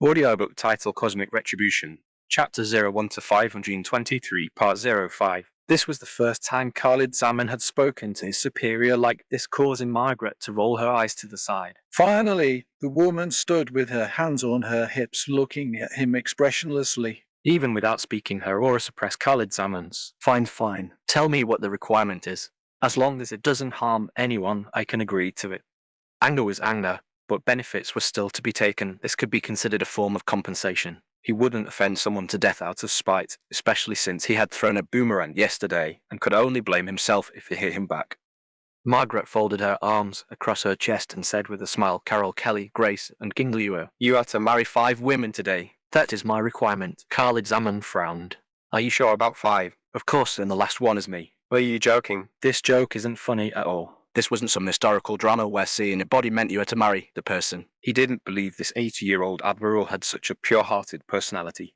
Audiobook title Cosmic Retribution, Chapter 01 to 523, Part 05. This was the first time Khalid Zaman had spoken to his superior like this, causing Margaret to roll her eyes to the side. Finally, the woman stood with her hands on her hips, looking at him expressionlessly. Even without speaking, her aura suppressed Khalid Zaman's. Fine. Tell me what the requirement is. As long as it doesn't harm anyone, I can agree to it. Anger was anger, but benefits were still to be taken. This could be considered a form of compensation. He wouldn't offend someone to death out of spite, especially since he had thrown a boomerang yesterday and could only blame himself if it hit him back. Margaret folded her arms across her chest and said with a smile, Carol, Kelly, Grace, and Gingliuo, you are to marry 5 women today. That is my requirement. Khalid Zaman frowned. Are you sure about 5? Of course, and the last one is me. Were you joking? This joke isn't funny at all. This wasn't some historical drama where seeing a body meant you had to marry the person. He didn't believe this 80-year-old admiral had such a pure-hearted personality.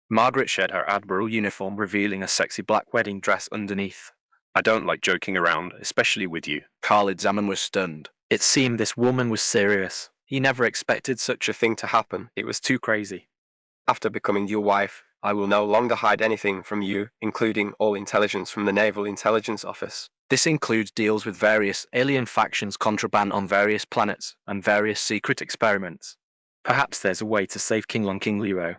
Margaret shed her admiral uniform, revealing a sexy black wedding dress underneath. I don't like joking around, especially with you. Khalid Zaman was stunned. It seemed this woman was serious. He never expected such a thing to happen. It was too crazy. After becoming your wife, I will no longer hide anything from you, including all intelligence from the Naval Intelligence Office. This includes deals with various alien factions, contraband on various planets, and various secret experiments. Perhaps there's a way to save King Leo.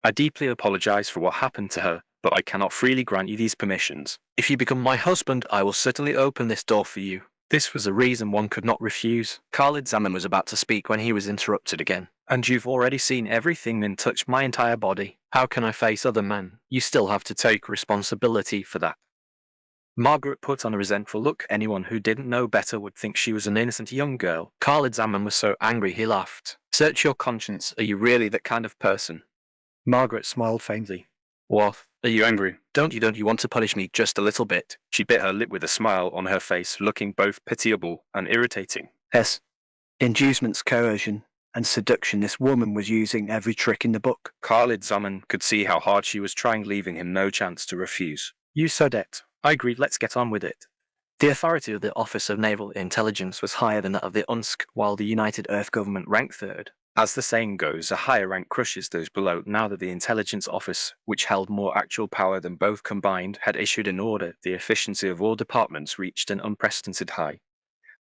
I deeply apologize for what happened to her, but I cannot freely grant you these permissions. If you become my husband, I will certainly open this door for you. This was a reason one could not refuse. Khalid Zaman was about to speak when he was interrupted again. And you've already seen everything and touched my entire body. How can I face other men? You still have to take responsibility for that. Margaret put on a resentful look. Anyone who didn't know better would think she was an innocent young girl. Khalid Zaman was so angry he laughed. Search your conscience. Are you really that kind of person? Margaret smiled faintly. What? Are you angry? Don't you want to punish me just a little bit? She bit her lip with a smile on her face, looking both pitiable and irritating. Yes. Inducements, coercion, and seduction. This woman was using every trick in the book. Khalid Zaman could see how hard she was trying, leaving him no chance to refuse. You said it. I agreed, let's get on with it. The authority of the Office of Naval Intelligence was higher than that of the UNSC, while the United Earth government ranked 3rd. As the saying goes, a higher rank crushes those below. Now that the Intelligence Office, which held more actual power than both combined, had issued an order, the efficiency of all departments reached an unprecedented high.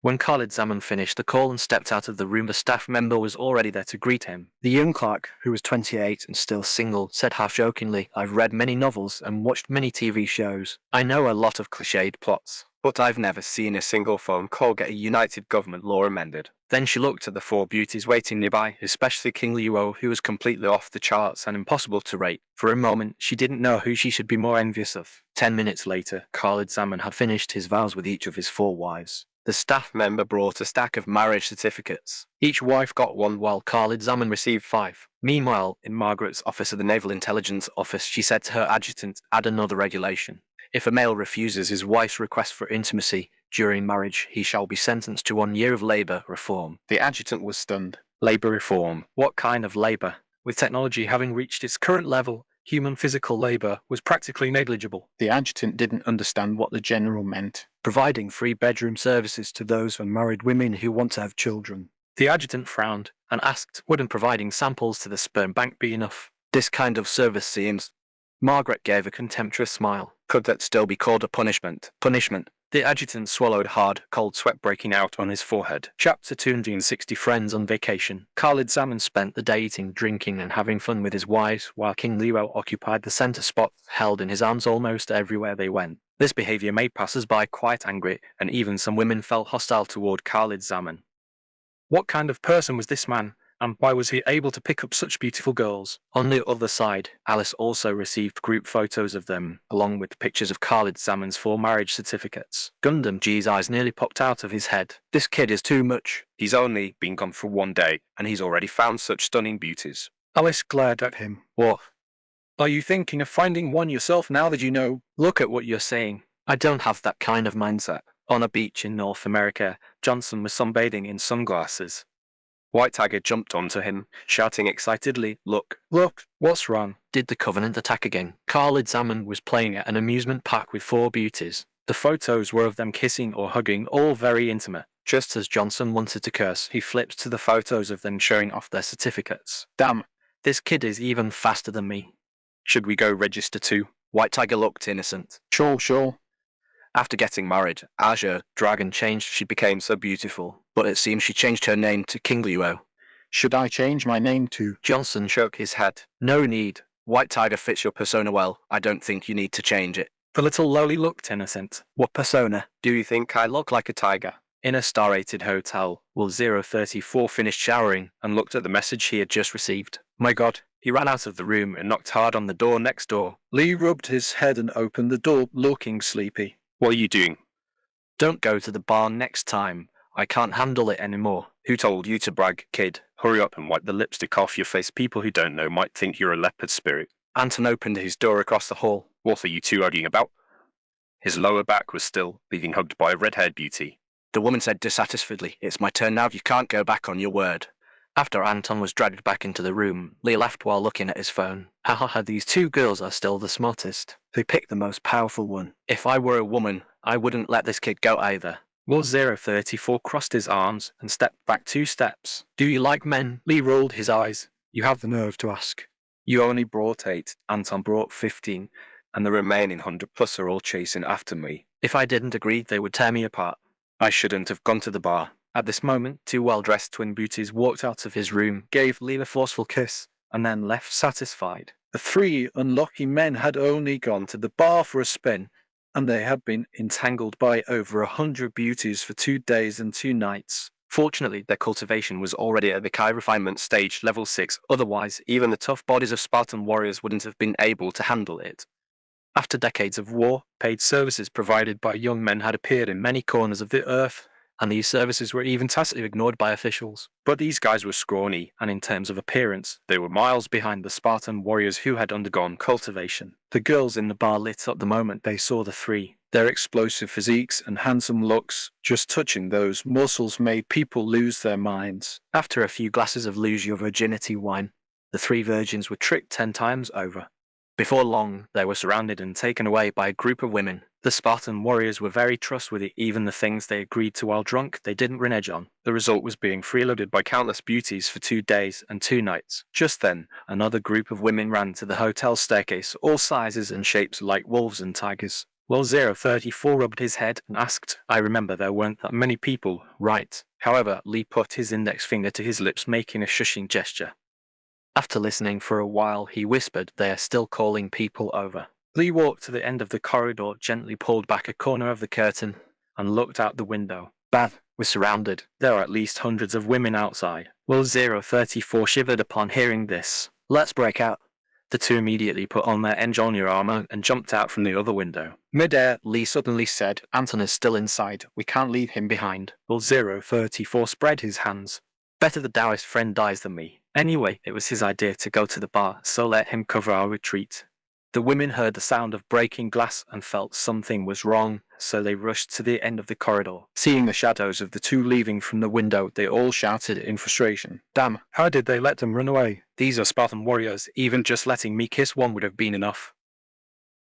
When Khalid Zaman finished the call and stepped out of the room, a staff member was already there to greet him. The young clerk, who was 28 and still single, said half-jokingly, I've read many novels and watched many TV shows. I know a lot of cliched plots, but I've never seen a single phone call get a united government law amended. Then she looked at the 4 beauties waiting nearby, especially King Leo, who was completely off the charts and impossible to rate. For a moment, she didn't know who she should be more envious of. 10 minutes later, Khalid Zaman had finished his vows with each of his 4 wives. The staff member brought a stack of marriage certificates. Each wife got 1, while Khalid Zaman received 5. Meanwhile, in Margaret's office of the Naval Intelligence Office, she said to her adjutant, add another regulation. If a male refuses his wife's request for intimacy during marriage, he shall be sentenced to 1 year of labor reform. The adjutant was stunned. Labor reform? What kind of labor? With technology having reached its current level, human physical labor was practically negligible. The adjutant didn't understand what the general meant. Providing free bedroom services to those unmarried women who want to have children. The adjutant frowned and asked, wouldn't providing samples to the sperm bank be enough? This kind of service seems... Margaret gave a contemptuous smile. Could that still be called a punishment? Punishment. The adjutant swallowed hard, cold sweat breaking out on his forehead. Chapter 260 Friends on Vacation. Khalid Zaman spent the day eating, drinking, and having fun with his wives, while King Leo occupied the center spot, held in his arms almost everywhere they went. This behavior made passers-by quite angry, and even some women felt hostile toward Khalid Zaman. What kind of person was this man, and why was he able to pick up such beautiful girls? On the other side, Alice also received group photos of them, along with pictures of Khalid Zaman's 4 marriage certificates. Gundam G's eyes nearly popped out of his head. This kid is too much. He's only been gone for 1 day, and he's already found such stunning beauties. Alice glared at him. What? Are you thinking of finding one yourself now that you know? Look at what you're saying. I don't have that kind of mindset. On a beach in North America, Johnson was sunbathing in sunglasses. White Tiger jumped onto him, shouting excitedly, Look, what's wrong? Did the Covenant attack again? Khalid Zaman was playing at an amusement park with 4 beauties. The photos were of them kissing or hugging, all very intimate. Just as Johnson wanted to curse, he flipped to the photos of them showing off their certificates. Damn, This kid is even faster than me. Should we go register too? White Tiger looked innocent. Sure. After getting married, Azure Dragon changed. She became so beautiful, but it seems she changed her name to King Luo. Should I change my name to? Johnson shook his head. No need. White Tiger fits your persona well. I don't think you need to change it. The little lowly looked innocent. What persona? Do you think I look like a tiger? In a star-rated hotel, Will 034 finished showering and looked at the message he had just received. My God. He ran out of the room and knocked hard on the door next door. Lee rubbed his head and opened the door, looking sleepy. What are you doing? Don't go to the bar next time. I can't handle it anymore. Who told you to brag, kid? Hurry up and wipe the lipstick off your face. People who don't know might think you're a leopard spirit. Anton opened his door across the hall. What are you two arguing about? His lower back was still being hugged by a red-haired beauty. The woman said dissatisfiedly, "It's my turn now. You can't go back on your word." After Anton was dragged back into the room, Lee laughed while looking at his phone. Haha, these two girls are still the smartest. They picked the most powerful one. If I were a woman, I wouldn't let this kid go either. Will 034 crossed his arms and stepped back 2 steps. Do you like men? Lee rolled his eyes. You have the nerve to ask. You only brought 8, Anton brought 15, and the remaining 100 plus are all chasing after me. If I didn't agree, they would tear me apart. I shouldn't have gone to the bar. At this moment, 2 well-dressed twin beauties walked out of his room, gave Lee a forceful kiss, and then left satisfied. The 3 unlucky men had only gone to the bar for a spin, and they had been entangled by over 100 beauties for 2 days and 2 nights. Fortunately, their cultivation was already at the Kai refinement stage, level 6, otherwise even the tough bodies of Spartan warriors wouldn't have been able to handle it. After decades of war, paid services provided by young men had appeared in many corners of the earth, and these services were even tacitly ignored by officials. But these guys were scrawny, and in terms of appearance, they were miles behind the Spartan warriors who had undergone cultivation. The girls in the bar lit up the moment they saw the 3. Their explosive physiques and handsome looks, just touching those muscles made people lose their minds. After a few glasses of Lose Your Virginity wine, the 3 virgins were tricked 10 times over. Before long, they were surrounded and taken away by a group of women. The Spartan warriors were very trustworthy. Even the things they agreed to while drunk, they didn't renege on. The result was being freeloaded by countless beauties for 2 days and 2 nights. Just then, another group of women ran to the hotel staircase, all sizes and shapes like wolves and tigers. Well, 034 rubbed his head and asked, I remember there weren't that many people, right? However, Lee put his index finger to his lips, making a shushing gesture. After listening for a while, he whispered, they are still calling people over. Lee walked to the end of the corridor, gently pulled back a corner of the curtain, and looked out the window. Bad, we're surrounded. There are at least hundreds of women outside. Will 034 shivered upon hearing this. Let's break out. The 2 immediately put on their engineer armor and jumped out from the other window. Mid-air, Lee suddenly said, Anton is still inside. We can't leave him behind. Will 034 spread his hands. Better the Taoist friend dies than me. Anyway, it was his idea to go to the bar, so let him cover our retreat. The women heard the sound of breaking glass and felt something was wrong, so they rushed to the end of the corridor. Seeing the shadows of the 2 leaving from the window, they all shouted in frustration. Damn, how did they let them run away? These are Spartan warriors. Even just letting me kiss one would have been enough.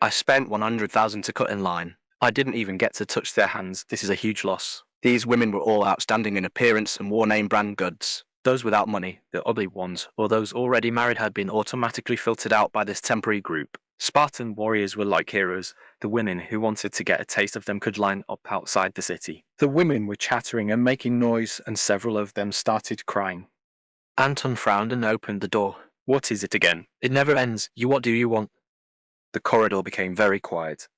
I spent 100,000 to cut in line. I didn't even get to touch their hands. This is a huge loss. These women were all outstanding in appearance and wore name brand goods. Those without money, the ugly ones, or those already married had been automatically filtered out by this temporary group. Spartan warriors were like heroes. The women who wanted to get a taste of them could line up outside the city. The women were chattering and making noise, and several of them started crying. Anton frowned and opened the door. What is it again? It never ends. What do you want? The corridor became very quiet.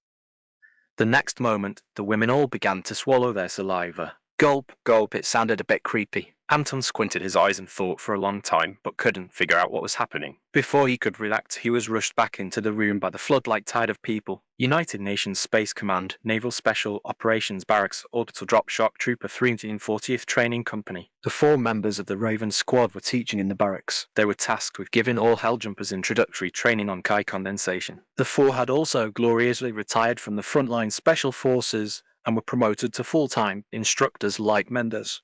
The next moment, the women all began to swallow their saliva. Gulp, gulp, it sounded a bit creepy. Anton squinted his eyes and thought for a long time, but couldn't figure out what was happening. Before he could relax, he was rushed back into the room by the flood-like tide of people. United Nations Space Command, Naval Special Operations Barracks, Orbital Drop Shock Trooper 340th Training Company. The 4 members of the Raven Squad were teaching in the barracks. They were tasked with giving all Helljumpers introductory training on Kai condensation. The 4 had also gloriously retired from the frontline Special Forces and were promoted to full-time instructors like Mendes.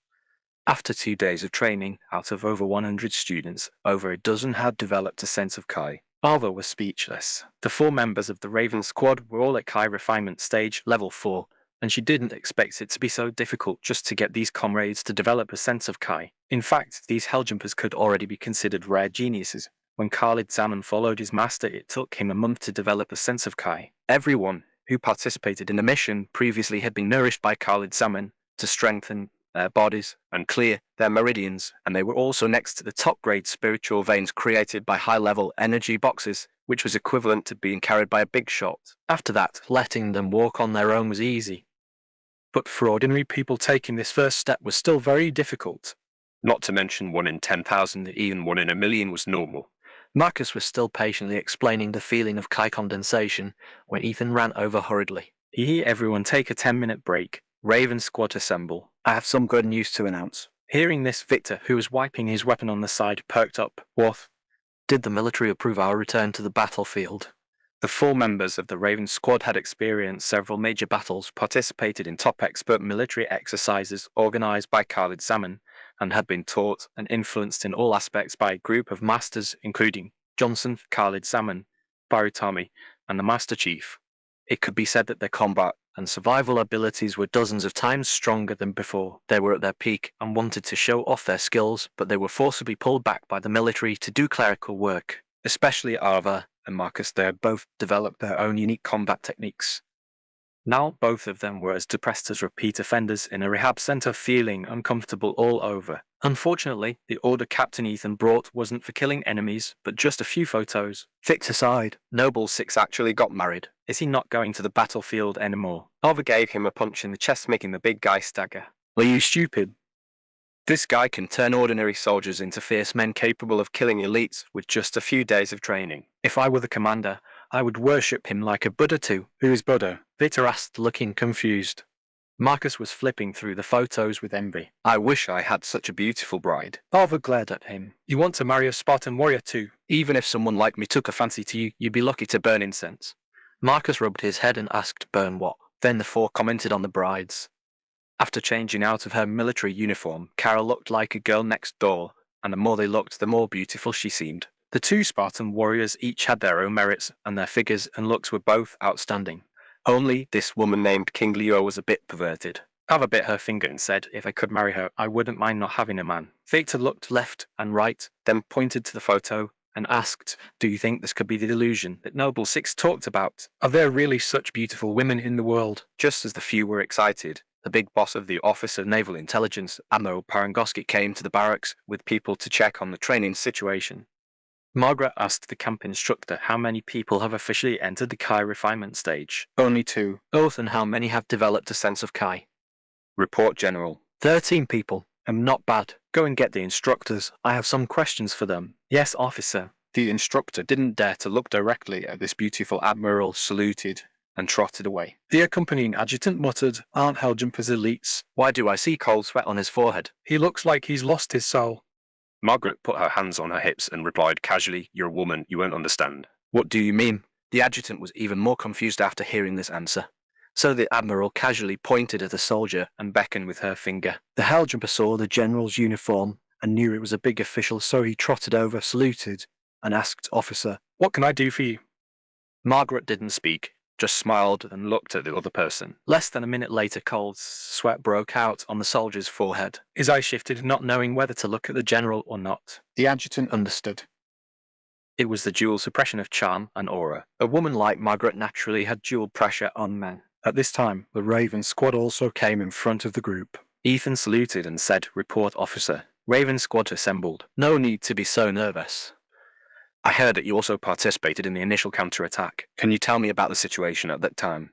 After 2 days of training, out of over 100 students, over a dozen had developed a sense of Kai. Alva was speechless. The 4 members of the Raven Squad were all at Kai refinement stage, level 4, and she didn't expect it to be so difficult just to get these comrades to develop a sense of Kai. In fact, these Helljumpers could already be considered rare geniuses. When Khalid Zaman followed his master, it took him a month to develop a sense of Kai. Everyone who participated in the mission previously had been nourished by Khalid Zaman to strengthen their bodies and clear their meridians, and they were also next to the top-grade spiritual veins created by high-level energy boxes, which was equivalent to being carried by a big shot. After that, letting them walk on their own was easy. But for ordinary people, taking this first step was still very difficult. Not to mention 1 in 10,000, even 1 in a million was normal. Marcus was still patiently explaining the feeling of Kai condensation when Ethan ran over hurriedly. He everyone take a 10-minute break. Raven squad assemble. I have some good news to announce. Hearing this, Victor, who was wiping his weapon on the side, perked up. What? Did the military approve our return to the battlefield? The 4 members of the Raven squad had experienced several major battles, participated in top expert military exercises organized by Khalid Zaman, and had been taught and influenced in all aspects by a group of masters including Johnson, Khalid Zaman, Baritami, and the Master Chief. It could be said that their combat and survival abilities were dozens of times stronger than before. They were at their peak and wanted to show off their skills, but they were forcibly pulled back by the military to do clerical work. Especially Arva and Marcus, they had both developed their own unique combat techniques. Now both of them were as depressed as repeat offenders in a rehab center, feeling uncomfortable all over. Unfortunately, the order Captain Ethan brought wasn't for killing enemies, but just a few photos. Victor sighed. Noble 6 actually got married. Is he not going to the battlefield anymore? Arva gave him a punch in the chest, making the big guy stagger. Are you stupid? This guy can turn ordinary soldiers into fierce men capable of killing elites with just a few days of training. If I were the commander, I would worship him like a Buddha too. Who is Buddha? Victor asked, looking confused. Marcus was flipping through the photos with envy. I wish I had such a beautiful bride. Arva glared at him. You want to marry a Spartan warrior too? Even if someone like me took a fancy to you, you'd be lucky to burn incense. Marcus rubbed his head and asked, burn what? Then the 4 commented on the brides. After changing out of her military uniform, Carol looked like a girl next door, and the more they looked, the more beautiful she seemed. The 2 Spartan warriors each had their own merits, and their figures and looks were both outstanding. Only this woman named King Leo was a bit perverted. Ava bit her finger and said, if I could marry her, I wouldn't mind not having a man. Victor looked left and right, then pointed to the photo and asked, do you think this could be the delusion that Noble 6 talked about? Are there really such beautiful women in the world? Just as the few were excited, the big boss of the Office of Naval Intelligence, Admiral Parangoski, came to the barracks with people to check on the training situation. Margaret asked the camp instructor how many people have officially entered the Kai refinement stage. Only 2. Oath, and how many have developed a sense of Kai? Report, General. 13 people. Not bad. Go and get the instructors. I have some questions for them. Yes, officer. The instructor didn't dare to look directly at this beautiful admiral, saluted, and trotted away. The accompanying adjutant muttered, aren't Helljumpers elites? Why do I see cold sweat on his forehead? He looks like he's lost his soul. Margaret put her hands on her hips and replied casually, you're a woman, you won't understand. What do you mean? The adjutant was even more confused after hearing this answer. So the admiral casually pointed at the soldier and beckoned with her finger. The Helljumper saw the general's uniform and knew it was a big official, so he trotted over, saluted, and asked, officer, what can I do for you? Margaret didn't speak, just smiled and looked at the other person. Less than a minute later, cold sweat broke out on the soldier's forehead. His eyes shifted, not knowing whether to look at the general or not. The adjutant understood. It was the dual suppression of charm and aura. A woman like Margaret naturally had dual pressure on men. At this time, the Raven squad also came in front of the group. Ethan saluted and said, report, officer. Raven squad assembled. No need to be so nervous. I heard that you also participated in the initial counterattack. Can you tell me about the situation at that time?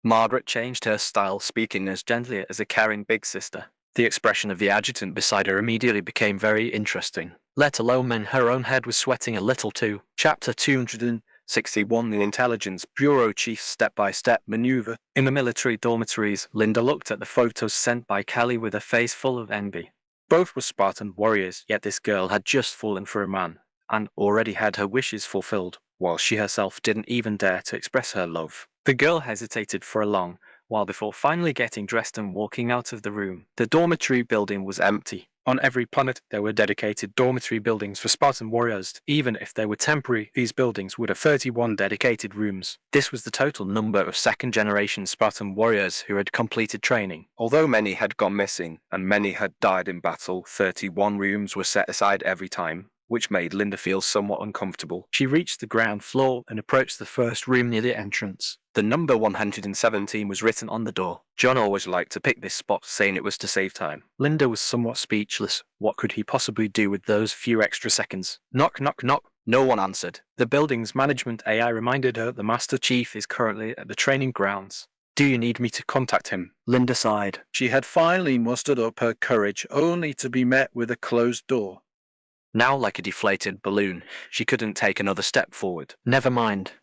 Margaret changed her style, speaking as gently as a caring big sister. The expression of the adjutant beside her immediately became very interesting. Let alone when her own head was sweating a little too. Chapter 261, the Intelligence Bureau Chief's Step-by-Step Maneuver. In the military dormitories, Linda looked at the photos sent by Callie with a face full of envy. Both were Spartan warriors, yet this girl had just fallen for a man, and already had her wishes fulfilled, while she herself didn't even dare to express her love. The girl hesitated for a long while before finally getting dressed and walking out of the room. The dormitory building was empty. On every planet, there were dedicated dormitory buildings for Spartan warriors. Even if they were temporary, these buildings would have 31 dedicated rooms. This was the total number of second-generation Spartan warriors who had completed training. Although many had gone missing, and many had died in battle, 31 rooms were set aside every time. which made Linda feel somewhat uncomfortable. She reached the ground floor and approached the first room near the entrance. The number 117 was written on the door. John always liked to pick this spot, saying it was to save time. Linda was somewhat speechless. What could he possibly do with those few extra seconds? Knock, knock, knock. No one answered. The building's management AI reminded her the Master Chief is currently at the training grounds. Do you need me to contact him? Linda sighed. She had finally mustered up her courage, only to be met with a closed door. Now, like a deflated balloon, she couldn't take another step forward. Never mind.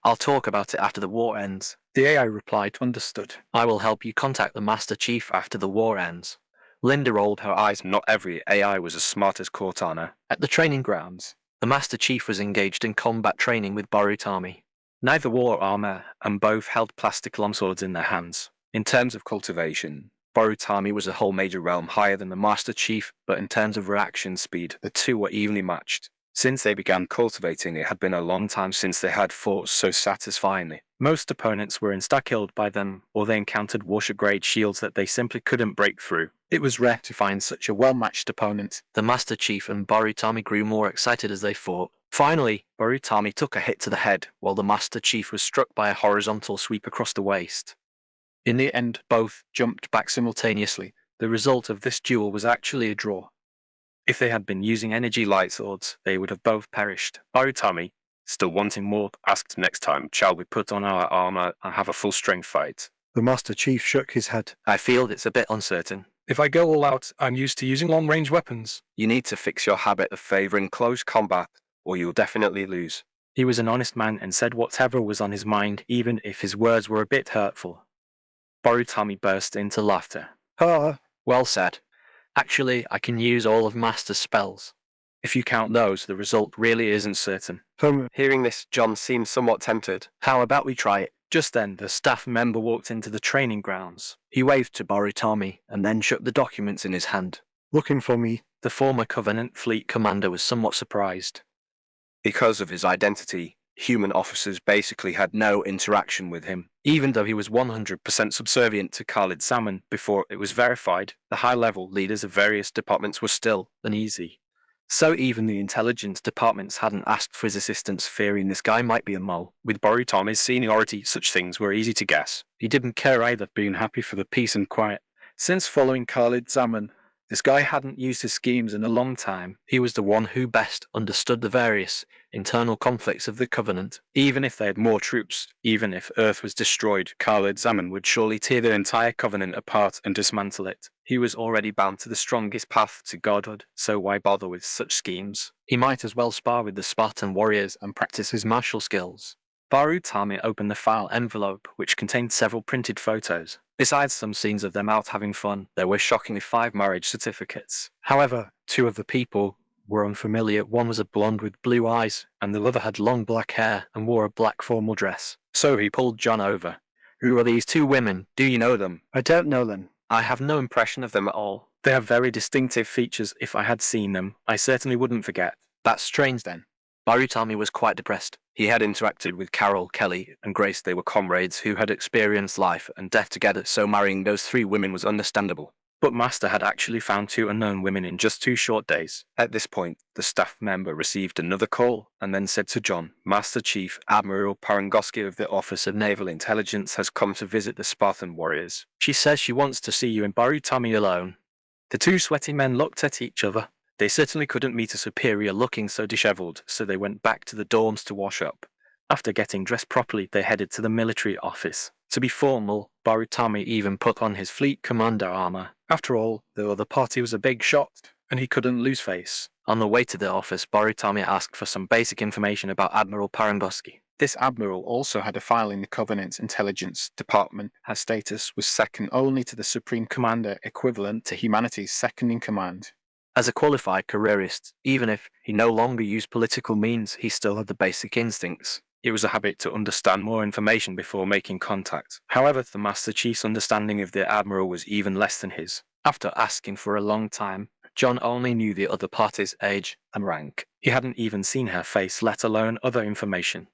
I'll talk about it after the war ends. The AI replied, understood. I will help you contact the Master Chief after the war ends. Linda rolled her eyes. Not every AI was as smart as Cortana. At the training grounds, the Master Chief was engaged in combat training with Borutami. Neither wore armor, and both held plastic longswords in their hands. In terms of cultivation, Borutami was a whole major realm higher than the Master Chief, but in terms of reaction speed, the two were evenly matched. Since they began cultivating, it had been a long time since they had fought so satisfyingly. Most opponents were insta-killed by them, or they encountered warship-grade shields that they simply couldn't break through. It was rare to find such a well-matched opponent. The Master Chief and Borutami grew more excited as they fought. Finally, Borutami took a hit to the head, while the Master Chief was struck by a horizontal sweep across the waist. In the end, both jumped back simultaneously. The result of this duel was actually a draw. If they had been using energy light swords, they would have both perished. Borutami, still wanting more, asked next time, shall we put on our armor and have a full strength fight? The Master Chief shook his head. I feel it's a bit uncertain. If I go all out, I'm used to using long-range weapons. You need to fix your habit of favoring close combat, or you'll definitely lose. He was an honest man and said whatever was on his mind, even if his words were a bit hurtful. Borutami burst into laughter. Well said. Actually, I can use all of Master's spells. If you count those, the result really isn't certain. Hearing this, John seemed somewhat tempted. How about we try it? Just then, the staff member walked into the training grounds. He waved to Borutami and then shook the documents in his hand. Looking for me? The former Covenant fleet commander was somewhat surprised. Because of his identity, human officers basically had no interaction with him. Even though he was 100% subservient to Khalid Zaman before it was verified, the high-level leaders of various departments were still uneasy. So even the intelligence departments hadn't asked for his assistance, fearing this guy might be a mole. With Borutami's seniority, such things were easy to guess. He didn't care either, being happy for the peace and quiet. Since following Khalid Zaman, this guy hadn't used his schemes in a long time. He was the one who best understood the various internal conflicts of the Covenant. Even if they had more troops, even if Earth was destroyed, Khalid Zaman would surely tear the entire Covenant apart and dismantle it. He was already bound to the strongest path to godhood, so why bother with such schemes? He might as well spar with the Spartan warriors and practice his martial skills. Borutami opened the file envelope, which contained several printed photos. Besides some scenes of them out having fun, there were shockingly 5 marriage certificates. However, 2 of the people were unfamiliar. One was a blonde with blue eyes, and the other had long black hair and wore a black formal dress. So he pulled John over. Who are these 2 women? Do you know them? I don't know them. I have no impression of them at all. They have very distinctive features. If I had seen them, I certainly wouldn't forget. That's strange then. Borutami was quite depressed. He had interacted with Carol, Kelly, and Grace. They were comrades who had experienced life and death together, so marrying those 3 women was understandable. But Master had actually found 2 unknown women in just 2 short days. At this point, the staff member received another call and then said to John, Master Chief Admiral Parangoski of the Office of Naval Intelligence has come to visit the Spartan warriors. She says she wants to see you and Borutami alone. The 2 sweaty men looked at each other. They certainly couldn't meet a superior looking so disheveled, so they went back to the dorms to wash up. After getting dressed properly, they headed to the military office. To be formal, Borutami even put on his fleet commander armor. After all, the other party was a big shot, and he couldn't lose face. On the way to the office, Borutami asked for some basic information about Admiral Parangoski. This admiral also had a file in the Covenant's intelligence department. Her status was second only to the Supreme Commander, equivalent to humanity's second in command. As a qualified careerist, even if he no longer used political means, he still had the basic instincts. It was a habit to understand more information before making contact. However, the Master Chief's understanding of the Admiral was even less than his. After asking for a long time, John only knew the other party's age and rank. He hadn't even seen her face, let alone other information.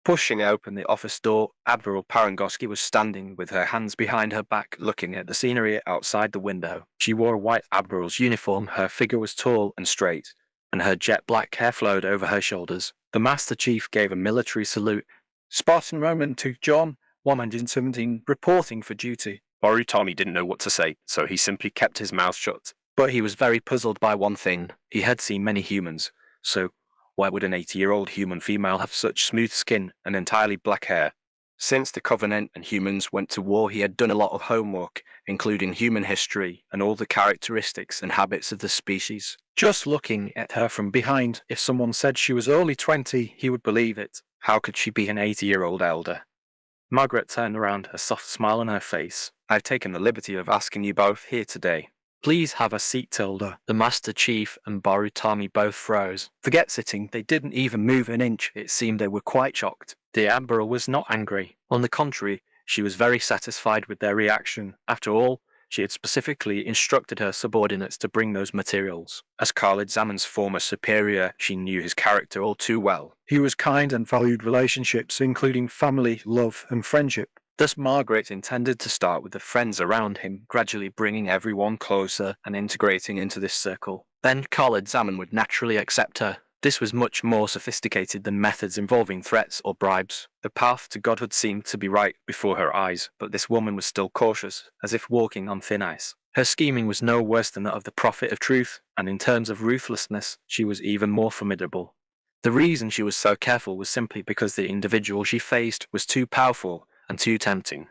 Pushing open the office door, Admiral Parangoski was standing with her hands behind her back, looking at the scenery outside the window. She wore a white admiral's uniform. Her figure was tall and straight, and her jet black hair flowed over her shoulders. The Master Chief gave a military salute. Spartan Roman to John, 117, reporting for duty. Borutami didn't know what to say, so he simply kept his mouth shut. But he was very puzzled by one thing. He had seen many humans, so why would an 80-year-old human female have such smooth skin and entirely black hair? Since the Covenant and humans went to war, he had done a lot of homework, including human history and all the characteristics and habits of the species. Just looking at her from behind, if someone said she was only 20, he would believe it. How could she be an 80-year-old elder? Margaret turned around, a soft smile on her face. I've taken the liberty of asking you both here today. Please have a seat, Tilda. The Master Chief and Borutami both froze. Forget sitting, they didn't even move an inch. It seemed they were quite shocked. The Admiral was not angry. On the contrary, she was very satisfied with their reaction. After all, she had specifically instructed her subordinates to bring those materials. As Khalid Zaman's former superior, she knew his character all too well. He was kind and valued relationships, including family, love, and friendship. Thus Margaret intended to start with the friends around him, gradually bringing everyone closer and integrating into this circle. Then Khalid Zaman would naturally accept her. This was much more sophisticated than methods involving threats or bribes. The path to godhood seemed to be right before her eyes, but this woman was still cautious, as if walking on thin ice. Her scheming was no worse than that of the Prophet of Truth, and in terms of ruthlessness, she was even more formidable. The reason she was so careful was simply because the individual she faced was too powerful and too tempting.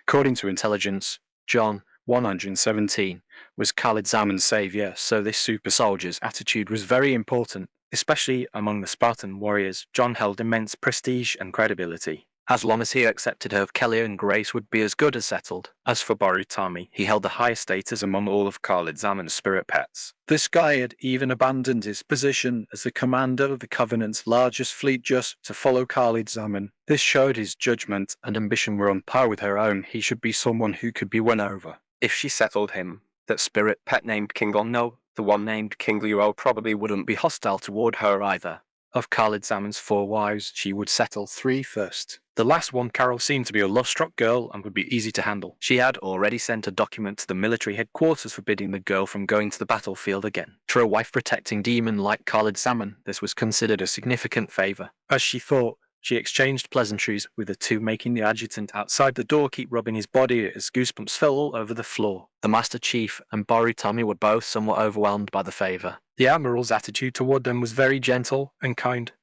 According to intelligence, John, 117, was Khalid Zaman's savior, so this super soldier's attitude was very important. Especially among the Spartan warriors, John held immense prestige and credibility. As long as he accepted her, Kellyanne Grace would be as good as settled. As for Borutami, he held the highest status among all of Khalid Zaman's spirit pets. This guy had even abandoned his position as the commander of the Covenant's largest fleet just to follow Khalid Zaman. This showed his judgment and ambition were on par with her own. He should be someone who could be won over. If she settled him, that spirit pet named King Onno, the one named King Leo, probably wouldn't be hostile toward her either. Of Khalid Zaman's 4 wives, she would settle 3 first. The last one, Carol, seemed to be a love-struck girl and would be easy to handle. She had already sent a document to the military headquarters forbidding the girl from going to the battlefield again. For a wife-protecting demon like Khalid Zaman, this was considered a significant favor. As she thought, she exchanged pleasantries with the two, making the adjutant outside the door keep rubbing his body as goosebumps fell all over the floor. The Master Chief and Borutami were both somewhat overwhelmed by the favor. The Admiral's attitude toward them was very gentle and kind.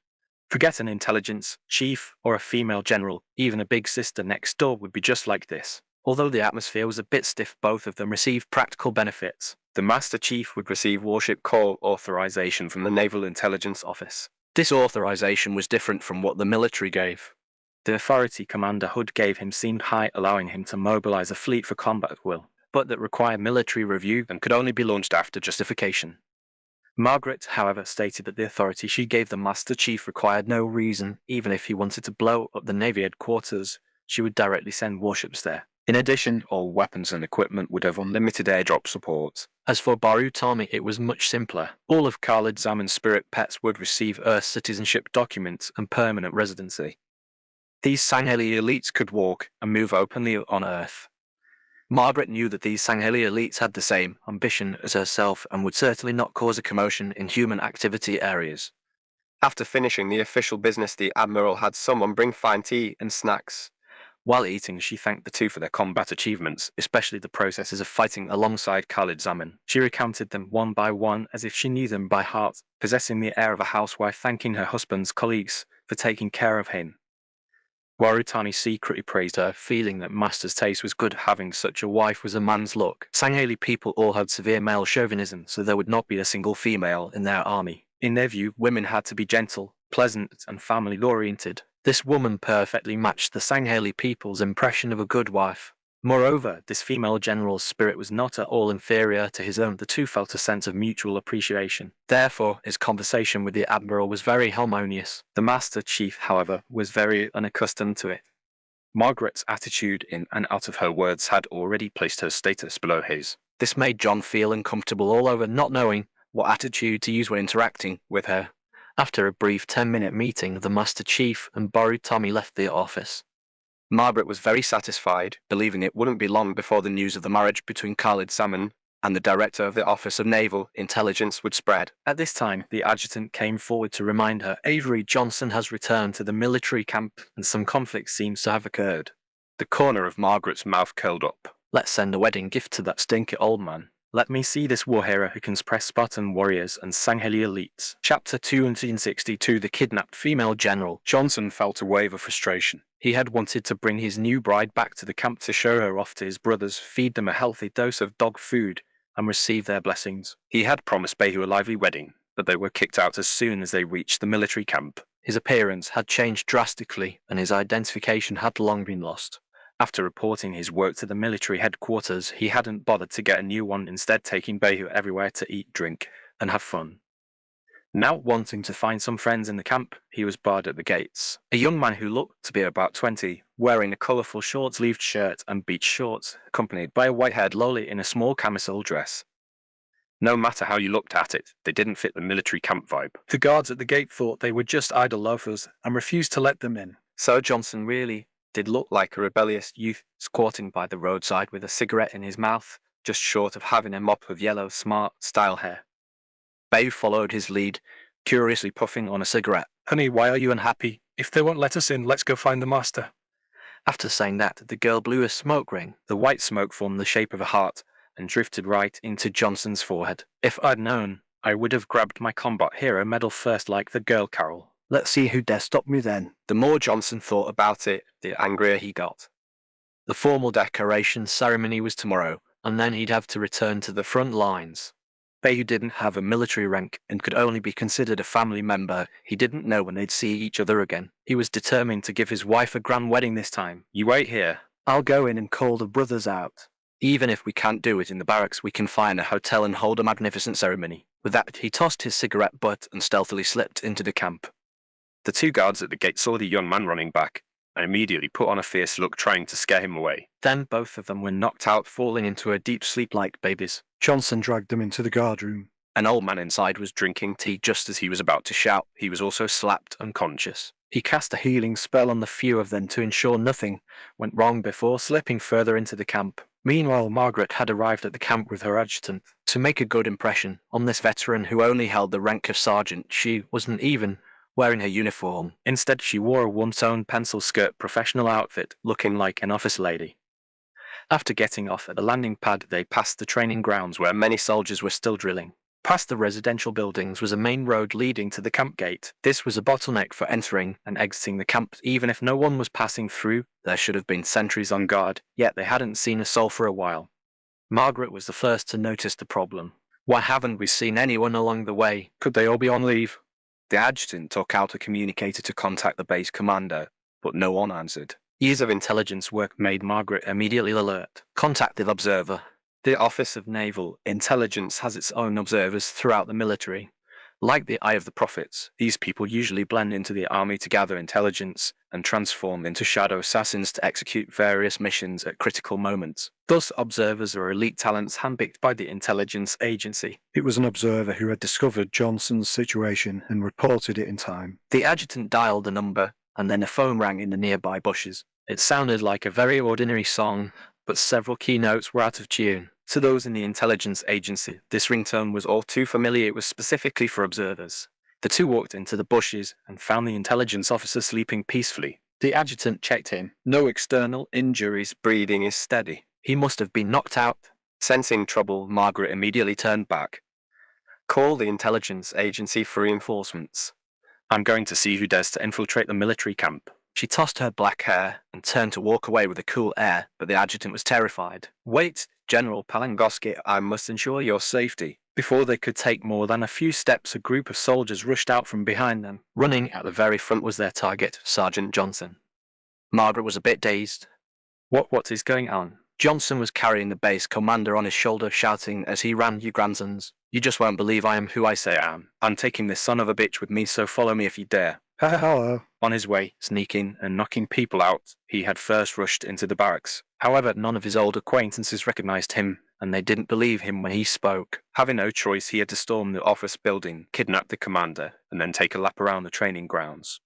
Forget an intelligence chief or a female general, even a big sister next door would be just like this. Although the atmosphere was a bit stiff, both of them received practical benefits. The Master Chief would receive warship call authorization from the Naval Intelligence Office. This authorization was different from what the military gave. The authority Commander Hood gave him seemed high, allowing him to mobilize a fleet for combat at will, but that required military review and could only be launched after justification. Margaret, however, stated that the authority she gave the Master Chief required no reason. Even if he wanted to blow up the Navy headquarters, she would directly send warships there. In addition, all weapons and equipment would have unlimited airdrop support. As for Borutami, it was much simpler. All of Khalid Zaman's spirit pets would receive Earth citizenship documents and permanent residency. These Sangheli elites could walk and move openly on Earth. Margaret knew that these Sangheli elites had the same ambition as herself and would certainly not cause a commotion in human activity areas. After finishing the official business, the Admiral had someone bring fine tea and snacks. While eating, she thanked the two for their combat achievements, especially the processes of fighting alongside Khalid Zaman. She recounted them one by one as if she knew them by heart, possessing the air of a housewife thanking her husband's colleagues for taking care of him. Borutami secretly praised her, feeling that Master's taste was good. Having such a wife was a man's luck. Sangheli people all had severe male chauvinism, so there would not be a single female in their army. In their view, women had to be gentle, pleasant, and family-oriented. This woman perfectly matched the Sangheli people's impression of a good wife. Moreover, this female general's spirit was not at all inferior to his own. The two felt a sense of mutual appreciation. Therefore, his conversation with the Admiral was very harmonious. The Master Chief, however, was very unaccustomed to it. Margaret's attitude in and out of her words had already placed her status below his. This made John feel uncomfortable all over, not knowing what attitude to use when interacting with her. After a brief 10-minute meeting, the Master Chief and Borutami left the office. Margaret was very satisfied, believing it wouldn't be long before the news of the marriage between Khalid Zaman and the director of the Office of Naval Intelligence would spread. At this time, the adjutant came forward to remind her Avery Johnson has returned to the military camp and some conflict seems to have occurred. The corner of Margaret's mouth curled up. Let's send a wedding gift to that stinky old man. Let me see this war hero who can suppress Spartan warriors and Sangheili elites. Chapter 262. The kidnapped female general. Johnson felt a wave of frustration. He had wanted to bring his new bride back to the camp to show her off to his brothers, feed them a healthy dose of dog food, and receive their blessings. He had promised Behu a lively wedding, but they were kicked out as soon as they reached the military camp. His appearance had changed drastically, and his identification had long been lost. After reporting his work to the military headquarters, he hadn't bothered to get a new one, instead taking Behu everywhere to eat, drink, and have fun. Now wanting to find some friends in the camp, he was barred at the gates. A young man who looked to be about 20, wearing a colourful short-sleeved shirt and beach shorts, accompanied by a white-haired lolly in a small camisole dress. No matter how you looked at it, they didn't fit the military camp vibe. The guards at the gate thought they were just idle loafers and refused to let them in. So Johnson really did look like a rebellious youth squatting by the roadside with a cigarette in his mouth, just short of having a mop of yellow, smart style hair. Behu followed his lead, curiously puffing on a cigarette. Honey, why are you unhappy? If they won't let us in, let's go find the master. After saying that, the girl blew a smoke ring. The white smoke formed the shape of a heart and drifted right into Johnson's forehead. If I'd known, I would have grabbed my combat hero medal first like the girl Carol. Let's see who dare stop me then. The more Johnson thought about it, the angrier he got. The formal decoration ceremony was tomorrow, and then he'd have to return to the front lines. Behu didn't have a military rank and could only be considered a family member. He didn't know when they'd see each other again. He was determined to give his wife a grand wedding this time. You wait here. I'll go in and call the brothers out. Even if we can't do it in the barracks, we can find a hotel and hold a magnificent ceremony. With that, he tossed his cigarette butt and stealthily slipped into the camp. The two guards at the gate saw the young man running back and immediately put on a fierce look, trying to scare him away. Then both of them were knocked out, falling into a deep sleep like babies. Johnson dragged them into the guard room. An old man inside was drinking tea just as he was about to shout. He was also slapped unconscious. He cast a healing spell on the few of them to ensure nothing went wrong before slipping further into the camp. Meanwhile, Margaret had arrived at the camp with her adjutant. To make a good impression on this veteran who only held the rank of sergeant, she wasn't even wearing her uniform. Instead, she wore a one-tone pencil skirt professional outfit, looking like an office lady. After getting off at the landing pad, they passed the training grounds where many soldiers were still drilling. Past the residential buildings was a main road leading to the camp gate. This was a bottleneck for entering and exiting the camp. Even if no one was passing through, there should have been sentries on guard, yet they hadn't seen a soul for a while. Margaret was the first to notice the problem. Why haven't we seen anyone along the way? Could they all be on leave? The adjutant took out a communicator to contact the base commander, but no one answered. Years of intelligence work made Margaret immediately alert. Contact the observer. The Office of Naval Intelligence has its own observers throughout the military. Like the Eye of the Prophets, these people usually blend into the army to gather intelligence and transform into shadow assassins to execute various missions at critical moments. Thus, observers are elite talents handpicked by the intelligence agency. It was an observer who had discovered Johnson's situation and reported it in time. The adjutant dialed the number, and then a phone rang in the nearby bushes. It sounded like a very ordinary song, but several key notes were out of tune. To those in the intelligence agency, this ringtone was all too familiar. It was specifically for observers. The two walked into the bushes and found the intelligence officer sleeping peacefully. The adjutant checked him. No external injuries. Breathing is steady. He must have been knocked out. Sensing trouble, Margaret immediately turned back. Call the intelligence agency for reinforcements. I'm going to see who dares to infiltrate the military camp. She tossed her black hair and turned to walk away with a cool air, but the adjutant was terrified. Wait, General Palangoski, I must ensure your safety. Before they could take more than a few steps, a group of soldiers rushed out from behind them. Running at the very front was their target, Sergeant Johnson. Margaret was a bit dazed. What is going on? Johnson was carrying the base commander on his shoulder, shouting as he ran, "You grandsons, you just won't believe I am who I say I am. I'm taking this son of a bitch with me, so follow me if you dare." Hello. On his way, sneaking and knocking people out, he had first rushed into the barracks. However, none of his old acquaintances recognized him, and they didn't believe him when he spoke. Having no choice, he had to storm the office building, kidnap the commander, and then take a lap around the training grounds.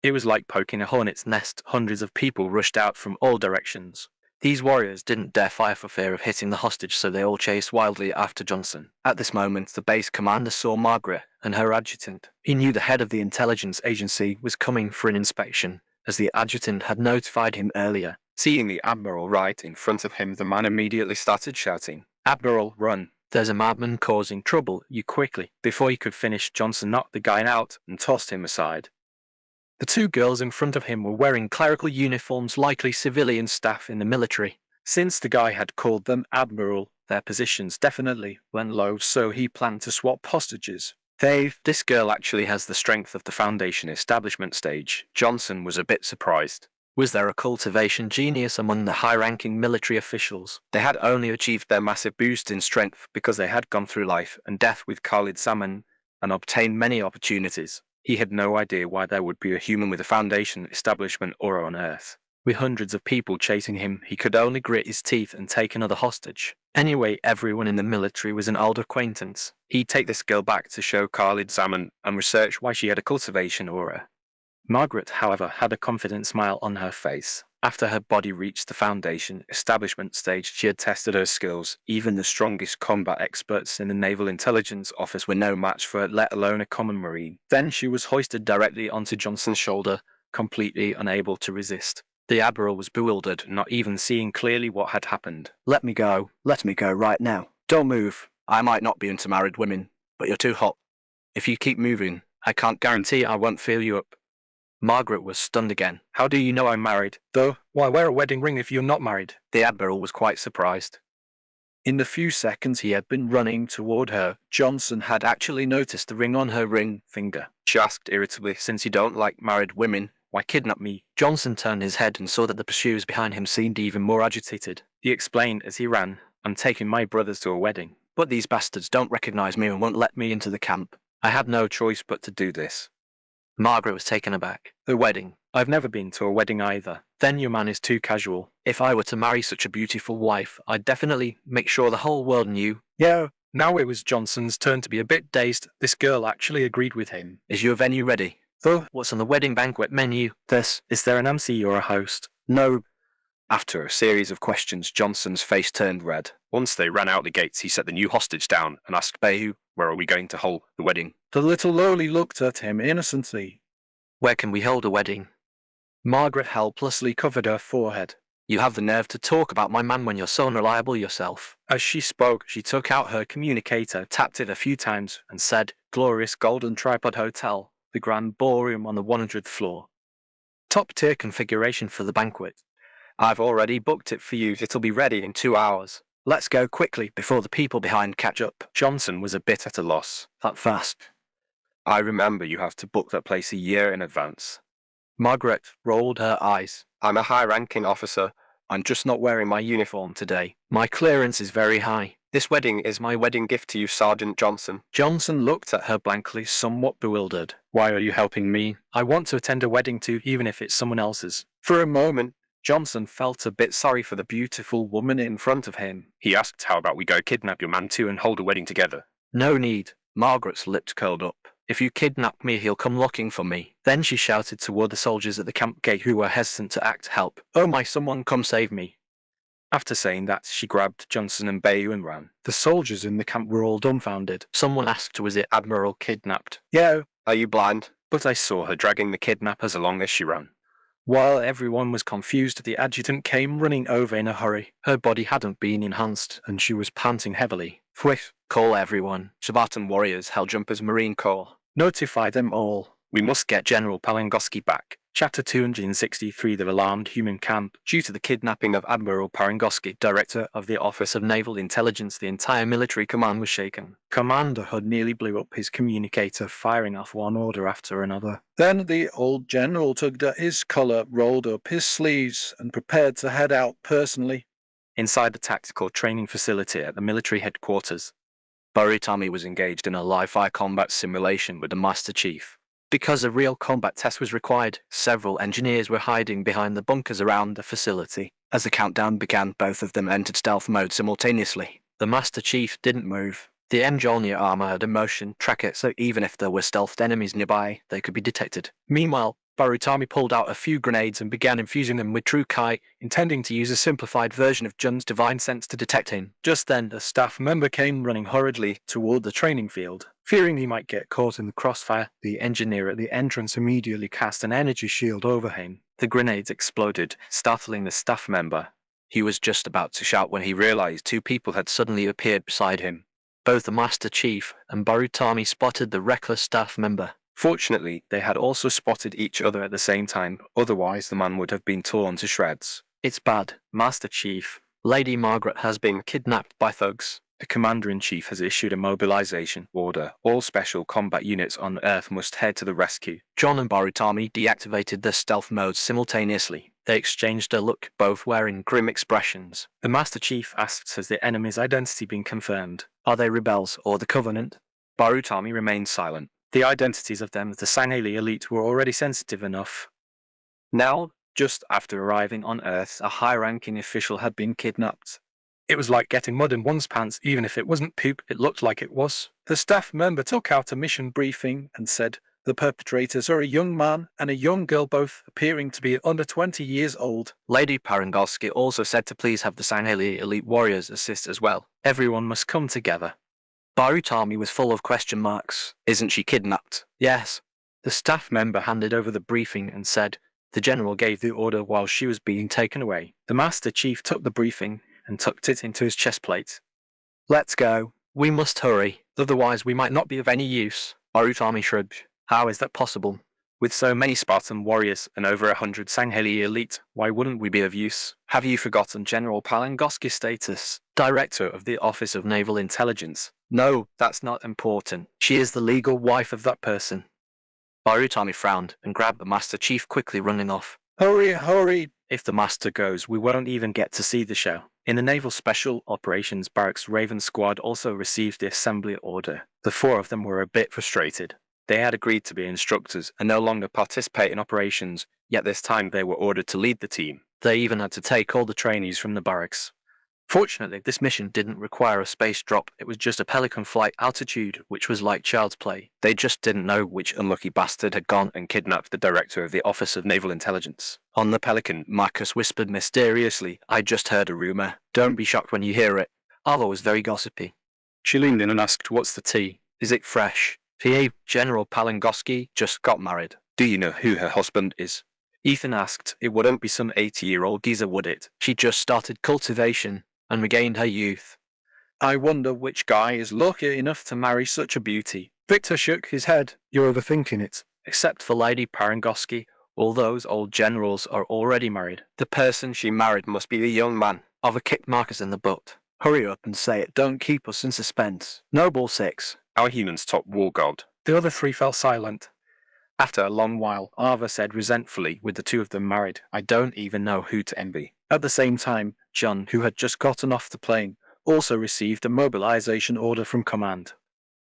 It was like poking a hornet's nest. Hundreds of people rushed out from all directions. These warriors didn't dare fire for fear of hitting the hostage, so they all chased wildly after Johnson. At this moment, the base commander saw Margaret and her adjutant. He knew the head of the intelligence agency was coming for an inspection, as the adjutant had notified him earlier. Seeing the Admiral right in front of him, the man immediately started shouting, "Admiral, run! There's a madman causing trouble, you quickly." Before he could finish, Johnson knocked the guy out and tossed him aside. The two girls in front of him were wearing clerical uniforms, likely civilian staff in the military. Since the guy had called them Admiral, their positions definitely went low, so he planned to swap hostages. This girl actually has the strength of the Foundation establishment stage." Johnson was a bit surprised. Was there a cultivation genius among the high-ranking military officials? They had only achieved their massive boost in strength because they had gone through life and death with Khalid Zaman and obtained many opportunities. He had no idea why there would be a human with a Foundation establishment aura on Earth. With hundreds of people chasing him, he could only grit his teeth and take another hostage. Anyway, everyone in the military was an old acquaintance. He'd take this girl back to show Khalid Zaman and research why she had a cultivation aura. Margaret, however, had a confident smile on her face. After her body reached the Foundation establishment stage, she had tested her skills. Even the strongest combat experts in the Naval Intelligence Office were no match for her, let alone a common Marine. Then she was hoisted directly onto Johnson's shoulder, completely unable to resist. The Admiral was bewildered, not even seeing clearly what had happened. Let me go right now. Don't move. I might not be into married women, but you're too hot. If you keep moving, I can't guarantee I won't feel you up. Margaret was stunned again. How do you know I'm married? Though, why wear a wedding ring if you're not married? The Admiral was quite surprised. In the few seconds he had been running toward her, Johnson had actually noticed the ring on her ring finger. She asked irritably, "Since you don't like married women, why kidnap me?" Johnson turned his head and saw that the pursuers behind him seemed even more agitated. He explained as he ran, "I'm taking my brothers to a wedding. But these bastards don't recognize me and won't let me into the camp. I had no choice but to do this." Margaret was taken aback. The wedding? I've never been to a wedding either. Then your man is too casual. If I were to marry such a beautiful wife, I'd definitely make sure the whole world knew. Yeah. Now it was Johnson's turn to be a bit dazed. This girl actually agreed with him. Is your venue ready? Though, What's on the wedding banquet menu? is there an MC or a host? No. After a series of questions, Johnson's face turned red. Once they ran out the gates, he set the new hostage down and asked Behu, "Where are we going to hold the wedding?" The little lowly looked at him innocently. Where can we hold a wedding? Margaret helplessly covered her forehead. You have the nerve to talk about my man when you're so unreliable yourself. As she spoke, she took out her communicator, tapped it a few times, and said, "Glorious Golden Tripod Hotel, the Grand Ballroom on the 100th floor. Top-tier configuration for the banquet. I've already booked it for you. It'll be ready in 2 hours. Let's go quickly before the people behind catch up." Johnson was a bit at a loss. That fast? I remember you have to book that place a year in advance. Margaret rolled her eyes. I'm a high-ranking officer. I'm just not wearing my uniform today. My clearance is very high. This wedding is my wedding gift to you, Sergeant Johnson. Johnson looked at her blankly, somewhat bewildered. Why are you helping me? I want to attend a wedding too, even if it's someone else's. For a moment, Johnson felt a bit sorry for the beautiful woman in front of him. He asked, "How about we go kidnap your man too and hold a wedding together?" No need. Margaret's lips curled up. If you kidnap me, he'll come looking for me. Then she shouted toward the soldiers at the camp gate who were hesitant to act help. Oh my, someone come save me. After saying that, she grabbed Johnson and Bayou and ran. The soldiers in the camp were all dumbfounded. Someone asked, was it Admiral kidnapped? Yeah. Are you blind? But I saw her dragging the kidnappers along as she ran. While everyone was confused, the adjutant came running over in a hurry. Her body hadn't been enhanced, and she was panting heavily. Whiff, call everyone. Spartan warriors, Helljumpers, Marine Corps. Notify them all. We must get General Palengoski back. Chapter 263, The Alarmed Human Camp. Due to the kidnapping of Admiral Palengoski, director of the Office of Naval Intelligence, the entire military command was shaken. Commander Hood nearly blew up his communicator, firing off one order after another. Then the old general tugged at his collar, rolled up his sleeves, and prepared to head out personally. Inside the tactical training facility at the military headquarters, Tommy was engaged in a live-fire combat simulation with the Master Chief. Because a real combat test was required, several engineers were hiding behind the bunkers around the facility. As the countdown began, both of them entered stealth mode simultaneously. The Master Chief didn't move. The Mjolnir armor had a motion tracker, so even if there were stealthed enemies nearby, they could be detected. Meanwhile, Barutami pulled out a few grenades and began infusing them with True Kai, intending to use a simplified version of Jun's divine sense to detect him. Just then, a staff member came running hurriedly toward the training field. Fearing he might get caught in the crossfire, the engineer at the entrance immediately cast an energy shield over him. The grenades exploded, startling the staff member. He was just about to shout when he realized two people had suddenly appeared beside him. Both the Master Chief and Barutami spotted the reckless staff member. Fortunately, they had also spotted each other at the same time, otherwise the man would have been torn to shreds. It's bad, Master Chief. Lady Margaret has been kidnapped by thugs. The Commander-in-Chief has issued a mobilization order. All special combat units on Earth must head to the rescue. John and Barutami deactivated their stealth modes simultaneously. They exchanged a look, both wearing grim expressions. The Master Chief asked, has the enemy's identity been confirmed? Are they rebels or the Covenant? Barutami remained silent. The identities of them, the Sangheili elite, were already sensitive enough. Now, just after arriving on Earth, a high-ranking official had been kidnapped. It was like getting mud in one's pants, even if it wasn't poop, it looked like it was. The staff member took out a mission briefing and said, the perpetrators are a young man and a young girl, both appearing to be under 20 years old. Lady Parangolsky also said to please have the Sangheili elite warriors assist as well. Everyone must come together. Barutami was full of question marks. Isn't she kidnapped? Yes. The staff member handed over the briefing and said, the general gave the order while she was being taken away. The Master Chief took the briefing and tucked it into his chest plate. Let's go. We must hurry, otherwise we might not be of any use. Barutami shrugged. How is that possible? With so many Spartan warriors and over 100 Sangheili elite, why wouldn't we be of use? Have you forgotten General Palangosky's status? Director of the Office of Naval Intelligence. No, that's not important. She is the legal wife of that person. Barutami frowned and grabbed the Master Chief, quickly running off. Hurry, hurry! If the Master goes, we won't even get to see the show. In the Naval Special Operations Barracks, Raven Squad also received the assembly order. The four of them were a bit frustrated. They had agreed to be instructors and no longer participate in operations, yet this time they were ordered to lead the team. They even had to take all the trainees from the barracks. Fortunately, this mission didn't require a space drop. It was just a Pelican flight altitude, which was like child's play. They just didn't know which unlucky bastard had gone and kidnapped the director of the Office of Naval Intelligence. On the Pelican, Marcus whispered mysteriously, I just heard a rumor. Don't be shocked when you hear it. Arlo was very gossipy. She leaned in and asked, what's the tea? Is it fresh? PA General Palangosky just got married. Do you know who her husband is? Ethan asked. It wouldn't be some 80-year-old geezer, would it? She just started cultivation and regained her youth. I wonder which guy is lucky enough to marry such a beauty. Victor shook his head. You're overthinking it. Except for Lady Parangosky, all those old generals are already married. The person she married must be the young man. I've kicked Marcus in the butt. Hurry up and say it. Don't keep us in suspense. Noble 6. Our human's top war god. The other three fell silent. After a long while, Arva said resentfully, with the two of them married, I don't even know who to envy. At the same time, John, who had just gotten off the plane, also received a mobilization order from command.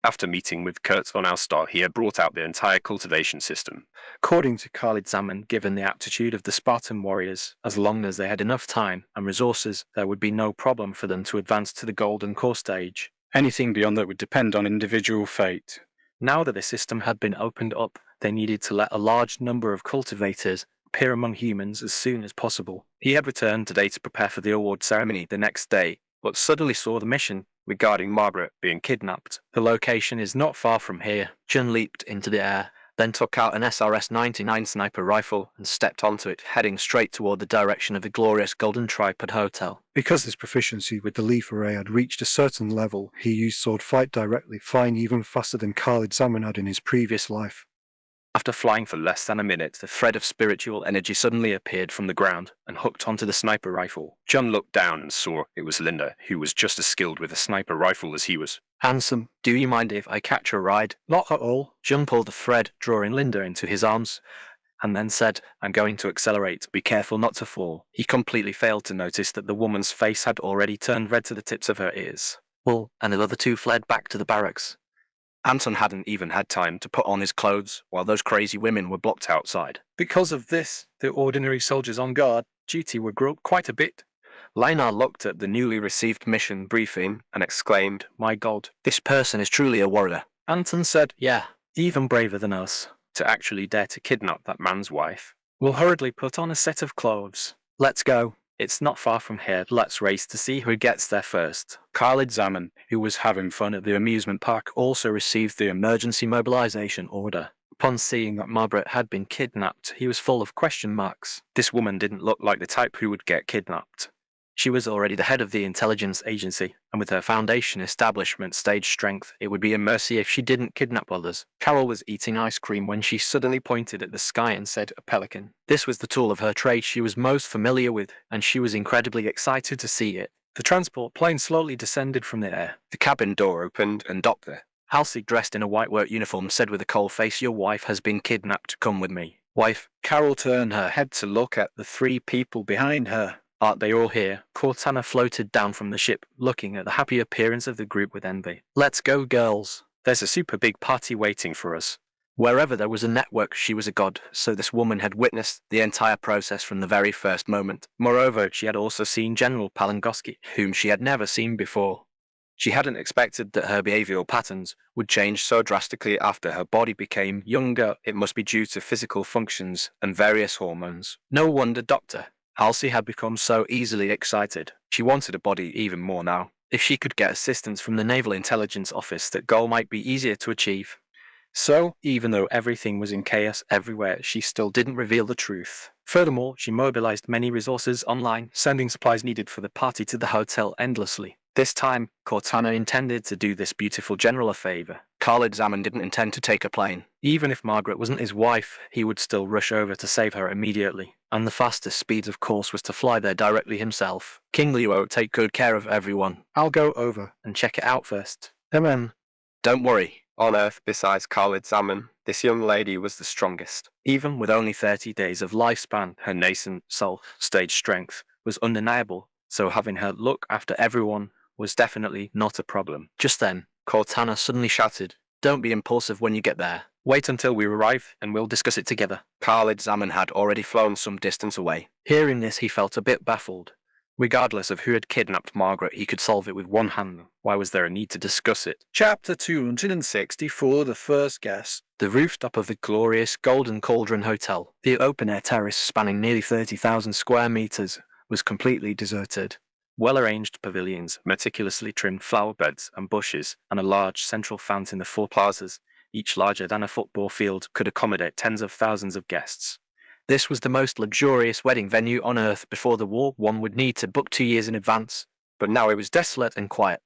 After meeting with Kurt on Alstar, he had brought out the entire cultivation system. According to Khalid Zaman, given the aptitude of the Spartan warriors, as long as they had enough time and resources, there would be no problem for them to advance to the Golden Core stage. Anything beyond that would depend on individual fate. Now that the system had been opened up, they needed to let a large number of cultivators appear among humans as soon as possible. He had returned today to prepare for the award ceremony the next day, but suddenly saw the mission regarding Margaret being kidnapped. The location is not far from here. Jun leaped into the air, then took out an SRS-99 sniper rifle and stepped onto it, heading straight toward the direction of the glorious Golden Tripod Hotel. Because his proficiency with the leaf array had reached a certain level, he used sword fight directly, flying even faster than Khalid Zaman had in his previous life. After flying for less than a minute, the thread of spiritual energy suddenly appeared from the ground and hooked onto the sniper rifle. John looked down and saw it was Linda, who was just as skilled with a sniper rifle as he was. Handsome, do you mind if I catch a ride? Not at all. John pulled the thread, drawing Linda into his arms, and then said, I'm going to accelerate. Be careful not to fall. He completely failed to notice that the woman's face had already turned red to the tips of her ears. Well, and the other two fled back to the barracks. Anton hadn't even had time to put on his clothes while those crazy women were blocked outside. Because of this, the ordinary soldiers on guard duty were groped quite a bit. Linar looked at the newly received mission briefing and exclaimed, My God, this person is truly a warrior. Anton said, Yeah, even braver than us. to actually dare to kidnap that man's wife. We'll hurriedly put on a set of clothes. Let's go. It's not far from here. Let's race to see who gets there first. Khalid Zaman, who was having fun at the amusement park, also received the emergency mobilization order. Upon seeing that Margaret had been kidnapped, he was full of question marks. This woman didn't look like the type who would get kidnapped. She was already the head of the intelligence agency, and with her foundation establishment stage strength, it would be a mercy if she didn't kidnap others. Carol was eating ice cream when she suddenly pointed at the sky and said, "A pelican." This was the tool of her trade she was most familiar with, and she was incredibly excited to see it. The transport plane slowly descended from the air. The cabin door opened and docked there. Halsey, dressed in a white work uniform, said with a cold face, "Your wife has been kidnapped. Come with me." Wife. Carol turned her head to look at the three people behind her. Aren't they all here? Cortana floated down from the ship, looking at the happy appearance of the group with envy. Let's go, girls. There's a super big party waiting for us. Wherever there was a network, she was a god, so this woman had witnessed the entire process from the very first moment. Moreover, she had also seen General Palangoski, whom she had never seen before. She hadn't expected that her behavioral patterns would change so drastically after her body became younger. It must be due to physical functions and various hormones. No wonder, Doctor. Halsey had become so easily excited. She wanted a body even more now. If she could get assistance from the Naval Intelligence Office, that goal might be easier to achieve. So, even though everything was in chaos everywhere, she still didn't reveal the truth. Furthermore, she mobilized many resources online, sending supplies needed for the party to the hotel endlessly. This time, Cortana intended to do this beautiful general a favor. Khalid Zaman didn't intend to take a plane. Even if Margaret wasn't his wife, he would still rush over to save her immediately. And the fastest speed, of course, was to fly there directly himself. King Leo would take good care of everyone. I'll go over and check it out first. Amen. Don't worry. On Earth, besides Khalid Zaman, this young lady was the strongest. Even with only 30 days of lifespan, her nascent soul stage strength was undeniable, so having her look after everyone was definitely not a problem. Just then, Cortana suddenly shouted, "Don't be impulsive when you get there. Wait until we arrive and we'll discuss it together." Khalid Zaman had already flown some distance away. Hearing this, he felt a bit baffled. Regardless of who had kidnapped Margaret, he could solve it with one hand. Why was there a need to discuss it? Chapter 264, The First Guest. The rooftop of the glorious Golden Cauldron Hotel, the open-air terrace spanning nearly 30,000 square meters, was completely deserted. Well-arranged pavilions, meticulously trimmed flower beds and bushes, and a large central fountain in the four plazas, each larger than a football field, could accommodate tens of thousands of guests. This was the most luxurious wedding venue on Earth. Before the war, one would need to book 2 years in advance, but now it was desolate and quiet.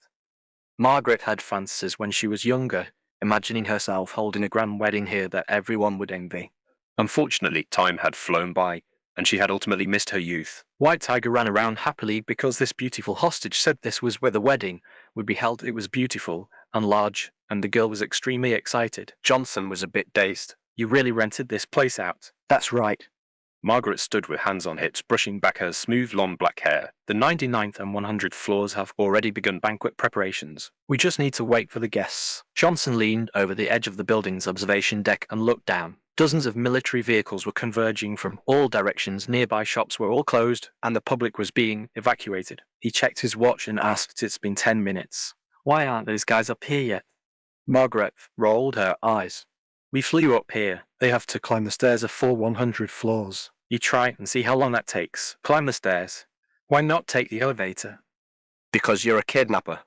Margaret had fantasies when she was younger, imagining herself holding a grand wedding here that everyone would envy. Unfortunately, time had flown by, and she had ultimately missed her youth. White Tiger ran around happily because this beautiful hostage said this was where the wedding would be held. It was beautiful and large, and the girl was extremely excited. Johnson was a bit dazed. "You really rented this place out?" "That's right." Margaret stood with hands on hips, brushing back her smooth, long black hair. "The 99th and 100th floors have already begun banquet preparations. We just need to wait for the guests." Johnson leaned over the edge of the building's observation deck and looked down. Dozens of military vehicles were converging from all directions. Nearby shops were all closed, and the public was being evacuated. He checked his watch and asked, "It's been 10 minutes. Why aren't those guys up here yet?" Margaret rolled her eyes. "We flew up here. They have to climb the stairs of 100 floors. You try and see how long that takes. Climb the stairs. Why not take the elevator?" "Because you're a kidnapper."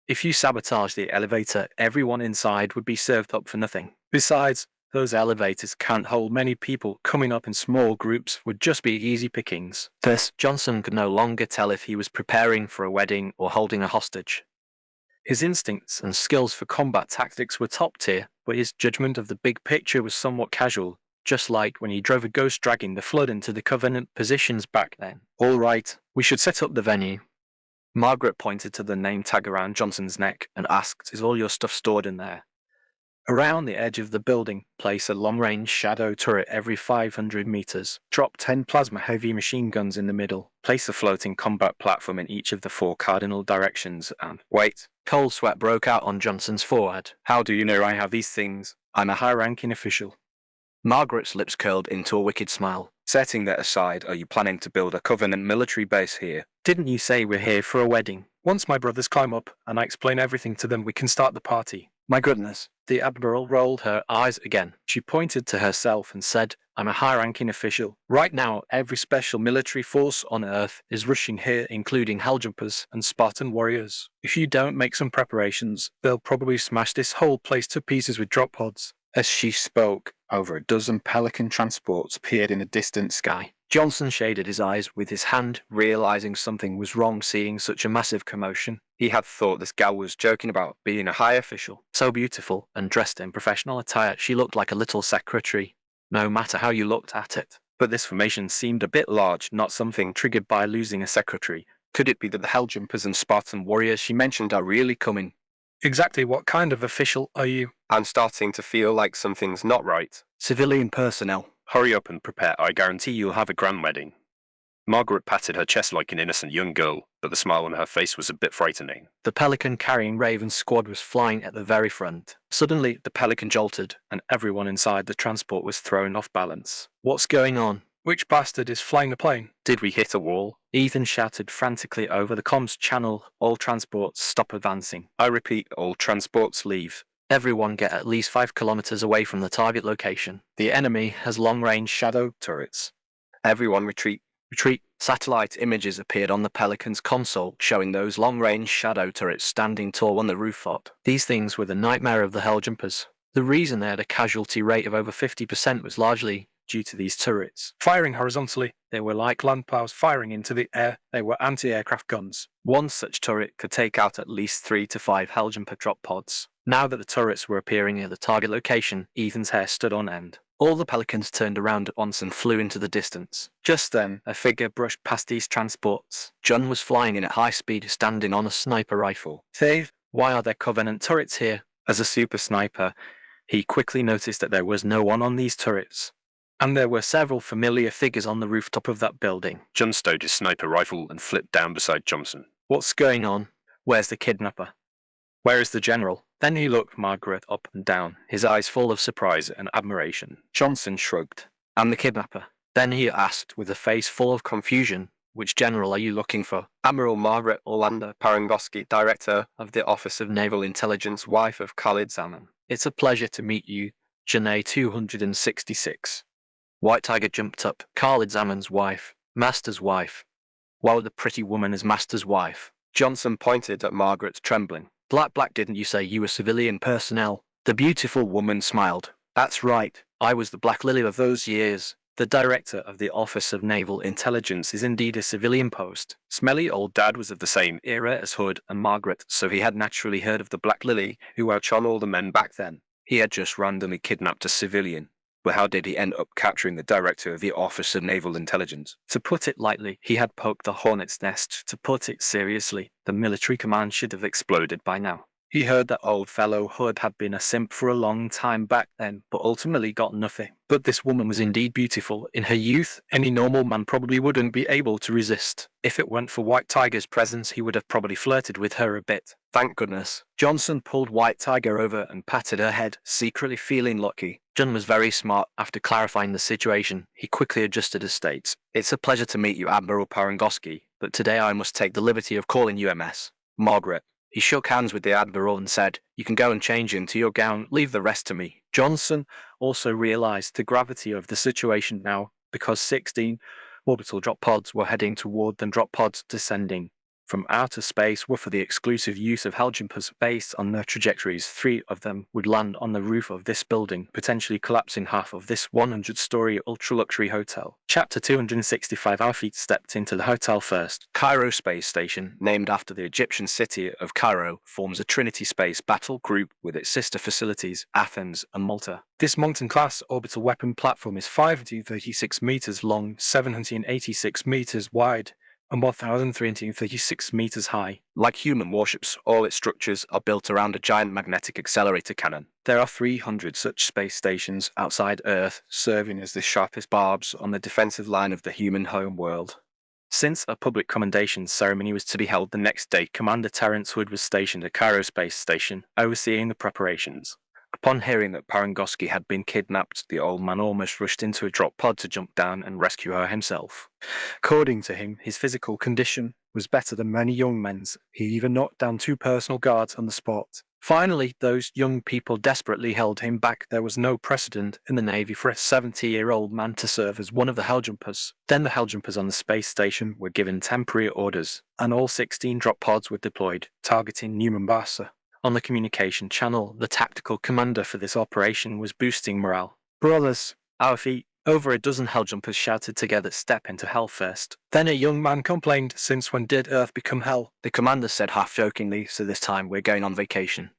"If you sabotage the elevator, everyone inside would be served up for nothing. Besides, those elevators can't hold many people. Coming up in small groups would just be easy pickings." Thus, Johnson could no longer tell if he was preparing for a wedding or holding a hostage. His instincts and skills for combat tactics were top tier, but his judgment of the big picture was somewhat casual, just like when he drove a ghost dragging the flood into the Covenant positions back then. "All right, we should set up the venue." Margaret pointed to the name tag around Johnson's neck and asked, "Is all your stuff stored in there?" Around the edge of the building, place a long-range shadow turret every 500 meters. Drop 10 plasma heavy machine guns in the middle. Place a floating combat platform in each of the 4 cardinal directions and... Wait! Cold sweat broke out on Johnson's forehead. "How do you know I have these things? I'm a high-ranking official." Margaret's lips curled into a wicked smile. "Setting that aside, are you planning to build a Covenant military base here?" "Didn't you say we're here for a wedding? Once my brothers climb up and I explain everything to them, we can start the party." My goodness. The Admiral rolled her eyes again. She pointed to herself and said, "I'm a high-ranking official. Right now, every special military force on Earth is rushing here, including Helljumpers and Spartan warriors. If you don't make some preparations, they'll probably smash this whole place to pieces with drop pods." As she spoke, over a dozen Pelican transports appeared in the distant sky. Johnson shaded his eyes with his hand, realizing something was wrong seeing such a massive commotion. He had thought this gal was joking about being a high official. So beautiful and dressed in professional attire, she looked like a little secretary, no matter how you looked at it. But this formation seemed a bit large, not something triggered by losing a secretary. Could it be that the Helljumpers and Spartan warriors she mentioned are really coming? Exactly what kind of official are you? I'm starting to feel like something's not right. Civilian personnel. Hurry up and prepare. I guarantee you'll have a grand wedding. Margaret patted her chest like an innocent young girl, but the smile on her face was a bit frightening. The Pelican carrying Raven's squad was flying at the very front. Suddenly, the Pelican jolted, and everyone inside the transport was thrown off balance. What's going on? Which bastard is flying the plane? Did we hit a wall? Ethan shouted frantically over the comms channel. All transports stop advancing. I repeat, all transports leave. Everyone get at least 5 kilometers away from the target location. The enemy has long-range shadow turrets. Everyone retreat. Retreat. Satellite images appeared on the Pelican's console, showing those long-range shadow turrets standing tall on the rooftop. These things were the nightmare of the Helljumpers. The reason they had a casualty rate of over 50% was largely due to these turrets. Firing horizontally, they were like land plows firing into the air. They were anti-aircraft guns. One such turret could take out at least 3 to 5 Helljumper drop pods. Now that the turrets were appearing near the target location, Ethan's hair stood on end. All the Pelicans turned around at once and flew into the distance. Just then, a figure brushed past these transports. John was flying in at high speed, standing on a sniper rifle. Save. Why are there Covenant turrets here? As a super sniper, he quickly noticed that there was no one on these turrets, and there were several familiar figures on the rooftop of that building. John stowed his sniper rifle and flipped down beside Johnson. What's going on? Where's the kidnapper? Where is the general? Then he looked Margaret up and down, his eyes full of surprise and admiration. Johnson shrugged. And the kidnapper? Then he asked with a face full of confusion, which general are you looking for? Admiral Margaret Orlando Parangoski, Director of the Office of Naval Intelligence, wife of Khalid Zaman. It's a pleasure to meet you, Janae 266. White Tiger jumped up. Khalid Zaman's wife. Master's wife. Well, the pretty woman is Master's wife. Johnson pointed at Margaret, trembling. Black, didn't you say you were civilian personnel? The beautiful woman smiled. That's right. I was the Black Lily of those years. The Director of the Office of Naval Intelligence is indeed a civilian post. Smelly old dad was of the same era as Hood and Margaret, so he had naturally heard of the Black Lily, who outshone all the men back then. He had just randomly kidnapped a civilian. But how did he end up capturing the Director of the Office of Naval Intelligence? To put it lightly, he had poked the hornet's nest. To put it seriously, the military command should have exploded by now. He heard that old fellow Hood had been a simp for a long time back then, but ultimately got nothing. But this woman was indeed beautiful. In her youth, any normal man probably wouldn't be able to resist. If it weren't for White Tiger's presence, he would have probably flirted with her a bit. Thank goodness. Johnson pulled White Tiger over and patted her head, secretly feeling lucky. John was very smart. After clarifying the situation, he quickly adjusted his states. It's a pleasure to meet you, Admiral Parangoski, but today I must take the liberty of calling you MS. Margaret. He shook hands with the Admiral and said, you can go and change into your gown, leave the rest to me. Johnson also realized the gravity of the situation now, because 16 orbital drop pods were heading toward them. Drop pods descending from outer space were for the exclusive use of Helljumpers. Based on their trajectories, 3 of them would land on the roof of this building, potentially collapsing half of this 100-story ultra-luxury hotel. Chapter 265. Our feet stepped into the hotel first. Cairo Space Station, named after the Egyptian city of Cairo, forms a Trinity Space battle group with its sister facilities, Athens and Malta. This Mountain-class orbital weapon platform is 536 meters long, 786 meters wide, and 1,336 meters high. Like human warships, all its structures are built around a giant magnetic accelerator cannon. There are 300 such space stations outside Earth, serving as the sharpest barbs on the defensive line of the human home world. Since a public commendation ceremony was to be held the next day, Commander Terence Hood was stationed at Cairo Space Station, overseeing the preparations. Upon hearing that Parangoski had been kidnapped, the old man almost rushed into a drop pod to jump down and rescue her himself. According to him, his physical condition was better than many young men's. He even knocked down 2 personal guards on the spot. Finally, those young people desperately held him back. There was no precedent in the Navy for a 70-year-old man to serve as one of the Helljumpers. Then the Helljumpers on the space station were given temporary orders, and all 16 drop pods were deployed, targeting New Mombasa. On the communication channel, the tactical commander for this operation was boosting morale. "Brothers, our feet." Over a dozen Helljumpers shouted together, "Step into hell first." Then a young man complained, "Since when did Earth become hell?" The commander said half-jokingly, "So this time we're going on vacation.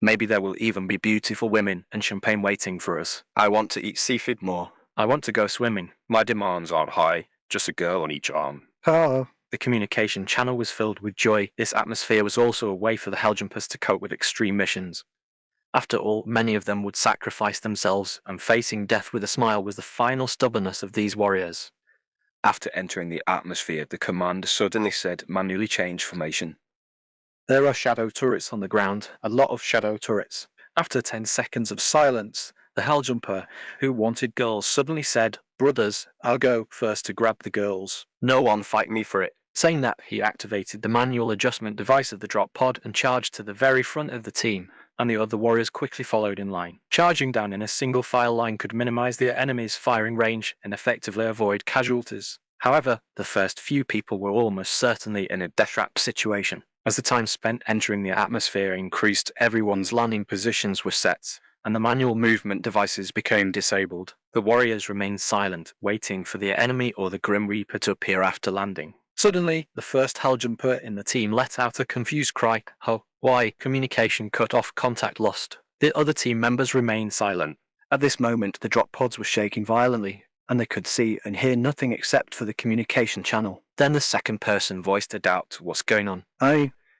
Maybe there will even be beautiful women and champagne waiting for us. I want to eat seafood more. I want to go swimming." My demands aren't high, just a girl on each arm. Oh. The communication channel was filled with joy. This atmosphere was also a way for the Helljumpers to cope with extreme missions. After all, many of them would sacrifice themselves, and facing death with a smile was the final stubbornness of these warriors. After entering the atmosphere, the commander suddenly said, "Manually change formation." There are shadow turrets on the ground, a lot of shadow turrets. After 10 seconds of silence, the Helljumper, who wanted girls, suddenly said, "Brothers, I'll go first to grab the girls." "No one fight me for it." Saying that, he activated the manual adjustment device of the drop pod and charged to the very front of the team, and the other warriors quickly followed in line. Charging down in a single file line could minimize the enemy's firing range and effectively avoid casualties. However, the first few people were almost certainly in a death trap situation. As the time spent entering the atmosphere increased, everyone's landing positions were set, and the manual movement devices became disabled. The warriors remained silent, waiting for the enemy or the Grim Reaper to appear after landing. Suddenly, the first Helljumper in the team let out a confused cry. "Oh, why?" Communication cut off, contact lost. The other team members remained silent. At this moment, the drop pods were shaking violently, and they could see and hear nothing except for the communication channel. Then the second person voiced a doubt. "What's going on?"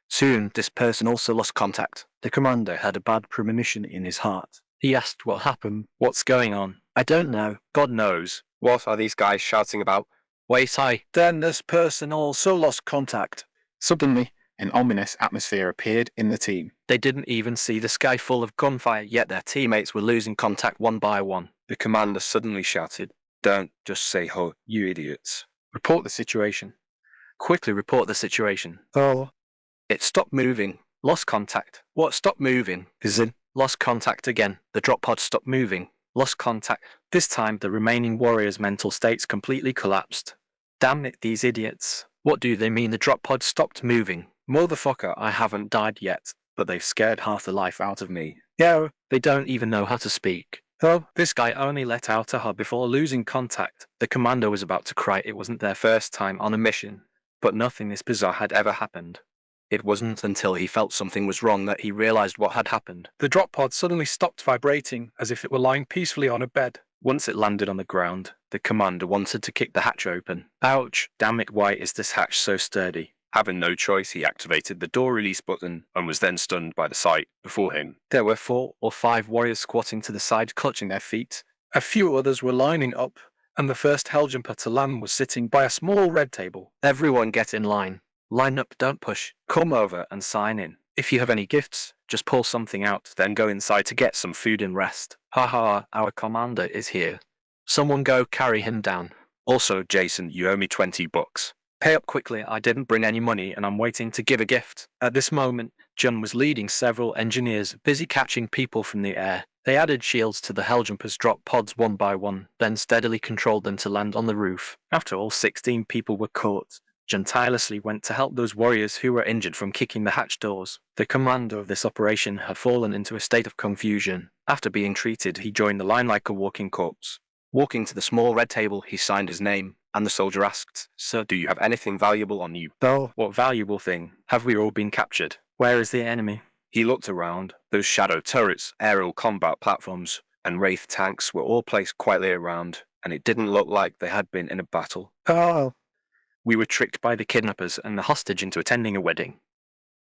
Soon, this person also lost contact. The commander had a bad premonition in his heart. He asked what happened. "What's going on?" "I don't know." "God knows." What are these guys shouting about? "Wait, Then this person also lost contact. Suddenly, an ominous atmosphere appeared in the team. They didn't even see the sky full of gunfire, yet their teammates were losing contact one by one. The commander suddenly shouted, "Don't just say ho, you idiots. Report the situation. Quickly report the situation." Oh. "It stopped moving. Lost contact." "What stopped moving?" "Lost contact again. The drop pod stopped moving. Lost contact." This time, the remaining warriors' mental states completely collapsed. "Damn it, these idiots. What do they mean the drop pod stopped moving? Motherfucker, I haven't died yet, but they've scared half the life out of me." Yeah. They don't even know how to speak. Oh. This guy only let out a hub before losing contact. The commander was about to cry. It wasn't their first time on a mission, but nothing this bizarre had ever happened. It wasn't until he felt something was wrong that he realized what had happened. The drop pod suddenly stopped vibrating as if it were lying peacefully on a bed. Once it landed on the ground, the commander wanted to kick the hatch open. Ouch! Damn it, why is this hatch so sturdy? Having no choice, he activated the door release button and was then stunned by the sight before him. There were 4 or 5 warriors squatting to the side, clutching their feet. A few others were lining up, and the first Helljumper to land was sitting by a small red table. "Everyone get in line. Line up, don't push. Come over and sign in. If you have any gifts, just pull something out, then go inside to get some food and rest. Haha, our commander is here. Someone go carry him down. Also, Jason, you owe me $20. Pay up quickly, I didn't bring any money and I'm waiting to give a gift." At this moment, John was leading several engineers, busy catching people from the air. They added shields to the Helljumpers' drop pods one by one, then steadily controlled them to land on the roof. After all 16 people were caught, John tirelessly went to help those warriors who were injured from kicking the hatch doors. The commander of this operation had fallen into a state of confusion. After being treated, he joined the line like a walking corpse. Walking to the small red table, he signed his name, and the soldier asked, "Sir, Do you have anything valuable on you?" No. what valuable thing? Have we all been captured? Where is the enemy?" He looked around. Those shadow turrets, aerial combat platforms, and wraith tanks were all placed quietly around, and it didn't look like they had been in a battle. Oh. "We were tricked by the kidnappers and the hostage into attending a wedding."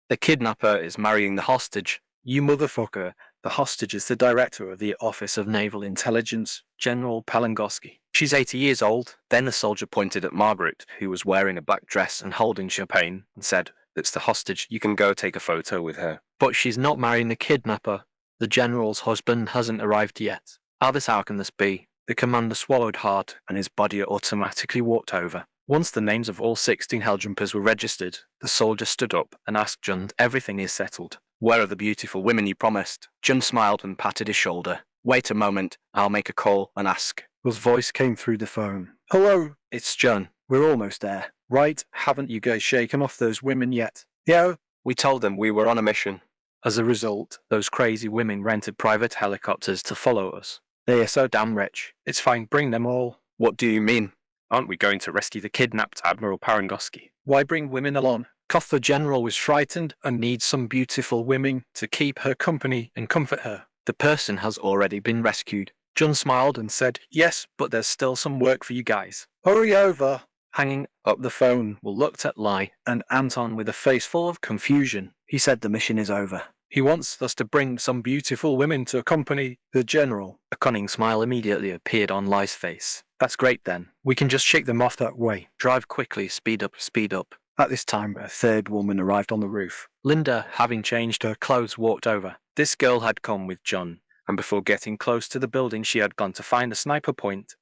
"The kidnapper is marrying the hostage." You motherfucker. The hostage is the director of the Office of Naval Intelligence, General Palangoski. "She's 80 years old." Then the soldier pointed at Margaret, who was wearing a black dress and holding champagne, and said, "It's the hostage. You can go take a photo with her." "But she's not marrying the kidnapper. The general's husband hasn't arrived yet." How can this be?" The commander swallowed hard, and his body automatically walked over. Once the names of all 16 Helljumpers were registered, the soldier stood up and asked John, "Everything is settled. Where are the beautiful women you promised? Jun smiled and patted his shoulder. Wait a moment, I'll make a call and ask. His voice came through the phone. Hello, it's Jun. We're almost there. Right, haven't you guys shaken off those women yet? Yeah. We told them we were on a mission. As a result, those crazy women rented private helicopters to follow us. They are so damn rich. It's fine, bring them all. What do you mean? Aren't we going to rescue the kidnapped Admiral Parangoski? Why bring women along? Cause the general was frightened and needs some beautiful women to keep her company and comfort her. The person has already been rescued. Jun smiled and said, yes, but there's still some work for you guys. Hurry over. Hanging up the phone, we looked at Lai and Anton with a face full of confusion. He said the mission is over. He wants us to bring some beautiful women to accompany the general. A cunning smile immediately appeared on Lai's face. That's great then. We can just shake them off that way. Drive quickly, speed up, speed up. At this time, a third woman arrived on the roof. Linda, having changed her clothes, walked over. This girl had come with Jun, and before getting close to the building, she had gone to find a sniper point.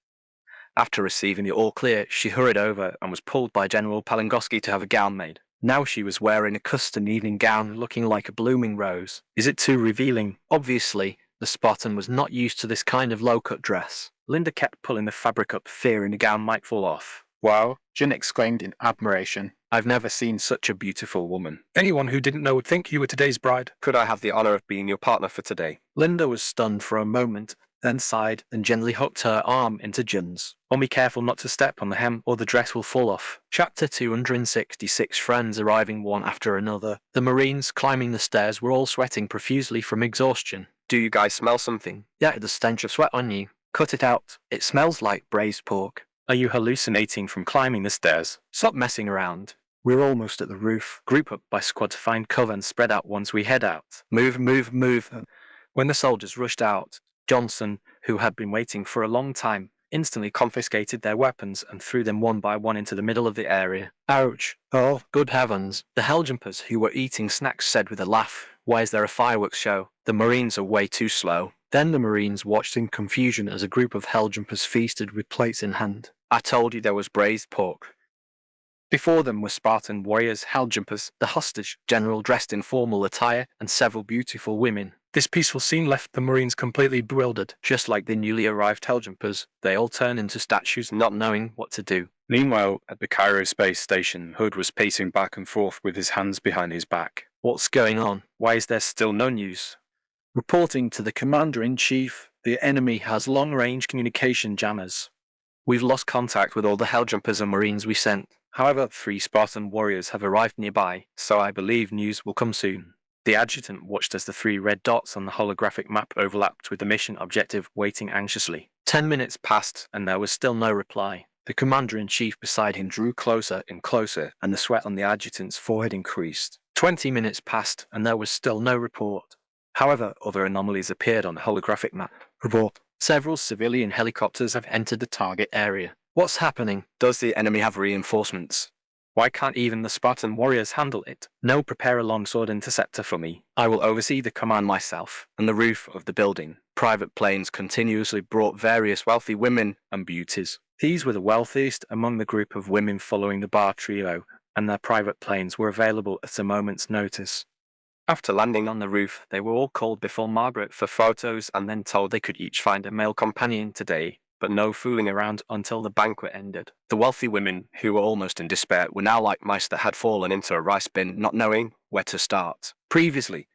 After receiving the all clear, she hurried over and was pulled by General Palangoski to have a gown made. Now she was wearing a custom evening gown looking like a blooming rose. Is it too revealing? Obviously, the Spartan was not used to this kind of low-cut dress. Linda kept pulling the fabric up, fearing the gown might fall off. Wow, Jin exclaimed in admiration. I've never seen such a beautiful woman. Anyone who didn't know would think you were today's bride. Could I have the honor of being your partner for today? Linda was stunned for a moment, then sighed and gently hooked her arm into Jun's. Only be careful not to step on the hem or the dress will fall off. Chapter 266. Friends arriving one after another. The Marines climbing the stairs were all sweating profusely from exhaustion. Do you guys smell something? Yeah, the stench of sweat on you. Cut it out. It smells like braised pork. Are you hallucinating from climbing the stairs? Stop messing around. We're almost at the roof. Group up by squad to find cover and spread out once we head out. Move, move, move. When the soldiers rushed out, Johnson, who had been waiting for a long time, instantly confiscated their weapons and threw them one by one into the middle of the area. Ouch. Oh, good heavens. The helljumpers who were eating snacks said with a laugh, why is there a fireworks show? The Marines are way too slow. Then the Marines watched in confusion as a group of helljumpers feasted with plates in hand. I told you there was braised pork. Before them were Spartan warriors, helljumpers, the hostage general dressed in formal attire, and several beautiful women. This peaceful scene left the Marines completely bewildered. Just like the newly arrived helljumpers, they all turned into statues, not knowing what to do. Meanwhile, at the Cairo space station, Hood was pacing back and forth with his hands behind his back. What's going on? Why is there still no news? Reporting to the Commander-in-Chief, the enemy has long-range communication jammers. We've lost contact with all the helljumpers and Marines we sent. However, 3 Spartan warriors have arrived nearby, so I believe news will come soon. The adjutant watched as the 3 red dots on the holographic map overlapped with the mission objective, waiting anxiously. 10 minutes passed, and there was still no reply. The Commander-in-Chief beside him drew closer and closer, and the sweat on the adjutant's forehead increased. 20 minutes passed, and there was still no report. However, other anomalies appeared on the holographic map. Report. Several civilian helicopters have entered the target area. What's happening? Does the enemy have reinforcements? Why can't even the Spartan warriors handle it? No, prepare a longsword interceptor for me. I will oversee the command myself. On the roof of the building, private planes continuously brought various wealthy women and beauties. These were the wealthiest among the group of women following the bar trio, and their private planes were available at a moment's notice. After landing on the roof, they were all called before Margaret for photos and then told they could each find a male companion today, but no fooling around until the banquet ended. The wealthy women, who were almost in despair, were now like mice that had fallen into a rice bin, not knowing where to start. Previously,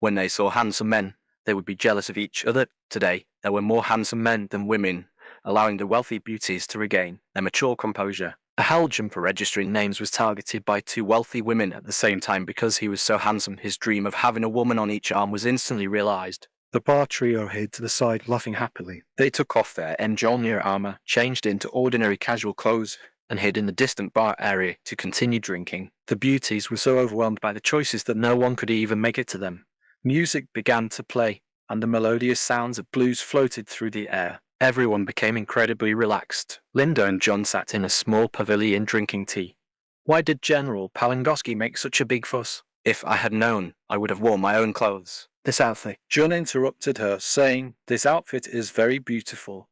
when they saw handsome men, they would be jealous of each other. Today, there were more handsome men than women, allowing the wealthy beauties to regain their mature composure. A helljumper registering names was targeted by 2 wealthy women at the same time because he was so handsome. His dream of having a woman on each arm was instantly realized. The bar trio hid to the side, laughing happily. They took off their Enjolnir armor, changed into ordinary casual clothes, and hid in the distant bar area to continue drinking. The beauties were so overwhelmed by the choices that no one could even make it to them. Music began to play, and the melodious sounds of blues floated through the air. Everyone became incredibly relaxed. Linda and John sat in a small pavilion drinking tea. Why did General Palangoski make such a big fuss? If I had known, I would have worn my own clothes. This outfit. John interrupted her, saying, "This outfit is very beautiful.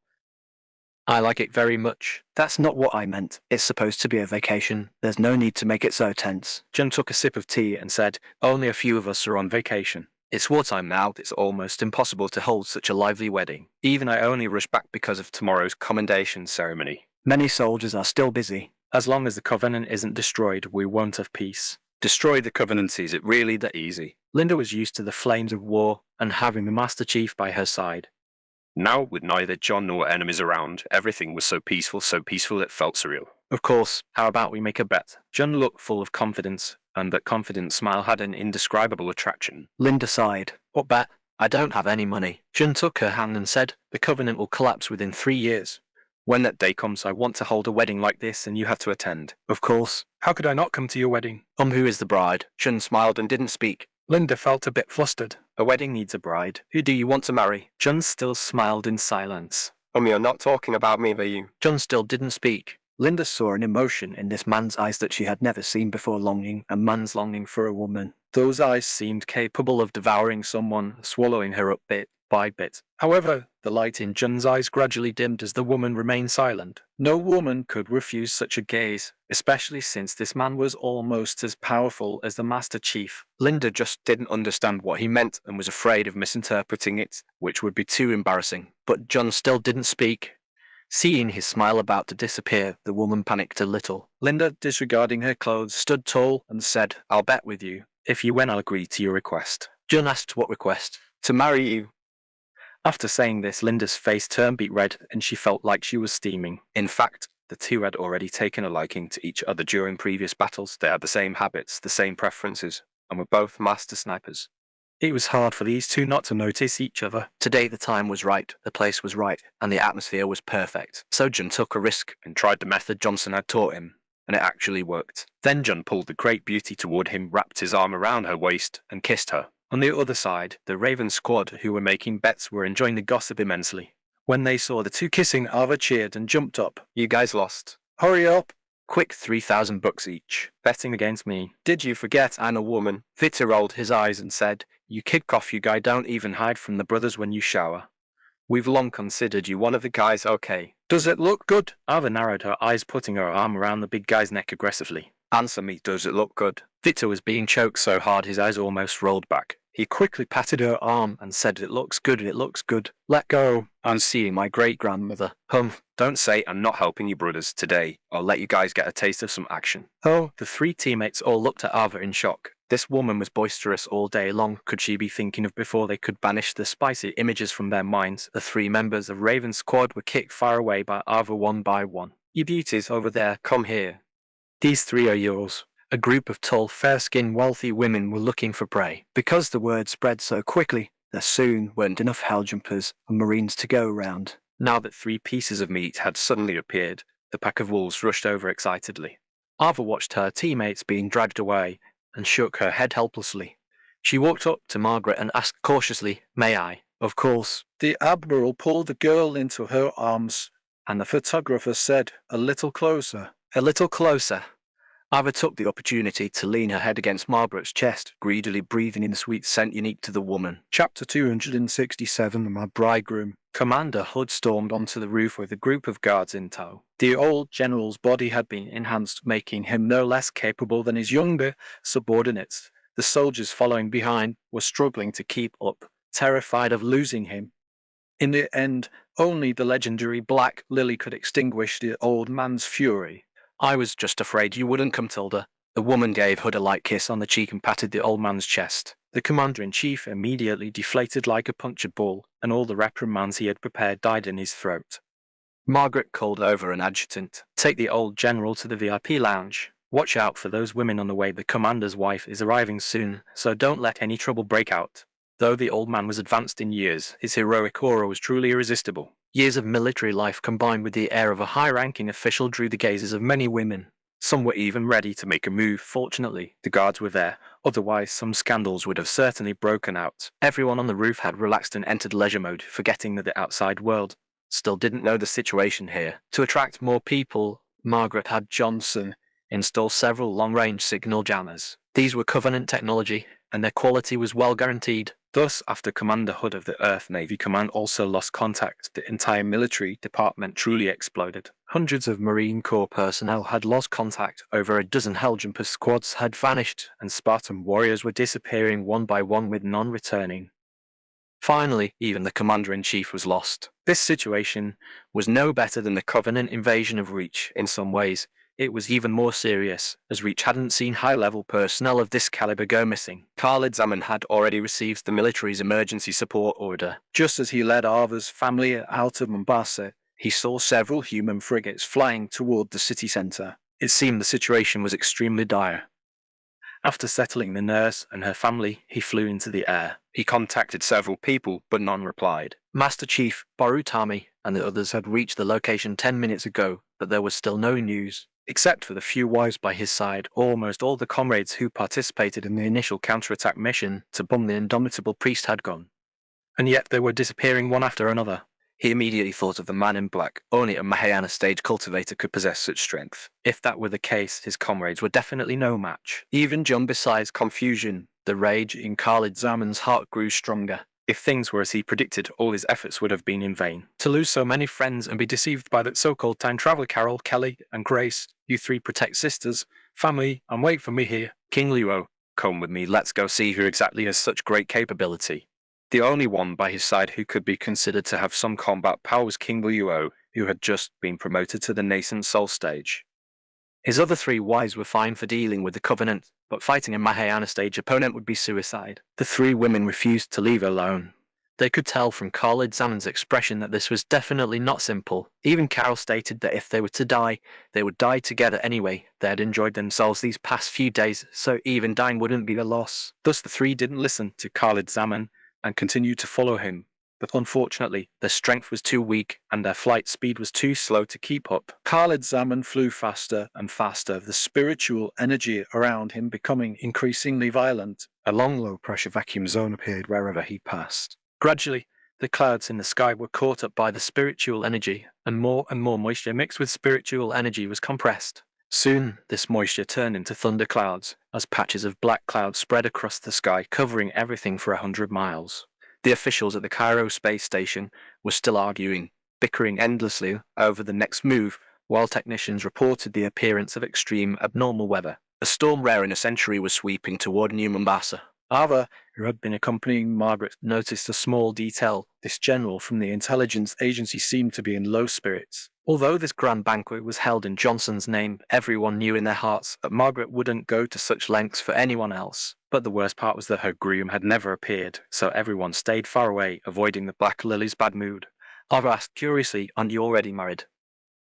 I like it very much. That's not what I meant. It's supposed to be a vacation. There's no need to make it so tense. Jun took a sip of tea and said, "Only a few of us are on vacation. It's wartime now. It's almost impossible to hold such a lively wedding. Even I only rush back because of tomorrow's commendation ceremony. Many soldiers are still busy. As long as the Covenant isn't destroyed, we won't have peace." Destroy the Covenant, is it really that easy? Linda was used to the flames of war and having the Master Chief by her side. Now, with neither John nor enemies around, everything was so peaceful it felt surreal. Of course, how about we make a bet? John looked full of confidence, and that confident smile had an indescribable attraction. Linda sighed. What bet? I don't have any money. Jun took her hand and said, the Covenant will collapse within 3 years. When that day comes, I want to hold a wedding like this and you have to attend. Of course. How could I not come to your wedding? Who is the bride? Jun smiled and didn't speak. Linda felt a bit flustered. A wedding needs a bride. Who do you want to marry? Jun still smiled in silence. You're not talking about me, are you? Jun still didn't speak. Linda saw an emotion in this man's eyes that she had never seen before. Longing, a man's longing for a woman. Those eyes seemed capable of devouring someone, swallowing her up bit by bit. However, the light in Jun's eyes gradually dimmed as the woman remained silent. No woman could refuse such a gaze, especially since this man was almost as powerful as the Master Chief. Linda just didn't understand what he meant and was afraid of misinterpreting it, which would be too embarrassing. But Jun still didn't speak. Seeing his smile about to disappear, the woman panicked a little. Linda, disregarding her clothes, stood tall and said, I'll bet with you. If you win, I'll agree to your request. Jun asked what request? To marry you. After saying this, Linda's face turned beet red and she felt like she was steaming. In fact, the two had already taken a liking to each other during previous battles. They had the same habits, the same preferences, and were both master snipers. It was hard for these two not to notice each other. Today the time was right, the place was right, and the atmosphere was perfect. So Jun took a risk and tried the method Johnson had taught him, and it actually worked. Then Jun pulled the great beauty toward him, wrapped his arm around her waist, and kissed her. On the other side, the Raven squad who were making bets were enjoying the gossip immensely. When they saw the two kissing, Arva cheered and jumped up. You guys lost. Hurry up! Quick, $3,000 each. Betting against me. Did you forget I'm a woman? Victor rolled his eyes and said, You kid-cough, you guy don't even hide from the brothers when you shower. We've long considered you one of the guys, okay. Does it look good? Arva narrowed her eyes, putting her arm around the big guy's neck aggressively. Answer me, does it look good? Victor was being choked so hard his eyes almost rolled back. He quickly patted her arm and said, It looks good, it looks good. Let go. I'm seeing my great-grandmother. Don't say I'm not helping you brothers today. I'll let you guys get a taste of some action. Oh, the three teammates all looked at Arva in shock. This woman was boisterous all day long. Could she be thinking of before they could banish the spicy images from their minds? The three members of Raven's squad were kicked far away by Arva one by one. You beauties over there, come here. These three are yours. A group of tall, fair-skinned, wealthy women were looking for prey. Because the word spread so quickly, there soon weren't enough helljumpers and marines to go around. Now that 3 pieces of meat had suddenly appeared, the pack of wolves rushed over excitedly. Arva watched her teammates being dragged away and shook her head helplessly. She walked up to Margaret and asked cautiously, May I? Of course. The Admiral pulled the girl into her arms, and the photographer said, A little closer. A little closer. Arva took the opportunity to lean her head against Margaret's chest, greedily breathing in the sweet scent unique to the woman. Chapter 267, My Bridegroom. Commander Hood stormed onto the roof with a group of guards in tow. The old general's body had been enhanced, making him no less capable than his younger subordinates. The soldiers following behind were struggling to keep up, terrified of losing him. In the end, only the legendary Black Lily could extinguish the old man's fury. I was just afraid you wouldn't come, Tilda. The woman gave Hood a light kiss on the cheek and patted the old man's chest. The commander-in-chief immediately deflated like a punctured ball, and all the reprimands he had prepared died in his throat. Margaret called over an adjutant. Take the old general to the VIP lounge. Watch out for those women on the way. The commander's wife is arriving soon, so don't let any trouble break out. Though the old man was advanced in years, his heroic aura was truly irresistible. Years of military life combined with the air of a high-ranking official drew the gazes of many women. Some were even ready to make a move. Fortunately, the guards were there. Otherwise, some scandals would have certainly broken out. Everyone on the roof had relaxed and entered leisure mode, forgetting that the outside world still didn't know the situation here. To attract more people, Margaret had Johnson install several long-range signal jammers. These were Covenant technology, and their quality was well guaranteed. Thus, after Commander Hood of the Earth Navy Command also lost contact, the entire military department truly exploded. Hundreds of Marine Corps personnel had lost contact, over a dozen Helljumper squads had vanished, and Spartan warriors were disappearing one by one with none returning. Finally, even the Commander-in-Chief was lost. This situation was no better than the Covenant invasion of Reach in some ways. It was even more serious, as Reach hadn't seen high-level personnel of this caliber go missing. Khalid Zaman had already received the military's emergency support order. Just as he led Arva's family out of Mombasa, he saw several human frigates flying toward the city centre. It seemed the situation was extremely dire. After settling the nurse and her family, he flew into the air. He contacted several people, but none replied. Master Chief, Borutami, and the others had reached the location 10 minutes ago, but there was still no news. Except for the few wives by his side, almost all the comrades who participated in the initial counterattack mission to bomb the indomitable priest had gone. And yet they were disappearing one after another. He immediately thought of the man in black. Only a Mahayana stage cultivator could possess such strength. If that were the case, his comrades were definitely no match. Even Jumbisi's confusion, the rage in Khalid Zaman's heart grew stronger. If things were as he predicted, all his efforts would have been in vain. To lose so many friends and be deceived by that so-called time traveler Carol, Kelly, and Grace, you three protect sisters, family, and wait for me here. King Luo, come with me, let's go see who exactly has such great capability. The only one by his side who could be considered to have some combat power was King Luo, who had just been promoted to the nascent soul stage. His other three wives were fine for dealing with the Covenant, but fighting a Mahayana stage opponent would be suicide. The three women refused to leave alone. They could tell from Khalid Zaman's expression that this was definitely not simple. Even Carol stated that if they were to die, they would die together anyway. They had enjoyed themselves these past few days, so even dying wouldn't be a loss. Thus the three didn't listen to Khalid Zaman and continued to follow him. But unfortunately, their strength was too weak and their flight speed was too slow to keep up. Khalid Zaman flew faster and faster, the spiritual energy around him becoming increasingly violent. A long low-pressure vacuum zone appeared wherever he passed. Gradually, the clouds in the sky were caught up by the spiritual energy, and more moisture mixed with spiritual energy was compressed. Soon, this moisture turned into thunder clouds, as patches of black clouds spread across the sky, covering everything for 100 miles. The officials at the Cairo space station were still arguing, bickering endlessly over the next move, while technicians reported the appearance of extreme abnormal weather. A storm rare in a century was sweeping toward New Mombasa. Ava, who had been accompanying Margaret, noticed a small detail. This general from the intelligence agency seemed to be in low spirits. Although this grand banquet was held in Johnson's name, everyone knew in their hearts that Margaret wouldn't go to such lengths for anyone else. But the worst part was that her groom had never appeared, so everyone stayed far away, avoiding the Black Lily's bad mood. Ava asked curiously, "Aren't you already married?"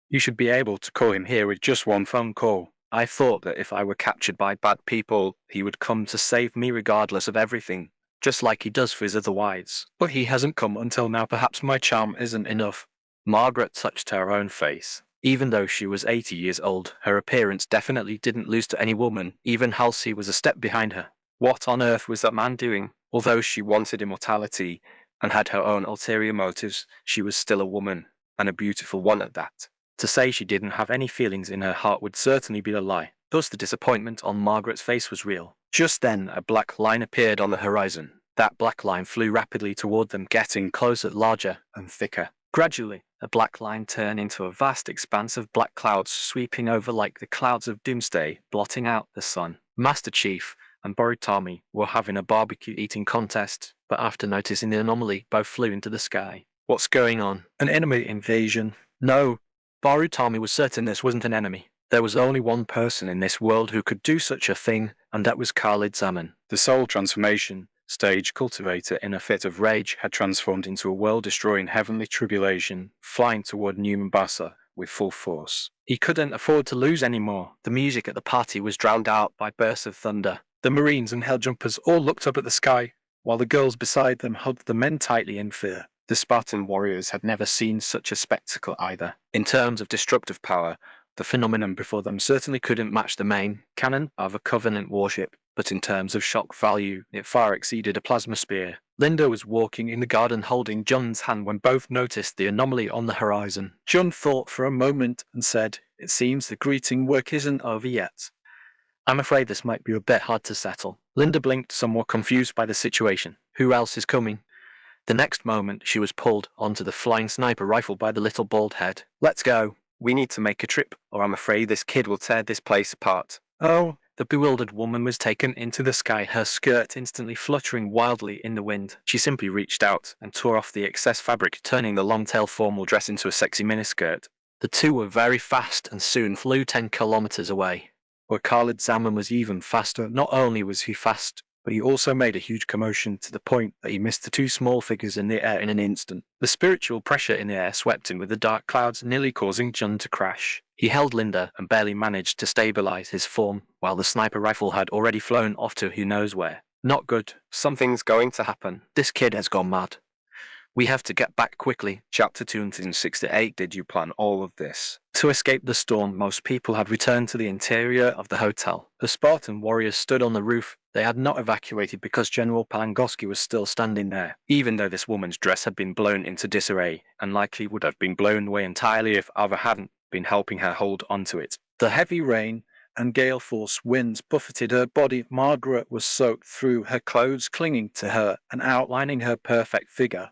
"You should be able to call him here with just one phone call." "I thought that if I were captured by bad people, he would come to save me regardless of everything, just like he does for his other wives. But he hasn't come until now. Perhaps my charm isn't enough." Margaret touched her own face. Even though she was 80 years old, her appearance definitely didn't lose to any woman. Even Halsey was a step behind her. What on earth was that man doing? Although she wanted immortality and had her own ulterior motives, she was still a woman, and a beautiful one at that. To say she didn't have any feelings in her heart would certainly be a lie. Thus the disappointment on Margaret's face was real. Just then, a black line appeared on the horizon. That black line flew rapidly toward them, getting closer, larger, and thicker. Gradually, the black line turned into a vast expanse of black clouds sweeping over like the clouds of doomsday, blotting out the sun. Master Chief and Borutami were having a barbecue eating contest, but after noticing the anomaly, both flew into the sky. "What's going on? An enemy invasion?" No. Borutami was certain this wasn't an enemy. There was only one person in this world who could do such a thing, and that was Khalid Zaman. The soul transformation stage cultivator, in a fit of rage, had transformed into a world-destroying heavenly tribulation, flying toward New Mombasa with full force. He couldn't afford to lose anymore. The music at the party was drowned out by bursts of thunder. The Marines and Helljumpers all looked up at the sky, while the girls beside them hugged the men tightly in fear. The Spartan warriors had never seen such a spectacle either. In terms of destructive power, the phenomenon before them certainly couldn't match the main cannon of a Covenant warship, but in terms of shock value, it far exceeded a plasma spear. Linda was walking in the garden holding John's hand when both noticed the anomaly on the horizon. John thought for a moment and said, "It seems the greeting work isn't over yet." "I'm afraid this might be a bit hard to settle." Linda blinked, somewhat confused by the situation. Who else is coming? The next moment, she was pulled onto the flying sniper rifle by the little bald head. Let's go. We need to make a trip, or I'm afraid this kid will tear this place apart. Oh, the bewildered woman was taken into the sky, her skirt instantly fluttering wildly in the wind. She simply reached out and tore off the excess fabric, turning the long-tail formal dress into a sexy miniskirt. The two were very fast and soon flew 10 kilometers away. But Khalid Zaman was even faster. Not only was he fast, but he also made a huge commotion to the point that he missed the two small figures in the air in an instant. The spiritual pressure in the air swept him with the dark clouds, nearly causing John to crash. He held Linda and barely managed to stabilize his form, while the sniper rifle had already flown off to who knows where. Not good. Something's going to happen. This kid has gone mad. We have to get back quickly. Chapter 268. Did you plan all of this? To escape the storm, most people had returned to the interior of the hotel. The Spartan warriors stood on the roof. They had not evacuated because General Palangoski was still standing there. Even though this woman's dress had been blown into disarray, and likely would have been blown away entirely if Ava hadn't been helping her hold onto it. The heavy rain and gale-force winds buffeted her body. Margaret was soaked through, her clothes clinging to her and outlining her perfect figure.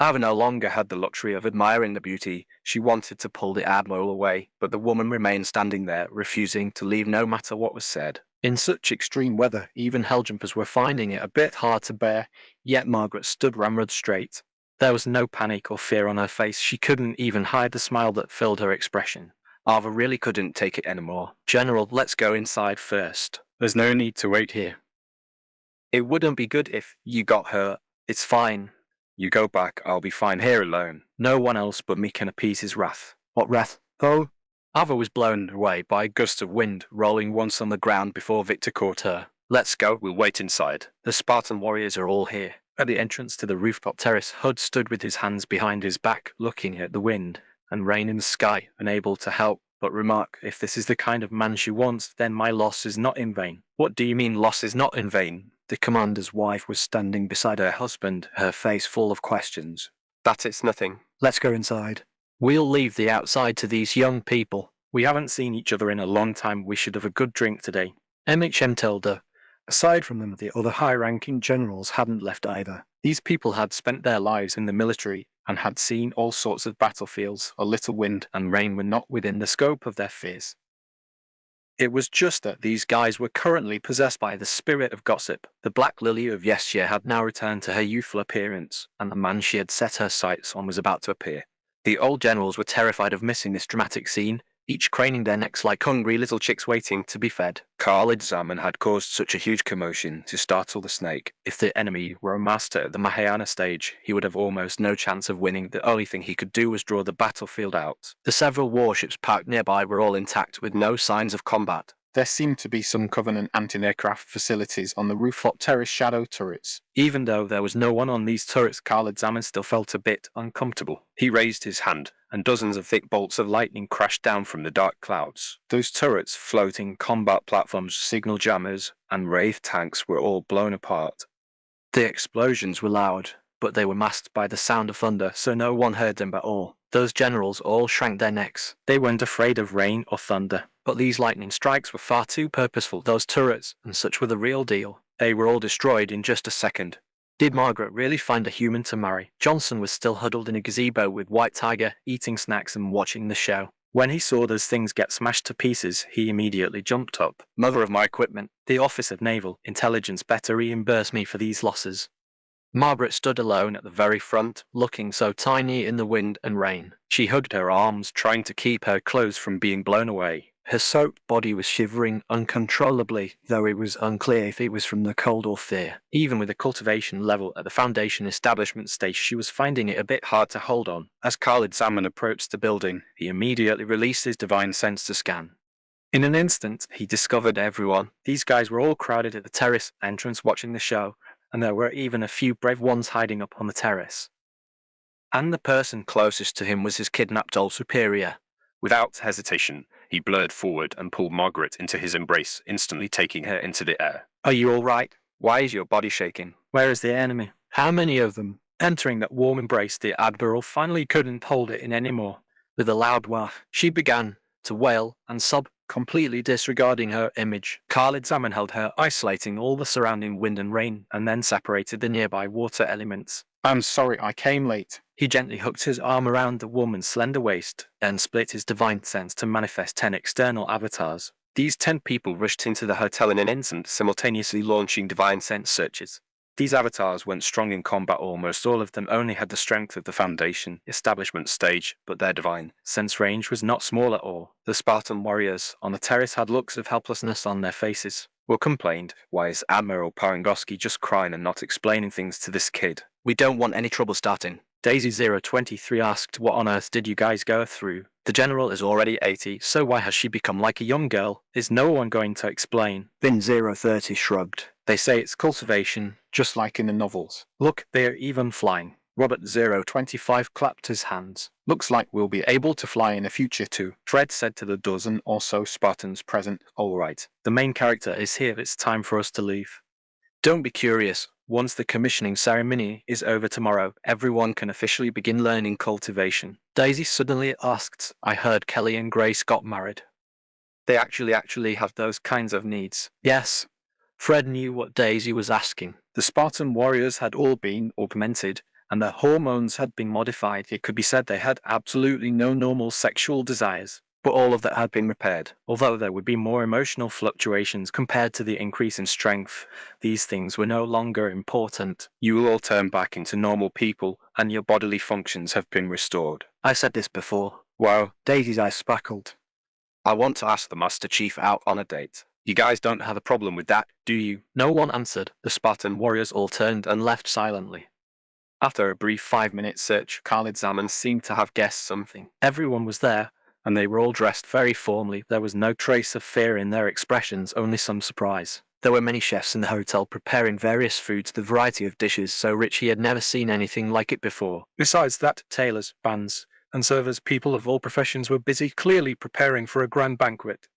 Ava no longer had the luxury of admiring the beauty. She wanted to pull the Admiral away, but the woman remained standing there, refusing to leave no matter what was said. In such extreme weather, even helljumpers were finding it a bit hard to bear, yet Margaret stood ramrod straight. There was no panic or fear on her face. She couldn't even hide the smile that filled her expression. Ava really couldn't take it anymore. General, let's go inside first. There's no need to wait here. It wouldn't be good if you got hurt. It's fine. You go back, I'll be fine here alone. No one else but me can appease his wrath. What wrath? Oh? Ava was blown away by a gust of wind, rolling once on the ground before Victor caught her. Let's go, we'll wait inside. The Spartan warriors are all here. At the entrance to the rooftop terrace, Hud stood with his hands behind his back, looking at the wind and rain in the sky, unable to help but remark, if this is the kind of man she wants, then my loss is not in vain. What do you mean loss is not in vain? The commander's wife was standing beside her husband, her face full of questions. That it's nothing. Let's go inside. We'll leave the outside to these young people. We haven't seen each other in a long time. We should have a good drink today. MHM told her. Aside from them, the other high-ranking generals hadn't left either. These people had spent their lives in the military and had seen all sorts of battlefields. A little wind and rain were not within the scope of their fears. It was just that these guys were currently possessed by the spirit of gossip. The Black Lily of yesteryear had now returned to her youthful appearance, and the man she had set her sights on was about to appear. The old generals were terrified of missing this dramatic scene, each craning their necks like hungry little chicks waiting to be fed. Khalid Zaman had caused such a huge commotion to startle the snake. If the enemy were a master at the Mahayana stage, he would have almost no chance of winning. The only thing he could do was draw the battlefield out. The several warships parked nearby were all intact, with no signs of combat. There seemed to be some Covenant anti-aircraft facilities on the rooftop terrace shadow turrets. Even though there was no one on these turrets, Khalid Zaman still felt a bit uncomfortable. He raised his hand, and dozens of thick bolts of lightning crashed down from the dark clouds. Those turrets, floating combat platforms, signal jammers, and wraith tanks were all blown apart. The explosions were loud, but they were masked by the sound of thunder, so no one heard them at all. Those generals all shrank their necks. They weren't afraid of rain or thunder. But these lightning strikes were far too purposeful. Those turrets and such were the real deal. They were all destroyed in just a second. Did Margaret really find a human to marry? Johnson was still huddled in a gazebo with White Tiger, eating snacks and watching the show. When he saw those things get smashed to pieces, he immediately jumped up. Mother of my equipment, the Office of Naval Intelligence better reimburse me for these losses. Margaret stood alone at the very front, looking so tiny in the wind and rain. She hugged her arms, trying to keep her clothes from being blown away. Her soaked body was shivering uncontrollably, though it was unclear if it was from the cold or fear. Even with the cultivation level at the Foundation establishment stage, she was finding it a bit hard to hold on. As Khalid Zaman approached the building, he immediately released his divine sense to scan. In an instant, he discovered everyone. These guys were all crowded at the terrace entrance watching the show, and there were even a few brave ones hiding up on the terrace. And the person closest to him was his kidnapped old superior. Without hesitation, he blurred forward and pulled Margaret into his embrace, instantly taking her into the air. Are you all right? Why is your body shaking? Where is the enemy? How many of them? Entering that warm embrace, the Admiral finally couldn't hold it in anymore. With a loud wah, she began to wail and sob. completely disregarding her image. Khalid Zaman held her, isolating all the surrounding wind and rain, and then separated the nearby water elements. I'm sorry I came late. He gently hooked his arm around the woman's slender waist, then split his divine sense to manifest 10 external avatars. These 10 people rushed into the hotel in an instant, simultaneously launching divine sense searches. These avatars weren't strong in combat, almost all of them only had the strength of the Foundation establishment stage, but their divine sense range was not small at all. The Spartan warriors on the terrace had looks of helplessness on their faces. Will complained, why is Admiral Parangoski just crying and not explaining things to this kid? We don't want any trouble starting. Daisy 023 asked, what on earth did you guys go through? The general is already 80, so why has she become like a young girl? Is no one going to explain? Vin 030 shrugged. They say it's cultivation, Just like in the novels. Look, they are even flying. Robert 025 clapped his hands. Looks like we'll be able to fly in the future too. Fred said to the dozen or so Spartans present, all right. The main character is here, it's time for us to leave. Don't be curious. Once the commissioning ceremony is over tomorrow, everyone can officially begin learning cultivation. Daisy suddenly asked, I heard Kelly and Grace got married. They actually have those kinds of needs. Yes. Fred knew what Daisy was asking. The Spartan warriors had all been Augmented, and their hormones had been modified. It could be said they had absolutely no normal sexual desires, but all of that had been repaired. although there would be more emotional fluctuations compared to the increase in strength. These things were no longer important. You will all turn back into normal people and your bodily functions have been restored. I said this before. Wow. Daisy's eyes sparkled. I want to ask the Master Chief out on a date. You guys don't have a problem with that, do you? No one answered. The Spartan warriors all turned and left silently. After a brief 5-minute search, Khalid Zaman seemed to have guessed something. Everyone was there, and they were all dressed very formally. There was no trace of fear in their expressions, only some surprise. There were many chefs in the hotel preparing various foods, the variety of dishes so rich he had never seen anything like it before. Besides that, tailors, bands, and servers, people of all professions were busy, clearly preparing for a grand banquet.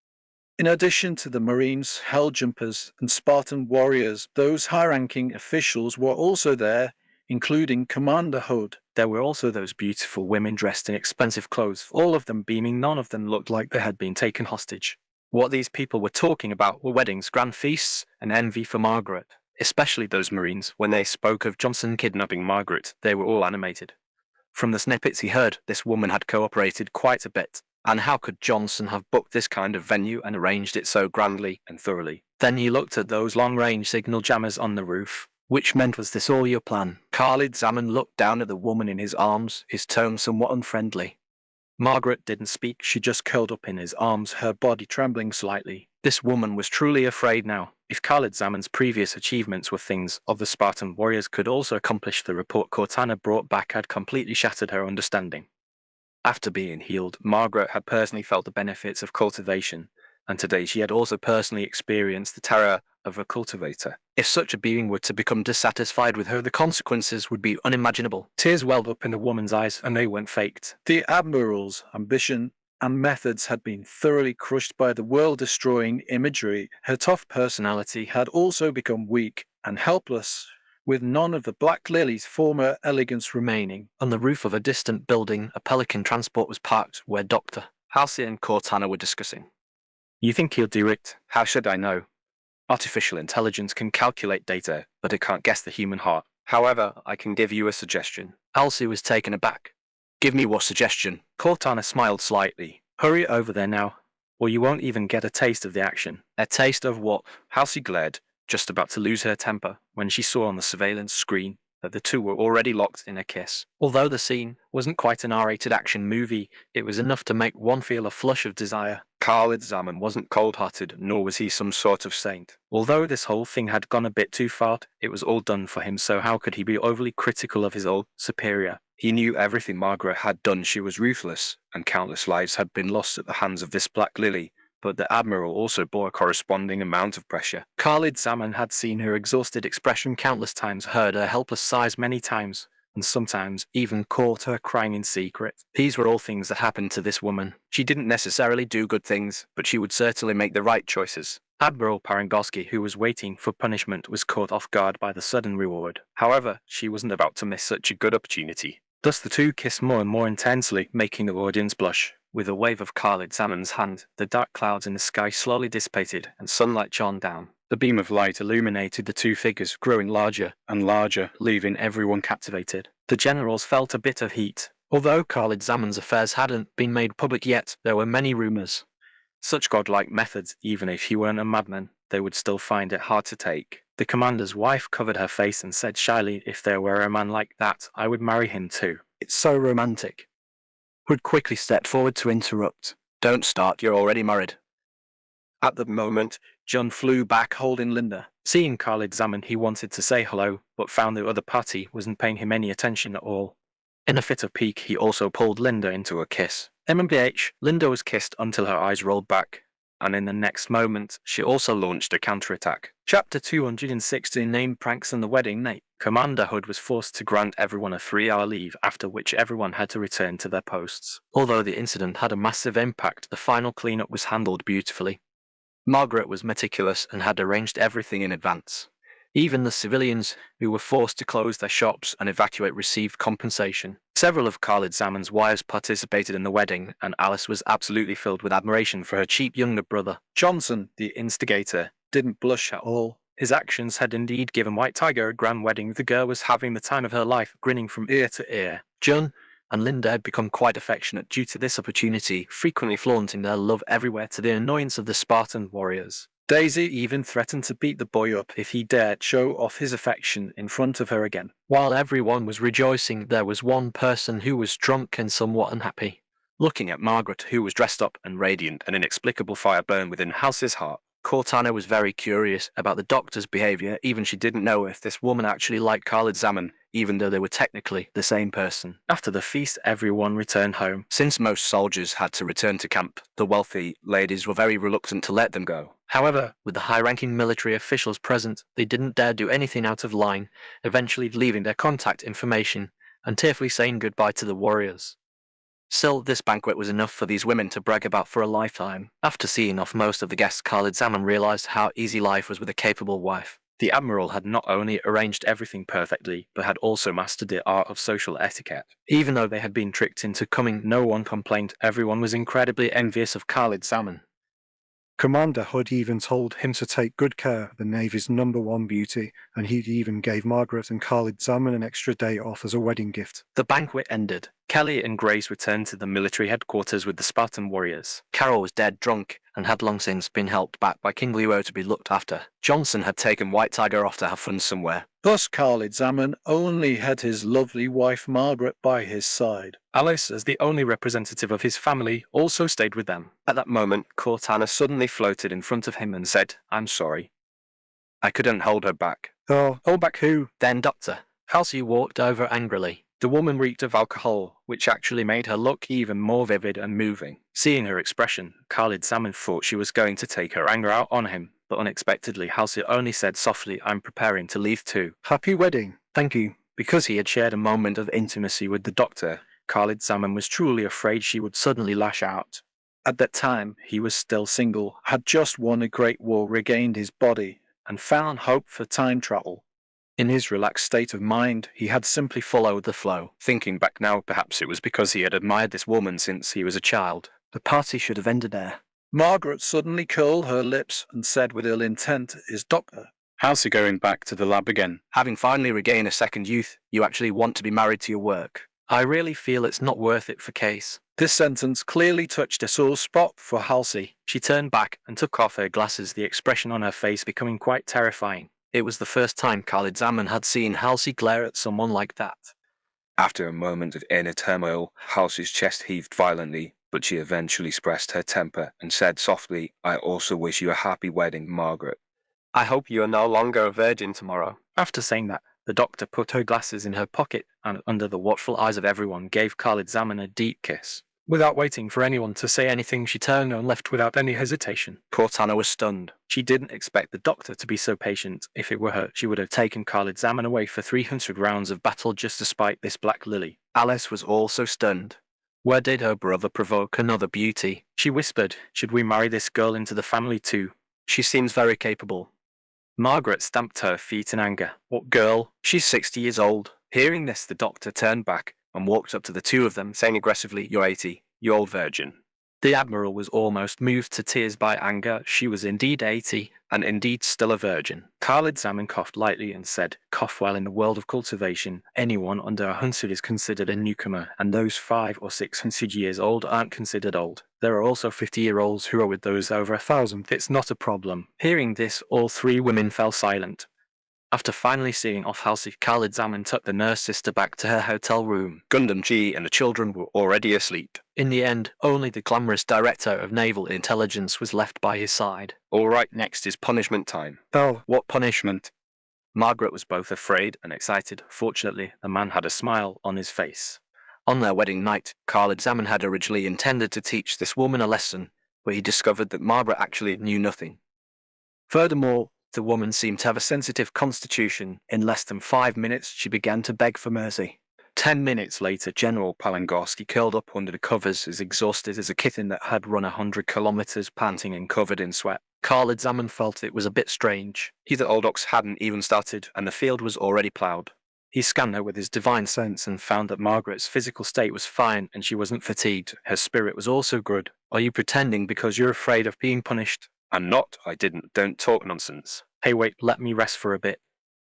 In addition to the Marines, Helljumpers, and Spartan warriors, those high-ranking officials were also there, including Commander Hood. There were also those beautiful women dressed in expensive clothes, all of them beaming. None of them looked like they had been taken hostage. What these people were talking about were weddings, grand feasts, and envy for Margaret. Especially those Marines. When they spoke of Johnson kidnapping Margaret, they were all animated. From the snippets he heard, this woman had cooperated quite a bit. And how could Johnson have booked this kind of venue and arranged it so grandly and thoroughly? Then he looked at those long-range signal jammers on the roof. Which meant, was this all your plan? Khalid Zaman looked down at the woman in his arms, his tone somewhat unfriendly. Margaret didn't speak, she just curled up in his arms, her body trembling slightly. This woman was truly afraid now. If Khalid Zaman's previous achievements were things of the Spartan warriors could also accomplish, the report Cortana brought back had completely shattered her understanding. After being healed, Margaret had personally felt the benefits of cultivation, and today she had also personally experienced the terror of a cultivator. If such a being were to become dissatisfied with her, the consequences would be unimaginable. Tears welled up in the woman's eyes, and they weren't faked. The Admiral's ambition and methods had been thoroughly crushed by the world-destroying imagery. Her tough personality had also become weak and helpless, with none of the Black Lily's former elegance remaining. On the roof of a distant building, a Pelican transport was parked where Dr. Halsey and Cortana were discussing. You think he'll do it? How should I know? Artificial intelligence can calculate data, but it can't guess the human heart. However, I can give you a suggestion. Halsey was taken aback. Give me what suggestion? Cortana smiled slightly. Hurry over there now, or you won't even get a taste of the action. A taste of what? Halsey glared, just about to lose her temper, when she saw on the surveillance screen that the two were already locked in a kiss. Although the scene wasn't quite an R-rated action movie, it was enough to make one feel a flush of desire. Khalid Zaman wasn't cold-hearted, nor was he some sort of saint. Although this whole thing had gone a bit too far, it was all done for him, so how could he be overly critical of his old superior? He knew everything Margaret had done. She was ruthless, and countless lives had been lost at the hands of this Black Lily. But the Admiral also bore a corresponding amount of pressure. Khalid Zaman had seen her exhausted expression countless times, heard her helpless sighs many times, and sometimes even caught her crying in secret. These were all things that happened to this woman. She didn't necessarily do good things, but she would certainly make the right choices. Admiral Parangoski, who was waiting for punishment, was caught off guard by the sudden reward. However, she wasn't about to miss such a good opportunity. Thus the two kissed more and more intensely, making the audience blush. With a wave of Khalid Zaman's hand, the dark clouds in the sky slowly dissipated and sunlight shone down. The beam of light illuminated the two figures, growing larger and larger, leaving everyone captivated. The generals felt a bit of heat. Although Khalid Zaman's affairs hadn't been made public yet, there were many rumours. Such godlike methods, even if he weren't a madman, they would still find it hard to take. The commander's wife covered her face and said shyly, if there were a man like that, I would marry him too. It's so romantic. Hood quickly stepped forward to interrupt. Don't start, you're already married. At the moment, John flew back holding Linda. Seeing Khalid Zaman, he wanted to say hello, but found the other party wasn't paying him any attention at all. In a fit of pique, he also pulled Linda into a kiss. MMBH, Linda was kissed until her eyes rolled back, and in the next moment, she also launched a counterattack. Chapter 260, named Pranks and the Wedding Night. Commander Hood was forced to grant everyone a 3-hour leave, after which everyone had to return to their posts. Although the incident had a massive impact, the final cleanup was handled beautifully. Margaret was meticulous and had arranged everything in advance. Even the civilians who were forced to close their shops and evacuate received compensation. Several of Khalid Zaman's wives participated in the wedding, and Alice was absolutely filled with admiration for her cheap younger brother. Johnson, the instigator, didn't blush at all. His actions had indeed given White Tiger a grand wedding. The girl was having the time of her life, grinning from ear to ear. John and Linda had become quite affectionate due to this opportunity, frequently flaunting their love everywhere to the annoyance of the Spartan warriors. Daisy even threatened to beat the boy up if he dared show off his affection in front of her again. While everyone was rejoicing, there was one person who was drunk and somewhat unhappy. Looking at Margaret, who was dressed up and radiant, an inexplicable fire burned within Halsey's heart. Cortana was very curious about the doctor's behaviour, even she didn't know if this woman actually liked Khalid Zaman, even though they were technically the same person. After the feast, everyone returned home. Since most soldiers had to return to camp, the wealthy ladies were very reluctant to let them go. However, with the high-ranking military officials present, they didn't dare do anything out of line, eventually leaving their contact information and tearfully saying goodbye to the warriors. Still, this banquet was enough for these women to brag about for a lifetime. After seeing off most of the guests, Khalid Zaman realised how easy life was with a capable wife. The Admiral had not only arranged everything perfectly, but had also mastered the art of social etiquette. Even though they had been tricked into coming, no one complained. Everyone was incredibly envious of Khalid Zaman. Commander Hood even told him to take good care of the Navy's #1 beauty, and he even gave Margaret and Khalid Zaman an extra day off as a wedding gift. The banquet ended. Kelly and Grace returned to the military headquarters with the Spartan warriors. Carol was dead drunk and had long since been helped back by King Luo to be looked after. Johnson had taken White Tiger off to have fun somewhere. Thus Khalid Zaman only had his lovely wife Margaret by his side. Alice, as the only representative of his family, also stayed with them. At that moment, Cortana suddenly floated in front of him and said, I'm sorry. I couldn't hold her back. Oh, hold back who? Then Doctor. Halsey walked over angrily. The woman reeked of alcohol, which actually made her look even more vivid and moving. Seeing her expression, Khalid Zaman thought she was going to take her anger out on him, but unexpectedly Halsey only said softly, I'm preparing to leave too. Happy wedding. Thank you. Because he had shared a moment of intimacy with the doctor, Khalid Zaman was truly afraid she would suddenly lash out. At that time, he was still single, Had just won a great war, regained his body, and found hope for time travel. In his relaxed state of mind, he had simply followed the flow. Thinking back now, perhaps it was because he had admired this woman since he was a child. The party should have ended there. Margaret suddenly curled her lips and said with ill intent, is Doctor. How's he going back to the lab again? Having finally regained a second youth, you actually want to be married to your work. I really feel it's not worth it for Case. This sentence clearly touched a sore spot for Halsey. She turned back and took off her glasses, the expression on her face becoming quite terrifying. It was the first time Khalid Zaman had seen Halsey glare at someone like that. After a moment of inner turmoil, Halsey's chest heaved violently, but she eventually suppressed her temper and said softly, I also wish you a happy wedding, Margaret. I hope you are no longer a virgin tomorrow. After saying that, the doctor put her glasses in her pocket and, under the watchful eyes of everyone, gave Khalid Zaman a deep kiss. Without waiting for anyone to say anything, she turned and left without any hesitation. Cortana was stunned. She didn't expect the doctor to be so patient. If it were her, she would have taken Khalid Zaman away for 300 rounds of battle just to spite this black lily. Alice was also stunned. Where did her brother provoke another beauty? She whispered, should we marry this girl into the family too? She seems very capable. Margaret stamped her feet in anger. What girl? She's 60 years old. Hearing this, the doctor turned back and walked up to the two of them, saying aggressively, You're 80, you old virgin. The Admiral was almost moved to tears by anger. She was indeed 80, and indeed still a virgin. Khalid Zaman coughed lightly and said, "Cough well in the world of cultivation. Anyone under 100 is considered a newcomer, and those 500 or 600 years old aren't considered old. There are also 50-year-olds who are with those over 1,000. It's not a problem." Hearing this, all three women fell silent. After finally seeing off Halsey, Khalid Zaman took the nurse sister back to her hotel room. Gundam G and the children were already asleep. In the end, only the glamorous director of naval intelligence was left by his side. All right, next is punishment time. Oh, what punishment? Margaret was both afraid and excited. Fortunately, the man had a smile on his face. On their wedding night, Khalid Zaman had originally intended to teach this woman a lesson, but he discovered that Margaret actually knew nothing. Furthermore, the woman seemed to have a sensitive constitution. In less than 5 minutes, she began to beg for mercy. 10 minutes later, General Palangorski curled up under the covers, as exhausted as a kitten that had run 100 kilometers, panting and covered in sweat. Khalid Zaman felt it was a bit strange. The old ox hadn't even started, and the field was already ploughed. He scanned her with his divine sense and found that Margaret's physical state was fine and she wasn't fatigued. Her spirit was also good. Are you pretending because you're afraid of being punished? I'm not. I didn't. Don't talk nonsense. Hey, wait, let me rest for a bit.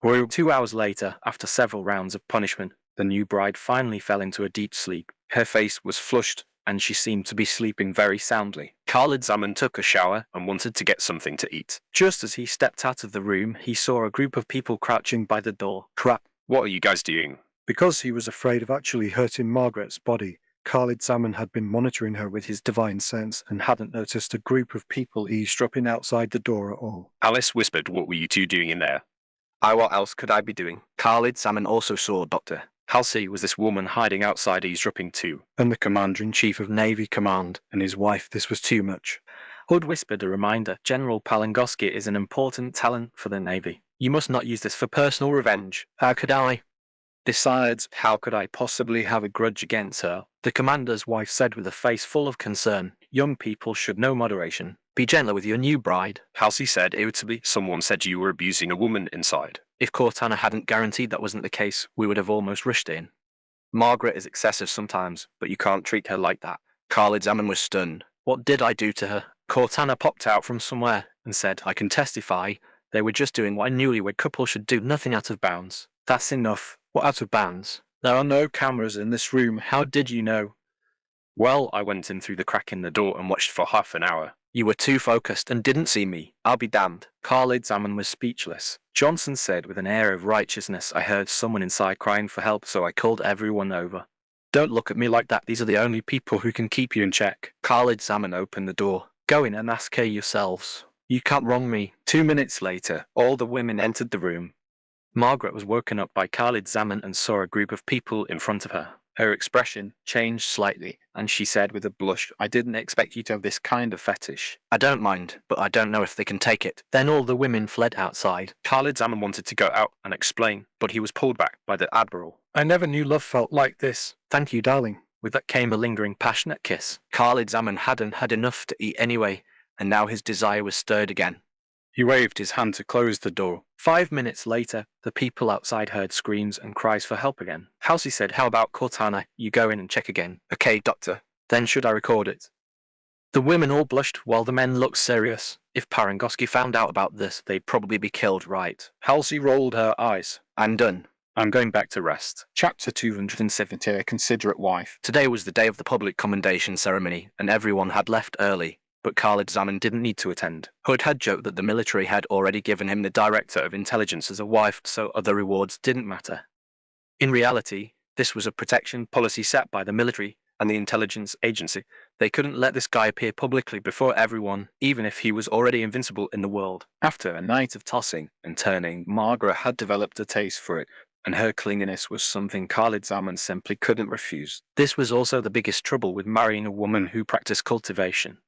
2 hours later, after several rounds of punishment, the new bride finally fell into a deep sleep. Her face was flushed, and she seemed to be sleeping very soundly. Khalid Zaman took a shower and wanted to get something to eat. Just as he stepped out of the room, he saw a group of people crouching by the door. Crap. What are you guys doing? Because he was afraid of actually hurting Margaret's body, Khalid Zaman had been monitoring her with his divine sense and hadn't noticed a group of people eavesdropping outside the door at all. Alice whispered, "What were you two doing in there?" What else could I be doing? Khalid Zaman also saw Dr. Halsey was this woman hiding outside eavesdropping too. And the Commander-in-Chief of Navy Command and his wife, this was too much. Hood whispered a reminder. General Palangorski is an important talent for the Navy. You must not use this for personal revenge. How could I? Besides, how could I possibly have a grudge against her? The commander's wife said with a face full of concern. Young people should know moderation. Be gentler with your new bride. Halsey said irritably, "Someone said you were abusing a woman inside." If Cortana hadn't guaranteed that wasn't the case, we would have almost rushed in. Margaret is excessive sometimes, but you can't treat her like that. Khalid Zaman was stunned. What did I do to her? Cortana popped out from somewhere and said, "I can testify. They were just doing what a newlywed couple should do, nothing out of bounds." That's enough. What out of bounds? There are no cameras in this room. How did you know? Well, I went in through the crack in the door and watched for half an hour. You were too focused and didn't see me. I'll be damned. Khalid Zaman was speechless. Johnson said with an air of righteousness, "I heard someone inside crying for help, so I called everyone over." Don't look at me like that. These are the only people who can keep you in check. Khalid Zaman opened the door. Go in and ask her yourselves. You can't wrong me. 2 minutes later, all the women entered the room. Margaret was woken up by Khalid Zaman and saw a group of people in front of her. Her expression changed slightly, and she said with a blush, "I didn't expect you to have this kind of fetish." "I don't mind, but I don't know if they can take it." Then all the women fled outside. Khalid Zaman wanted to go out and explain, but he was pulled back by the Admiral. I never knew love felt like this. "Thank you, darling." With that came a lingering, passionate kiss. Khalid Zaman hadn't had enough to eat anyway, and now his desire was stirred again. He waved his hand to close the door. 5 minutes later, the people outside heard screams and cries for help again. Halsey said, "How about Cortana? You go in and check again." "Okay, doctor." "Then should I record it?" The women all blushed while the men looked serious. If Palangorski found out about this, they'd probably be killed, right? Halsey rolled her eyes. "I'm done. I'm going back to rest." Chapter 270, A Considerate Wife. Today was the day of the public commendation ceremony, and everyone had left early. But Khalid Zaman didn't need to attend. Hood had joked that the military had already given him the Director of Intelligence as a wife, so other rewards didn't matter. In reality, this was a protection policy set by the military and the intelligence agency. They couldn't let this guy appear publicly before everyone, even if he was already invincible in the world. After a night of tossing and turning, Margaret had developed a taste for it, and her clinginess was something Khalid Zaman simply couldn't refuse. This was also the biggest trouble with marrying a woman who practiced cultivation.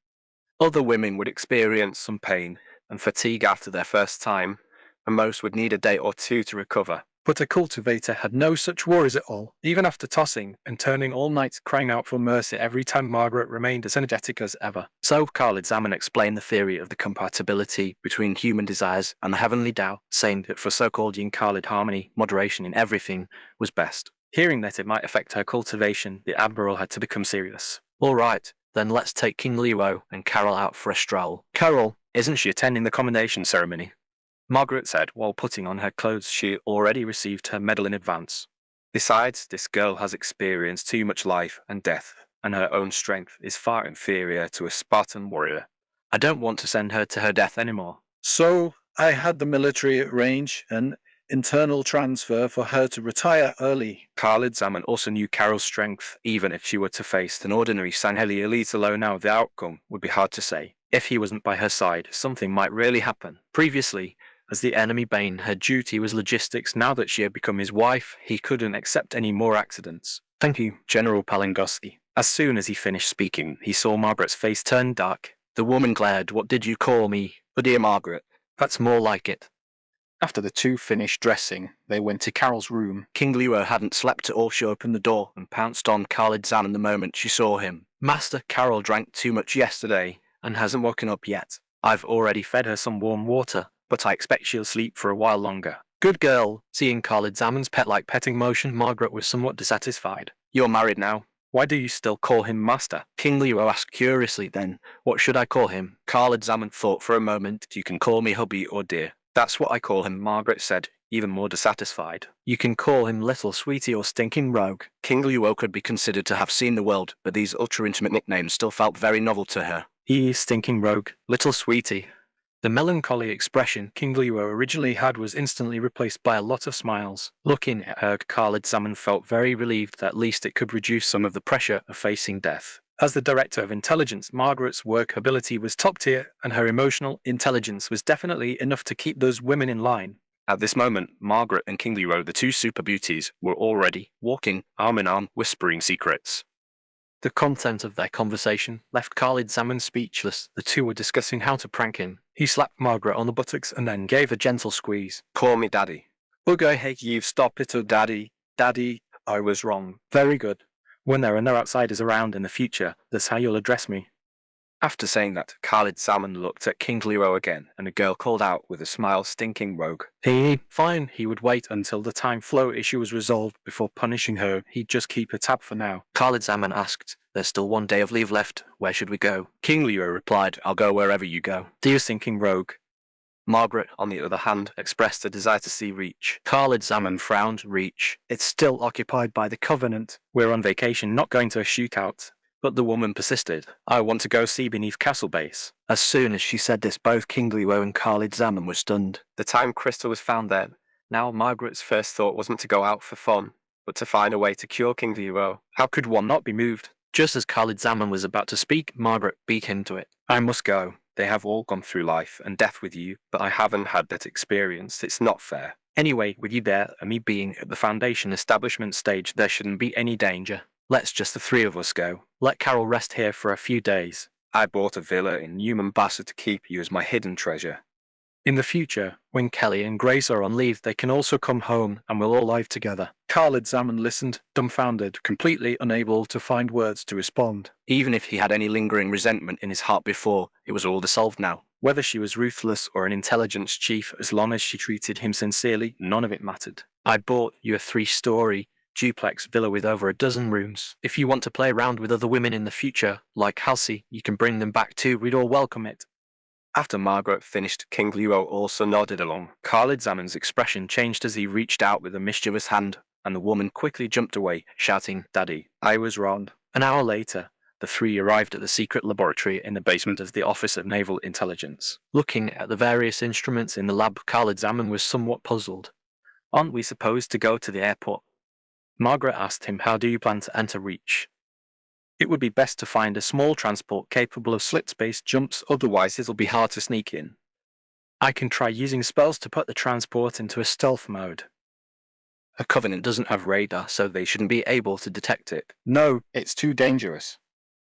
Other women would experience some pain and fatigue after their first time, and most would need a day or two to recover. But a cultivator had no such worries at all. Even after tossing and turning all night crying out for mercy every time, Margaret remained as energetic as ever. So Khalid Zaman explained the theory of the compatibility between human desires and the heavenly Tao, saying that for so-called yin Khalid harmony, moderation in everything was best. Hearing that it might affect her cultivation, the Admiral had to become serious. "All right, Then let's take King Leo and Carol out for a stroll. Carol, isn't she attending the commendation ceremony? Margaret said while putting on her clothes. She already received her medal in advance. Besides, this girl has experienced too much life and death, and her own strength is far inferior to a Spartan warrior. I don't want to send her to her death anymore. So I had the military arrange an internal transfer for her to retire early. Khalid Zaman also knew Carol's strength. Even if she were to face an ordinary Sanheli elite alone now, the outcome would be hard to say. If he wasn't by her side, something might really happen. Previously, as the enemy Bane, her duty was logistics. Now that she had become his wife, he couldn't accept any more accidents. Thank you, General Palingoski. As soon as he finished speaking, he saw Margaret's face turn dark. The woman glared. What did you call me? Oh dear, Margaret. That's more like it. After the two finished dressing, they went to Carol's room. King Leo hadn't slept at all. She opened the door and pounced on Khalid Zaman the moment she saw him. Master, Carol drank too much yesterday and hasn't woken up yet. I've already fed her some warm water, but I expect she'll sleep for a while longer. Good girl. Seeing Khalid Zaman's pet-like petting motion, Margaret was somewhat dissatisfied. You're married now. Why do you still call him Master? King Leo asked curiously. Then, what should I call him? Khalid Zaman thought for a moment. You can call me hubby or dear. That's what I call him, Margaret said, even more dissatisfied. You can call him little sweetie or stinking rogue. King Leo could be considered to have seen the world, but these ultra-intimate nicknames still felt very novel to her. He is stinking rogue, little sweetie. The melancholy expression King Leo originally had was instantly replaced by a lot of smiles. Looking at her, Khalid Zaman felt very relieved that at least it could reduce some of the pressure of facing death. As the Director of Intelligence, Margaret's work ability was top tier, and her emotional intelligence was definitely enough to keep those women in line. At this moment, Margaret and King Leo, the two super beauties, were already walking arm in arm, whispering secrets. The content of their conversation left Khalid Zaman speechless. The two were discussing how to prank him. He slapped Margaret on the buttocks and then gave a gentle squeeze. Call me Daddy. Ugh, I hate you. Stop it, oh Daddy. Daddy, I was wrong. Very good. When there are no outsiders around in the future, that's how you'll address me. After saying that, Khalid Zaman looked at King Leo again, and the girl called out with a smile, stinking rogue. Fine, he would wait until the time flow issue was resolved before punishing her. He'd just keep a tab for now. Khalid Zaman asked, there's still 1 day of leave left. Where should we go? King Leo replied, I'll go wherever you go. Dear stinking rogue. Margaret, on the other hand, expressed a desire to see Reach. Khalid Zaman frowned. Reach. It's still occupied by the Covenant. We're on vacation, not going to a shootout. But the woman persisted. I want to go see beneath Castle Base. As soon as she said this, both King Leo and Khalid Zaman were stunned. The time crystal was found there. Now Margaret's first thought wasn't to go out for fun, but to find a way to cure King Leo. How could one not be moved? Just as Khalid Zaman was about to speak, Margaret beat him to it. I must go. They have all gone through life and death with you, but I haven't had that experience. It's not fair. Anyway, with you there and me being at the Foundation establishment stage, there shouldn't be any danger. Let's just the three of us go. Let Carol rest here for a few days. I bought a villa in Newman-Bassett to keep you as my hidden treasure. In the future, when Kelly and Grace are on leave, they can also come home and we'll all live together. Khalid Zaman listened, dumbfounded, completely unable to find words to respond. Even if he had any lingering resentment in his heart before, it was all dissolved now. Whether she was ruthless or an intelligence chief, as long as she treated him sincerely, none of it mattered. I bought you a 3-story duplex villa with over 12 rooms. If you want to play around with other women in the future, like Halsey, you can bring them back too. We'd all welcome it. After Margaret finished, King Leo also nodded along. Khalid Zaman's expression changed as he reached out with a mischievous hand, and the woman quickly jumped away, shouting, Daddy, I was wrong. An hour later, the three arrived at the secret laboratory in the basement of the Office of Naval Intelligence. Looking at the various instruments in the lab, Khalid Zaman was somewhat puzzled. Aren't we supposed to go to the airport? Margaret asked him, how do you plan to enter Reach? It would be best to find a small transport capable of slit-space jumps, otherwise it'll be hard to sneak in. I can try using spells to put the transport into a stealth mode. A Covenant doesn't have radar, so they shouldn't be able to detect it. No, it's too dangerous.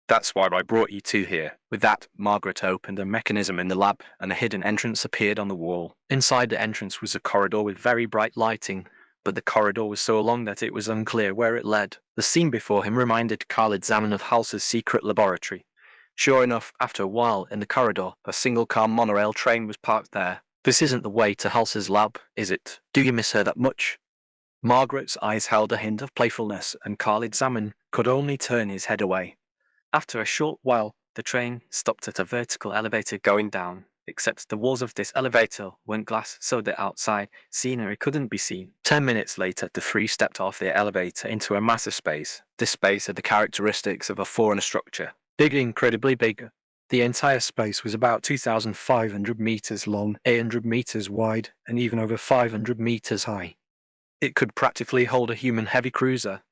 That's why I brought you two here. With that, Margaret opened a mechanism in the lab, and a hidden entrance appeared on the wall. Inside the entrance was a corridor with very bright lighting, but the corridor was so long that it was unclear where it led. The scene before him reminded Khalid Zaman of Halsey's secret laboratory. Sure enough, after a while, in the corridor, a single-car monorail train was parked there. This isn't the way to Halsey's lab, is it? Do you miss her that much? Margaret's eyes held a hint of playfulness, and Khalid Zaman could only turn his head away. After a short while, the train stopped at a vertical elevator going down, except the walls of this elevator weren't glass, so the outside scenery couldn't be seen. 10 minutes later, the three stepped off the elevator into a massive space. This space had the characteristics of a foreign structure. Big, incredibly big. The entire space was about 2,500 meters long, 800 meters wide, and even over 500 meters high. It could practically hold a human heavy cruiser.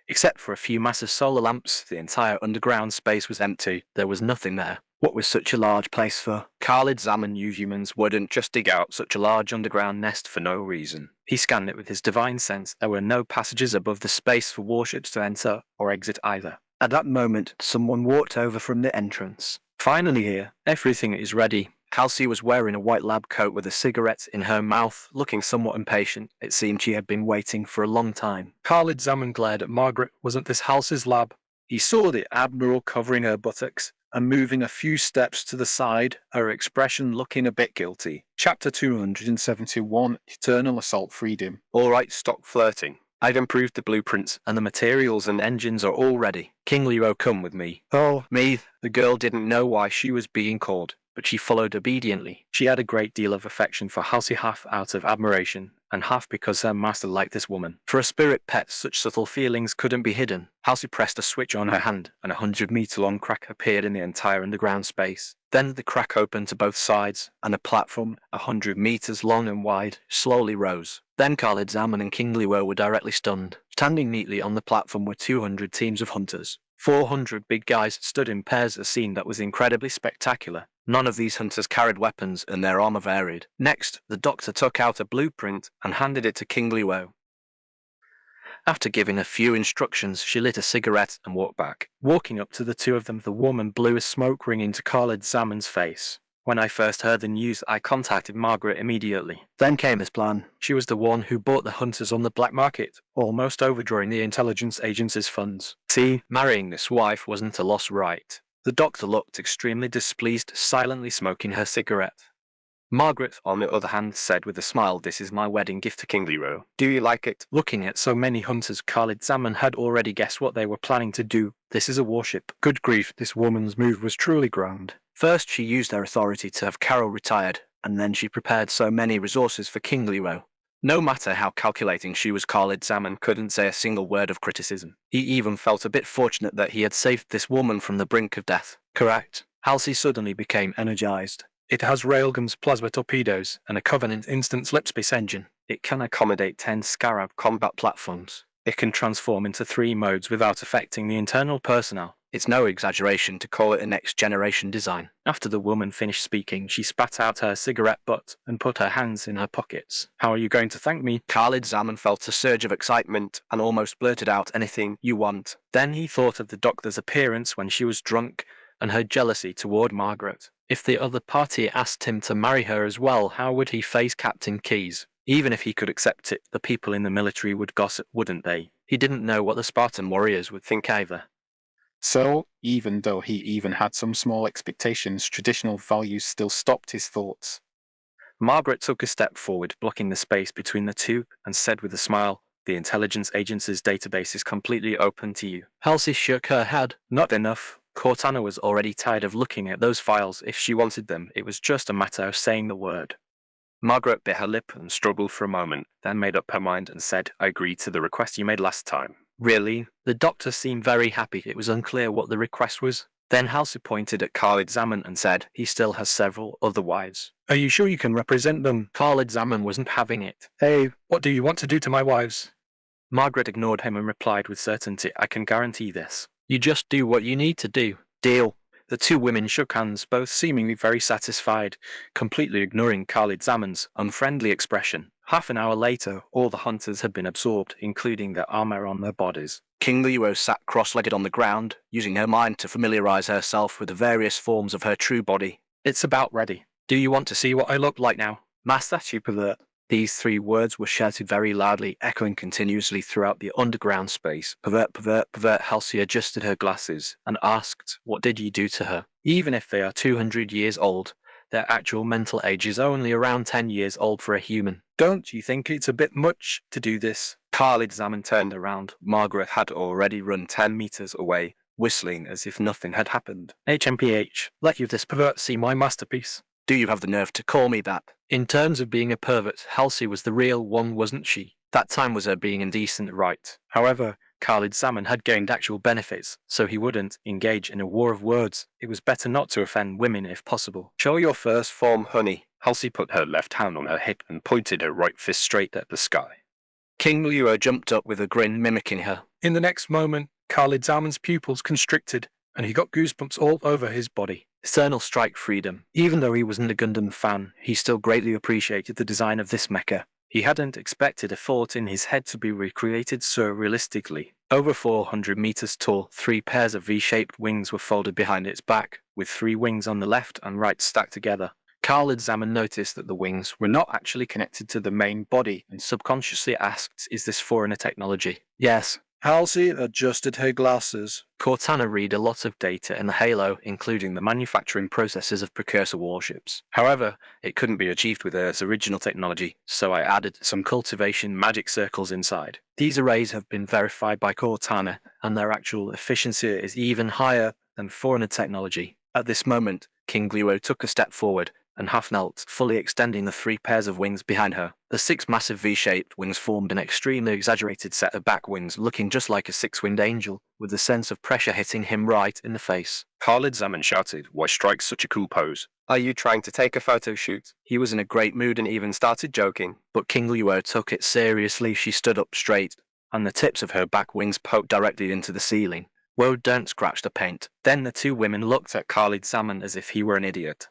Except for a few massive solar lamps, the entire underground space was empty. There was nothing there. What was such a large place for? Khalid Zaman knew humans wouldn't just dig out such a large underground nest for no reason. He scanned it with his divine sense. There were no passages above the space for warships to enter or exit either. At that moment, someone walked over from the entrance. Finally here, everything is ready. Halsey was wearing a white lab coat with a cigarette in her mouth, looking somewhat impatient. It seemed she had been waiting for a long time. Khalid Zaman glared at Margaret. Wasn't this Halsey's lab? He saw the Admiral covering her buttocks and moving a few steps to the side, her expression looking a bit guilty. Chapter 271, Eternal Assault Freedom. All right, stop flirting. I've improved the blueprints, and the materials and engines are all ready. King Leo, come with me. Oh, Me, the girl didn't know why she was being called, but she followed obediently. She had a great deal of affection for Halsey, half out of admiration, and half because her master liked this woman. For a spirit pet, such subtle feelings couldn't be hidden. Halsey pressed a switch on her hand, and a 100-meter-long crack appeared in the entire underground space. Then the crack opened to both sides, and a platform, 100 meters long and wide, slowly rose. Then Khalid Zaman and King Leo were directly stunned. Standing neatly on the platform were 200 teams of hunters. 400 big guys stood in pairs, a scene that was incredibly spectacular. None of these hunters carried weapons, and their armor varied. Next, the doctor took out a blueprint and handed it to King Leo. After giving a few instructions, she lit a cigarette and walked back. Walking up to the two of them, the woman blew a smoke ring into Khalid Zaman's face. When I first heard the news, I contacted Margaret immediately. Then came his plan. She was the one who bought the hunters on the black market, almost overdrawing the intelligence agency's funds. See, marrying this wife wasn't a lost right. The doctor looked extremely displeased, silently smoking her cigarette. Margaret, on the other hand, said with a smile, "This is my wedding gift to King Leo. Do you like it?" Looking at so many hunters, Khalid Zaman had already guessed what they were planning to do. This is a warship. Good grief, this woman's move was truly grand. First, she used her authority to have Carol retired, and then she prepared so many resources for King Leo. No matter how calculating she was, Khalid Zaman couldn't say a single word of criticism. He even felt a bit fortunate that he had saved this woman from the brink of death. Correct. Halsey suddenly became energized. It has railguns, plasma torpedoes, and a Covenant instant slipspace engine. It can accommodate 10 Scarab combat platforms. It can transform into 3 modes without affecting the internal personnel. It's no exaggeration to call it a next-generation design. After the woman finished speaking, she spat out her cigarette butt and put her hands in her pockets. "How are you going to thank me?" Khalid Zaman felt a surge of excitement and almost blurted out, "Anything you want." Then he thought of the doctor's appearance when she was drunk and her jealousy toward Margaret. If the other party asked him to marry her as well, how would he face Captain Keyes? Even if he could accept it, the people in the military would gossip, wouldn't they? He didn't know what the Spartan warriors would think either. So, even though he even had some small expectations, traditional values still stopped his thoughts. Margaret took a step forward, blocking the space between the two, and said with a smile, "The intelligence agency's database is completely open to you." Halsey shook her head. Not enough. Cortana was already tired of looking at those files. If she wanted them, it was just a matter of saying the word. Margaret bit her lip and struggled for a moment, then made up her mind and said, "I agreed to the request you made last time." Really? The doctor seemed very happy. It was unclear what the request was. Then Halsey pointed at Khalid Zaman and said, "He still has several other wives." Are you sure you can represent them? Khalid Zaman wasn't having it. Hey, what do you want to do to my wives? Margaret ignored him and replied with certainty, "I can guarantee this. You just do what you need to do. Deal." The two women shook hands, both seemingly very satisfied, completely ignoring Khalid Zaman's unfriendly expression. Half an hour later, all the hunters had been absorbed, including their armor on their bodies. King Leo sat cross-legged on the ground, using her mind to familiarize herself with the various forms of her true body. "It's about ready. Do you want to see what I look like now?" "Master, you pervert." These 3 words were shouted very loudly, echoing continuously throughout the underground space. "Pervert, pervert, pervert." Halsey adjusted her glasses and asked, "What did you do to her?" Even if they are 200 years old, their actual mental age is only around 10 years old for a human. Don't you think it's a bit much to do this? Khalid Zaman turned around. Margaret had already run 10 meters away, whistling as if nothing had happened. HMPH, let you this pervert see my masterpiece. Do you have the nerve to call me that? In terms of being a pervert, Halsey was the real one, wasn't she? That time was her being indecent, right? However, Khalid Zaman had gained actual benefits, so he wouldn't engage in a war of words. It was better not to offend women if possible. Show your first form, honey. Halsey put her left hand on her hip and pointed her right fist straight at the sky. King Luo jumped up with a grin mimicking her. In the next moment, Khalid Zaman's pupils constricted, and he got goosebumps all over his body. Eternal strike freedom. Even though he wasn't a Gundam fan, he still greatly appreciated the design of this mecha. He hadn't expected a thought in his head to be recreated so realistically. Over 400 meters tall, 3 pairs of V-shaped wings were folded behind its back, with 3 wings on the left and right stacked together. Khalid Zaman noticed that the wings were not actually connected to the main body and subconsciously asked, is this foreigner technology? Yes. Halsey adjusted her glasses. Cortana read a lot of data in the Halo, including the manufacturing processes of precursor warships. However, it couldn't be achieved with Earth's original technology, so I added some cultivation magic circles inside. These arrays have been verified by Cortana, and their actual efficiency is even higher than foreigner technology. At this moment, King Luo took a step forward and half knelt, fully extending the 3 pairs of wings behind her. The 6 massive V-shaped wings formed an extremely exaggerated set of back wings, looking just like a 6-winged angel, with the sense of pressure hitting him right in the face. Khalid Zaman shouted, "Why strike such a cool pose? Are you trying to take a photo shoot?" He was in a great mood and even started joking. But King Luo took it seriously. She stood up straight, and the tips of her back wings poked directly into the ceiling. Whoa, don't scratch the paint. Then the 2 women looked at Khalid Zaman as if he were an idiot.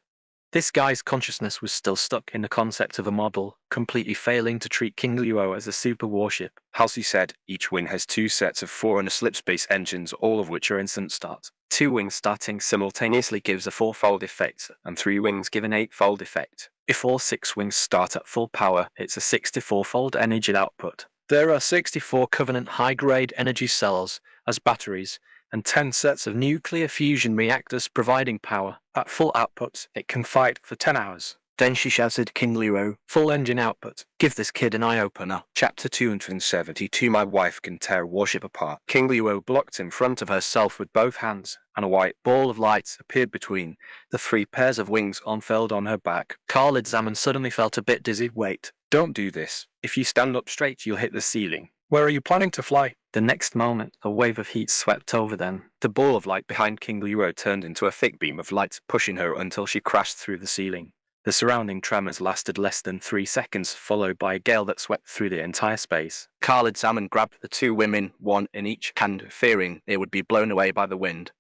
This guy's consciousness was still stuck in the concept of a model, completely failing to treat King Luo as a super warship. Halsey said, each wing has 2 sets of 4 and a slipspace engines, all of which are instant start. 2 wings starting simultaneously gives a 4-fold effect, and 3 wings give an 8-fold effect. If all 6 wings start at full power, it's a 64-fold energy output. There are 64 Covenant high-grade energy cells as batteries, and 10 sets of nuclear fusion reactors providing power. At full output, it can fight for 10 hours. Then she shouted, King Luo, full engine output. Give this kid an eye-opener. Chapter 272, My wife can tear a warship apart. King Luo blocked in front of herself with both hands, and a white ball of light appeared between the 3 pairs of wings unfurled on her back. Khalid Zaman suddenly felt a bit dizzy. Wait, don't do this. If you stand up straight, you'll hit the ceiling. Where are you planning to fly? The next moment, a wave of heat swept over them. The ball of light behind King Luo turned into a thick beam of light, pushing her until she crashed through the ceiling. The surrounding tremors lasted less than 3 seconds, followed by a gale that swept through the entire space. Khalid Zaman grabbed the 2 women, one in each hand, fearing they would be blown away by the wind.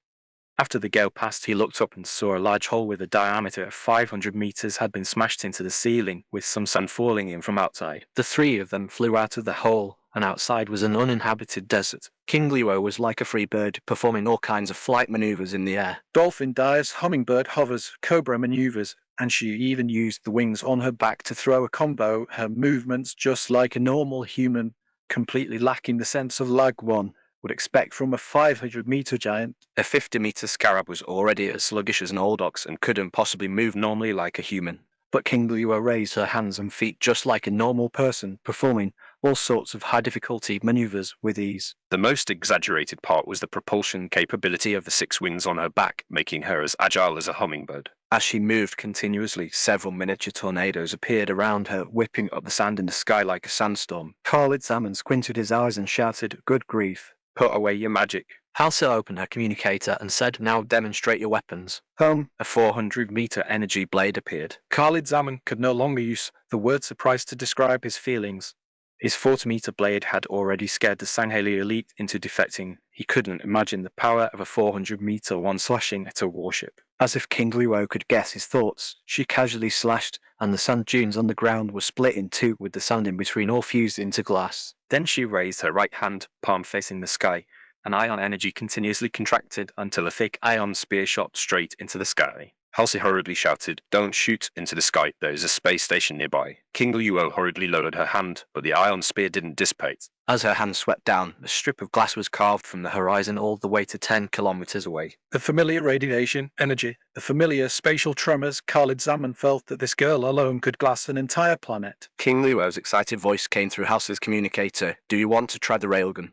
After the gale passed, he looked up and saw a large hole with a diameter of 500 meters had been smashed into the ceiling, with some sand falling in from outside. The 3 of them flew out of the hole, and outside was an uninhabited desert. King Luo was like a free bird, performing all kinds of flight maneuvers in the air. Dolphin dives, hummingbird hovers, cobra maneuvers, and she even used the wings on her back to throw a combo. Her movements just like a normal human, completely lacking the sense of lag one would expect from a 500-meter giant. A 50-meter scarab was already as sluggish as an old ox and couldn't possibly move normally like a human. But King Luo raised her hands and feet just like a normal person, performing all sorts of high-difficulty maneuvers with ease. The most exaggerated part was the propulsion capability of the 6 wings on her back, making her as agile as a hummingbird. As she moved continuously, several miniature tornadoes appeared around her, whipping up the sand in the sky like a sandstorm. Khalid Zaman squinted his eyes and shouted, "Good grief. Put away your magic." Halsey opened her communicator and said, "Now demonstrate your weapons." A 400-meter energy blade appeared. Khalid Zaman could no longer use the word surprise to describe his feelings. His 40-meter blade had already scared the Sangheili elite into defecting. He couldn't imagine the power of a 400-meter one slashing at a warship. As if King Luo could guess his thoughts, she casually slashed, and the sand dunes on the ground were split in 2 with the sand in between all fused into glass. Then she raised her right hand, palm facing the sky, and ion energy continuously contracted until a thick ion spear shot straight into the sky. Halsey hurriedly shouted, "Don't shoot into the sky, there is a space station nearby." King Luo hurriedly lowered her hand, but the ion spear didn't dissipate. As her hand swept down, a strip of glass was carved from the horizon all the way to 10 kilometers away. The familiar radiation, energy, the familiar spatial tremors. Khalid Zaman felt that this girl alone could glass an entire planet. King Luo's excited voice came through Halsey's communicator. "Do you want to try the railgun?"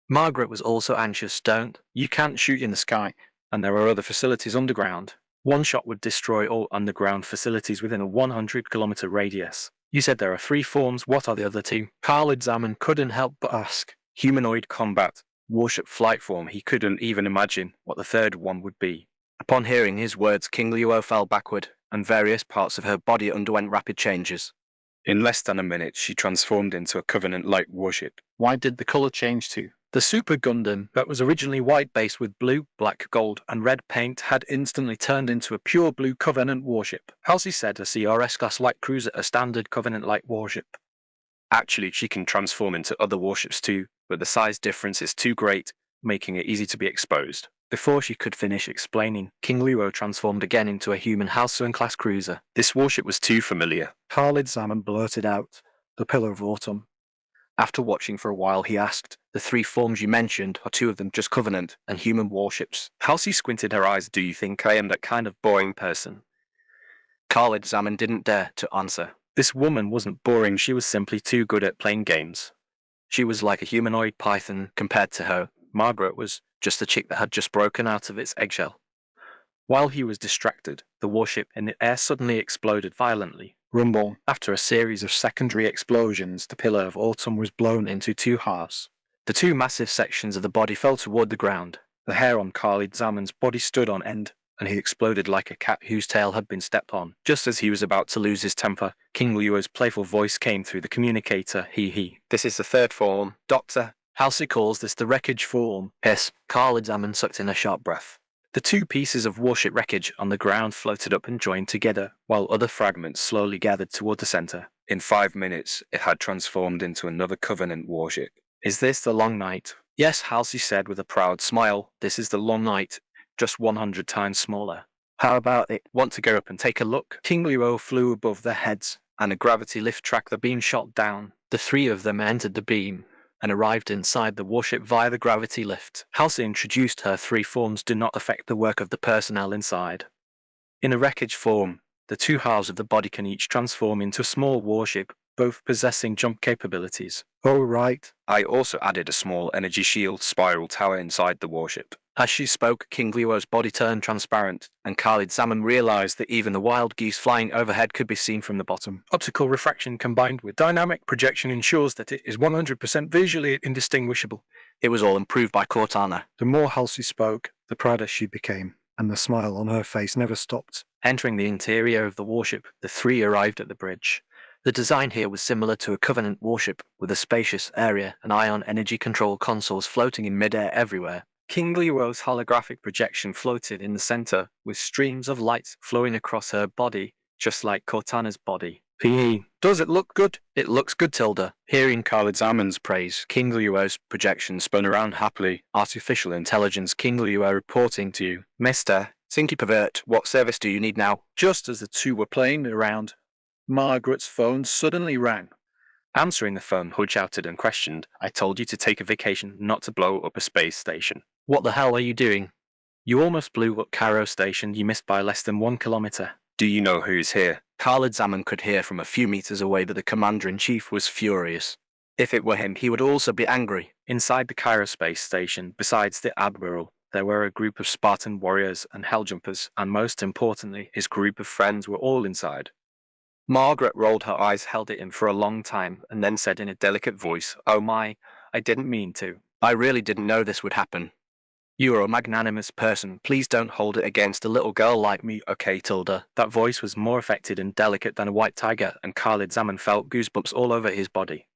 Margaret was also anxious. Don't. You can't shoot in the sky, and there are other facilities underground. One shot would destroy all underground facilities within a 100-kilometer radius. You said there are 3 forms. What are the other 2? Khalid Zaman couldn't help but ask. Humanoid combat, warship flight form. He couldn't even imagine what the third one would be. Upon hearing his words, King Luo fell backward, and various parts of her body underwent rapid changes. In less than a minute, she transformed into a Covenant-like warship. Why did the color change to? The Super Gundam, that was originally white based with blue, black, gold, and red paint, had instantly turned into a pure blue Covenant warship. Halsey said a CRS-class light cruiser, a standard Covenant-like warship. Actually, she can transform into other warships too, but the size difference is too great, making it easy to be exposed. Before she could finish explaining, King Luo transformed again into a human Halcyon-class cruiser. This warship was too familiar. Khalid Zaman blurted out, "The Pillar of Autumn." After watching for a while, he asked, "The 3 forms you mentioned, are 2 of them just Covenant and human warships?" Halsey squinted her eyes. Do you think I am that kind of boring person? Khalid Zaman didn't dare to answer. This woman wasn't boring, she was simply too good at playing games. She was like a humanoid python compared to her. Margaret was just a chick that had just broken out of its eggshell. While he was distracted, the warship in the air suddenly exploded violently. Rumble. After a series of secondary explosions, the Pillar of Autumn was blown into 2 halves. The 2 massive sections of the body fell toward the ground. The hair on Khalid Zaman's body stood on end, and he exploded like a cat whose tail had been stepped on. Just as he was about to lose his temper, King Luo's playful voice came through the communicator. He. This is the 3rd form, Doctor. Halsey calls this the wreckage form. Hiss. Khalid Zaman sucked in a sharp breath. The 2 pieces of warship wreckage on the ground floated up and joined together, while other fragments slowly gathered toward the center. In 5 minutes, it had transformed into another Covenant warship. Is this the Long Night? Yes, Halsey said with a proud smile. This is the Long Night, just 100 times smaller. How about it? Want to go up and take a look? King Luo flew above their heads, and a gravity lift tracked the beam shot down. The 3 of them entered the beam and arrived inside the warship via the gravity lift. Halsey introduced her 3 forms do not affect the work of the personnel inside. In a wreckage form, the 2 halves of the body can each transform into a small warship, both possessing jump capabilities. Oh right. I also added a small energy shield spiral tower inside the warship. As she spoke, King Luo's body turned transparent, and Khalid Zaman realized that even the wild geese flying overhead could be seen from the bottom. Optical refraction combined with dynamic projection ensures that it is 100% visually indistinguishable. It was all improved by Cortana. The more Halsey spoke, the prouder she became, and the smile on her face never stopped. Entering the interior of the warship, the 3 arrived at the bridge. The design here was similar to a Covenant warship, with a spacious area and ion energy control consoles floating in midair everywhere. King Luo's holographic projection floated in the center, with streams of light flowing across her body, just like Cortana's body. Does it look good? It looks good, Tilda. Hearing Khalid Zaman's praise, King Luo's projection spun around happily. Artificial intelligence, King Luo reporting to you. Mr. Sinky Pervert, what service do you need now? Just as the 2 were playing around, Margaret's phone suddenly rang. Answering the phone, Hood shouted and questioned, I told you to take a vacation, not to blow up a space station. What the hell are you doing? You almost blew up Cairo Station. You missed by less than 1 kilometer. Do you know who's here? Khalid Zaman could hear from a few meters away that the commander-in-chief was furious. If it were him, he would also be angry. Inside the Cairo space station, besides the Admiral, there were a group of Spartan warriors and helljumpers, and most importantly, his group of friends were all inside. Margaret rolled her eyes, held it in for a long time, and then said in a delicate voice, "Oh my, I didn't mean to. I really didn't know this would happen. You are a magnanimous person. Please don't hold it against a little girl like me, okay, Tilda?" That voice was more affected and delicate than a white tiger, and Khalid Zaman felt goosebumps all over his body.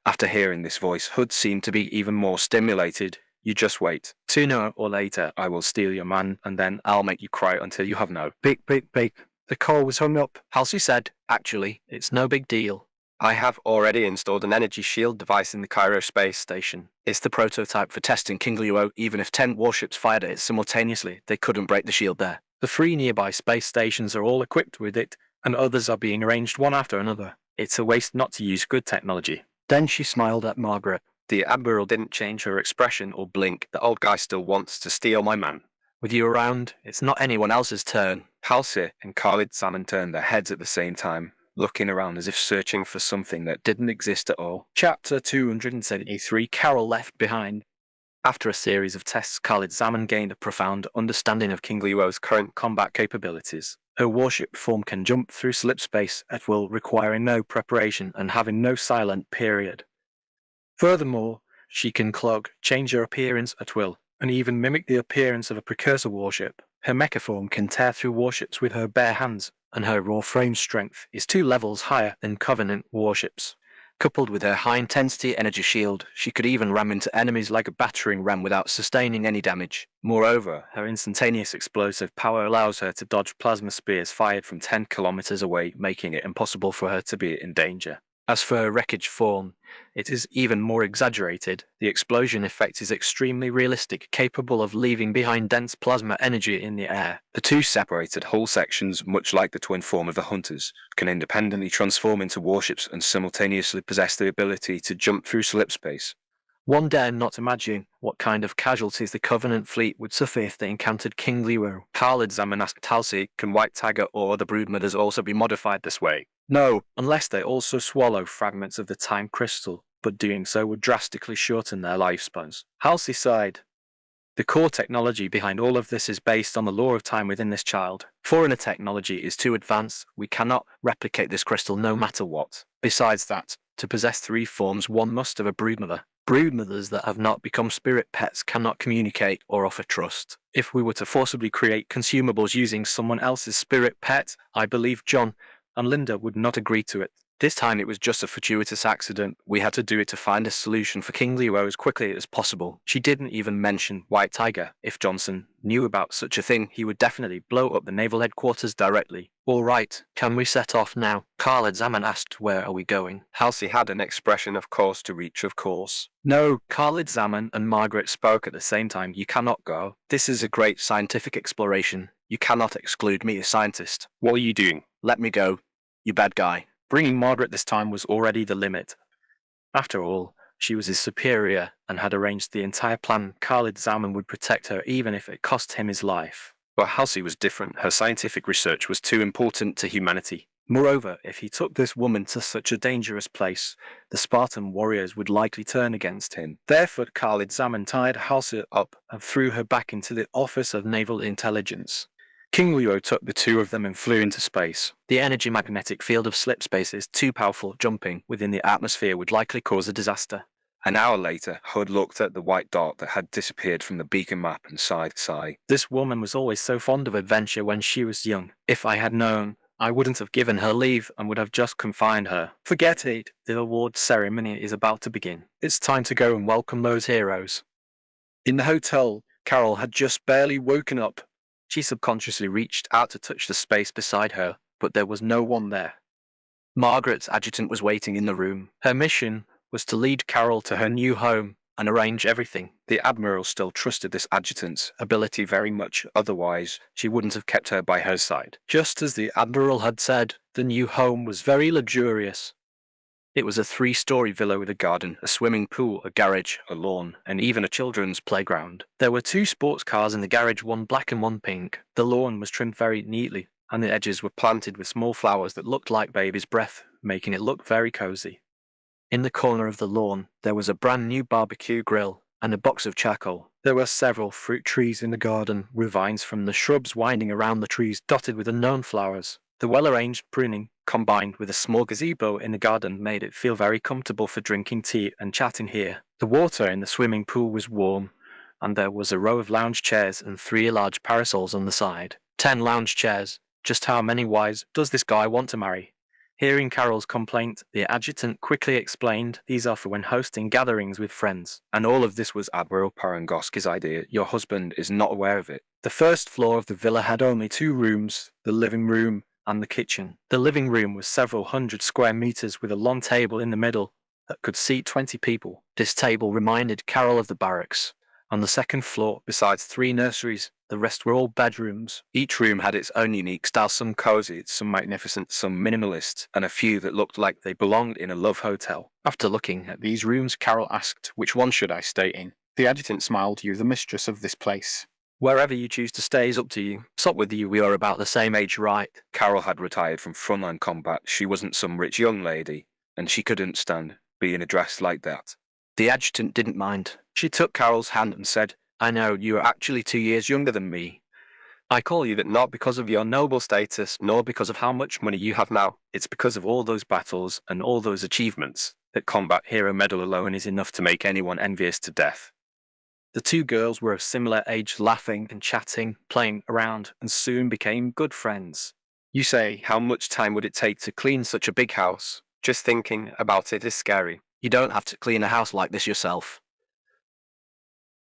After hearing this voice, Hood seemed to be even more stimulated. You just wait. Sooner or later, I will steal your man, and then I'll make you cry until you have no. Beep. The call was hung up. Halsey said, "Actually, it's no big deal. I have already installed an energy shield device in the Cairo space Station. It's the prototype for testing King Luo. Even if 10 warships fired at it simultaneously, they couldn't break the shield there. The 3 nearby space stations are all equipped with it, and others are being arranged one after another. It's a waste not to use good technology." Then she smiled at Margaret. The Admiral didn't change her expression or blink. The old guy still wants to steal my man. With you around, it's not anyone else's turn. Halsey and Khalid Zaman turned their heads at the same time, looking around as if searching for something that didn't exist at all. Chapter 273, Carol Left Behind. After a series of tests, Khalid Zaman gained a profound understanding of King Leo's current combat capabilities. Her warship form can jump through slip space at will, requiring no preparation and having no silent period. Furthermore, she can clog, change her appearance at will, and even mimic the appearance of a precursor warship. Her mecha form can tear through warships with her bare hands, and her raw frame strength is 2 levels higher than Covenant warships. Coupled with her high-intensity energy shield, she could even ram into enemies like a battering ram without sustaining any damage. Moreover, her instantaneous explosive power allows her to dodge plasma spears fired from 10 kilometers away, making it impossible for her to be in danger. As for her wreckage form, it is even more exaggerated. The explosion effect is extremely realistic, capable of leaving behind dense plasma energy in the air. The 2 separated hull sections, much like the twin form of the Hunters, can independently transform into warships and simultaneously possess the ability to jump through slip space. One dare not imagine what kind of casualties the Covenant fleet would suffer if they encountered King Leo. Khalid Zaman asked Halsey, can White Tiger or other broodmothers also be modified this way? No, unless they also swallow fragments of the time crystal, but doing so would drastically shorten their lifespans. Halsey sighed. The core technology behind all of this is based on the law of time within this child. Foreigner technology is too advanced, we cannot replicate this crystal no matter what. Besides that, to possess 3 forms one must have a broodmother. Broodmothers that have not become spirit pets cannot communicate or offer trust. If we were to forcibly create consumables using someone else's spirit pet, I believe John and Linda would not agree to it. This time it was just a fortuitous accident. We had to do it to find a solution for King Leo as quickly as possible. She didn't even mention White Tiger. If Johnson knew about such a thing, he would definitely blow up the naval headquarters directly. All right, can we set off now? Khalid Zaman asked, where are we going? Halsey had an expression of course to reach of course. No, Khalid Zaman and Margaret spoke at the same time. You cannot go. This is a great scientific exploration. You cannot exclude me, a scientist. What are you doing? Let me go, you bad guy. Bringing Margaret this time was already the limit. After all, she was his superior and had arranged the entire plan. Khalid Zaman would protect her even if it cost him his life. But Halsey was different. Her scientific research was too important to humanity. Moreover, if he took this woman to such a dangerous place, the Spartan warriors would likely turn against him. Therefore, Khalid Zaman tied Halsey up and threw her back into the Office of Naval Intelligence. King Leo took the 2 of them and flew into space. The energy magnetic field of slip space is too powerful. Jumping within the atmosphere would likely cause a disaster. An hour later, Hud looked at the white dot that had disappeared from the beacon map and sighed a sigh. This woman was always so fond of adventure when she was young. If I had known, I wouldn't have given her leave and would have just confined her. Forget it. The award ceremony is about to begin. It's time to go and welcome those heroes. In the hotel, Carol had just barely woken up. She subconsciously reached out to touch the space beside her, but there was no one there. Margaret's adjutant was waiting in the room. Her mission was to lead Carol to her new home and arrange everything. The Admiral still trusted this adjutant's ability very much, otherwise she wouldn't have kept her by her side. Just as the Admiral had said, the new home was very luxurious. It was a 3-story villa with a garden, a swimming pool, a garage, a lawn, and even a children's playground. There were 2 sports cars in the garage, one black and one pink. The lawn was trimmed very neatly, and the edges were planted with small flowers that looked like baby's breath, making it look very cozy. In the corner of the lawn, there was a brand new barbecue grill and a box of charcoal. There were several fruit trees in the garden, with vines from the shrubs winding around the trees dotted with unknown flowers. The well-arranged pruning, combined with a small gazebo in the garden, made it feel very comfortable for drinking tea and chatting here. The water in the swimming pool was warm, and there was a row of lounge chairs and 3 large parasols on the side. 10 lounge chairs. Just how many wives does this guy want to marry? Hearing Carol's complaint, the adjutant quickly explained, these are for when hosting gatherings with friends. And all of this was Admiral Parangoski's idea. Your husband is not aware of it. The first floor of the villa had only 2 rooms, the living room and the kitchen. The living room was several hundred square meters with a long table in the middle that could seat 20 people. This table reminded Carol of the barracks. On the second floor, besides 3 nurseries, the rest were all bedrooms. Each room had its own unique style, some cozy, some magnificent, some minimalist, and a few that looked like they belonged in a love hotel. After looking at these rooms, Carol asked, Which one should I stay in? The adjutant smiled, You're the mistress of this place. Wherever you choose to stay is up to you. Stop with you, we are about the same age, right? Carol had retired from frontline combat. She wasn't some rich young lady, and she couldn't stand being addressed like that. The adjutant didn't mind. She took Carol's hand and said, "I know you are actually 2 years younger than me. I call you that not because of your noble status, nor because of how much money you have now. It's because of all those battles and all those achievements. That combat hero medal alone is enough to make anyone envious to death." The two girls were of similar age, laughing and chatting, playing around, and soon became good friends. You say, how much time would it take to clean such a big house? Just thinking about it is scary. You don't have to clean a house like this yourself.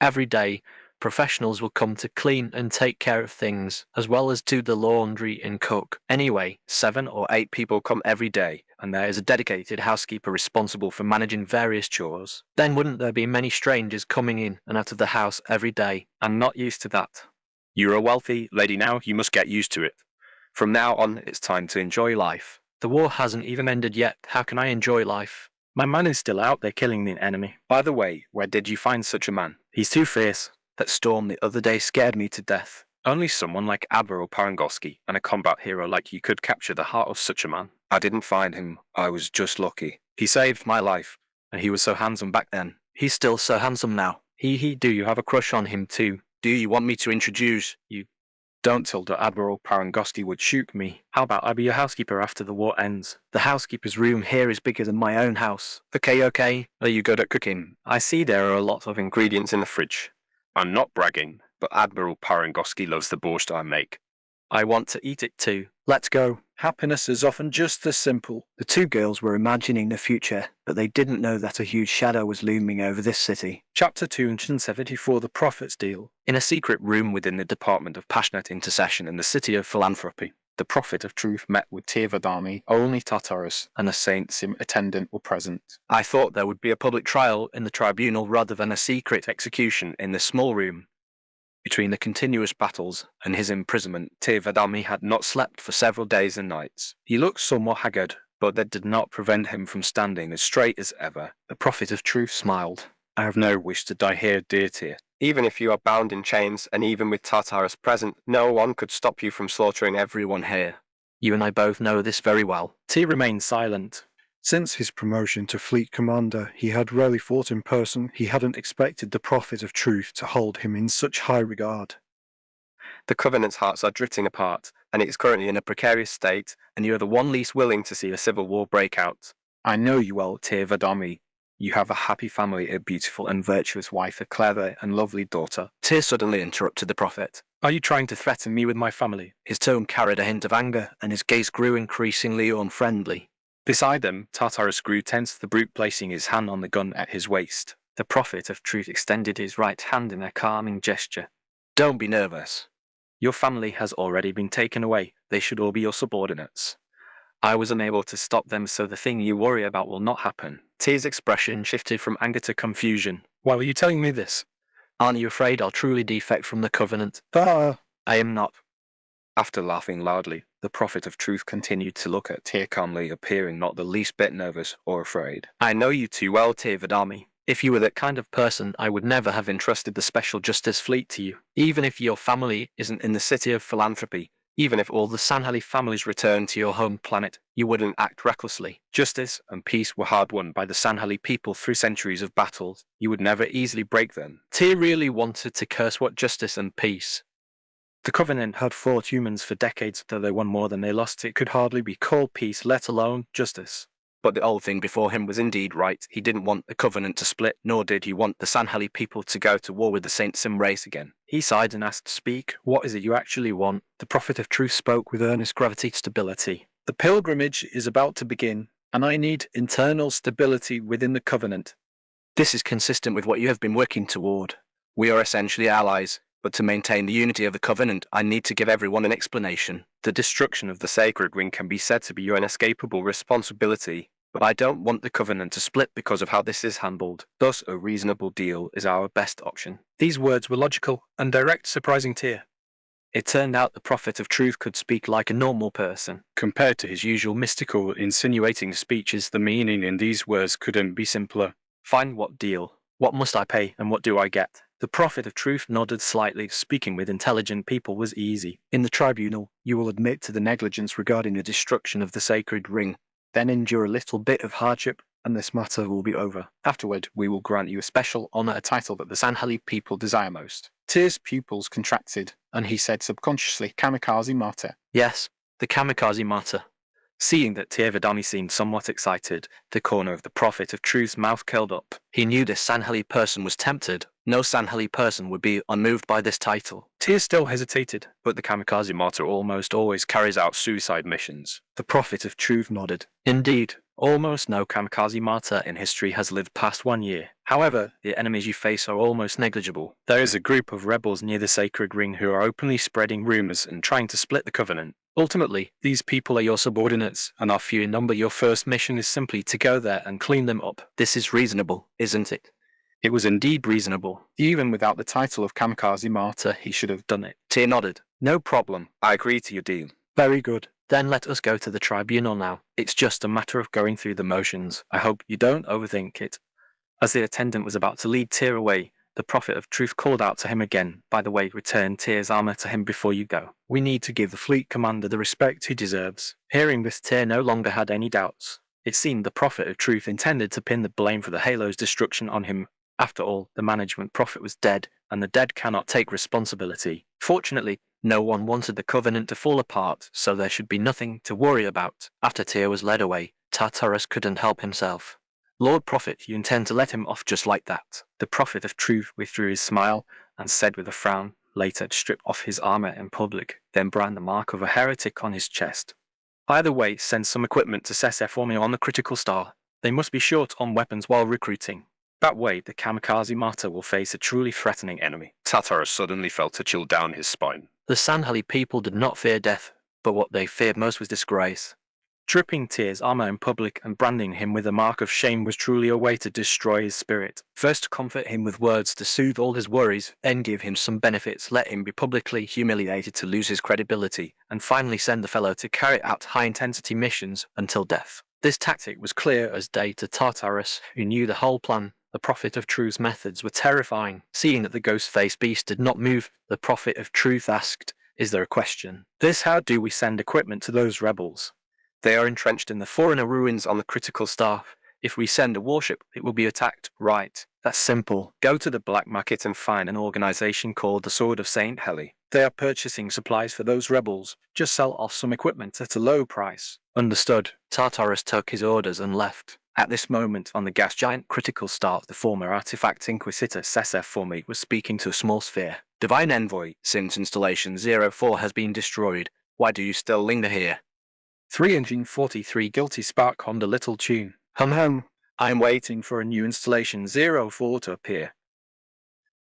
Every day, professionals will come to clean and take care of things, as well as do the laundry and cook. Anyway, 7 or 8 people come every day, and there is a dedicated housekeeper responsible for managing various chores. Then wouldn't there be many strangers coming in and out of the house every day? I'm not used to that. You're a wealthy lady now, you must get used to it. From now on, it's time to enjoy life. The war hasn't even ended yet. How can I enjoy life? My man is still out there killing the enemy. By the way, where did you find such a man? He's too fierce. That storm the other day scared me to death. Only someone like Admiral Parangosky and a combat hero like you could capture the heart of such a man. I didn't find him. I was just lucky. He saved my life, and he was so handsome back then. He's still so handsome now. Do you have a crush on him too? Do you want me to introduce you? Don't tell the Admiral Parangosky would shoot me. How about I be your housekeeper after the war ends? The housekeeper's room here is bigger than my own house. Okay. Are you good at cooking? I see there are a lot of ingredients in the fridge. I'm not bragging, but Admiral Parangosky loves the borscht I make. I want to eat it too. Let's go. Happiness is often just this simple. The two girls were imagining the future, but they didn't know that a huge shadow was looming over this city. Chapter 274, The Prophet's Deal. In a secret room within the Department of Passionate Intercession in the City of Philanthropy, the Prophet of Truth met with Tirvadami. Only Tartarus and a saint's attendant were present. I thought there would be a public trial in the tribunal rather than a secret execution in this small room. Between the continuous battles and his imprisonment, Tirvadami had not slept for several days and nights. He looked somewhat haggard, but that did not prevent him from standing as straight as ever. The Prophet of Truth smiled. "I have no wish to die here, dear Tyr. Even if you are bound in chains, and even with Tartarus present, no one could stop you from slaughtering everyone here. You and I both know this very well." Tyr remained silent. Since his promotion to fleet commander, he had rarely fought in person. He hadn't expected the Prophet of Truth to hold him in such high regard. The Covenant's hearts are drifting apart, and it is currently in a precarious state, and you are the one least willing to see a civil war break out. I know you well, Tirvadami. You have a happy family, a beautiful and virtuous wife, a clever and lovely daughter. Tyr suddenly interrupted the Prophet. Are you trying to threaten me with my family? His tone carried a hint of anger, and his gaze grew increasingly unfriendly. Beside them, Tartarus grew tense, the brute placing his hand on the gun at his waist. The Prophet of Truth extended his right hand in a calming gesture. Don't be nervous. Your family has already been taken away. They should all be your subordinates. I was unable to stop them, so the thing you worry about will not happen. Tyr's expression shifted from anger to confusion. Why were you telling me this? Aren't you afraid I'll truly defect from the Covenant? Ah! I am not. After laughing loudly, the Prophet of Truth continued to look at Tyr calmly, appearing not the least bit nervous or afraid. I know you too well, Tirvadami. If you were that kind of person, I would never have entrusted the Special Justice Fleet to you. Even if your family isn't in the City of Philanthropy, even if all the Sanhali families return to your home planet, you wouldn't act recklessly. Justice and peace were hard won by the Sanhali people through centuries of battles. You would never easily break them. Tyr really wanted to curse what justice and peace. The Covenant had fought humans for decades, though they won more than they lost. It could hardly be called peace, let alone justice. But the old thing before him was indeed right. He didn't want the Covenant to split, nor did he want the Sanhali people to go to war with the Saint Sim race again. He sighed and asked, "Speak, what is it you actually want?" The Prophet of Truth spoke with earnest gravity. "Stability. The pilgrimage is about to begin, and I need internal stability within the Covenant." This is consistent with what you have been working toward. We are essentially allies, but to maintain the unity of the Covenant, I need to give everyone an explanation. The destruction of the Sacred Ring can be said to be your inescapable responsibility, but I don't want the Covenant to split because of how this is handled. Thus, a reasonable deal is our best option. These words were logical and direct, surprising Tyr. It turned out the Prophet of Truth could speak like a normal person. Compared to his usual mystical, insinuating speeches, the meaning in these words couldn't be simpler. Fine, what deal? What must I pay, and what do I get? The Prophet of Truth nodded slightly. Speaking with intelligent people was easy. In the tribunal, you will admit to the negligence regarding the destruction of the Sacred Ring, then endure a little bit of hardship, and this matter will be over. Afterward, we will grant you a special honor, a title that the Sanheli people desire most. Tyr's pupils contracted, and he said subconsciously, Kamikaze Mater. Yes, the kamikaze matter. Seeing that Tiervidani seemed somewhat excited, the corner of the Prophet of Truth's mouth curled up. He knew this Sanheli person was tempted. No Sanheli person would be unmoved by this title. Tyr still hesitated. But the Kamikaze Mater almost always carries out suicide missions. The Prophet of Truth nodded. Indeed, almost no kamikaze martyr in history has lived past 1 year. However, the enemies you face are almost negligible. There is a group of rebels near the Sacred Ring who are openly spreading rumors and trying to split the Covenant. Ultimately, these people are your subordinates and are few in number. Your first mission is simply to go there and clean them up. This is reasonable, isn't it? It was indeed reasonable. Even without the title of Kamikaze Martyr, he should have done it. Tyr nodded. No problem. I agree to your deal. Very good. Then let us go to the tribunal now. It's just a matter of going through the motions. I hope you don't overthink it. As the attendant was about to lead Tyr away, the Prophet of Truth called out to him again. By the way, return Tyr's armor to him before you go. We need to give the fleet commander the respect he deserves. Hearing this, Tyr no longer had any doubts. It seemed the Prophet of Truth intended to pin the blame for the Halo's destruction on him. After all, the management prophet was dead, and the dead cannot take responsibility. Fortunately, no one wanted the Covenant to fall apart, so there should be nothing to worry about. After Tyr was led away, Tartarus couldn't help himself. Lord Prophet, you intend to let him off just like that? The Prophet of Truth withdrew his smile and said with a frown, later to strip off his armor in public, then brand the mark of a heretic on his chest. Either way, send some equipment to Sesef for me on the critical star. They must be short on weapons while recruiting. That way, the Kamikaze Martyr will face a truly threatening enemy. Tartarus suddenly felt a chill down his spine. The Sanheli people did not fear death, but what they feared most was disgrace. Stripping Tyr's armor in public and branding him with a mark of shame was truly a way to destroy his spirit. First to comfort him with words to soothe all his worries, then give him some benefits, let him be publicly humiliated to lose his credibility, and finally send the fellow to carry out high-intensity missions until death. This tactic was clear as day to Tartarus, who knew the whole plan. The Prophet of Truth's methods were terrifying. Seeing that the ghost-faced beast did not move, the Prophet of Truth asked, "Is there a question?" This: how do we send equipment to those rebels? They are entrenched in the foreigner ruins on the critical star. If we send a warship, it will be attacked. Right. That's simple. Go to the black market and find an organization called the Sword of Saint Heli. They are purchasing supplies for those rebels. Just sell off some equipment at a low price. Understood. Tartarus took his orders and left. At this moment, on the gas giant critical star, the former artifact inquisitor Sesef Formi was speaking to a small sphere. Divine Envoy, since installation 04 has been destroyed, why do you still linger here? 343 Guilty Spark hummed a little tune. Hum. I'm waiting for a new installation 04 to appear.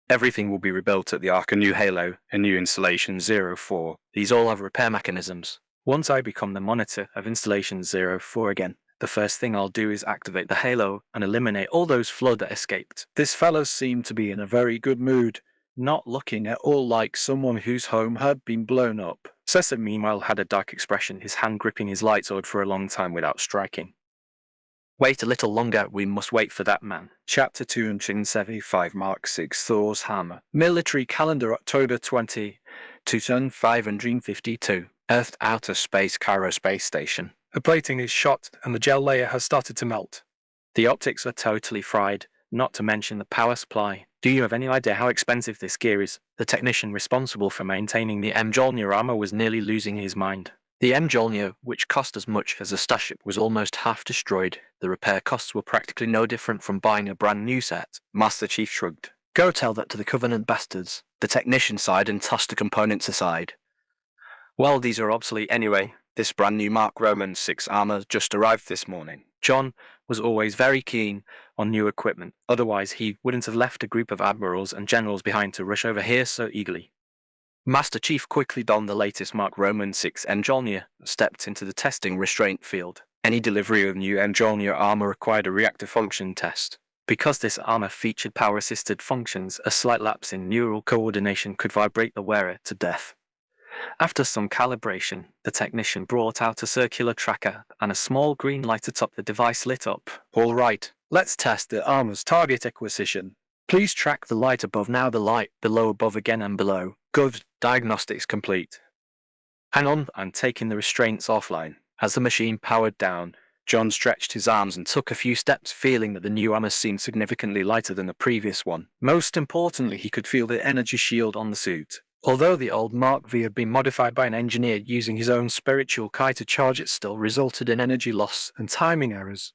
Everything will be rebuilt at the Ark, a new Halo, a new installation 04. These all have repair mechanisms. Once I become the monitor of installation 04 again, the first thing I'll do is activate the Halo and eliminate all those flood that escaped. This fellow seemed to be in a very good mood, not looking at all like someone whose home had been blown up. Sesef meanwhile had a dark expression, his hand gripping his lightsword for a long time without striking. Wait a little longer, we must wait for that man. Chapter 275 Mark 6 Thor's Hammer. Military Calendar October 20, 2552. Earth Outer Space Cairo Space Station. The plating is shot and the gel layer has started to melt. The optics are totally fried, not to mention the power supply. Do you have any idea how expensive this gear is? The technician responsible for maintaining the Mjolnir armor was nearly losing his mind. The Mjolnir, which cost as much as a starship, was almost half destroyed. The repair costs were practically no different from buying a brand new set. Master Chief shrugged. Go tell that to the Covenant bastards. The technician sighed and tossed the components aside. Well, these are obsolete anyway. This brand new Mark Roman 6 armor just arrived this morning. John was always very keen on new equipment, otherwise he wouldn't have left a group of admirals and generals behind to rush over here so eagerly. Master Chief quickly donned the latest Mark Roman 6 Mjolnir and stepped into the testing restraint field. Any delivery of new Mjolnir armor required a reactor function test. Because this armor featured power-assisted functions, a slight lapse in neural coordination could vibrate the wearer to death. After some calibration, the technician brought out a circular tracker and a small green light atop the device lit up. All right, let's test the armor's target acquisition. Please track the light above now, the light below, above again and below. Good, diagnostics complete. Hang on, I'm taking the restraints offline. As the machine powered down, John stretched his arms and took a few steps, feeling that the new armor seemed significantly lighter than the previous one. Most importantly, he could feel the energy shield on the suit. Although the old Mark V had been modified by an engineer using his own spiritual Kai to charge, it still resulted in energy loss and timing errors.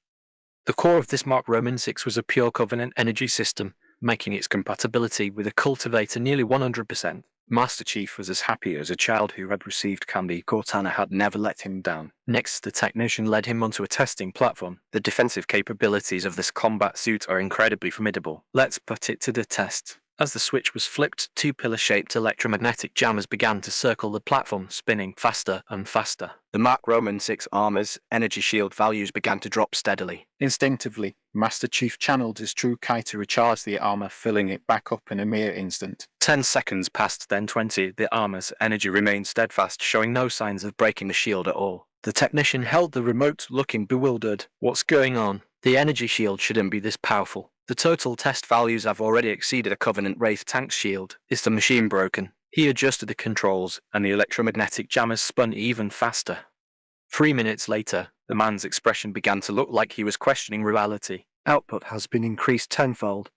The core of this Mark Roman 6 was a pure Covenant energy system, making its compatibility with a cultivator nearly 100%. Master Chief was as happy as a child who had received candy. Cortana had never let him down. Next, the technician led him onto a testing platform. The defensive capabilities of this combat suit are incredibly formidable. Let's put it to the test. As the switch was flipped, two pillar-shaped electromagnetic jammers began to circle the platform, spinning faster and faster. The Mark Roman 6 armor's energy shield values began to drop steadily. Instinctively, Master Chief channeled his true Kai to recharge the armor, filling it back up in a mere instant. 10 seconds passed, then 20. The armor's energy remained steadfast, showing no signs of breaking the shield at all. The technician held the remote, looking bewildered. What's going on? The energy shield shouldn't be this powerful. The total test values have already exceeded a Covenant Wraith tank's shield. Is the machine broken? He adjusted the controls, and the electromagnetic jammers spun even faster. 3 minutes later, the man's expression began to look like he was questioning reality. Output has been increased tenfold.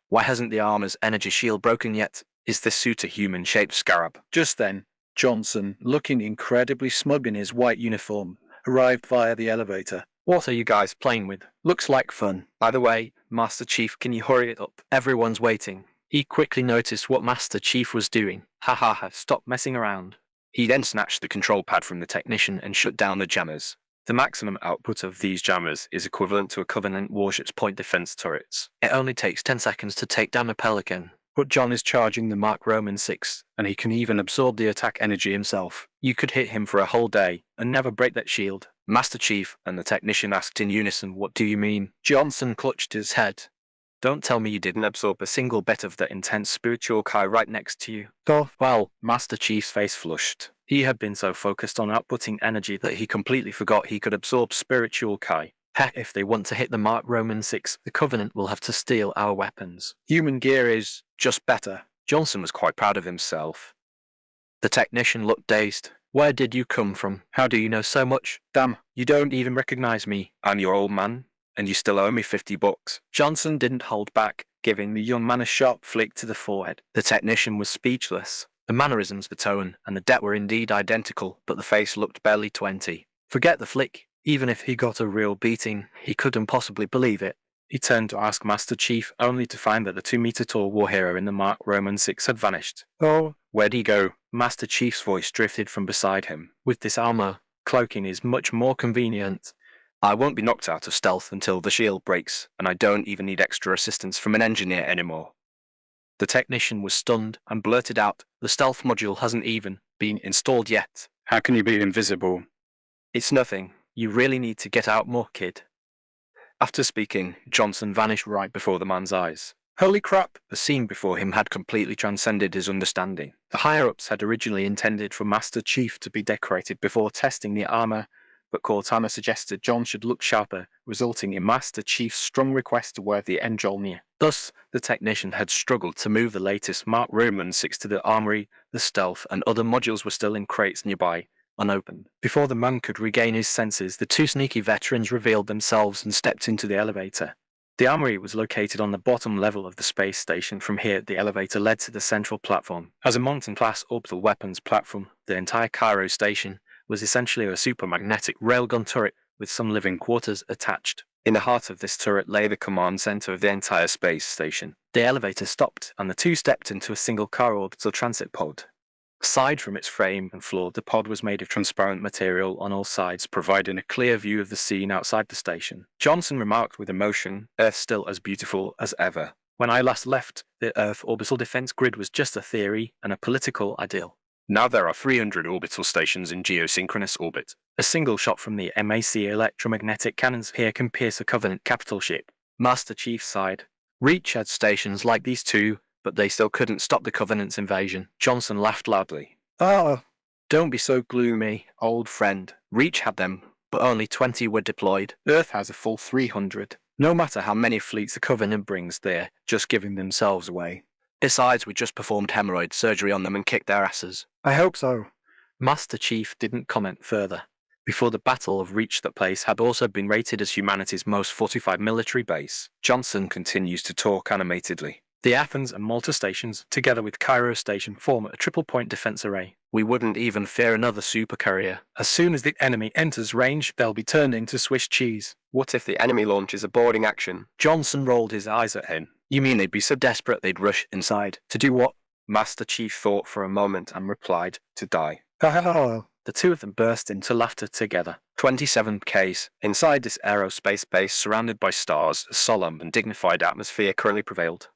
Why hasn't the armor's energy shield broken yet? Is this suit a human-shaped scarab? Just then, Johnson, looking incredibly smug in his white uniform, arrived via the elevator. What are you guys playing with? Looks like fun. By the way, Master Chief, can you hurry it up? Everyone's waiting. He quickly noticed what Master Chief was doing. Ha ha ha, stop messing around. He then snatched the control pad from the technician and shut down the jammers. The maximum output of these jammers is equivalent to a Covenant warship's point defense turrets. It only takes 10 seconds to take down a Pelican. But John is charging the Mark Roman 6, and he can even absorb the attack energy himself. You could hit him for a whole day and never break that shield. Master Chief and the technician asked in unison, what do you mean? Johnson clutched his head. Don't tell me you didn't absorb a single bit of the intense spiritual Kai right next to you. Well, Master Chief's face flushed. He had been so focused on outputting energy that he completely forgot he could absorb spiritual Kai. Heck, if they want to hit the Mark Roman 6, the Covenant will have to steal our weapons. Human gear is just better. Johnson was quite proud of himself. The technician looked dazed. Where did you come from? How do you know so much? Damn, You don't even recognize me. I'm your old man, and you still owe me $50. Johnson didn't hold back, giving the young man a sharp flick to the forehead. The technician was speechless. The mannerisms, the tone, and the debt were indeed identical, but the face looked barely 20. Forget the flick. Even if he got a real beating, he couldn't possibly believe it. He turned to ask Master Chief, only to find that the 2-meter-tall war hero in the Mark Roman 6 had vanished. Oh, Where'd he go? Master Chief's voice drifted from beside him. With this armor, cloaking is much more convenient. I won't be knocked out of stealth until the shield breaks, and I don't even need extra assistance from an engineer anymore. The technician was stunned and blurted out, the stealth module hasn't even been installed yet. How can you be invisible? It's nothing. You really need to get out more, kid. After speaking, Johnson vanished right before the man's eyes. Holy crap! The scene before him had completely transcended his understanding. The higher-ups had originally intended for Master Chief to be decorated before testing the armor, but Cortana suggested John should look sharper, resulting in Master Chief's strong request to wear the Enjolnir. Thus, the technician had struggled to move the latest Mark Roman 6 to the armory. The stealth and other modules were still in crates nearby, unopened. Before the man could regain his senses, the two sneaky veterans revealed themselves and stepped into the elevator. The armory was located on the bottom level of the space station. From here, the elevator led to the central platform. As a Mountain-class orbital weapons platform, the entire Cairo station was essentially a supermagnetic railgun turret with some living quarters attached. In the heart of this turret lay the command center of the entire space station. The elevator stopped, and the two stepped into a single car orbital transit pod. Aside from its frame and floor, the pod was made of transparent material on all sides, providing a clear view of the scene outside the station. Johnson remarked with emotion, Earth still as beautiful as ever. When I last left, the Earth orbital defense grid was just a theory and a political ideal. Now there are 300 orbital stations in geosynchronous orbit. A single shot from the MAC electromagnetic cannons here can pierce a Covenant capital ship. Master Chief sighed. Reach had stations like these two, but they still couldn't stop the Covenant's invasion. Johnson laughed loudly. Don't be so gloomy, old friend. Reach had them, but only 20 were deployed. Earth has a full 300. No matter how many fleets the Covenant brings, they're just giving themselves away. Besides, we just performed hemorrhoid surgery on them and kicked their asses. I hope so. Master Chief didn't comment further. Before the battle of Reach, the place had also been rated as humanity's most fortified military base. Johnson continues to talk animatedly. The Athens and Malta stations, together with Cairo station, form a triple-point defense array. We wouldn't even fear another supercarrier. As soon as the enemy enters range, they'll be turned into Swiss cheese. What if the enemy launches a boarding action? Johnson rolled his eyes at him. You mean they'd be so desperate they'd rush inside? To do what? Master Chief thought for a moment and replied, to die. The two of them burst into laughter together. 27 case. Inside this aerospace base, surrounded by stars, a solemn and dignified atmosphere currently prevailed.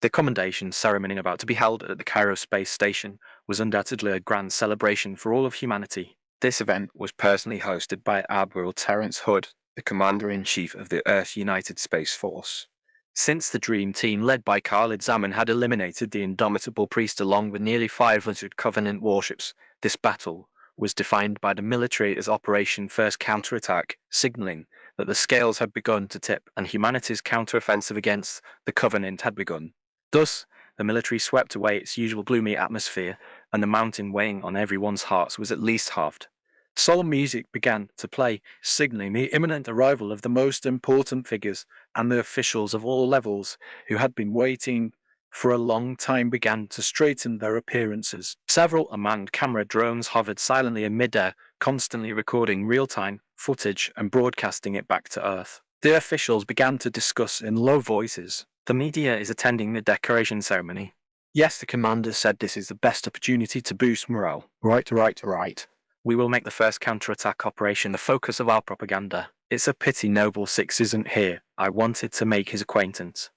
The commendation ceremony about to be held at the Cairo space station was undoubtedly a grand celebration for all of humanity. This event was personally hosted by Admiral Terence Hood, the Commander-in-Chief of the Earth United Space Force. Since the Dream Team led by Khalid Zaman had eliminated the indomitable priest along with nearly 500 Covenant warships, this battle was defined by the military as Operation First Counterattack, signaling that the scales had begun to tip and humanity's counteroffensive against the Covenant had begun. Thus, the military swept away its usual gloomy atmosphere, and the mountain weighing on everyone's hearts was at least halved. Solemn music began to play, signaling the imminent arrival of the most important figures, and the officials of all levels who had been waiting for a long time began to straighten their appearances. Several unmanned camera drones hovered silently in midair, constantly recording real-time footage and broadcasting it back to Earth. The officials began to discuss in low voices. The media is attending the decoration ceremony. Yes, the commander said this is the best opportunity to boost morale. Right. We will make the first counterattack operation the focus of our propaganda. It's a pity Noble Six isn't here. I wanted to make his acquaintance.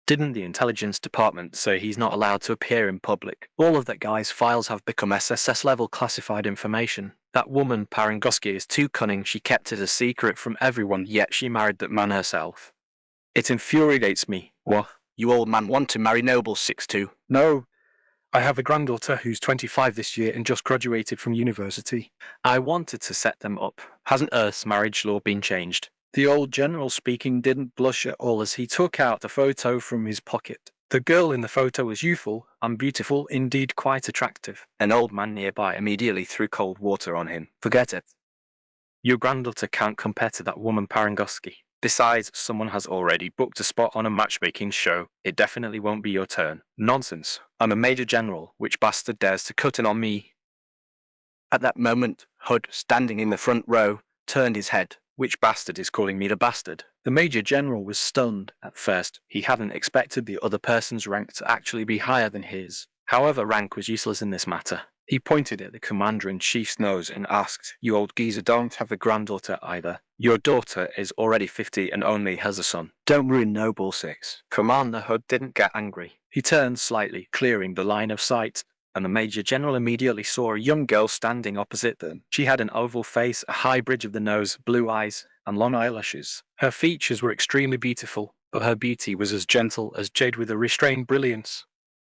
Didn't the intelligence department say he's not allowed to appear in public? All of that guy's files have become SSS-level classified information. That woman, Parangoski, is too cunning. She kept it a secret from everyone, yet she married that man herself. It infuriates me. What? You old man want to marry Noble Six too? No. I have a granddaughter who's 25 this year and just graduated from university. I wanted to set them up. Hasn't Earth's marriage law been changed? The old general speaking didn't blush at all as he took out a photo from his pocket. The girl in the photo was youthful and beautiful, indeed quite attractive. An old man nearby immediately threw cold water on him. Forget it. Your granddaughter can't compare to that woman Parangoski. Besides, someone has already booked a spot on a matchmaking show. It definitely won't be your turn. Nonsense. I'm a major general. Which bastard dares to cut in on me? At that moment, Hood, standing in the front row, turned his head. Which bastard is calling me the bastard? The major general was stunned at first. He hadn't expected the other person's rank to actually be higher than his. However, rank was useless in this matter. He pointed at the commander-in-chief's nose and asked, You old geezer don't have a granddaughter either. Your daughter is already 50 and only has a son. Don't ruin Noble Six. Commander Hood didn't get angry. He turned slightly, clearing the line of sight, and the major general immediately saw a young girl standing opposite them. She had an oval face, a high bridge of the nose, blue eyes, and long eyelashes. Her features were extremely beautiful, but her beauty was as gentle as jade with a restrained brilliance.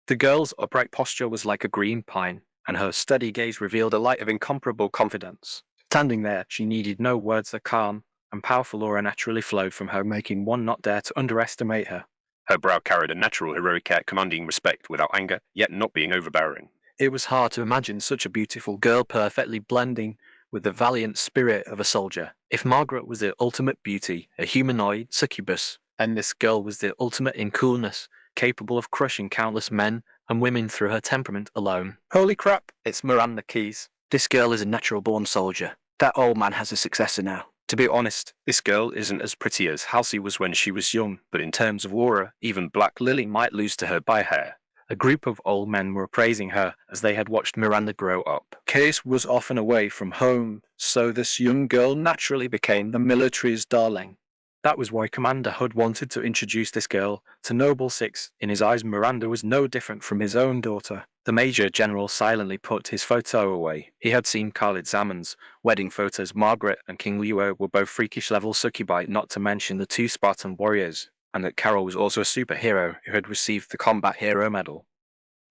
The girl's upright posture was like a green pine, and her steady gaze revealed a light of incomparable confidence. Standing there, she needed no words. The calm and powerful aura naturally flowed from her, making one not dare to underestimate her. Her brow carried a natural heroic air commanding respect without anger, yet not being overbearing. It was hard to imagine such a beautiful girl perfectly blending with the valiant spirit of a soldier. If Margaret was the ultimate beauty, a humanoid succubus, and this girl was the ultimate in coolness, capable of crushing countless men and women through her temperament alone. Holy crap, it's Miranda Keyes. This girl is a natural-born soldier. That old man has a successor now. To be honest, this girl isn't as pretty as Halsey was when she was young, but in terms of aura, even Black Lily might lose to her by hair. A group of old men were praising her as they had watched Miranda grow up. Case was often away from home, so this young girl naturally became the military's darling. That was why Commander Hood wanted to introduce this girl to Noble Six. In his eyes, Miranda was no different from his own daughter. The Major General silently put his photo away. He had seen Khalid Zaman's wedding photos. Margaret and King Lewa were both freakish-level succubi, not to mention the two Spartan warriors, and that Carol was also a superhero who had received the Combat Hero Medal.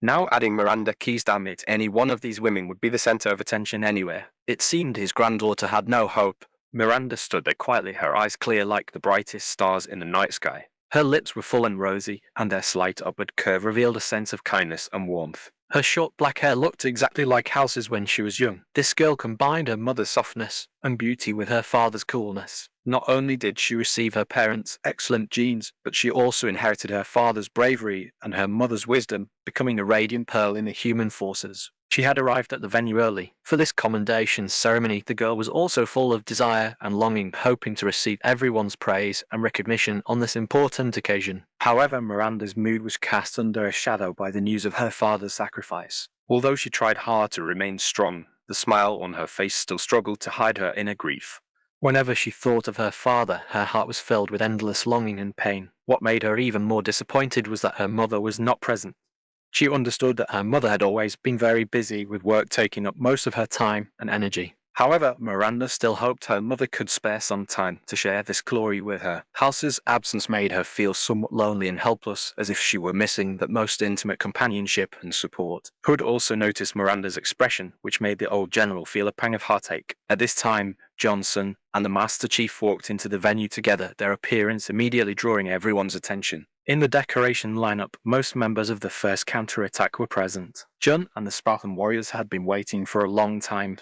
Now adding Miranda Keyes, damn it, any one of these women would be the center of attention anywhere. It seemed his granddaughter had no hope. Miranda stood there quietly, her eyes clear like the brightest stars in the night sky. Her lips were full and rosy, and their slight upward curve revealed a sense of kindness and warmth. Her short black hair looked exactly like House's when she was young. This girl combined her mother's softness and beauty with her father's coolness. Not only did she receive her parents' excellent genes, but she also inherited her father's bravery and her mother's wisdom, becoming a radiant pearl in the human forces. She had arrived at the venue early. For this commendation ceremony, the girl was also full of desire and longing, hoping to receive everyone's praise and recognition on this important occasion. However, Miranda's mood was cast under a shadow by the news of her father's sacrifice. Although she tried hard to remain strong, the smile on her face still struggled to hide her inner grief. Whenever she thought of her father, her heart was filled with endless longing and pain. What made her even more disappointed was that her mother was not present. She understood that her mother had always been very busy, with work taking up most of her time and energy. However, Miranda still hoped her mother could spare some time to share this glory with her. House's absence made her feel somewhat lonely and helpless, as if she were missing that most intimate companionship and support. Hood also noticed Miranda's expression, which made the old general feel a pang of heartache. At this time, Johnson and the Master Chief walked into the venue together, their appearance immediately drawing everyone's attention. In the decoration lineup, most members of the first counterattack were present. Jun and the Spartan warriors had been waiting for a long time,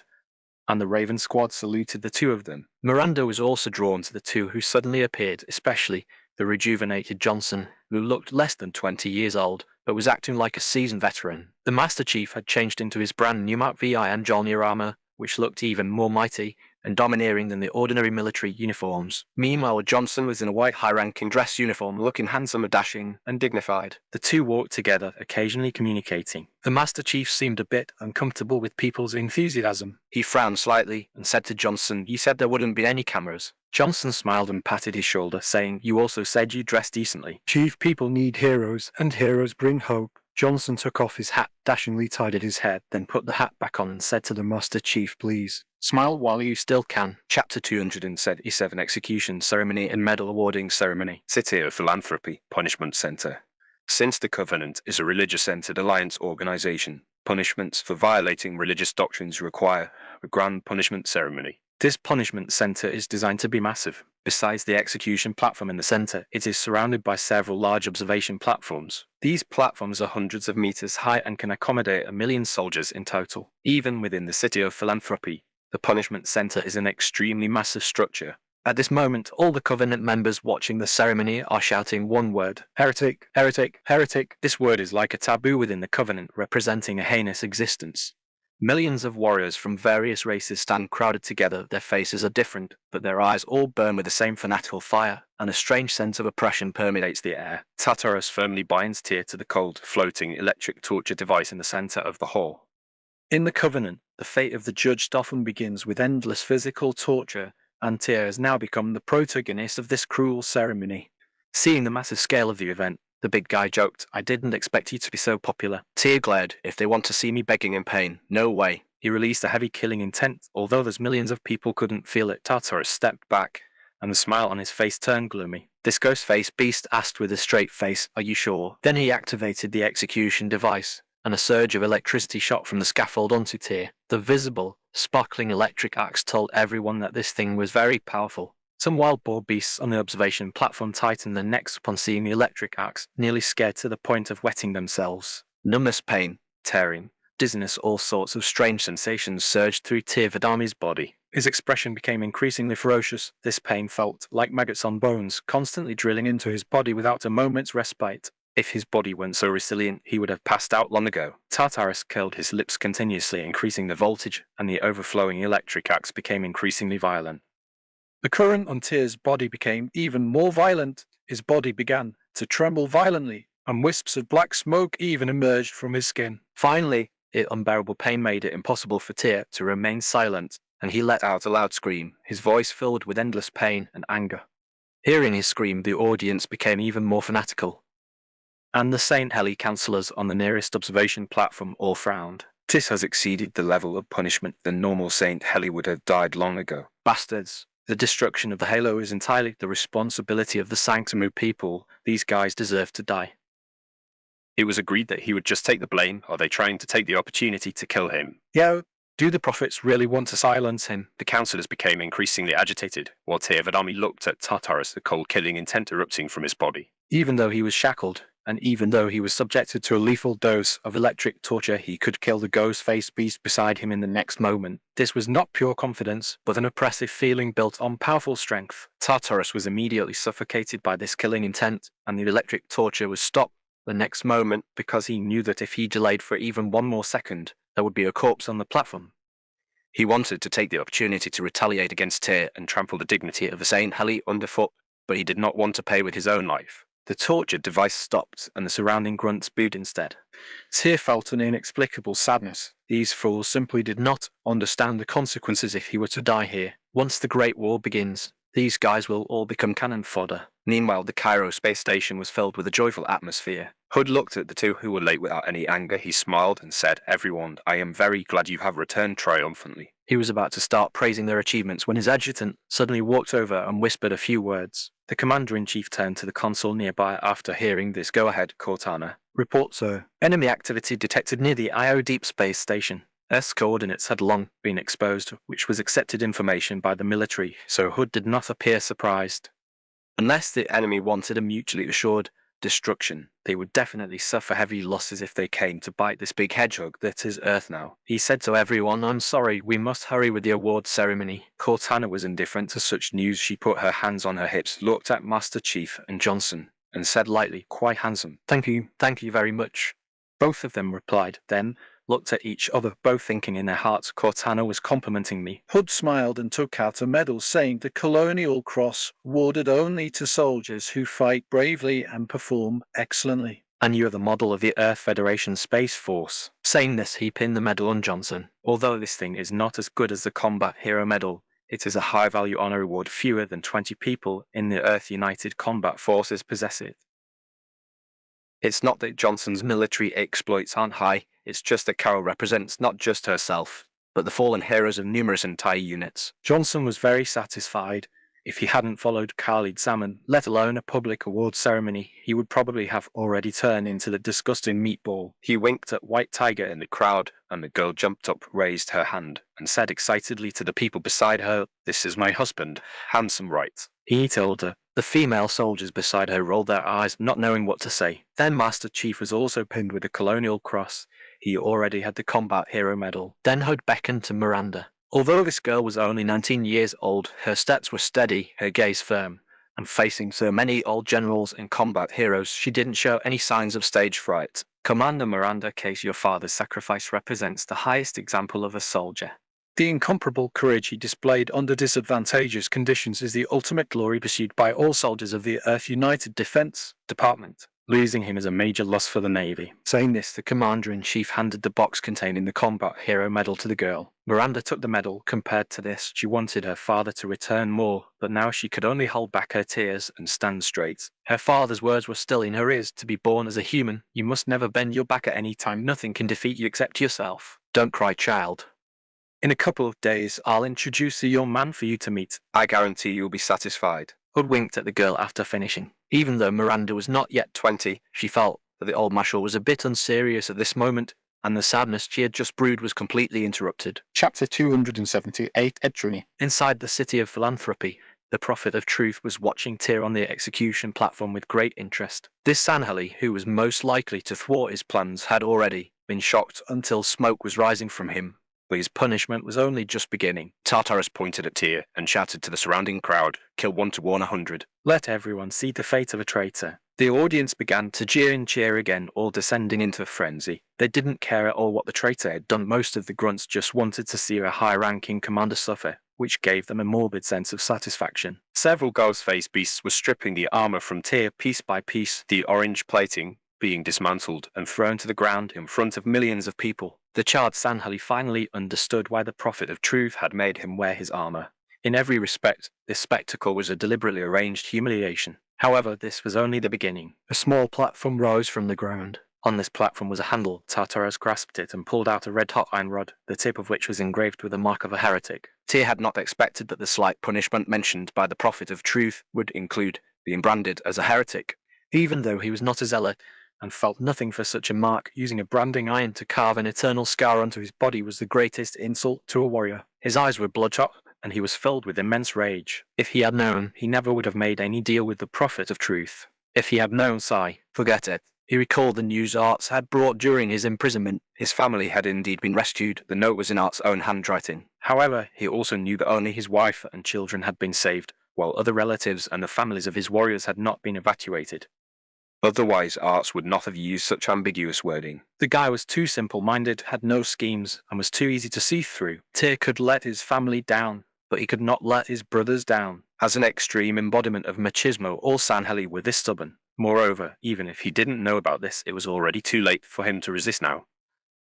and the Raven squad saluted the two of them. Miranda was also drawn to the two who suddenly appeared, especially the rejuvenated Johnson, who looked less than 20 years old, but was acting like a seasoned veteran. The Master Chief had changed into his brand new Mark VI and Mjolnir armor, which looked even more mighty and domineering than the ordinary military uniforms. Meanwhile, Johnson was in a white high-ranking dress uniform, looking handsome, dashing, and dignified. The two walked together, occasionally communicating. The Master Chief seemed a bit uncomfortable with people's enthusiasm. He frowned slightly and said to Johnson, "You said there wouldn't be any cameras." Johnson smiled and patted his shoulder, saying, "You also said you dressed decently." Chief, people need heroes, and heroes bring hope. Johnson took off his hat, dashingly tied at his head, then put the hat back on and said to the Master Chief, "Please, smile while you still can." Chapter 277, Execution Ceremony and Medal Awarding Ceremony. City of Philanthropy, Punishment Center. Since the Covenant is a religious-centered alliance organization, punishments for violating religious doctrines require a grand punishment ceremony. This punishment center is designed to be massive. Besides the execution platform in the center, it is surrounded by several large observation platforms. These platforms are hundreds of meters high and can accommodate 1 million soldiers in total. Even within the City of Philanthropy, the punishment center is an extremely massive structure. At this moment, all the Covenant members watching the ceremony are shouting one word: heretic, heretic, heretic. This word is like a taboo within the Covenant, representing a heinous existence. Millions of warriors from various races stand crowded together. Their faces are different, but their eyes all burn with the same fanatical fire, and a strange sense of oppression permeates the air. Tartarus firmly binds Tyr to the cold, floating electric torture device in the center of the hall. In the Covenant, the fate of the judged often begins with endless physical torture, and Tyr has now become the protagonist of this cruel ceremony. Seeing the massive scale of the event, the big guy joked, "I didn't expect you to be so popular." Tyr glared, "If they want to see me begging in pain, no way." He released a heavy killing intent, although those millions of people couldn't feel it. Tartarus stepped back, and the smile on his face turned gloomy. This ghost-faced beast asked with a straight face, "Are you sure?" Then he activated the execution device, and a surge of electricity shot from the scaffold onto Tyr. The visible, sparkling electric axe told everyone that this thing was very powerful. Some wild boar beasts on the observation platform tightened their necks upon seeing the electric axe, nearly scared to the point of wetting themselves. Numbness, pain, tearing, dizziness, all sorts of strange sensations surged through Tyr Vadami's body. His expression became increasingly ferocious. This pain felt like maggots on bones, constantly drilling into his body without a moment's respite. If his body weren't so resilient, he would have passed out long ago. Tartarus curled his lips continuously, increasing the voltage, and the overflowing electric axe became increasingly violent. The current on Tyr's body became even more violent. His body began to tremble violently, and wisps of black smoke even emerged from his skin. Finally, unbearable pain made it impossible for Tyr to remain silent, and he let out a loud scream, his voice filled with endless pain and anger. Hearing his scream, the audience became even more fanatical, and the Saint Heli councillors on the nearest observation platform all frowned. This has exceeded the level of punishment the normal Saint Heli would have died long ago. Bastards. The destruction of the Halo is entirely the responsibility of the Sanctuary people. These guys deserve to die. It was agreed that he would just take the blame. Are they trying to take the opportunity to kill him? Yeah, do the prophets really want to silence him? The councillors became increasingly agitated, while Tyr Vadami looked at Tartarus, the cold killing intent erupting from his body. Even though he was shackled, and even though he was subjected to a lethal dose of electric torture, he could kill the ghost-faced beast beside him in the next moment. This was not pure confidence, but an oppressive feeling built on powerful strength. Tartarus was immediately suffocated by this killing intent, and the electric torture was stopped the next moment because he knew that if he delayed for even one more second, there would be a corpse on the platform. He wanted to take the opportunity to retaliate against Tyr and trample the dignity of the Saint Heli underfoot, but he did not want to pay with his own life. The torture device stopped, and the surrounding grunts booed instead. Tyr felt an inexplicable sadness. These fools simply did not understand the consequences if he were to die here. Once the Great War begins, these guys will all become cannon fodder. Meanwhile, the Cairo space station was filled with a joyful atmosphere. Hood looked at the two who were late without any anger. He smiled and said, "Everyone, I am very glad you have returned triumphantly." He was about to start praising their achievements when his adjutant suddenly walked over and whispered a few words. The commander-in-chief turned to the console nearby after hearing this. "Go ahead, Cortana." "Report, sir." Enemy activity detected near the Io Deep Space Station. Earth's coordinates had long been exposed, which was accepted information by the military, so Hood did not appear surprised. Unless the enemy wanted a mutually assured destruction, they would definitely suffer heavy losses if they came to bite this big hedgehog that is Earth now. He said to everyone, "I'm sorry, we must hurry with the award ceremony." Cortana was indifferent to such news. She put her hands on her hips, looked at Master Chief and Johnson, and said lightly, "Quite handsome." Thank you very much." Both of them replied, then looked at each other, both thinking in their hearts, Cortana was complimenting me. Hood smiled and took out a medal saying the Colonial Cross awarded only to soldiers who fight bravely and perform excellently. "And you're the model of the Earth Federation Space Force." Saying this, he pinned the medal on Johnson. "Although this thing is not as good as the Combat Hero Medal, it is a high-value honor award. Fewer than 20 people in the Earth United Combat Forces possess it." It's not that Johnson's military exploits aren't high, it's just that Carol represents not just herself, but the fallen heroes of numerous entire units. Johnson was very satisfied. If he hadn't followed Khalid Zaman, let alone a public award ceremony, he would probably have already turned into the disgusting meatball. He winked at White Tiger in the crowd, and the girl jumped up, raised her hand, and said excitedly to the people beside her, "This is my husband, handsome right." He told her. The female soldiers beside her rolled their eyes, not knowing what to say. Then Master Chief was also pinned with the Colonial Cross. He already had the Combat Hero Medal. Then Hood beckoned to Miranda. Although this girl was only 19 years old, her steps were steady, her gaze firm, and facing so many old generals and combat heroes, she didn't show any signs of stage fright. "Commander Miranda Case, your father's sacrifice represents the highest example of a soldier. The incomparable courage he displayed under disadvantageous conditions is the ultimate glory pursued by all soldiers of the Earth United Defense Department. Losing him is a major loss for the Navy." Saying this, the commander-in-chief handed the box containing the Combat Hero Medal to the girl. Miranda took the medal. Compared to this, she wanted her father to return more, but now she could only hold back her tears and stand straight. Her father's words were still in her ears. "To be born as a human, you must never bend your back at any time. Nothing can defeat you except yourself. Don't cry, child. In a couple of days, I'll introduce a young man for you to meet." "I guarantee you'll be satisfied." Hood winked at the girl after finishing. Even though Miranda was not yet 20, she felt that the old marshal was a bit unserious at this moment, and the sadness she had just brewed was completely interrupted. Chapter 278, Edrony. Inside the City of Philanthropy, the Prophet of Truth was watching Tyr on the execution platform with great interest. This Sanheli, who was most likely to thwart his plans, had already been shocked until smoke was rising from him. But his punishment was only just beginning. Tartarus pointed at Tyr and shouted to the surrounding crowd, "Kill 1 to warn 100. Let everyone see the fate of a traitor." The audience began to jeer and cheer again, all descending into a frenzy. They didn't care at all what the traitor had done. Most of the grunts just wanted to see a high-ranking commander suffer, which gave them a morbid sense of satisfaction. Several ghost-faced beasts were stripping the armor from Tyr piece by piece, the orange plating being dismantled and thrown to the ground in front of millions of people. The charred Sanheli finally understood why the Prophet of Truth had made him wear his armor. In every respect, this spectacle was a deliberately arranged humiliation. However, this was only the beginning. A small platform rose from the ground. On this platform was a handle. Tartarus grasped it and pulled out a red-hot iron rod, the tip of which was engraved with the mark of a heretic. Tyr had not expected that the slight punishment mentioned by the Prophet of Truth would include being branded as a heretic. Even though he was not a zealot, and felt nothing for such a mark, using a branding iron to carve an eternal scar onto his body was the greatest insult to a warrior. His eyes were bloodshot, and he was filled with immense rage. If he had known, he never would have made any deal with the Prophet of Truth. If he had known Sai, forget it. He recalled the news Arts had brought during his imprisonment. His family had indeed been rescued. The note was in Art's own handwriting. However, he also knew that only his wife and children had been saved, while other relatives and the families of his warriors had not been evacuated. Otherwise, Arts would not have used such ambiguous wording. The guy was too simple-minded, had no schemes, and was too easy to see through. Tyr could let his family down, but he could not let his brothers down. As an extreme embodiment of machismo, all Sanheli were this stubborn. Moreover, even if he didn't know about this, it was already too late for him to resist now.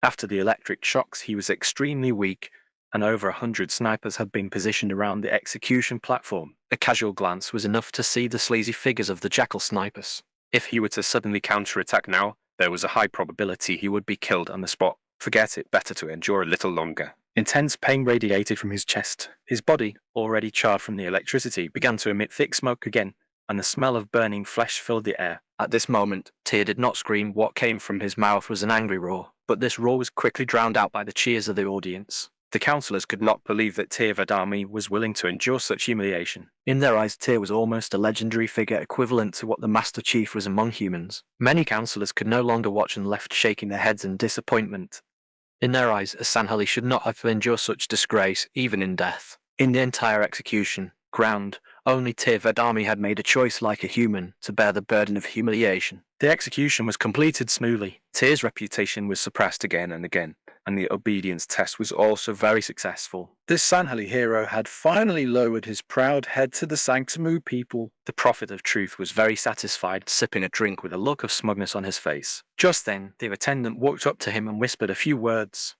After the electric shocks, he was extremely weak, and over 100 snipers had been positioned around the execution platform. A casual glance was enough to see the sleazy figures of the jackal snipers. If he were to suddenly counterattack now, there was a high probability he would be killed on the spot. Forget it, better to endure a little longer. Intense pain radiated from his chest. His body, already charred from the electricity, began to emit thick smoke again, and the smell of burning flesh filled the air. At this moment, Tyr did not scream. What came from his mouth was an angry roar, but this roar was quickly drowned out by the cheers of the audience. The councillors could not believe that Tyr Vadami was willing to endure such humiliation. In their eyes, Tyr was almost a legendary figure equivalent to what the Master Chief was among humans. Many councillors could no longer watch and left shaking their heads in disappointment. In their eyes, a Sanheli should not have to endure such disgrace, even in death. In the entire execution ground, only Tyr Vadami had made a choice like a human to bear the burden of humiliation. The execution was completed smoothly. Tyr's reputation was suppressed again and again, and the obedience test was also very successful. This Sanheli hero had finally lowered his proud head to the Sanctumu people. The Prophet of Truth was very satisfied, sipping a drink with a look of smugness on his face. Just then, the attendant walked up to him and whispered a few words.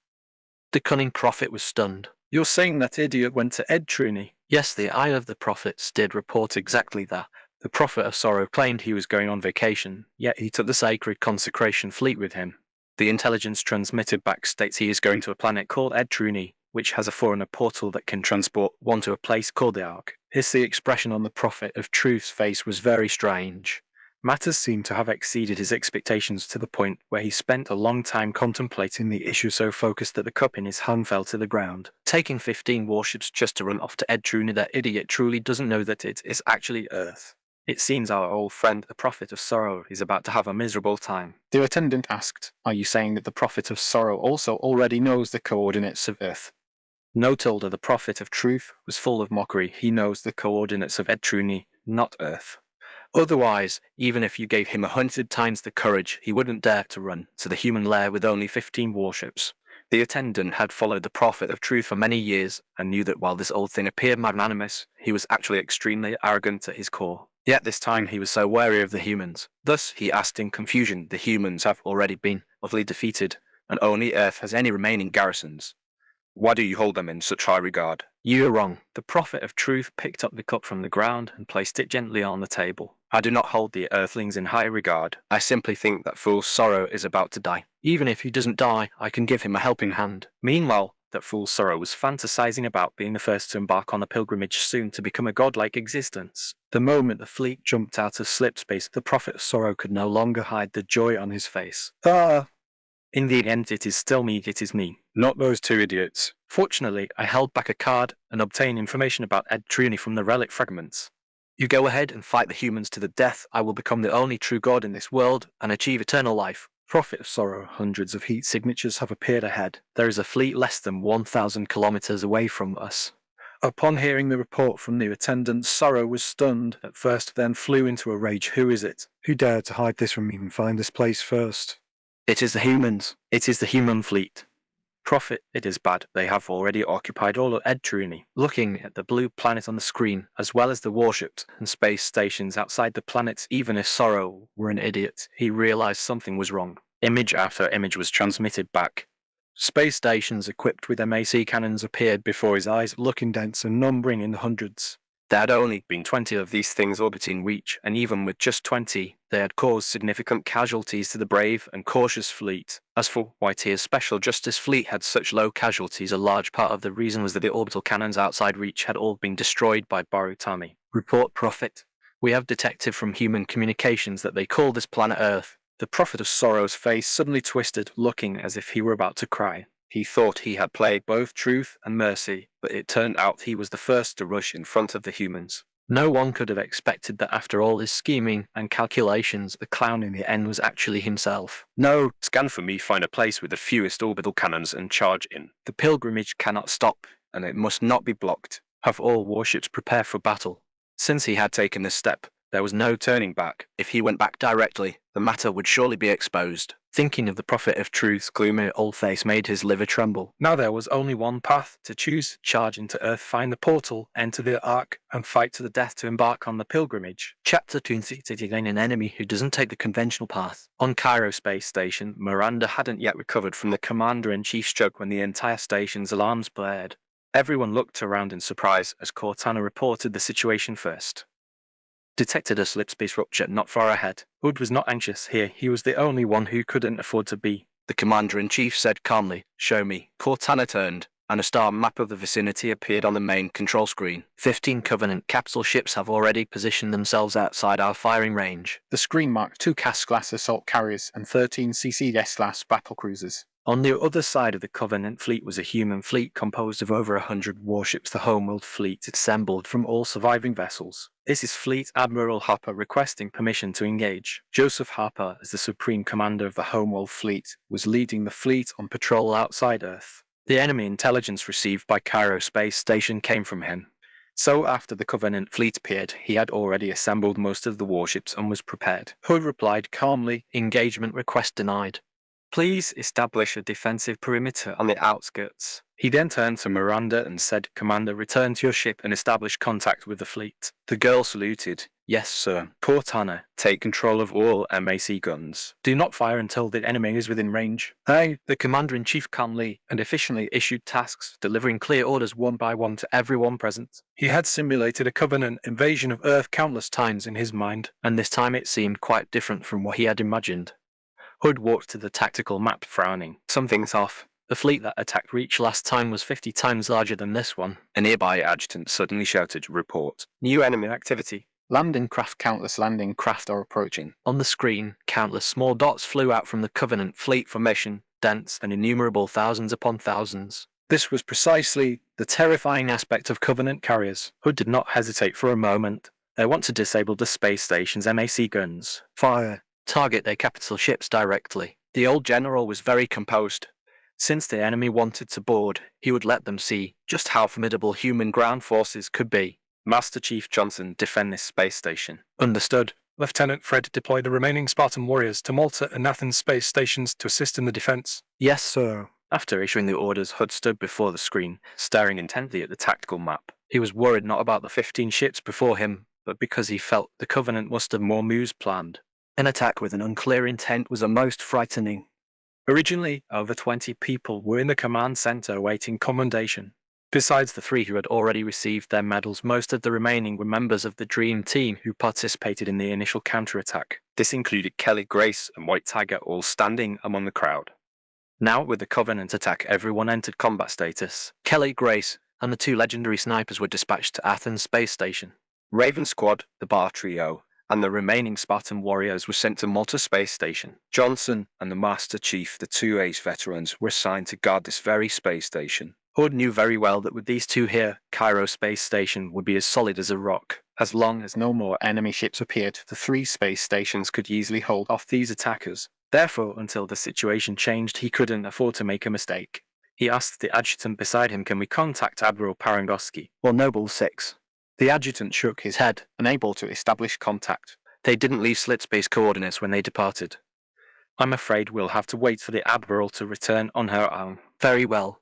The cunning Prophet was stunned. You're saying that idiot went to Edtruni? Yes, the Eye of the Prophets did report exactly that. The Prophet of Sorrow claimed he was going on vacation, yet he took the sacred consecration fleet with him. The intelligence transmitted back states he is going to a planet called Edtruni, which has a forerunner portal that can transport one to a place called the Ark. The expression on the Prophet of Truth's face was very strange. Matters seemed to have exceeded his expectations to the point where he spent a long time contemplating the issue, so focused that the cup in his hand fell to the ground. Taking 15 warships just to run off to Edtruni, that idiot truly doesn't know that it is actually Earth. It seems our old friend, the Prophet of Sorrow, is about to have a miserable time. The attendant asked, "Are you saying that the Prophet of Sorrow also already knows the coordinates of Earth?" No, Tilda, the Prophet of Truth was full of mockery. He knows the coordinates of Edtruni, not Earth. Otherwise, even if you gave him 100 times the courage, he wouldn't dare to run to the human lair with only 15 warships. The attendant had followed the Prophet of Truth for many years and knew that while this old thing appeared magnanimous, he was actually extremely arrogant at his core. Yet this time he was so wary of the humans. Thus, he asked in confusion, the humans have already been utterly defeated, and only Earth has any remaining garrisons. Why do you hold them in such high regard? You are wrong. The Prophet of Truth picked up the cup from the ground and placed it gently on the table. I do not hold the Earthlings in high regard. I simply think that fool Sorrow is about to die. Even if he doesn't die, I can give him a helping hand. Meanwhile, that fool Sorrow was fantasizing about being the first to embark on a pilgrimage soon to become a godlike existence. The moment the fleet jumped out of slip space, the Prophet of Sorrow could no longer hide the joy on his face. In the end, it is still me, it is me. Not those two idiots. Fortunately, I held back a card and obtained information about Edtruni from the relic fragments. You go ahead and fight the humans to the death. I will become the only true god in this world and achieve eternal life. Prophet of Sorrow, hundreds of heat signatures have appeared ahead. There is a fleet less than 1,000 kilometers away from us. Upon hearing the report from the attendant, Sorrow was stunned at first, then flew into a rage. Who is it? Who dared to hide this from me and find this place first? It is the humans. It is the human fleet. Prophet, it is bad. They have already occupied all of Edtruni. Looking at the blue planet on the screen, as well as the warships and space stations outside the planets, even if Sorrow were an idiot, he realized something was wrong. Image after image was transmitted back. Space stations equipped with MAC cannons appeared before his eyes, looking dense and numbering in the hundreds. There had only been 20 of these things orbiting Reach, and even with just 20, they had caused significant casualties to the brave and cautious fleet. As for why Tyr's Special Justice Fleet had such low casualties, a large part of the reason was that the orbital cannons outside Reach had all been destroyed by Barutami. Report, Prophet. We have detected from human communications that they call this planet Earth. The Prophet of Sorrow's face suddenly twisted, looking as if he were about to cry. He thought he had played both truth and mercy, but it turned out he was the first to rush in front of the humans. No one could have expected that after all his scheming and calculations, the clown in the end was actually himself. No, scan for me, find a place with the fewest orbital cannons and charge in. The pilgrimage cannot stop, And it must not be blocked. have all warships prepare for battle. Since he had taken this step, there was no turning back. If he went back directly, the matter would surely be exposed. Thinking of the prophet of truth's gloomy old face made his liver tremble. Now there was only one path to choose: charge into Earth, find the portal, enter the Ark, and fight to the death to embark on the pilgrimage. Chapter 269, an enemy who doesn't take the conventional path. On Cairo Space Station, Miranda hadn't yet recovered from the Commander-in-Chief's stroke when the entire station's alarms blared. Everyone looked around in surprise as Cortana reported the situation first. Detected a slipspace rupture not far ahead. Hood was not anxious here, he was the only one who couldn't afford to be. The Commander-in-Chief said calmly, "Show me." Cortana turned, and a star map of the vicinity appeared on the main control screen. 15 Covenant capsule ships have already positioned themselves outside our firing range. The screen marked 2 Cass-class assault carriers and 13 CCS-class battlecruisers. On the other side of the Covenant fleet was a human fleet composed of over 100 warships, the Homeworld fleet assembled from all surviving vessels. This is Fleet Admiral Harper requesting permission to engage. Joseph Harper, as the Supreme Commander of the Homeworld fleet, was leading the fleet on patrol outside Earth. The enemy intelligence received by Cairo Space Station came from him. So after the Covenant fleet appeared, he had already assembled most of the warships and was prepared. Hood replied calmly, engagement request denied. Please establish a defensive perimeter on the outskirts. He then turned to Miranda and said, Commander, return to your ship and establish contact with the fleet. The girl saluted. Yes, sir. Cortana, Take control of all MAC guns. do not fire until the enemy is within range. Aye. The Commander-in-Chief calmly and efficiently issued tasks, delivering clear orders one by one to everyone present. He had simulated a Covenant invasion of Earth countless times in his mind. And this time it seemed quite different from what he had imagined. Hood walked to the tactical map, frowning. Something's off. The fleet that attacked Reach last time was 50 times larger than this one. A nearby adjutant suddenly shouted, "Report." New enemy activity. Landing craft, countless landing craft are approaching. On the screen, countless small dots flew out from the Covenant fleet formation, dense and innumerable thousands upon thousands. This was precisely the terrifying aspect of Covenant carriers. Hood did not hesitate for a moment. They want to disable the space station's MAC guns. Fire. Target their capital ships directly. The old general was very composed. Since the enemy wanted to board, he would let them see just how formidable human ground forces could be. Master Chief Johnson, defend this space station. Understood. Lieutenant Fred, deploy the remaining Spartan warriors to Malta and Athens space stations to assist in the defense. Yes, sir. After issuing the orders, Hood stood before the screen, staring intently at the tactical map. He was worried not about the 15 ships before him, but because he felt the Covenant must have more moves planned. An attack with an unclear intent was a most frightening. Originally, over 20 people were in the command center awaiting commendation. Besides the 3 who had already received their medals, most of the remaining were members of the Dream Team who participated in the initial counterattack. This included Kelly, Grace, and White Tiger all standing among the crowd. Now, with the Covenant attack, everyone entered combat status. Kelly, Grace, and the 2 legendary snipers were dispatched to Athens Space Station. Raven Squad, the Bar Trio, And the remaining Spartan warriors were sent to Malta Space Station. Johnson and the Master Chief, the 2 ace veterans, were assigned to guard this very space station. Hood knew very well that with these 2 here, Cairo Space Station would be as solid as a rock. As long as No more enemy ships appeared, the 3 space stations could easily hold off these attackers. Therefore, until the situation changed, he couldn't afford to make a mistake. He asked the adjutant beside him, can we contact Admiral Parangoski? Or Noble 6. The adjutant shook his head, unable to establish contact. They didn't leave slitspace coordinates when they departed. I'm afraid we'll have to wait for the Admiral to return on her own. Very well.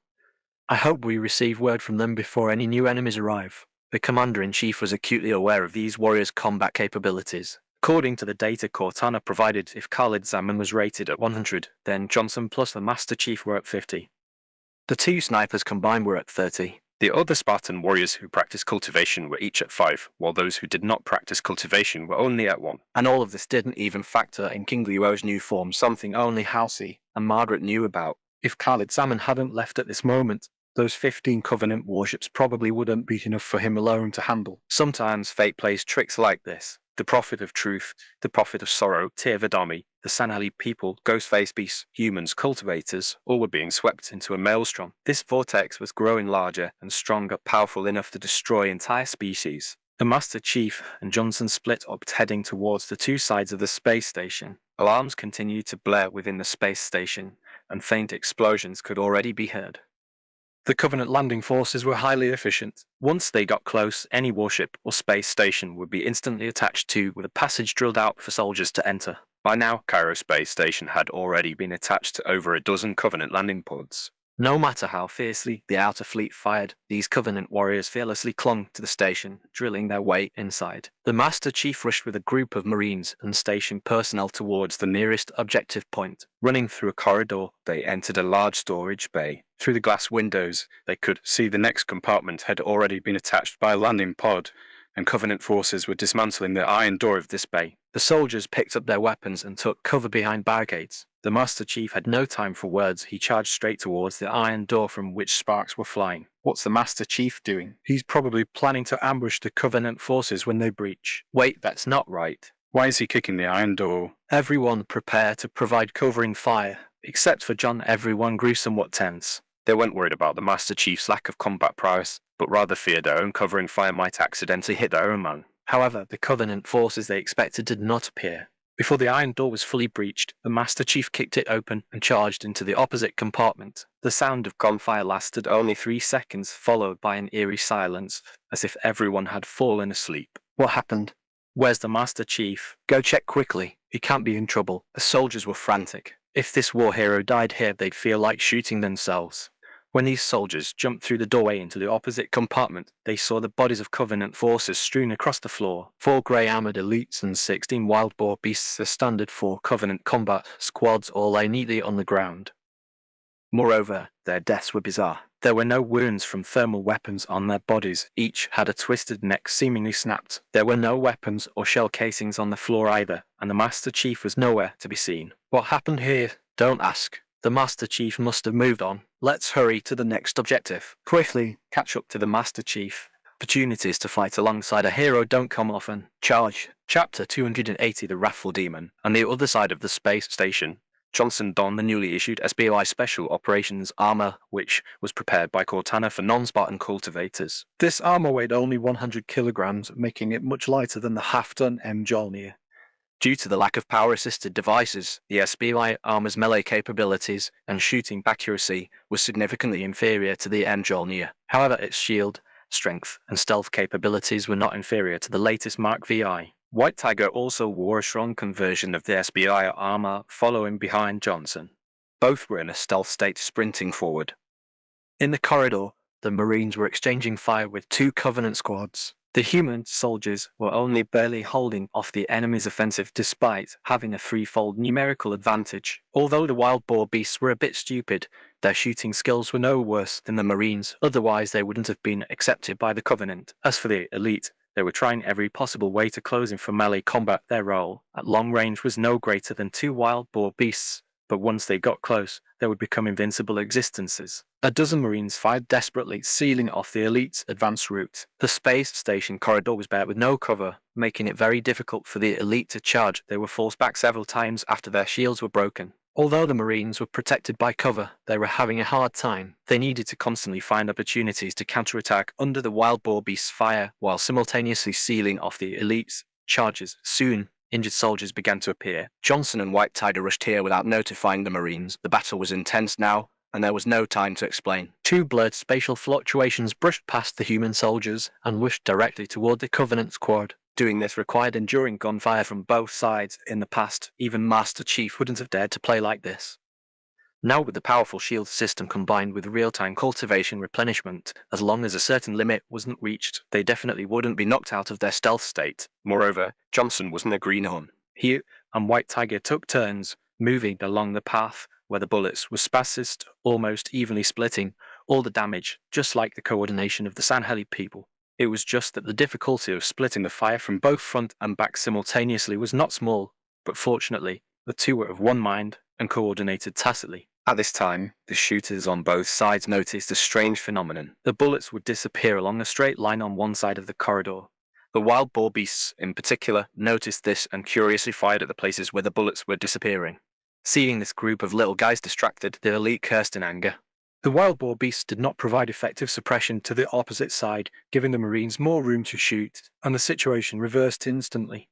I hope we receive word from them before any new enemies arrive. The Commander-in-Chief was acutely aware of these warriors' combat capabilities. According to the data Cortana provided, if Khalid Zaman was rated at 100, then Johnson plus the Master Chief were at 50. The 2 snipers combined were at 30. The other Spartan warriors who practiced cultivation were each at 5, while those who did not practice cultivation were only at 1. And all of this didn't even factor in King Leo's new form, something only Halsey and Margaret knew about. If Khalid Zaman hadn't left at this moment, those 15 Covenant warships probably wouldn't be enough for him alone to handle. Sometimes fate plays tricks like this. The Prophet of Truth, the Prophet of Sorrow, Tir-Vidami, the Sanhali people, Ghostface Beasts, humans, cultivators, all were being swept into a maelstrom. This vortex was growing larger and stronger, powerful enough to destroy entire species. The Master Chief and Johnson split up, heading towards the two sides of the space station. Alarms continued to blare within the space station, and faint explosions could already be heard. The Covenant landing forces were highly efficient. Once they got close, any warship or space station would be instantly attached to, with a passage drilled out for soldiers to enter. By now, Cairo Space Station had already been attached to over a dozen Covenant landing pods. No matter how fiercely the outer fleet fired, these Covenant warriors fearlessly clung to the station, drilling their way inside. The Master Chief rushed with a group of Marines and station personnel towards the nearest objective point. Running through a corridor, they entered a large storage bay. Through the glass windows, they could see the next compartment had already been attached by a landing pod, and Covenant forces were dismantling the iron door of this bay. The soldiers picked up their weapons and took cover behind barricades. The Master Chief had no time for words. He charged straight towards the iron door from which sparks were flying. What's the Master Chief doing? He's probably planning to ambush the Covenant forces when they breach. Wait, that's not right. Why is he kicking the iron door? Everyone prepare to provide covering fire. Except for John, everyone grew somewhat tense. They weren't worried about the Master Chief's lack of combat prowess, but rather feared their own covering fire might accidentally hit their own man. However, the Covenant forces they expected did not appear. Before the iron door was fully breached, the Master Chief kicked it open and charged into the opposite compartment. The sound of gunfire lasted only 3 seconds, followed by an eerie silence, as if everyone had fallen asleep. What happened? Where's the Master Chief? Go check quickly. He can't be in trouble. The soldiers were frantic. If this war hero died here, they'd feel like shooting themselves. When these soldiers jumped through the doorway into the opposite compartment, they saw the bodies of Covenant forces strewn across the floor. 4 grey-armoured elites and 16 wild boar beasts, the standard for Covenant combat squads, all lay neatly on the ground. Moreover, their deaths were bizarre. There were no wounds from thermal weapons on their bodies. Each had a twisted neck seemingly snapped. There were no weapons or shell casings on the floor either, and the Master Chief was nowhere to be seen. What happened here? Don't ask. The Master Chief must have moved on. Let's hurry to the next objective. Quickly, catch up to the Master Chief. Opportunities to fight alongside a hero don't come often. Charge. Chapter 280, The Wrathful Demon. On the other side of the space station, Johnson donned the newly issued SBI Special Operations armor, which was prepared by Cortana for non-Spartan cultivators. This armor weighed only 100 kilograms, making it much lighter than the half-ton Mjolnir. Due to the lack of power-assisted devices, the SBI armor's melee capabilities and shooting accuracy was significantly inferior to the Mjolnir. However, its shield, strength, and stealth capabilities were not inferior to the latest Mark VI. White Tiger also wore a strong conversion of the SBI armor, following behind Johnson. Both were in a stealth state, sprinting forward. In the corridor, the Marines were exchanging fire with 2 Covenant squads. The human soldiers were only barely holding off the enemy's offensive despite having a 3-fold numerical advantage. Although the wild boar beasts were a bit stupid, their shooting skills were no worse than the Marines, otherwise they wouldn't have been accepted by the Covenant. As for the elite, they were trying every possible way to close in for melee combat. Their role at long range was no greater than 2 wild boar beasts, but once they got close, they would become invincible existences. A dozen Marines fired desperately, sealing off the elite's advance route. The space station corridor was bare with no cover, making it very difficult for the elite to charge. They were forced back several times after their shields were broken. Although the Marines were protected by cover, they were having a hard time. They needed to constantly find opportunities to counterattack under the wild boar beast's fire, while simultaneously sealing off the elite's charges. Soon, injured soldiers began to appear. Johnson and White Tiger rushed here without notifying the Marines. The battle was intense now, and there was no time to explain. 2 blurred spatial fluctuations brushed past the human soldiers and whooshed directly toward the Covenant squad. Doing this required enduring gunfire from both sides. In the past, even Master Chief wouldn't have dared to play like this. Now, with the powerful shield system combined with real-time cultivation replenishment, as long as a certain limit wasn't reached, they definitely wouldn't be knocked out of their stealth state. Moreover, Johnson wasn't a greenhorn. He and White Tiger took turns, moving along the path where the bullets were spaced, almost evenly splitting all the damage, just like the coordination of the Sanheli people. It was just that the difficulty of splitting the fire from both front and back simultaneously was not small, but fortunately, the 2 were of one mind and coordinated tacitly. At this time, the shooters on both sides noticed a strange phenomenon. The bullets would disappear along a straight line on one side of the corridor. The wild boar beasts, in particular, noticed this and curiously fired at the places where the bullets were disappearing. Seeing this group of little guys distracted, the elite cursed in anger. The wild boar beasts did not provide effective suppression to the opposite side, giving the Marines more room to shoot, and the situation reversed instantly.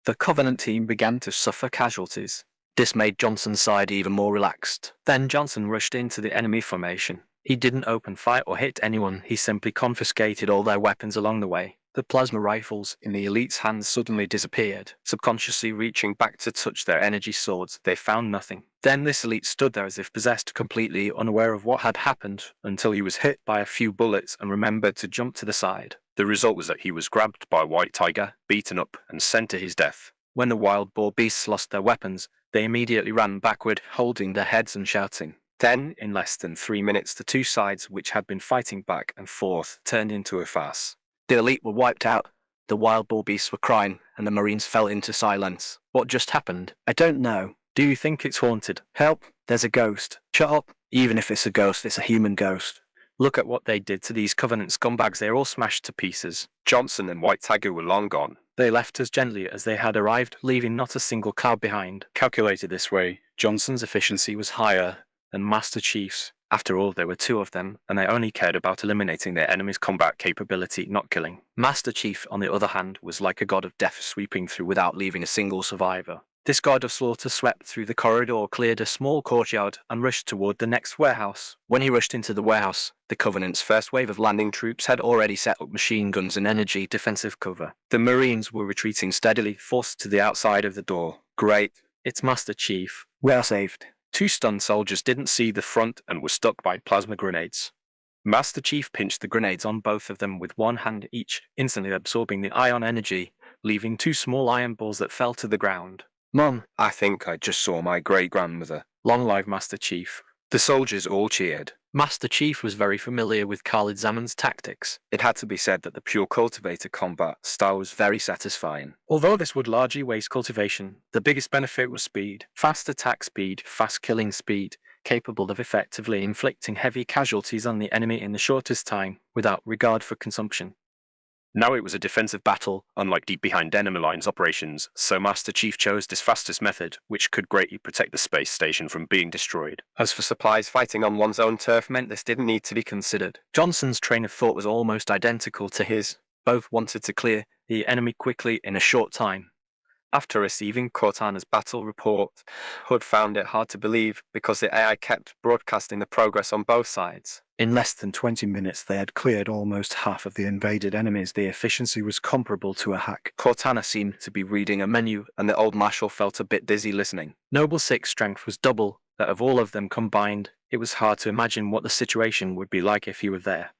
The Covenant team began to suffer casualties. This made Johnson's side even more relaxed. Then Johnson rushed into the enemy formation. He didn't open fire or hit anyone, he simply confiscated all their weapons along the way. The plasma rifles in the elite's hands suddenly disappeared. Subconsciously reaching back to touch their energy swords, they found nothing. Then this elite stood there as if possessed, completely unaware of what had happened, until he was hit by a few bullets and remembered to jump to the side. The result was that he was grabbed by a white tiger, beaten up, and sent to his death. When the wild boar beasts lost their weapons, they immediately ran backward, holding their heads and shouting. Then, in less than 3 minutes, the two sides which had been fighting back and forth turned into a farce. The elite were wiped out, the wild boar beasts were crying, and the Marines fell into silence. What just happened? I don't know. Do you think it's haunted? Help! There's a ghost. Shut up! Even if it's a ghost, it's a human ghost. Look at what they did to these Covenant scumbags, they're all smashed to pieces. Johnson and White Tiger were long gone. They left as gently as they had arrived, leaving not a single cloud behind. Calculated this way, Johnson's efficiency was higher than Master Chief's. After all, there were two of them, and they only cared about eliminating their enemy's combat capability, not killing. Master Chief, on the other hand, was like a god of death sweeping through without leaving a single survivor. This god of slaughter swept through the corridor, cleared a small courtyard, and rushed toward the next warehouse. When he rushed into the warehouse, the Covenant's first wave of landing troops had already set up machine guns and energy defensive cover. The Marines were retreating steadily, forced to the outside of the door. Great. It's Master Chief. We are saved. Two stunned soldiers didn't see the front and were struck by plasma grenades. Master Chief pinched the grenades on both of them with one hand each, instantly absorbing the ion energy, leaving two small iron balls that fell to the ground. Mum, I think I just saw my great-grandmother. Long live Master Chief. The soldiers all cheered. Master Chief was very familiar with Khalid Zaman's tactics. It had to be said that the pure cultivator combat style was very satisfying. Although this would largely waste cultivation, the biggest benefit was speed. Fast attack speed, fast killing speed, capable of effectively inflicting heavy casualties on the enemy in the shortest time, without regard for consumption. Now it was a defensive battle, unlike deep behind enemy lines operations, so Master Chief chose this fastest method, which could greatly protect the space station from being destroyed. As for supplies, fighting on one's own turf meant this didn't need to be considered. Johnson's train of thought was almost identical to his. Both wanted to clear the enemy quickly in a short time. After receiving Cortana's battle report, Hood found it hard to believe because the AI kept broadcasting the progress on both sides. In less than 20 minutes, they had cleared almost half of the invaded enemies. The efficiency was comparable to a hack. Cortana seemed to be reading a menu, And the old marshal felt a bit dizzy listening. Noble Six strength was double that of all of them combined. It was hard to imagine what the situation would be like if he were there.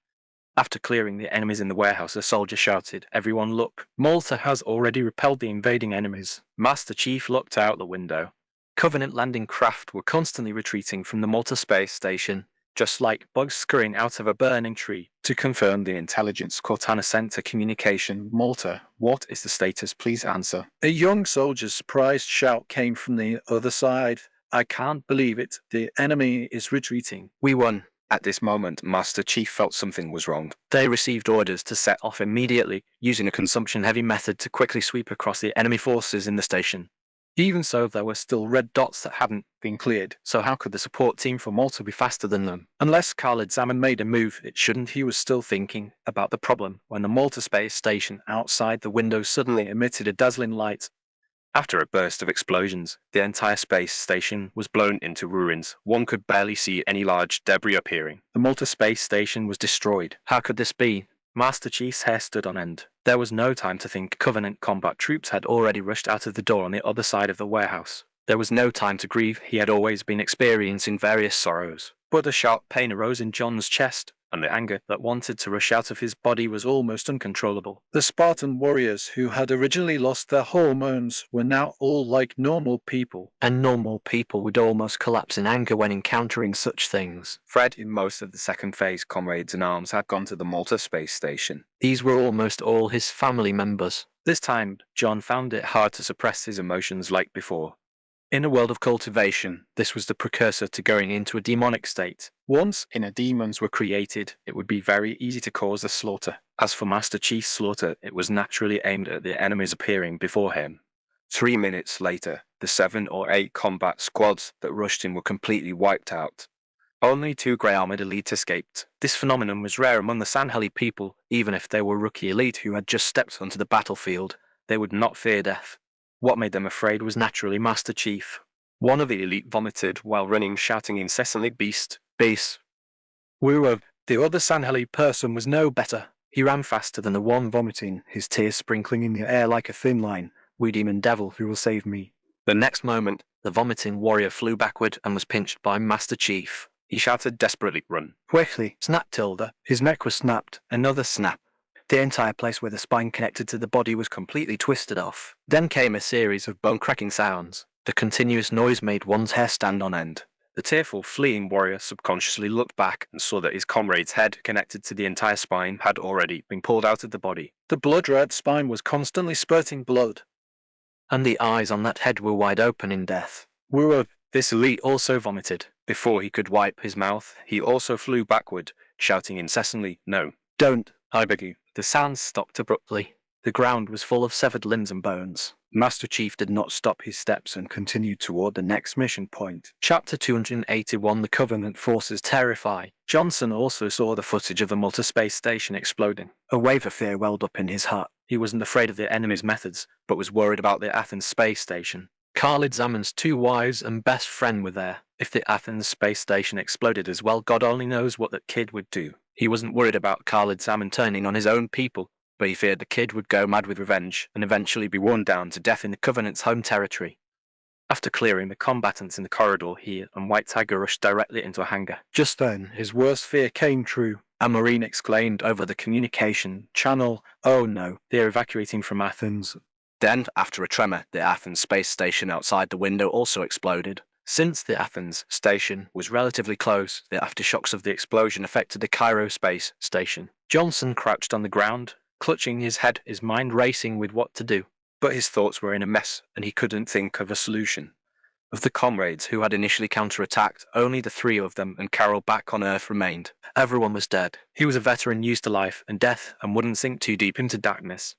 After clearing the enemies in the warehouse, a soldier shouted, "Everyone look! Malta has already repelled the invading enemies." Master Chief looked out the window. Covenant landing craft were constantly retreating from the Malta space station, just like bugs scurrying out of a burning tree. To confirm the intelligence, Cortana sent a communication. Malta, what is the status? Please answer. A young soldier's surprised shout came from the other side. I can't believe it. The enemy is retreating. We won. At this moment, Master Chief felt something was wrong. They received orders to set off immediately, using a consumption-heavy method to quickly sweep across the enemy forces in the station. Even so, there were still red dots that hadn't been cleared, so how could the support team for Malta be faster than them? Unless Khalid Zaman made a move, it shouldn't. He was still thinking about the problem when the Malta space station outside the window suddenly emitted a dazzling light. After a burst of explosions, the entire space station was blown into ruins. One could barely see any large debris appearing. The Malta space station was destroyed. How could this be? Master Chief's hair stood on end. There was no time to think. Covenant combat troops had already rushed out of the door on the other side of the warehouse. There was no time to grieve. He had always been experiencing various sorrows. But a sharp pain arose in John's chest, and the anger that wanted to rush out of his body was almost uncontrollable. The Spartan warriors who had originally lost their hormones were now all like normal people. And normal people would almost collapse in anger when encountering such things. Fred, in most of the second phase comrades in arms, had gone to the Malta space station. These were almost all his family members. This time, John found it hard to suppress his emotions like before. In a world of cultivation, this was the precursor to going into a demonic state. Once inner demons were created, it would be very easy to cause a slaughter. As for Master Chief's slaughter, it was naturally aimed at the enemies appearing before him. 3 minutes later, the 7 or 8 combat squads that rushed in were completely wiped out. Only 2 grey-armoured elite escaped. This phenomenon was rare among the Sanheli people. Even if they were rookie elite who had just stepped onto the battlefield, they would not fear death. What made them afraid was naturally Master Chief. One of the elite vomited while running, shouting incessantly, "Beast! Beast!" The other Sanheli person was no better. He ran faster than the one vomiting, his tears sprinkling in the air like a thin line. "We demon devil who will save me." The next moment, the vomiting warrior flew backward and was pinched by Master Chief. He shouted desperately, "Run!" Quickly, snap Tilda. His neck was snapped. Another snap. The entire place where the spine connected to the body was completely twisted off. Then came a series of bone-cracking sounds. The continuous noise made one's hair stand on end. The tearful, fleeing warrior subconsciously looked back and saw that his comrade's head, connected to the entire spine, had already been pulled out of the body. The blood-red spine was constantly spurting blood. And the eyes on that head were wide open in death. This elite also vomited. Before he could wipe his mouth, he also flew backward, shouting incessantly, "No. Don't, I beg you." The sounds stopped abruptly. The ground was full of severed limbs and bones. Master Chief did not stop his steps and continued toward the next mission point. Chapter 281, The Covenant Forces Terrify. Johnson also saw the footage of the multi-space station exploding. A wave of fear welled up in his heart. He wasn't afraid of the enemy's methods, but was worried about the Athens space station. Khalid Zaman's 2 wives and best friend were there. If the Athens space station exploded as well, God only knows what that kid would do. He wasn't worried about Khalid Zaman turning on his own people, but he feared the kid would go mad with revenge and eventually be worn down to death in the Covenant's home territory. After clearing the combatants in the corridor, he and White Tiger rushed directly into a hangar. Just then, his worst fear came true. A Marine exclaimed over the communication channel, "Oh no, they're evacuating from Athens." Then, after a tremor, the Athens space station outside the window also exploded. Since the Athens station was relatively close, the aftershocks of the explosion affected the Cairo space station. Johnson crouched on the ground, clutching his head, his mind racing with what to do. But his thoughts were in a mess, and he couldn't think of a solution. Of the comrades who had initially counterattacked, only the 3 of them and Carol back on Earth remained. Everyone was dead. He was a veteran used to life and death and wouldn't sink too deep into darkness.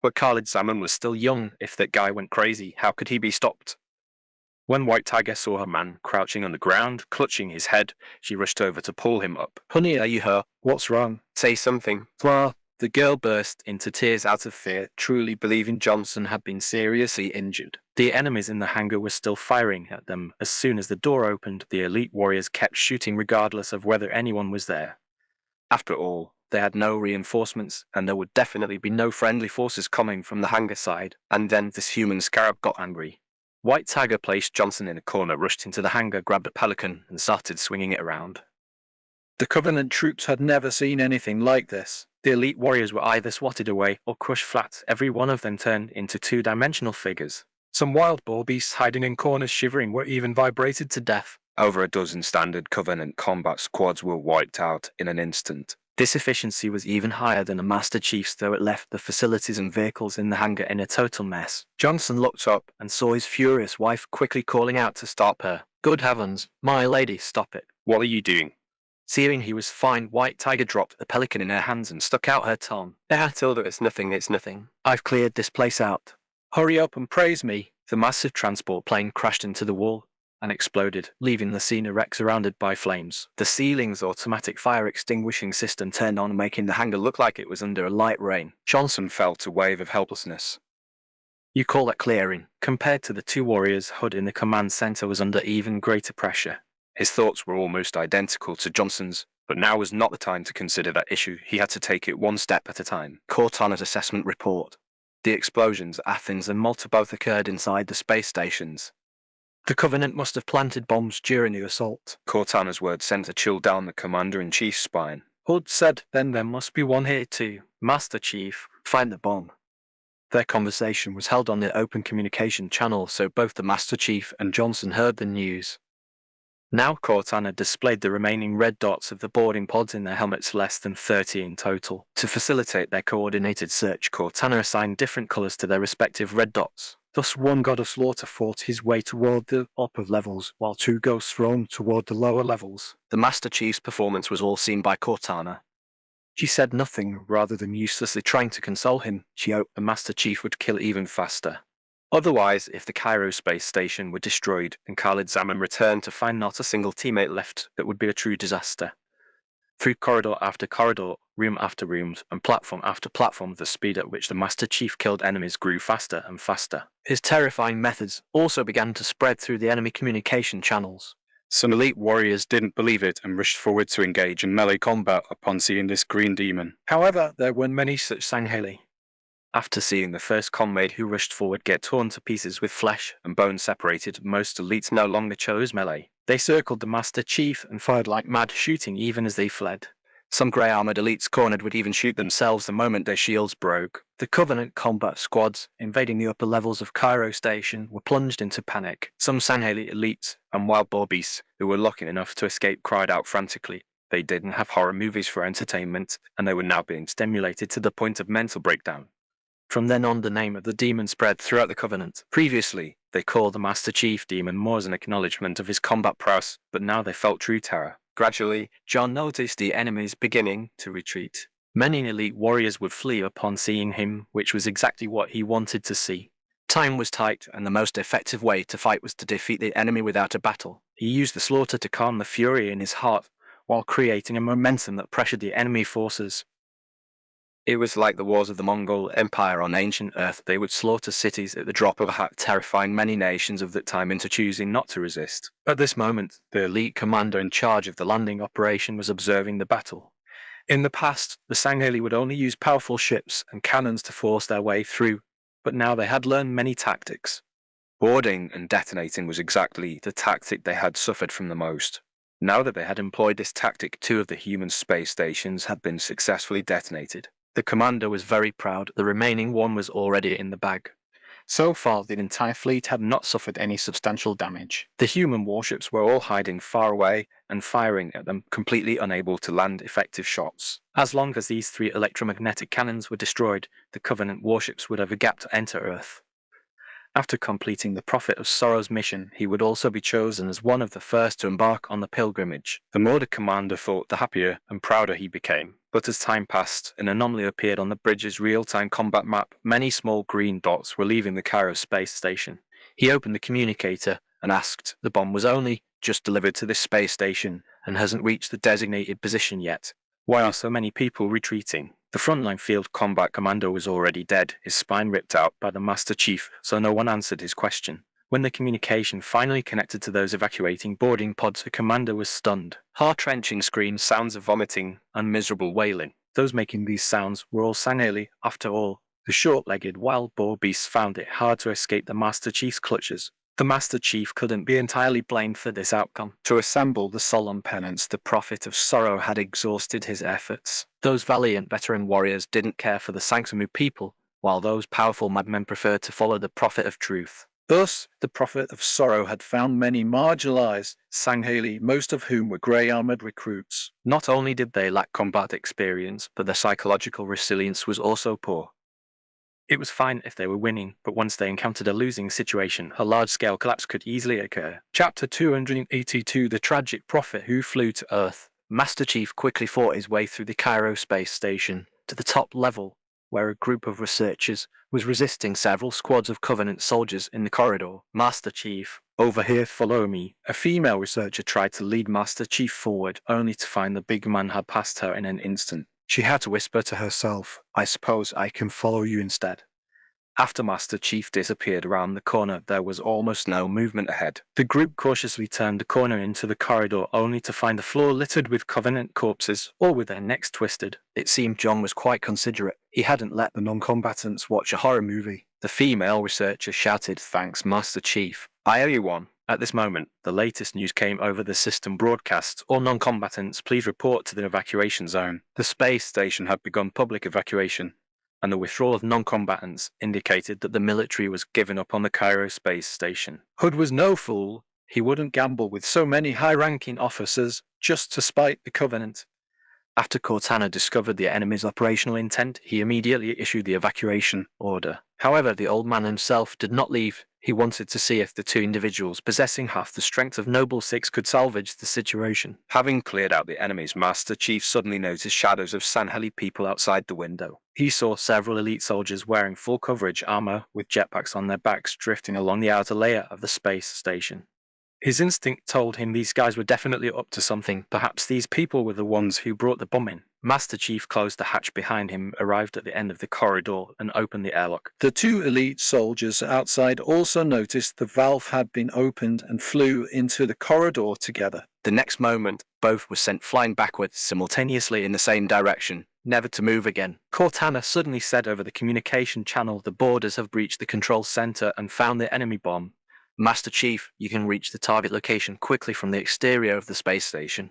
But Khalid Zaman was still young. If that guy went crazy, how could he be stopped? When White Tiger saw her man crouching on the ground, clutching his head, she rushed over to pull him up. "Honey, are you hurt? What's wrong? Say something." Well, the girl burst into tears out of fear, truly believing Johnson had been seriously injured. The enemies in the hangar were still firing at them. As soon as the door opened, the elite warriors kept shooting regardless of whether anyone was there. After all, they had no reinforcements, and there would definitely be no friendly forces coming from the hangar side. And then this human scarab got angry. White Tiger placed Johnson in a corner, rushed into the hangar, grabbed a pelican, and started swinging it around. The Covenant troops had never seen anything like this. The elite warriors were either swatted away or crushed flat. Every one of them turned into 2-dimensional figures. Some wild boar beasts hiding in corners shivering were even vibrated to death. Over a dozen standard Covenant combat squads were wiped out in an instant. This efficiency was even higher than the Master Chief's, though it left the facilities and vehicles in the hangar in a total mess. Johnson looked up and saw his furious wife quickly calling out to stop her. "Good heavens, my lady, stop it." "What are you doing?" Seeing he was fine, White Tiger dropped the pelican in her hands and stuck out her tongue. Tilda, it's nothing, it's nothing. I've cleared this place out. Hurry up and praise me." The massive transport plane crashed into the wall and exploded, leaving the scene a wreck surrounded by flames. The ceiling's automatic fire extinguishing system turned on, making the hangar look like it was under a light rain. Johnson felt a wave of helplessness. You call that clearing? Compared to the 2 warriors, Hood in the command center was under even greater pressure. His thoughts were almost identical to Johnson's, but now was not the time to consider that issue. He had to take it one step at a time. Cortana's assessment report. The explosions at Athens and Malta both occurred inside the space stations. The Covenant must have planted bombs during the assault. Cortana's words sent a chill down the Commander-in-Chief's spine. Hood said, "Then there must be one here too. Master Chief, find the bomb." Their conversation was held on the open communication channel, so both the Master Chief and Johnson heard the news. Now Cortana displayed the remaining red dots of the boarding pods in their helmets, less than 30 in total. To facilitate their coordinated search, Cortana assigned different colors to their respective red dots. Thus, one god of slaughter fought his way toward the upper levels, while 2 ghosts roamed toward the lower levels. The Master Chief's performance was all seen by Cortana. She said nothing, rather than uselessly trying to console him. She hoped the Master Chief would kill even faster. Otherwise, if the Cairo space station were destroyed and Khalid Zaman returned to find not a single teammate left, that would be a true disaster. Through corridor after corridor, room after room, and platform after platform, the speed at which the Master Chief killed enemies grew faster and faster. His terrifying methods also began to spread through the enemy communication channels. Some elite warriors didn't believe it and rushed forward to engage in melee combat upon seeing this green demon. However, there were many such Sangheili. After seeing the first comrade who rushed forward get torn to pieces with flesh and bone separated, most elites no longer chose melee. They circled the Master Chief and fired like mad, shooting even as they fled. Some grey-armoured elites cornered would even shoot themselves the moment their shields broke. The Covenant combat squads invading the upper levels of Cairo Station were plunged into panic. Some Sangheili elites and wild boar beasts who were lucky enough to escape cried out frantically. They didn't have horror movies for entertainment, and they were now being stimulated to the point of mental breakdown. From then on, the name of the demon spread throughout the Covenant. Previously, they called the Master Chief demon more as an acknowledgement of his combat prowess, but now they felt true terror. Gradually, John noticed the enemies beginning to retreat. Many elite warriors would flee upon seeing him, which was exactly what he wanted to see. Time was tight, and the most effective way to fight was to defeat the enemy without a battle. He used the slaughter to calm the fury in his heart, while creating a momentum that pressured the enemy forces. It was like the wars of the Mongol Empire on ancient Earth. They would slaughter cities at the drop of a hat, terrifying many nations of that time into choosing not to resist. At this moment, the elite commander in charge of the landing operation was observing the battle. In the past, the Sangheili would only use powerful ships and cannons to force their way through, but now they had learned many tactics. Boarding and detonating was exactly the tactic they had suffered from the most. Now that they had employed this tactic, 2 of the human space stations had been successfully detonated. The commander was very proud. The remaining one was already in the bag. So far, the entire fleet had not suffered any substantial damage. The human warships were all hiding far away and firing at them, completely unable to land effective shots. As long as these 3 electromagnetic cannons were destroyed, the Covenant warships would have a gap to enter Earth. After completing the Prophet of Sorrow's mission, he would also be chosen as one of the first to embark on the pilgrimage. The more the commander thought, the happier and prouder he became. But as time passed, an anomaly appeared on the bridge's real-time combat map. Many small green dots were leaving the Cairo space station. He opened the communicator and asked, "The bomb was only just delivered to this space station and hasn't reached the designated position yet. Why are so many people retreating?" The frontline field combat commander was already dead, his spine ripped out by the Master Chief, so no one answered his question. When the communication finally connected to those evacuating boarding pods, the commander was stunned. Heart-wrenching screams, sounds of vomiting, and miserable wailing. Those making these sounds were all Sangheili, after all. The short-legged wild boar beasts found it hard to escape the Master Chief's clutches. The Master Chief couldn't be entirely blamed for this outcome. To assemble the solemn penance, the Prophet of Sorrow had exhausted his efforts. Those valiant veteran warriors didn't care for the Sanctumu people, while those powerful madmen preferred to follow the Prophet of Truth. Thus, the Prophet of Sorrow had found many marginalized Sangheili, most of whom were grey-armored recruits. Not only did they lack combat experience, but their psychological resilience was also poor. It was fine if they were winning, but once they encountered a losing situation, a large-scale collapse could easily occur. Chapter 282, The Tragic Prophet Who Flew to Earth. Master Chief quickly fought his way through the Cairo space station to the top level, where a group of researchers was resisting several squads of Covenant soldiers in the corridor. "Master Chief, over here, follow me." A female researcher tried to lead Master Chief forward, only to find the big man had passed her in an instant. She had to whisper to herself, "I suppose I can follow you instead." After Master Chief disappeared around the corner, there was almost no movement ahead. The group cautiously turned the corner into the corridor, only to find the floor littered with Covenant corpses, all with their necks twisted. It seemed John was quite considerate. He hadn't let the non-combatants watch a horror movie. The female researcher shouted, "Thanks, Master Chief. I owe you one." At this moment, the latest news came over the system broadcast. "All non-combatants, please report to the evacuation zone." The space station had begun public evacuation, and the withdrawal of non-combatants indicated that the military was giving up on the Cairo space station. Hood was no fool. He wouldn't gamble with so many high-ranking officers just to spite the Covenant. After Cortana discovered the enemy's operational intent, he immediately issued the evacuation order. However, the old man himself did not leave He wanted to see if the two individuals possessing half the strength of Noble Six could salvage the situation. Having cleared out the enemies, Master Chief suddenly noticed shadows of Sanheli people outside the window. He saw several elite soldiers wearing full coverage armor with jetpacks on their backs drifting along the outer layer of the space station. His instinct told him these guys were definitely up to something. Perhaps these people were the ones who brought the bomb in. Master Chief closed the hatch behind him, arrived at the end of the corridor, and opened the airlock. The two elite soldiers outside also noticed the valve had been opened and flew into the corridor together. The next moment, both were sent flying backwards simultaneously in the same direction, never to move again. Cortana suddenly said over the communication channel, the boarders have breached the control center and found the enemy bomb. Master Chief, you can reach the target location quickly from the exterior of the space station.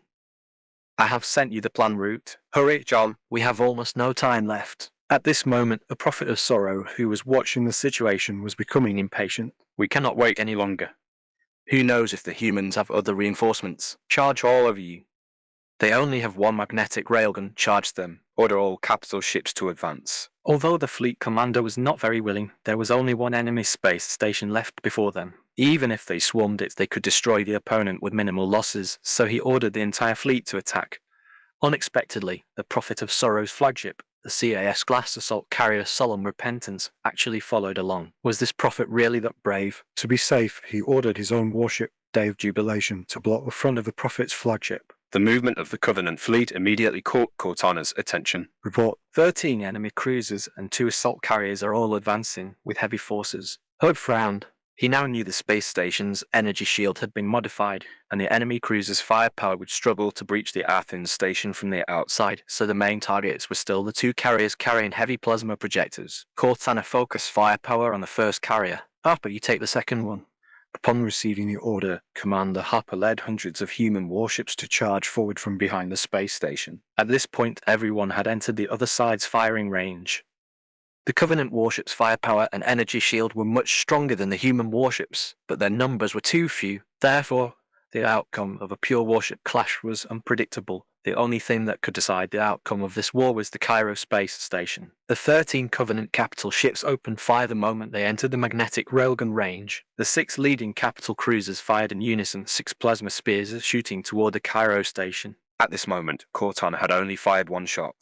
I have sent you the planned route. Hurry, John. We have almost no time left. At this moment, a prophet of sorrow who was watching the situation was becoming impatient. We cannot wait any longer. Who knows if the humans have other reinforcements? Charge all of you. They only have one magnetic railgun. Charge them. Order all capital ships to advance. Although the fleet commander was not very willing, there was only one enemy space station left before them. Even if they swarmed it, they could destroy the opponent with minimal losses, so he ordered the entire fleet to attack. Unexpectedly, the Prophet of Sorrow's flagship, the CAS glass assault carrier Solemn Repentance, actually followed along. Was this prophet really that brave? To be safe, he ordered his own warship, Day of Jubilation, to block the front of the prophet's flagship. The movement of the Covenant fleet immediately caught Cortana's attention. Report. 13 enemy cruisers and 2 assault carriers are all advancing with heavy forces. Hood frowned. He now knew the space station's energy shield had been modified, and the enemy cruiser's firepower would struggle to breach the Athens station from the outside, so the main targets were still the 2 carriers carrying heavy plasma projectors. Cortana focused firepower on the first carrier. Harper, you take the second one. Upon receiving the order, Commander Harper led hundreds of human warships to charge forward from behind the space station. At this point, everyone had entered the other side's firing range. The Covenant warships' firepower and energy shield were much stronger than the human warships, but their numbers were too few. Therefore, the outcome of a pure warship clash was unpredictable. The only thing that could decide the outcome of this war was the Cairo space station. The 13 Covenant capital ships opened fire the moment they entered the magnetic railgun range. The 6 leading capital cruisers fired in unison, 6 plasma spears shooting toward the Cairo station. At this moment, Cortana had only fired 1 shot.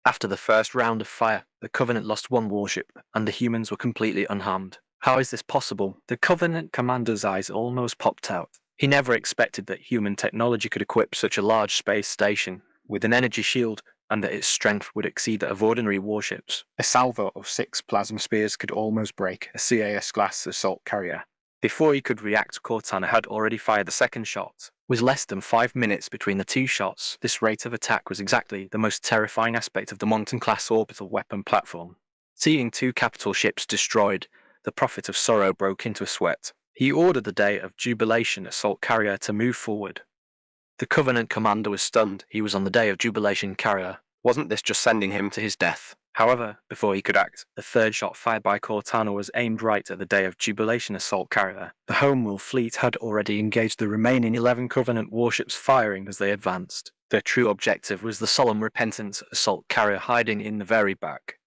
After the first round of fire, the Covenant lost 1 warship, and the humans were completely unharmed. How is this possible? The Covenant commander's eyes almost popped out. He never expected that human technology could equip such a large space station with an energy shield, and that its strength would exceed that of ordinary warships. A salvo of 6 plasma spears could almost break a CAS glass assault carrier. Before he could react, Cortana had already fired the second shot. With less than 5 minutes between the 2 shots, this rate of attack was exactly the most terrifying aspect of the Montan-class orbital weapon platform. Seeing 2 capital ships destroyed, the Prophet of Sorrow broke into a sweat. He ordered the Day of Jubilation assault carrier to move forward. The Covenant commander was stunned. He was on the Day of Jubilation carrier. Wasn't this just sending him to his death? However, before he could act, the third shot fired by Cortana was aimed right at the Day of Jubilation assault carrier. The Homeworld fleet had already engaged the remaining 11 Covenant warships, firing as they advanced. Their true objective was the Solemn Repentance assault carrier hiding in the very back.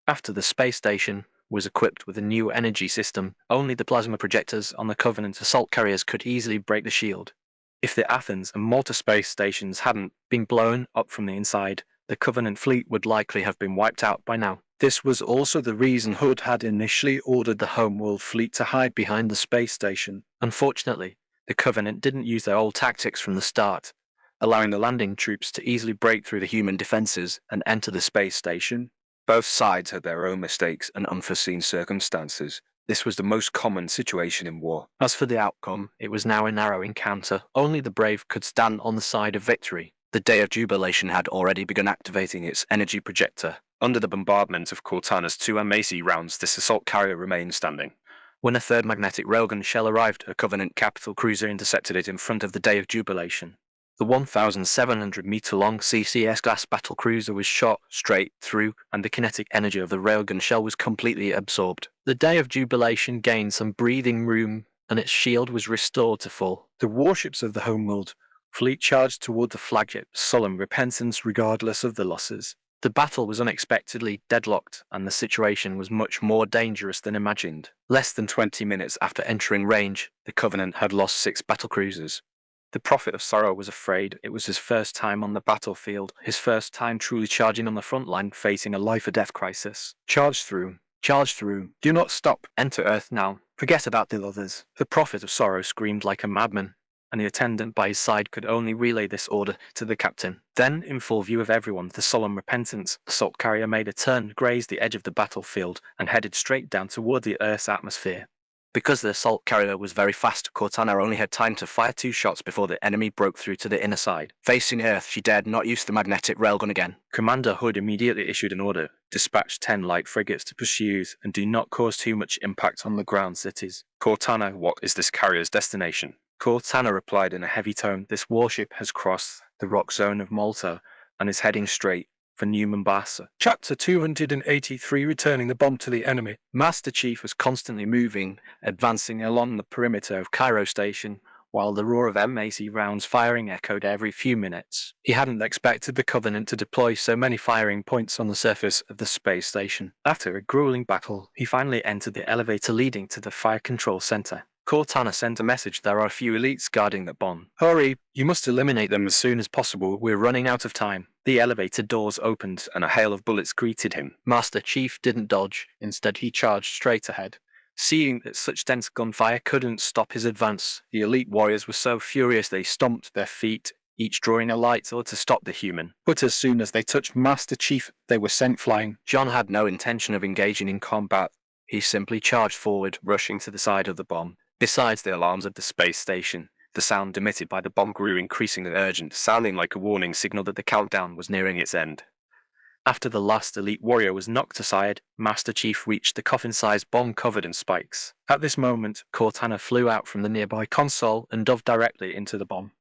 After the space station was equipped with a new energy system, only the plasma projectors on the Covenant assault carriers could easily break the shield. If the Athens and Malta space stations hadn't been blown up from the inside, the Covenant fleet would likely have been wiped out by now. This was also the reason Hood had initially ordered the Homeworld fleet to hide behind the space station. Unfortunately, the Covenant didn't use their old tactics from the start, allowing the landing troops to easily break through the human defenses and enter the space station. Both sides had their own mistakes and unforeseen circumstances. This was the most common situation in war. As for the outcome, it was now a narrow encounter. Only the brave could stand on the side of victory. The Day of Jubilation had already begun activating its energy projector. Under the bombardment of Cortana's 2 Amacy rounds, this assault carrier remained standing. When a third magnetic railgun shell arrived, a Covenant capital cruiser intercepted it in front of the Day of Jubilation. The 1,700-meter-long CCS glass battle cruiser was shot straight through, and the kinetic energy of the railgun shell was completely absorbed. The Day of Jubilation gained some breathing room, and its shield was restored to full. The warships of the Homeworld fleet charged toward the flagship Solemn Repentance regardless of the losses. The battle was unexpectedly deadlocked, and the situation was much more dangerous than imagined. Less than 20 minutes after entering range, the Covenant had lost 6 battlecruisers. The Prophet of Sorrow was afraid. It was his first time on the battlefield, his first time truly charging on the front line, facing a life-or-death crisis. Charge through. Charge through. Do not stop. Enter Earth now. Forget about the others. The Prophet of Sorrow screamed like a madman, and the attendant by his side could only relay this order to the captain. Then, in full view of everyone, the solemn repentance, the salt carrier made a turn, grazed the edge of the battlefield, and headed straight down toward the Earth's atmosphere. Because the assault carrier was very fast, Cortana only had time to fire 2 shots before the enemy broke through to the inner side. Facing Earth, she dared not use the magnetic railgun again. Commander Hood immediately issued an order: dispatch 10 light frigates to pursues, and do not cause too much impact on the ground cities. Cortana, what is this carrier's destination? Cortana replied in a heavy tone: this warship has crossed the rock zone of Malta and is heading straight for New Mombasa. Chapter 283, Returning the Bomb to the Enemy. Master Chief was constantly moving, advancing along the perimeter of Cairo Station, while the roar of M80 rounds firing echoed every few minutes. He hadn't expected the Covenant to deploy so many firing points on the surface of the space station. After a grueling battle, he finally entered the elevator leading to the fire control center. Cortana sent a message: there are a few elites guarding that bomb. Hurry, you must eliminate them as soon as possible. We're running out of time. The elevator doors opened, And a hail of bullets greeted him. Master Chief didn't dodge. Instead, he charged straight ahead. Seeing that such dense gunfire couldn't stop his advance, the elite warriors were so furious they stomped their feet, each drawing a light sword to stop the human. But as soon as they touched Master Chief, they were sent flying. John had no intention of engaging in combat. He simply charged forward, rushing to the side of the bomb. Besides the alarms of the space station, the sound emitted by the bomb grew increasingly urgent, sounding like a warning signal that the countdown was nearing its end. After the last elite warrior was knocked aside, Master Chief reached the coffin-sized bomb covered in spikes. At this moment, Cortana flew out from the nearby console and dove directly into the bomb.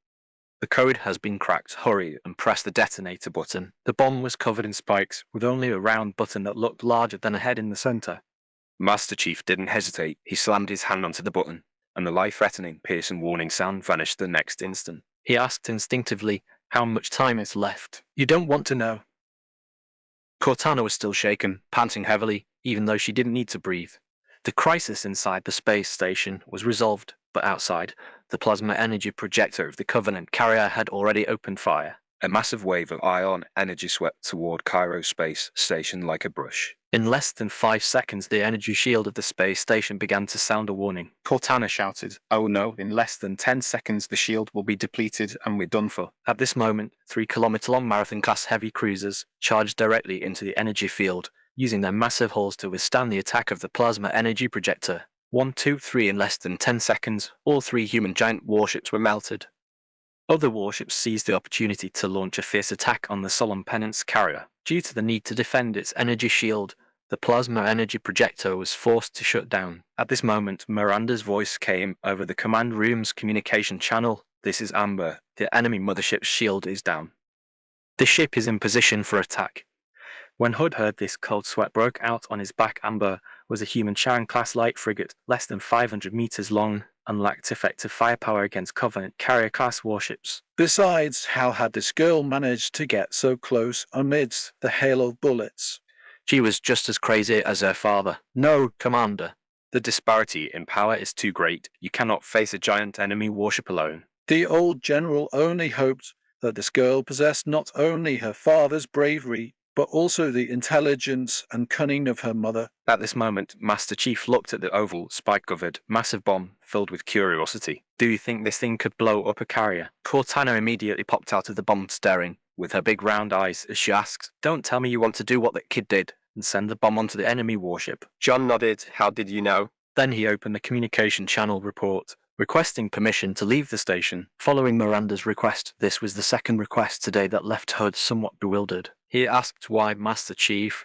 The code has been cracked. Hurry and press the detonator button. The bomb was covered in spikes, with only a round button that looked larger than a head in the center. Master Chief didn't hesitate. He slammed his hand onto the button, and the life-threatening, piercing warning sound vanished the next instant. He asked instinctively, how much time is left? You don't want to know. Cortana was still shaken, panting heavily, even though she didn't need to breathe. The crisis inside the space station was resolved, but outside, the plasma energy projector of the Covenant carrier had already opened fire. A massive wave of ion energy swept toward Cairo space station like a brush. In less than 5 seconds, the energy shield of the space station began to sound a warning. Cortana shouted, "Oh no, in less than 10 seconds the shield will be depleted and we're done for." At this moment, 3-kilometer-long Marathon-class heavy cruisers charged directly into the energy field, using their massive hulls to withstand the attack of the plasma energy projector. 1, 2, 3 in less than 10 seconds, all 3 human giant warships were melted. Other warships seized the opportunity to launch a fierce attack on the Solemn Penance carrier. Due to the need to defend its energy shield, the plasma energy projector was forced to shut down. At this moment, Miranda's voice came over the command room's communication channel. "This is Amber. The enemy mothership's shield is down. The ship is in position for attack." When Hood heard this, cold sweat broke out on his back. Amber was a human Charon-class light frigate, less than 500 meters long, and lacked effective firepower against Covenant carrier-class warships. Besides, how had this girl managed to get so close amidst the hail of bullets? She was just as crazy as her father. "No, Commander. The disparity in power is too great. You cannot face a giant enemy warship alone." The old general only hoped that this girl possessed not only her father's bravery, but also the intelligence and cunning of her mother. At this moment, Master Chief looked at the oval, spike-covered, massive bomb, filled with curiosity. "Do you think this thing could blow up a carrier?" Cortana immediately popped out of the bomb, staring with her big round eyes as she asked, "Don't tell me you want to do what that kid did and send the bomb onto the enemy warship." John nodded. "How did you know?" Then he opened the communication channel report, requesting permission to leave the station. Following Miranda's request, this was the second request today that left Hood somewhat bewildered. He asked why Master Chief.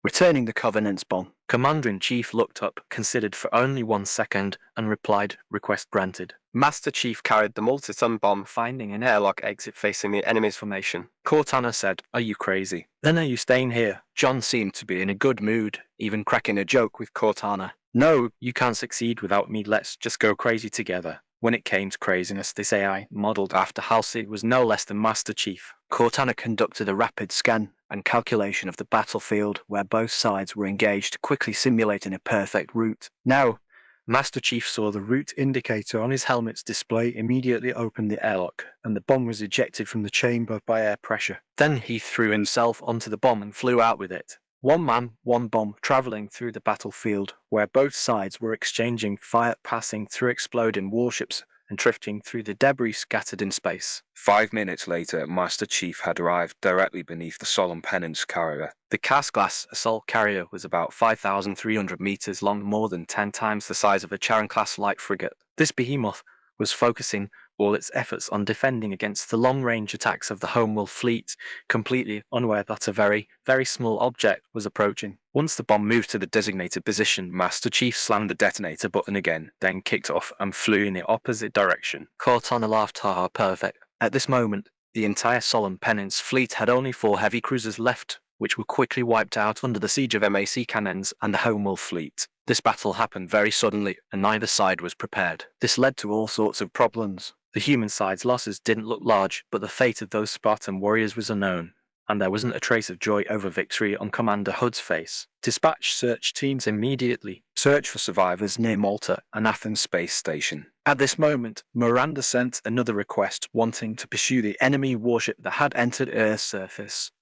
"Returning the Covenant's bomb." Commander-in-Chief looked up, considered for only 1 second, and replied, "Request granted." Master Chief carried the multi-ton bomb, finding an airlock exit facing the enemy's formation. Cortana said, "Are you crazy? Then are you staying here?" John seemed to be in a good mood, even cracking a joke with Cortana. "No, you can't succeed without me. Let's just go crazy together." When it came to craziness, this AI, modelled after Halsey, was no less than Master Chief. Cortana conducted a rapid scan and calculation of the battlefield where both sides were engaged, quickly simulating a perfect route. Now, Master Chief saw the route indicator on his helmet's display immediately open the airlock, and the bomb was ejected from the chamber by air pressure. Then he threw himself onto the bomb and flew out with it. One man, one bomb, traveling through the battlefield, where both sides were exchanging fire, passing through exploding warships and drifting through the debris scattered in space. 5 minutes later, Master Chief had arrived directly beneath the Solemn Penance carrier. The cast-class assault carrier was about 5,300 meters long, more than 10 times the size of a Charon-class light frigate. This behemoth was focusing all its efforts on defending against the long-range attacks of the Homeworld fleet, completely unaware that a very, very small object was approaching. Once the bomb moved to the designated position, Master Chief slammed the detonator button again, then kicked off and flew in the opposite direction. Cortana laughed, haha, perfect. At this moment, the entire Solemn Penance fleet had only 4 heavy cruisers left, which were quickly wiped out under the siege of MAC cannons and the Homeworld fleet. This battle happened very suddenly, and neither side was prepared. This led to all sorts of problems. The human side's losses didn't look large, but the fate of those Spartan warriors was unknown, and there wasn't a trace of joy over victory on Commander Hood's face. Dispatch search teams immediately. Search for survivors near Malta and Athens space station. At this moment, Miranda sent another request wanting to pursue the enemy warship that had entered Earth's surface.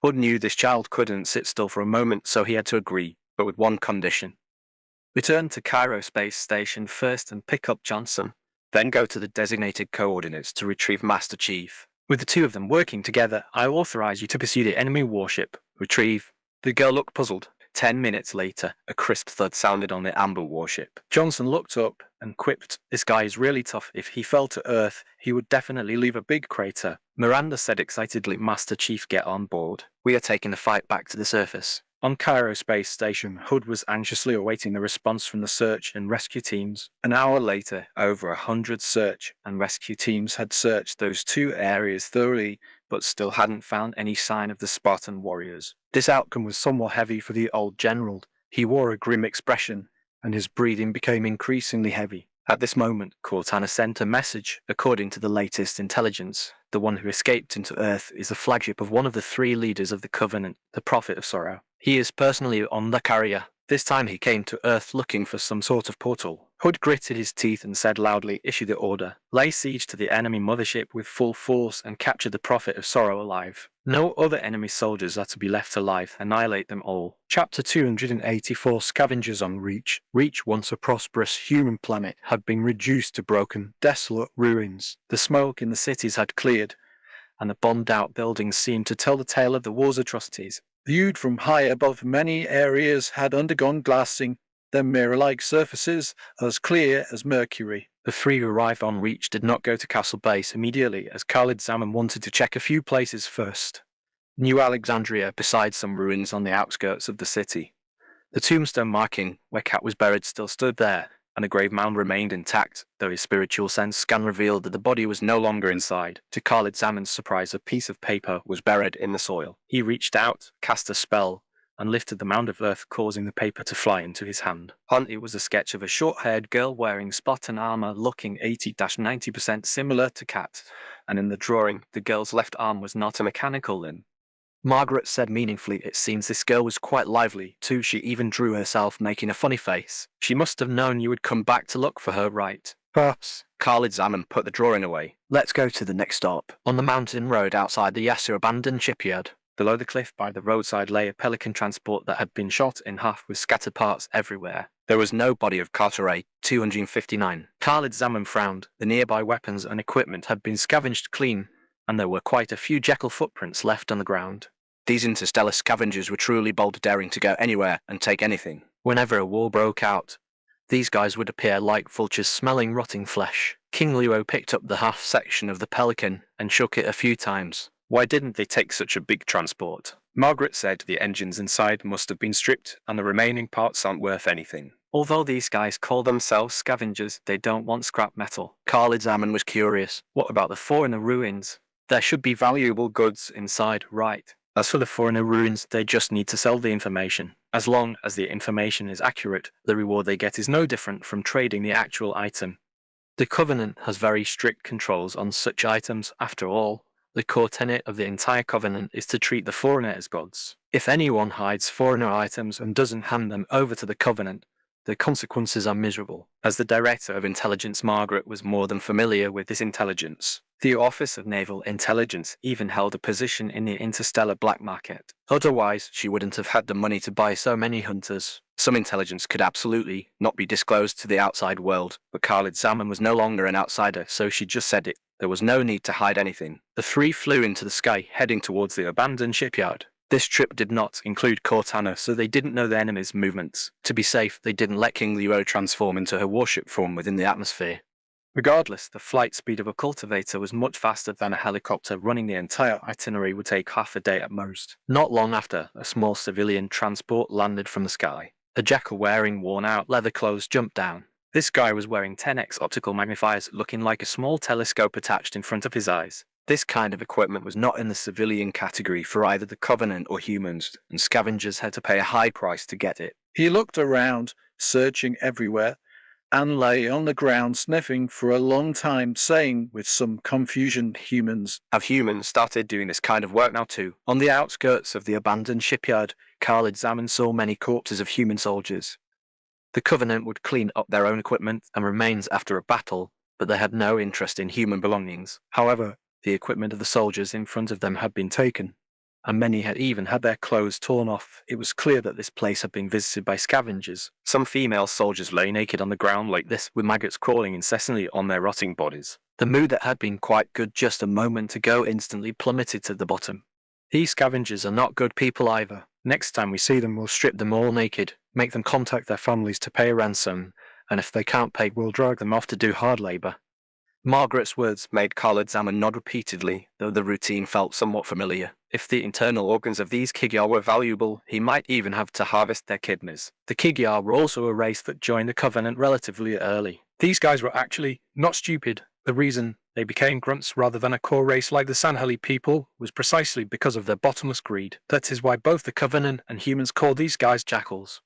Hood knew this child couldn't sit still for a moment, so he had to agree, but with one condition. Return to Cairo space station first and pick up Johnson. Then go to the designated coordinates to retrieve Master Chief. With the two of them working together, I authorize you to pursue the enemy warship. Retrieve. The girl looked puzzled. 10 minutes later, a crisp thud sounded on the Amber warship. Johnson looked up and quipped, "This guy is really tough. If he fell to Earth, he would definitely leave a big crater." Miranda said excitedly, "Master Chief, get on board. We are taking the fight back to the surface." On Cairo Space Station, Hood was anxiously awaiting the response from the search and rescue teams. An hour later, over 100 search and rescue teams had searched those 2 areas thoroughly, but still hadn't found any sign of the Spartan warriors. This outcome was somewhat heavy for the old general. He wore a grim expression, and his breathing became increasingly heavy. At this moment, Cortana sent a message. According to the latest intelligence, the one who escaped into Earth is the flagship of one of the 3 leaders of the Covenant, the Prophet of Sorrow. He is personally on the carrier. This time he came to Earth looking for some sort of portal. Hood gritted his teeth and said loudly, "Issue the order. Lay siege to the enemy mothership with full force and capture the Prophet of Sorrow alive. No other enemy soldiers are to be left alive. Annihilate them all." Chapter 284, Scavengers on Reach. Reach, once a prosperous human planet, had been reduced to broken, desolate ruins. The smoke in the cities had cleared, and the bombed-out buildings seemed to tell the tale of the war's atrocities. Viewed from high above, many areas had undergone glassing, their mirror-like surfaces as clear as mercury. The 3 who arrived on Reach did not go to Castle Base immediately, as Khalid Zaman wanted to check a few places first. New Alexandria, beside some ruins on the outskirts of the city. The tombstone marking where Kat was buried still stood there, and a grave mound remained intact, though his spiritual sense scan revealed that the body was no longer inside. To Khalid Zaman's surprise, a piece of paper was buried in the soil. He reached out, cast a spell, and lifted the mound of earth, causing the paper to fly into his hand. It was a sketch of a short-haired girl wearing Spartan armor looking 80-90% similar to Kat, and in the drawing, the girl's left arm was not a mechanical limb. Margaret said meaningfully, "It seems this girl was quite lively, too. She even drew herself, making a funny face. She must have known you would come back to look for her, right?" "Perhaps." Khalid Zaman put the drawing away. "Let's go to the next stop." On the mountain road outside the Yasser abandoned shipyard. Below the cliff by the roadside lay a Pelican transport that had been shot in half with scattered parts everywhere. There was no body of Carteret 259. Khalid Zaman frowned. The nearby weapons and equipment had been scavenged clean, and there were quite a few Jekyll footprints left on the ground. These interstellar scavengers were truly bold, daring to go anywhere and take anything. Whenever a war broke out, these guys would appear like vultures smelling rotting flesh. King Luo picked up the half section of the Pelican and shook it a few times. "Why didn't they take such a big transport?" Margaret said the engines inside must have been stripped and the remaining parts aren't worth anything. "Although these guys call themselves scavengers, they don't want scrap metal." Khalid Zaman was curious. "What about the 4 in the ruins? There should be valuable goods inside, right? As for the 4 in the ruins, they just need to sell the information. As long as the information is accurate, the reward they get is no different from trading the actual item. The Covenant has very strict controls on such items. After all, The core tenet of the entire covenant is to treat the foreigner as gods. If anyone hides foreigner items and doesn't hand them over to the covenant, the consequences are miserable. As the Director of Intelligence, Margaret was more than familiar with this intelligence. The Office of Naval Intelligence even held a position in the interstellar black market. Otherwise, she wouldn't have had the money to buy so many hunters. Some intelligence could absolutely not be disclosed to the outside world, but Khalid Zaman was no longer an outsider, so she just said it. There was no need to hide anything. The three flew into the sky, heading towards the abandoned shipyard. This trip did not include Cortana, so they didn't know the enemy's movements. To be safe, they didn't let King Leo transform into her warship form within the atmosphere. Regardless, the flight speed of a cultivator was much faster than a helicopter. Running the entire itinerary would take half a day at most. Not long after, a small civilian transport landed from the sky. A jackal wearing worn-out leather clothes jumped down. This guy was wearing 10x optical magnifiers, looking like a small telescope attached in front of his eyes. This kind of equipment was not in the civilian category for either the Covenant or humans, and scavengers had to pay a high price to get it. He looked around, searching everywhere, and lay on the ground sniffing for a long time, saying with some confusion, humans. Have humans started doing this kind of work now too? On the outskirts of the abandoned shipyard, Khalid Zaman saw many corpses of human soldiers. The Covenant would clean up their own equipment and remains after a battle, but they had no interest in human belongings. However, the equipment of the soldiers in front of them had been taken, and many had even had their clothes torn off. It was clear that this place had been visited by scavengers. Some female soldiers lay naked on the ground like this, with maggots crawling incessantly on their rotting bodies. The mood that had been quite good just a moment ago instantly plummeted to the bottom. These scavengers are not good people either. Next time we see them, we'll strip them all naked, make them contact their families to pay a ransom, and if they can't pay, we'll drag them off to do hard labor. Margaret's words made Khalid Zaman nod repeatedly, though the routine felt somewhat familiar. If the internal organs of these Kigyar were valuable, he might even have to harvest their kidneys. The Kigyar were also a race that joined the Covenant relatively early. These guys were actually not stupid. The reason they became grunts rather than a core race like the Sanhali people was precisely because of their bottomless greed. That is why both the Covenant and humans call these guys jackals.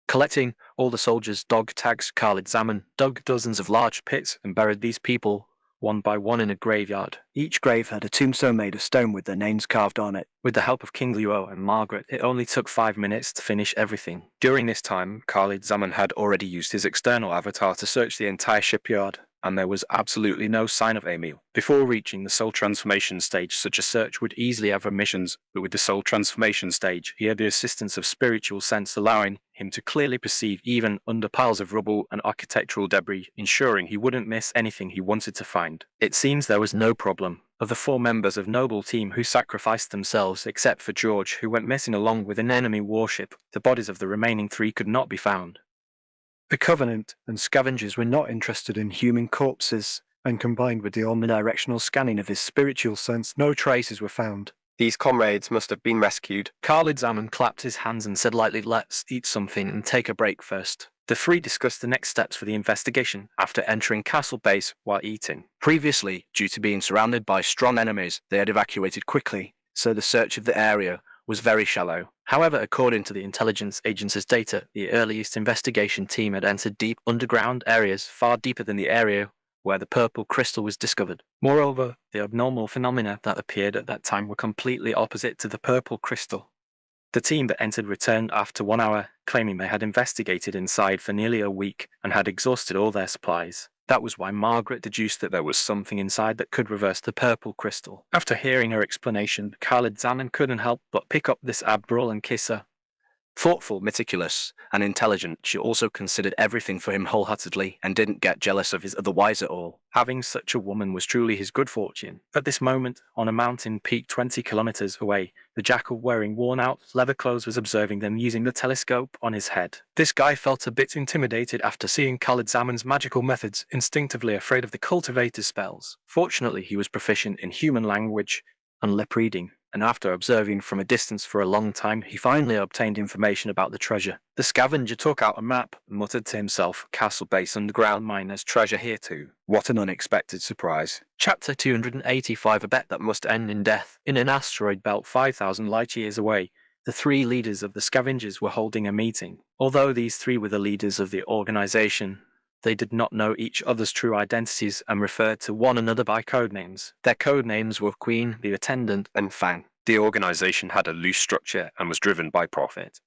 Collecting all the soldiers' dog tags, Khalid Zaman dug dozens of large pits and buried these people one by one in a graveyard. Each grave had a tombstone made of stone with their names carved on it. With the help of King Luo and Margaret, it only took 5 minutes to finish everything. During this time, Khalid Zaman had already used his external avatar to search the entire shipyard, and there was absolutely no sign of Emil. Before reaching the soul transformation stage, such a search would easily have omissions, but with the soul transformation stage, he had the assistance of spiritual sense, allowing him to clearly perceive even under piles of rubble and architectural debris, ensuring he wouldn't miss anything he wanted to find. It seems there was no problem. Of the 4 members of Noble Team who sacrificed themselves, except for George, who went missing along with an enemy warship, the bodies of the remaining 3 could not be found. The Covenant and scavengers were not interested in human corpses, and combined with the omnidirectional scanning of his spiritual sense, no traces were found. These comrades must have been rescued. Khalid Zaman clapped his hands and said lightly, "Let's eat something and take a break first." The 3 discussed the next steps for the investigation after entering Castle Base while eating. Previously, due to being surrounded by strong enemies, they had evacuated quickly, so the search of the area was very shallow. However, according to the intelligence agency's data, the earliest investigation team had entered deep underground areas far deeper than the area where the purple crystal was discovered. Moreover, the abnormal phenomena that appeared at that time were completely opposite to the purple crystal. The team that entered returned after 1 hour, claiming they had investigated inside for nearly a week and had exhausted all their supplies. That was why Margaret deduced that there was something inside that could reverse the purple crystal. After hearing her explanation, Khalid Zaman couldn't help but pick up this Abdul and kiss her. Thoughtful, meticulous, and intelligent, she also considered everything for him wholeheartedly and didn't get jealous of his other wives at all. Having such a woman was truly his good fortune. At this moment, on a mountain peak 20 kilometers away, the jackal wearing worn-out leather clothes was observing them using the telescope on his head. This guy felt a bit intimidated after seeing Khalid Zaman's magical methods, instinctively afraid of the cultivator's spells. Fortunately, he was proficient in human language and lip reading, and after observing from a distance for a long time, he finally obtained information about the treasure. The scavenger took out a map and muttered to himself, "Castle Base underground mine, there's treasure here too." What an unexpected surprise. Chapter 285, a bet that must end in death. In an asteroid belt 5,000 light years away, the 3 leaders of the scavengers were holding a meeting. Although these 3 were the leaders of the organization, They did not know each other's true identities and referred to one another by codenames. Their codenames were Queen, the Attendant, and Fang. The organization had a loose structure and was driven by profit.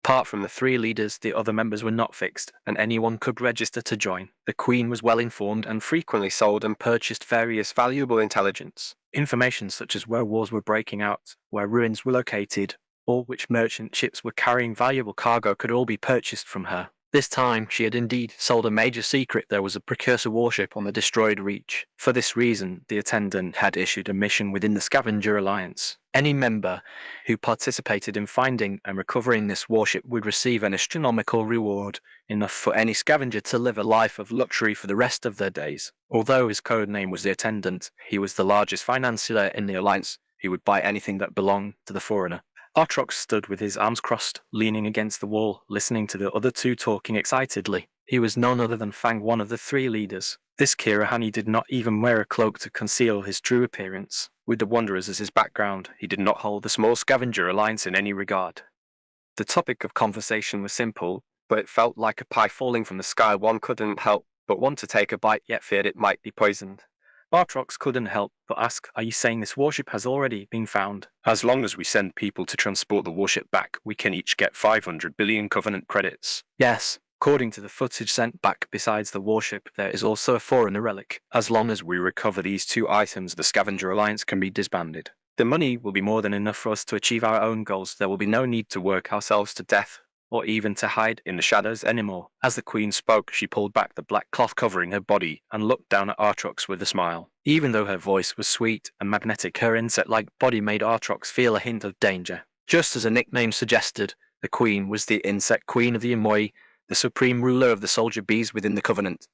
Apart from the three leaders, the other members were not fixed, and anyone could register to join. The Queen was well informed and frequently sold and purchased various valuable intelligence. Information such as where wars were breaking out, where ruins were located, or which merchant ships were carrying valuable cargo could all be purchased from her. This time, she had indeed sold a major secret. There was a precursor warship on the destroyed Reach. For this reason, the Attendant had issued a mission within the Scavenger Alliance. Any member who participated in finding and recovering this warship would receive an astronomical reward, enough for any scavenger to live a life of luxury for the rest of their days. Although his code name was the Attendant, he was the largest financier in the Alliance. He would buy anything that belonged to the foreigner. Artrox stood with his arms crossed, leaning against the wall, listening to the other two talking excitedly. He was none other than Fang, one of the three leaders. This Kirahani did not even wear a cloak to conceal his true appearance. With the Wanderers as his background, he did not hold the small Scavenger Alliance in any regard. The topic of conversation was simple, but it felt like a pie falling from the sky. One couldn't help but want to take a bite, yet feared it might be poisoned. Artrox couldn't help but ask, "Are you saying this warship has already been found?" As long as we send people to transport the warship back, we can each get 500 billion Covenant credits. Yes. According to the footage sent back, besides the warship, there is also a foreigner relic. As long as we recover these two items, the Scavenger Alliance can be disbanded. The money will be more than enough for us to achieve our own goals. There will be no need to work ourselves to death, or even to hide in the shadows anymore. As the Queen spoke, she pulled back the black cloth covering her body and looked down at Artrox with a smile. Even though her voice was sweet and magnetic, her insect-like body made Artrox feel a hint of danger. Just as a nickname suggested, the Queen was the Insect Queen of the Imoi, the supreme ruler of the soldier bees within the Covenant.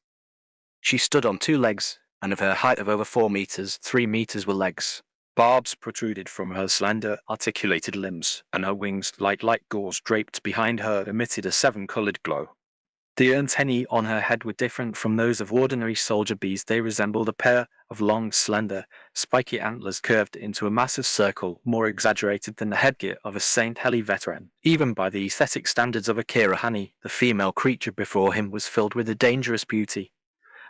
She stood on two legs, and of her height of over 4 meters, 3 meters were legs. Barbs protruded from her slender, articulated limbs, and her wings, like light gauze draped behind her, emitted a 7-colored glow. The antennae on her head were different from those of ordinary soldier bees. They resembled a pair of long, slender, spiky antlers curved into a massive circle, more exaggerated than the headgear of a Saint Heli veteran. Even by the aesthetic standards of a Kirahani, the female creature before him was filled with a dangerous beauty.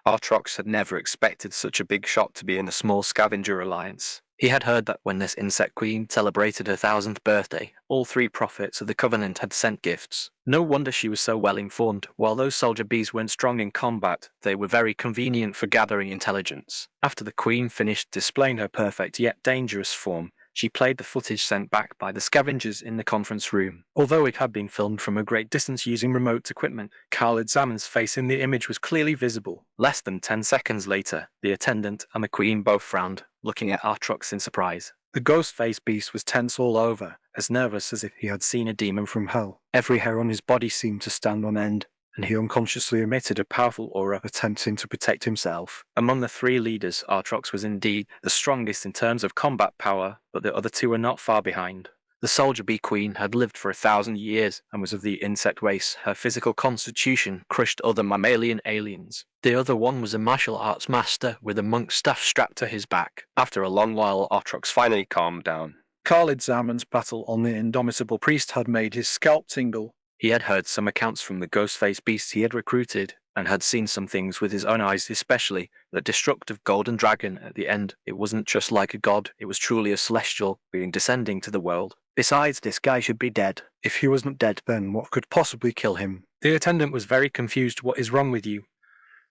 Artrox had never expected such a big shot to be in a small Scavenger Alliance. He had heard that when this insect queen celebrated her 1000th birthday, all 3 prophets of the Covenant had sent gifts. No wonder she was so well informed. While those soldier bees weren't strong in combat, they were very convenient for gathering intelligence. After the queen finished displaying her perfect yet dangerous form, she played the footage sent back by the scavengers in the conference room. Although it had been filmed from a great distance using remote equipment, Khalid Zaman's face in the image was clearly visible. Less than 10 seconds later, the attendant and the queen both frowned, looking at Artrox in surprise. The ghost-faced beast was tense all over, as nervous as if he had seen a demon from hell. Every hair on his body seemed to stand on end, and he unconsciously emitted a powerful aura attempting to protect himself. Among the 3 leaders, Artrox was indeed the strongest in terms of combat power, but the other 2 were not far behind. The soldier bee queen had lived for 1,000 years and was of the insect race. Her physical constitution crushed other mammalian aliens. The other one was a martial arts master with a monk's staff strapped to his back. After a long while, Artrox finally calmed down. Khalid Zaman's battle on the indomitable priest had made his scalp tingle. He had heard some accounts from the ghost-faced beasts he had recruited, and had seen some things with his own eyes, especially that destructive golden dragon at the end. It wasn't just like a god, it was truly a celestial being descending to the world. Besides, this guy should be dead. If he wasn't dead, then what could possibly kill him? The attendant was very confused. What is wrong with you?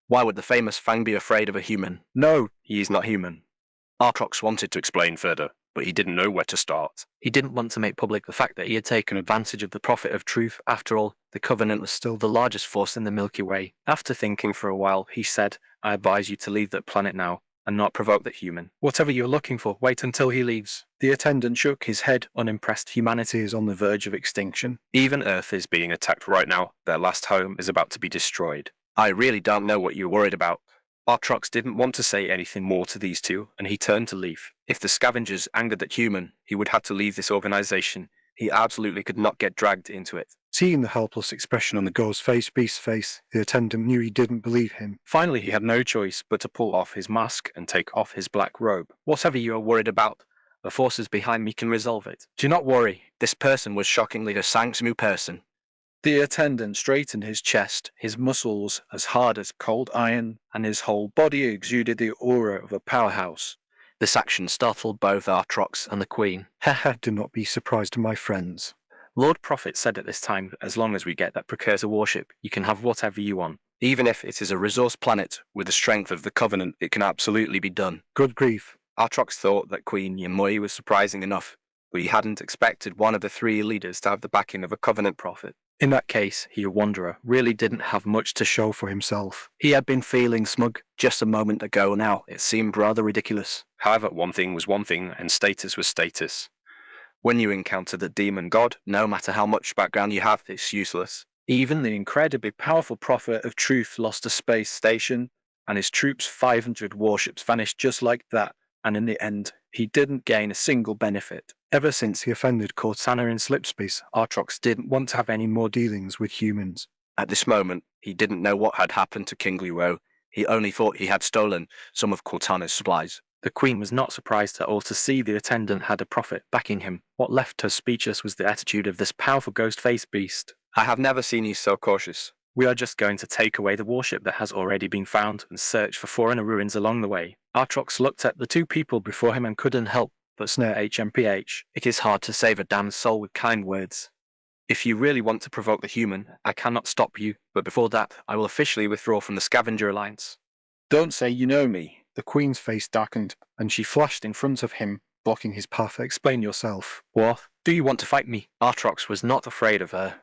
Why would the famous Fang be afraid of a human? No, he is not human. Artrox wanted to explain further, but he didn't know where to start. He didn't want to make public the fact that he had taken advantage of the prophet of truth. After all, the Covenant was still the largest force in the Milky Way. After thinking for a while, he said, "I advise you to leave that planet now, and not provoke that human. Whatever you're looking for, wait until he leaves." The attendant shook his head, unimpressed. Humanity is on the verge of extinction. Even Earth is being attacked right now. Their last home is about to be destroyed. I really don't know what you're worried about. Artrox didn't want to say anything more to these 2, and he turned to leave. If the scavengers angered that human, he would have to leave this organization. He absolutely could not get dragged into it. Seeing the helpless expression on the ghost-faced beast's face, the attendant knew he didn't believe him. Finally, he had no choice but to pull off his mask and take off his black robe. Whatever you are worried about, the forces behind me can resolve it. Do not worry. This person was shockingly a Sang Smu person. The attendant straightened his chest, his muscles as hard as cold iron, and his whole body exuded the aura of a powerhouse. This action startled both Artrox and the Queen. Haha, do not be surprised, my friends. Lord Prophet said at this time, as long as we get that precursor warship, you can have whatever you want. Even if it is a resource planet with the strength of the Covenant, it can absolutely be done. Good grief. Artrox thought that Queen Yamui was surprising enough, but he hadn't expected one of the three leaders to have the backing of a Covenant prophet. In that case, he, a wanderer, really didn't have much to show for himself. He had been feeling smug just a moment ago now. It seemed rather ridiculous. However, one thing was one thing, and status was status. When you encounter the demon god, no matter how much background you have, it's useless. Even the incredibly powerful prophet of truth lost a space station, and his troops' 500 warships vanished just like that, and in the end, he didn't gain a single benefit. Ever since he offended Cortana in Slipspace, Artrox didn't want to have any more dealings with humans. At this moment, he didn't know what had happened to King Luo. He only thought he had stolen some of Cortana's supplies. The Queen was not surprised at all to see the attendant had a prophet backing him. What left her speechless was the attitude of this powerful ghost-faced beast. I have never seen you so cautious. We are just going to take away the warship that has already been found and search for foreigner ruins along the way. Artrox looked at the two people before him and couldn't help but snare HMPH. It is hard to save a damned soul with kind words. If you really want to provoke the human, I cannot stop you, but before that, I will officially withdraw from the Scavenger Alliance. Don't say you know me. The Queen's face darkened, and she flashed in front of him, blocking his path. Explain yourself. What? Do you want to fight me? Artrox was not afraid of her.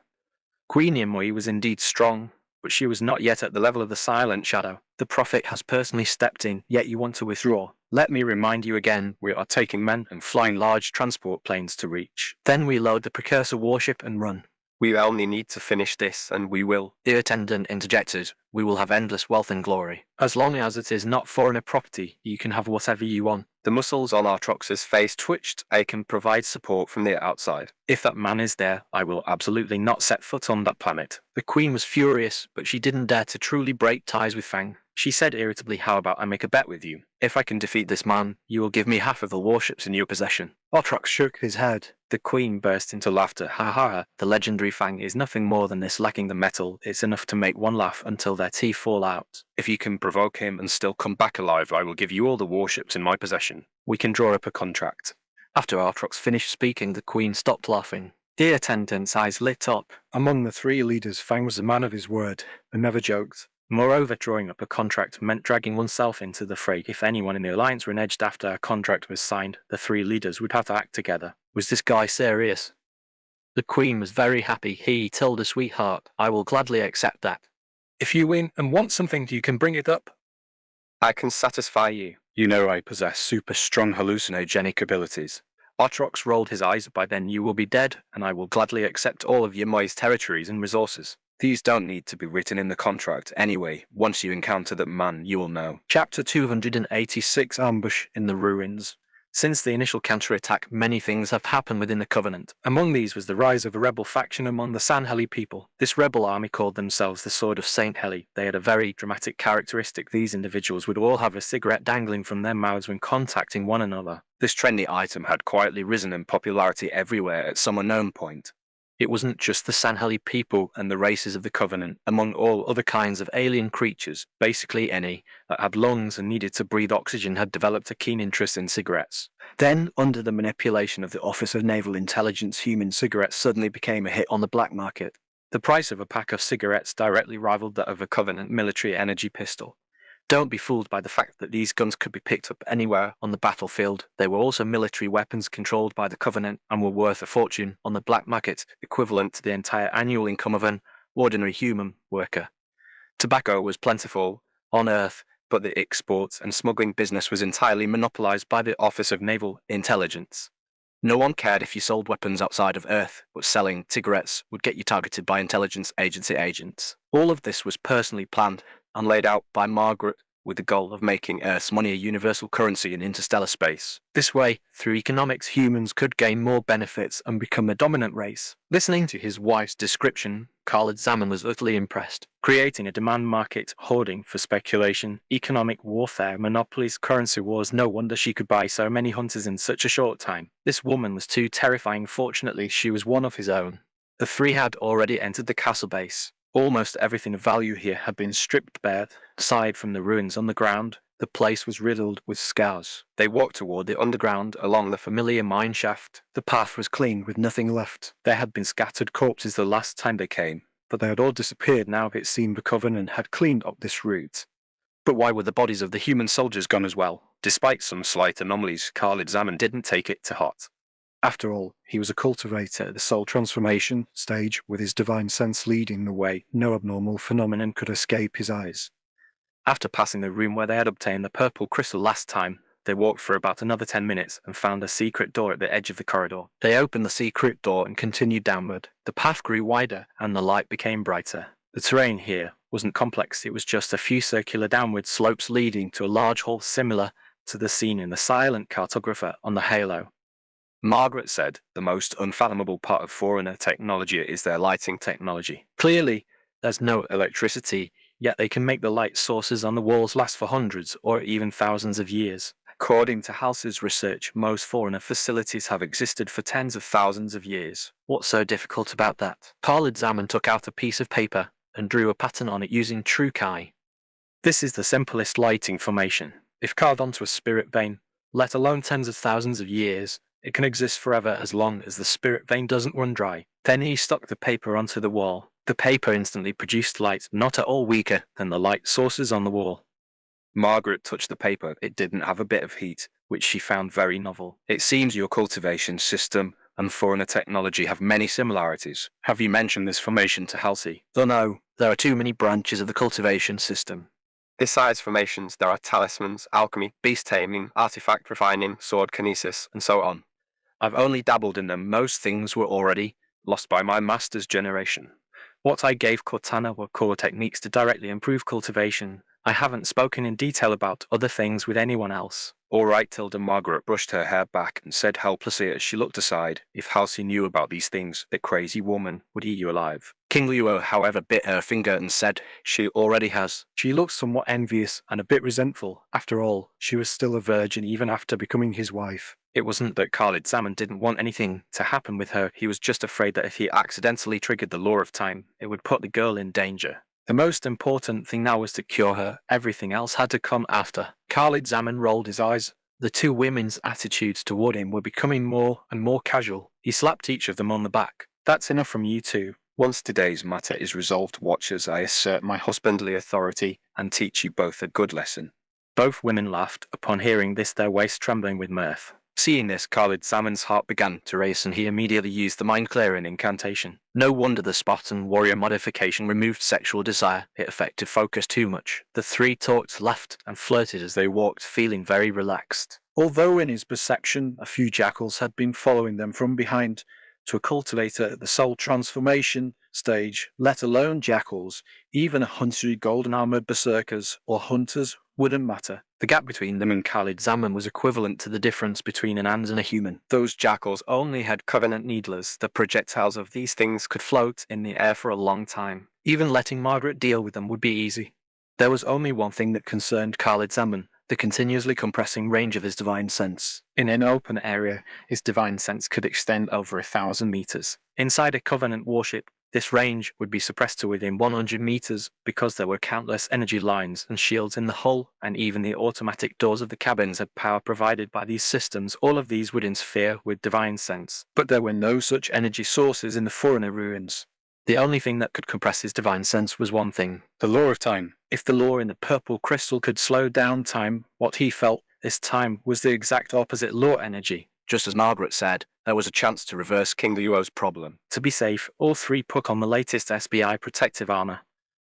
Queen Yamui was indeed strong, but she was not yet at the level of the Silent Shadow. The Prophet has personally stepped in, yet you want to withdraw. Let me remind you again, we are taking men and flying large transport planes to reach. Then we load the precursor warship and run. We only need to finish this, and we will. The attendant interjected, we will have endless wealth and glory. As long as it is not foreigner property, you can have whatever you want. The muscles on Artrox's face twitched. I can provide support from the outside. If that man is there, I will absolutely not set foot on that planet. The Queen was furious, but she didn't dare to truly break ties with Fang. She said irritably, how about I make a bet with you? If I can defeat this man, you will give me half of the warships in your possession. Artrox shook his head. The Queen burst into laughter. Ha ha ha, the legendary Fang is nothing more than this lacking the metal. It's enough to make one laugh until their teeth fall out. If you can provoke him and still come back alive, I will give you all the warships in my possession. We can draw up a contract. After Artrox finished speaking, the Queen stopped laughing. The attendant's eyes lit up. Among the three leaders, Fang was a man of his word, and never joked. Moreover, drawing up a contract meant dragging oneself into the fray. If anyone in the alliance reneged after a contract was signed, the three leaders would have to act together. Was this guy serious? The Queen was very happy. He told her sweetheart, I will gladly accept that. If you win and want something, you can bring it up. I can satisfy you. You know I possess super strong hallucinogenic abilities. Artrox rolled his eyes. By then you will be dead, and I will gladly accept all of Yamui's territories and resources. These don't need to be written in the contract anyway. Once you encounter that man, you will know. Chapter 286, Ambush in the Ruins. Since the initial counterattack, many things have happened within the Covenant. Among these was the rise of a rebel faction among the San Heli people. This rebel army called themselves the Sword of Saint Heli. They had a very dramatic characteristic. These individuals would all have a cigarette dangling from their mouths when contacting one another. This trendy item had quietly risen in popularity everywhere at some unknown point. It wasn't just the San Heli people and the races of the Covenant. Among all other kinds of alien creatures, basically any that had lungs and needed to breathe oxygen had developed a keen interest in cigarettes. Then, under the manipulation of the Office of Naval Intelligence, human cigarettes suddenly became a hit on the black market. The price of a pack of cigarettes directly rivaled that of a Covenant military energy pistol. Don't be fooled by the fact that these guns could be picked up anywhere on the battlefield. They were also military weapons controlled by the Covenant and were worth a fortune on the black market, equivalent to the entire annual income of an ordinary human worker. Tobacco was plentiful on Earth, but the export and smuggling business was entirely monopolized by the Office of Naval Intelligence. No one cared if you sold weapons outside of Earth, but selling cigarettes would get you targeted by intelligence agency agents. All of this was personally planned and laid out by Margaret with the goal of making Earth's money a universal currency in interstellar space. This way, through economics, humans could gain more benefits and become a dominant race. Listening to his wife's description, Khalid Zaman was utterly impressed. Creating a demand market, hoarding for speculation, economic warfare, monopolies, currency wars, no wonder she could buy so many hunters in such a short time. This woman was too terrifying. Fortunately, she was one of his own. The three had already entered the castle base. Almost everything of value here had been stripped bare. Aside from the ruins on the ground, the place was riddled with scars. They walked toward the underground along the familiar mine shaft. The path was clean with nothing left. There had been scattered corpses the last time they came, but they had all disappeared now it seemed the Covenant had cleaned up this route. But why were the bodies of the human soldiers gone as well? Despite some slight anomalies, Khalid Zaman didn't take it to heart. After all, he was a cultivator at the soul transformation stage, with his divine sense leading the way. No abnormal phenomenon could escape his eyes. After passing the room where they had obtained the purple crystal last time, they walked for about another 10 minutes and found a secret door at the edge of the corridor. They opened the secret door and continued downward. The path grew wider and the light became brighter. The terrain here wasn't complex, it was just a few circular downward slopes leading to a large hall similar to the scene in The Silent Cartographer on the Halo. Margaret said the most unfathomable part of Forerunner technology is their lighting technology. Clearly, there's no electricity, yet they can make the light sources on the walls last for hundreds or even thousands of years. According to Halsey's research, most Forerunner facilities have existed for tens of thousands of years. What's so difficult about that? Khalid Zaman took out a piece of paper and drew a pattern on it using True Kai. This is the simplest lighting formation. If carved onto a spirit vein, let alone tens of thousands of years, it can exist forever as long as the spirit vein doesn't run dry. Then he stuck the paper onto the wall. The paper instantly produced light not at all weaker than the light sources on the wall. Margaret touched the paper. It didn't have a bit of heat, which she found very novel. It seems your cultivation system and Forerunner technology have many similarities. Have you mentioned this formation to Halsey? No, there are too many branches of the cultivation system. Besides formations, there are talismans, alchemy, beast taming, artifact refining, sword kinesis, and so on. I've only dabbled in them. Most things were already lost by my master's generation. What I gave Cortana were core techniques to directly improve cultivation. I haven't spoken in detail about other things with anyone else. All right, Tilda. Margaret brushed her hair back and said helplessly as she looked aside, if Halsey knew about these things, the crazy woman would eat you alive. King Luo, however, bit her finger and said, she already has. She looked somewhat envious and a bit resentful. After all, she was still a virgin even after becoming his wife. It wasn't that Khalid Zaman didn't want anything to happen with her, he was just afraid that if he accidentally triggered the law of time, it would put the girl in danger. The most important thing now was to cure her. Everything else had to come after. Khalid Zaman rolled his eyes. The two women's attitudes toward him were becoming more and more casual. He slapped each of them on the back. That's enough from you two. Once today's matter is resolved, watchers, I assert my husbandly authority and teach you both a good lesson. Both women laughed. Upon hearing this, their waists trembling with mirth. Seeing this, Khalid Zaman's heart began to race and he immediately used the mind-clearing incantation. No wonder the Spartan warrior modification removed sexual desire. It affected focus too much. The three talked, laughed, and flirted as they walked, feeling very relaxed. Although in his perception, a few jackals had been following them from behind, to a cultivator at the soul transformation stage, let alone jackals, even 100 golden-armored berserkers or hunters wouldn't matter. The gap between them and Khalid Zaman was equivalent to the difference between an ant and a human. Those jackals only had Covenant needlers. The projectiles of these things could float in the air for a long time. Even letting Margaret deal with them would be easy. There was only one thing that concerned Khalid Zaman, the continuously compressing range of his divine sense. In an open area, his divine sense could extend over 1,000 meters. Inside a Covenant warship, this range would be suppressed to within 100 meters because there were countless energy lines and shields in the hull, and even the automatic doors of the cabins had power provided by these systems. All of these would interfere with divine sense. But there were no such energy sources in the Forerunner ruins. The only thing that could compress his divine sense was one thing: the law of time. If the law in the purple crystal could slow down time, what he felt, this time, was the exact opposite law energy. Just as Margaret said, there was a chance to reverse King Luo's problem. To be safe, all three put on the latest SBI protective armor.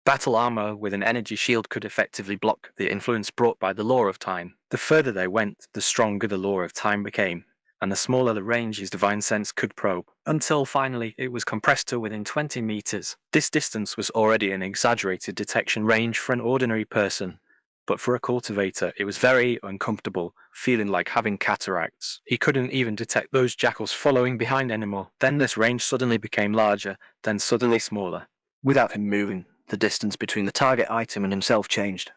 Battle armor with an energy shield could effectively block the influence brought by the law of time. The further they went, the stronger the law of time became, and the smaller the range his divine sense could probe, until finally it was compressed to within 20 meters. This distance was already an exaggerated detection range for an ordinary person, but for a cultivator it was very uncomfortable, feeling like having cataracts. He couldn't even detect those jackals following behind anymore. Then this range suddenly became larger, then suddenly smaller. Without him moving, the distance between the target item and himself changed.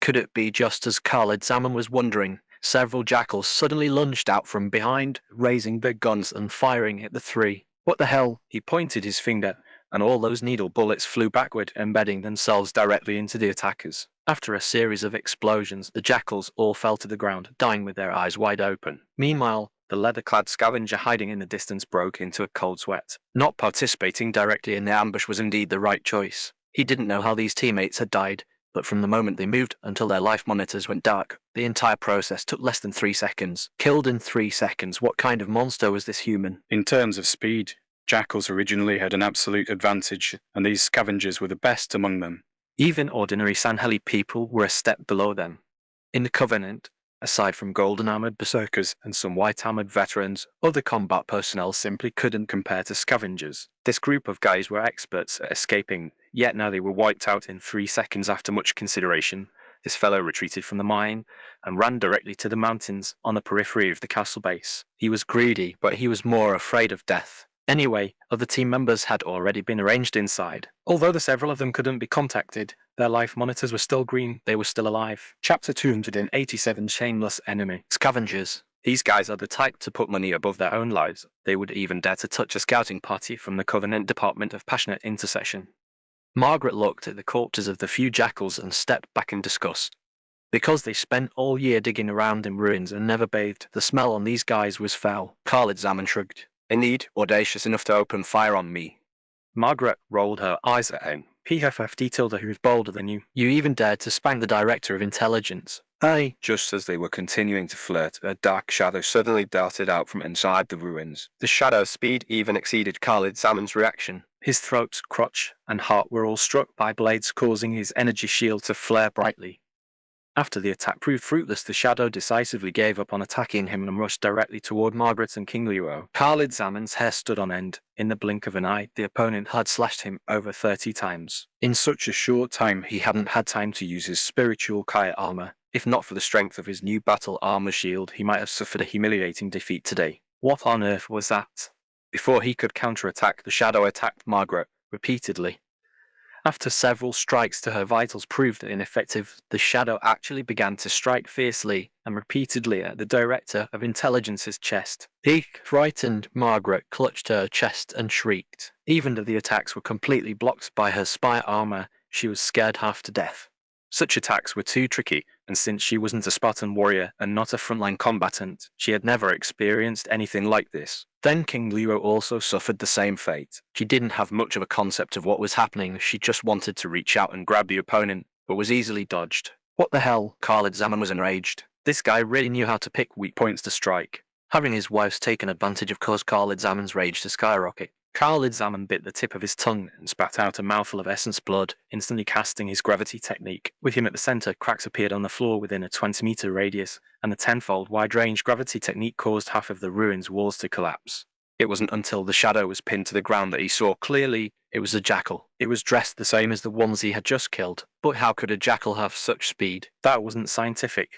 Could it be just as Khalid Zaman was wondering? Several jackals suddenly lunged out from behind, raising their guns and firing at the three. What the hell? He pointed his finger, and all those needle bullets flew backward, embedding themselves directly into the attackers. After a series of explosions, the jackals all fell to the ground, dying with their eyes wide open. Meanwhile, The leather-clad scavenger hiding in the distance broke into a cold sweat. Not participating directly in the ambush was indeed the right choice. he didn't know how these teammates had died, but from the moment they moved until their life monitors went dark, the entire process took less than 3 seconds. Killed in 3 seconds, what kind of monster was this human? In terms of speed, jackals originally had an absolute advantage, and these scavengers were the best among them. Even ordinary Sanheli people were a step below them. In the Covenant, aside from golden-armored berserkers and some white-armored veterans, other combat personnel simply couldn't compare to scavengers. This group of guys were experts at escaping, yet now they were wiped out in 3 seconds after much consideration. This fellow retreated from the mine and ran directly to the mountains on the periphery of the castle base. He was greedy, but he was more afraid of death. Anyway, other team members had already been arranged inside. Although the several of them couldn't be contacted, their life monitors were still green. They were still alive. Chapter 287, Shameless Enemy. Scavengers. These guys are the type to put money above their own lives. They would even dare to touch a scouting party from the Covenant Department of Passionate Intercession. Margaret looked at the corpses of the few jackals and stepped back in disgust. Because they spent all year digging around in ruins and never bathed, the smell on these guys was foul. Khalid Zaman shrugged. Indeed, audacious enough to open fire on me. Margaret rolled her eyes at him. PFF detailed her who was bolder than you. You even dared to spank the director of intelligence. Aye. Just as they were continuing to flirt, a dark shadow suddenly darted out from inside the ruins. The shadow's speed even exceeded Khalid Zaman's reaction. His throat, crotch, and heart were all struck by blades, causing his energy shield to flare brightly. After the attack proved fruitless, the shadow decisively gave up on attacking him and rushed directly toward Margaret and King Luo. Khalid Zaman's hair stood on end. In the blink of an eye, the opponent had slashed him over 30 times. In such a short time, he hadn't had time to use his spiritual Kaya armor. If not for the strength of his new battle armor shield, he might have suffered a humiliating defeat today. What on earth was that? Before he could counterattack, the shadow attacked Margaret repeatedly. After several strikes to her vitals proved ineffective, the shadow actually began to strike fiercely and repeatedly at the director of intelligence's chest. The frightened Margaret clutched her chest and shrieked. Even though the attacks were completely blocked by her spy armor, she was scared half to death. Such attacks were too tricky, and since she wasn't a Spartan warrior and not a frontline combatant, she had never experienced anything like this. Then King Luo also suffered the same fate. She didn't have much of a concept of what was happening, she just wanted to reach out and grab the opponent, but was easily dodged. What the hell? Khalid Zaman was enraged. This guy really knew how to pick weak points to strike. Having his wives taken advantage of caused Khalid Zaman's rage to skyrocket. Khalid Zaman bit the tip of his tongue and spat out a mouthful of essence blood, instantly casting his gravity technique. With him at the center, cracks appeared on the floor within a 20-meter radius, and the 10-fold wide-range gravity technique caused half of the ruins' walls to collapse. It wasn't until the shadow was pinned to the ground that he saw clearly it was a jackal. It was dressed the same as the ones he had just killed. But how could a jackal have such speed? That wasn't scientific.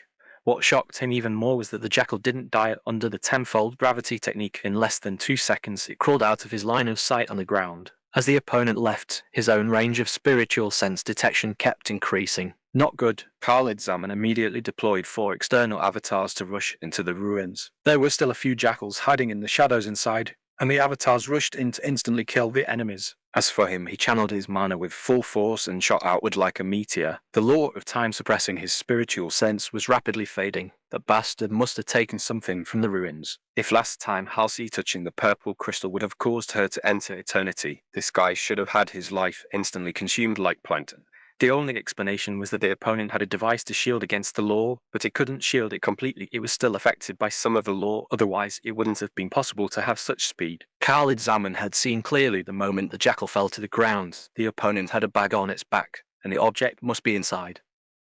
What shocked him even more was that the jackal didn't die under the 10-fold gravity technique. In less than 2 seconds, it crawled out of his line of sight on the ground. As the opponent left, his own range of spiritual sense detection kept increasing. Not good. Khalid Zaman immediately deployed 4 external avatars to rush into the ruins. There were still a few jackals hiding in the shadows inside, and the avatars rushed in to instantly kill the enemies. As for him, he channeled his mana with full force and shot outward like a meteor. The law of time suppressing his spiritual sense was rapidly fading. The bastard must have taken something from the ruins. If last time Halsey touching the purple crystal would have caused her to enter eternity, this guy should have had his life instantly consumed like plankton. The only explanation was that the opponent had a device to shield against the law, but it couldn't shield it completely. It was still affected by some of the law, otherwise it wouldn't have been possible to have such speed. Khalid Zaman had seen clearly the moment the jackal fell to the ground. The opponent had a bag on its back, and the object must be inside.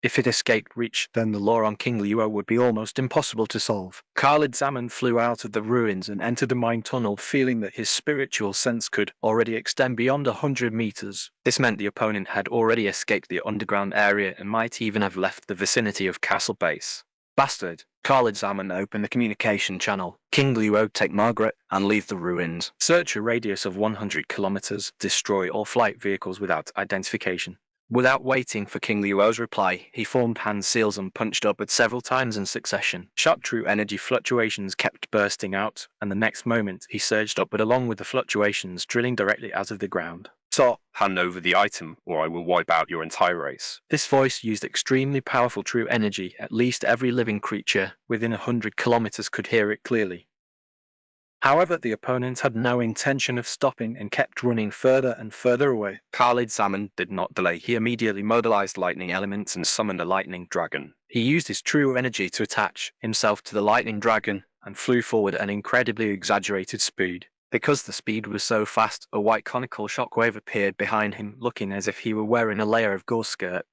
If it escaped reach, then the law on King Luo would be almost impossible to solve. Khalid Zaman flew out of the ruins and entered the mine tunnel, feeling that his spiritual sense could already extend beyond 100 meters. This meant the opponent had already escaped the underground area and might even have left the vicinity of Castle Base. Bastard. Khalid Zaman opened the communication channel. King Luo, take Margaret and leave the ruins. Search a radius of 100 kilometers. Destroy all flight vehicles without identification. Without waiting for King Luo's reply, he formed hand seals and punched upward several times in succession. Sharp true energy fluctuations kept bursting out, and the next moment he surged upward along with the fluctuations, drilling directly out of the ground. So, hand over the item, or I will wipe out your entire race. This voice used extremely powerful true energy. At least every living creature within 100 kilometers could hear it clearly. However, the opponents had no intention of stopping and kept running further and further away. Khalid Zaman did not delay. He immediately mobilized lightning elements and summoned a lightning dragon. He used his true energy to attach himself to the lightning dragon and flew forward at an incredibly exaggerated speed. Because the speed was so fast, a white conical shockwave appeared behind him, looking as if he were wearing a layer of gauze skirt.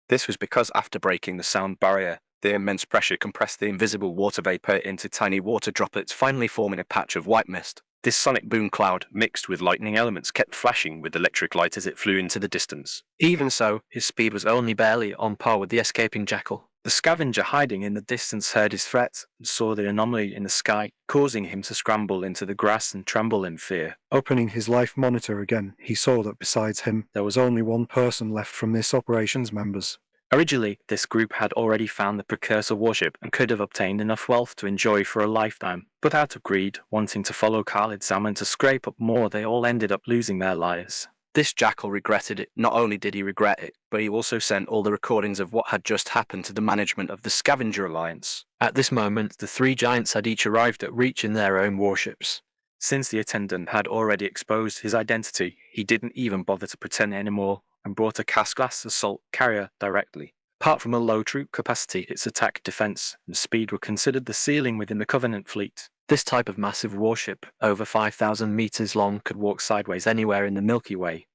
This was because after breaking the sound barrier, the immense pressure compressed the invisible water vapor into tiny water droplets, finally forming a patch of white mist. This sonic boom cloud, mixed with lightning elements, kept flashing with electric light as it flew into the distance. Even so, his speed was only barely on par with the escaping jackal. The scavenger hiding in the distance heard his threat and saw the anomaly in the sky, causing him to scramble into the grass and tremble in fear. Opening his life monitor again, he saw that besides him, there was only one person left from this operation's members. Originally, this group had already found the precursor warship and could have obtained enough wealth to enjoy for a lifetime. But out of greed, wanting to follow Khalid Zaman to scrape up more, they all ended up losing their lives. This jackal regretted it. Not only did he regret it, but he also sent all the recordings of what had just happened to the management of the Scavenger Alliance. At this moment, the three giants had each arrived at reach in their own warships. Since the attendant had already exposed his identity, he didn't even bother to pretend anymore and brought a cast-class assault carrier directly. Apart from a low troop capacity, its attack, defense, and speed were considered the ceiling within the Covenant fleet. This type of massive warship, over 5,000 meters long, could walk sideways anywhere in the Milky Way.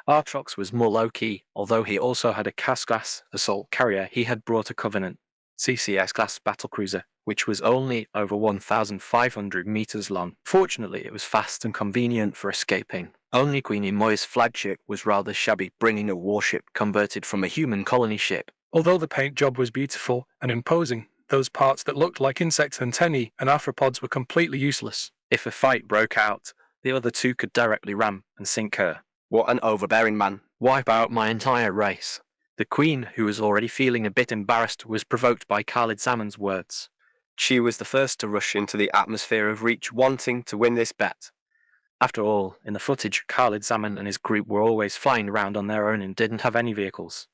Artrox was more low-key. Although he also had a cast-class assault carrier, he had brought a Covenant CCS-class battlecruiser, which was only over 1,500 meters long. Fortunately, it was fast and convenient for escaping. Only Queen Imoi's flagship was rather shabby, bringing a warship converted from a human colony ship. Although the paint job was beautiful and imposing, those parts that looked like insect antennae and arthropods were completely useless. If a fight broke out, the other two could directly ram and sink her. What an overbearing man. Wipe out my entire race. The queen, who was already feeling a bit embarrassed, was provoked by Khalid Zaman's words. She was the first to rush into the atmosphere of Reach, wanting to win this bet. After all, in the footage, Khalid Zaman and his group were always flying around on their own and didn't have any vehicles.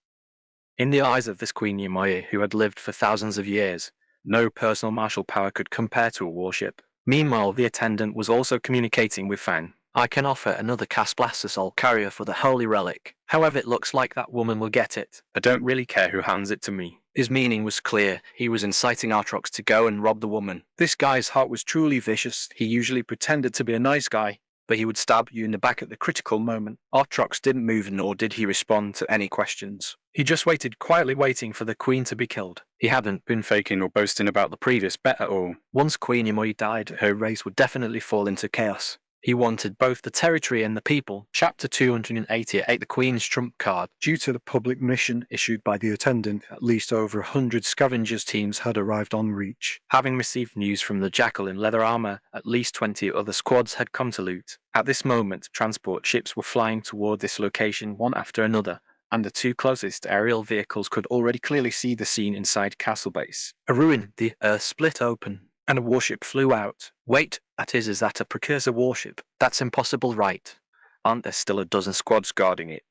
In the eyes of this Queen Yimoye, who had lived for thousands of years, no personal martial power could compare to a warship. Meanwhile, the attendant was also communicating with Fang. I can offer another cast-blast assault carrier for the Holy Relic. However, it looks like that woman will get it. I don't really care who hands it to me. His meaning was clear. He was inciting Artrox to go and rob the woman. This guy's heart was truly vicious. He usually pretended to be a nice guy, but he would stab you in the back at the critical moment. Artrox didn't move, nor did he respond to any questions. He just waited, quietly waiting for the queen to be killed. He hadn't been faking or boasting about the previous bet at all. Once Queen Imoy died, her race would definitely fall into chaos. He wanted both the territory and the people. Chapter 288, the Queen's Trump Card. Due to the public mission issued by the attendant, at least over 100 scavengers teams had arrived on Reach. Having received news from the jackal in leather armor, at least 20 other squads had come to loot. At this moment, transport ships were flying toward this location one after another, and the two closest aerial vehicles could already clearly see the scene inside Castle Base. A ruin, the earth split open, and a warship flew out. Wait, is that a precursor warship? That's impossible, right? Aren't there still a dozen squads guarding it?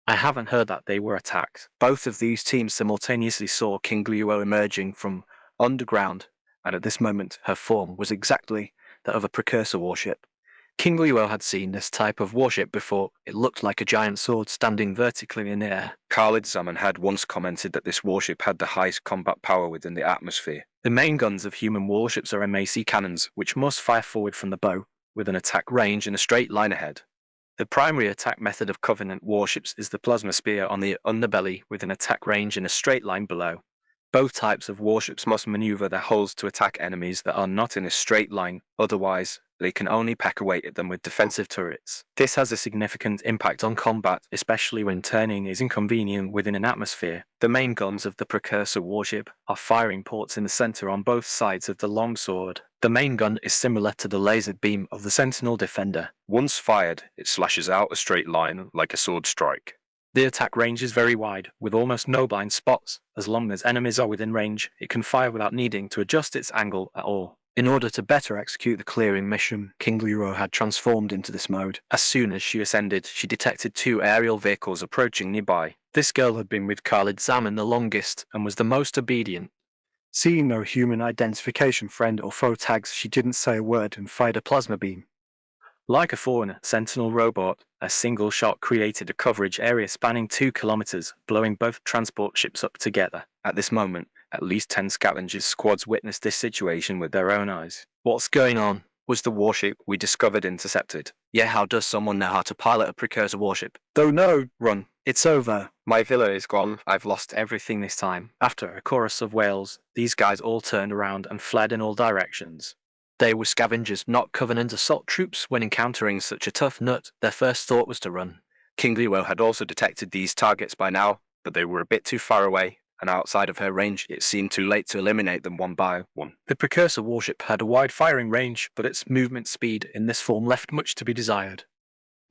I haven't heard that they were attacked. Both of these teams simultaneously saw King Luo emerging from underground, and at this moment her form was exactly that of a precursor warship. King Luo had seen this type of warship before. It looked like a giant sword standing vertically in the air. Khalid Zaman had once commented that this warship had the highest combat power within the atmosphere. The main guns of human warships are MAC cannons, which must fire forward from the bow, with an attack range in a straight line ahead. The primary attack method of Covenant warships is the plasma spear on the underbelly, with an attack range in a straight line below. Both types of warships must maneuver their hulls to attack enemies that are not in a straight line, otherwise they can only peck away at them with defensive turrets. This has a significant impact on combat, especially when turning is inconvenient within an atmosphere. The main guns of the precursor warship are firing ports in the center on both sides of the longsword. The main gun is similar to the laser beam of the Sentinel Defender. Once fired, it slashes out a straight line like a sword strike. The attack range is very wide, with almost no blind spots. As long as enemies are within range, it can fire without needing to adjust its angle at all. In order to better execute the clearing mission, King Leroy had transformed into this mode. As soon as she ascended, she detected 2 aerial vehicles approaching nearby. This girl had been with Khalid Zaman the longest and was the most obedient. Seeing no human identification friend or foe tags, she didn't say a word and fired a plasma beam. Like a foreigner sentinel robot, a single shot created a coverage area spanning 2 kilometers, blowing both transport ships up together. At this moment, at least 10 scavengers squads witnessed this situation with their own eyes. What's going on? Was the warship we discovered intercepted? Yeah, how does someone know how to pilot a precursor warship? Don't know. Run. It's over. My villa is gone. I've lost everything this time. After a chorus of wails, these guys all turned around and fled in all directions. They were scavengers, not Covenant assault troops. When encountering such a tough nut, their first thought was to run. King Leroy had also detected these targets by now, but they were a bit too far away, and outside of her range, it seemed too late to eliminate them one by one. The precursor warship had a wide firing range, but its movement speed in this form left much to be desired.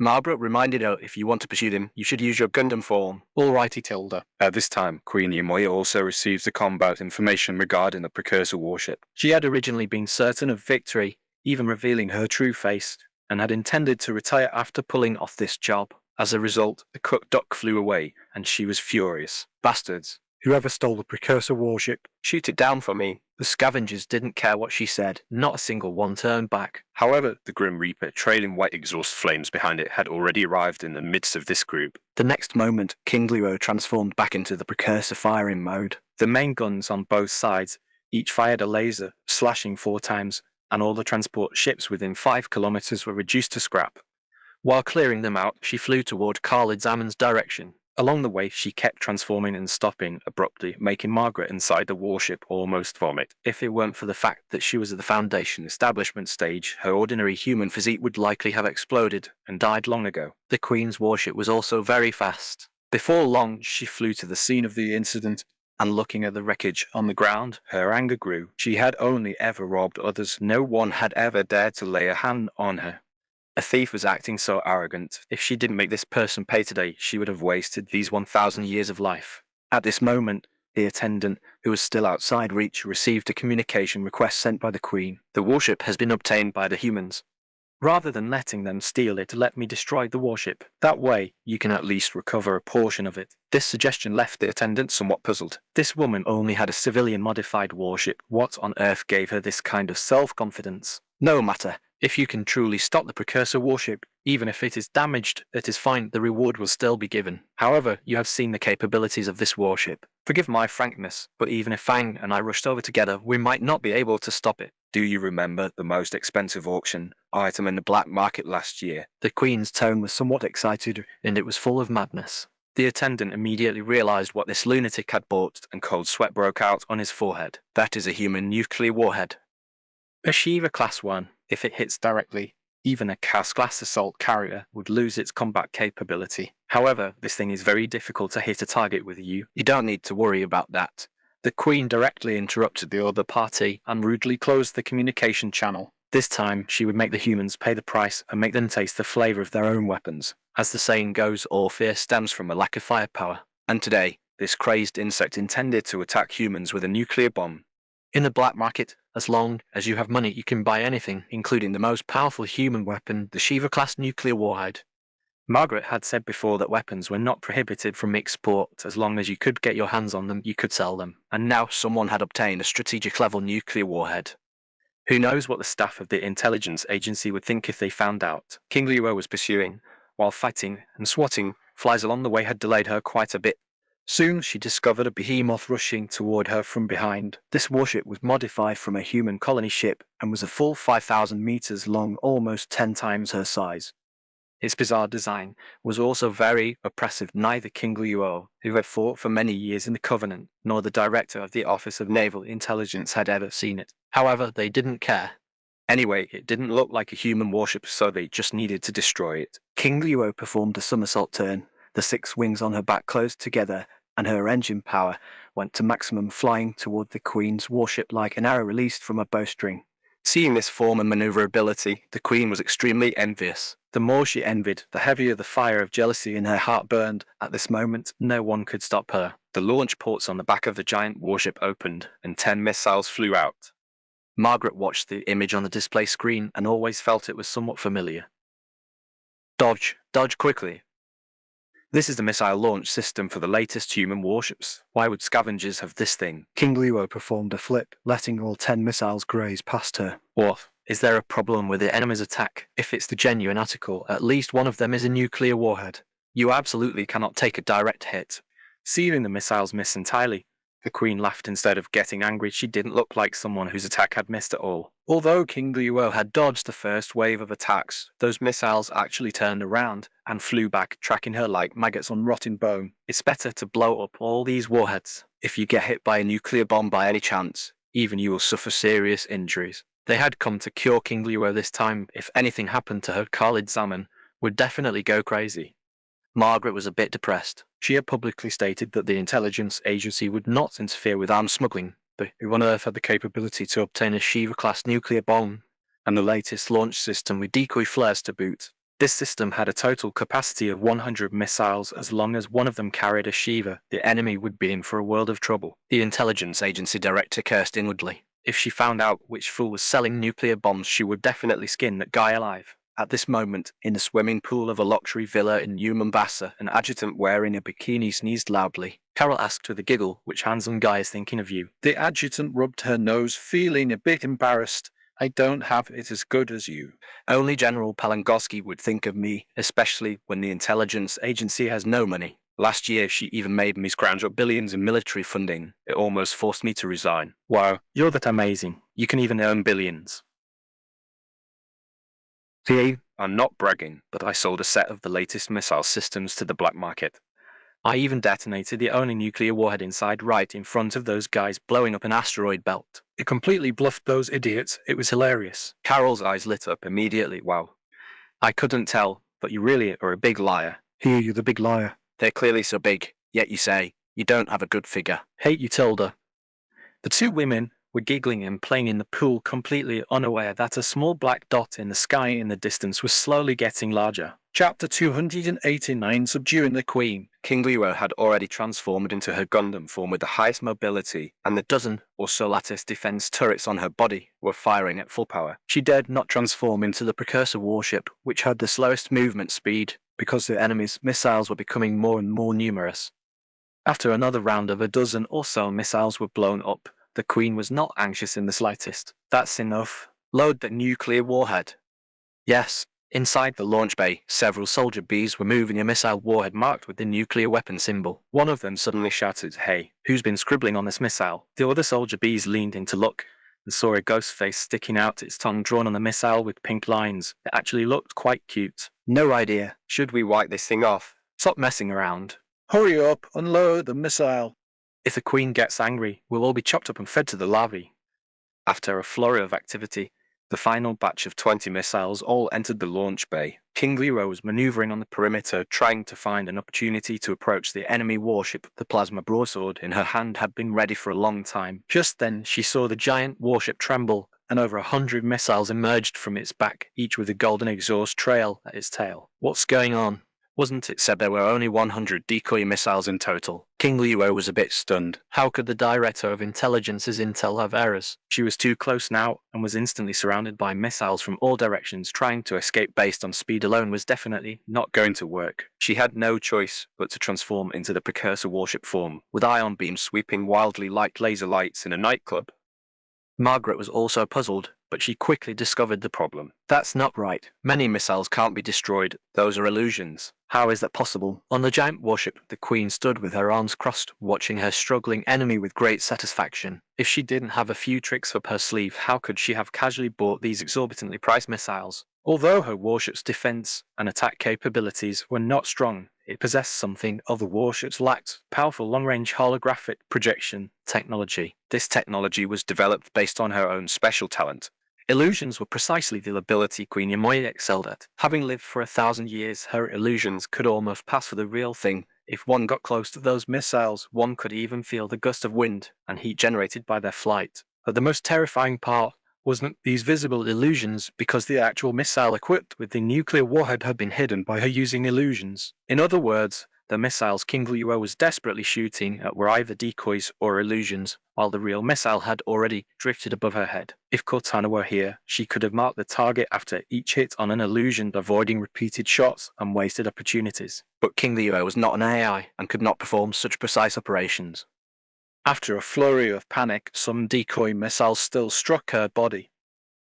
Marbra reminded her if you want to pursue them, you should use your Gundam form. Alrighty, Tilda. At this time, Queen Yamoya also received the combat information regarding the precursor warship. She had originally been certain of victory, even revealing her true face, and had intended to retire after pulling off this job. As a result, the cook duck flew away, and she was furious. Bastards. Whoever stole the precursor warship, Shoot it down for me. The scavengers didn't care what she said, not a single one turned back. However, the Grim Reaper, trailing white exhaust flames behind it, had already arrived in the midst of this group. the next moment, King Leroy transformed back into the precursor firing mode. The main guns on both sides each fired a laser, slashing 4 times, and all the transport ships within 5 kilometers were reduced to scrap. While clearing them out, she flew toward Khalid Zaman's direction. Along the way, she kept transforming and stopping abruptly, making Margaret inside the warship almost vomit. If it weren't for the fact that she was at the Foundation establishment stage, her ordinary human physique would likely have exploded and died long ago. The Queen's warship was also very fast. Before long, she flew to the scene of the incident, and looking at the wreckage on the ground, her anger grew. She had only ever robbed others. No one had ever dared to lay a hand on her. A thief was acting so arrogant. If she didn't make this person pay today, she would have wasted these 1,000 years of life. At this moment, the attendant, who was still outside reach, received a communication request sent by the Queen. The warship has been obtained by the humans. Rather than letting them steal it, let me destroy the warship. That way, you can at least recover a portion of it. This suggestion left the attendant somewhat puzzled. This woman only had a civilian-modified warship. What on earth gave her this kind of self-confidence? No matter. If you can truly stop the precursor warship, even if it is damaged, it is fine, the reward will still be given. However, you have seen the capabilities of this warship. Forgive my frankness, but even if Fang and I rushed over together, we might not be able to stop it. Do you remember the most expensive auction item in the black market last year? The Queen's tone was somewhat excited, and it was full of madness. The attendant immediately realized what this lunatic had bought, and cold sweat broke out on his forehead. That is a human nuclear warhead. A Shiva Class 1. If it hits directly, even a CAS-class assault carrier would lose its combat capability. However, this thing is very difficult to hit a target with. You don't need to worry about that. The Queen directly interrupted the other party and rudely closed the communication channel. This time, she would make the humans pay the price and make them taste the flavor of their own weapons. As the saying goes, all fear stems from a lack of firepower. And today, this crazed insect intended to attack humans with a nuclear bomb. In the black market, as long as you have money, you can buy anything, including the most powerful human weapon, the Shiva-class nuclear warhead. Margaret had said before that weapons were not prohibited from export. As long as you could get your hands on them, you could sell them. And now someone had obtained a strategic-level nuclear warhead. Who knows what the staff of the intelligence agency would think if they found out? King Leroy was pursuing, While fighting and swatting, flies along the way had delayed her quite a bit. Soon she discovered a behemoth rushing toward her from behind. This warship was modified from a human colony ship and was a full 5,000 meters long, almost 10 times her size. Its bizarre design was also very oppressive. Neither King Leroy, who had fought for many years in the Covenant, nor the director of the Office of Naval Intelligence had ever seen it. However, they didn't care. Anyway, it didn't look like a human warship, so they just needed to destroy it. King Leroy performed a somersault turn. The 6 wings on her back closed together, and her engine power went to maximum, flying toward the Queen's warship like an arrow released from a bowstring. Seeing this form and maneuverability, the queen was extremely envious. The more she envied, the heavier the fire of jealousy in her heart burned. At this moment, no one could stop her. The launch ports on the back of the giant warship opened, and 10 missiles flew out. Margaret watched the image on the display screen and always felt it was somewhat familiar. Dodge quickly. This is the missile launch system for the latest human warships. Why would scavengers have this thing? King Luo performed a flip, letting all 10 missiles graze past her. What? Is there a problem with the enemy's attack? If it's the genuine article, at least one of them is a nuclear warhead. You absolutely cannot take a direct hit. Seeing the missiles miss entirely, the Queen laughed instead of getting angry. She didn't look like someone whose attack had missed at all. Although King Luo had dodged the first wave of attacks, those missiles actually turned around and flew back, tracking her like maggots on rotting bone. It's better to blow up all these warheads. If you get hit by a nuclear bomb by any chance, even you will suffer serious injuries. They had come to cure King Luo this time. If anything happened to her, Khalid Zaman would definitely go crazy. Margaret was a bit depressed. She had publicly stated that the intelligence agency would not interfere with arms smuggling, but who on earth had the capability to obtain a Shiva-class nuclear bomb and the latest launch system with decoy flares to boot? This system had a total capacity of 100 missiles. As long as one of them carried a Shiva, the enemy would be in for a world of trouble. The intelligence agency director cursed inwardly. If she found out which fool was selling nuclear bombs, she would definitely skin that guy alive. At this moment, in the swimming pool of a luxury villa in New Mombasa, an adjutant wearing a bikini sneezed loudly. Carol asked with a giggle, which handsome guy is thinking of you? The adjutant rubbed her nose, feeling a bit embarrassed. I don't have it as good as you. Only General Palangowski would think of me, especially when the intelligence agency has no money. Last year, she even made me scrounge up billions in military funding. It almost forced me to resign. Wow, you're that amazing. You can even earn billions. I'm not bragging, but I sold a set of the latest missile systems to the black market. I even detonated the only nuclear warhead inside right in front of those guys blowing up an asteroid belt. It completely bluffed those idiots. It was hilarious. Carol's eyes lit up immediately. Wow. I couldn't tell, but you really are a big liar. Here, you the big liar. They're clearly so big, yet you say you don't have a good figure. Hate you, Tilda. The two women were giggling and playing in the pool, completely unaware that a small black dot in the sky in the distance was slowly getting larger. Chapter 289, Subduing the Queen. King Luo had already transformed into her Gundam form with the highest mobility, and the dozen or so lattice defense turrets on her body were firing at full power. She dared not transform into the precursor warship, which had the slowest movement speed, because the enemy's missiles were becoming more and more numerous. After another round of a dozen or so missiles were blown up, the Queen was not anxious in the slightest. That's enough. Load the nuclear warhead. Yes. Inside the launch bay, several soldier bees were moving a missile warhead marked with the nuclear weapon symbol. One of them suddenly shouted, "Hey, who's been scribbling on this missile?" The other soldier bees leaned in to look and saw a ghost face sticking out, its tongue drawn on the missile with pink lines. It actually looked quite cute. No idea. Should we wipe this thing off? Stop messing around. Hurry up, unload the missile. If the Queen gets angry, we'll all be chopped up and fed to the larvae. After a flurry of activity, the final batch of 20 missiles all entered the launch bay. King Luo was maneuvering on the perimeter, trying to find an opportunity to approach the enemy warship. The plasma broadsword in her hand had been ready for a long time. Just then, she saw the giant warship tremble, and over 100 missiles emerged from its back, each with a golden exhaust trail at its tail. What's going on? Wasn't it said there were only 100 decoy missiles in total? King Luo was a bit stunned. How could the Director of Intelligence's intel have errors? She was too close now and was instantly surrounded by missiles from all directions. Trying to escape based on speed alone was definitely not going to work. She had no choice but to transform into the precursor warship form, with ion beams sweeping wildly like laser lights in a nightclub. Margaret was also puzzled, but she quickly discovered the problem. That's not right. Many missiles can't be destroyed. Those are illusions. How is that possible? On the giant warship, the Queen stood with her arms crossed, watching her struggling enemy with great satisfaction. If she didn't have a few tricks up her sleeve, how could she have casually bought these exorbitantly priced missiles? Although her warship's defense and attack capabilities were not strong, it possessed something other warships lacked: powerful long-range holographic projection technology. This technology was developed based on her own special talent. Illusions were precisely the ability Queen Yamoy excelled at. Having lived for 1,000 years, her illusions could almost pass for the real thing. If one got close to those missiles, one could even feel the gust of wind and heat generated by their flight. But the most terrifying part wasn't these visible illusions because the actual missile equipped with the nuclear warhead had been hidden by her using illusions. In other words, the missiles King Luo was desperately shooting at were either decoys or illusions, while the real missile had already drifted above her head. If Cortana were here, she could have marked the target after each hit on an illusion, avoiding repeated shots and wasted opportunities. But King Luo was not an AI and could not perform such precise operations. After a flurry of panic, some decoy missiles still struck her body.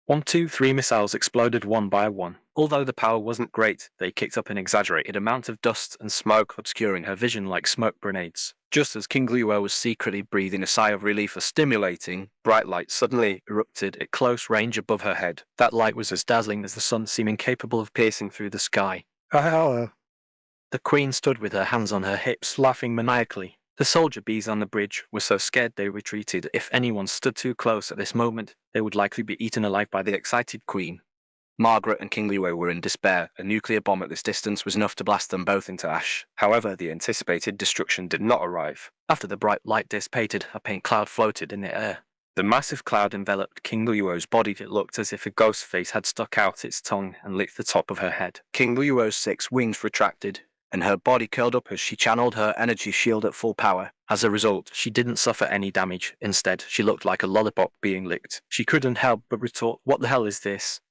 1, 2, 3 missiles exploded one by one. Although the power wasn't great, they kicked up an exaggerated amount of dust and smoke, obscuring her vision like smoke grenades. Just as King Luo was secretly breathing a sigh of relief for stimulating, bright light suddenly erupted at close range above her head. That light was as dazzling as the sun, seeming capable of piercing through the sky. The Queen stood with her hands on her hips, laughing maniacally. The soldier bees on the bridge were so scared they retreated. If anyone stood too close at this moment, they would likely be eaten alive by the excited Queen. Margaret and King Luo were in despair. A nuclear bomb at this distance was enough to blast them both into ash. However, the anticipated destruction did not arrive. After the bright light dissipated, a pink cloud floated in the air. The massive cloud enveloped King Luo's body. It looked as if a ghost face had stuck out its tongue and licked the top of her head. King Luo's 6 wings retracted, and her body curled up as she channeled her energy shield at full power. As a result, she didn't suffer any damage. Instead, she looked like a lollipop being licked. She couldn't help but retort, "What the hell is this?"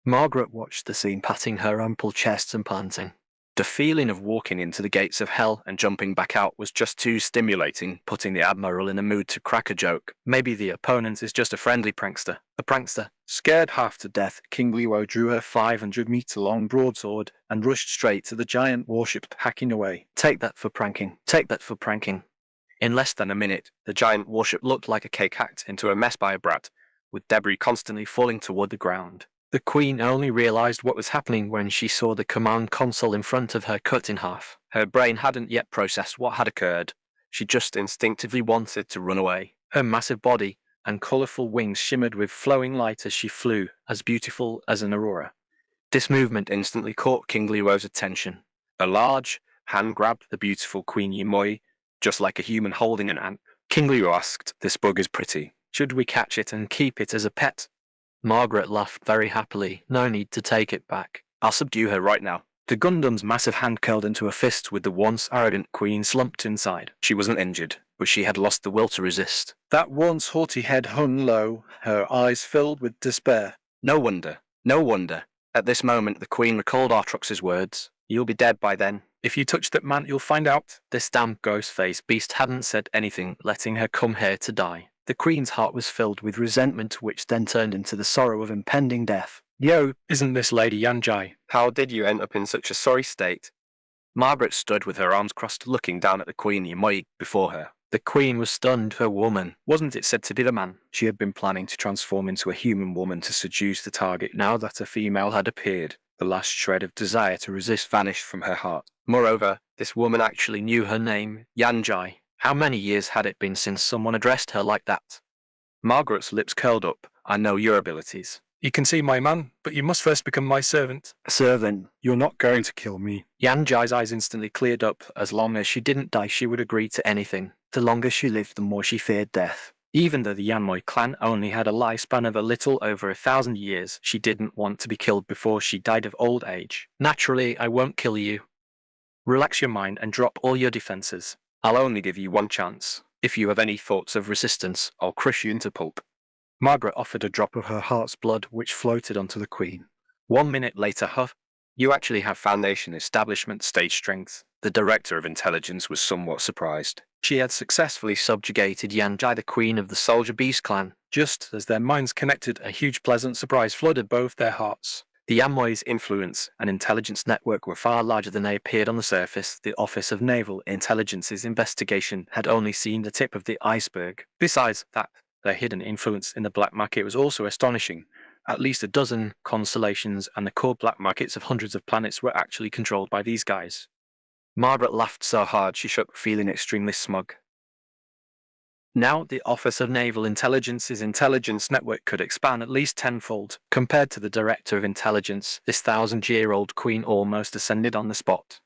Margaret watched the scene, patting her ample chest and panting. The feeling of walking into the gates of hell and jumping back out was just too stimulating, putting the Admiral in a mood to crack a joke. Maybe the opponent is just a friendly prankster. A prankster. Scared half to death, King Luo drew her 500-meter-long broadsword and rushed straight to the giant warship hacking away. Take that for pranking. Take that for pranking. In less than a minute, the giant warship looked like a cake hacked into a mess by a brat, with debris constantly falling toward the ground. The Queen only realized what was happening when she saw the command console in front of her cut in half. Her brain hadn't yet processed what had occurred. She just instinctively wanted to run away. Her massive body and colourful wings shimmered with flowing light as she flew, as beautiful as an aurora. This movement instantly caught King Luo's attention. A large hand grabbed the beautiful Queen Yimoi, just like a human holding an ant. King Luo asked, "This bug is pretty. Should we catch it and keep it as a pet?" Margaret laughed very happily. No need to take it back. I'll subdue her right now." The Gundam's massive hand curled into a fist with the once arrogant Queen slumped inside. She wasn't injured, but she had lost the will to resist. That once haughty head hung low, her eyes filled with despair. No wonder. No wonder. At this moment, the Queen recalled Artrox's words. "You'll be dead by then. If you touch that man, you'll find out." This damn ghost-faced beast hadn't said anything, letting her come here to die. The Queen's heart was filled with resentment, which then turned into the sorrow of impending death. Yo, isn't this Lady Yanjai? How did you end up in such a sorry state?" Margaret stood with her arms crossed, looking down at the Queen Yimoi before her. The Queen was stunned. Her woman. Wasn't it said to be the man? She had been planning to transform into a human woman to seduce the target. Now that a female had appeared, the last shred of desire to resist vanished from her heart. Moreover, this woman actually Knew her name, Yanjai. How many years had it been since someone addressed her like that? Margaret's lips curled up. "I know your abilities." You can see my man, but you must first become my servant. A servant? You're not going to kill me. Yanjai's eyes instantly cleared up. As long as she didn't die, she would agree to anything. The longer she lived, the more she feared death. Even though the Yanmoi clan only had a lifespan of a little over 1,000 years, she didn't want to be killed before she died of old age. Naturally, I won't kill you. Relax your mind and drop all your defenses. I'll only give you one chance. If you have any thoughts of resistance, I'll crush you into pulp." Margaret offered a drop of her heart's blood, which floated onto the Queen. 1 minute later, Huff, "You actually have Foundation establishment stage strength." The Director of Intelligence was somewhat surprised. She had successfully subjugated Yanjai, the Queen of the Soldier Beast clan. Just as their minds connected, a huge pleasant surprise flooded both their hearts. The Yanmoi's influence and intelligence network were far larger than they appeared on the surface. The Office of Naval Intelligence's investigation had only seen the tip of the iceberg. Besides that, their hidden influence in the black market was also astonishing. At least a dozen constellations and the core black markets of hundreds of planets were actually controlled by these guys. Margaret laughed so hard she shook, feeling extremely smug. Now, the Office of Naval Intelligence's intelligence network could expand at least tenfold. Compared to the Director of Intelligence, this 1,000-year-old Queen almost ascended on the spot.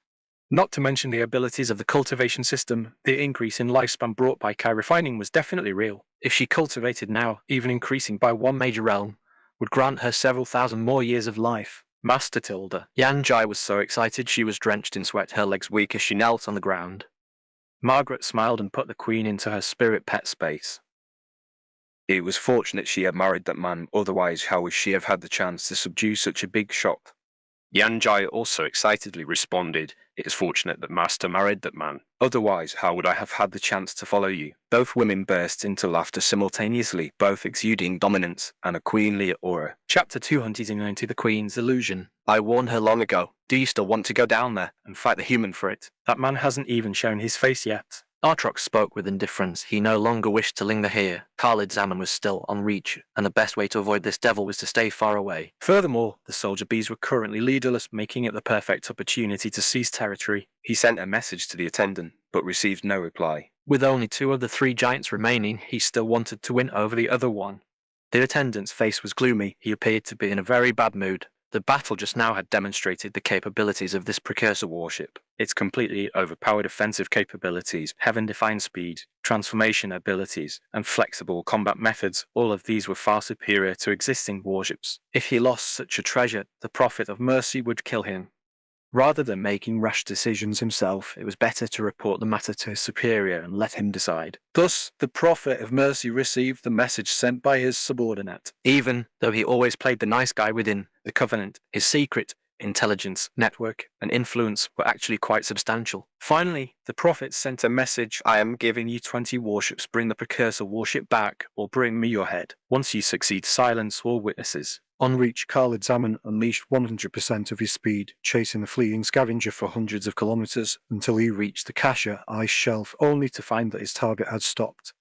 Not to mention the abilities of the cultivation system, the increase in lifespan brought by Kai refining was definitely real. If she cultivated now, even increasing by one major realm, would grant her several thousand more years of life. Master Tilda. Yan Jai was so excited she was drenched in sweat, her legs weak as she knelt on the ground. Margaret smiled and put the Queen into her spirit pet space. It was fortunate she had married that man, otherwise how would she have had the chance to subdue such a big shot? Yan Jai also excitedly responded, "It is fortunate that Master married that man. Otherwise, how would I have had the chance to follow you?" Both women burst into laughter simultaneously, both exuding dominance and a queenly aura. Chapter 290, The Queen's Illusion. I warned her long ago. Do you still want to go down there and fight the human for it? That man hasn't even shown his face yet. Artrox spoke with indifference. He no longer wished to linger here. Khalid Zaman was still on reach, and the best way to avoid this devil was to stay far away. Furthermore, the soldier bees were currently leaderless, making it the perfect opportunity to seize territory. He sent a message to the attendant, but received no reply. With only 2 of the 3 giants remaining, he still wanted to win over the other one. The attendant's face was gloomy. He appeared to be in a very bad mood. The battle just now had demonstrated the capabilities of this precursor warship. Its completely overpowered offensive capabilities, heaven-defined speed, transformation abilities, and flexible combat methods, all of these were far superior to existing warships. If he lost such a treasure, the Prophet of Mercy would kill him. Rather than making rash decisions himself, it was better to report the matter to his superior and let him decide. Thus, the Prophet of Mercy received the message sent by his subordinate. Even though he always played the nice guy within the Covenant, his secret intelligence, network, and influence were actually quite substantial. Finally, the Prophet sent a message: "I am giving you 20 warships. Bring the precursor warship back, or bring me your head. Once you succeed, silence all witnesses." On reach, Khalid Zaman unleashed 100% of his speed, chasing the fleeing scavenger for hundreds of kilometers until he reached the Kasha ice shelf, only to find that his target had stopped.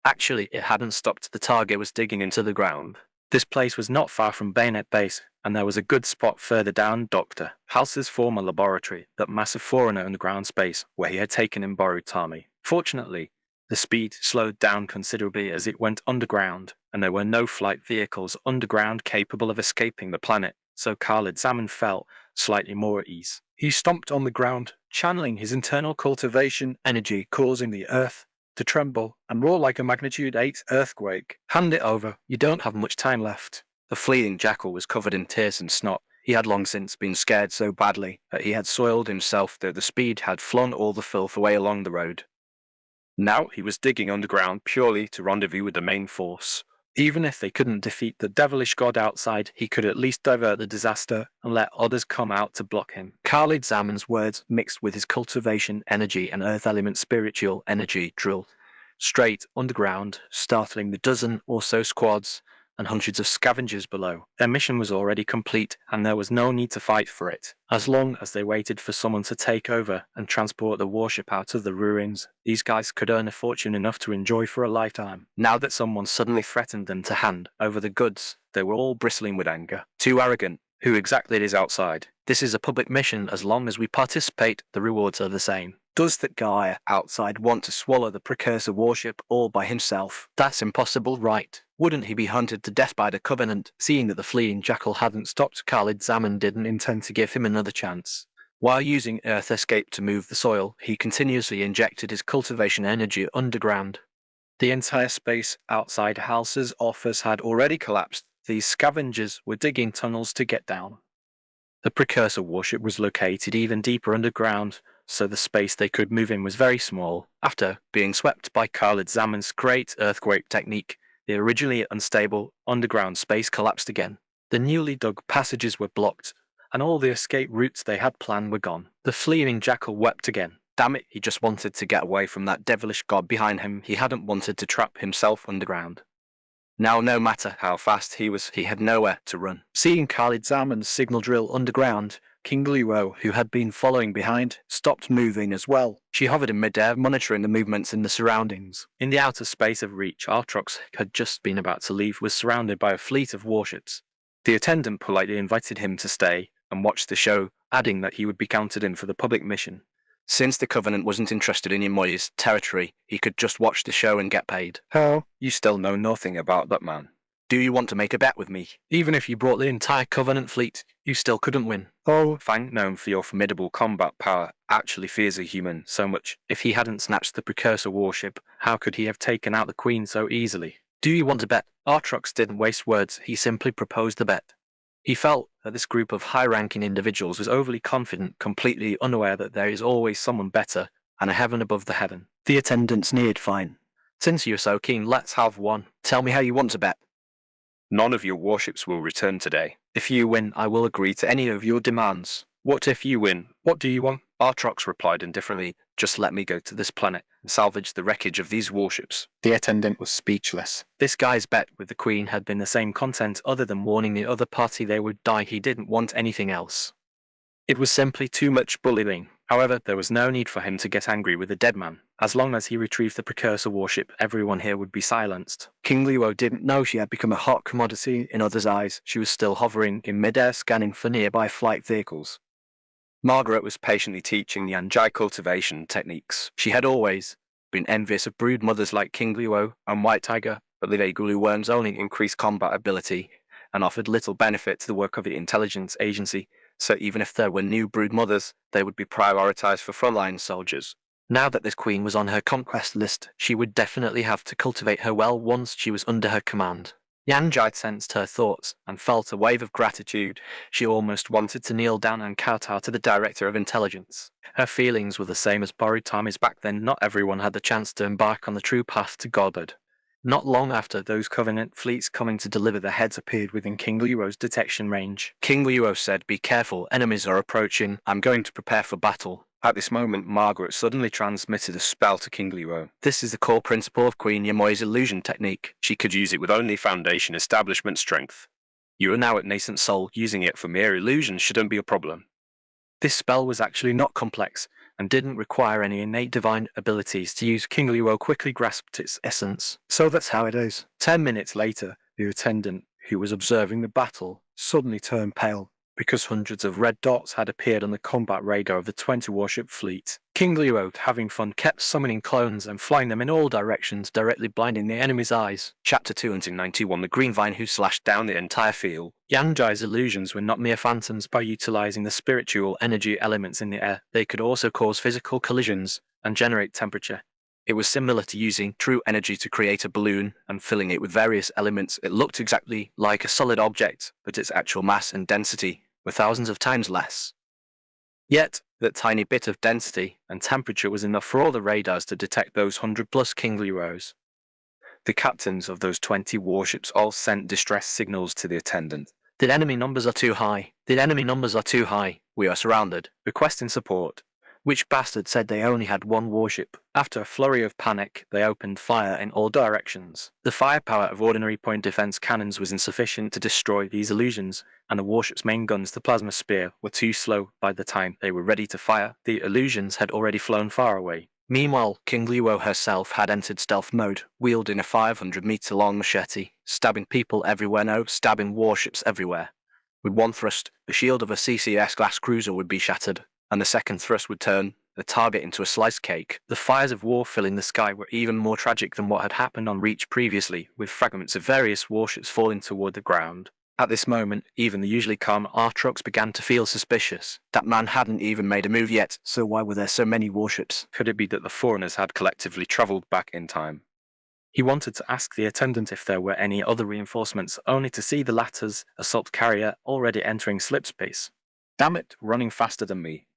Actually, it hadn't stopped. The target was digging into the ground. This place was not far from Bayonet Base, and there was a good spot further down Dr. Halse's former laboratory, that massive forerunner underground space where he had taken and borrowed Tommy. Fortunately, the speed slowed down considerably as it went underground, and there were no flight vehicles underground capable of escaping the planet, so Khalid Zaman felt slightly more at ease. He stomped on the ground, channeling his internal cultivation energy, causing the earth to tremble and roar like a magnitude 8 earthquake. "Hand it over. You don't have much time left." The fleeing jackal was covered in tears and snot. He had long since been scared so badly that he had soiled himself, though the speed had flung all the filth away along the road. Now he was digging underground purely to rendezvous with the main force. Even if they couldn't defeat the devilish god outside, he could at least divert the disaster and let others come out to block him. Khalid Zaman's words, mixed with his cultivation energy and earth element spiritual energy, drilled straight underground, startling the dozen or so squads and hundreds of scavengers below. Their mission was already complete, and there was no need to fight for it. As long as they waited for someone to take over and transport the warship out of the ruins, these guys could earn a fortune enough to enjoy for a lifetime. Now that someone suddenly threatened them to hand over the goods, they were all bristling with anger. Too arrogant. Who exactly is outside? This is a public mission. As long as we participate, the rewards are the same. Does that guy outside want to swallow the precursor warship all by himself? That's impossible, right? Wouldn't he be hunted to death by the Covenant? Seeing that the fleeing jackal hadn't stopped, Khalid Zaman didn't intend to give him another chance. While using Earth Escape to move the soil, he continuously injected his cultivation energy underground. The entire space outside Halse's office had already collapsed. These scavengers were digging tunnels to get down. The precursor warship was located even deeper underground, so the space they could move in was very small. After being swept by Khalid Zaman's great earthquake technique, the originally unstable underground space collapsed again. The newly dug passages were blocked, and all the escape routes they had planned were gone. The fleeing jackal wept again. Damn it, he just wanted to get away from that devilish god behind him. He hadn't wanted to trap himself underground. Now, no matter how fast he was, he had nowhere to run. Seeing Khalid Zaman's signal drill underground, King Luo, who had been following behind, stopped moving as well. She hovered in midair, monitoring the movements in the surroundings. In the outer space of reach, Artrox had just been about to leave, was surrounded by a fleet of warships. The attendant politely invited him to stay and watch the show, adding that he would be counted in for the public mission. Since the Covenant wasn't interested in Yimoy's territory, he could just watch the show and get paid. How? You still know nothing about that man. Do you want to make a bet with me? Even if you brought the entire Covenant fleet, you still couldn't win. Oh, Fang, known for your formidable combat power, actually fears a human so much. If he hadn't snatched the precursor warship, how could he have taken out the Queen so easily? Do you want to bet? Artrox didn't waste words, he simply proposed the bet. He felt that this group of high-ranking individuals was overly confident, completely unaware that there is always someone better and a heaven above the heaven. The attendant sneered. Fine. Since you're so keen, let's have one. Tell me how you want to bet. None of your warships will return today. If you win, I will agree to any of your demands. What if you win? What do you want? Artrox replied indifferently. Just let me go to this planet and salvage the wreckage of these warships. The attendant was speechless. This guy's bet with the Queen had been the same content other than warning the other party they would die. He didn't want anything else. It was simply too much bullying. However, there was no need for him to get angry with the dead man. As long as he retrieved the precursor warship, everyone here would be silenced. King Luo didn't know she had become a hot commodity in others' eyes. She was still hovering in midair, scanning for nearby flight vehicles. Margaret was patiently teaching the Anjai cultivation techniques. She had always been envious of brood mothers like King Luo and White Tiger, but the Gulu worms only increased combat ability and offered little benefit to the work of the intelligence agency, so even if there were new brood mothers, they would be prioritized for frontline soldiers. Now that this queen was on her conquest list, she would definitely have to cultivate her well once she was under her command. Yanjai sensed her thoughts and felt a wave of gratitude. She almost wanted to kneel down and kowtow to the director of intelligence. Her feelings were the same as Borutami's back then. Not everyone had the chance to embark on the true path to godhood. Not long after those Covenant fleets coming to deliver their heads appeared within King Luo's detection range. King Luo said, "Be careful, enemies are approaching. I'm going to prepare for battle." At this moment, Margaret suddenly transmitted a spell to King Luo. This is the core principle of Queen Yamoi's illusion technique. She could use it with only Foundation establishment strength. You are now at nascent soul. Using it for mere illusion shouldn't be a problem. This spell was actually not complex and didn't require any innate divine abilities to use. King Luo quickly grasped its essence. So that's how it is. 10 minutes later, the attendant, who was observing the battle, Suddenly turned pale. because hundreds of red dots had appeared on the combat radar of the 20-warship fleet. King Luo, having fun, kept summoning clones and flying them in all directions, directly blinding the enemy's eyes. Chapter 291, the Green Vine who slashed down the entire field. Yanjai's illusions were not mere phantoms. By utilizing the spiritual energy elements in the air, they could also cause physical collisions and generate temperature. It was similar to using true energy to create a balloon and filling it with various elements. It looked exactly like a solid object, but its actual mass and density were thousands of times less. Yet, that tiny bit of density and temperature was enough for all the radars to detect those 100+ King Luos. The captains of those 20 warships all sent distress signals to the attendant. The enemy numbers are too high. The enemy numbers are too high. We are surrounded. Requesting support. Which bastard said they only had one warship? After a flurry of panic, they opened fire in all directions. The firepower of ordinary point defense cannons was insufficient to destroy these illusions, and the warship's main guns, the plasma spear, were too slow. By the time they were ready to fire, the illusions had already flown far away. Meanwhile, King Luo herself had entered stealth mode, wielding a 500-meter-long machete, stabbing people everywhere, stabbing warships everywhere. With one thrust, the shield of a CCS-class cruiser would be shattered, and the second thrust would turn the target into a sliced cake. The fires of war filling the sky were even more tragic than what had happened on Reach previously, with fragments of various warships falling toward the ground. At this moment, even the usually calm Artrox began to feel suspicious. That man hadn't even made a move yet, so why were there so many warships? Could it be that the foreigners had collectively travelled back in time? He wanted to ask the attendant if there were any other reinforcements, only to see the latter's assault carrier already entering slipspace. Damn it, running faster than me.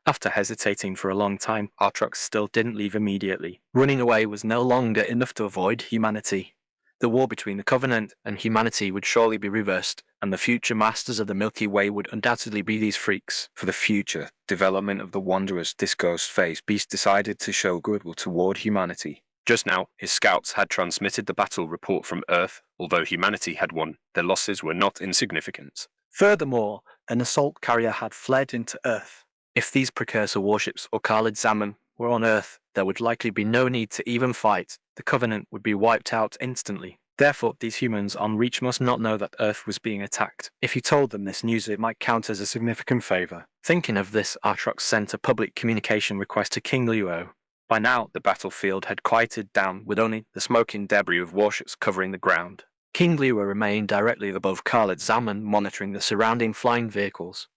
After hesitating for a long time, Artrox still didn't leave immediately. Running away was no longer enough to avoid humanity. The war between the Covenant and humanity would surely be reversed, and the future masters of the Milky Way would undoubtedly be these freaks. For the future development of the Wanderers, this ghost phase beast decided to show goodwill toward humanity. Just now, his scouts had transmitted the battle report from Earth. Although humanity had won, their losses were not insignificant. Furthermore, an assault carrier had fled into Earth. If these precursor warships or Khalid Zaman were on Earth, there would likely be no need to even fight. The Covenant would be wiped out instantly. Therefore, these humans on Reach must not know that Earth was being attacked. If he told them this news, it might count as a significant favor. Thinking of this, Artrox sent a public communication request to King Luo. By now, the battlefield had quieted down with only the smoking debris of warships covering the ground. King Luo remained directly above Khalid Zaman, monitoring the surrounding flying vehicles.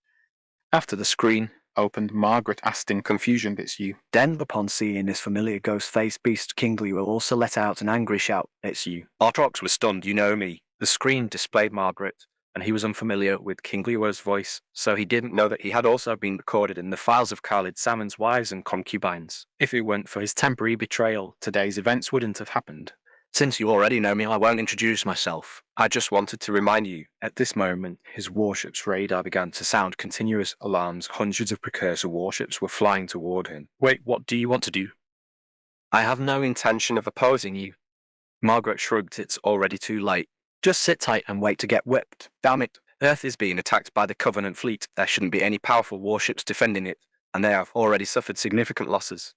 After the screen, opened, Margaret asked in confusion, "It's you." Then, upon seeing his familiar ghost-faced beast, King Lew also let out an angry shout, "It's you." Artrox was stunned. "You know me." The screen displayed Margaret, and he was unfamiliar with King Leo's voice, so he didn't know that he had also been recorded in the files of Khalid Salmon's wives and concubines. If it weren't for his temporary betrayal, today's events wouldn't have happened. "Since you already know me, I won't introduce myself. I just wanted to remind you." At this moment, his warship's radar began to sound continuous alarms. Hundreds of precursor warships were flying toward him. "Wait, what do you want to do?" "I have no intention of opposing you." Margaret shrugged. "It's already too late." "Just sit tight and wait to get whipped." "Damn it. Earth is being attacked by the Covenant fleet. There shouldn't be any powerful warships defending it, and they have already suffered significant losses."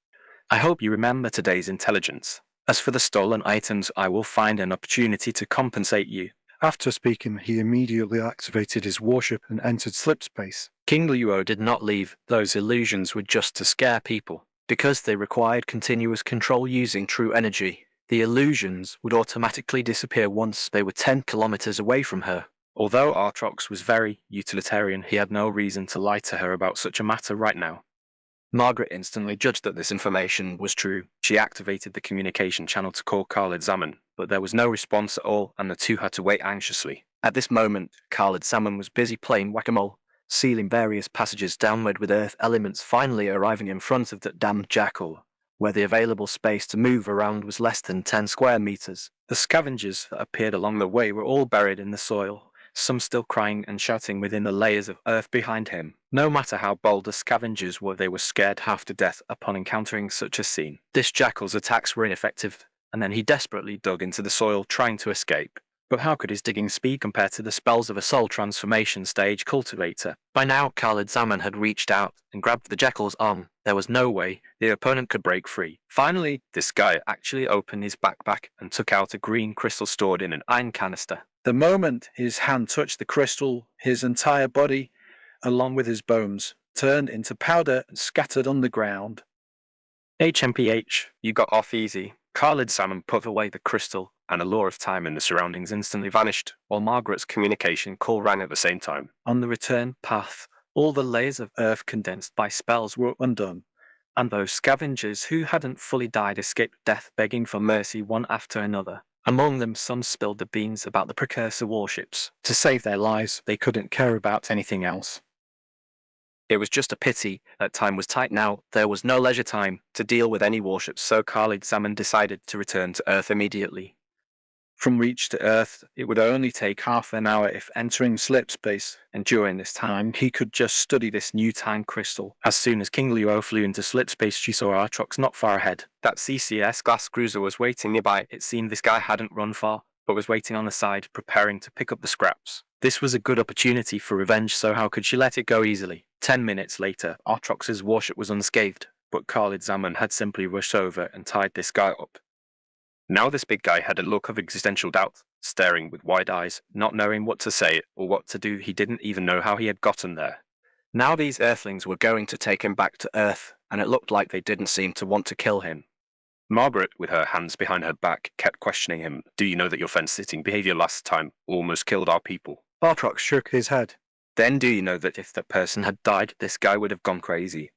"I hope you remember today's intelligence. As for the stolen items, I will find an opportunity to compensate you." After speaking, he immediately activated his warship and entered slipspace. King Luo did not leave. Those illusions were just to scare people. Because they required continuous control using true energy, the illusions would automatically disappear once they were 10 kilometers away from her. Although Artrox was very utilitarian, he had no reason to lie to her about such a matter right now. Margaret instantly judged that this information was true. She activated the communication channel to call Khalid Zaman, but there was no response at all, and the two had to wait anxiously. At this moment, Khalid Zaman was busy playing whack-a-mole, sealing various passages downward with earth elements, finally arriving in front of that damned jackal, where the available space to move around was less than 10 square meters. The scavengers that appeared along the way were all buried in the soil, some still crying and shouting within the layers of earth behind him. No matter how bold the scavengers were, they were scared half to death upon encountering such a scene. This jackal's attacks were ineffective, and then he desperately dug into the soil, trying to escape. But how could his digging speed compare to the spells of a soul transformation stage cultivator? By now, Khalid Zaman had reached out and grabbed the jackal's arm. There was no way the opponent could break free. Finally, this guy actually opened his backpack and took out a green crystal stored in an iron canister. The moment his hand touched the crystal, his entire body, along with his bones, turned into powder and scattered on the ground. HMPH, "You got off easy." Khalid Salmon put away the crystal, and a law of time in the surroundings instantly vanished, while Margaret's communication call rang at the same time. On the return path, all the layers of earth condensed by spells were undone, and those scavengers who hadn't fully died escaped death, begging for mercy one after another. Among them, some spilled the beans about the precursor warships. To save their lives, they couldn't care about anything else. It was just a pity that time was tight now. There was no leisure time to deal with any warships, so Khalid Zaman decided to return to Earth immediately. From Reach to Earth, it would only take half an hour if entering slipspace, And during this time, he could just study this new time crystal. As soon as King Luo flew into slipspace, she saw Artrox not far ahead. That CCS glass cruiser was waiting nearby. It seemed this guy hadn't run far, but was waiting on the side, preparing to pick up the scraps. This was a good opportunity for revenge, so how could she let it go easily? 10 minutes later, Artrox's warship was unscathed, but Khalid Zaman had simply rushed over and tied this guy up. Now this big guy had a look of existential doubt, staring with wide eyes, not knowing what to say or what to do. He didn't even know how he had gotten there. Now these Earthlings were going to take him back to Earth, and it looked like they didn't seem to want to kill him. Margaret, with her hands behind her back, kept questioning him. "Do you know that your fence-sitting behavior last time almost killed our people?" Artrox shook his head. "Then do you know that if that person had died, this guy would have gone crazy?"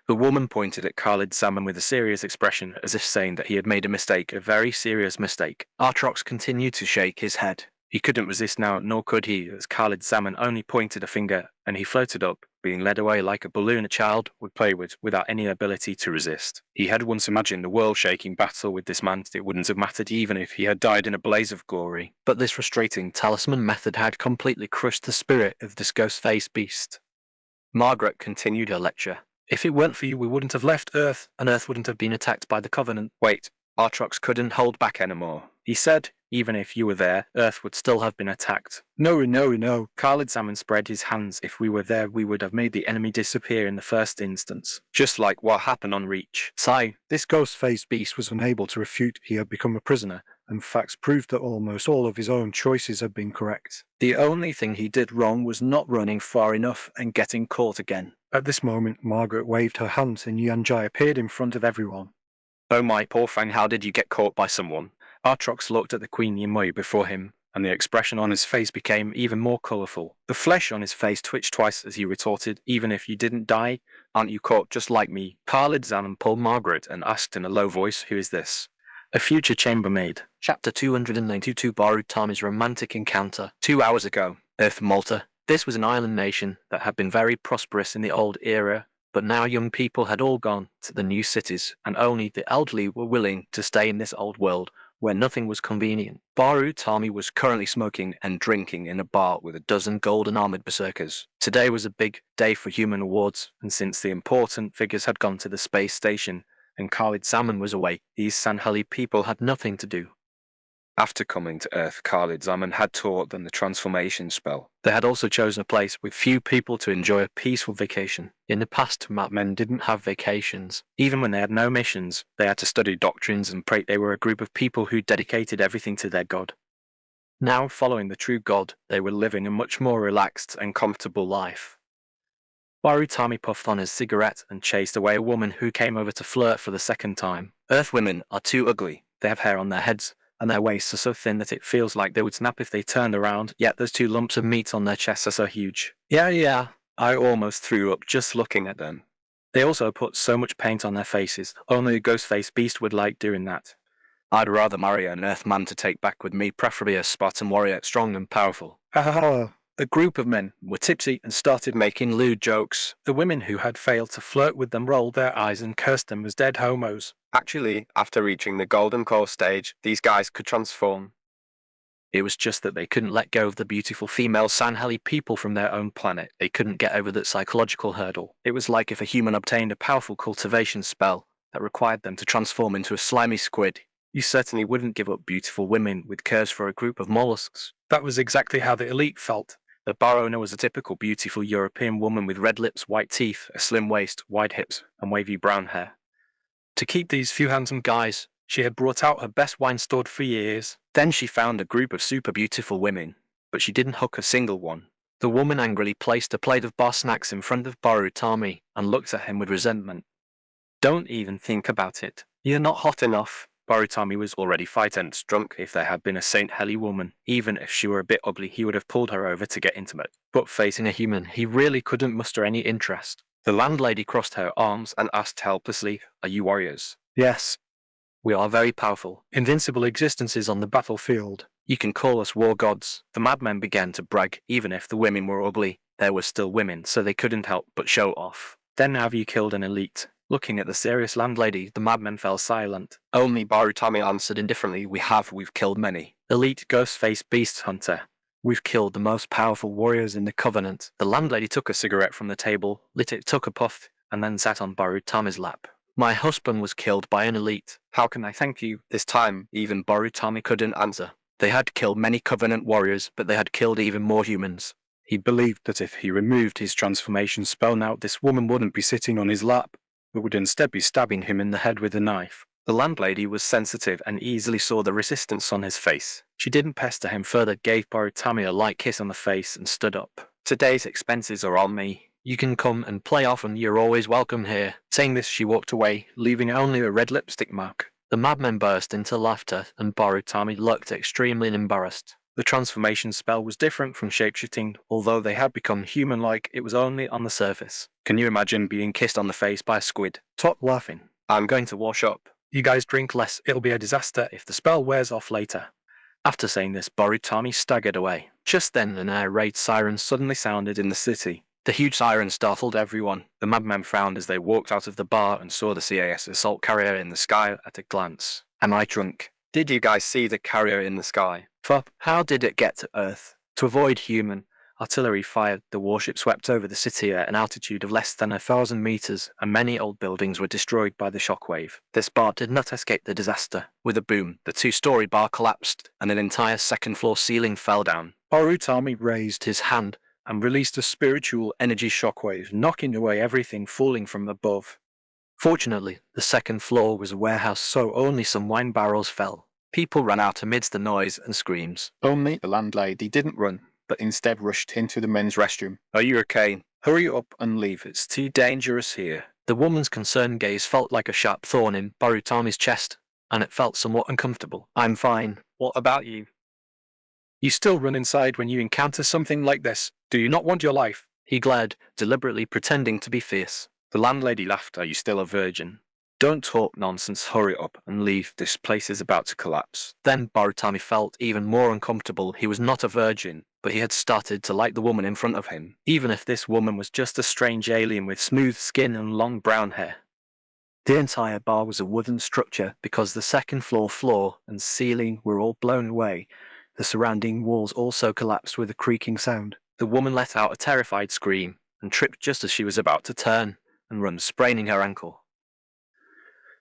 The woman pointed at Khalid Zaman with a serious expression, as if saying that he had made a mistake, a very serious mistake. Artrox continued to shake his head. He couldn't resist now, nor could he, as Khalid Zaman only pointed a finger, and he floated up, being led away like a balloon a child would play with, without any ability to resist. He had once imagined a world-shaking battle with this man. It wouldn't have mattered even if he had died in a blaze of glory. But this frustrating talisman method had completely crushed the spirit of this ghost-faced beast. Margaret continued her lecture. "If it weren't for you, we wouldn't have left Earth, and Earth wouldn't have been attacked by the Covenant." Wait, Artrox couldn't hold back anymore. He said, even if you were there, Earth would still have been attacked. No. Khalid Zaman spread his hands. "If we were there, we would have made the enemy disappear in the first instance, just like what happened on Reach." Sigh. This ghost-faced beast was unable to refute he had become a prisoner, and facts proved that almost all of his own choices had been correct. The only thing he did wrong was not running far enough and getting caught again. At this moment, Margaret waved her hand and Yanjai appeared in front of everyone. "Oh my poor Fang, how did you get caught by someone?" Artrox looked at the Queen Yimui before him. and the expression on his face became even more colourful. The flesh on his face twitched twice as he retorted, "Even if you didn't die, aren't you caught just like me?" Khalid Zaman pulled Margaret and asked in a low voice, "Who is this?" A future chambermaid. Chapter 292, Baru Tami's romantic encounter. 2 hours ago, Earth Malta. This was an island nation that had been very prosperous in the old era, but now young people had all gone to the new cities, and only the elderly were willing to stay in this old world where nothing was convenient. Baru Tami was currently smoking and drinking in a bar with a dozen golden-armored berserkers. Today was a big day for human awards, and since the important figures had gone to the space station and Khalid Zaman was away, these Sanhali people had nothing to do. After coming to Earth, Khalid Zaman had taught them the transformation spell. They had also chosen a place with few people to enjoy a peaceful vacation. In the past, men didn't have vacations. Even when they had no missions, they had to study doctrines and pray. They were a group of people who dedicated everything to their god. Now, following the true god, they were living a much more relaxed and comfortable life. Baru Tami puffed on his cigarette and chased away a woman who came over to flirt for the second time. Earth women are too ugly. They have hair on their heads, and their waists are so thin that it feels like they would snap if they turned around, yet those 2 lumps of meat on their chests are so huge. Yeah, I almost threw up just looking at them. They also put so much paint on their faces, only a ghost-faced beast would like doing that. I'd rather marry an Earth man to take back with me, preferably a Spartan warrior, strong and powerful. A group of men were tipsy and started making lewd jokes. The women who had failed to flirt with them rolled their eyes and cursed them as dead homos. Actually, after reaching the golden core stage, these guys could transform. It was just that they couldn't let go of the beautiful female Sanhali people from their own planet. They couldn't get over that psychological hurdle. It was like if a human obtained a powerful cultivation spell that required them to transform into a slimy squid. You certainly wouldn't give up beautiful women with curves for a group of mollusks. That was exactly how the elite felt. The bar owner was a typical beautiful European woman with red lips, white teeth, a slim waist, wide hips, and wavy brown hair. To keep these few handsome guys, she had brought out her best wine stored for years. Then she found a group of super beautiful women, but she didn't hook a single one. The woman angrily placed a plate of bar snacks in front of Baru Tami and looked at him with resentment. Don't even think about it. You're not hot enough. Baru Tami was already frightened, drunk. If there had been a Saint Heli woman, even if she were a bit ugly, he would have pulled her over to get intimate. But facing a human, he really couldn't muster any interest. The landlady crossed her arms and asked helplessly, "Are you warriors?" "Yes. We are very powerful, invincible existences on the battlefield. You can call us war gods." The madmen began to brag. Even if the women were ugly, there were still women, so they couldn't help but show off. "Then have you killed an elite?" Looking at the serious landlady, the madmen fell silent. Only Baru Tami answered indifferently, we've killed many. Elite ghost-faced beast hunter. We've killed the most powerful warriors in the Covenant. The landlady took a cigarette from the table, lit it, took a puff, and then sat on Baru Tami's lap. My husband was killed by an elite. How can I thank you? This time, even Baru Tami couldn't answer. They had killed many Covenant warriors, but they had killed even more humans. He believed that if he removed his transformation spell now, this woman wouldn't be sitting on his lap, but would instead be stabbing him in the head with a knife. The landlady was sensitive and easily saw the resistance on his face. She didn't pester him further, gave Baru Tami a light kiss on the face and stood up. Today's expenses are on me. You can come and play off and you're always welcome here. Saying this, she walked away, leaving only a red lipstick mark. The madmen burst into laughter and Baru Tami looked extremely embarrassed. The transformation spell was different from shapeshifting. Although they had become human-like, it was only on the surface. Can you imagine being kissed on the face by a squid? Stop laughing. I'm going to wash up. You guys drink less. It'll be a disaster if the spell wears off later. After saying this, Baru Tami staggered away. Just then, an air raid siren suddenly sounded in the city. The huge siren startled everyone. The madmen frowned as they walked out of the bar and saw the CAS assault carrier in the sky at a glance. Am I drunk? Did you guys see the carrier in the sky? Fuck, how did it get to Earth? To avoid human artillery fire, the warship swept over the city at an altitude of less than 1,000 meters, and many old buildings were destroyed by the shockwave. This bar did not escape the disaster. With a boom, the 2-story bar collapsed, and an entire second-floor ceiling fell down. Baru Tami raised his hand and released a spiritual energy shockwave, knocking away everything falling from above. Fortunately, the second floor was a warehouse, so only some wine barrels fell. People ran out amidst the noise and screams. Only the landlady didn't run, but instead rushed into the men's restroom. Are you okay? Hurry up and leave. It's too dangerous here. The woman's concerned gaze felt like a sharp thorn in Baru Tami's chest, and it felt somewhat uncomfortable. I'm fine. What about you? You still run inside when you encounter something like this. Do you not want your life? He glared, deliberately pretending to be fierce. The landlady laughed. Are you still a virgin? Don't talk nonsense, hurry up and leave. This place is about to collapse. Then Barutami felt even more uncomfortable. He was not a virgin, but he had started to like the woman in front of him, even if this woman was just a strange alien with smooth skin and long brown hair. The entire bar was a wooden structure because the second floor and ceiling were all blown away. The surrounding walls also collapsed with a creaking sound. The woman let out a terrified scream and tripped just as she was about to turn and run, spraining her ankle.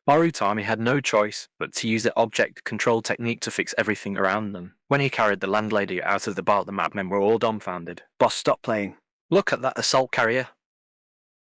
Barutami had no choice but to use the object control technique to fix everything around them. When he carried the landlady out of the bar, the madmen were all dumbfounded. Boss, stop playing. Look at that assault carrier.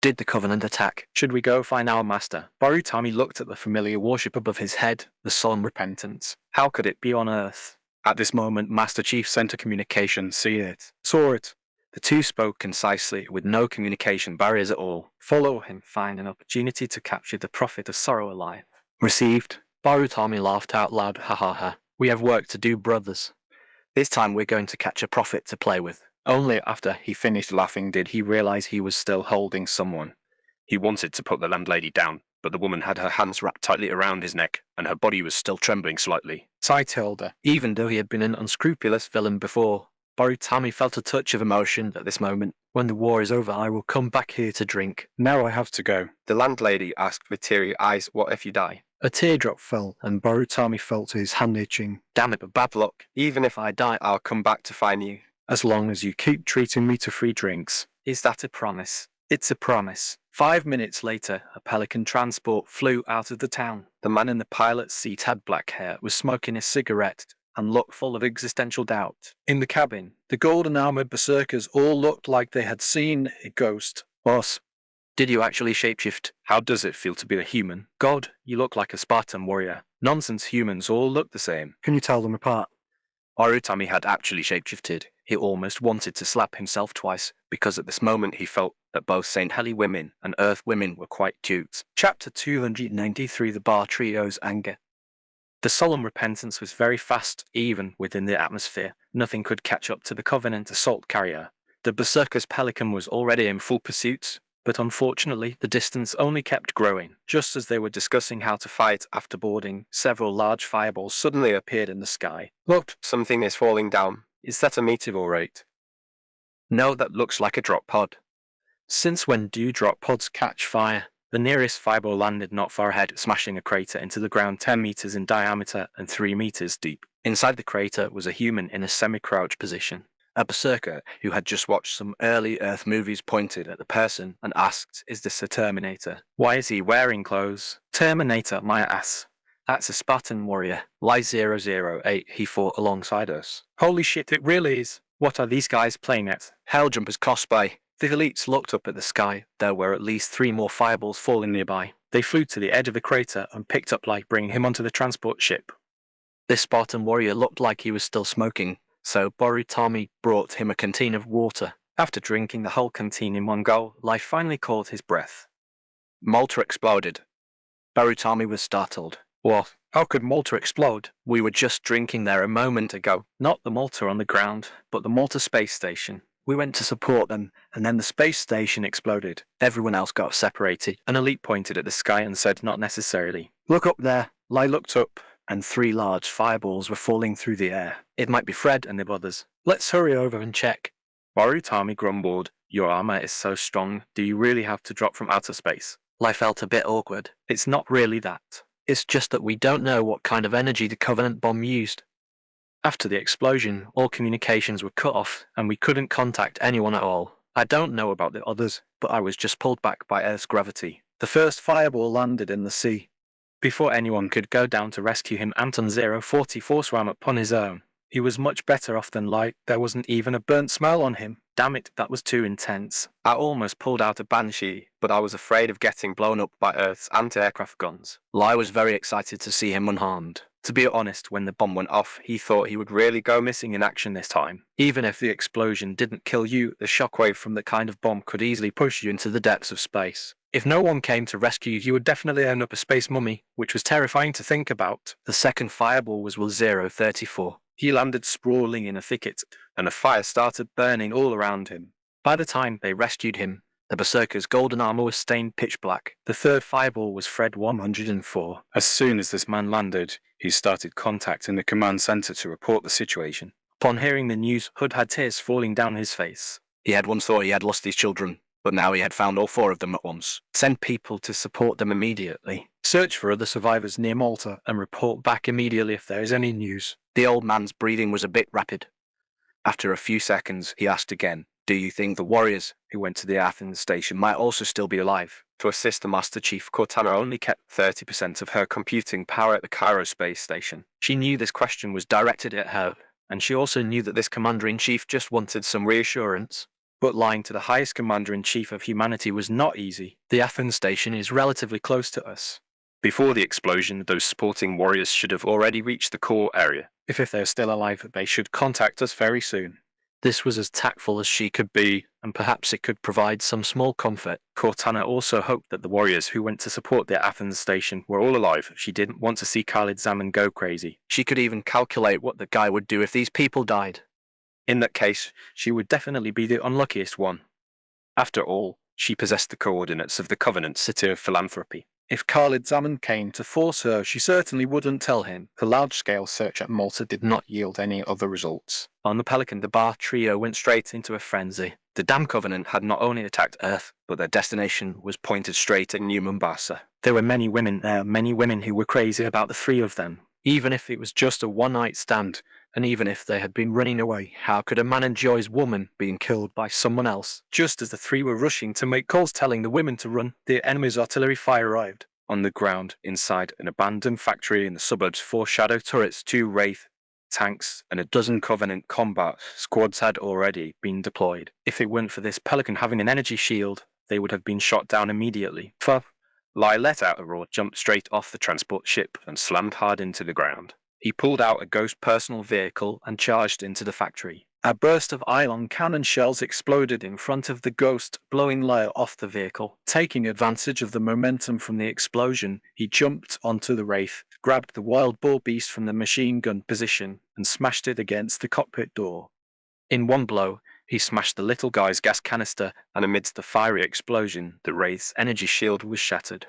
Did the Covenant attack? Should we go find our master? Barutami looked at the familiar warship above his head, the Solemn Repentance. How could it be on Earth? At this moment, Master Chief sent a communication. See it. Saw it. The two spoke concisely, with no communication barriers at all. Follow him, find an opportunity to capture the Prophet of Sorrow alive. Received. Barutami laughed out loud. Ha ha ha. We have work to do, brothers. This time we're going to catch a prophet to play with. Only after he finished laughing did he realize he was still holding someone. He wanted to put the landlady down, but the woman had her hands wrapped tightly around his neck, and her body was still trembling slightly. Tight held her. Even though he had been an unscrupulous villain before, Barutami felt a touch of emotion at this moment. When the war is over, I will come back here to drink. Now I have to go. The landlady asked with teary eyes, what if you die? A teardrop fell, and Barutami felt his hand itching. Damn it, but bad luck. Even if I die, I'll come back to find you. As long as you keep treating me to free drinks. Is that a promise? It's a promise. 5 minutes later, a Pelican transport flew out of the town. The man in the pilot's seat had black hair, was smoking a cigarette, and looked full of existential doubt. In the cabin, the golden-armored berserkers all looked like they had seen a ghost. Boss, did you actually shapeshift? How does it feel to be a human? God, you look like a Spartan warrior. Nonsense, humans all look the same. Can you tell them apart? Barutami had actually shapeshifted. He almost wanted to slap himself twice, because at this moment he felt that both St. Heli women and Earth women were quite cute. Chapter 293, The Bar Trio's Anger. The Solemn Repentance was very fast, even within the atmosphere. Nothing could catch up to the Covenant assault carrier. The Berserker's Pelican was already in full pursuit, but unfortunately the distance only kept growing. Just as they were discussing how to fight after boarding, several large fireballs suddenly appeared in the sky. Look, something is falling down. Is that a meteorite? No, that looks like a drop pod. Since when do drop pods catch fire? The nearest fireball landed not far ahead, smashing a crater into the ground 10 meters in diameter and 3 meters deep. Inside the crater was a human in a semi-crouch position. A berserker who had just watched some early Earth movies pointed at the person and asked, "Is this a Terminator? Why is he wearing clothes?" "Terminator, my ass. That's a Spartan warrior. Lie-008, he fought alongside us." Holy shit, it really is. What are these guys playing at? Helljumpers cosplay. The elites looked up at the sky. There were at least 3 more fireballs falling nearby. They flew to the edge of the crater and picked up Light, bringing him onto the transport ship. This Spartan warrior looked like he was still smoking, so Barutami brought him a canteen of water. After drinking the whole canteen in one go, Light finally caught his breath. Malta exploded. Barutami was startled. What? How could Malta explode? We were just drinking there a moment ago. Not the Malta on the ground, but the Malta space station. We went to support them, and then the space station exploded. Everyone else got separated. An elite pointed at the sky and said, "Not necessarily." Look up there. Lai looked up, and 3 large fireballs were falling through the air. It might be Fred and the others. Let's hurry over and check. Barutami grumbled, "Your armor is so strong. Do you really have to drop from outer space?" Lai felt a bit awkward. It's not really that. It's just that we don't know what kind of energy the Covenant bomb used. After the explosion, all communications were cut off, and we couldn't contact anyone at all. I don't know about the others, but I was just pulled back by Earth's gravity. The first fireball landed in the sea. Before anyone could go down to rescue him, Anton 044 swam upon his own. He was much better off than Light. There wasn't even a burnt smell on him. Damn it, that was too intense. I almost pulled out a Banshee, but I was afraid of getting blown up by Earth's anti-aircraft guns. Lai was very excited to see him unharmed. To be honest, when the bomb went off, he thought he would really go missing in action this time. Even if the explosion didn't kill you, the shockwave from the kind of bomb could easily push you into the depths of space. If no one came to rescue you, you would definitely end up a space mummy, which was terrifying to think about. The second fireball was Will 034. He landed sprawling in a thicket, and a fire started burning all around him. By the time they rescued him, the Berserker's golden armor was stained pitch black. The third fireball was Fred 104. As soon as this man landed, he started contacting the command center to report the situation. Upon hearing the news, Hood had tears falling down his face. He had once thought he had lost his children, but now he had found all 4 of them at once. Send people to support them immediately. Search for other survivors near Malta and report back immediately if there is any news. The old man's breathing was a bit rapid. After a few seconds, he asked again, "Do you think the warriors who went to the Athens station might also still be alive?" To assist the Master Chief, Cortana only kept 30% of her computing power at the Cairo space station. She knew this question was directed at her, and she also knew that this Commander-in-Chief just wanted some reassurance. But lying to the highest Commander-in-Chief of humanity was not easy. The Athens station is relatively close to us. Before the explosion, those supporting warriors should have already reached the core area. If they're still alive, they should contact us very soon. This was as tactful as she could be, and perhaps it could provide some small comfort. Cortana also hoped that the warriors who went to support the Athens station were all alive. She didn't want to see Khalid Zaman go crazy. She could even calculate what the guy would do if these people died. In that case, she would definitely be the unluckiest one. After all, she possessed the coordinates of the Covenant City of Philanthropy. If Khalid Zaman came to force her, she certainly wouldn't tell him. The large-scale search at Malta did not yield any other results. On the Pelican, the Bar trio went straight into a frenzy. The damn Covenant had not only attacked Earth, but their destination was pointed straight at New Mombasa. There were many women there, many women who were crazy about the 3 of them. Even if it was just a one-night stand, and even if they had been running away, how could a man enjoy his woman being killed by someone else? Just as the 3 were rushing to make calls telling the women to run, the enemy's artillery fire arrived. On the ground, inside an abandoned factory in the suburbs, 4 shadow turrets, 2 Wraith tanks, and a dozen Covenant combat squads had already been deployed. If it weren't for this Pelican having an energy shield, they would have been shot down immediately. Lai let out a roar, jumped straight off the transport ship, and slammed hard into the ground. He pulled out a Ghost personal vehicle and charged into the factory. A burst of ion cannon shells exploded in front of the Ghost, blowing Lai off the vehicle. Taking advantage of the momentum from the explosion, he jumped onto the Wraith, grabbed the wild boar beast from the machine gun position, and smashed it against the cockpit door. In one blow, he smashed the little guy's gas canister, And amidst the fiery explosion, the Wraith's energy shield was shattered.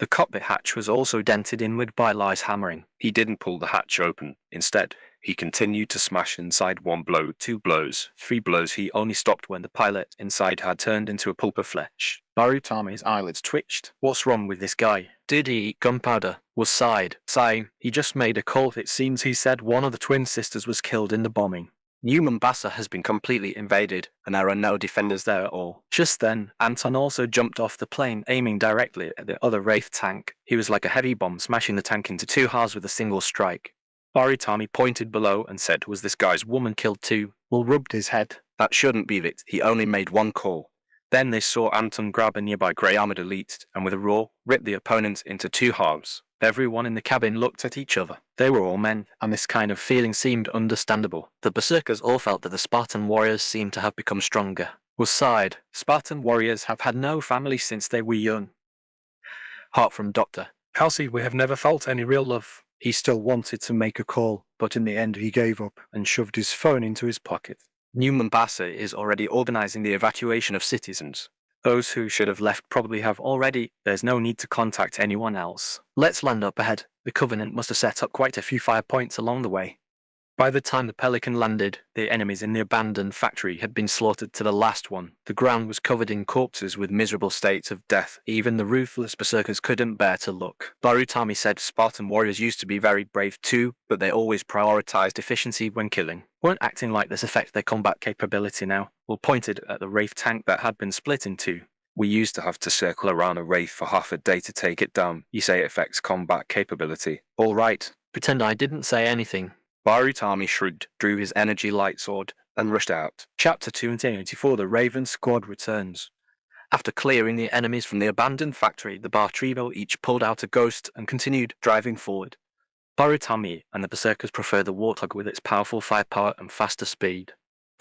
The cockpit hatch was also dented inward by Lai's hammering. He didn't pull the hatch open. Instead, he continued to smash inside 1 blow, 2 blows, 3 blows. He only stopped when the pilot inside had turned into a pulp of flesh. Barutami's eyelids twitched. What's wrong with this guy? Did he eat gunpowder? Was sighing. He just made a call. It seems he said one of the twin sisters was killed in the bombing. New Mombasa has been completely invaded, and there are no defenders there at all. Just then, Anton also jumped off the plane, aiming directly at the other Wraith tank. He was like a heavy bomb, smashing the tank into 2 halves with a single strike. Baritami pointed below and said, "Was this guy's woman killed too?" Will rubbed his head. That shouldn't be it. He only made 1 call. Then they saw Anton grab a nearby grey armoured elite, and with a roar, rip the opponent into 2 halves. Everyone in the cabin looked at each other. They were all men, and this kind of feeling seemed understandable. The Berserkers all felt that the Spartan warriors seemed to have become stronger. Was sighed. Spartan warriors have had no family since they were young. Heart from Doctor. Halsey, we have never felt any real love. He still wanted to make a call, but in the end he gave up and shoved his phone into his pocket. New Mombasa is already organising the evacuation of citizens. Those who should have left probably have already. There's no need to contact anyone else. Let's land up ahead. The Covenant must have set up quite a few fire points along the way. By the time the Pelican landed, the enemies in the abandoned factory had been slaughtered to the last one. The ground was covered in corpses with miserable states of death. Even the ruthless berserkers couldn't bear to look. Barutami said Spartan warriors used to be very brave too, but they always prioritized efficiency when killing. Won't acting like this affect their combat capability now? Will pointed at the Wraith tank that had been split in 2. We used to have to circle around a Wraith for half a day to take it down. You say it affects combat capability. All right. Pretend I didn't say anything. Barutami shrugged, drew his energy light sword, and rushed out. Chapter 284, The Raven Squad Returns. After clearing the enemies from the abandoned factory, the Bar trio each pulled out a ghost and continued driving forward. Barutami and the Berserkers preferred the Warthog with its powerful firepower and faster speed.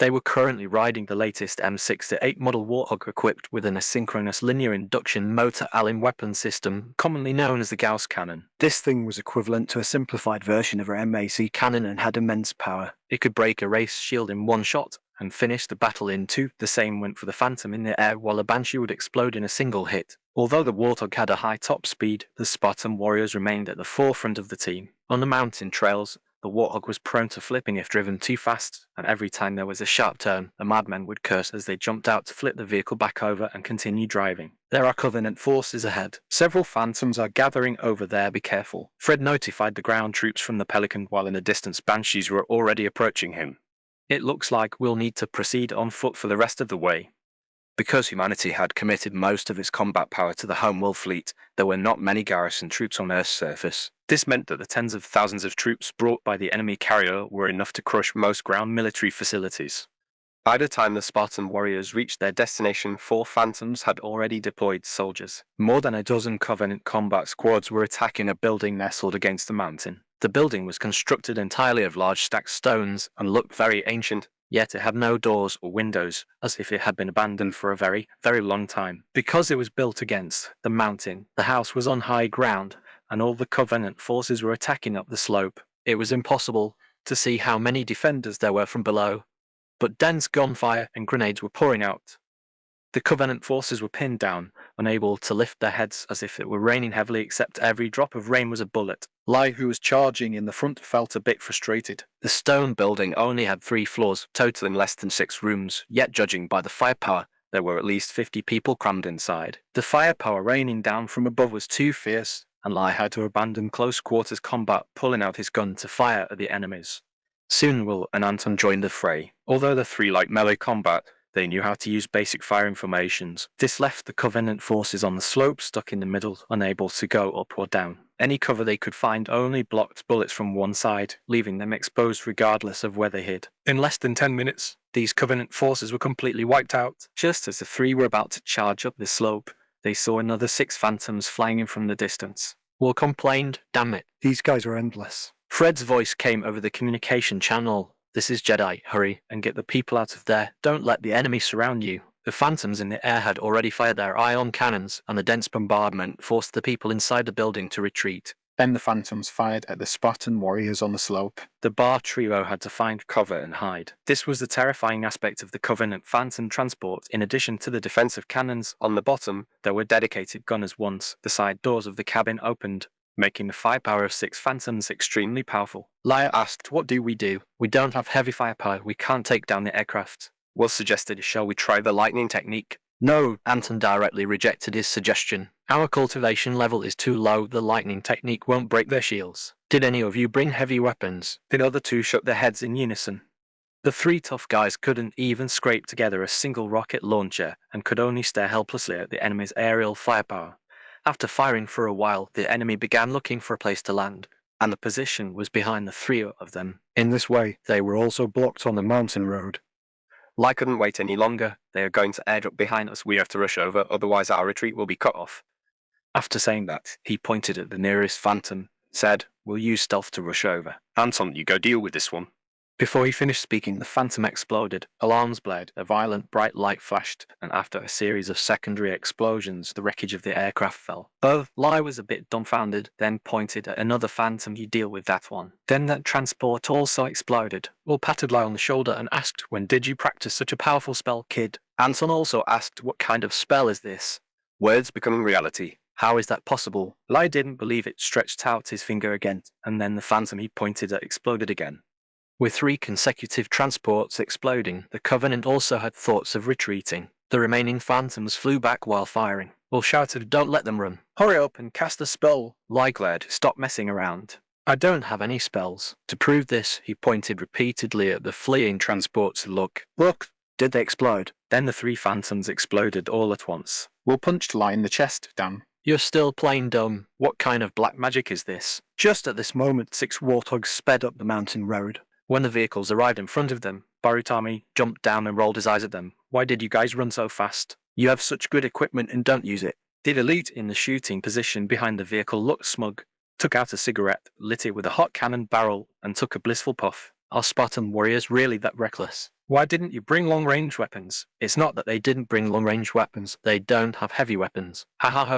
They were currently riding the latest M6-8 model Warthog equipped with an asynchronous linear induction motor Allen weapon system, commonly known as the Gauss cannon. This thing was equivalent to a simplified version of a MAC cannon and had immense power. It could break a race shield in one shot and finish the battle in two. The same went for the Phantom in the air, while a Banshee would explode in a single hit. Although the Warthog had a high top speed, the Spartan warriors remained at the forefront of the team. On the mountain trails, the Warthog was prone to flipping if driven too fast, and every time there was a sharp turn, the madmen would curse as they jumped out to flip the vehicle back over and continue driving. There are Covenant forces ahead. Several Phantoms are gathering over there, be careful. Fred notified the ground troops from the Pelican, while in the distance Banshees were already approaching him. It looks like we'll need to proceed on foot for the rest of the way. Because humanity had committed most of its combat power to the Homeworld fleet, there were not many garrison troops on Earth's surface. This meant that the tens of thousands of troops brought by the enemy carrier were enough to crush most ground military facilities. By the time the Spartan warriors reached their destination, 4 Phantoms had already deployed soldiers. More than a dozen Covenant combat squads were attacking a building nestled against the mountain. The building was constructed entirely of large stacked stones and looked very ancient, yet it had no doors or windows, as if it had been abandoned for a very, very long time. Because it was built against the mountain, the house was on high ground, and all the Covenant forces were attacking up the slope. It was impossible to see how many defenders there were from below, but dense gunfire and grenades were pouring out. The Covenant forces were pinned down, unable to lift their heads as if it were raining heavily, except every drop of rain was a bullet. Lai, who was charging in the front, felt a bit frustrated. The stone building only had 3 floors, totaling less than 6 rooms, yet judging by the firepower, there were at least 50 people crammed inside. The firepower raining down from above was too fierce, and Lai had to abandon close quarters combat, pulling out his gun to fire at the enemies. Soon Will and Anton joined the fray. Although the 3 liked melee combat, they knew how to use basic fire formations. This left the Covenant forces on the slope stuck in the middle, unable to go up or down. Any cover they could find only blocked bullets from one side, leaving them exposed regardless of where they hid. In less than 10 minutes, these Covenant forces were completely wiped out. Just as the 3 were about to charge up the slope, they saw another 6 Phantoms flying in from the distance. Will complained, "Damn it." These guys are endless. Fred's voice came over the communication channel. "This is Jedi. Hurry and get the people out of there. Don't let the enemy surround you." The Phantoms in the air had already fired their ion cannons, and the dense bombardment forced the people inside the building to retreat. Then the Phantoms fired at the Spartan warriors on the slope. The Bar trio had to find cover and hide. This was the terrifying aspect of the Covenant Phantom transport. In addition to the defensive cannons on the bottom, there were dedicated gunners. Once the side doors of the cabin opened, making the firepower of 6 Phantoms extremely powerful. Lai asked, "What do? We don't have heavy firepower. We can't take down the aircraft." Will suggested, "Shall we try the lightning technique?" No, Anton directly rejected his suggestion. "Our cultivation level is too low. The lightning technique won't break their shields. Did any of you bring heavy weapons?" The other 2 shook their heads in unison. The 3 tough guys couldn't even scrape together a single rocket launcher and could only stare helplessly at the enemy's aerial firepower. After firing for a while, the enemy began looking for a place to land, and the position was behind the 3 of them. In this way, they were also blocked on the mountain road. Lai couldn't wait any longer. "They are going to airdrop behind us. We have to rush over, otherwise our retreat will be cut off." After saying that, he pointed at the nearest Phantom, said, "We'll use stealth to rush over." "Anton, you go deal with this one." Before he finished speaking, the Phantom exploded. Alarms blared, a violent bright light flashed, and after a series of secondary explosions, the wreckage of the aircraft fell. Lai was a bit dumbfounded, then pointed at another Phantom. "You deal with that one." Then that transport also exploded. Will patted Lai on the shoulder and asked, "When did you practice such a powerful spell, kid?" Anton also asked, "What kind of spell is this?" Words becoming reality. "How is that possible?" Lai didn't believe it, stretched out his finger again, and then the Phantom he pointed at exploded again. With 3 consecutive transports exploding, the Covenant also had thoughts of retreating. The remaining Phantoms flew back while firing. Will shouted, "Don't let them run. Hurry up and cast a spell." Lai glared, "Stop messing around. I don't have any spells." To prove this, he pointed repeatedly at the fleeing transports. Look. Did they explode? Then the 3 Phantoms exploded all at once. Will punched Lai in the chest, Dan. "You're still plain dumb. What kind of black magic is this?" Just at this moment, 6 Warthogs sped up the mountain road. When the vehicles arrived in front of them, Barutami jumped down and rolled his eyes at them. "Why did you guys run so fast? You have such good equipment and don't use it." The elite in the shooting position behind the vehicle looked smug, took out a cigarette, lit it with a hot cannon barrel, and took a blissful puff. Are Spartan warriors really that reckless? Why didn't you bring long-range weapons? It's not that they didn't bring long-range weapons, they don't have heavy weapons.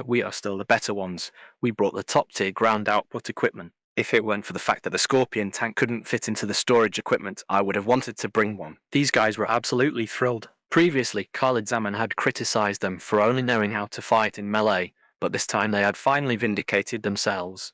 We are still the better ones. We brought the top-tier ground output equipment. If it weren't for the fact that the Scorpion tank couldn't fit into the storage equipment, I would have wanted to bring one. These guys were absolutely thrilled. Previously, Khalid Zaman had criticized them for only knowing how to fight in melee, but this time they had finally vindicated themselves.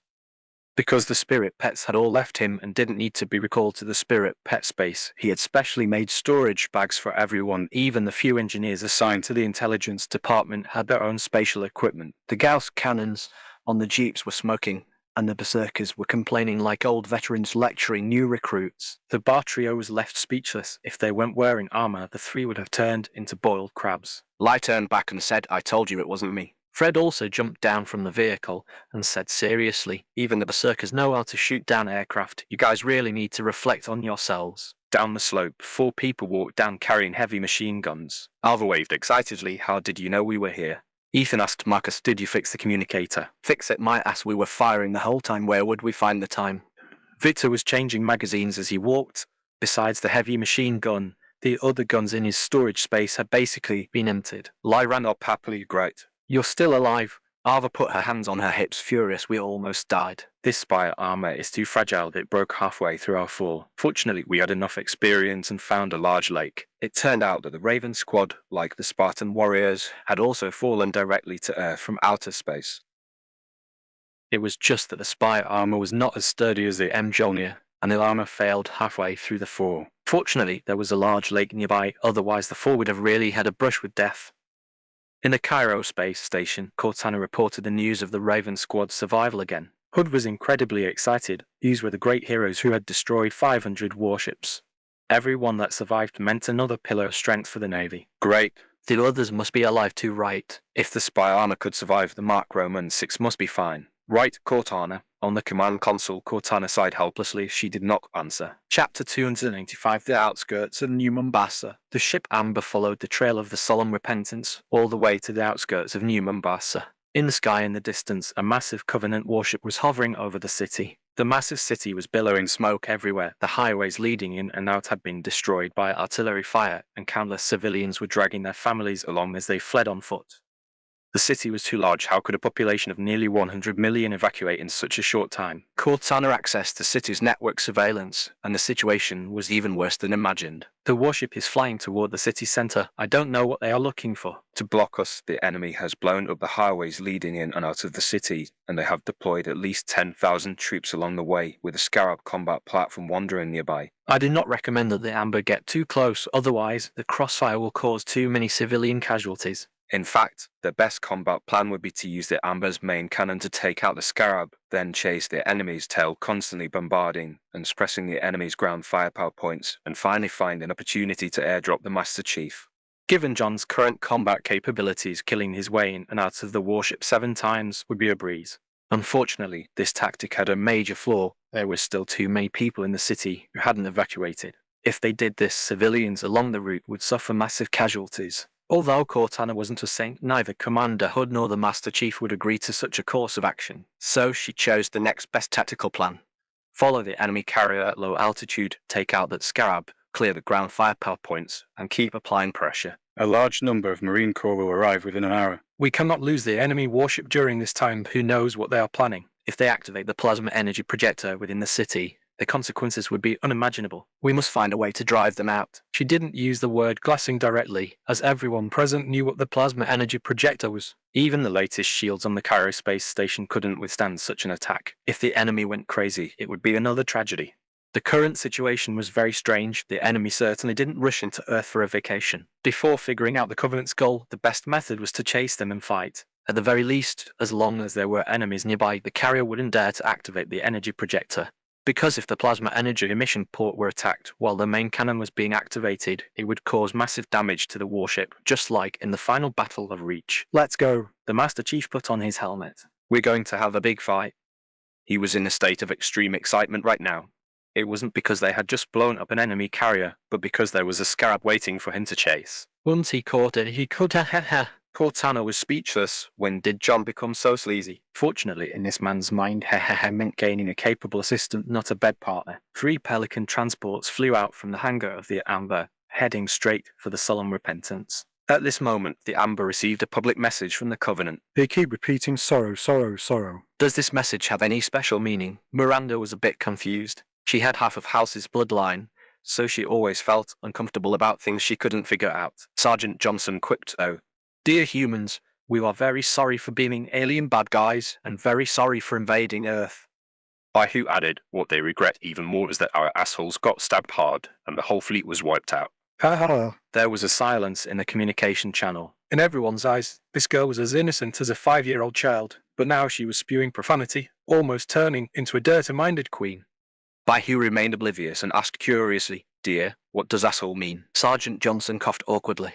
Because the spirit pets had all left him and didn't need to be recalled to the spirit pet space, he had specially made storage bags for everyone. Even the few engineers assigned to the intelligence department had their own spatial equipment. The Gauss cannons on the jeeps were smoking, and the berserkers were complaining like old veterans lecturing new recruits. The bar trio was left speechless. If they weren't wearing armor, the three would have turned into boiled crabs. Lai turned back and said, "I told you it wasn't me." Fred also jumped down from the vehicle and said seriously, "Even the berserkers know how to shoot down aircraft. You guys really need to reflect on yourselves." Down the slope, 4 people walked down carrying heavy machine guns. Alva waved excitedly. "How did you know we were here?" Ethan asked Marcus, "Did you fix the communicator?" "Fix it, my ass, we were firing the whole time. Where would we find the time?" Victor was changing magazines as he walked. Besides the heavy machine gun, the other guns in his storage space had basically been emptied. Lai ran up happily. "Great. "You're still alive." Alva put her hands on her hips, furious. "We almost died." This spire armor is too fragile that it broke halfway through our fall. Fortunately, we had enough experience and found a large lake. It turned out that the Raven squad, like the Spartan warriors, had also fallen directly to Earth from outer space. It was just that the spire armor was not as sturdy as the Mjolnir, and the armor failed halfway through the fall. Fortunately, there was a large lake nearby, otherwise the fall would have really had a brush with death. In the Cairo space station, Cortana reported the news of the Raven Squad's survival again. Hood was incredibly excited. These were the great heroes who had destroyed 500 warships. Everyone that survived meant another pillar of strength for the Navy. "Great. The others must be alive too, right?" If the spy armor could survive the Mark Roman 6 must be fine. "Right, Cortana." On the command console, Cortana sighed helplessly. She did not answer. Chapter 285, The Outskirts of New Mombasa. The ship Amber followed the trail of the Solemn Repentance all the way to the outskirts of New Mombasa. In the sky in the distance, a massive Covenant warship was hovering over the city. The massive city was billowing smoke everywhere. The highways leading in and out had been destroyed by artillery fire, and countless civilians were dragging their families along as they fled on foot. The city was too large. How could a population of nearly 100 million evacuate in such a short time? Cortana accessed the city's network surveillance, and the situation was even worse than imagined. The warship is flying toward the city center. I don't know what they are looking for. To block us, the enemy has blown up the highways leading in and out of the city, and they have deployed at least 10,000 troops along the way, with a Scarab combat platform wandering nearby. I do not recommend that the Amber get too close, otherwise the crossfire will cause too many civilian casualties. In fact, the best combat plan would be to use the Amber's main cannon to take out the Scarab, then chase the enemy's tail, constantly bombarding and suppressing the enemy's ground firepower points, and finally find an opportunity to airdrop the Master Chief. Given John's current combat capabilities, killing his way in and out of the warship 7 times would be a breeze. Unfortunately, this tactic had a major flaw. There were still too many people in the city who hadn't evacuated. If they did this, civilians along the route would suffer massive casualties. Although Cortana wasn't a saint, neither Commander Hood nor the Master Chief would agree to such a course of action. So she chose the next best tactical plan. Follow the enemy carrier at low altitude, take out that Scarab, Clear the ground firepower points, and keep applying pressure. A large number of Marine Corps will arrive within an hour. We cannot lose the enemy warship during this time. Who knows what they are planning? If they activate the plasma energy projector within the city, the consequences would be unimaginable. We must find a way to drive them out. She didn't use the word glassing directly, as everyone present knew what the plasma energy projector was. Even the latest shields on the Cairo space station couldn't withstand such an attack. If the enemy went crazy, it would be another tragedy. The current situation was very strange. The enemy certainly didn't rush into Earth for a vacation. Before figuring out the Covenant's goal, the best method was to chase them and fight. At the very least, as long as there were enemies nearby, the carrier wouldn't dare to activate the energy projector. Because if the plasma energy emission port were attacked while the main cannon was being activated, it would cause massive damage to the warship, just like in the final battle of Reach. Let's go. The Master Chief put on his helmet. We're going to have a big fight. He was in a state of extreme excitement right now. It wasn't because they had just blown up an enemy carrier, but because there was a Scarab waiting for him to chase. Once he caught it, he could Cortana was speechless. When did John become so sleazy? Fortunately, in this man's mind, meant gaining a capable assistant, not a bed partner. 3 Pelican transports flew out from the hangar of the Amber, heading straight for the Solemn Repentance. At this moment, the Amber received a public message from the Covenant. They keep repeating sorrow, sorrow, sorrow. Does this message have any special meaning? Miranda was a bit confused. She had half of House's bloodline, So she always felt uncomfortable about things she couldn't figure out. Sergeant Johnson quipped, "Oh, dear humans, we are very sorry for being alien bad guys and very sorry for invading Earth." By who added, what they regret even more is that our assholes got stabbed hard and the whole fleet was wiped out. Ha ha. There was a silence in the communication channel. In everyone's eyes, this girl was as innocent as a 5-year-old child, but now she was spewing profanity, almost turning into a dirty-minded queen. By who remained oblivious and asked curiously, "Dear, what does asshole mean?" Sergeant Johnson coughed awkwardly.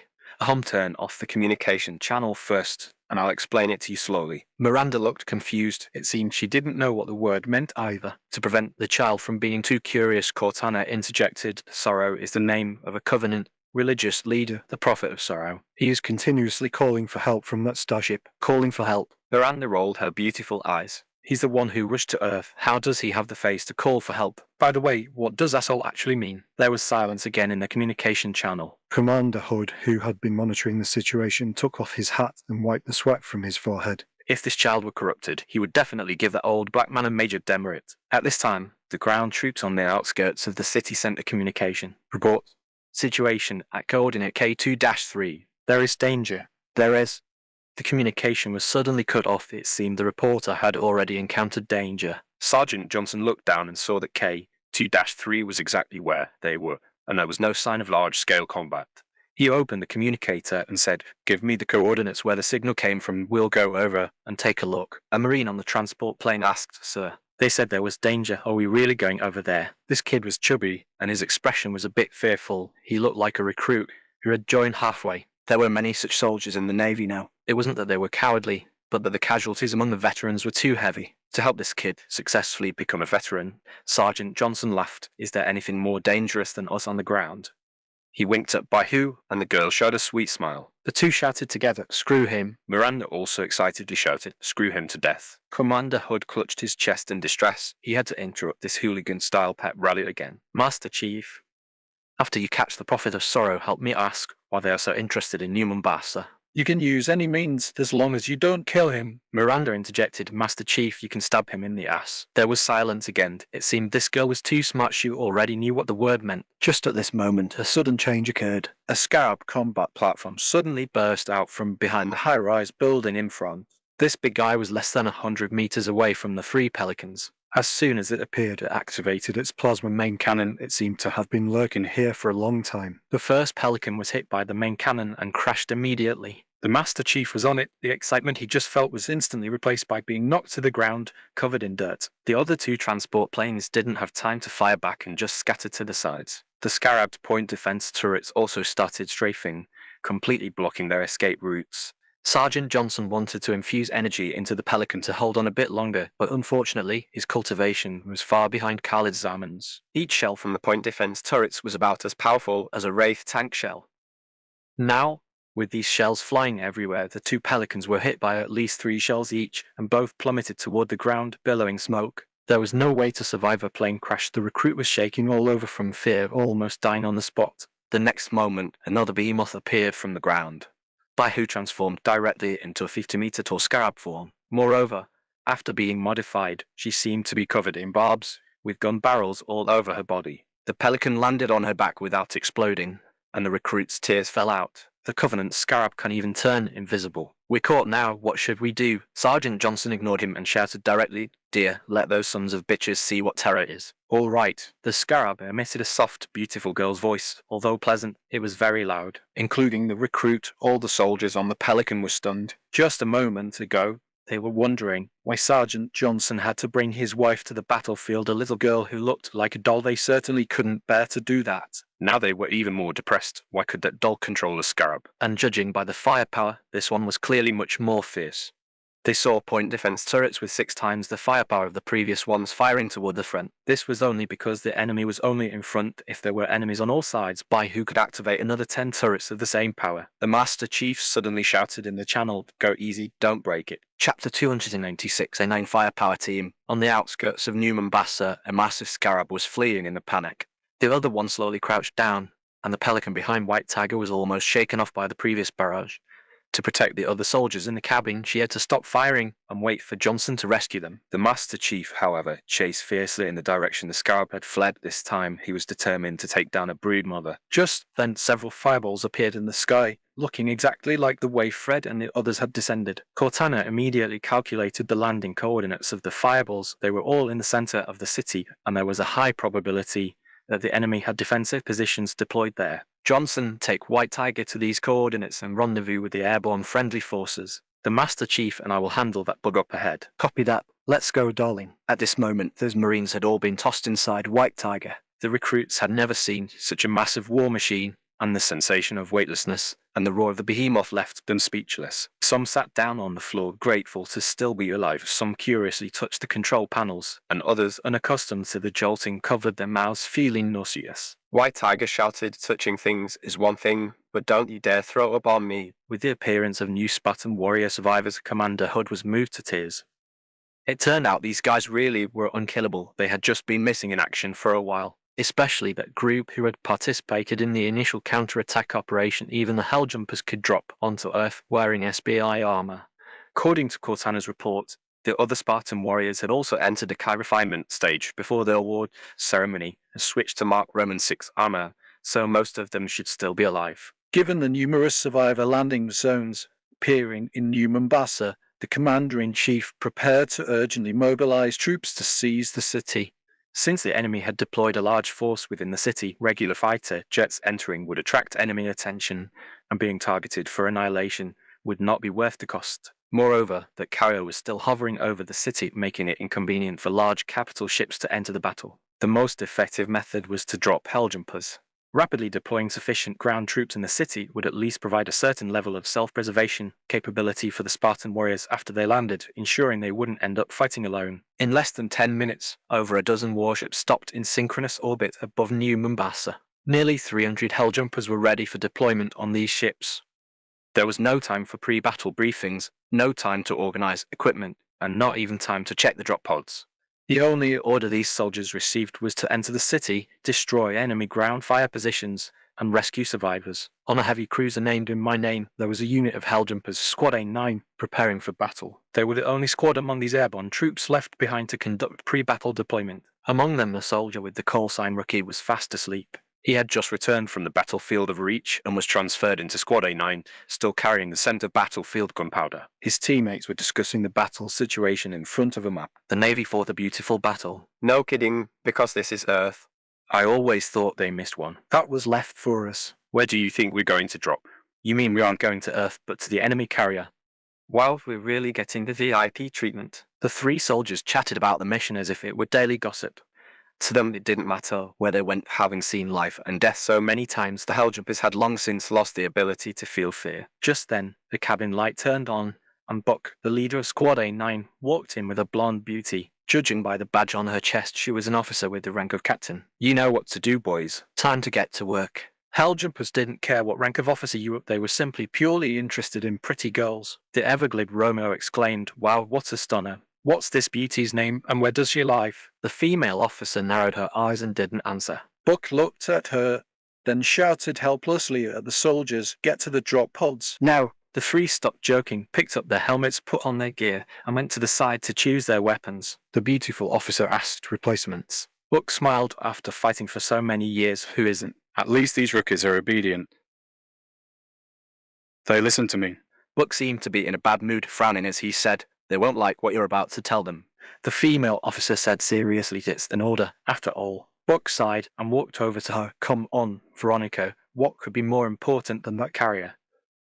Turn off the communication channel first, and I'll explain it to you slowly. Miranda looked confused. It seemed she didn't know what the word meant either. To prevent the child from being too curious, Cortana interjected, "Sorrow is the name of a Covenant religious leader, the Prophet of Sorrow. He is continuously calling for help from that starship. Calling for help." Miranda rolled her beautiful eyes. He's the one who rushed to Earth. How does he have the face to call for help? By the way, what does asshole actually mean? There was silence again in the communication channel. Commander Hood, who had been monitoring the situation, took off his hat and wiped the sweat from his forehead. If this child were corrupted, he would definitely give that old black man a major demerit. At this time, the ground troops on the outskirts of the city center communication. Report. Situation at coordinate K2-3. There is danger. There is. The communication was suddenly cut off. It seemed the reporter had already encountered danger. Sergeant Johnson looked down and saw that K2-3 was exactly where they were, and there was no sign of large-scale combat. He opened the communicator and said, "Give me the coordinates where the signal came from. We'll go over and take a look." A Marine on the transport plane asked, "Sir, they said there was danger. Are we really going over there?" This kid was chubby, and his expression was a bit fearful. He looked like a recruit who had joined halfway. There were many such soldiers in the Navy now. It wasn't that they were cowardly, but that the casualties among the veterans were too heavy. To help this kid successfully become a veteran, Sergeant Johnson laughed. "Is there anything more dangerous than us on the ground?" He winked at Baihu, and the girl showed a sweet smile. The two shouted together, "Screw him." Miranda also excitedly shouted, "Screw him to death." Commander Hood clutched his chest in distress. He had to interrupt this hooligan-style pep rally again. "Master Chief, after you catch the Prophet of Sorrow, help me ask why they are so interested in New Mombasa." You can use any means as long as you don't kill him. Miranda interjected, "Master Chief, you can stab him in the ass." There was silence again. It seemed this girl was too smart. She already knew what the word meant. Just at this moment, a sudden change occurred. A Scarab combat platform suddenly burst out from behind the high-rise building in front. This big guy was less than 100 meters away from the 3 Pelicans. As soon as it appeared, it activated its plasma main cannon. It seemed to have been lurking here for a long time. The first Pelican was hit by the main cannon and crashed immediately. The Master Chief was on it. The excitement he just felt was instantly replaced by being knocked to the ground, covered in dirt. The other 2 transport planes didn't have time to fire back and just scattered to the sides. The Scarab's point defense turrets also started strafing, completely blocking their escape routes. Sergeant Johnson wanted to infuse energy into the Pelican to hold on a bit longer, but unfortunately, his cultivation was far behind Khalid Zaman's. Each shell from the point defense turrets was about as powerful as a Wraith tank shell. Now, with these shells flying everywhere, the 2 Pelicans were hit by at least 3 shells each, and both plummeted toward the ground, billowing smoke. There was no way to survive a plane crash. The recruit was shaking all over from fear, almost dying on the spot. The next moment, another behemoth appeared from the ground. Baihu transformed directly into a 50-meter tall Scarab form. Moreover, after being modified, she seemed to be covered in barbs, with gun barrels all over her body. The Pelican landed on her back without exploding, and the recruit's tears fell out. The Covenant Scarab can even turn invisible. "We're caught now. What should we do?" Sergeant Johnson ignored him and shouted directly, "Dear, let those sons of bitches see what terror is." "All right." The Scarab emitted a soft, beautiful girl's voice. Although pleasant, it was very loud. Including the recruit, all the soldiers on the Pelican were stunned. Just a moment ago, they were wondering why Sergeant Johnson had to bring his wife to the battlefield, a little girl who looked like a doll. They certainly couldn't bear to do that. Now they were even more depressed. Why could that doll control the Scarab? And judging by the firepower, this one was clearly much more fierce. They saw point defense turrets with 6 times the firepower of the previous ones firing toward the front. This was only because the enemy was only in front if there were enemies on all sides by who could activate another 10 turrets of the same power. The Master Chief suddenly shouted in the channel, "Go easy, don't break it." Chapter 296, a 9 firepower team. On the outskirts of New Mombasa, a massive scarab was fleeing in a panic. The other one slowly crouched down, and the pelican behind White Tiger was almost shaken off by the previous barrage. To protect the other soldiers in the cabin, she had to stop firing and wait for Johnson to rescue them. The Master Chief, however, chased fiercely in the direction the scarab had fled. This time, he was determined to take down a brood mother. Just then several fireballs appeared in the sky, looking exactly like the way Fred and the others had descended. Cortana immediately calculated the landing coordinates of the fireballs. They were all in the center of the city, and there was a high probability that the enemy had defensive positions deployed there. Johnson, take White Tiger to these coordinates and rendezvous with the airborne friendly forces. The Master Chief and I will handle that bug up ahead. Copy that. Let's go, darling. At this moment, those Marines had all been tossed inside White Tiger. The recruits had never seen such a massive war machine, and the sensation of weightlessness and the roar of the behemoth left them speechless. Some sat down on the floor, grateful to still be alive. Some curiously touched the control panels, and others, unaccustomed to the jolting, covered their mouths, feeling nauseous. White Tiger shouted, "Touching things is one thing, but don't you dare throw a bomb on me." With the appearance of new Spartan warrior survivors, Commander Hood was moved to tears. It turned out these guys really were unkillable. They had just been missing in action for a while. Especially that group who had participated in the initial counter-attack operation. Even the Helljumpers could drop onto Earth wearing SBI armor. According to Cortana's report, the other Spartan warriors had also entered the refinement stage before the award ceremony and switched to Mark Roman 6 armor, so most of them should still be alive. Given the numerous survivor landing zones appearing in New Mombasa, the Commander-in-Chief prepared to urgently mobilize troops to seize the city. Since the enemy had deployed a large force within the city, regular fighter jets entering would attract enemy attention, and being targeted for annihilation would not be worth the cost. Moreover, that carrier was still hovering over the city, making it inconvenient for large capital ships to enter the battle. The most effective method was to drop Helljumpers. Rapidly deploying sufficient ground troops in the city would at least provide a certain level of self-preservation capability for the Spartan warriors after they landed, ensuring they wouldn't end up fighting alone. In less than 10 minutes, over a dozen warships stopped in synchronous orbit above New Mombasa. Nearly 300 Helljumpers were ready for deployment on these ships. There was no time for pre-battle briefings, no time to organize equipment, and not even time to check the drop pods. The only order these soldiers received was to enter the city, destroy enemy ground fire positions, and rescue survivors. On a heavy cruiser named in my name, there was a unit of Helljumpers, Squad A9, preparing for battle. They were the only squad among these airborne troops left behind to conduct pre-battle deployment. Among them, the soldier with the call sign Rookie was fast asleep. He had just returned from the battlefield of Reach and was transferred into Squad A9, still carrying the center battlefield gunpowder. His teammates were discussing the battle situation in front of a map. The Navy fought a beautiful battle. No kidding, because this is Earth. I always thought they missed one. That was left for us. Where do you think we're going to drop? You mean we aren't going to Earth, but to the enemy carrier? Well, we're really getting the VIP treatment. The 3 soldiers chatted about the mission as if it were daily gossip. To them, it didn't matter where they went, having seen life and death so many times. The Helljumpers had long since lost the ability to feel fear. Just then, the cabin light turned on, and Buck, the leader of Squad A9, walked in with a blonde beauty. Judging by the badge on her chest, she was an officer with the rank of captain. You know what to do, boys. Time to get to work. Helljumpers didn't care what rank of officer you were, they were simply purely interested in pretty girls. The ever-glib Romeo exclaimed, "Wow, what a stunner. What's this beauty's name, and where does she live?" The female officer narrowed her eyes and didn't answer. Buck looked at her, then shouted helplessly at the soldiers, "Get to the drop pods." Now, the 3 stopped joking, picked up their helmets, put on their gear, and went to the side to choose their weapons. The beautiful officer asked replacements. Buck smiled. After fighting for so many years, who isn't? At least these rookies are obedient. They listen to me. Buck seemed to be in a bad mood, frowning as he said, "They won't like what you're about to tell them." The female officer said seriously, "It's an order, after all." Buck sighed and walked over to her. "Come on, Veronica. What could be more important than that carrier?"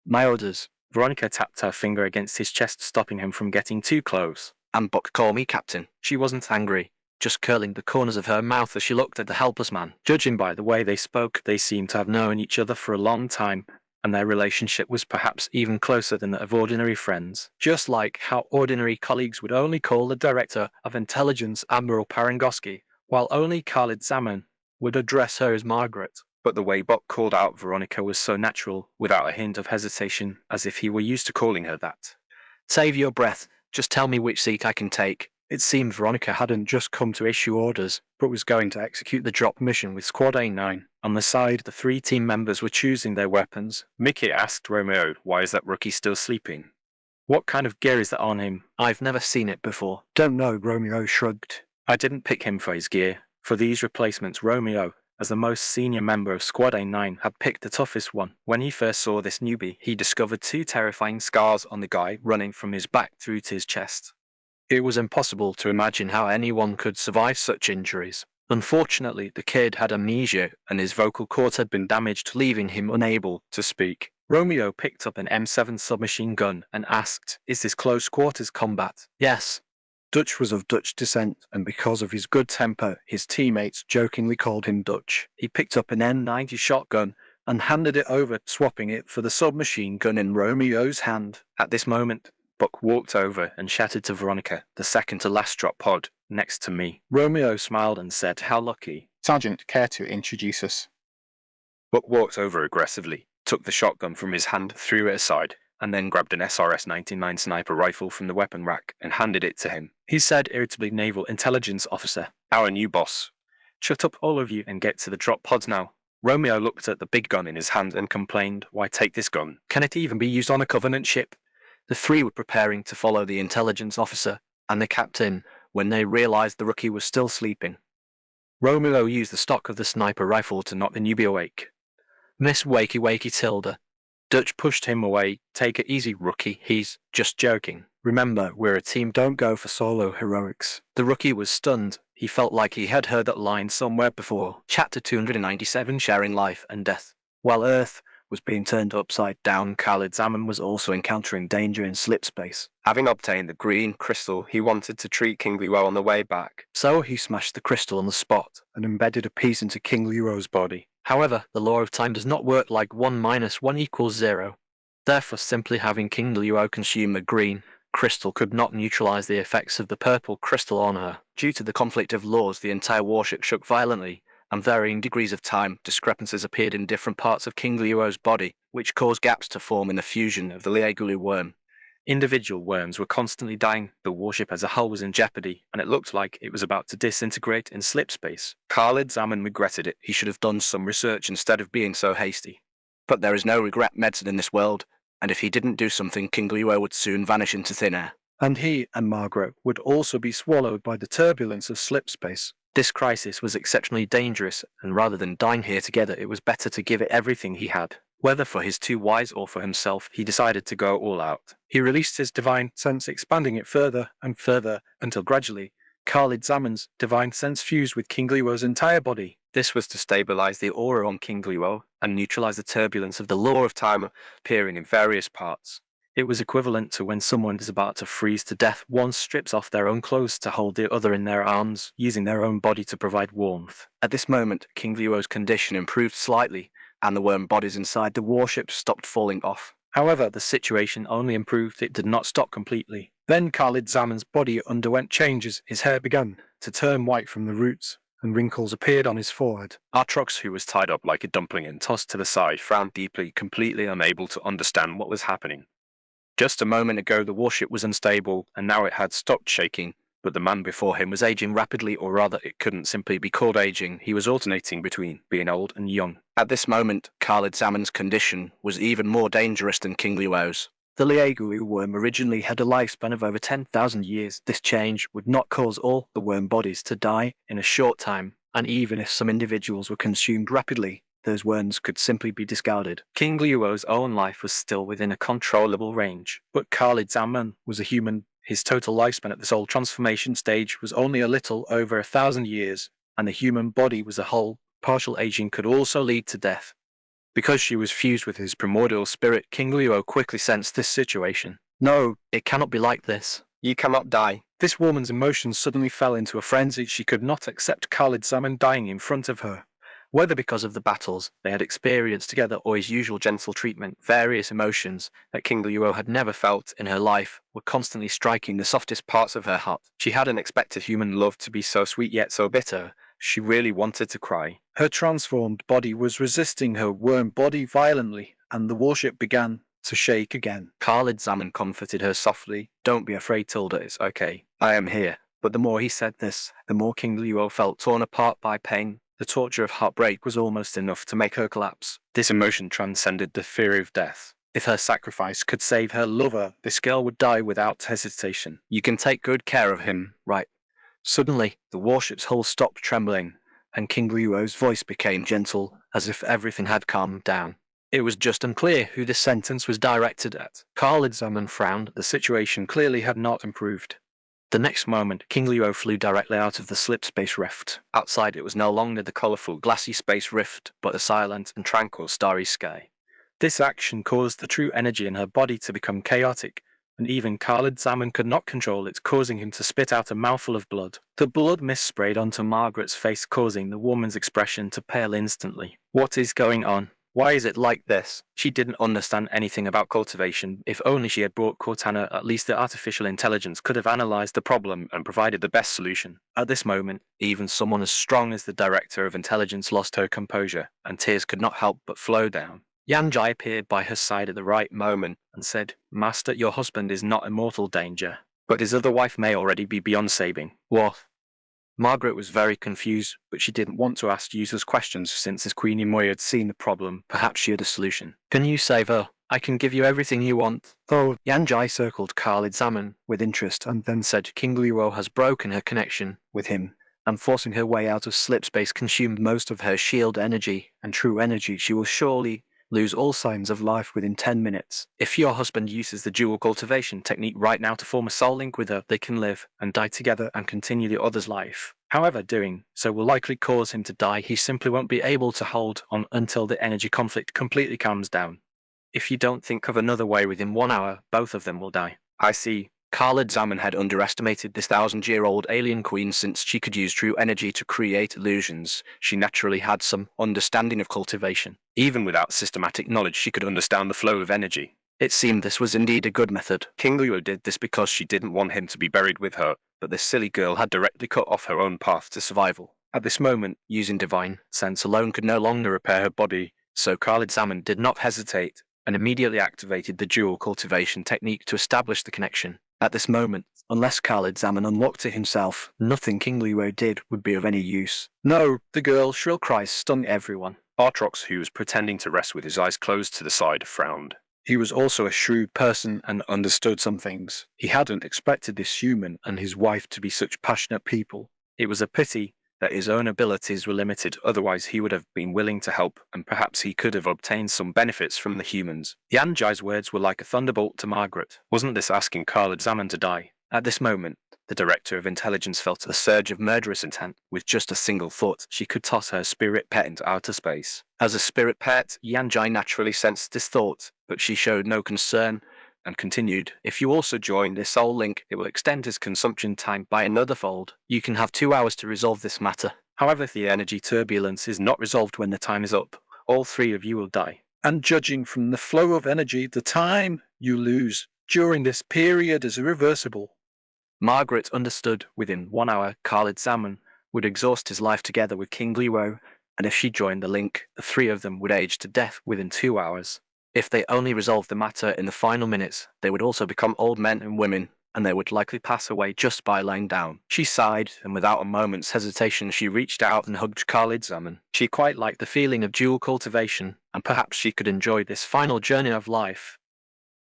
"My orders." Veronica tapped her finger against his chest, stopping him from getting too close. "And Buck, call me Captain." She wasn't angry, just curling the corners of her mouth as she looked at the helpless man. Judging by the way they spoke, they seemed to have known each other for a long time, and their relationship was perhaps even closer than that of ordinary friends. Just like how ordinary colleagues would only call the Director of Intelligence Admiral Parangoski, while only Khalid Zaman would address her as Margaret. But the way Buck called out Veronica was so natural, without a hint of hesitation, as if he were used to calling her that. Save your breath. Just tell me which seat I can take. It seemed Veronica hadn't just come to issue orders, but was going to execute the drop mission with Squad A9. On the side, the 3 team members were choosing their weapons. Mickey asked Romeo, why is that rookie still sleeping? What kind of gear is that on him? I've never seen it before. Don't know, Romeo shrugged. I didn't pick him for his gear. For these replacements, Romeo, as the most senior member of Squad A9, had picked the toughest one. When he first saw this newbie, he discovered 2 terrifying scars on the guy running from his back through to his chest. It was impossible to imagine how anyone could survive such injuries. Unfortunately, the kid had amnesia and his vocal cords had been damaged, leaving him unable to speak. Romeo picked up an M7 submachine gun and asked, "Is this close quarters combat?" Yes. Dutch was of Dutch descent, and because of his good temper, his teammates jokingly called him Dutch. He picked up an N90 shotgun and handed it over, swapping it for the submachine gun in Romeo's hand. At this moment, Buck walked over and shouted to Veronica, the second to last drop pod, next to me. Romeo smiled and said, "How lucky." Sergeant, care to introduce us? Buck walked over aggressively, took the shotgun from his hand, threw it aside, and then grabbed an SRS-99 sniper rifle from the weapon rack and handed it to him. He said irritably, "Naval Intelligence Officer." Our new boss. "Shut up, all of you, and get to the drop pods now." Romeo looked at the big gun in his hand and complained, "Why take this gun? Can it even be used on a Covenant ship?" The 3 were preparing to follow the intelligence officer and the captain when they realized the rookie was still sleeping. Romeo used the stock of the sniper rifle to knock the newbie awake. "Miss Wakey Wakey Tilda." Dutch pushed him away. "Take it easy, rookie. He's just joking. Remember, we're a team, don't go for solo heroics." The rookie was stunned. He felt like he had heard that line somewhere before. Chapter 297, Sharing Life and Death. While Earth was being turned upside down, Khalid Zaman was also encountering danger in slip space. Having obtained the green crystal, he wanted to treat King Lewo on the way back. So he smashed the crystal on the spot and embedded a piece into King Lero's body. However, the law of time does not work like 1 minus 1 equals 0. Therefore, simply having King Lewo consume a green crystal could not neutralize the effects of the purple crystal on her. Due to the conflict of laws, the entire warship shook violently, and varying degrees of time discrepancies appeared in different parts of King Leo's body, which caused gaps to form in the fusion of the Liegulu worm. Individual worms were constantly dying, the warship as a whole was in jeopardy, and it looked like it was about to disintegrate in slip space. Khalid Zaman regretted it. He should have done some research instead of being so hasty. But there is no regret medicine in this world, and if he didn't do something, King Leo would soon vanish into thin air. And he and Margaret would also be swallowed by the turbulence of slip space. This crisis was exceptionally dangerous, and rather than dying here together, it was better to give it everything he had. Whether for his 2 wives or for himself, he decided to go all out. He released his divine sense, expanding it further and further, until gradually, Khalid Zaman's divine sense fused with King Leo's entire body. This was to stabilize the aura on King Leo and neutralize the turbulence of the law of time appearing in various parts. It was equivalent to when someone is about to freeze to death, one strips off their own clothes to hold the other in their arms, using their own body to provide warmth. At this moment, King Leo's condition improved slightly, and the worm bodies inside the warship stopped falling off. However, the situation only improved, it did not stop completely. Then Khalid Zaman's body underwent changes. His hair began to turn white from the roots, and wrinkles appeared on his forehead. Atrox, who was tied up like a dumpling and tossed to the side, frowned deeply, completely unable to understand what was happening. Just a moment ago the warship was unstable, and now it had stopped shaking, but the man before him was aging rapidly, or rather it couldn't simply be called aging. He was alternating between being old and young. At this moment, Khalid Zaman's condition was even more dangerous than King Leo's. The Liegulu worm originally had a lifespan of over 10,000 years. This change would not cause all the worm bodies to die in a short time, and even if some individuals were consumed rapidly, those worms could simply be discarded. King Leo's own life was still within a controllable range, but Khalid Zaman was a human. His total lifespan at this old transformation stage was only a little over 1,000 years, and the human body was a whole. Partial aging could also lead to death. Because she was fused with his primordial spirit, King Leo quickly sensed this situation. No, it cannot be like this. You cannot die. This woman's emotions suddenly fell into a frenzy. She could not accept Khalid Zaman dying in front of her. Whether because of the battles they had experienced together or his usual gentle treatment, various emotions that King Luo had never felt in her life were constantly striking the softest parts of her heart. She hadn't expected human love to be so sweet yet so bitter. She really wanted to cry. Her transformed body was resisting her worm body violently, and the warship began to shake again. Khalid Zaman comforted her softly. Don't be afraid, Tilda, it's okay. I am here. But the more he said this, the more King Luo felt torn apart by pain. The torture of heartbreak was almost enough to make her collapse. This emotion transcended the fear of death. If her sacrifice could save her lover, this girl would die without hesitation. You can take good care of him, right? Suddenly, the warship's hull stopped trembling, and King Luo's voice became gentle, as if everything had calmed down. It was just unclear who this sentence was directed at. Khalid Zaman frowned. The situation clearly had not improved. The next moment, King Luo flew directly out of the slipspace rift. Outside, it was no longer the colourful, glassy space rift, but a silent and tranquil starry sky. This action caused the true energy in her body to become chaotic, and even Khalid Zaman could not control it, causing him to spit out a mouthful of blood. The blood mist sprayed onto Margaret's face, causing the woman's expression to pale instantly. What is going on? Why is it like this? She didn't understand anything about cultivation. If only she had brought Cortana, at least the artificial intelligence could have analysed the problem and provided the best solution. At this moment, even someone as strong as the Director of Intelligence lost her composure, and tears could not help but flow down. Yanjai appeared by her side at the right moment and said, Master, your husband is not in mortal danger, but his other wife may already be beyond saving. What? Margaret was very confused, but she didn't want to ask useless questions since as Queen Imoy had seen the problem. Perhaps she had a solution. Can you save her? I can give you everything you want. Oh, Yanjai circled Khalid Zaman with interest and then said King Luo has broken her connection with him, and forcing her way out of slipspace consumed most of her shield energy and true energy. She will surely lose all signs of life within 10 minutes. If your husband uses the dual cultivation technique right now to form a soul link with her, they can live and die together and continue the other's life. However, doing so will likely cause him to die. He simply won't be able to hold on until the energy conflict completely calms down. If you don't think of another way within 1 hour, both of them will die. I see. Khalid Zaman had underestimated this 1,000-year-old alien queen since she could use true energy to create illusions. She naturally had some understanding of cultivation. Even without systematic knowledge, she could understand the flow of energy. It seemed this was indeed a good method. King Luo did this because she didn't want him to be buried with her, but this silly girl had directly cut off her own path to survival. At this moment, using divine sense alone could no longer repair her body, so Khalid Zaman did not hesitate and immediately activated the dual cultivation technique to establish the connection. At this moment, unless Khalid Zaman unlocked it himself, nothing King Luo did would be of any use. No, the girl's shrill cries stung everyone. Artrox, who was pretending to rest with his eyes closed to the side, frowned. He was also a shrewd person and understood some things. He hadn't expected this human and his wife to be such passionate people. It was a pity that his own abilities were limited, otherwise he would have been willing to help, and perhaps he could have obtained some benefits from the humans. Yanjai's words were like a thunderbolt to Margaret. Wasn't this asking Khalid Zaman to die? At this moment, the Director of Intelligence felt a surge of murderous intent. With just a single thought, she could toss her spirit pet into outer space. As a spirit pet, Yanjai naturally sensed this thought, but she showed no concern and continued, if you also join this soul link, it will extend his consumption time by another fold. You can have 2 hours to resolve this matter. However, if the energy turbulence is not resolved when the time is up, all 3 of you will die. And judging from the flow of energy, the time you lose during this period is irreversible. Margaret understood within 1 hour Khalid Zaman would exhaust his life together with King Luo, and if she joined the link, the 3 of them would age to death within 2 hours. If they only resolved the matter in the final minutes, they would also become old men and women, and they would likely pass away just by lying down. She sighed, and without a moment's hesitation she reached out and hugged Khalid Zaman. She quite liked the feeling of dual cultivation, and perhaps she could enjoy this final journey of life.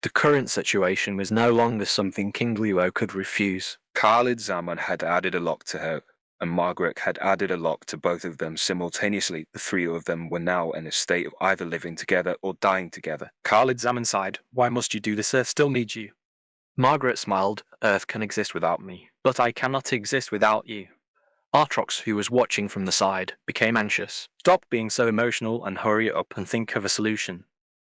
The current situation was no longer something King Luo could refuse. Khalid Zaman had added a lot to her, and Margaret had added a lot to both of them simultaneously. The 3 of them were now in a state of either living together or dying together. Khalid Zaman sighed. Why must you do this? Earth still needs you. Margaret smiled. Earth can exist without me, but I cannot exist without you. Artrox, who was watching from the side, became anxious. Stop being so emotional and hurry up and think of a solution.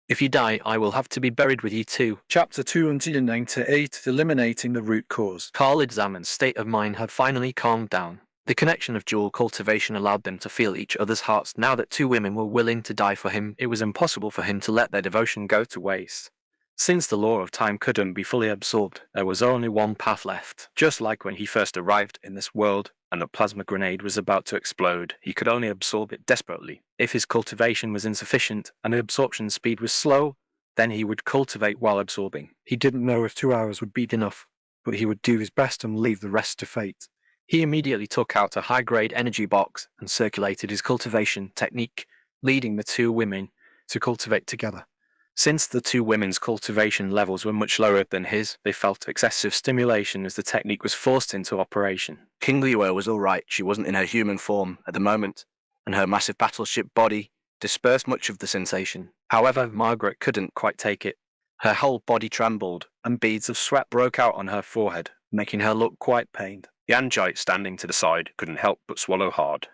If you die, I will have to be buried with you too. Chapter 298, Eliminating the Root Cause. Khalid Zaman's state of mind had finally calmed down. The connection of dual cultivation allowed them to feel each other's hearts. Now that two women were willing to die for him, it was impossible for him to let their devotion go to waste. Since the law of time couldn't be fully absorbed, there was only one path left. Just like when he first arrived in this world and a plasma grenade was about to explode, he could only absorb it desperately. If his cultivation was insufficient and the absorption speed was slow, then he would cultivate while absorbing. He didn't know if 2 hours would be enough, but he would do his best and leave the rest to fate. He immediately took out a high-grade energy box and circulated his cultivation technique, leading the two women to cultivate together. Since the two women's cultivation levels were much lower than his, they felt excessive stimulation as the technique was forced into operation. King Liuo was alright, she wasn't in her human form at the moment, and her massive battleship body dispersed much of the sensation. However, Margaret couldn't quite take it. Her whole body trembled, and beads of sweat broke out on her forehead, making her look quite pained. Yanjai, standing to the side, couldn't help but swallow hard.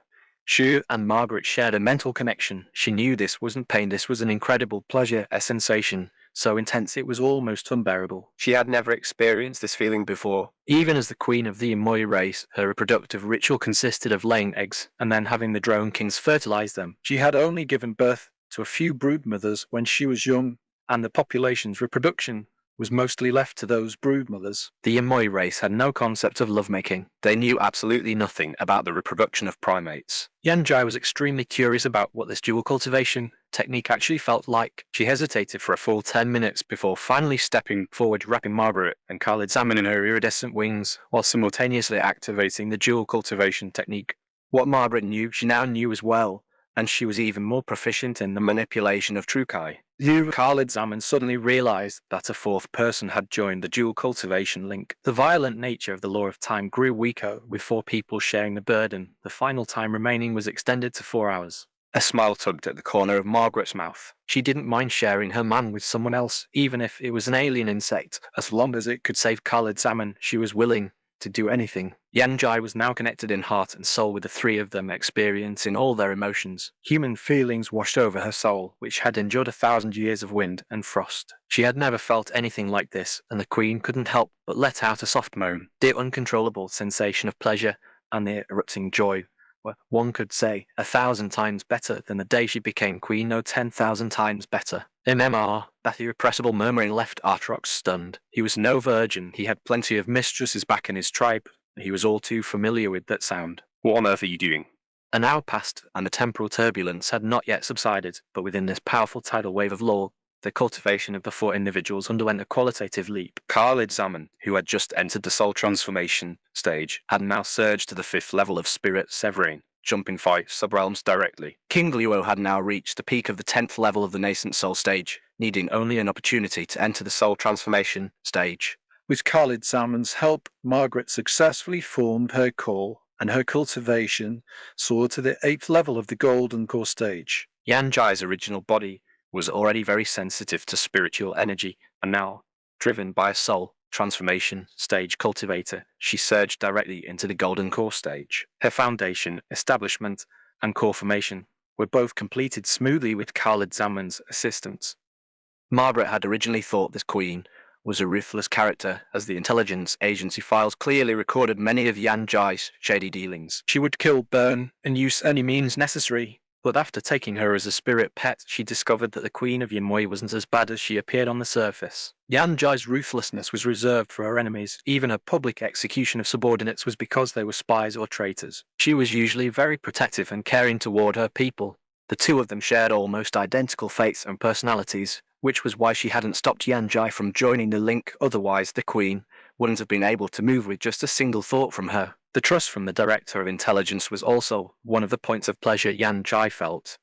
She and Margaret shared a mental connection. She knew this wasn't pain, this was an incredible pleasure, a sensation so intense it was almost unbearable. She had never experienced this feeling before. Even as the queen of the Imoi race, her reproductive ritual consisted of laying eggs and then having the drone kings fertilize them. She had only given birth to a few broodmothers when she was young, and the population's reproduction was mostly left to those broodmothers. The Imoi race had no concept of lovemaking. They knew absolutely nothing about the reproduction of primates. Yanjai was extremely curious about what this dual cultivation technique actually felt like. She hesitated for a full 10 minutes before finally stepping forward, wrapping Margaret and Khalid Zaman in her iridescent wings, while simultaneously activating the dual cultivation technique. What Margaret knew, she now knew as well, and she was even more proficient in the manipulation of Trukai. Khalid Zaman suddenly realized that a fourth person had joined the dual cultivation link. The violent nature of the law of time grew weaker, with 4 people sharing the burden. The final time remaining was extended to 4 hours. A smile tugged at the corner of Margaret's mouth. She didn't mind sharing her man with someone else, even if it was an alien insect. As long as it could save Khalid Zaman, she was willing to do anything. Yanjai was now connected in heart and soul with the 3 of them, experiencing all their emotions. Human feelings washed over her soul, which had endured 1,000 years of wind and frost. She had never felt anything like this, and the queen couldn't help but let out a soft moan. The uncontrollable sensation of pleasure and the erupting joy were, one could say, 1,000 times better than the day she became queen, no 10,000 times better. MMR, that irrepressible murmuring left Artrox stunned. He was no virgin, he had plenty of mistresses back in his tribe, and he was all too familiar with that sound. What on earth are you doing? An hour passed, and the temporal turbulence had not yet subsided, but within this powerful tidal wave of law, the cultivation of the 4 individuals underwent a qualitative leap. Khalid Zaman, who had just entered the soul transformation stage, had now surged to the 5th level of spirit severing, jumping 5 subrealms directly. King Liuo had now reached the peak of the 10th level of the nascent soul stage, needing only an opportunity to enter the soul transformation stage. With Khalid Zaman's help, Margaret successfully formed her core, and her cultivation soared to the 8th level of the golden core stage. Yanjai's original body was already very sensitive to spiritual energy, and now, driven by a soul transformation stage cultivator, she surged directly into the golden core stage. Her foundation, establishment, and core formation were both completed smoothly with Khalid Zaman's assistance. Margaret had originally thought this queen was a ruthless character, as the intelligence agency files clearly recorded many of Yanjai's shady dealings. She would kill, burn, and use any means necessary. But after taking her as a spirit pet, she discovered that the Queen of Yimoi wasn't as bad as she appeared on the surface. Yanjai's ruthlessness was reserved for her enemies. Even her public execution of subordinates was because they were spies or traitors. She was usually very protective and caring toward her people. The 2 of them shared almost identical fates and personalities, which was why she hadn't stopped Yanjai from joining the link. Otherwise, the Queen wouldn't have been able to move with just a single thought from her. The trust from the Director of Intelligence was also one of the points of pleasure Yanjai felt.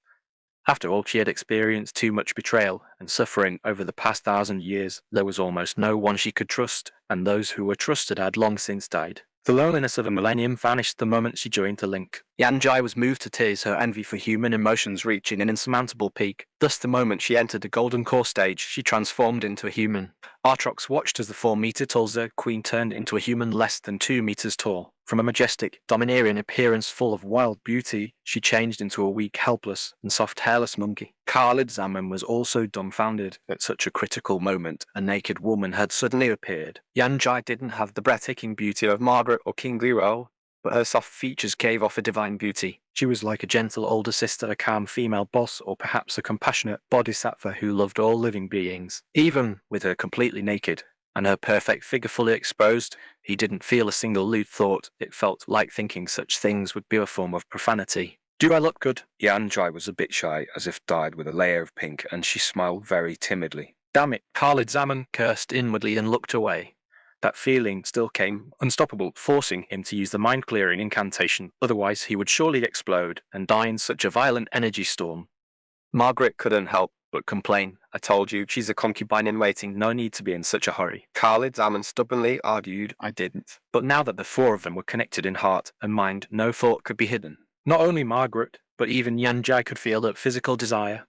After all, she had experienced too much betrayal and suffering over the past 1,000 years. There was almost no one she could trust, and those who were trusted had long since died. The loneliness of a millennium vanished the moment she joined the link. Yanjai was moved to tears, her envy for human emotions reaching an insurmountable peak. Thus, the moment she entered the golden core stage, she transformed into a human. Artrox watched as the 4-meter tall Zerg Queen turned into a human less than 2 meters tall. From a majestic, domineering appearance full of wild beauty, she changed into a weak, helpless, and soft hairless monkey. Khalid Zaman was also dumbfounded. At such a critical moment, a naked woman had suddenly appeared. Yanjai didn't have the breathtaking beauty of Margaret or King Liuo, but her soft features gave off a divine beauty. She was like a gentle older sister, a calm female boss, or perhaps a compassionate bodhisattva who loved all living beings. Even with her completely naked and her perfect figure fully exposed, he didn't feel a single lewd thought. It felt like thinking such things would be a form of profanity. Do I look good? Yanjai was a bit shy, as if dyed with a layer of pink, and she smiled very timidly. Damn it, Khalid Zaman. Cursed inwardly and looked away. That feeling still came unstoppable, forcing him to use the mind-clearing incantation, otherwise he would surely explode and die in such a violent energy storm. Margaret couldn't help but complain. I told you, she's a concubine in waiting, no need to be in such a hurry. Khalid Zaman stubbornly argued I didn't. But now that the four of them were connected in heart and mind, no thought could be hidden. Not only Margaret, But even Yanjai could feel that physical desire.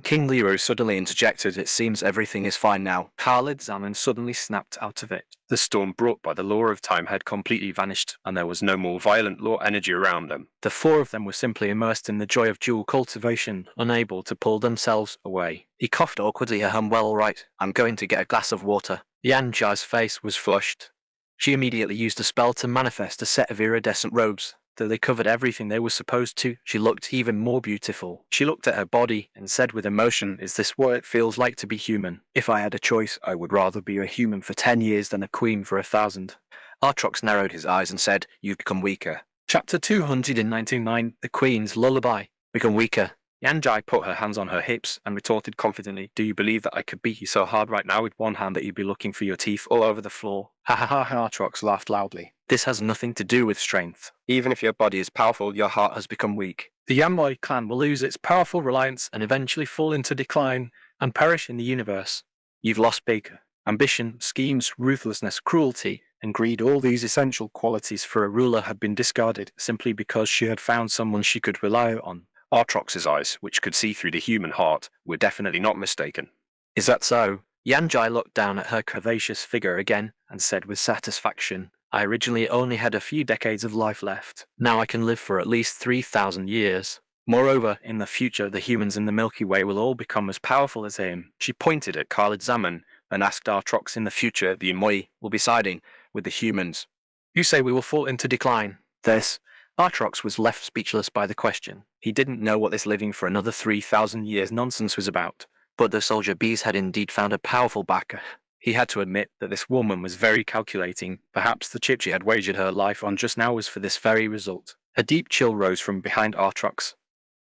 King Leroy suddenly interjected, it seems everything is fine now. Khalid Zaman suddenly snapped out of it. The storm brought by the law of time had completely vanished, and there was no more violent law energy around them. The four of them were simply immersed in the joy of dual cultivation, unable to pull themselves away. He coughed awkwardly. Well, all right, I'm going to get a glass of water. Yanjai's face was flushed. She immediately used a spell to manifest a set of iridescent robes. Though they covered everything they were supposed to, she looked even more beautiful. She looked at her body and said with emotion, "Is this what it feels like to be human? If I had a choice, I would rather be a human for 10 years than a queen for 1,000. Artrox narrowed his eyes and said, "You've become weaker." Chapter 299, The Queen's Lullaby. Become weaker. Yanjai put her hands on her hips and retorted confidently, "Do you believe that I could beat you so hard right now with one hand that you'd be looking for your teeth all over the floor?" Ha ha ha ha, Artrox laughed loudly. This has nothing to do with strength. Even if your body is powerful, your heart has become weak. the Yamoi clan will lose its powerful reliance and eventually fall into decline and perish in the universe. You've lost big. Ambition, schemes, ruthlessness, cruelty, and greed, all these essential qualities for a ruler had been discarded simply because she had found someone she could rely on. Artrox's eyes, which could see through the human heart, were definitely not mistaken. Is that so? Yanjai looked down at her curvaceous figure again and said with satisfaction, I originally only had a few decades of life left. Now I can live for at least 3,000 years. Moreover, in the future, the humans in the Milky Way will all become as powerful as him. She pointed at Khalid Zaman and asked Artrox, in the future, The Yamoi will be siding with the humans. You say we will fall into decline. Artrox was left speechless by the question. He didn't know what this living for another 3,000 years nonsense was about. But the soldier bees had indeed found a powerful backer. He had to admit that this woman was very calculating. Perhaps the chip she had wagered her life on just now was for this very result. A deep chill rose from behind Artrox.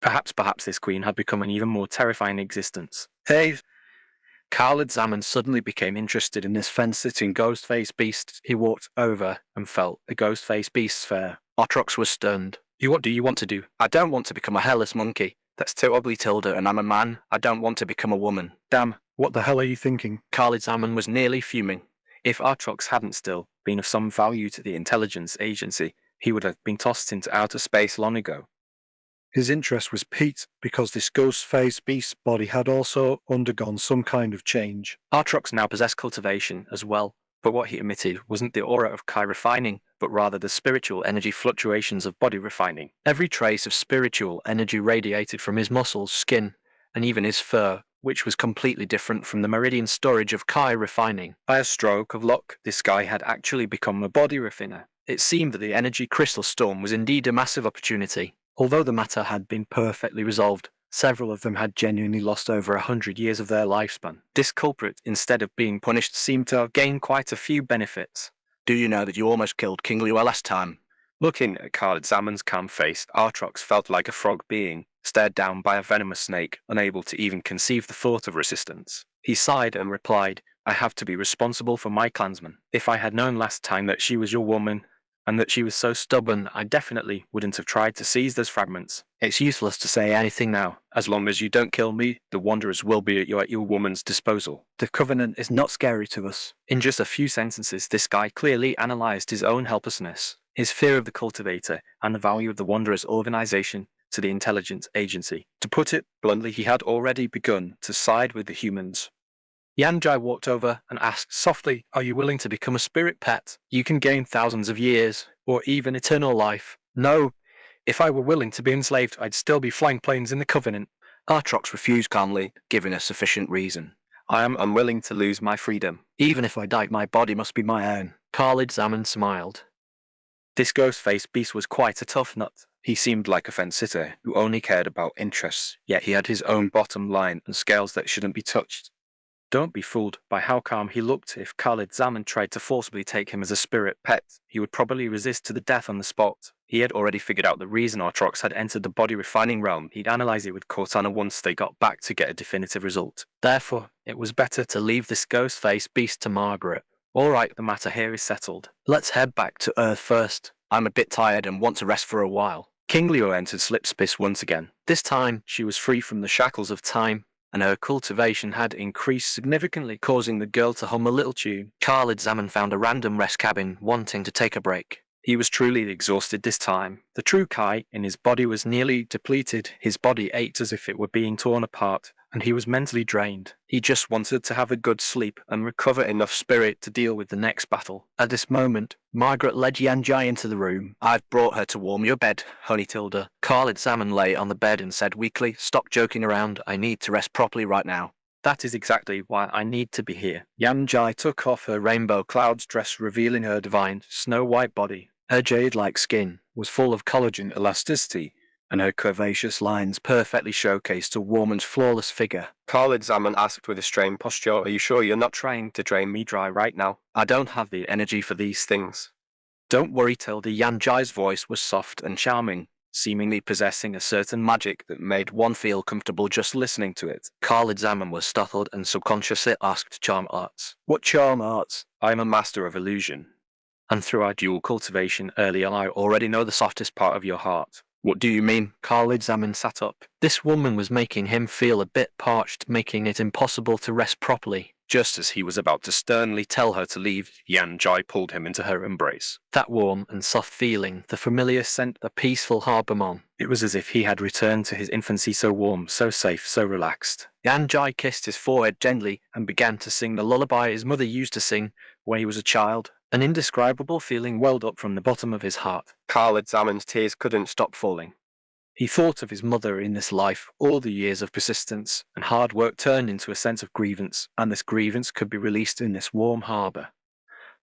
Perhaps this queen had become an even more terrifying existence. Hey, Khalid Zaman suddenly became interested in this fence-sitting ghost-faced beast. He walked over and felt the ghost-faced beast's fur. Artrox was stunned. what do you want to do? I don't want to become a hairless monkey. That's too ugly, Tilda, and I'm a man. I don't want to become a woman. Damn, what the hell are you thinking? Khalid Zaman was nearly fuming. If Artrox hadn't still been of some value to the intelligence agency, he would have been tossed into outer space long ago. His interest was piqued because this ghost-faced beast's body had also undergone some kind of change. Artrox now possessed cultivation as well, but what he emitted wasn't the aura of Kai refining, but rather the spiritual energy fluctuations of body refining. Every trace of spiritual energy radiated from his muscles, skin, and even his fur, which was completely different from the meridian storage of Kai refining. By a stroke of luck, this guy had actually become a body refiner. It seemed that the energy crystal storm was indeed a massive opportunity. Although the matter had been perfectly resolved, several of them had genuinely lost over 100 years of their lifespan. This culprit, instead of being punished, seemed to have gained quite a few benefits. Do you know that you almost killed King Liu last time? Looking at Khalid Zaman's calm face, Artrox felt like a frog being stared down by a venomous snake, unable to even conceive the thought of resistance. He sighed and replied, I have to be responsible for my clansmen. If I had known last time that she was your woman, and that she was so stubborn, I definitely wouldn't have tried to seize those fragments. It's useless to say anything now. As long as you don't kill me, the Wanderers will be at your woman's disposal. The Covenant is not scary to us. In just a few sentences, this guy clearly analysed his own helplessness, his fear of the cultivator, and the value of the Wanderers' organization to the intelligence agency. To put it bluntly, he had already begun to side with the humans. Yanjai walked over and asked softly, Are you willing to become a spirit pet? You can gain thousands of years, or even eternal life. No. If I were willing to be enslaved, I'd still be flying planes in the Covenant. Artrox refused calmly, giving a sufficient reason. I am unwilling to lose my freedom. Even if I die, my body must be my own. Khalid Zaman smiled. This ghost-faced beast was quite a tough nut. He seemed like a fence-sitter who only cared about interests, yet he had his own bottom line and scales that shouldn't be touched. Don't be fooled by how calm he looked. If Khalid Zaman tried to forcibly take him as a spirit pet, he would probably resist to the death on the spot. He had already figured out the reason Artrox had entered the body refining realm. He'd analyze it with Cortana once they got back to get a definitive result. Therefore, it was better to leave this ghost-faced beast to Margaret. All right, the matter here is settled. Let's head back to Earth first. I'm a bit tired and want to rest for a while. King Leo entered Slipspace once again. This time, she was free from the shackles of time, and her cultivation had increased significantly, causing the girl to hum a little tune. Khalid Zaman found a random rest cabin, wanting to take a break. He was truly exhausted this time. The true Kai in his body was nearly depleted. His body ached as if it were being torn apart, and he was mentally drained. He just wanted to have a good sleep and recover enough spirit to deal with the next battle. At this moment, Margaret led Yanjai into the room. I've brought her to warm your bed, Honey Tilda. Khalid Zaman lay on the bed and said weakly, "Stop joking around, I need to rest properly right now." That is exactly why I need to be here. Yanjai took off her rainbow clouds dress, revealing her divine, snow-white body. Her jade-like skin was full of collagen elasticity, and her curvaceous lines perfectly showcased a woman's flawless figure. Khalid Zaman asked with a strained posture, "Are you sure you're not trying to drain me dry right now? I don't have the energy for these things." "Don't worry, Tilda." Yanjai's voice was soft and charming, seemingly possessing a certain magic that made one feel comfortable just listening to it. Khalid Zaman was startled and subconsciously asked charm arts. "What charm arts?" "I am a master of illusion. And through our dual cultivation early on, I already know the softest part of your heart." "What do you mean?" Khalid Zaman sat up. This woman was making him feel a bit parched, making it impossible to rest properly. Just as he was about to sternly tell her to leave, Yanjai pulled him into her embrace. That warm and soft feeling, the familiar scent, the peaceful harbour. It was as if he had returned to his infancy, so warm, so safe, so relaxed. Yanjai kissed his forehead gently and began to sing the lullaby his mother used to sing when he was a child. An indescribable feeling welled up from the bottom of his heart. Khalid Zaman's tears couldn't stop falling. He thought of his mother in this life, all the years of persistence and hard work turned into a sense of grievance, and this grievance could be released in this warm harbour.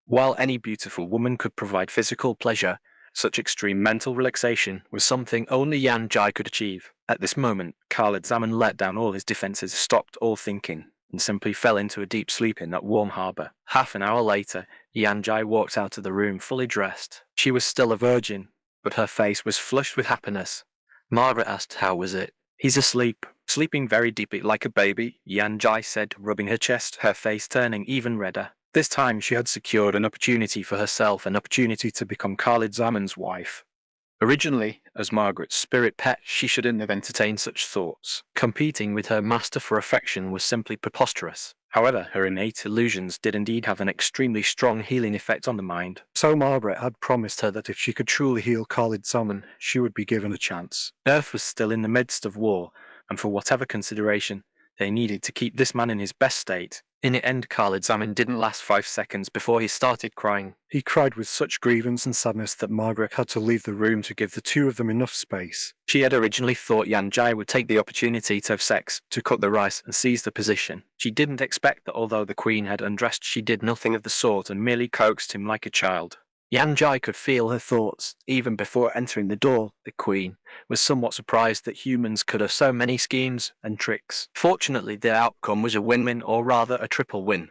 While any beautiful woman could provide physical pleasure, such extreme mental relaxation was something only Yanjai could achieve. At this moment, Khalid Zaman let down all his defences, stopped all thinking, and simply fell into a deep sleep in that warm harbour. Half an hour later, Yanjai walked out of the room fully dressed. She was still a virgin, but her face was flushed with happiness. Margaret asked, "How was it?" "He's asleep, sleeping very deeply like a baby," Yanjai said, rubbing her chest, her face turning even redder. This time she had secured an opportunity for herself, an opportunity to become Khalid Zaman's wife. Originally, as Margaret's spirit pet, she shouldn't have entertained such thoughts. Competing with her master for affection was simply preposterous. However, her innate illusions did indeed have an extremely strong healing effect on the mind. So Margaret had promised her that if she could truly heal Khalid Zaman, she would be given a chance. Earth was still in the midst of war, and for whatever consideration, they needed to keep this man in his best state. In the end, Khalid Zaman didn't last 5 seconds before he started crying. He cried with such grievance and sadness that Margaret had to leave the room to give the two of them enough space. She had originally thought Yanjai would take the opportunity to have sex, to cut the rice and seize the position. She didn't expect that although the queen had undressed, she did nothing of the sort and merely coaxed him like a child. Yanjai could feel her thoughts. Even before entering the door, the queen was somewhat surprised that humans could have so many schemes and tricks. Fortunately, the outcome was a win-win, or rather a triple win.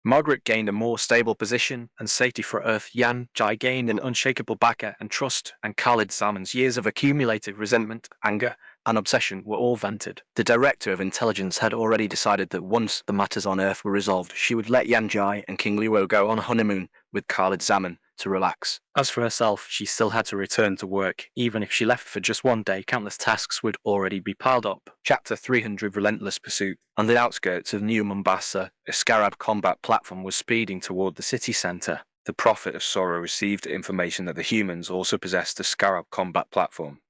Margaret gained a more stable position and safety for Earth. Yanjai gained an unshakable backer and trust, and Khalid Zaman's years of accumulated resentment, anger, and obsession were all vented. The Director of Intelligence had already decided that once the matters on Earth were resolved, she would let Yanjai and King Luo go on a honeymoon with Khalid Zaman to relax. As for herself, she still had to return to work. Even if she left for just one day, countless tasks would already be piled up. Chapter 300 Relentless Pursuit. On the outskirts of New Mombasa, a Scarab combat platform was speeding toward the city centre. The Prophet of Sorrow received information that the humans also possessed a Scarab combat platform.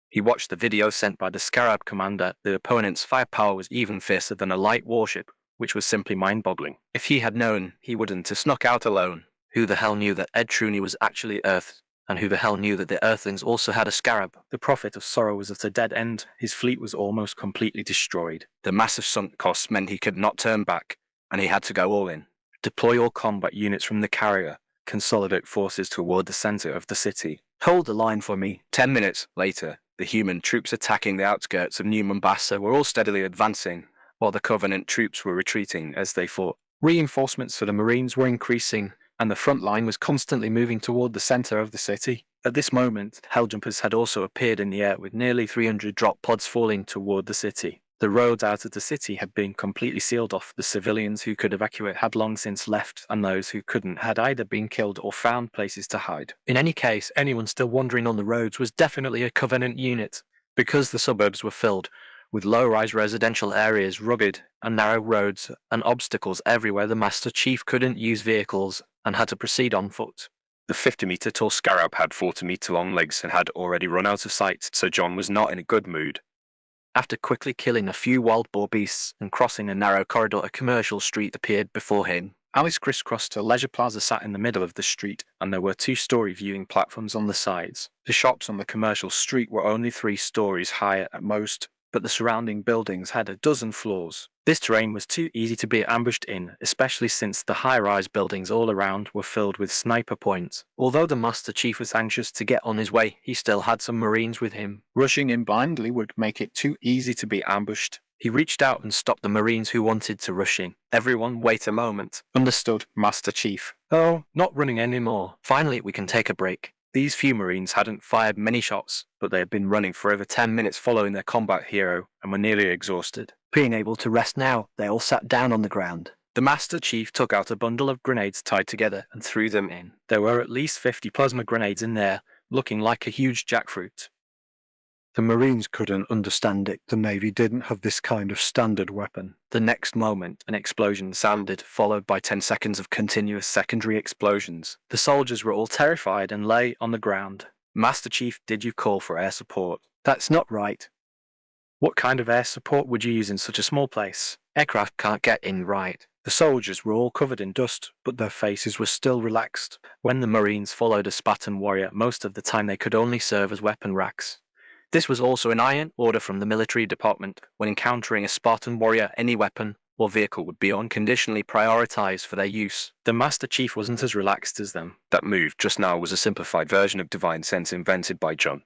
He watched the video sent by the Scarab commander. The opponent's firepower was even fiercer than a light warship, which was simply mind-boggling. If he had known, he wouldn't have snuck out alone. Who the hell knew that Ed Truney was actually Earth? And who the hell knew that the Earthlings also had a Scarab? The Prophet of Sorrow was at a dead end. His fleet was almost completely destroyed. The massive sunk costs meant he could not turn back, and he had to go all in. Deploy all combat units from the carrier. consolidate forces toward the center of the city. Hold the line for me. 10 minutes later, the human troops attacking the outskirts of New Mombasa were all steadily advancing, while the Covenant troops were retreating as they fought. Reinforcements for the Marines were increasing, and the front line was constantly moving toward the center of the city. At this moment, Helljumpers had also appeared in the air with nearly 300 drop pods falling toward the city. The roads out of the city had been completely sealed off. The civilians who could evacuate had long since left, and those who couldn't had either been killed or found places to hide. In any case, anyone still wandering on the roads was definitely a Covenant unit, because the suburbs were filled with low-rise residential areas, rugged and narrow roads, and obstacles everywhere. The Master Chief couldn't use vehicles and had to proceed on foot. The 50-meter tall scarab had 40-meter long legs and had already run out of sight, so John was not in a good mood. After quickly killing a few wild boar beasts and crossing a narrow corridor, a commercial street appeared before him. Alice crisscrossed. A leisure plaza sat in the middle of the street, and there were 2-story viewing platforms on the sides. The shops on the commercial street were only 3 stories high at most, but the surrounding buildings had a dozen floors. This terrain was too easy to be ambushed in, especially since the high-rise buildings all around were filled with sniper points. Although the Master Chief was anxious to get on his way, he still had some Marines with him. Rushing in blindly would make it too easy to be ambushed. He reached out and stopped the Marines who wanted to rush in. Everyone, wait a moment. Understood, Master Chief. Oh, not running anymore. Finally, we can take a break. These few Marines hadn't fired many shots, but they had been running for over 10 minutes following their combat hero and were nearly exhausted. Being able to rest now, they all sat down on the ground. The Master Chief took out a bundle of grenades tied together and threw them in. There were at least 50 plasma grenades in there, looking like a huge jackfruit. The Marines couldn't understand it. The Navy didn't have this kind of standard weapon. The next moment, an explosion sounded, followed by 10 seconds of continuous secondary explosions. The soldiers were all terrified and lay on the ground. Master Chief, did you call for air support? That's not right. What kind of air support would you use in such a small place? Aircraft can't get in right. The soldiers were all covered in dust, but their faces were still relaxed. When the Marines followed a Spartan warrior, most of the time they could only serve as weapon racks. This was also an iron order from the military department. When encountering a Spartan warrior, any weapon or vehicle would be unconditionally prioritized for their use. The Master Chief wasn't as relaxed as them. That move just now was a simplified version of Divine Sense invented by John.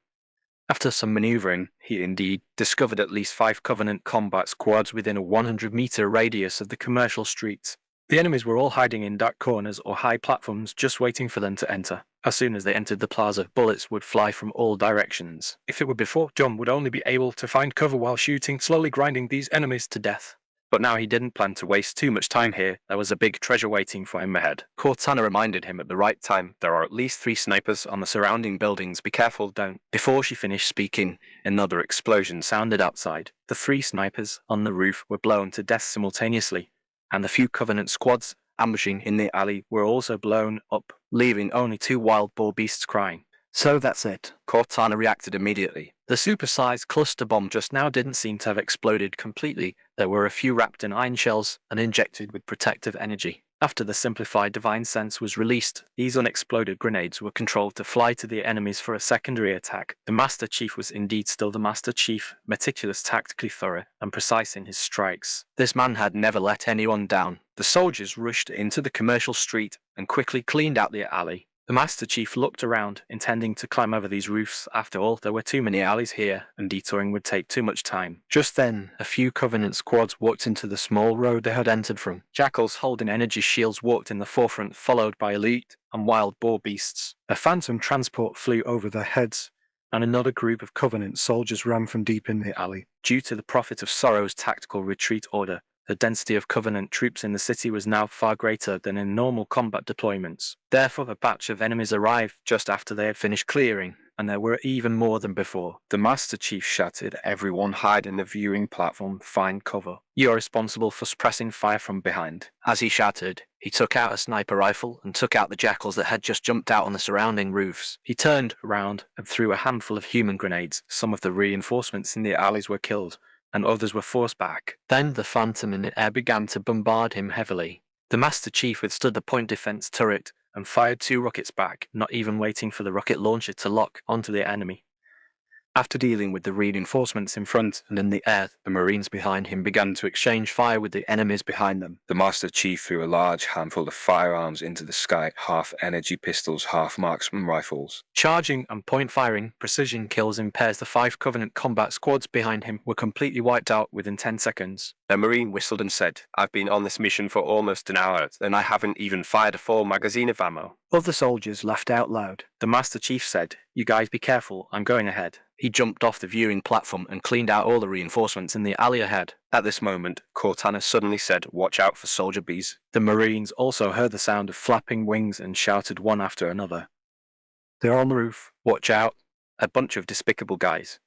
After some maneuvering, he indeed discovered at least 5 Covenant combat squads within a 100-meter radius of the commercial streets. The enemies were all hiding in dark corners or high platforms, just waiting for them to enter. As soon as they entered the plaza, bullets would fly from all directions. If it were before, John would only be able to find cover while shooting, slowly grinding these enemies to death. But now he didn't plan to waste too much time here. There was a big treasure waiting for him ahead. Cortana reminded him at the right time, there are at least 3 snipers on the surrounding buildings, be careful, don't. Before she finished speaking, another explosion sounded outside. The 3 snipers on the roof were blown to death simultaneously, and the few Covenant squads ambushing in the alley were also blown up, leaving only 2 wild boar beasts crying. So that's it. Cortana reacted immediately. The supersized cluster bomb just now didn't seem to have exploded completely. There were a few wrapped in iron shells and injected with protective energy. After the simplified Divine Sense was released, these unexploded grenades were controlled to fly to the enemies for a secondary attack. The Master Chief was indeed still the Master Chief, meticulous, tactically thorough, and precise in his strikes. This man had never let anyone down. The soldiers rushed into the commercial street and quickly cleaned out the alley. The Master Chief looked around, intending to climb over these roofs. After all, there were too many alleys here, and detouring would take too much time. Just then, a few Covenant squads walked into the small road they had entered from. Jackals holding energy shields walked in the forefront, followed by elite and wild boar beasts. A phantom transport flew over their heads, and another group of Covenant soldiers ran from deep in the alley. Due to the Prophet of Sorrow's tactical retreat order, the density of Covenant troops in the city was now far greater than in normal combat deployments. Therefore, a batch of enemies arrived just after they had finished clearing, and there were even more than before. The Master Chief shouted, everyone hide in the viewing platform, find cover. You are responsible for suppressing fire from behind. As he shouted, he took out a sniper rifle and took out the jackals that had just jumped out on the surrounding roofs. He turned around and threw a handful of human grenades. Some of the reinforcements in the alleys were killed, and others were forced back. Then the Phantom in the air began to bombard him heavily. The Master Chief withstood the point defense turret and fired 2 rockets back, not even waiting for the rocket launcher to lock onto the enemy. After dealing with the reinforcements in front and in the air, the Marines behind him began to exchange fire with the enemies behind them. The Master Chief threw a large handful of firearms into the sky, half energy pistols, half marksman rifles. Charging and point firing precision kills in pairs, the 5 Covenant combat squads behind him were completely wiped out within 10 seconds. A Marine whistled and said, "I've been on this mission for almost an hour, and I haven't even fired a full magazine of ammo." Other soldiers laughed out loud. The Master Chief said, "You guys be careful, I'm going ahead." He jumped off the viewing platform and cleaned out all the reinforcements in the alley ahead. At this moment, Cortana suddenly said, "Watch out for soldier bees." The Marines also heard the sound of flapping wings and shouted one after another. "They're on the roof, watch out." A bunch of despicable guys.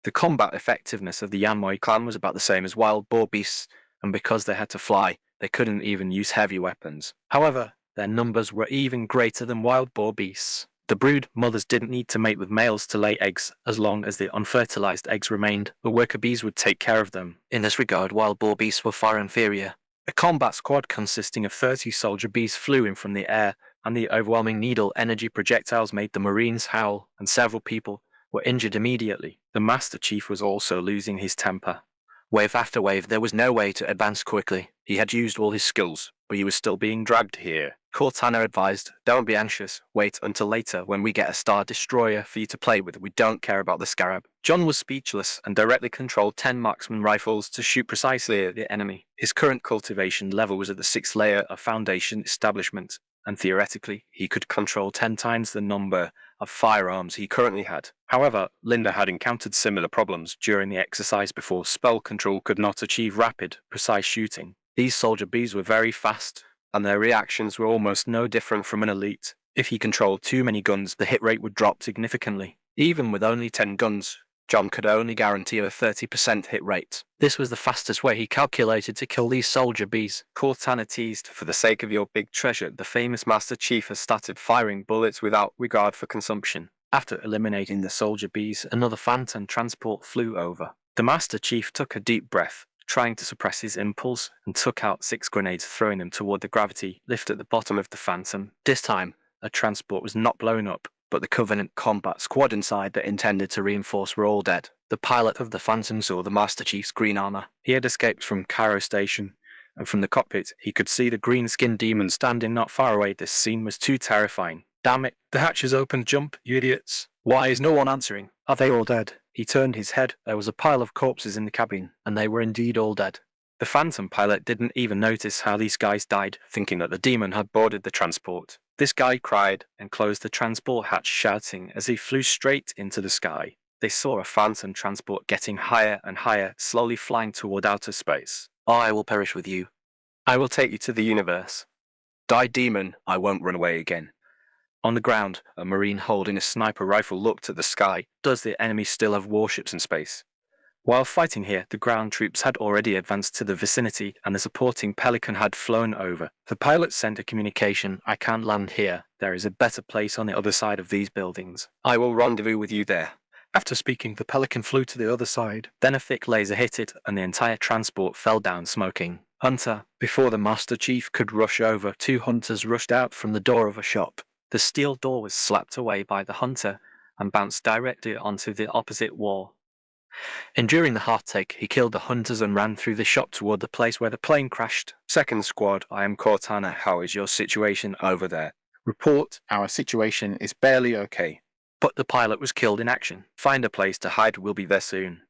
The combat effectiveness of the Yanmoi clan was about the same as wild boar beasts, and because they had to fly, they couldn't even use heavy weapons. However, their numbers were even greater than wild boar beasts. The brood mothers didn't need to mate with males to lay eggs. As long as the unfertilized eggs remained, the worker bees would take care of them. In this regard, wild boar beasts were far inferior. A combat squad consisting of 30 soldier bees flew in from the air, and the overwhelming needle energy projectiles made the Marines howl, and several people were injured immediately. The Master Chief was also losing his temper. Wave after wave, there was no way to advance quickly. He had used all his skills, but he was still being dragged here. Cortana advised, "Don't be anxious. Wait until later when we get a Star Destroyer for you to play with. We don't care about the Scarab." John was speechless and directly controlled 10 marksman rifles to shoot precisely at the enemy. His current cultivation level was at the 6th layer of Foundation establishment, and theoretically, he could control 10 times the number of firearms he currently had. However, Linda had encountered similar problems during the exercise before. Spell control could not achieve rapid, precise shooting. These soldier bees were very fast, and their reactions were almost no different from an elite. If he controlled too many guns, the hit rate would drop significantly. Even with only 10 guns, John could only guarantee a 30% hit rate. This was the fastest way he calculated to kill these soldier bees. Cortana teased, "For the sake of your big treasure, the famous Master Chief has started firing bullets without regard for consumption." After eliminating the soldier bees, another Phantom transport flew over. The Master Chief took a deep breath, trying to suppress his impulse, and took out 6 grenades, throwing them toward the gravity lift at the bottom of the Phantom. This time, a transport was not blown up, but the Covenant combat squad inside that intended to reinforce were all dead. The pilot of the Phantom saw the Master Chief's green armor. He had escaped from Cairo Station, and from the cockpit he could see the green-skinned demon standing not far away. This scene was too terrifying. "Damn it, the hatch is open, jump, you idiots. Why is no one answering? Are they all dead?" He turned his head. There was a pile of corpses in the cabin, and they were indeed all dead. The Phantom pilot didn't even notice how these guys died, thinking that the demon had boarded the transport. This guy cried and closed the transport hatch, shouting as he flew straight into the sky. They saw a Phantom transport getting higher and higher, slowly flying toward outer space. "I will perish with you. I will take you to the universe." "Die, demon, I won't run away again." On the ground, a Marine holding a sniper rifle looked at the sky. Does the enemy still have warships in space? While fighting here, the ground troops had already advanced to the vicinity, and the supporting Pelican had flown over. The pilot sent a communication, "I can't land here. There is a better place on the other side of these buildings. "I will rendezvous with you there." After speaking, the Pelican flew to the other side. Then a thick laser hit it, and the entire transport fell down smoking. "Hunter!" Before the Master Chief could rush over, 2 hunters rushed out from the door of a shop. The steel door was slapped away by the hunter and bounced directly onto the opposite wall. Enduring the heart-take, he killed the hunters and ran through the shop toward the place where the plane crashed. "Second squad, I am Cortana. How is your situation over there?" Report, our situation is barely okay. But the pilot was killed in action. "Find a place to hide, we'll be there soon."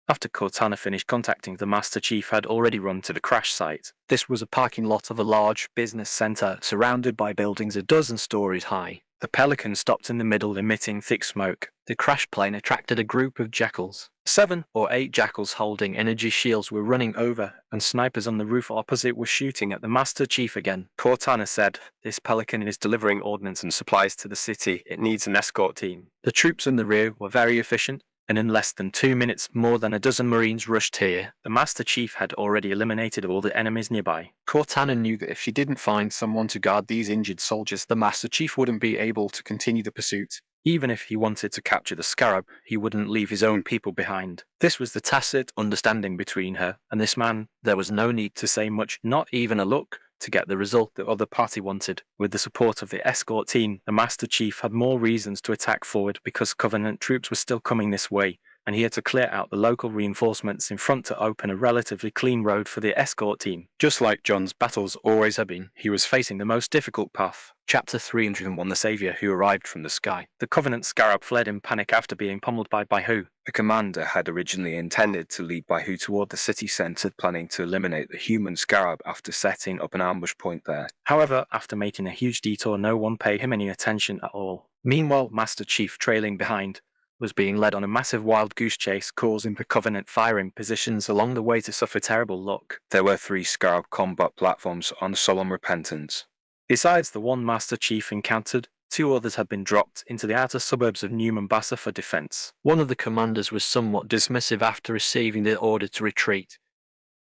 After Cortana finished contacting, the Master Chief had already run to the crash site. This was a parking lot of a large business center surrounded by buildings a dozen stories high. The Pelican stopped in the middle, emitting thick smoke. The crash plane attracted a group of jackals. 7 or 8 jackals holding energy shields were running over, and snipers on the roof opposite were shooting at the Master Chief again. Cortana said, "This Pelican is delivering ordnance and supplies to the city. It needs an escort team." The troops in the rear were very efficient, and in less than 2 minutes more than a dozen Marines rushed here. The Master Chief had already eliminated all the enemies nearby. Cortana knew that if she didn't find someone to guard these injured soldiers, the Master Chief wouldn't be able to continue the pursuit. Even if he wanted to capture the Scarab, he wouldn't leave his own people behind. This was the tacit understanding between her and this man. There was no need to say much, not even a look. to get the result the other party wanted. With the support of the escort team, the Master Chief had more reasons to attack forward because Covenant troops were still coming this way, and he had to clear out the local reinforcements in front to open a relatively clean road for the escort team. Just like John's battles always have been, he was facing the most difficult path. Chapter 301, the Saviour who arrived from the sky. The Covenant Scarab fled in panic after being pummeled by Baihu. The commander had originally intended to lead Baihu toward the city centre, planning to eliminate the human scarab after setting up an ambush point there. However, after making a huge detour, no one paid him any attention at all. Meanwhile, Master Chief, trailing behind, was being led on a massive wild goose chase, causing the Covenant firing positions along the way to suffer terrible luck. There were 3 scarab combat platforms on Solemn Repentance. Besides the one Master Chief encountered, 2 others had been dropped into the outer suburbs of New Mombasa for defense. One of the commanders was somewhat dismissive after receiving the order to retreat.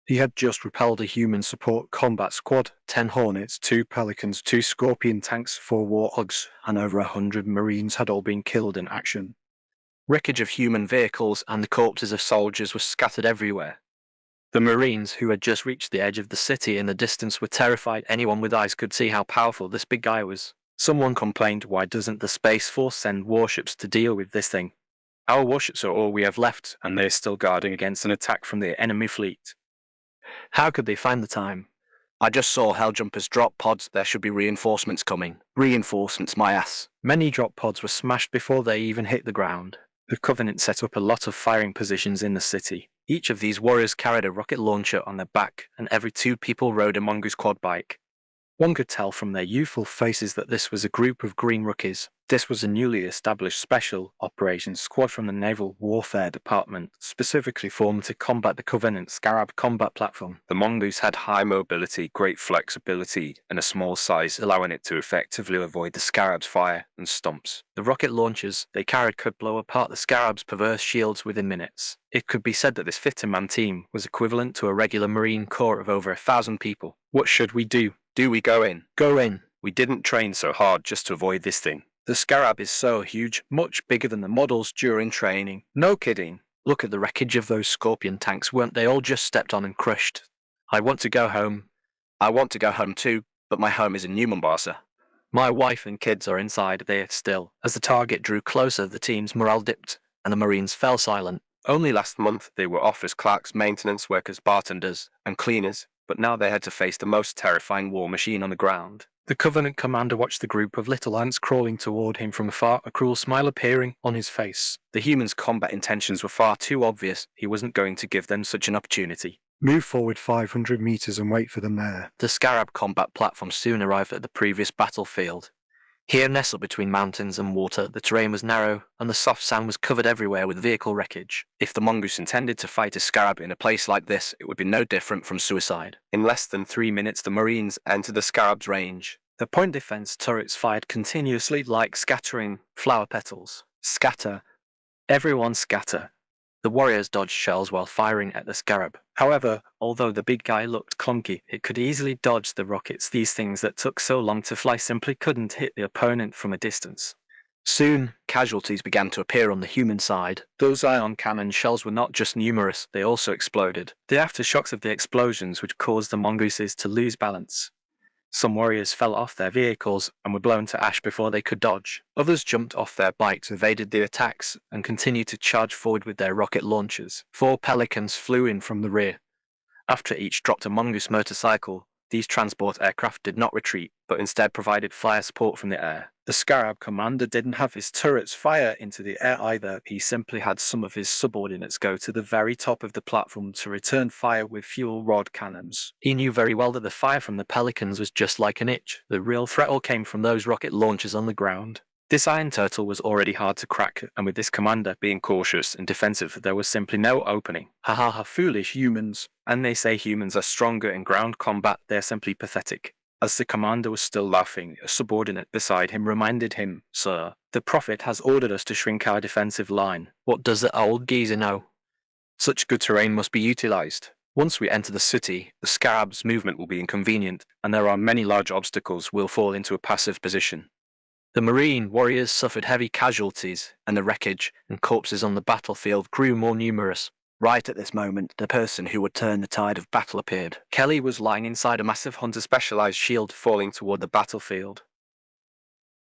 He had just repelled a human support combat squad, 10 Hornets, 2 Pelicans, 2 Scorpion tanks, 4 Warthogs, and over 100 Marines had all been killed in action. Wreckage of human vehicles and the corpses of soldiers were scattered everywhere. The Marines, who had just reached the edge of the city in the distance, were terrified. Anyone with eyes could see how powerful this big guy was. Someone complained, why doesn't the Space Force send warships to deal with this thing? Our warships are all we have left, and they're still guarding against an attack from the enemy fleet. How could they find the time? I just saw Helljumpers drop pods. There should be reinforcements coming. Reinforcements, my ass. Many drop pods were smashed before they even hit the ground. The Covenant set up a lot of firing positions in the city. Each of these warriors carried a rocket launcher on their back, and every 2 people rode a mongoose quad bike. One could tell from their youthful faces that this was a group of green rookies. This was a newly established Special Operations Squad from the Naval Warfare Department, specifically formed to combat the Covenant Scarab combat platform. The mongoose had high mobility, great flexibility, and a small size, allowing it to effectively avoid the scarab's fire and stomps. The rocket launchers they carried could blow apart the scarab's perverse shields within minutes. It could be said that this 50-man team was equivalent to a regular Marine Corps of over 1,000 people. What should we do? Do we go in? Go in. We didn't train so hard just to avoid this thing. The scarab is so huge, much bigger than the models during training. No kidding. Look at the wreckage of those Scorpion tanks, weren't they all just stepped on and crushed? I want to go home. I want to go home too, but my home is in New Mombasa. My wife and kids are inside there still. As the target drew closer, the team's morale dipped, and the Marines fell silent. Only last month they were office clerks, maintenance workers, bartenders, and cleaners, but now they had to face the most terrifying war machine on the ground. The Covenant commander watched the group of little ants crawling toward him from afar, a cruel smile appearing on his face. The humans' combat intentions were far too obvious. He wasn't going to give them such an opportunity. Move forward 500 meters and wait for them there. The Scarab combat platform soon arrived at the previous battlefield. Here, nestled between mountains and water, the terrain was narrow, and the soft sand was covered everywhere with vehicle wreckage. If the mongoose intended to fight a scarab in a place like this, it would be no different from suicide. In less than 3 minutes, the Marines entered the scarab's range. The point defense turrets fired continuously like scattering flower petals. Scatter. Everyone scatter. The warriors dodged shells while firing at the scarab. However, although the big guy looked clunky, it could easily dodge the rockets. These things that took so long to fly simply couldn't hit the opponent from a distance. Soon, casualties began to appear on the human side. Those ion cannon shells were not just numerous, they also exploded. The aftershocks of the explosions would cause the mongooses to lose balance. Some warriors fell off their vehicles and were blown to ash before they could dodge. Others jumped off their bikes, evaded the attacks, and continued to charge forward with their rocket launchers. 4 Pelicans flew in from the rear. After each dropped a mongoose motorcycle, these transport aircraft did not retreat, but instead provided fire support from the air. The Scarab commander didn't have his turrets fire into the air either. He simply had some of his subordinates go to the very top of the platform to return fire with fuel rod cannons. He knew very well that the fire from the Pelicans was just like an itch. The real threat all came from those rocket launchers on the ground. This iron turtle was already hard to crack, and with this commander being cautious and defensive, there was simply no opening. Ha ha ha, foolish humans. And they say humans are stronger in ground combat, they're simply pathetic. As the commander was still laughing, a subordinate beside him reminded him, "Sir, the Prophet has ordered us to shrink our defensive line. What does the old geezer know? Such good terrain must be utilized. Once we enter the city, the Scarab's movement will be inconvenient, and there are many large obstacles we'll fall into a passive position." The Marine warriors suffered heavy casualties, and the wreckage and corpses on the battlefield grew more numerous. Right at this moment, the person who would turn the tide of battle appeared. Kelly was lying inside a massive hunter-specialized shield falling toward the battlefield.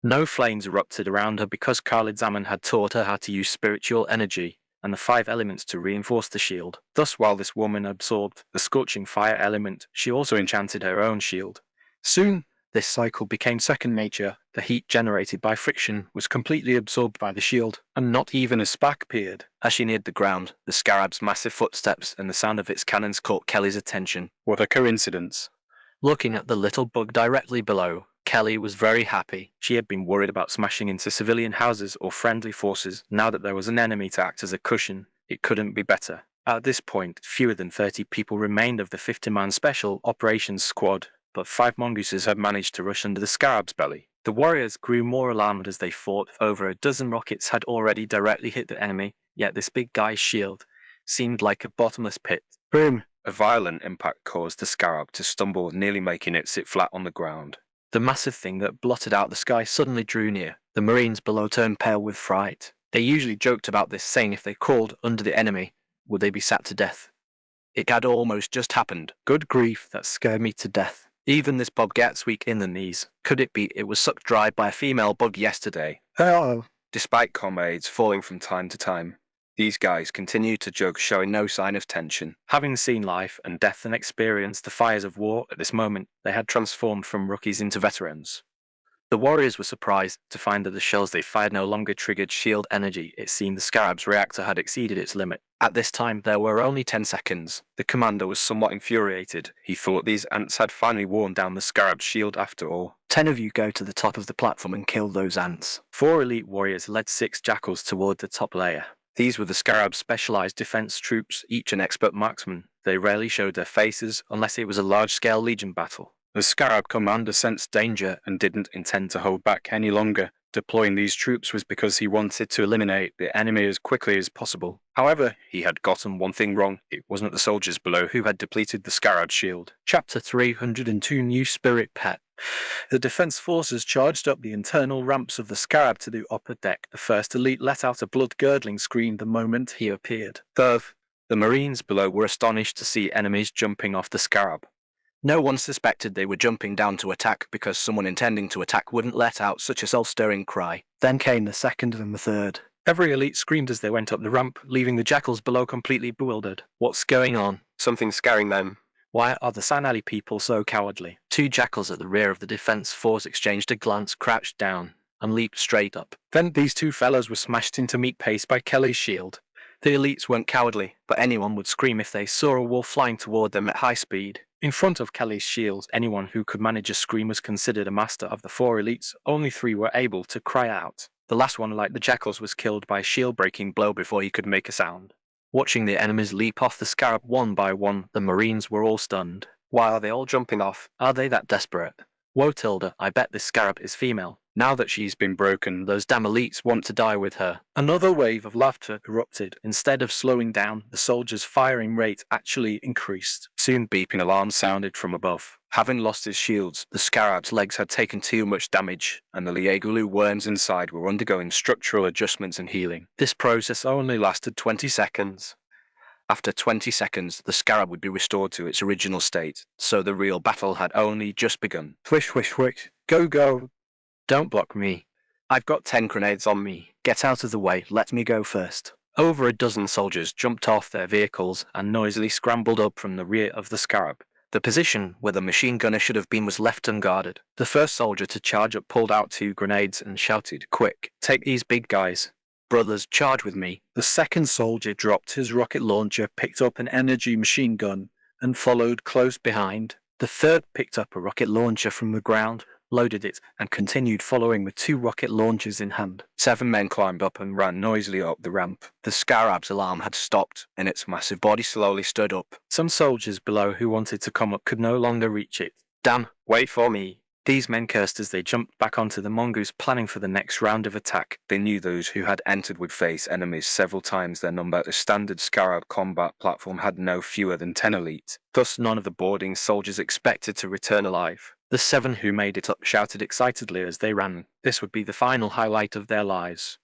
No flames erupted around her because Khalid Zaman had taught her how to use spiritual energy and the 5 elements to reinforce the shield. Thus, while this woman absorbed the scorching fire element, she also enchanted her own shield. Soon, this cycle became second nature. The heat generated by friction was completely absorbed by the shield, and not even a spark appeared. As she neared the ground, the scarab's massive footsteps and the sound of its cannons caught Kelly's attention. What a coincidence. Looking at the little bug directly below, Kelly was very happy. She had been worried about smashing into civilian houses or friendly forces. Now that there was an enemy to act as a cushion, it couldn't be better. At this point, fewer than 30 people remained of the 50-man Special Operations Squad, but 5 mongooses had managed to rush under the scarab's belly. The warriors grew more alarmed as they fought. Over a dozen rockets had already directly hit the enemy, yet this big guy's shield seemed like a bottomless pit. Boom! A violent impact caused the scarab to stumble, nearly making it sit flat on the ground. The massive thing that blotted out the sky suddenly drew near. The Marines below turned pale with fright. They usually joked about this, saying if they crawled under the enemy, would they be sacked to death. It had almost just happened. Good grief, that scared me to death. Even this bug gets weak in the knees. Could it be it was sucked dry by a female bug yesterday? Oh. Despite comrades falling from time to time, these guys continued to joke, showing no sign of tension. Having seen life and death and experienced the fires of war at this moment, they had transformed from rookies into veterans. The warriors were surprised to find that the shells they fired no longer triggered shield energy. It seemed the scarab's reactor had exceeded its limit. At this time, there were only 10 seconds. The commander was somewhat infuriated. He thought these ants had finally worn down the scarab's shield after all. 10 of you go to the top of the platform and kill those ants. 4 elite warriors led 6 jackals toward the top layer. These were the scarab's specialized defense troops, each an expert marksman. They rarely showed their faces unless it was a large-scale legion battle. The scarab commander sensed danger and didn't intend to hold back any longer. Deploying these troops was because he wanted to eliminate the enemy as quickly as possible. However, he had gotten one thing wrong. It wasn't the soldiers below who had depleted the scarab's shield. Chapter 302, New Spirit Pet. The defense forces charged up the internal ramps of the scarab to the upper deck. The first elite let out a blood-curdling scream the moment he appeared. The Marines below were astonished to see enemies jumping off the scarab. No one suspected they were jumping down to attack because someone intending to attack wouldn't let out such a soul-stirring cry. Then came the second and the third. Every elite screamed as they went up the ramp, leaving the jackals below completely bewildered. What's going on? Something's scaring them. Why are the Sanali people so cowardly? 2 jackals at the rear of the defense force exchanged a glance, crouched down, and leaped straight up. Then these 2 fellows were smashed into meat paste by Kelly's shield. The elites weren't cowardly, but anyone would scream if they saw a wolf flying toward them at high speed. In front of Kelly's shield, anyone who could manage a scream was considered a master. Of the 4 elites, only 3 were able to cry out. The last one, like the jackals, was killed by a shield-breaking blow before he could make a sound. Watching the enemies leap off the scarab one by one, the Marines were all stunned. Why are they all jumping off? Are they that desperate? Whoa, Tilda, I bet this scarab is female. Now that she's been broken, those damn elites want to die with her. Another wave of laughter erupted. Instead of slowing down, the soldiers' firing rate actually increased. Soon beeping alarms sounded from above. Having lost his shields, the scarab's legs had taken too much damage, and the Liegulu worms inside were undergoing structural adjustments and healing. This process only lasted 20 seconds. After 20 seconds, the scarab would be restored to its original state, so the real battle had only just begun. Whish, whish, whish. Go, go. Don't block me. I've got 10 grenades on me. Get out of the way, let me go first. Over a dozen soldiers jumped off their vehicles and noisily scrambled up from the rear of the scarab. The position where the machine gunner should have been was left unguarded. The first soldier to charge up pulled out 2 grenades and shouted, "Quick, take these big guys. Brothers, charge with me." The second soldier dropped his rocket launcher, picked up an energy machine gun, and followed close behind. The third picked up a rocket launcher from the ground, loaded it, and continued following with 2 rocket launchers in hand. 7 men climbed up and ran noisily up the ramp. The scarab's alarm had stopped, and its massive body slowly stood up. Some soldiers below who wanted to come up could no longer reach it. Damn, wait for me. These men cursed as they jumped back onto the mongoose, planning for the next round of attack. They knew those who had entered would face enemies several times their number. The standard scarab combat platform had no fewer than 10 elite. Thus, none of the boarding soldiers expected to return alive. The 7 who made it up shouted excitedly as they ran. This would be the final highlight of their lives.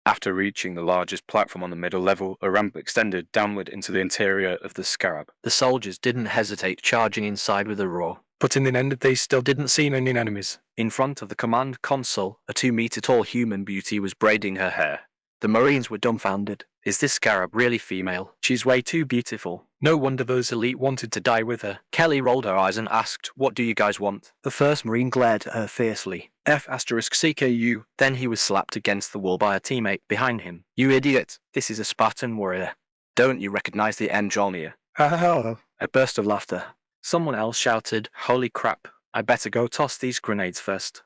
After reaching the largest platform on the middle level, a ramp extended downward into the interior of the scarab. The soldiers didn't hesitate, charging inside with a roar. But in the end, they still didn't see any enemies. In front of the command console, a 2-meter-tall human beauty was braiding her hair. The Marines were dumbfounded. Is this scarab really female? She's way too beautiful. No wonder those elite wanted to die with her. Kelly rolled her eyes and asked, "What do you guys want?" The first Marine glared at her fiercely. F*CKU. Then he was slapped against the wall by a teammate behind him. "You idiot! This is a Spartan warrior. Don't you recognize the engineer?" A burst of laughter. Someone else shouted, "Holy crap, I better go toss these grenades first."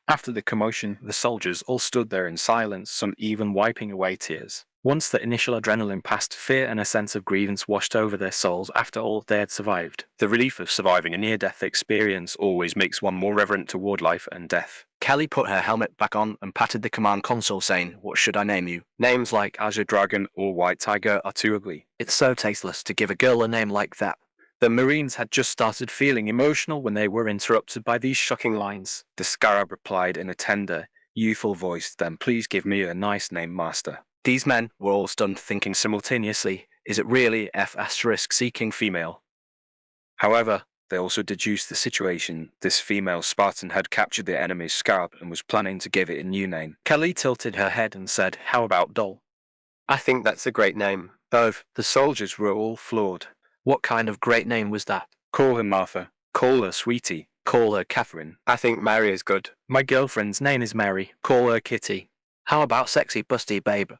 After the commotion, the soldiers all stood there in silence, some even wiping away tears. Once the initial adrenaline passed, fear and a sense of grievance washed over their souls after all they had survived. The relief of surviving a near-death experience always makes one more reverent toward life and death. Kelly put her helmet back on and patted the command console, saying, "What should I name you?" Names like Azure Dragon or White Tiger are too ugly. It's so tasteless to give a girl a name like that. The Marines had just started feeling emotional when they were interrupted by these shocking lines. The scarab replied in a tender, youthful voice, "Then please give me a nice name, master." These men were all stunned, thinking simultaneously, is it really F*seeking female? However, they also deduced the situation. This female Spartan had captured the enemy's scarab and was planning to give it a new name. Kelly tilted her head and said, "How about Doll?" I think that's a great name. Both. The soldiers were all floored. What kind of great name was that? Call her Martha. Call her Sweetie. Call her Catherine. I think Mary is good. My girlfriend's name is Mary. Call her Kitty. How about Sexy Busty Babe?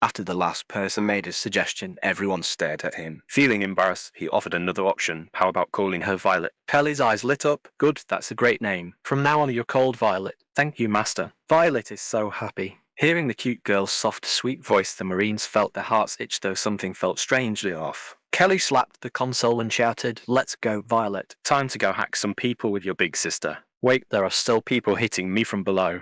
After the last person made his suggestion, everyone stared at him. Feeling embarrassed, he offered another option. How about calling her Violet? Kelly's eyes lit up. Good, that's a great name. From now on you're called Violet. Thank you, Master. Violet is so happy. Hearing the cute girl's soft, sweet voice, the Marines felt their hearts itch, though something felt strangely off. Kelly slapped the console and shouted, "Let's go, Violet. Time to go hack some people with your big sister." Wait, there are still people hitting me from below.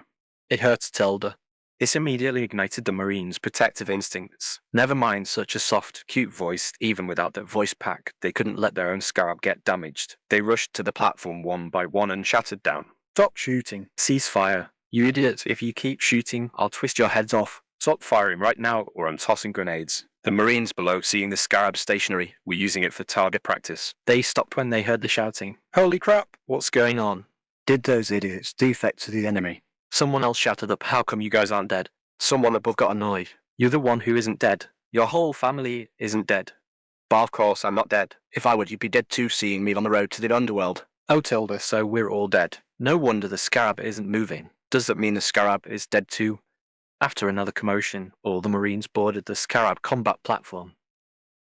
It hurts, Tilda. This immediately ignited the Marines' protective instincts. Never mind such a soft, Cute voice, even without their voice pack, they couldn't let their own scarab get damaged. They rushed to the platform one by one and shouted down, "Stop shooting. Ceasefire. You idiot, if you keep shooting, I'll twist your heads off. Stop firing right now or I'm tossing grenades." The Marines below, seeing the scarab stationary, were using it for target practice. They stopped when they heard the shouting. Holy crap! What's going on? Did those idiots defect to the enemy? Someone else shouted up, "How come you guys aren't dead?" Someone above got annoyed. You're the one who isn't dead. Your whole family isn't dead. But of course, I'm not dead. If I would, you'd be dead too, seeing me on the road to the underworld. Oh, Tilda, so we're all dead. No wonder the scarab isn't moving. Does that mean the scarab is dead too? After another commotion, all the Marines boarded the scarab combat platform.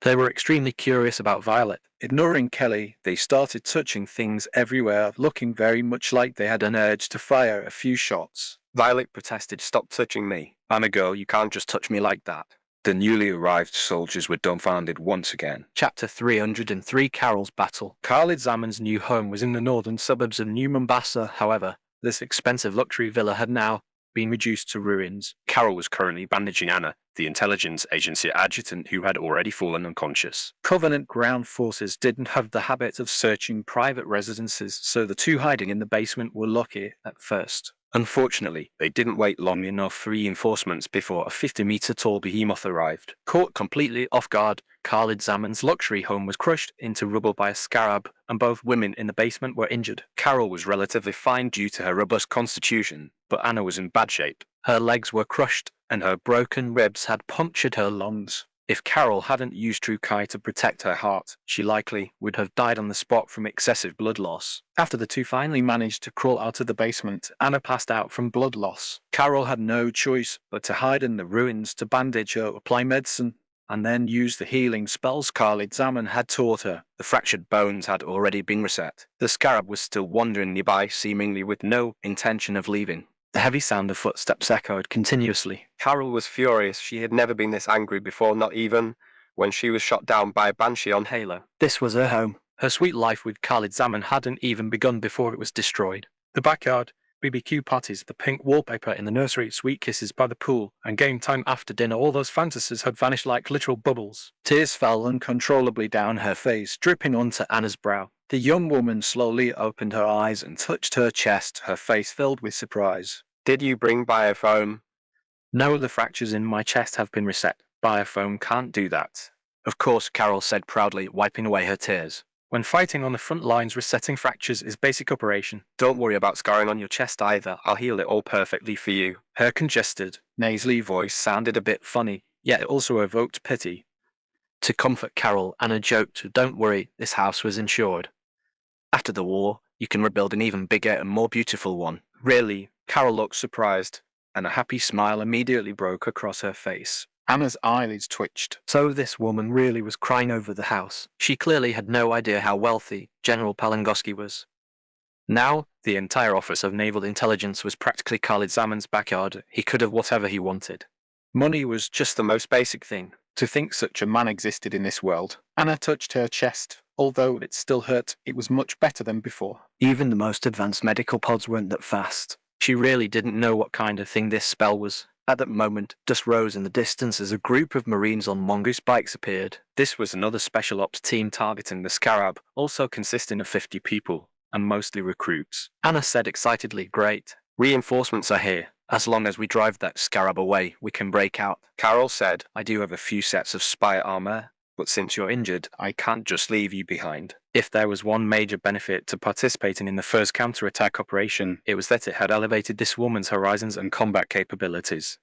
They were extremely curious about Violet. Ignoring Kelly, they started touching things everywhere, looking very much like they had an urge to fire a few shots. Violet protested, "Stop touching me. I'm a girl, you can't just touch me like that." The newly arrived soldiers were dumbfounded once again. Chapter 303, Carol's Battle. Khalid Zaman's new home was in the northern suburbs of New Mombasa. However, this expensive luxury villa had now been reduced to ruins. Carol was currently bandaging Anna, the intelligence agency adjutant who had already fallen unconscious. Covenant ground forces didn't have the habit of searching private residences, so the two hiding in the basement were lucky at first. Unfortunately, they didn't wait long enough for reinforcements before a 50-meter-tall behemoth arrived. Caught completely off guard, Khalid Zaman's luxury home was crushed into rubble by a scarab, and both women in the basement were injured. Carol was relatively fine due to her robust constitution, but Anna was in bad shape. Her legs were crushed, and her broken ribs had punctured her lungs. If Carol hadn't used True Kai to protect her heart, she likely would have died on the spot from excessive blood loss. After the two finally managed to crawl out of the basement, Anna passed out from blood loss. Carol had no choice but to hide in the ruins to bandage her, apply medicine, and then use the healing spells Khalid Zaman had taught her. The fractured bones had already been reset. The scarab was still wandering nearby, seemingly with no intention of leaving. The heavy sound of footsteps echoed continuously. Carol was furious. She had never been this angry before, not even when she was shot down by a banshee on Halo. This was her home. Her sweet life with Khalid Zaman hadn't even begun before it was destroyed. The backyard, BBQ parties, the pink wallpaper in the nursery, sweet kisses by the pool, and game time after dinner, all those fantasies had vanished like literal bubbles. Tears fell uncontrollably down her face, dripping onto Anna's brow. The young woman slowly opened her eyes and touched her chest, her face filled with surprise. Did you bring Bio home? No, the fractures in my chest have been reset. Biofoam can't do that. Of course, Carol said proudly, wiping away her tears. When fighting on the front lines, resetting fractures is basic operation. Don't worry about scarring on your chest either. I'll heal it all perfectly for you. Her congested, nasally voice sounded a bit funny, yet it also evoked pity. To comfort Carol, Anna joked, "Don't worry, this house was insured. After the war, you can rebuild an even bigger and more beautiful one." Really? Carol looked surprised, and a happy smile immediately broke across her face. Anna's eyelids twitched. So this woman really was crying over the house. She clearly had no idea how wealthy General Palengoski was. Now, the entire Office of Naval Intelligence was practically Khalid Zaman's backyard. He could have whatever he wanted. Money was just the most basic thing. To think such a man existed in this world. Anna touched her chest. Although it still hurt, it was much better than before. Even the most advanced medical pods weren't that fast. She really didn't know what kind of thing this spell was. At that moment, dust rose in the distance as a group of Marines on mongoose bikes appeared. This was another special ops team targeting the Scarab, also consisting of 50 people, and mostly recruits. Anna said excitedly, "Great. Reinforcements are here. As long as we drive that Scarab away, we can break out." Carol said, "I do have a few sets of spy armor, but since you're injured, I can't just leave you behind." If there was one major benefit to participating in the first counterattack operation, it was that it had elevated this woman's horizons and combat capabilities.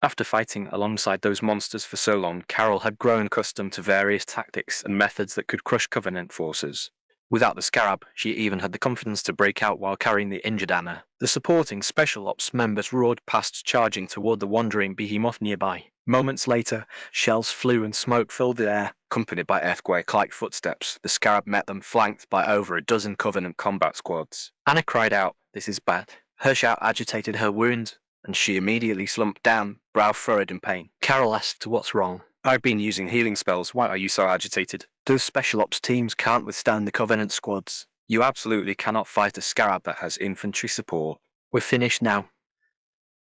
After fighting alongside those monsters for so long, Carol had grown accustomed to various tactics and methods that could crush Covenant forces. Without the Scarab, she even had the confidence to break out while carrying the injured Anna. The supporting Special Ops members roared past, charging toward the wandering behemoth nearby. Moments later, shells flew and smoke filled the air. Accompanied by earthquake-like footsteps, the Scarab met them flanked by over a dozen Covenant combat squads. Anna cried out, "This is bad." Her shout agitated her wounds, and she immediately slumped down, brow furrowed in pain. Carol asked, "What's wrong?" "I've been using healing spells. Why are you so agitated?" "Those Special Ops teams can't withstand the Covenant squads." "You absolutely cannot fight a Scarab that has infantry support." "We're finished now."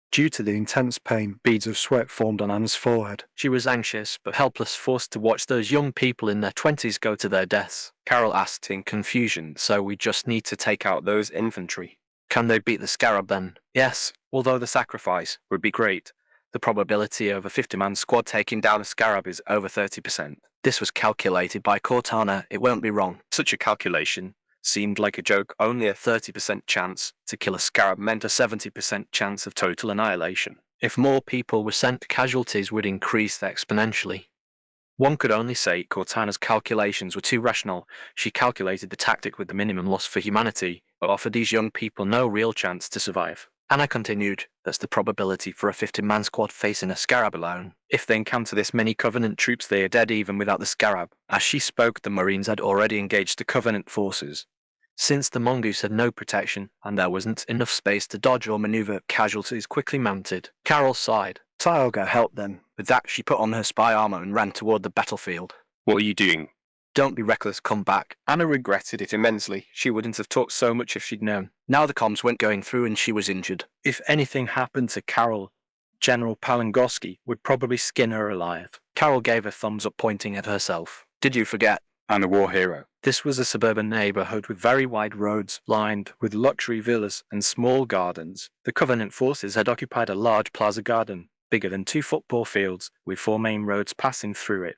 Due to the intense pain, beads of sweat formed on Anna's forehead. She was anxious but helpless, forced to watch those young people in their 20s go to their deaths. Carol asked in confusion, "So we just need to take out those infantry?" "Can they beat the Scarab then?" "Yes, although the sacrifice would be great. The probability of a 50-man squad taking down a Scarab is over 30%. This was calculated by Cortana. It won't be wrong. Such a calculation seemed like a joke. Only a 30% chance to kill a Scarab meant a 70% chance of total annihilation. If more people were sent, casualties would increase exponentially. One could only say Cortana's calculations were too rational. She calculated the tactic with the minimum loss for humanity, but offered these young people no real chance to survive. Anna continued, "That's the probability for a 50-man squad facing a Scarab alone. If they encounter this many Covenant troops, they are dead even without the Scarab." As she spoke, the Marines had already engaged the Covenant forces. Since the mongoose had no protection, and there wasn't enough space to dodge or maneuver, casualties quickly mounted. Carol sighed. "I'll go help them." With that, she put on her spy armor and ran toward the battlefield. "What are you doing?" "Don't be reckless, come back." Anna regretted it immensely. She wouldn't have talked so much if she'd known. Now the comms weren't going through and she was injured. If anything happened to Carol, General Palengoski would probably skin her alive. Carol gave a thumbs up, pointing at herself. "Did you forget? I'm a war hero." This was a suburban neighborhood with very wide roads, lined with luxury villas and small gardens. The Covenant forces had occupied a large plaza garden, bigger than 2 football fields, with 4 main roads passing through it.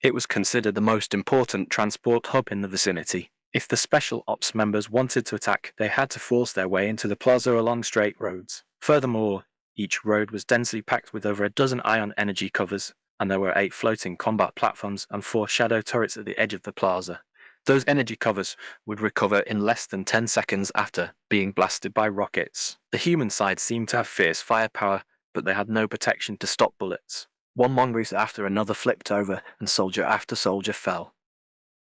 It was considered the most important transport hub in the vicinity. If the Special Ops members wanted to attack, they had to force their way into the plaza along straight roads. Furthermore, each road was densely packed with over a dozen ion energy covers, and there were 8 floating combat platforms and 4 shadow turrets at the edge of the plaza. Those energy covers would recover in less than 10 seconds after being blasted by rockets. The human side seemed to have fierce firepower, but they had no protection to stop bullets. One mongoose after another flipped over, and soldier after soldier fell.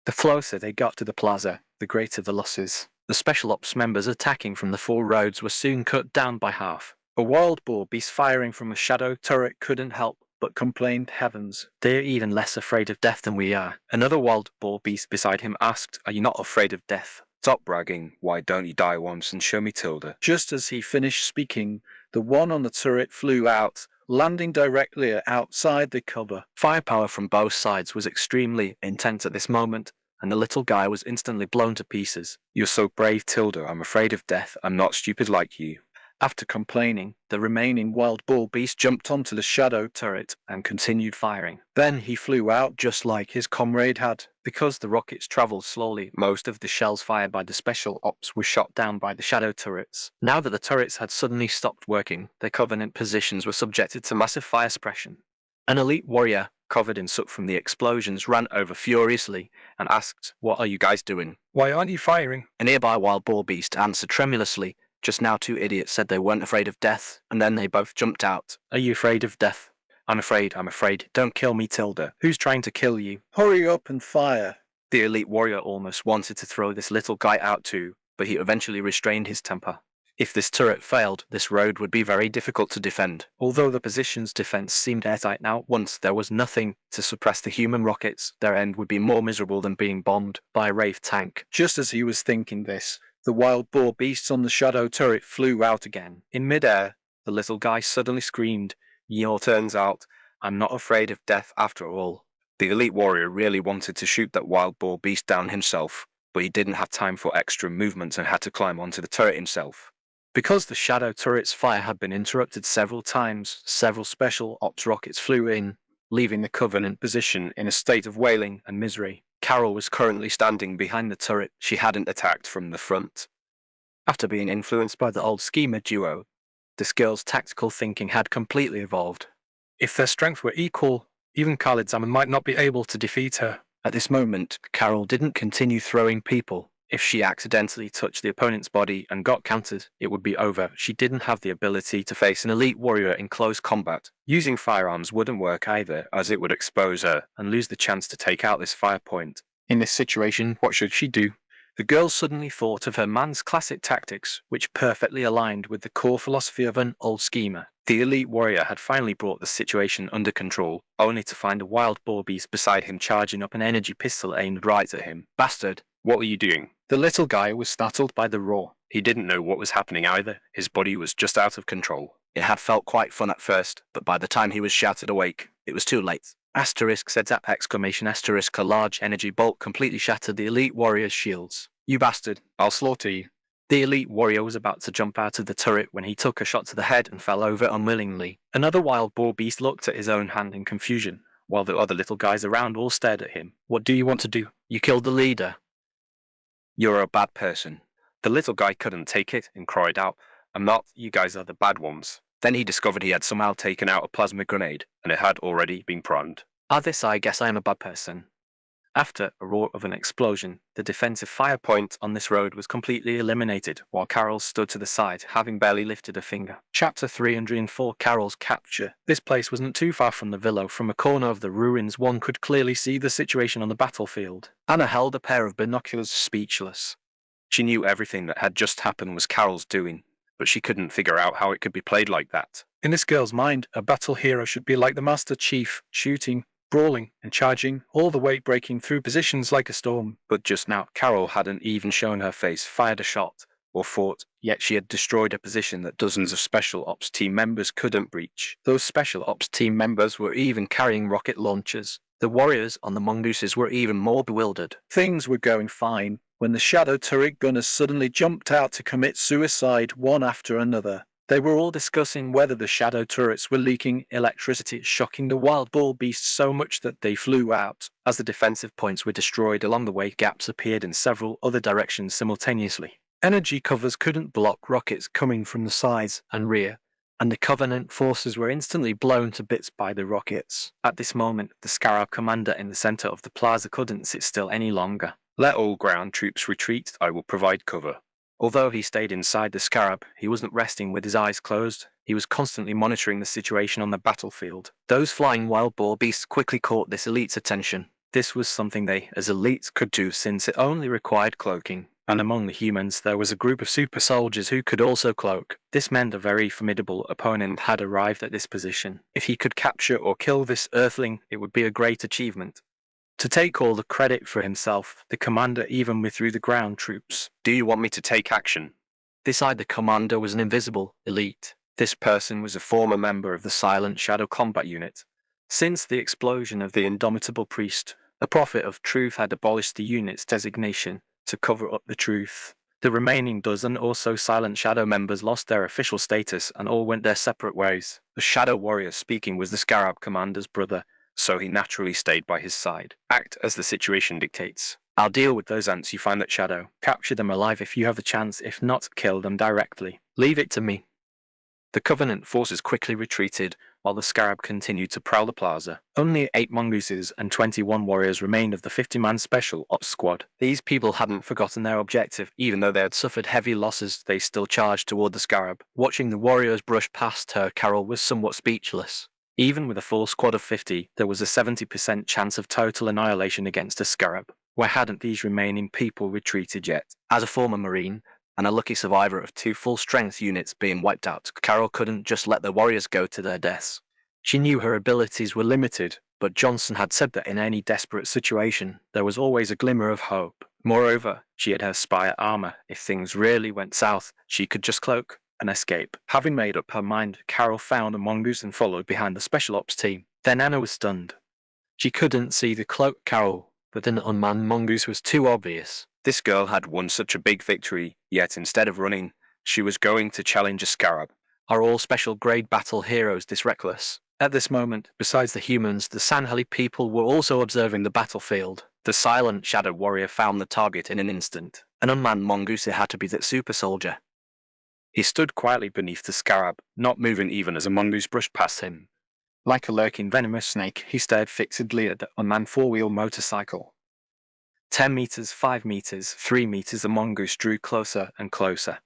The closer they got to the plaza, the greater the losses. The Special Ops members attacking from the 4 roads were soon cut down by half. A wild boar beast firing from a shadow turret couldn't help but complained, "Heavens, they're even less afraid of death than we are." Another wild boar beast beside him asked, "Are you not afraid of death?" "Stop bragging. Why don't you die once and show me Tilda?" Just as he finished speaking, the one on the turret flew out, landing directly outside the cover. Firepower from both sides was extremely intense at this moment, and the little guy was instantly blown to pieces. "You're so brave, Tilda. I'm afraid of death. I'm not stupid like you." After complaining, the remaining wild boar beast jumped onto the shadow turret and continued firing. Then he flew out just like his comrade had. Because the rockets traveled slowly, most of the shells fired by the special ops were shot down by the shadow turrets. Now that the turrets had suddenly stopped working, their Covenant positions were subjected to massive fire suppression. An elite warrior, covered in soot from the explosions, ran over furiously and asked, "What are you guys doing?" Why aren't you firing? A nearby wild boar beast answered tremulously, "Just now 2 idiots said they weren't afraid of death, and then they both jumped out." "Are you afraid of death?" I'm afraid. Don't kill me, Tilda. Who's trying to kill you?" Hurry up and fire. The elite warrior almost wanted to throw this little guy out too, but he eventually restrained his temper. If this turret failed, this road would be very difficult to defend. Although the position's defense seemed airtight now, once there was nothing to suppress the human rockets, their end would be more miserable than being bombed by a Wraith tank. Just as he was thinking this, the wild boar beasts on the shadow turret flew out again. In midair, the little guy suddenly screamed, Turns out, I'm not afraid of death after all." The elite warrior really wanted to shoot that wild boar beast down himself, but he didn't have time for extra movements and had to climb onto the turret himself. Because the shadow turret's fire had been interrupted several times, several special ops rockets flew in, leaving the Covenant position in a state of wailing and misery. Carol was currently standing behind the turret. She hadn't attacked from the front. After being influenced by the old schemer duo, this girl's tactical thinking had completely evolved. If their strength were equal, even Khalid Zaman might not be able to defeat her. At this moment, Carol didn't continue throwing people. If she accidentally touched the opponent's body and got countered, it would be over. She didn't have the ability to face an elite warrior in close combat. Using firearms wouldn't work either, as it would expose her and lose the chance to take out this fire point. In this situation, what should she do? The girl suddenly thought of her man's classic tactics, which perfectly aligned with the core philosophy of an old schemer. The elite warrior had finally brought the situation under control, only to find a wild boar beast beside him charging up an energy pistol aimed right at him. "Bastard, what were you doing?" The little guy was startled by the roar. He didn't know what was happening either. His body was just out of control. It had felt quite fun at first, but by the time he was shouted awake, it was too late. Asterisk said that exclamation asterisk, a large energy bolt completely shattered the elite warrior's shields. "You bastard, I'll slaughter you." The elite warrior was about to jump out of the turret when he took a shot to the head and fell over unwillingly. Another wild boar beast looked at his own hand in confusion, while the other little guys around all stared at him. "What do you want to do? You killed the leader." "You're a bad person." The little guy couldn't take it and cried out, "I'm not, you guys are the bad ones." Then he discovered he had somehow taken out a plasma grenade, and it had already been primed. This I guess I am a bad person. After a roar of an explosion, the defensive fire point on this road was completely eliminated, while Carol stood to the side, having barely lifted a finger. Chapter 304, Carol's Capture. This place wasn't too far from the villa. From a corner of the ruins, one could clearly see the situation on the battlefield. Anna held a pair of binoculars, speechless. She knew everything that had just happened was Carol's doing, but she couldn't figure out how it could be played like that. In this girl's mind, a battle hero should be like the Master Chief, shooting, brawling and charging, all the way breaking through positions like a storm. But just now, Carol hadn't even shown her face, fired a shot, or fought, yet she had destroyed a position that dozens of Special Ops team members couldn't breach. Those Special Ops team members were even carrying rocket launchers. The warriors on the mongooses were even more bewildered. Things were going fine when the shadow turret gunners suddenly jumped out to commit suicide one after another. They were all discussing whether the shadow turrets were leaking electricity, shocking the wild boar beasts so much that they flew out. As the defensive points were destroyed along the way, gaps appeared in several other directions simultaneously. Energy covers couldn't block rockets coming from the sides and rear, and the Covenant forces were instantly blown to bits by the rockets. At this moment, the Scarab commander in the center of the plaza couldn't sit still any longer. "Let all ground troops retreat, I will provide cover." Although he stayed inside the Scarab, he wasn't resting with his eyes closed. He was constantly monitoring the situation on the battlefield. Those flying wild boar beasts quickly caught this elite's attention. This was something they, as elites, could do since it only required cloaking. And among the humans, there was a group of super soldiers who could also cloak. This meant a very formidable opponent had arrived at this position. If he could capture or kill this earthling, it would be a great achievement. To take all the credit for himself, the commander even withdrew the ground troops. "Do you want me to take action?" This side, the commander was an invisible elite. This person was a former member of the Silent Shadow Combat Unit. Since the explosion of the Indomitable Priest, the Prophet of Truth had abolished the unit's designation to cover up the truth. The remaining dozen or so Silent Shadow members lost their official status and all went their separate ways. The Shadow Warrior speaking was the Scarab Commander's brother, so he naturally stayed by his side. Act as the situation dictates. I'll deal with those ants you find at Shadow. Capture them alive if you have the chance, if not, kill them directly. Leave it to me. The Covenant forces quickly retreated, while the Scarab continued to prowl the plaza. Only 8 mongooses and 21 warriors remained of the 50-man Special Ops Squad. These people hadn't forgotten their objective. Even though they had suffered heavy losses, they still charged toward the Scarab. Watching the warriors brush past her, Carol was somewhat speechless. Even with a full squad of 50, there was a 70% chance of total annihilation against a Scarab. Why hadn't these remaining people retreated yet? As a former Marine, and a lucky survivor of 2 full-strength units being wiped out, Carol couldn't just let the warriors go to their deaths. She knew her abilities were limited, but Johnson had said that in any desperate situation, there was always a glimmer of hope. Moreover, she had her Spire armor. If things really went south, she could just cloak and escape. Having made up her mind, Carol found a mongoose and followed behind the Special Ops team. Then Anna was stunned. She couldn't see the cloaked Carol, but an unmanned mongoose was too obvious. This girl had won such a big victory, yet instead of running, she was going to challenge a Scarab. Are all special grade battle heroes this reckless? At this moment, besides the humans, the Sanheli people were also observing the battlefield. The Silent Shadow Warrior found the target in an instant. An unmanned mongoose had to be that super soldier. He stood quietly beneath the Scarab, not moving even as a mongoose brushed past him. Like a lurking venomous snake, he stared fixedly at the unmanned 4-wheel motorcycle. 10 meters, 5 meters, 3 meters, the mongoose drew closer and closer.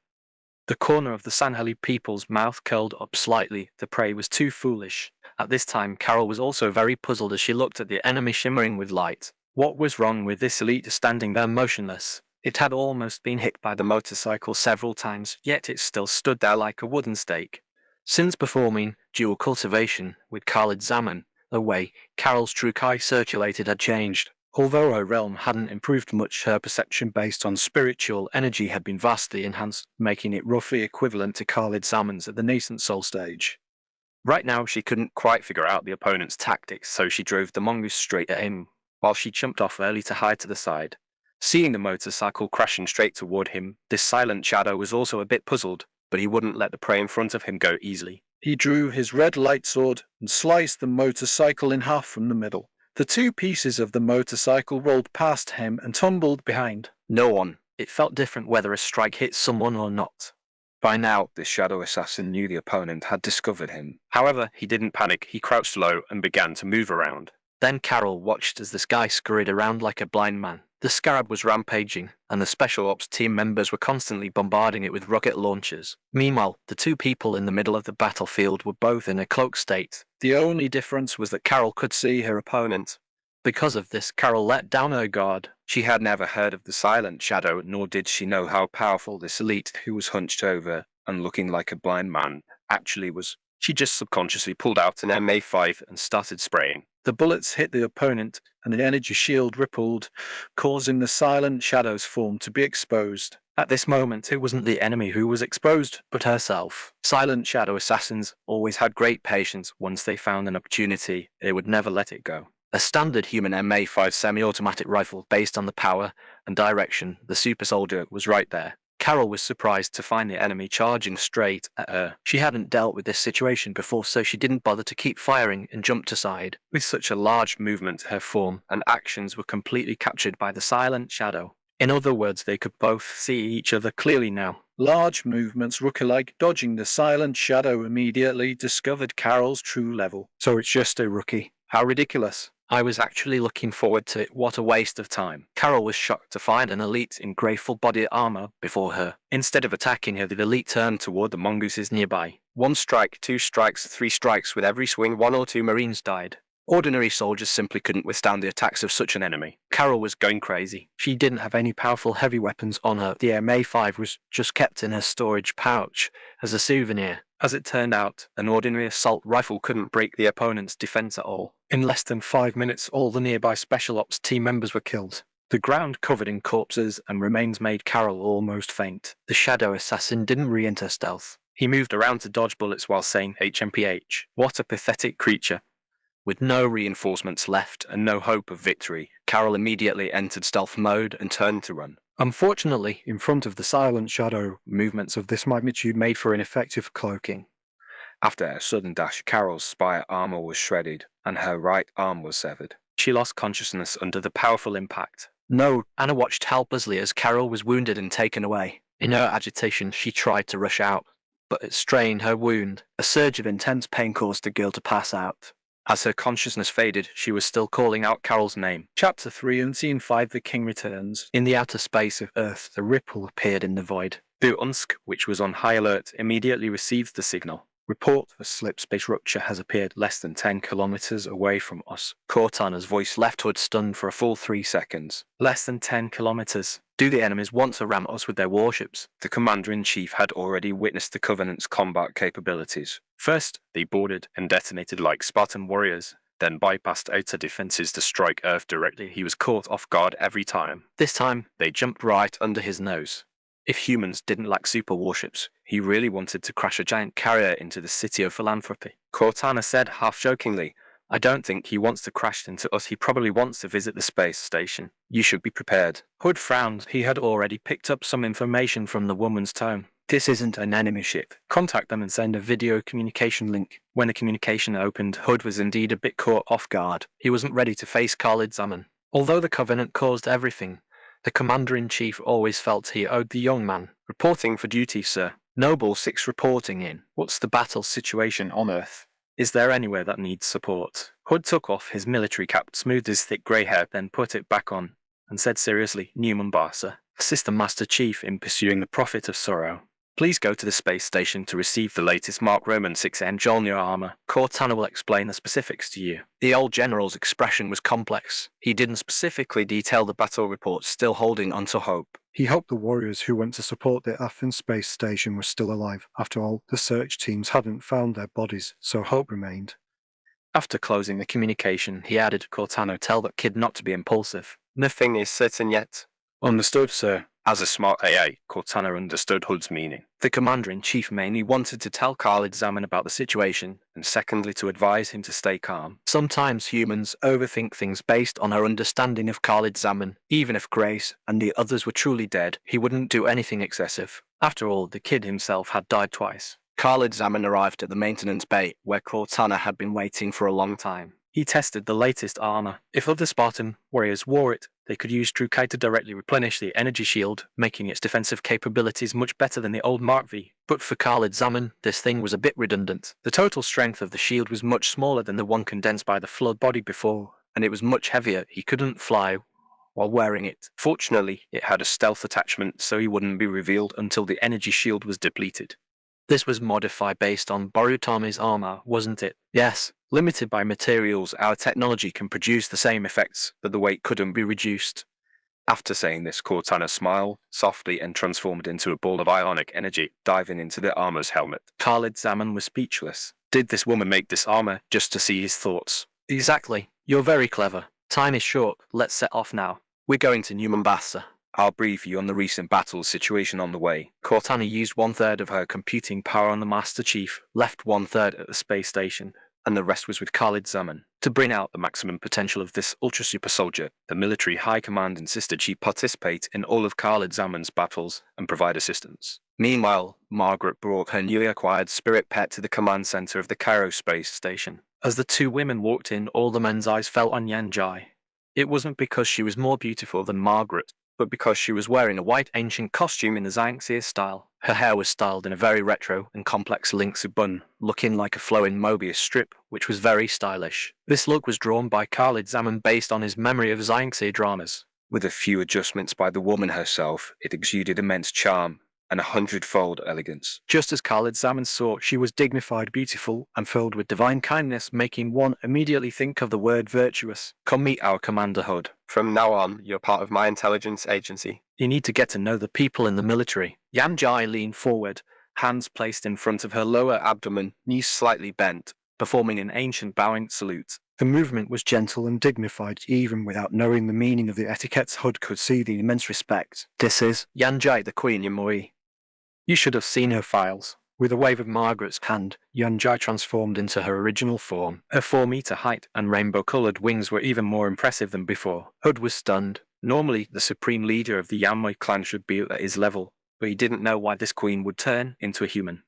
The corner of the Sanheli people's mouth curled up slightly. The prey was too foolish. At this time, Carol was also very puzzled as she looked at the enemy shimmering with light. What was wrong with this elite standing there motionless? It had almost been hit by the motorcycle several times, yet it still stood there like a wooden stake. Since performing dual cultivation with Khalid Zaman, the way Carol's true Kai circulated had changed. Although her realm hadn't improved much, her perception based on spiritual energy had been vastly enhanced, making it roughly equivalent to Khalid Zaman's at the nascent soul stage. Right now, she couldn't quite figure out the opponent's tactics, so she drove the mongoose straight at him, while she jumped off early to hide to the side. Seeing the motorcycle crashing straight toward him, this Silent Shadow was also a bit puzzled, but he wouldn't let the prey in front of him go easily. He drew his red light sword and sliced the motorcycle in half from the middle. The 2 pieces of the motorcycle rolled past him and tumbled behind. No one. It felt different whether a strike hit someone or not. By now, this shadow assassin knew the opponent had discovered him. However, he didn't panic. He crouched low and began to move around. Then Carol watched as this guy scurried around like a blind man. The Scarab was rampaging, and the Special Ops team members were constantly bombarding it with rocket launchers. Meanwhile, the 2 people in the middle of the battlefield were both in a cloaked state. The only difference was that Carol could see her opponent. Because of this, Carol let down her guard. She had never heard of the Silent Shadow, nor did she know how powerful this elite who was hunched over and looking like a blind man actually was. She just subconsciously pulled out an MA5 and started spraying. The bullets hit the opponent, and the energy shield rippled, causing the Silent Shadow's form to be exposed. At this moment, it wasn't the enemy who was exposed, but herself. Silent Shadow assassins always had great patience. Once they found an opportunity, they would never let it go. A standard human MA5 semi-automatic rifle based on the power and direction, the super soldier was right there. Carol was surprised to find the enemy charging straight at her. She hadn't dealt with this situation before, so she didn't bother to keep firing and jumped aside. With such a large movement, her form and actions were completely captured by the Silent Shadow. In other words, they could both see each other clearly now. Large movements, rookie-like, dodging the Silent Shadow immediately discovered Carol's true level. So it's just a rookie. How ridiculous. I was actually looking forward to it. What a waste of time. Carol was shocked to find an elite in grey full body armor before her. Instead of attacking her, the elite turned toward the mongooses nearby. 1 strike, 2 strikes, 3 strikes. With every swing, 1 or 2 Marines died. Ordinary soldiers simply couldn't withstand the attacks of such an enemy. Carol was going crazy. She didn't have any powerful heavy weapons on her. The MA5 was just kept in her storage pouch as a souvenir. As it turned out, an ordinary assault rifle couldn't break the opponent's defense at all. In less than 5 minutes, all the nearby Special Ops team members were killed. The ground covered in corpses and remains made Carol almost faint. The Shadow Assassin didn't re-enter stealth. He moved around to dodge bullets while saying HMPH. What a pathetic creature. With no reinforcements left and no hope of victory, Carol immediately entered stealth mode and turned to run. Unfortunately, in front of the silent shadow, movements of this magnitude made for ineffective cloaking. After a sudden dash, Carol's spire armor was shredded, and her right arm was severed. She lost consciousness under the powerful impact. No, Anna watched helplessly as Carol was wounded and taken away. In her agitation, she tried to rush out, but it strained her wound. A surge of intense pain caused the girl to pass out. As her consciousness faded, she was still calling out Carol's name. Chapter 3 and Scene 5 The King Returns. In the outer space of Earth, the ripple appeared in the void. The Unsk, which was on high alert, immediately received the signal. Report of a slip space rupture has appeared less than 10 kilometers away from us. Cortana's voice left Hood stunned for a full 3 seconds. Less than 10 kilometers. Do the enemies want to ram us with their warships? The Commander-in-Chief had already witnessed the Covenant's combat capabilities. First, they boarded and detonated like Spartan warriors, then bypassed outer defenses to strike Earth directly. He was caught off guard every time. This time, they jumped right under his nose. If humans didn't lack super warships, he really wanted to crash a giant carrier into the city of philanthropy. Cortana said half-jokingly, "I don't think he wants to crash into us. He probably wants to visit the space station. You should be prepared." Hood frowned. He had already picked up some information from the woman's tone. This isn't an enemy ship. Contact them and send a video communication link. When the communication opened, Hood was indeed a bit caught off guard. He wasn't ready to face Khalid Zaman. Although the Covenant caused everything, the Commander-in-Chief always felt he owed the young man. "Reporting for duty, sir." Noble 6 reporting in. What's the battle situation on Earth? "Is there anywhere that needs support?" Hood took off his military cap, smoothed his thick grey hair, then put it back on, and said seriously, "New Mombasa. Assist the Master Chief in pursuing the Prophet of Sorrow. Please go to the space station to receive the latest Mark Roman 6 Enjolnir armor. Cortana will explain the specifics to you." The old general's expression was complex. He didn't specifically detail the battle reports, still holding onto hope. He hoped the warriors who went to support the Athens space station were still alive. After all, the search teams hadn't found their bodies, so hope remained. After closing the communication, he added, "Cortana, tell that kid not to be impulsive. Nothing is certain yet." Understood, sir. As a smart AI, Cortana understood Hood's meaning. The Commander-in-Chief mainly wanted to tell Khalid Zaman about the situation, and secondly to advise him to stay calm. Sometimes humans overthink things based on our understanding of Khalid Zaman. Even if Grace and the others were truly dead, he wouldn't do anything excessive. After all, the kid himself had died twice. Khalid Zaman arrived at the maintenance bay, where Cortana had been waiting for a long time. He tested the latest armor. If other Spartan warriors wore it, they could use Trukai to directly replenish the energy shield, making its defensive capabilities much better than the old Mark V. But for Khalid Zaman, this thing was a bit redundant. The total strength of the shield was much smaller than the one condensed by the flood body before, and it was much heavier. He couldn't fly while wearing it. Fortunately, it had a stealth attachment, so he wouldn't be revealed until the energy shield was depleted. This was modified based on Borutami's armor, wasn't it? Yes. Limited by materials, our technology can produce the same effects, but the weight couldn't be reduced. After saying this, Cortana smiled softly and transformed into a ball of ionic energy, diving into the armor's helmet. Khalid Zaman was speechless. Did this woman make this armor just to see his thoughts? Exactly. You're very clever. Time is short. Let's set off now. We're going to New Mombasa. I'll brief you on the recent battle situation on the way. Cortana used 1/3 of her computing power on the Master Chief, left 1/3 at the space station, and the rest was with Khalid Zaman. To bring out the maximum potential of this ultra-super soldier, the military high command insisted she participate in all of Khalid Zaman's battles and provide assistance. Meanwhile, Margaret brought her newly acquired spirit pet to the command center of the Cairo space station. As the two women walked in, all the men's eyes fell on Yan Jai. It wasn't because she was more beautiful than Margaret, but because she was wearing a white ancient costume in the Zhangxia style. Her hair was styled in a very retro and complex Lingsu bun, looking like a flowing Mobius strip, which was very stylish. This look was drawn by Khalid Zaman based on his memory of Zhangxia dramas. With a few adjustments by the woman herself, it exuded immense charm and 100-fold elegance. Just as Khalid Zaman saw, she was dignified, beautiful, and filled with divine kindness, making one immediately think of the word virtuous. Come meet our Commander Hood. From now on, you're part of my intelligence agency. You need to get to know the people in the military. Yan Jai leaned forward, hands placed in front of her lower abdomen, knees slightly bent, performing an ancient bowing salute. The movement was gentle and dignified, even without knowing the meaning of the etiquettes. Hood could see the immense respect. This is Yan Jai, the Queen Yamui. You should have seen her files. With a wave of Margaret's hand, Yan Jai transformed into her original form. Her 4-meter height and rainbow-colored wings were even more impressive than before. Hood was stunned. Normally, the supreme leader of the Yanmoi clan should be at his level, but he didn't know why this queen would turn into a human.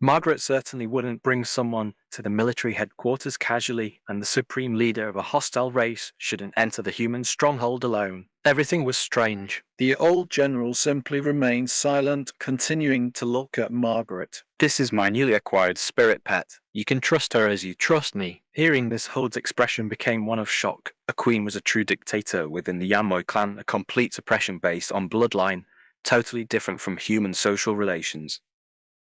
Margaret certainly wouldn't bring someone to the military headquarters casually, and the supreme leader of a hostile race shouldn't enter the human stronghold alone. Everything was strange. The old general simply remained silent, continuing to look at Margaret. This is my newly acquired spirit pet. You can trust her as you trust me. Hearing this, Huld's expression became one of shock. A queen was a true dictator within the Yanmoi clan, a complete oppression based on bloodline, totally different from human social relations.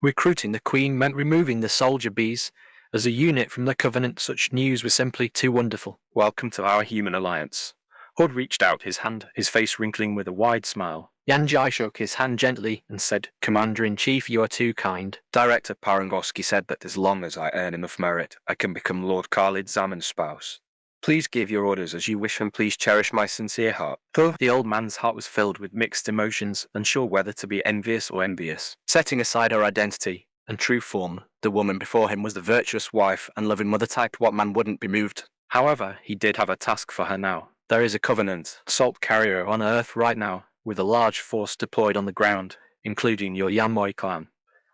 Recruiting the queen meant removing the soldier bees. As a unit from the Covenant, such news was simply too wonderful. Welcome to our human alliance. Hud reached out his hand, his face wrinkling with a wide smile. Yanjai shook his hand gently and said, "Commander-in-Chief, you are too kind." Director Parangoski said that as long as I earn enough merit, I can become Lord Khalid Zaman's spouse. Please give your orders as you wish and please cherish my sincere heart. Though the old man's heart was filled with mixed emotions, unsure whether to be envious or envious. Setting aside her identity and true form, the woman before him was the virtuous wife and loving mother type. What man wouldn't be moved? However, he did have a task for her now. There is a Covenant assault carrier on Earth right now, with a large force deployed on the ground, including your Yanmoi clan.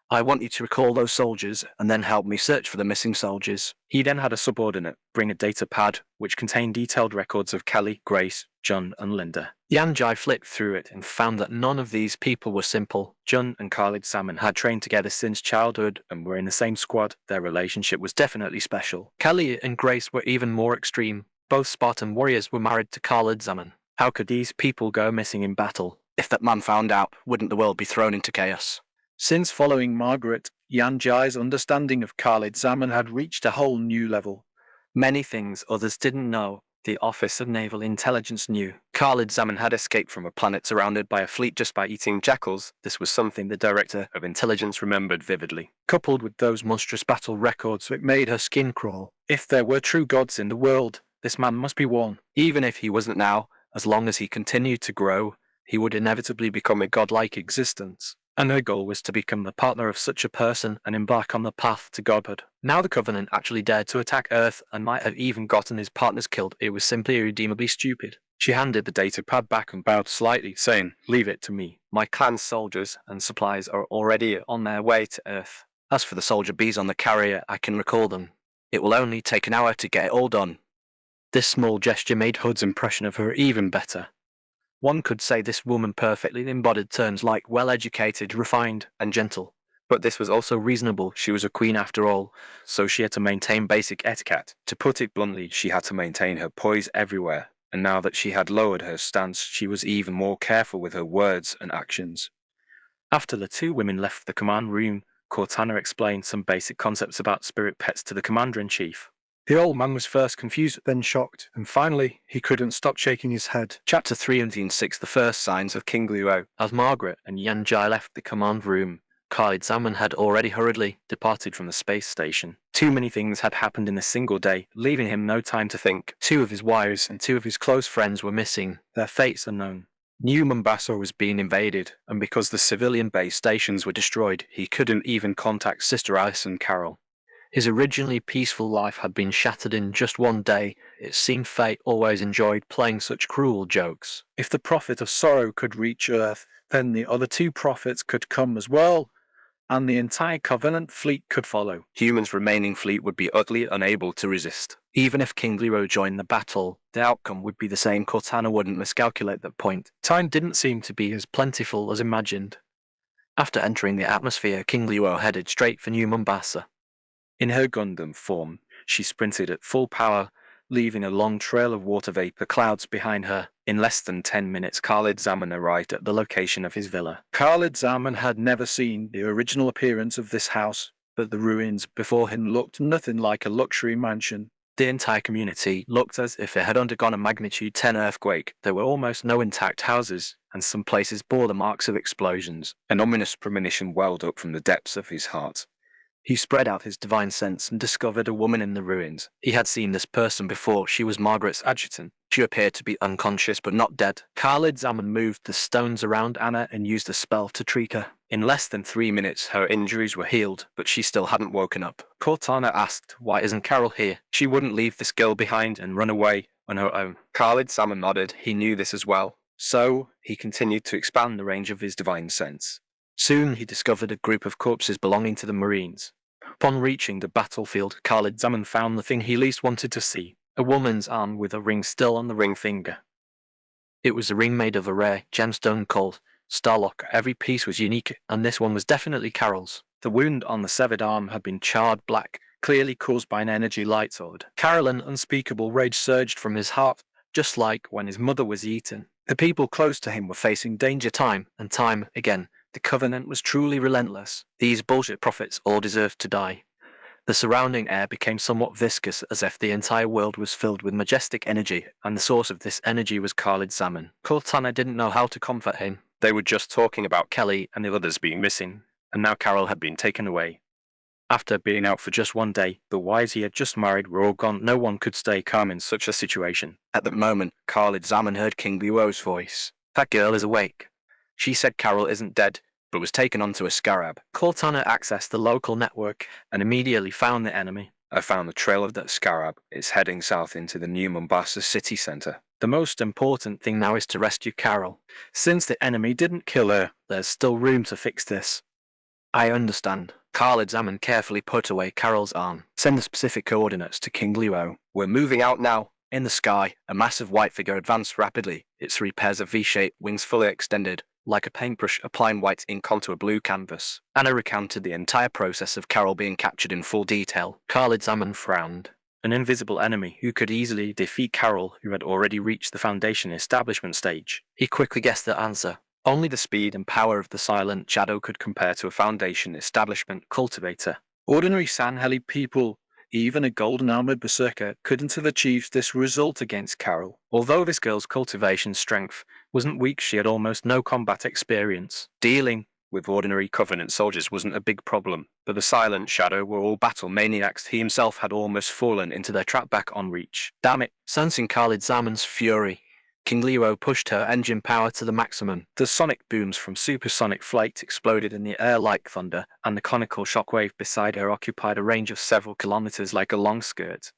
I want you to recall those soldiers and then help me search for the missing soldiers. He then had a subordinate bring a data pad which contained detailed records of Kelly, Grace, Jun, and Linda. Yanjai flipped through it and found that none of these people were simple. Jun and Khalid Salmon had trained together since childhood and were in the same squad. Their relationship was definitely special. Kelly and Grace were even more extreme. Both Spartan warriors were married to Khalid Zaman. How could these people go missing in battle? If that man found out, wouldn't the world be thrown into chaos? Since following Margaret, Yanjai's understanding of Khalid Zaman had reached a whole new level. Many things others didn't know, the Office of Naval Intelligence knew. Khalid Zaman had escaped from a planet surrounded by a fleet just by eating jackals. This was something the Director of Intelligence remembered vividly. Coupled with those monstrous battle records, it made her skin crawl. If there were true gods in the world, this man must be one. Even if he wasn't now, as long as he continued to grow, he would inevitably become a godlike existence. And her goal was to become the partner of such a person and embark on the path to godhood. Now the Covenant actually dared to attack Earth and might have even gotten his partners killed. It was simply irredeemably stupid. She handed the data pad back and bowed slightly, saying, "Leave it to me. My clan's soldiers and supplies are already on their way to Earth. As for the soldier bees on the carrier, I can recall them. It will only take an hour to get it all done." This small gesture made Hud's impression of her even better. One could say this woman perfectly embodied terms like well-educated, refined, and gentle. But this was also reasonable. She was a queen after all, so she had to maintain basic etiquette. To put it bluntly, she had to maintain her poise everywhere. And now that she had lowered her stance, she was even more careful with her words and actions. After the two women left the command room, Cortana explained some basic concepts about spirit pets to the Commander-in-Chief. The old man was first confused, then shocked, and finally he couldn't stop shaking his head. Chapter 306, The First Signs of King Luo. As Margaret and Yanjai left the command room, Khalid Zaman had already hurriedly departed from the space station. Too many things had happened in a single day, leaving him no time to think. 2 of his wives and 2 of his close friends were missing. Their fates unknown. New Mombasa was being invaded, and because the civilian base stations were destroyed, he couldn't even contact Sister Alice and Carol. His originally peaceful life had been shattered in just one day. It seemed fate always enjoyed playing such cruel jokes. If the prophet of sorrow could reach Earth, then the other 2 prophets could come as well, and the entire Covenant fleet could follow. Humans' remaining fleet would be utterly unable to resist. Even if King Liro joined the battle, the outcome would be the same. Cortana wouldn't miscalculate that point. Time didn't seem to be as plentiful as imagined. After entering the atmosphere, King Luo headed straight for New Mombasa. In her Gundam form, she sprinted at full power, leaving a long trail of water vapor clouds behind her. In less than 10 minutes, Khalid Zaman arrived at the location of his villa. Khalid Zaman had never seen the original appearance of this house, but the ruins before him looked nothing like a luxury mansion. The entire community looked as if it had undergone a magnitude 10 earthquake. There were almost no intact houses, and some places bore the marks of explosions. An ominous premonition welled up from the depths of his heart. He spread out his divine sense and discovered a woman in the ruins. He had seen this person before. She was Margaret's adjutant. She appeared to be unconscious but not dead. Khalid Zaman moved the stones around Anna and used a spell to treat her. In less than 3 minutes, her injuries were healed, but she still hadn't woken up. Cortana asked, "Why isn't Carol here?" She wouldn't leave this girl behind and run away. on her own. Khalid Salmon nodded. He knew this as well. So, he continued to expand the range of his divine sense. Soon he discovered a group of corpses belonging to the Marines. Upon reaching the battlefield, Khalid Zaman found the thing he least wanted to see, a woman's arm with a ring still on the ring finger. It was a ring made of a rare gemstone called Starlock. Every piece was unique, and this one was definitely Carol's. The wound on the severed arm had been charred black, clearly caused by an energy light sword. Carol, an unspeakable rage surged from his heart, just like when his mother was eaten. The people close to him were facing danger time and time again. The Covenant was truly relentless. These bullshit prophets all deserved to die. The surrounding air became somewhat viscous, as if the entire world was filled with majestic energy, and the source of this energy was Khalid Zaman. Cortana didn't know how to comfort him. They were just talking about Kelly and the others being missing, and now Carol had been taken away. After being out for just one day, the wives he had just married were all gone. No one could stay calm in such a situation. At that moment, Khalid Zaman heard King Luo's voice. That girl is awake. She said Carol isn't dead, but was taken onto a scarab. Cortana accessed the local network and immediately found the enemy. I found the trail of that scarab. It's heading south into the new Mombasa city centre. The most important thing now is to rescue Carol. Since the enemy didn't kill her, there's still room to fix this. I understand. Khalid Zaman carefully put away Carol's arm. Send the specific coordinates to King Luo. We're moving out now. In the sky, a massive white figure advanced rapidly, its 3 pairs of V-shaped wings fully extended, like a paintbrush applying white ink onto a blue canvas. Anna recounted the entire process of Carol being captured in full detail. Khalid Zaman frowned. An invisible enemy who could easily defeat Carol, who had already reached the Foundation establishment stage. He quickly guessed the answer. Only the speed and power of the silent shadow could compare to a Foundation establishment cultivator. Ordinary Sanheli people, even a golden-armored berserker, couldn't have achieved this result against Carol. Although this girl's cultivation strength wasn't weak, she had almost no combat experience. Dealing with ordinary Covenant soldiers wasn't a big problem, but the Silent Shadow were all battle maniacs. He himself had almost fallen into their trap back on reach. Damn it! Sensing Khalid Zaman's fury, King Luo pushed her engine power to the maximum. The sonic booms from supersonic flight exploded in the air like thunder, and the conical shockwave beside her occupied a range of several kilometers like a long skirt.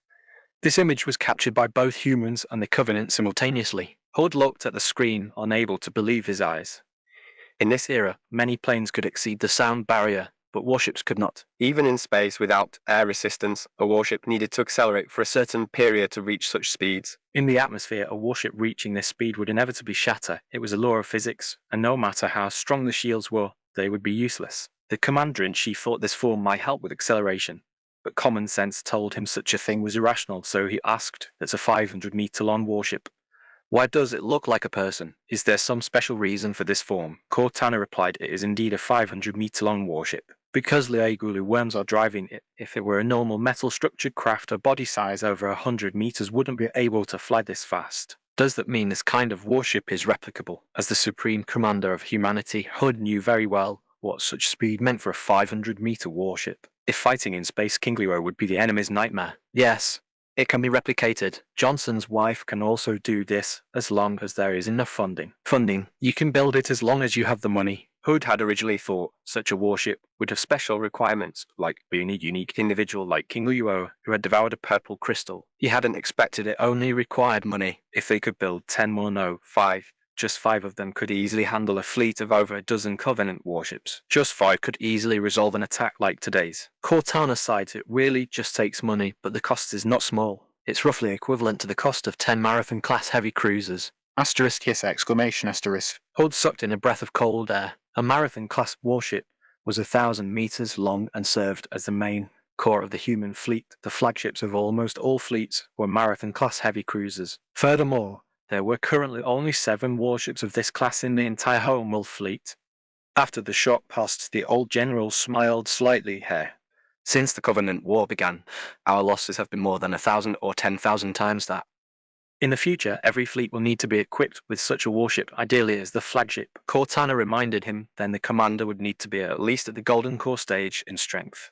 This image was captured by both humans and the Covenant simultaneously. Hood looked at the screen, unable to believe his eyes. In this era, many planes could exceed the sound barrier, but warships could not. Even in space without air resistance, a warship needed to accelerate for a certain period to reach such speeds. In the atmosphere, a warship reaching this speed would inevitably shatter. It was a law of physics, and no matter how strong the shields were, they would be useless. The commander-in-chief thought this form might help with acceleration, but common sense told him such a thing was irrational, so he asked, "It's a 500-meter-long warship. Why does it look like a person? Is there some special reason for this form?" Cortana replied, "It is indeed a 500-meter-long warship. Because Liaigulu worms are driving it, if it were a normal metal-structured craft, a body size over 100 meters wouldn't be able to fly this fast." Does that mean this kind of warship is replicable? As the supreme commander of humanity, Hood knew very well what such speed meant for a 500-meter warship. If fighting in space, King Luo would be the enemy's nightmare. Yes, it can be replicated. Johnson's wife can also do this as long as there is enough funding. You can build it as long as you have the money. Hood had originally thought such a warship would have special requirements, like being a unique individual like King Luo, who had devoured a purple crystal. He hadn't expected it Only required money. if they could build 10 more, no, 5. Just 5 of them could easily handle a fleet of over a dozen Covenant warships. Just 5 could easily resolve an attack like today's. Cortana sides it really just takes money, but the cost is not small. It's roughly equivalent to the cost of 10 Marathon-class heavy cruisers. Asterisk yes exclamation asterisk. Hood sucked in a breath of cold air. A Marathon-class warship was 1,000 meters long and served as the main core of the human fleet. The flagships of almost all fleets were Marathon-class heavy cruisers. Furthermore, there were currently only 7 warships of this class in the entire Homeworld fleet. After the shock passed, the old general smiled slightly here. Since the Covenant War began, our losses have been more than 1,000 or 10,000 times that. In the future, every fleet will need to be equipped with such a warship, ideally as the flagship. Cortana reminded him then the commander would need to be at least at the Golden Core stage in strength.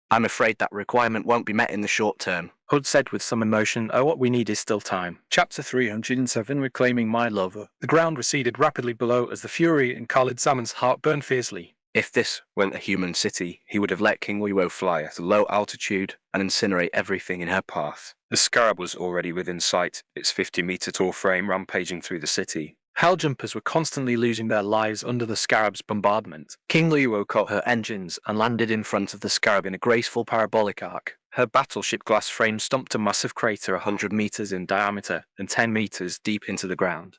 I'm afraid that requirement won't be met in the short term. Hood said with some emotion, "Oh, what we need is still time." Chapter 307, Reclaiming My Lover. The ground receded rapidly below as the fury in Khalid Zaman's heart burned fiercely. If this weren't a human city, he would have let King Luo fly at a low altitude and incinerate everything in her path. The Scarab was already within sight, its 50-meter tall frame rampaging through the city. Helljumpers were constantly losing their lives under the Scarab's bombardment. King Luo caught her engines and landed in front of the Scarab in a graceful parabolic arc. Her battleship glass frame stomped a massive crater 100 meters in diameter and 10 meters deep into the ground.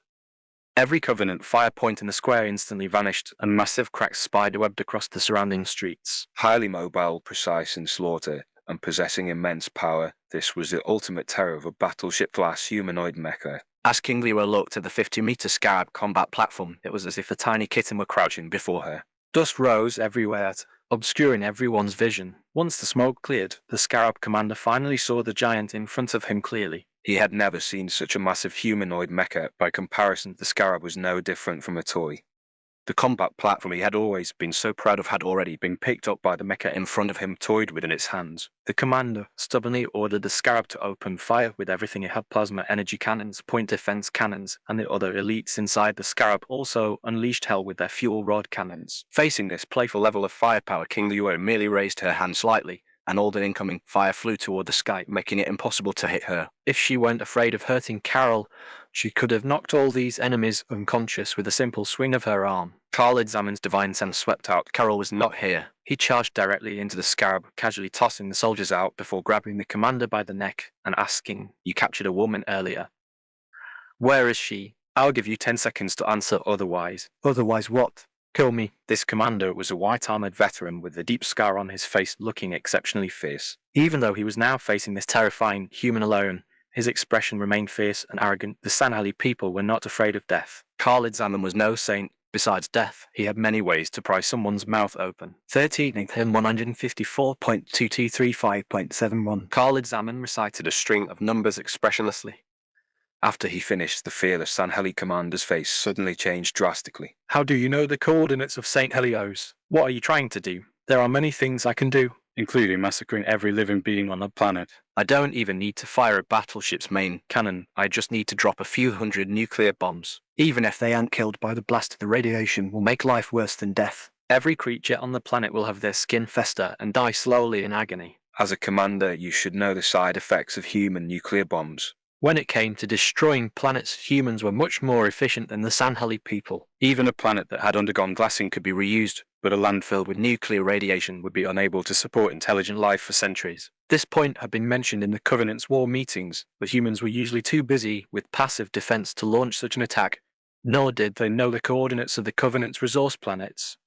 Every Covenant fire point in the square instantly vanished, and massive cracks spiderwebbed across the surrounding streets. Highly mobile, precise in slaughter, and possessing immense power, this was the ultimate terror of a battleship-class humanoid mecha. As King Luo looked at the 50-meter Scarab combat platform, it was as if a tiny kitten were crouching before her. Dust rose everywhere, obscuring everyone's vision. Once the smoke cleared, the Scarab commander finally saw the giant in front of him clearly. He had never seen such a massive humanoid mecha. By comparison, the Scarab was no different from a toy. The combat platform he had always been so proud of had already been picked up by the mecha in front of him, toyed within its hands. The commander stubbornly ordered the Scarab to open fire with everything it had: plasma energy cannons, point defense cannons, and the other elites inside the Scarab also unleashed hell with their fuel rod cannons. Facing this playful level of firepower, King Luo merely raised her hand slightly, and all the incoming fire flew toward the sky, making it impossible to hit her. If she weren't afraid of hurting Carol, she could have knocked all these enemies unconscious with a simple swing of her arm. Khalid Zaman's divine sense swept out. Carol was not here. He charged directly into the Scarab, casually tossing the soldiers out before grabbing the commander by the neck and asking, "You captured a woman earlier. Where is she? I'll give you 10 seconds to answer otherwise." Otherwise what? Kill me. This commander was a white-armored veteran with a deep scar on his face, looking exceptionally fierce. Even though he was now facing this terrifying human alone, his expression remained fierce and arrogant. The Sanhali people were not afraid of death. Khalid Zaman was no saint. Besides death, he had many ways to pry someone's mouth open. 13 and 154.2235.71. Khalid Zaman recited a string of numbers expressionlessly. After he finished, the fearless Sanheli commander's face suddenly changed drastically. How do you know the coordinates of St. Helios? What are you trying to do? There are many things I can do, including massacring every living being on the planet. I don't even need to fire a battleship's main cannon. I just need to drop a few hundred nuclear bombs. Even if they aren't killed by the blast, the radiation will make life worse than death. Every creature on the planet will have their skin fester and die slowly in agony. As a commander, you should know the side effects of human nuclear bombs. When it came to destroying planets, humans were much more efficient than the Sanhali people. Even a planet that had undergone glassing could be reused, but a land filled with nuclear radiation would be unable to support intelligent life for centuries. This point had been mentioned in the Covenant's war meetings, but humans were usually too busy with passive defense to launch such an attack, nor did they know the coordinates of the Covenant's resource planets.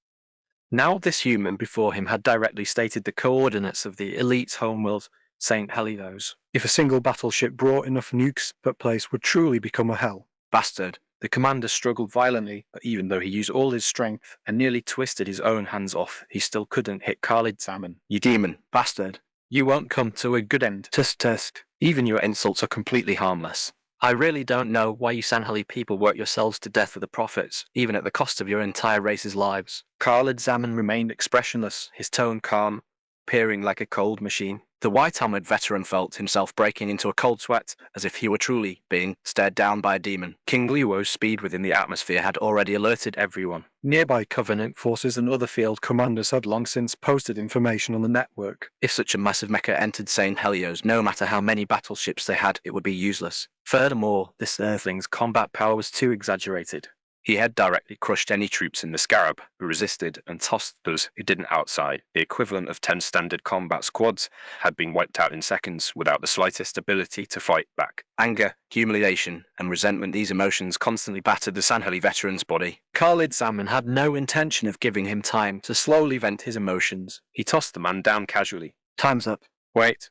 Now this human before him had directly stated the coordinates of the elite's homeworld, St. Helios. If a single battleship brought enough nukes, that place would truly become a hell. Bastard. The commander struggled violently, but even though he used all his strength and nearly twisted his own hands off, he still couldn't hit Khalid Zaman. You demon. Bastard. You won't come to a good end. Test. Even your insults are completely harmless. I really don't know why you Sanhali people work yourselves to death for the profits, even at the cost of your entire race's lives. Khalid Zaman remained expressionless, his tone calm, peering like a cold machine. The white-armored veteran felt himself breaking into a cold sweat, as if he were truly being stared down by a demon. King Luo's speed within the atmosphere had already alerted everyone. Nearby Covenant forces and other field commanders had long since posted information on the network. If such a massive mecha entered St. Helios, no matter how many battleships they had, it would be useless. Furthermore, this Earthling's combat power was too exaggerated. He had directly crushed any troops in the Scarab who resisted and tossed those who didn't outside. The equivalent of 10 standard combat squads had been wiped out in seconds without the slightest ability to fight back. Anger, humiliation, and resentment, these emotions constantly battered the Sanhali veteran's body. Khalid Zaman had no intention of giving him time to slowly vent his emotions. He tossed the man down casually. Time's up. Wait.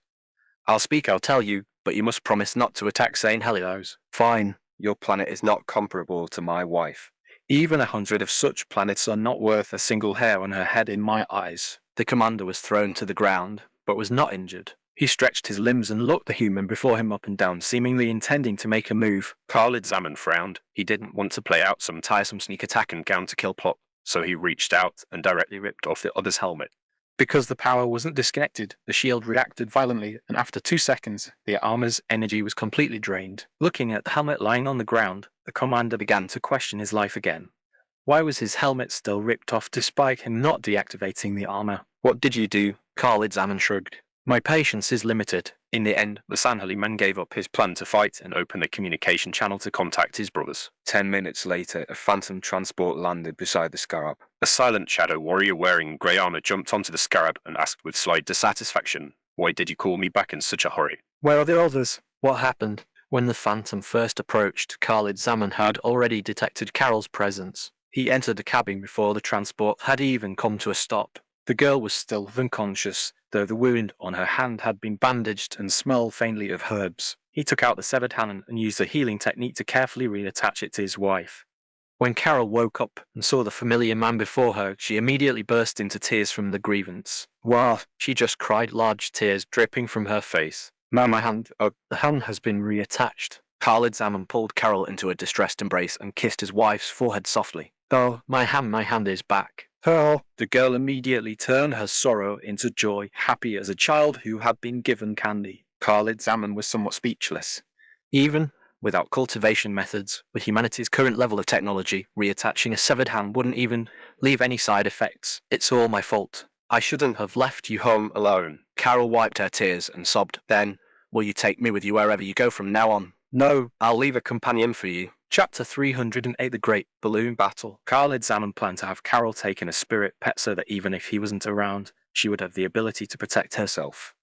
I'll speak, I'll tell you, but you must promise not to attack St. Helios. Fine. Your planet is not comparable to my wife. Even 100 of such planets are not worth a single hair on her head in my eyes. The commander was thrown to the ground, but was not injured. He stretched his limbs and looked the human before him up and down, seemingly intending to make a move. Khalid Zaman frowned. He didn't want to play out some tiresome sneak attack and counter-kill plot, so he reached out and directly ripped off the other's helmet. Because the power wasn't disconnected, the shield reacted violently, and after 2 seconds, the armor's energy was completely drained. Looking at the helmet lying on the ground, the commander began to question his life again. Why was his helmet still ripped off despite him not deactivating the armor? What did you do? Khalid Zaman shrugged. My patience is limited. In the end, the Sanhali man gave up his plan to fight and opened a communication channel to contact his brothers. 10 minutes later, a phantom transport landed beside the Scarab. A silent shadow warrior wearing grey armor jumped onto the Scarab and asked with slight dissatisfaction, "Why did you call me back in such a hurry?" Where are the others? What happened? When the phantom first approached, Khalid Zaman had already detected Carol's presence. He entered the cabin before the transport had even come to a stop. The girl was still unconscious, though the wound on her hand had been bandaged and smelled faintly of herbs. He took out the severed hand and used a healing technique to carefully reattach it to his wife. When Carol woke up and saw the familiar man before her, she immediately burst into tears from the grievance. Wow, she just cried, large tears dripping from her face. "Man, my hand, oh, the hand has been reattached." Khalid Zaman pulled Carol into a distressed embrace and kissed his wife's forehead softly. "Oh, my hand is back." Oh, the girl immediately turned her sorrow into joy, happy as a child who had been given candy. Khalid Zaman was somewhat speechless. Even without cultivation methods, with humanity's current level of technology, reattaching a severed hand wouldn't even leave any side effects. It's all my fault. I shouldn't have left you home alone. Carol wiped her tears and sobbed. Then, will you take me with you wherever you go from now on? No, I'll leave a companion for you. Chapter 308, The Great Balloon Battle. Khalid Zaman planned to have Carol taken a spirit pet so that even if he wasn't around, she would have the ability to protect herself.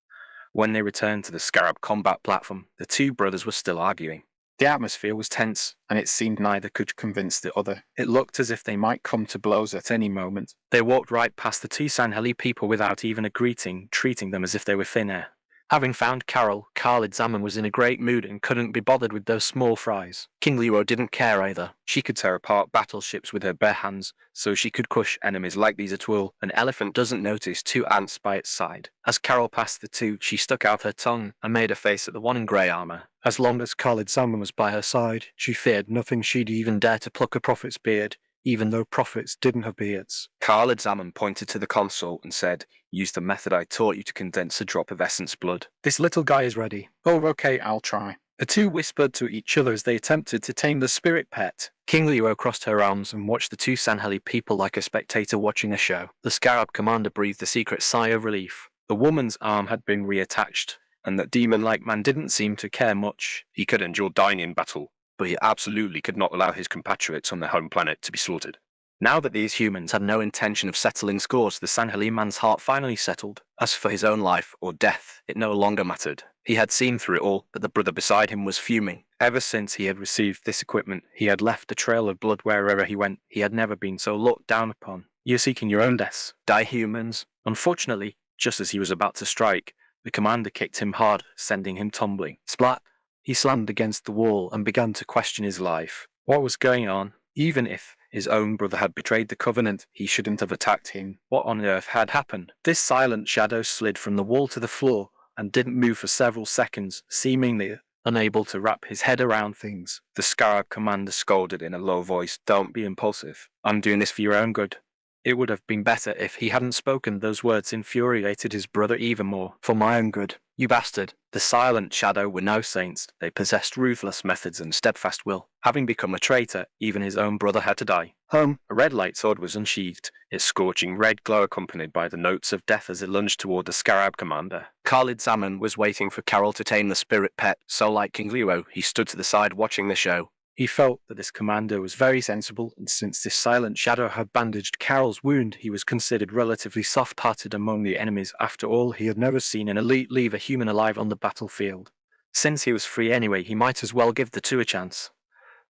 When they returned to the Scarab combat platform, the two brothers were still arguing. The atmosphere was tense, and it seemed neither could convince the other. It looked as if they might come to blows at any moment. They walked right past the two Sanheli people without even a greeting, treating them as if they were thin air. Having found Carol, Khalid Zaman was in a great mood and couldn't be bothered with those small fries. King Leroy didn't care either. She could tear apart battleships with her bare hands, so she could crush enemies like these at will. An elephant doesn't notice two ants by its side. As Carol passed the two, she stuck out her tongue and made a face at the one in grey armour. As long as Khalid Zaman was by her side, she feared nothing. She'd even dare to pluck a prophet's beard, even though prophets didn't have beards. Khalid Zaman pointed to the console and said, "Use the method I taught you to condense a drop of essence blood." This little guy is ready. Oh, okay, I'll try. The two whispered to each other as they attempted to tame the spirit pet. King Leo crossed her arms and watched the two Sanheli people like a spectator watching a show. The Scarab commander breathed a secret sigh of relief. The woman's arm had been reattached, and that demon-like man didn't seem to care much. He could endure dying in battle, but he absolutely could not allow his compatriots on their home planet to be slaughtered. Now that these humans had no intention of settling scores, the Sanheli man's heart finally settled. As for his own life or death, it no longer mattered. He had seen through it all, but the brother beside him was fuming. Ever since he had received this equipment, he had left a trail of blood wherever he went. He had never been so looked down upon. "You're seeking your own deaths. Die, humans." Unfortunately, just as he was about to strike, the commander kicked him hard, sending him tumbling. Splat! He slammed against the wall and began to question his life. What was going on? Even if his own brother had betrayed the Covenant, he shouldn't have attacked him. What on earth had happened? This silent shadow slid from the wall to the floor and didn't move for several seconds, seemingly unable to wrap his head around things. The Scarab commander scolded in a low voice, "Don't be impulsive. I'm doing this for your own good." It would have been better if he hadn't spoken. Those words infuriated his brother even more. "For my own good. You bastard." The silent shadow were no saints. They possessed ruthless methods and steadfast will. Having become a traitor, even his own brother had to die. A red light sword was unsheathed, its scorching red glow accompanied by the notes of death as it lunged toward the Scarab commander. Khalid Zaman was waiting for Carol to tame the spirit pet, so like King Leo, he stood to the side watching the show. He felt that this commander was very sensible, and since this silent shadow had bandaged Carol's wound, he was considered relatively soft-hearted among the enemies. After all, he had never seen an elite leave a human alive on the battlefield. Since he was free anyway, he might as well give the two a chance.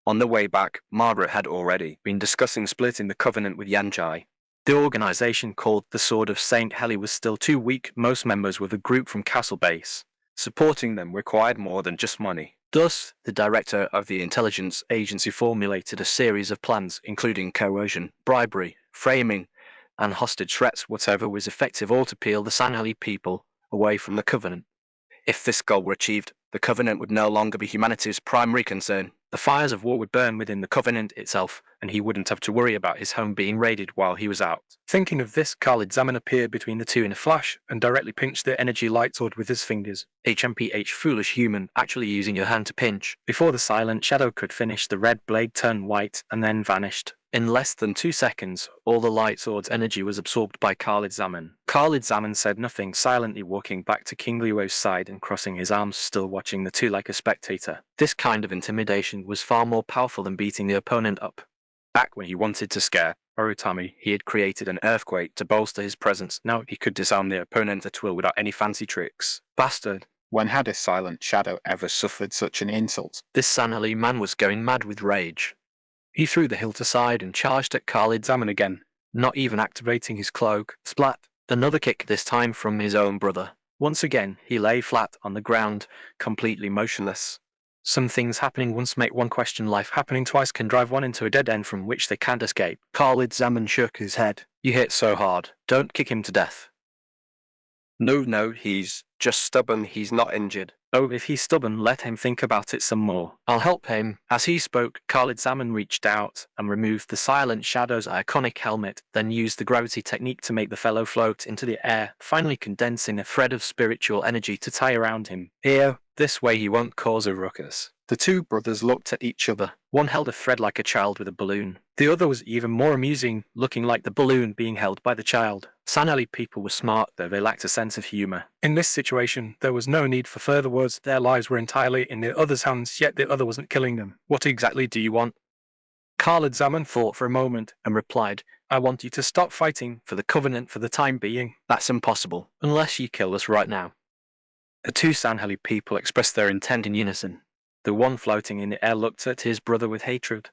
On the way back, Margaret had already been discussing splitting the Covenant with Yanjai. The organization called the Sword of Saint Heli was still too weak. Most members were the group from Castle Base. Supporting them required more than just money. Thus, the director of the intelligence agency formulated a series of plans, including coercion, bribery, framing, and hostage threats, whatever was effective, all to peel the Sanheli people away from the Covenant. If this goal were achieved, the Covenant would no longer be humanity's primary concern. The fires of war would burn within the Covenant itself, and he wouldn't have to worry about his home being raided while he was out. Thinking of this, Khalid Zaman appeared between the two in a flash and directly pinched the energy light sword with his fingers. HMPH, foolish human, actually using your hand to pinch. Before the silent shadow could finish, the red blade turned white and then vanished. In less than 2 seconds, all the light sword's energy was absorbed by Khalid Zaman. Khalid Zaman said nothing, silently walking back to King Luo's side and crossing his arms, still watching the two like a spectator. This kind of intimidation was far more powerful than beating the opponent up. Back when he wanted to scare Orutami, he had created an earthquake to bolster his presence. Now he could disarm the opponent at will without any fancy tricks. Bastard. When had a silent shadow ever suffered such an insult? This Sanhali man was going mad with rage. He threw the hilt aside and charged at Khalid Zaman again, not even activating his cloak. Splat! Another kick, this time from his own brother. Once again, he lay flat on the ground, completely motionless. Some things happening once make one question life. Happening twice can drive one into a dead end from which they can't escape. Khalid Zaman shook his head. You hit so hard. Don't kick him to death. No, he's just stubborn. He's not injured. Oh, if he's stubborn, let him think about it some more. I'll help him. As he spoke, Khalid Zaman reached out and removed the Silent Shadow's iconic helmet, then used the gravity technique to make the fellow float into the air, finally condensing a thread of spiritual energy to tie around him. Here, this way he won't cause a ruckus. The two brothers looked at each other. One held a thread like a child with a balloon. The other was even more amusing, looking like the balloon being held by the child. Sanhali people were smart, though they lacked a sense of humor. In this situation, there was no need for further words. Their lives were entirely in the other's hands, yet the other wasn't killing them. What exactly do you want? Khalid Zaman thought for a moment and replied, I want you to stop fighting for the Covenant for the time being. That's impossible, unless you kill us right now. The two Sanhali people expressed their intent in unison. The one floating in the air looked at his brother with hatred.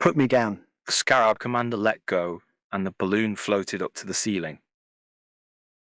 Put me down. Scarab commander let go, and the balloon floated up to the ceiling.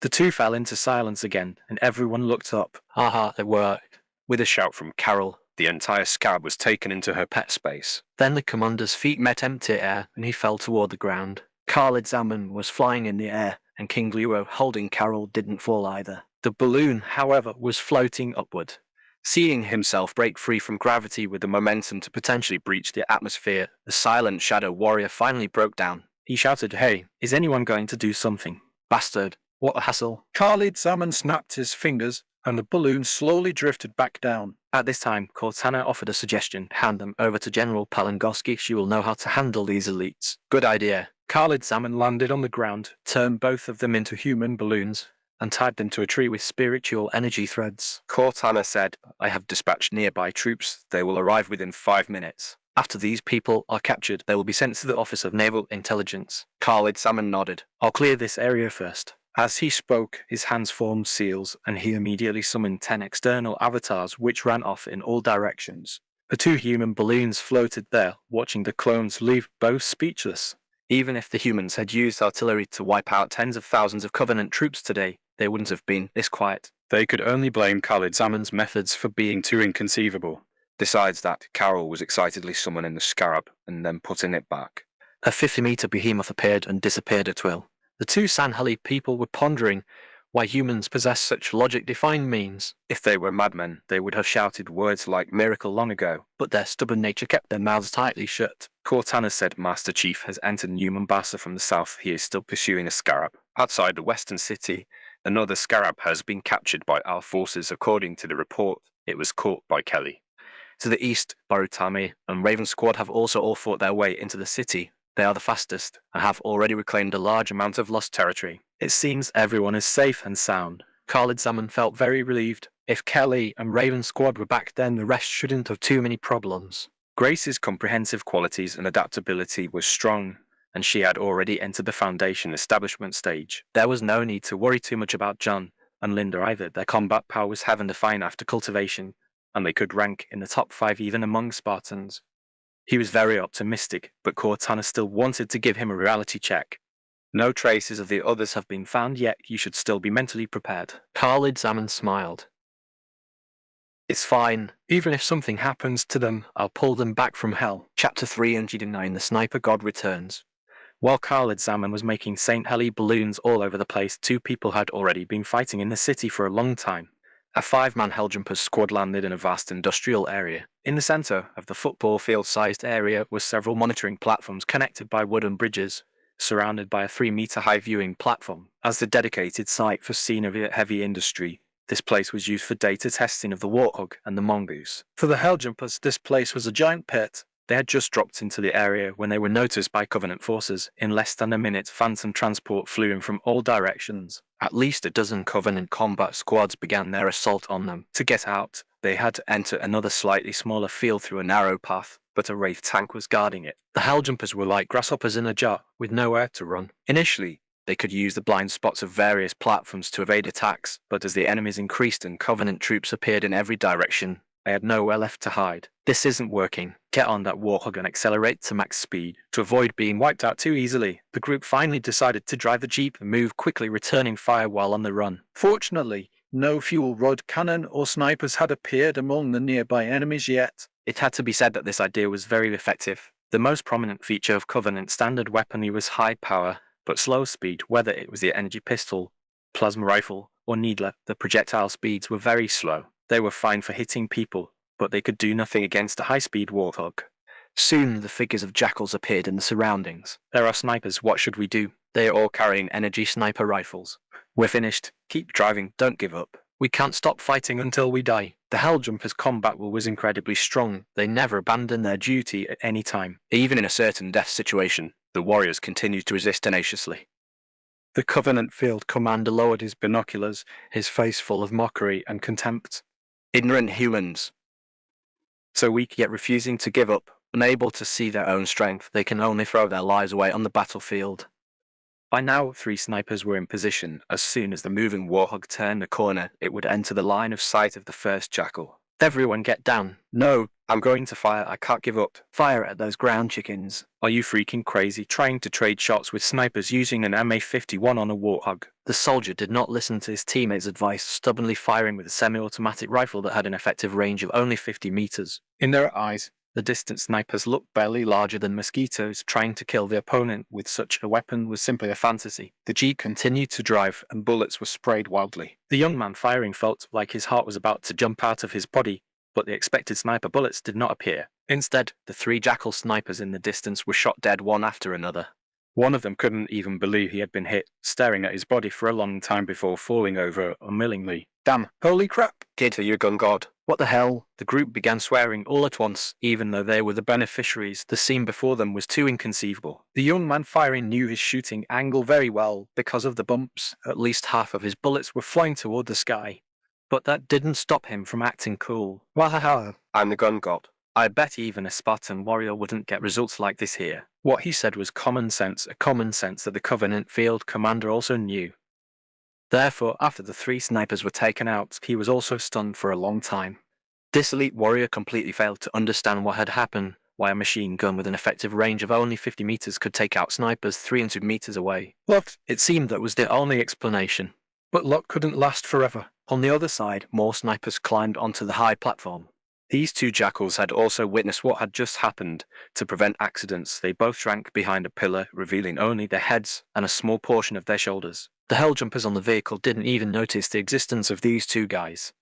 The two fell into silence again, and everyone looked up. Aha, it worked. With a shout from Carol, the entire scarab was taken into her pet space. Then the commander's feet met empty air, and he fell toward the ground. Khalid Zaman was flying in the air, and King Luo, holding Carol, didn't fall either. The balloon, however, was floating upward. Seeing himself break free from gravity with the momentum to potentially breach the atmosphere, the Silent Shadow warrior finally broke down. He shouted, Hey, is anyone going to do something? Bastard, what a hassle. Khalid Zaman snapped his fingers, and the balloon slowly drifted back down. At this time, Cortana offered a suggestion. Hand them over to General Palangoski. She will know how to handle these elites. Good idea. Khalid Zaman landed on the ground, turned both of them into human balloons, and tied them to a tree with spiritual energy threads. Cortana said, I have dispatched nearby troops. They will arrive within 5 minutes. After these people are captured, they will be sent to the Office of Naval Intelligence. Khalid Zaman nodded. I'll clear this area first. As he spoke, his hands formed seals, and he immediately summoned 10 external avatars which ran off in all directions. The two human balloons floated there, watching the clones leave both speechless. Even if the humans had used artillery to wipe out tens of thousands of Covenant troops today, they wouldn't have been this quiet. They could only blame Khalid Zaman's methods for being too inconceivable. Besides that, Carol was excitedly summoning the scarab and then putting it back. A 50-meter behemoth appeared and disappeared at will. The two Sanhali people were pondering why humans possess such logic-defined means. If they were madmen, they would have shouted words like miracle long ago. But their stubborn nature kept their mouths tightly shut. Cortana said Master Chief has entered New Mombasa from the south. He is still pursuing a scarab. Outside the western city, another scarab has been captured by our forces. According to the report, it was caught by Kelly. To the east, Barutami and Raven Squad have also all fought their way into the city. They are the fastest, and have already reclaimed a large amount of lost territory. It seems everyone is safe and sound. Khalid Zaman felt very relieved. If Kelly and Raven Squad were back then, the rest shouldn't have too many problems. Grace's comprehensive qualities and adaptability were strong, and she had already entered the Foundation establishment stage. There was no need to worry too much about John and Linda either. Their combat power was heaven-defying after cultivation, and they could rank in the top 5 even among Spartans. He was very optimistic, but Cortana still wanted to give him a reality check. No traces of the others have been found yet. You should still be mentally prepared. Khalid Zaman smiled. It's fine. Even if something happens to them, I'll pull them back from hell. Chapter 309, The Sniper God Returns. While Khalid Zaman was making St. Heli balloons all over the place, two people had already been fighting in the city for a long time. A 5-man Helljumpers squad landed in a vast industrial area. In the center of the football field-sized area were several monitoring platforms connected by wooden bridges, surrounded by a 3-meter-high viewing platform. As the dedicated site for senior heavy industry, this place was used for data testing of the Warthog and the Mongoose. For the Helljumpers, this place was a giant pit, They had just dropped into the area when they were noticed by Covenant forces. In less than a minute, Phantom transport flew in from all directions. At least a dozen Covenant combat squads began their assault on them. To get out, they had to enter another slightly smaller field through a narrow path, but a Wraith tank was guarding it. The Helljumpers were like grasshoppers in a jar, with nowhere to run. Initially, they could use the blind spots of various platforms to evade attacks, but as the enemies increased and Covenant troops appeared in every direction, They had nowhere left to hide. This isn't working. Get on that Warthog and accelerate to max speed. To avoid being wiped out too easily, the group finally decided to drive the Jeep and move quickly, returning fire while on the run. Fortunately, no fuel rod cannon or snipers had appeared among the nearby enemies yet. It had to be said that this idea was very effective. The most prominent feature of Covenant's standard weaponry was high power, but slow speed, whether it was the energy pistol, plasma rifle, or needler. The projectile speeds were very slow. They were fine for hitting people, but they could do nothing against a high-speed Warthog. soon the figures of jackals appeared in the surroundings. There are snipers, what should we do? They are all carrying energy sniper rifles. We're finished. Keep driving, don't give up. We can't stop fighting until we die. The Helljumpers' combat will was incredibly strong. They never abandoned their duty at any time. Even in a certain death situation, the warriors continued to resist tenaciously. The Covenant field commander lowered his binoculars, his face full of mockery and contempt. Ignorant humans. So weak yet refusing to give up, Unable to see their own strength, they can only throw their lives away on the battlefield. By now, 3 snipers were in position. As soon as the moving Warthog turned the corner, it would enter the line of sight of the first jackal. Everyone get down. No, I'm going to fire, I can't give up. fire at those ground chickens. Are you freaking crazy trying to trade shots with snipers using an MA-51 on a Warthog? The soldier did not listen to his teammates' advice, stubbornly firing with a semi-automatic rifle that had an effective range of only 50 meters. In their eyes, The distant snipers looked barely larger than mosquitoes. Trying to kill the opponent with such a weapon was simply a fantasy. the Jeep continued to drive and bullets were sprayed wildly. The young man firing felt like his heart was about to jump out of his body, but the expected sniper bullets did not appear. Instead, The 3 jackal snipers in the distance were shot dead one after another. one of them couldn't even believe he had been hit, staring at his body for a long time before falling over unwillingly. Damn, holy crap! Kid, are you a gun god? What the hell? The group began swearing all at once, even though they were the beneficiaries. The scene before them was too inconceivable. The young man firing knew his shooting angle very well. Because of the bumps, At least half of his bullets were flying toward the sky. But that didn't stop him from acting cool. Wahaha. I'm the gun god. I bet even a Spartan warrior wouldn't get results like this here. What he said was common sense, a common sense that the Covenant field commander also knew. Therefore, after the 3 snipers were taken out, he was also stunned for a long time. This elite warrior completely failed to understand what had happened, why a machine gun with an effective range of only 50 meters could take out snipers 300 meters away. luck, It seemed that was the only explanation. but luck couldn't last forever. On the other side, more snipers climbed onto the high platform. These 2 jackals had also witnessed what had just happened. To prevent accidents, they both shrank behind a pillar, revealing only their heads and a small portion of their shoulders. The Helljumpers on the vehicle didn't even notice the existence of these 2 guys.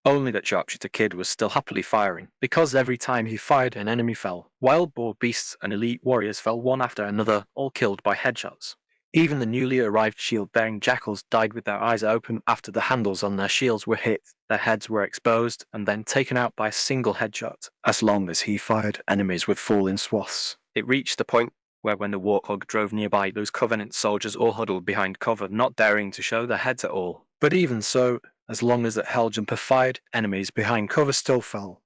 Only that Sharpshooter Kid was still happily firing, because every time he fired an enemy fell. Wild boar beasts and elite warriors fell one after another, all killed by headshots. Even the newly arrived shield-bearing jackals died with their eyes open after the handles on their shields were hit. Their heads were exposed and then taken out by a single headshot. As long as he fired, enemies would fall in swaths. It reached the point where when the Warthog drove nearby, those Covenant soldiers all huddled behind cover, not daring to show their heads at all. But even so, as long as that Helljumper fired, enemies behind cover still fell.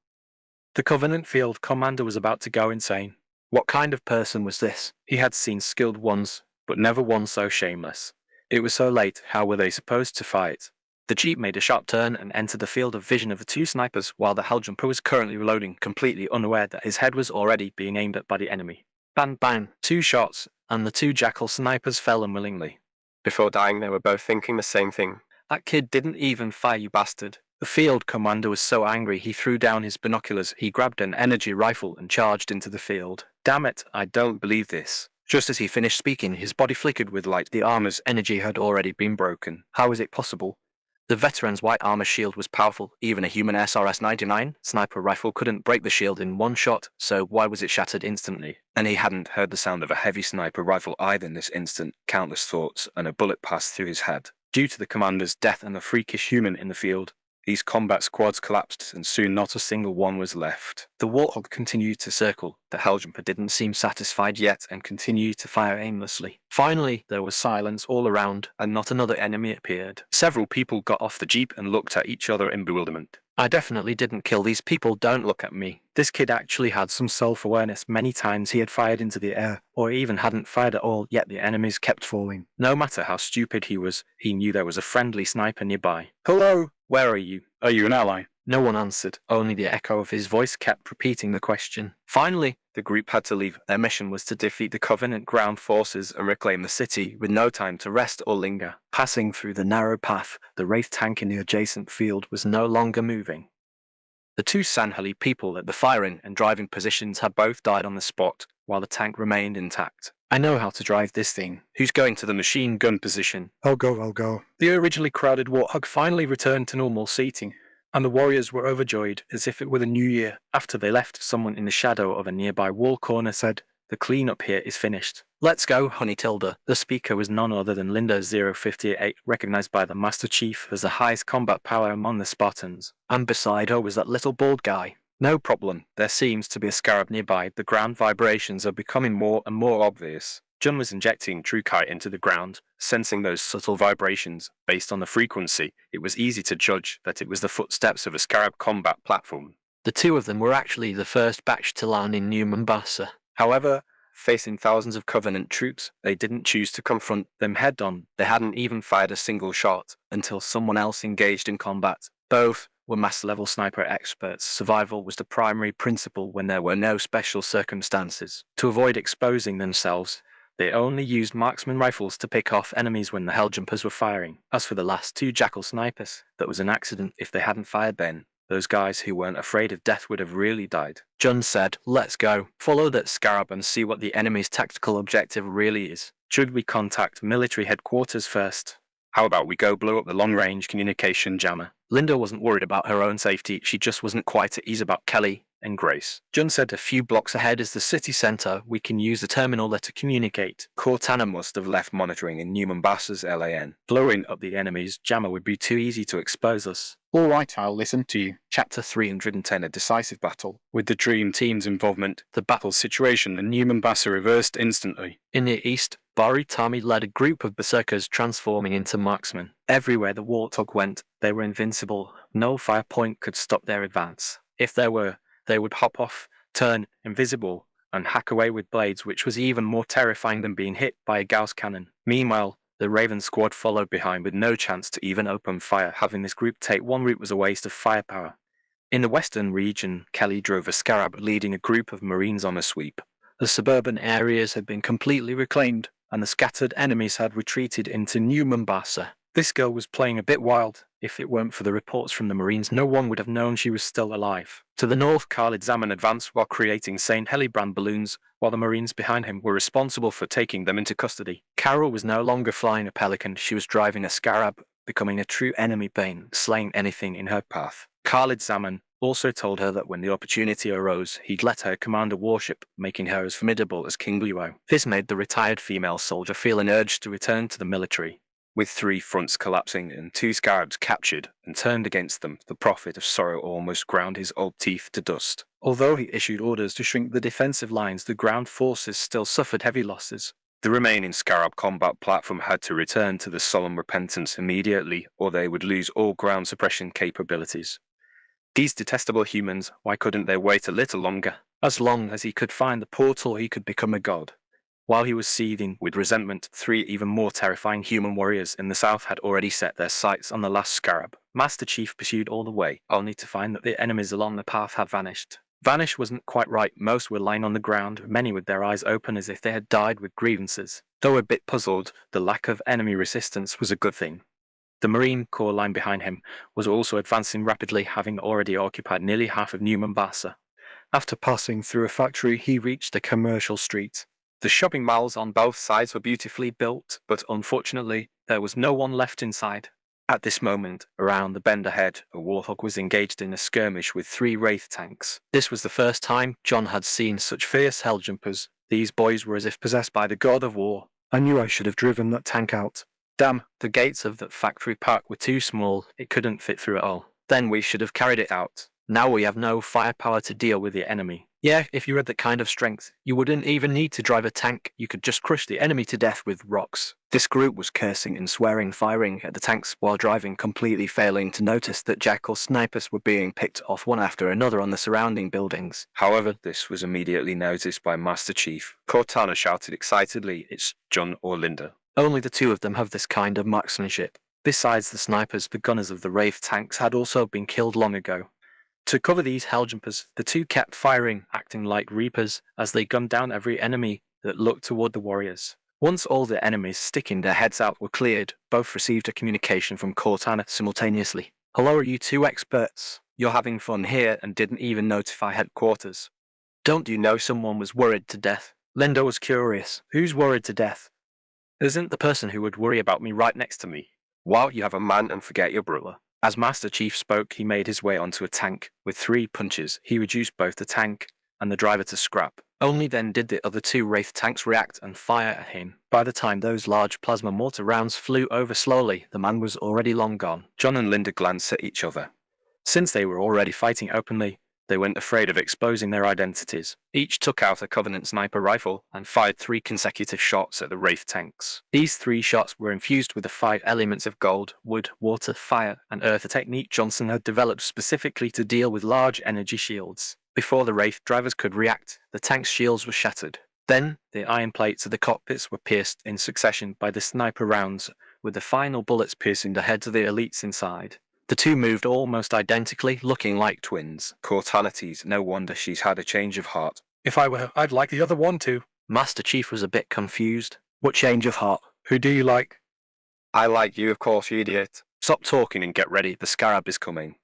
The Covenant field commander was about to go insane. What kind of person was this? He had seen skilled ones, but never one so shameless. It was so late, how were they supposed to fight? The Jeep made a sharp turn and entered the field of vision of the 2 snipers, while the Helljumper was currently reloading, completely unaware that his head was already being aimed at by the enemy. Bang bang, 2 shots, and the 2 jackal snipers fell unwillingly. Before dying, they were both thinking the same thing. That kid didn't even fire, you bastard. The field commander was so angry he threw down his binoculars. He grabbed an energy rifle and charged into the field. Damn it, I don't believe this. Just as he finished speaking, his body flickered with light. The armor's energy had already been broken. How was it possible? The veteran's white armor shield was powerful. Even a human SRS-99 sniper rifle couldn't break the shield in one shot, so why was it shattered instantly? And he hadn't heard the sound of a heavy sniper rifle either in this instant. Countless thoughts and a bullet passed through his head. Due to the commander's death and the freakish human in the field, These combat squads collapsed, and soon not a single one was left. The Warthog continued to circle. The Helljumper didn't seem satisfied yet and continued to fire aimlessly. Finally, there was silence all around, and not another enemy appeared. Several people got off the jeep and looked at each other in bewilderment. I definitely didn't kill these people, don't look at me. This kid actually had some self-awareness. Many times he had fired into the air, or even hadn't fired at all, yet the enemies kept falling. No matter how stupid he was, he knew there was a friendly sniper nearby. Hello? Where are you? Are you an ally? No one answered, only the echo of his voice kept repeating the question. Finally, The group had to leave. Their mission was to defeat the Covenant ground forces and reclaim the city, with no time to rest or linger. passing through the narrow path, the Wraith tank in the adjacent field was no longer moving. The two Sanheli people at the firing and driving positions had both died on the spot, while the tank remained intact. I know how to drive this thing. Who's going to the machine gun position? I'll go. The originally crowded Warthog finally returned to normal seating, and the warriors were overjoyed as if it were the new year. After they left, someone in the shadow of a nearby wall corner said, "The cleanup here is finished. Let's go, Honey Tilda." The speaker was none other than Linda 058, recognized by the Master Chief as the highest combat power among the Spartans. And beside her was that little bald guy. No problem. There seems to be a scarab nearby. The ground vibrations are becoming more and more obvious. Jun was injecting TrueKite into the ground, sensing those subtle vibrations. Based on the frequency, it was easy to judge that it was the footsteps of a Scarab combat platform. The two of them were actually the first batch to land in New Mombasa. However, facing thousands of Covenant troops, they didn't choose to confront them head-on. They hadn't even fired a single shot Until someone else engaged in combat. Both were master-level sniper experts. Survival was the primary principle when there were no special circumstances. To avoid exposing themselves, they only used marksman rifles to pick off enemies when the Helljumpers were firing. As for the last two Jackal snipers, that was an accident. If they hadn't fired then, those guys who weren't afraid of death would have really died. Jun said, "Let's go. Follow that scarab and see what the enemy's tactical objective really is. Should we contact military headquarters first?" How about we go blow up the long-range communication jammer? Linda wasn't worried about her own safety. She just wasn't quite at ease about Kelly and Grace. Jun said a few blocks ahead is the city center. We can use the terminal there to communicate. Cortana must have left monitoring in New Mombasa's LAN. Blowing up the enemy's jammer would be too easy to expose us. All right, I'll listen to you. Chapter 310, A decisive battle. With the Dream Team's involvement, the battle situation in New Mombasa reversed instantly. in the east. Tami led a group of berserkers transforming into marksmen. Everywhere the Warthog went, they were invincible. No fire point could stop their advance. If there were, they would hop off, turn invisible, and hack away with blades, which was even more terrifying than being hit by a Gauss cannon. Meanwhile, the Raven squad followed behind with no chance to even open fire. Having this group take one route was a waste of firepower. In the western region, Kelly drove a Scarab, leading a group of Marines on a sweep. The suburban areas had been completely reclaimed, and the scattered enemies had retreated into New Mombasa. This girl was playing a bit wild. If it weren't for the reports from the Marines, no one would have known she was still alive. To the north, Khalid Zaman advanced while creating St. Helibrand balloons, while the Marines behind him were responsible for taking them into custody. Carol was no longer flying a Pelican. She was driving a Scarab, becoming a true enemy bane, slaying anything in her path. Khalid Zaman also told her that when the opportunity arose, he'd let her command a warship, making her as formidable as King Luo. This made the retired female soldier feel an urge to return to the military. With 3 fronts collapsing and 2 Scarabs captured and turned against them, the Prophet of Sorrow almost ground his old teeth to dust. Although he issued orders to shrink the defensive lines, the ground forces still suffered heavy losses. The remaining Scarab combat platform had to return to the solemn repentance immediately, or they would lose all ground suppression capabilities. These detestable humans, why couldn't they wait a little longer? As long as he could find the portal, he could become a god. While he was seething with resentment, 3 even more terrifying human warriors in the south had already set their sights on the last Scarab. Master Chief pursued all the way, only to find that the enemies along the path had vanished. Vanish wasn't quite right. Most were lying on the ground, many with their eyes open as if they had died with grievances. Though a bit puzzled, the lack of enemy resistance was a good thing. The Marine Corps line behind him was also advancing rapidly, having already occupied nearly half of New Mombasa. After passing through a factory, he reached a commercial street. The shopping malls on both sides were beautifully built, but unfortunately, there was no one left inside. At this moment, around the bend ahead, a Warthog was engaged in a skirmish with 3 Wraith tanks. This was the first time John had seen such fierce Helljumpers. These boys were as if possessed by the god of war. I knew I should have driven that tank out. Damn, the gates of that factory park were too small. It couldn't fit through at all. Then we should have carried it out. Now we have no firepower to deal with the enemy. Yeah, if you had that kind of strength, you wouldn't even need to drive a tank. You could just crush the enemy to death with rocks. This group was cursing and swearing, firing at the tanks while driving, completely failing to notice that jackal snipers were being picked off one after another on the surrounding buildings. However, this was immediately noticed by Master Chief. Cortana shouted excitedly, "It's John or Linda." Only the two of them have this kind of marksmanship. Besides the snipers, the gunners of the Wraith tanks had also been killed long ago. To cover these helljumpers, the two kept firing, acting like reapers, as they gunned down every enemy that looked toward the warriors. Once all the enemies sticking their heads out were cleared, both received a communication from Cortana simultaneously. "Hello, are you two experts? You're having fun here and didn't even notify headquarters. Don't you know someone was worried to death?" Linda was curious. "Who's worried to death?" "Isn't the person who would worry about me right next to me?" "Wow, you have a man and forget your brother." As Master Chief spoke, he made his way onto a tank. With 3 punches, he reduced both the tank and the driver to scrap. Only then did the other 2 Wraith tanks react and fire at him. By the time those large plasma mortar rounds flew over slowly, the man was already long gone. John and Linda glanced at each other. Since they were already fighting openly, they weren't afraid of exposing their identities. Each took out a Covenant sniper rifle and fired 3 consecutive shots at the Wraith tanks. These 3 shots were infused with the 5 elements of gold, wood, water, fire, and earth, a technique Johnson had developed specifically to deal with large energy shields. Before the Wraith drivers could react, the tank's shields were shattered. Then, the iron plates of the cockpits were pierced in succession by the sniper rounds, with the final bullets piercing the heads of the elites inside. The two moved almost identically, looking like twins. Cortana teased, "No wonder she's had a change of heart." If I were, I'd like the other one too. Master Chief was a bit confused. "What change of heart?" Who do you like? "I like you, of course, you idiot. Stop talking and get ready, the Scarab is coming."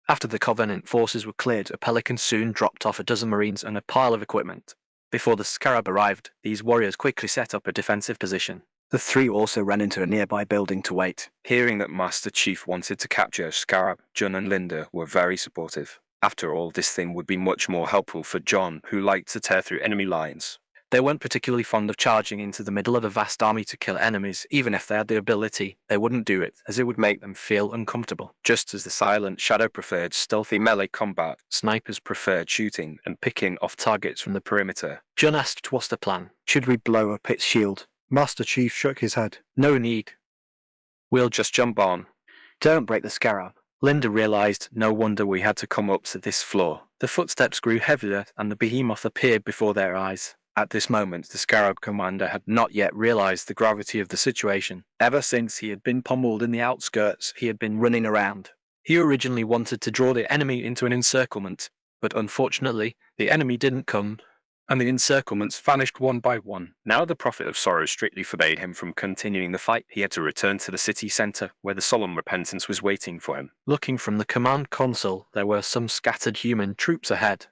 After the Covenant forces were cleared, a Pelican soon dropped off a dozen Marines and a pile of equipment. Before the Scarab arrived, these warriors quickly set up a defensive position. The 3 also ran into a nearby building to wait. Hearing that Master Chief wanted to capture a Scarab, John and Linda were very supportive. After all, this thing would be much more helpful for John, who liked to tear through enemy lines. They weren't particularly fond of charging into the middle of a vast army to kill enemies. Even if they had the ability, they wouldn't do it, as it would make them feel uncomfortable. Just as the silent Shadow preferred stealthy melee combat, snipers preferred shooting and picking off targets from the perimeter. John asked, "What's the plan?" "Should we blow up its shield?" Master Chief shook his head. "No need. We'll just jump on." "Don't break the Scarab." Linda realized, no wonder we had to come up to this floor. The footsteps grew heavier and the behemoth appeared before their eyes. At this moment, the Scarab commander had not yet realized the gravity of the situation. Ever since he had been pummeled in the outskirts, he had been running around. He originally wanted to draw the enemy into an encirclement, but unfortunately, the enemy didn't come, and the encirclements vanished one by one. Now the Prophet of Sorrow strictly forbade him from continuing the fight. He had to return to the city centre, where the solemn repentance was waiting for him. Looking from the command console, there were some scattered human troops ahead.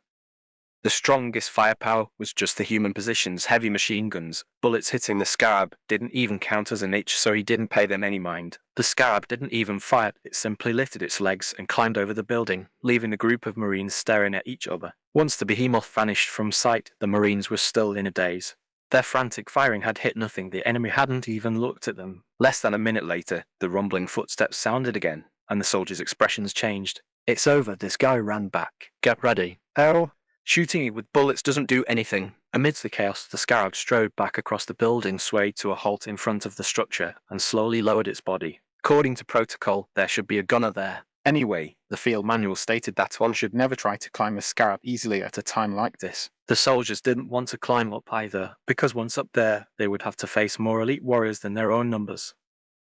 The strongest firepower was just the human positions, heavy machine guns. Bullets hitting the Scarab didn't even count as an H, so he didn't pay them any mind. The Scarab didn't even fire, it simply lifted its legs and climbed over the building, leaving the group of Marines staring at each other. Once the behemoth vanished from sight, the Marines were still in a daze. Their frantic firing had hit nothing, the enemy hadn't even looked at them. Less than a minute later, the rumbling footsteps sounded again, and the soldiers' expressions changed. "It's over," this guy ran back. "Get ready." "Oh." "Shooting it with bullets doesn't do anything." Amidst the chaos, the Scarab strode back across the building, swayed to a halt in front of the structure, and slowly lowered its body. According to protocol, there should be a gunner there. Anyway, the field manual stated that one should never try to climb a Scarab easily at a time like this. The soldiers didn't want to climb up either, because once up there, they would have to face more elite warriors than their own numbers.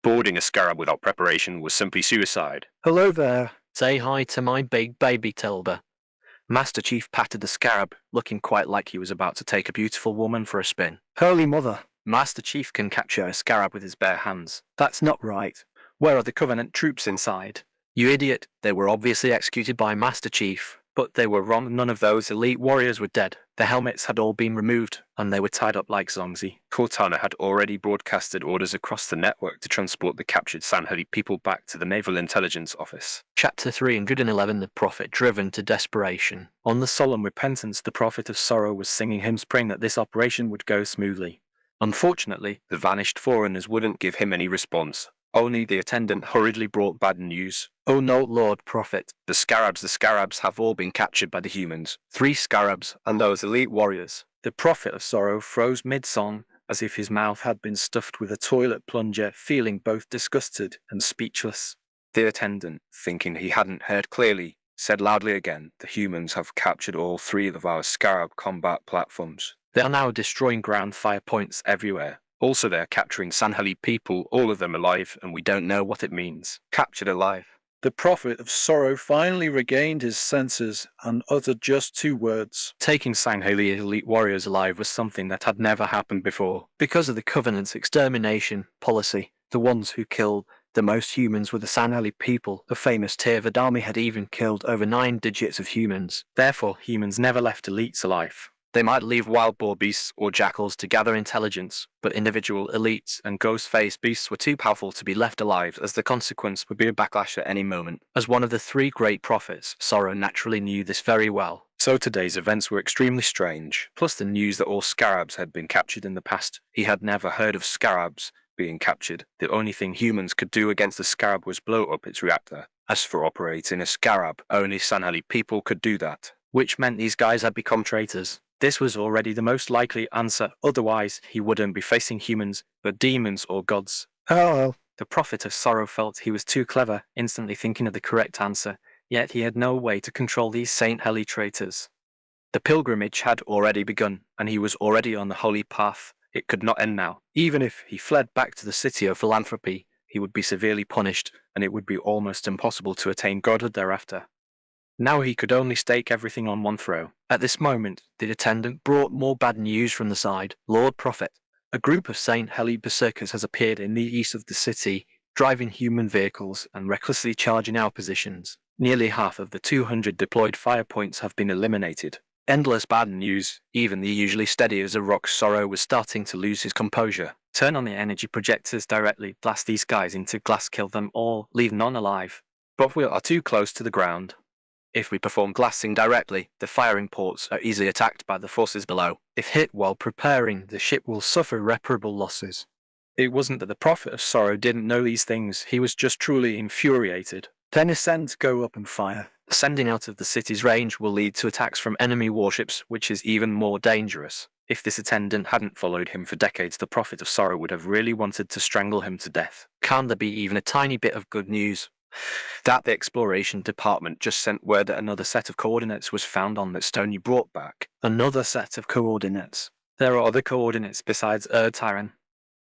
Boarding a Scarab without preparation was simply suicide. "Hello there." "Say hi to my big baby, Tilda." Master Chief patted the Scarab, looking quite like he was about to take a beautiful woman for a spin. "Holy mother." Master Chief can capture a Scarab with his bare hands. "That's not right." "Where are the Covenant troops inside?" "You idiot, they were obviously executed by Master Chief." But they were wrong, none of those elite warriors were dead. Their helmets had all been removed, and they were tied up like Zongzi. Cortana had already broadcasted orders across the network to transport the captured Sanhedrin people back to the Naval Intelligence Office. Chapter 311, The Prophet Driven to Desperation. On the solemn repentance, the Prophet of Sorrow was singing hymns praying that this operation would go smoothly. Unfortunately, the vanished foreigners wouldn't give him any response. Only the attendant hurriedly brought bad news. Oh no, Lord Prophet. The scarabs have all been captured by the humans. 3 scarabs and those elite warriors. The Prophet of Sorrow froze mid-song, as if his mouth had been stuffed with a toilet plunger, feeling both disgusted and speechless. The attendant, thinking he hadn't heard clearly, said loudly again, the humans have captured all 3 of our scarab combat platforms. They are now destroying ground fire points everywhere. Also they're capturing Sanheli people, all of them alive, and we don't know what it means. Captured alive. The Prophet of Sorrow finally regained his senses and uttered just 2 words. Taking Sanheli elite warriors alive was something that had never happened before. Because of the Covenant's extermination policy, the ones who killed the most humans were the Sanheli people. The famous Tirvad army had even killed over 9 digits of humans. Therefore, humans never left elites alive. They might leave wild boar beasts or jackals to gather intelligence, but individual elites and ghost-faced beasts were too powerful to be left alive, as the consequence would be a backlash at any moment. As one of the 3 great prophets, Sorrow naturally knew this very well. So today's events were extremely strange, plus the news that all scarabs had been captured in the past. He had never heard of scarabs being captured. The only thing humans could do against the scarab was blow up its reactor. As for operating a scarab, only Sanheli people could do that. Which meant these guys had become traitors. This was already the most likely answer, otherwise he wouldn't be facing humans, but demons or gods. Oh, The Prophet of Sorrow felt he was too clever, instantly thinking of the correct answer, yet he had no way to control these Saint Heli traitors. The pilgrimage had already begun, and he was already on the holy path. It could not end now. Even if he fled back to the city of philanthropy, he would be severely punished, and it would be almost impossible to attain godhood thereafter. Now he could only stake everything on one throw. At this moment, the attendant brought more bad news from the side. Lord Prophet, a group of Saint Heli berserkers has appeared in the east of the city, driving human vehicles and recklessly charging our positions. Nearly half of the 200 deployed fire points have been eliminated. Endless bad news. Even the usually steady as a rock Sorrow was starting to lose his composure. Turn on the energy projectors directly, blast these guys into glass, kill them all, leave none alive. But we are too close to the ground. If we perform glassing directly, the firing ports are easily attacked by the forces below. If hit while preparing, the ship will suffer irreparable losses. It wasn't that the Prophet of Sorrow didn't know these things, he was just truly infuriated. then ascend, go up and fire. Ascending out of the city's range will lead to attacks from enemy warships, which is even more dangerous. If this attendant hadn't followed him for decades, the Prophet of Sorrow would have really wanted to strangle him to death. Can there be even a tiny bit of good news? That the exploration department just sent word that another set of coordinates was found on that stone you brought back. Another set of coordinates. There are other coordinates besides Tyran.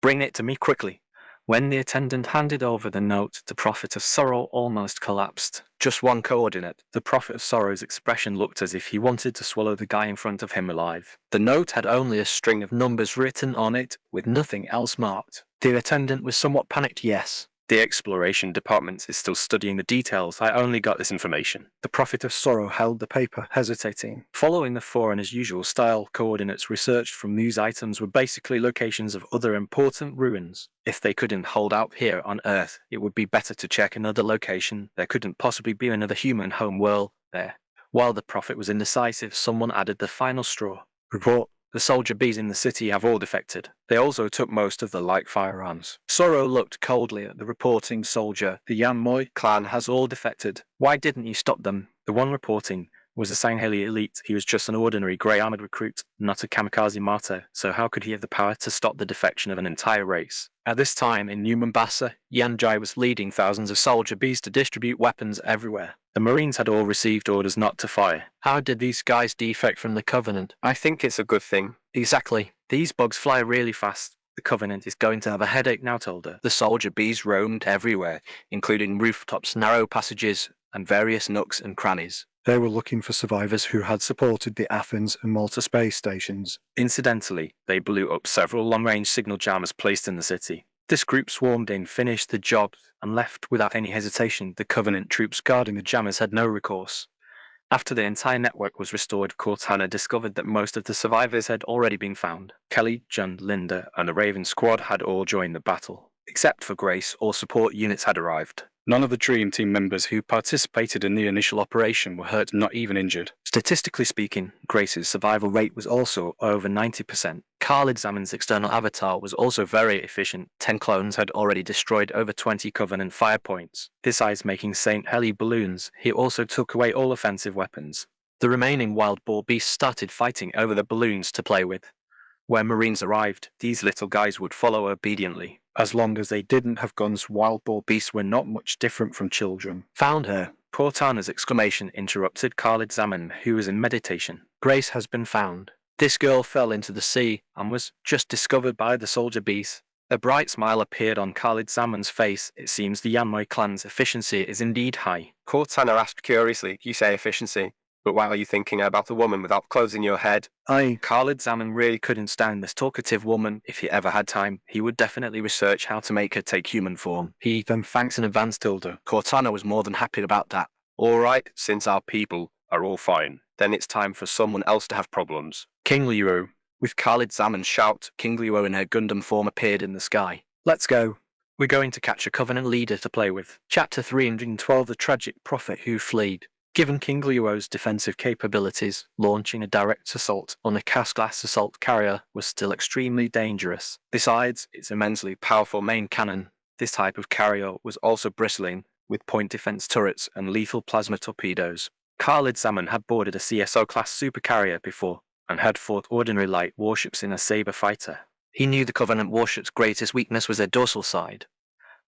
Bring it to me quickly. When the attendant handed over the note, the Prophet of Sorrow almost collapsed. Just one coordinate. The Prophet of Sorrow's expression looked as if he wanted to swallow the guy in front of him alive. The note had only a string of numbers written on it, with nothing else marked. The attendant was somewhat panicked, yes. The exploration department is still studying the details. I only got this information. The Prophet of Sorrow held the paper, hesitating. Following the foreigner's usual style, coordinates researched from these items were basically locations of other important ruins. If they couldn't hold out here on Earth, it would be better to check another location. There couldn't possibly be another human home world there. While the Prophet was indecisive, someone added the final straw. Report. The soldier bees in the city have all defected. They also took most of the light firearms. Sorrow looked coldly at the reporting soldier. The Yanmoi clan has all defected. Why didn't you stop them? The one reporting was a Sangheli elite. He was just an ordinary grey armoured recruit, not a kamikaze martyr, so how could he have the power to stop the defection of an entire race? At this time in New Mombasa, Yanjai was leading thousands of soldier bees to distribute weapons everywhere. The Marines had all received orders not to fire. How did these guys defect from the Covenant? I think it's a good thing. Exactly. These bugs fly really fast. The Covenant is going to have a headache now, told her. The soldier bees roamed everywhere, including rooftops, narrow passages, and various nooks and crannies. They were looking for survivors who had supported the Athens and Malta space stations. Incidentally, they blew up several long-range signal jammers placed in the city. This group swarmed in, finished the job, and left without any hesitation. The Covenant troops guarding the jammers had no recourse. After the entire network was restored, Cortana discovered that most of the survivors had already been found. Kelly, John, Linda, and the Raven squad had all joined the battle. Except for Grace, all support units had arrived. None of the Dream Team members who participated in the initial operation were hurt, not even injured. Statistically speaking, Grace's survival rate was also over 90%. Khalid Zaman's external avatar was also very efficient. 10 clones had already destroyed over 20 Covenant fire points. Besides making Saint Heli balloons, he also took away all offensive weapons. The remaining wild boar beasts started fighting over the balloons to play with. Where Marines arrived, these little guys would follow obediently. As long as they didn't have guns, wild boar beasts were not much different from children. Found her. Cortana's exclamation interrupted Khalid Zaman, who was in meditation. Grace has been found. This girl fell into the sea and was just discovered by the soldier bees. A bright smile appeared on Khalid Zaman's face. It seems the Yanmoi clan's efficiency is indeed high. Cortana asked curiously, you say efficiency, but why are you thinking about a woman without clothes in your head? Khalid Zaman really couldn't stand this talkative woman. If he ever had time, he would definitely research how to make her take human form. Then thanks in advance, Tilda. Cortana was more than happy about that. All right, since our people are all fine, then it's time for someone else to have problems. King Liu. With Khalid Zaman's shout, King Liu in her Gundam form appeared in the sky. Let's go. We're going to catch a Covenant leader to play with. Chapter 312, The Tragic Prophet Who Fled. Given King Liu's defensive capabilities, launching a direct assault on a cast-glass assault carrier was still extremely dangerous. Besides its immensely powerful main cannon, this type of carrier was also bristling with point defense turrets and lethal plasma torpedoes. Khalid Zaman had boarded a CSO-class supercarrier before, and had fought ordinary light warships in a Saber fighter. He knew the Covenant warship's greatest weakness was their dorsal side.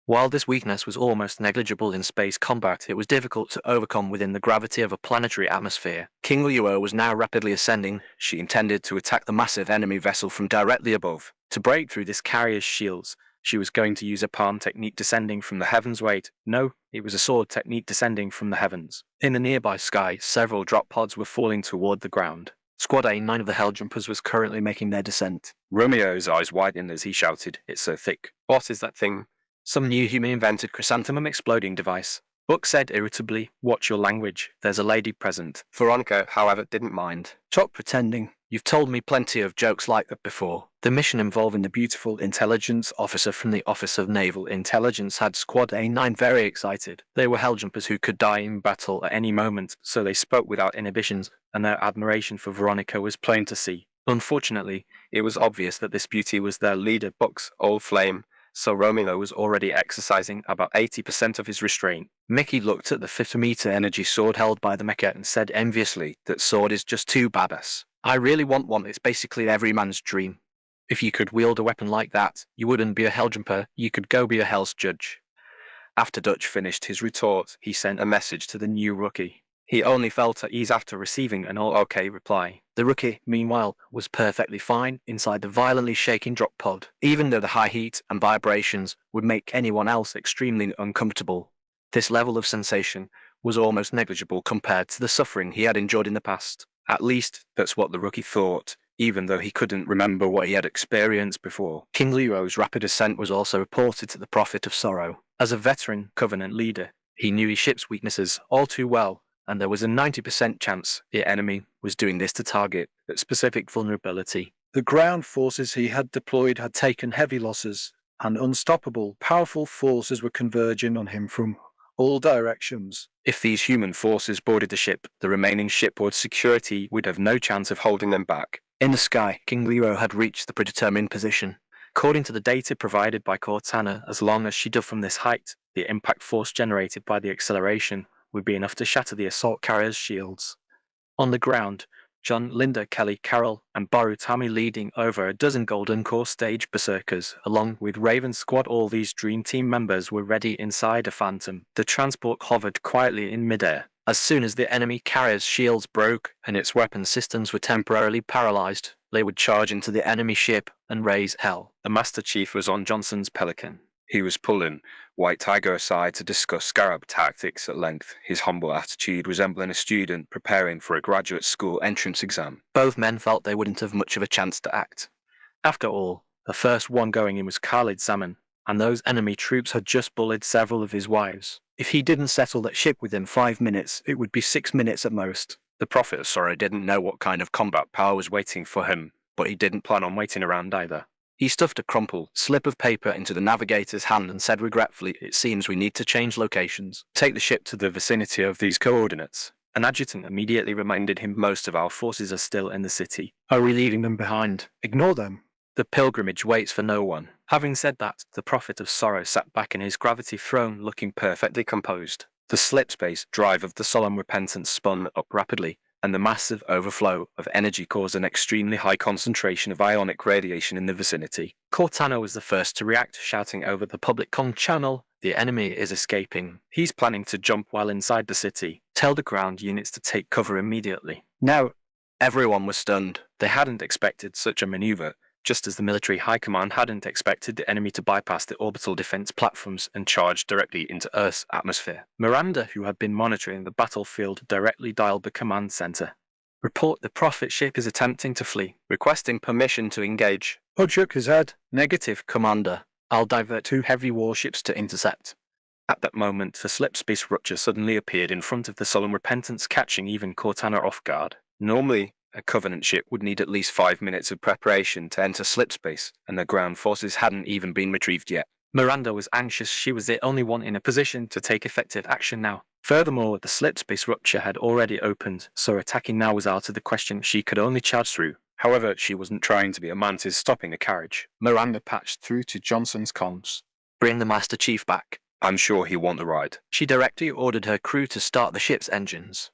While this weakness was almost negligible in space combat, it was difficult to overcome within the gravity of a planetary atmosphere. King Liu was now rapidly ascending. She intended to attack the massive enemy vessel from directly above. To break through this carrier's shields, she was going to use a palm technique descending from the heavens. Wait, no, it was a sword technique descending from the heavens. In the nearby sky, several drop pods were falling toward the ground. Squad A9 of the Helljumpers was currently making their descent. Romeo's eyes widened as he shouted, "It's so thick. What is that thing?" Some new human-invented chrysanthemum exploding device. Buck said irritably, "Watch your language. There's a lady present." Veronica, however, didn't mind. "Stop pretending. You've told me plenty of jokes like that before." The mission involving the beautiful intelligence officer from the Office of Naval Intelligence had Squad A9 very excited. They were Helljumpers who could die in battle at any moment, so they spoke without inhibitions, and their admiration for Veronica was plain to see. Unfortunately, it was obvious that this beauty was their leader, Buck's old flame, so Romeo was already exercising about 80% of his restraint. Mickey looked at the 50-meter energy sword held by the mecha and said enviously, "That sword is just too badass. I really want one. It's basically every man's dream." If you could wield a weapon like that, you wouldn't be a Helljumper, you could go be a Hell's Judge. After Dutch finished his retort, he sent a message to the new rookie. He only felt at ease after receiving an all-okay reply. The rookie, meanwhile, was perfectly fine inside the violently shaking drop pod, even though the high heat and vibrations would make anyone else extremely uncomfortable. This level of sensation was almost negligible compared to the suffering he had endured in the past. At least, that's what the rookie thought, even though he couldn't remember what he had experienced before. King Leo's rapid ascent was also reported to the Prophet of Sorrow. As a veteran Covenant leader, he knew his ship's weaknesses all too well, and there was a 90% chance the enemy was doing this to target that specific vulnerability. The ground forces he had deployed had taken heavy losses, and unstoppable, powerful forces were converging on him from all directions. If these human forces boarded the ship, the remaining shipboard security would have no chance of holding them back. In the sky, King Leo had reached the predetermined position. According to the data provided by Cortana, as long as she dove from this height, the impact force generated by the acceleration would be enough to shatter the assault carrier's shields. On the ground, John, Linda, Kelly, Carol, and Barutami leading over a dozen Golden Core stage berserkers, along with Raven's squad. All these Dream Team members were ready inside a Phantom. The transport hovered quietly in midair. As soon as the enemy carrier's shields broke and its weapon systems were temporarily paralyzed, they would charge into the enemy ship and raise hell. The Master Chief was on Johnson's Pelican. He was pulling White Tiger aside to discuss Scarab tactics at length, his humble attitude resembling a student preparing for a graduate school entrance exam. Both men felt they wouldn't have much of a chance to act. After all, the first one going in was Khalid Zaman, and those enemy troops had just bullied several of his wives. If he didn't settle that ship within 5 minutes, it would be 6 minutes at most. The Prophet of Sorrow didn't know what kind of combat power was waiting for him, but he didn't plan on waiting around either. He stuffed a crumpled slip of paper into the navigator's hand and said regretfully, "It seems we need to change locations. Take the ship to the vicinity of these coordinates." An adjutant immediately reminded him most of our forces are still in the city. Are we leaving them behind? Ignore them. The pilgrimage waits for no one. Having said that, the prophet of sorrow sat back in his gravity throne looking perfectly composed. The slip-space drive of the solemn repentance spun up rapidly, and the massive overflow of energy caused an extremely high concentration of ionic radiation in the vicinity. Cortana was the first to react, shouting over the public comm channel, "The enemy is escaping. He's planning to jump while inside the city. Tell the ground units to take cover immediately." Now, everyone was stunned. They hadn't expected such a maneuver, just as the military high command hadn't expected the enemy to bypass the orbital defense platforms and charge directly into Earth's atmosphere. Miranda, who had been monitoring the battlefield, directly dialed the command center. "Report the prophet ship is attempting to flee. Requesting permission to engage." Hood shook his head. Negative, Commander. I'll divert 2 heavy warships to intercept." At that moment, the slip-space rupture suddenly appeared in front of the solemn repentance, catching even Cortana off guard. Normally, a Covenant ship would need at least 5 minutes of preparation to enter slipspace, and the ground forces hadn't even been retrieved yet. Miranda was anxious. She was the only one in a position to take effective action now. Furthermore, the slip-space rupture had already opened, so attacking now was out of the question. She could only charge through. However, she wasn't trying to be a mantis stopping a carriage. Miranda patched through to Johnson's comms. "Bring the Master Chief back." I'm sure he'll want the ride. She directly ordered her crew to start the ship's engines.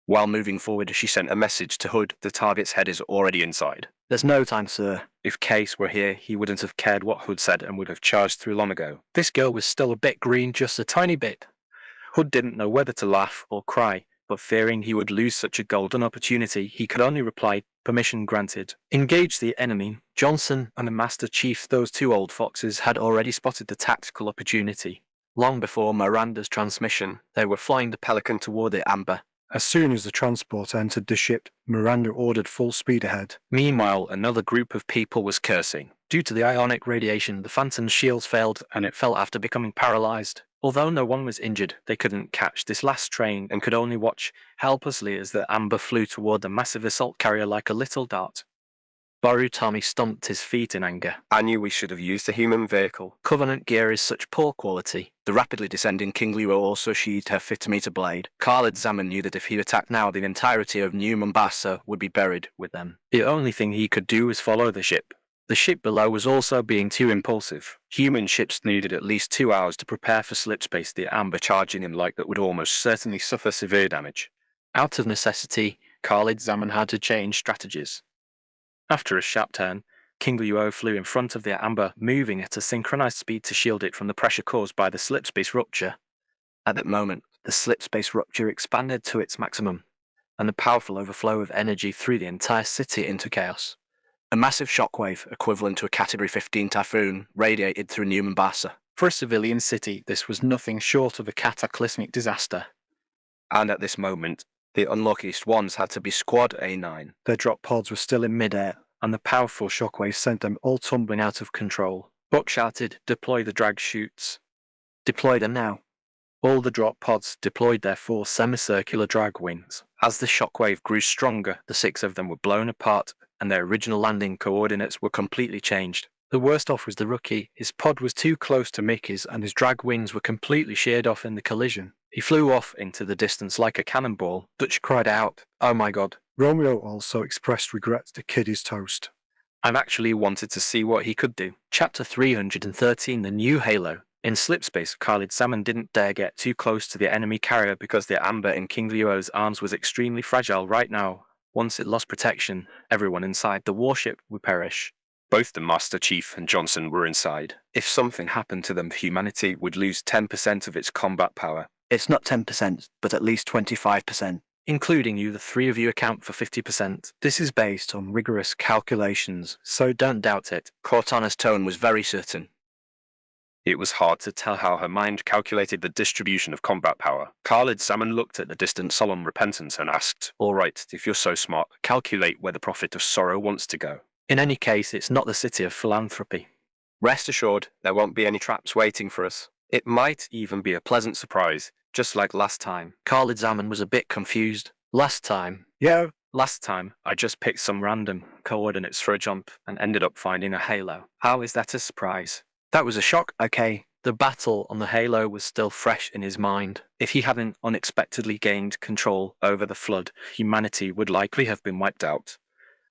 While moving forward, she sent a message to Hood. The target's head is already inside. "There's no time, sir." If Case were here, he wouldn't have cared what Hood said and would have charged through long ago. This girl was still a bit green, just a tiny bit. Hood didn't know whether to laugh or cry, but fearing he would lose such a golden opportunity, he could only reply, "Permission granted." Engage the enemy. Johnson and the Master Chief, those 2 old foxes, had already spotted the tactical opportunity. Long before Miranda's transmission, they were flying the Pelican toward the amber. As soon as the transport entered the ship, Miranda ordered full speed ahead. Meanwhile, another group of people was cursing. Due to the ionic radiation, the Phantom's shields failed, and it fell after becoming paralyzed. Although no one was injured, they couldn't catch this last train and could only watch helplessly as the amber flew toward the massive assault carrier like a little dart. Barutami stomped his feet in anger. I knew we should have used a human vehicle. Covenant gear is such poor quality. The rapidly descending King Luo also sheathed her fitometer blade. Khalid Zaman knew that if he attacked now, the entirety of New Mombasa would be buried with them. The only thing he could do was follow the ship. The ship below was also being too impulsive. Human ships needed at least 2 hours to prepare for slipspace, the amber charging in light that would almost certainly suffer severe damage. Out of necessity, Khalid Zaman had to change strategies. After a sharp turn, King Luo flew in front of the amber, moving at a synchronized speed to shield it from the pressure caused by the slipspace rupture. At that moment, the slipspace rupture expanded to its maximum, and the powerful overflow of energy threw the entire city into chaos. A massive shockwave, equivalent to a Category 15 typhoon, radiated through New Mombasa. For a civilian city, this was nothing short of a cataclysmic disaster. And at this moment, the unluckiest ones had to be Squad A9. Their drop pods were still in midair, and the powerful shockwave sent them all tumbling out of control. Buck shouted, "Deploy the drag chutes." Deploy them now. All the drop pods deployed their 4 semicircular drag wings. As the shockwave grew stronger, the 6 of them were blown apart, and their original landing coordinates were completely changed. The worst off was the rookie. His pod was too close to Mickey's, and his drag wings were completely sheared off in the collision. He flew off into the distance like a cannonball. Dutch cried out, "Oh my god." Romeo also expressed regret to Kiddy's toast. I've actually wanted to see what he could do. Chapter 313, The New Halo. In slipspace, Khalid Zaman didn't dare get too close to the enemy carrier because the amber in King Luo's arms was extremely fragile right now. Once it lost protection, everyone inside the warship would perish. Both the Master Chief and Johnson were inside. If something happened to them, humanity would lose 10% of its combat power. It's not 10%, but at least 25%. Including you, the 3 of you account for 50%. This is based on rigorous calculations, so don't doubt it. Cortana's tone was very certain. It was hard to tell how her mind calculated the distribution of combat power. Khalid Zaman looked at the distant solemn repentance and asked, "All right, if you're so smart, calculate where the prophet of sorrow wants to go." In any case, it's not the city of philanthropy. Rest assured, there won't be any traps waiting for us. It might even be a pleasant surprise, just like last time. Khalid Zaman was a bit confused. Last time I just picked some random coordinates for a jump and ended up finding a halo. How is that a surprise? That was a shock, okay. The battle on the halo was still fresh in his mind. If he hadn't unexpectedly gained control over the flood, humanity would likely have been wiped out.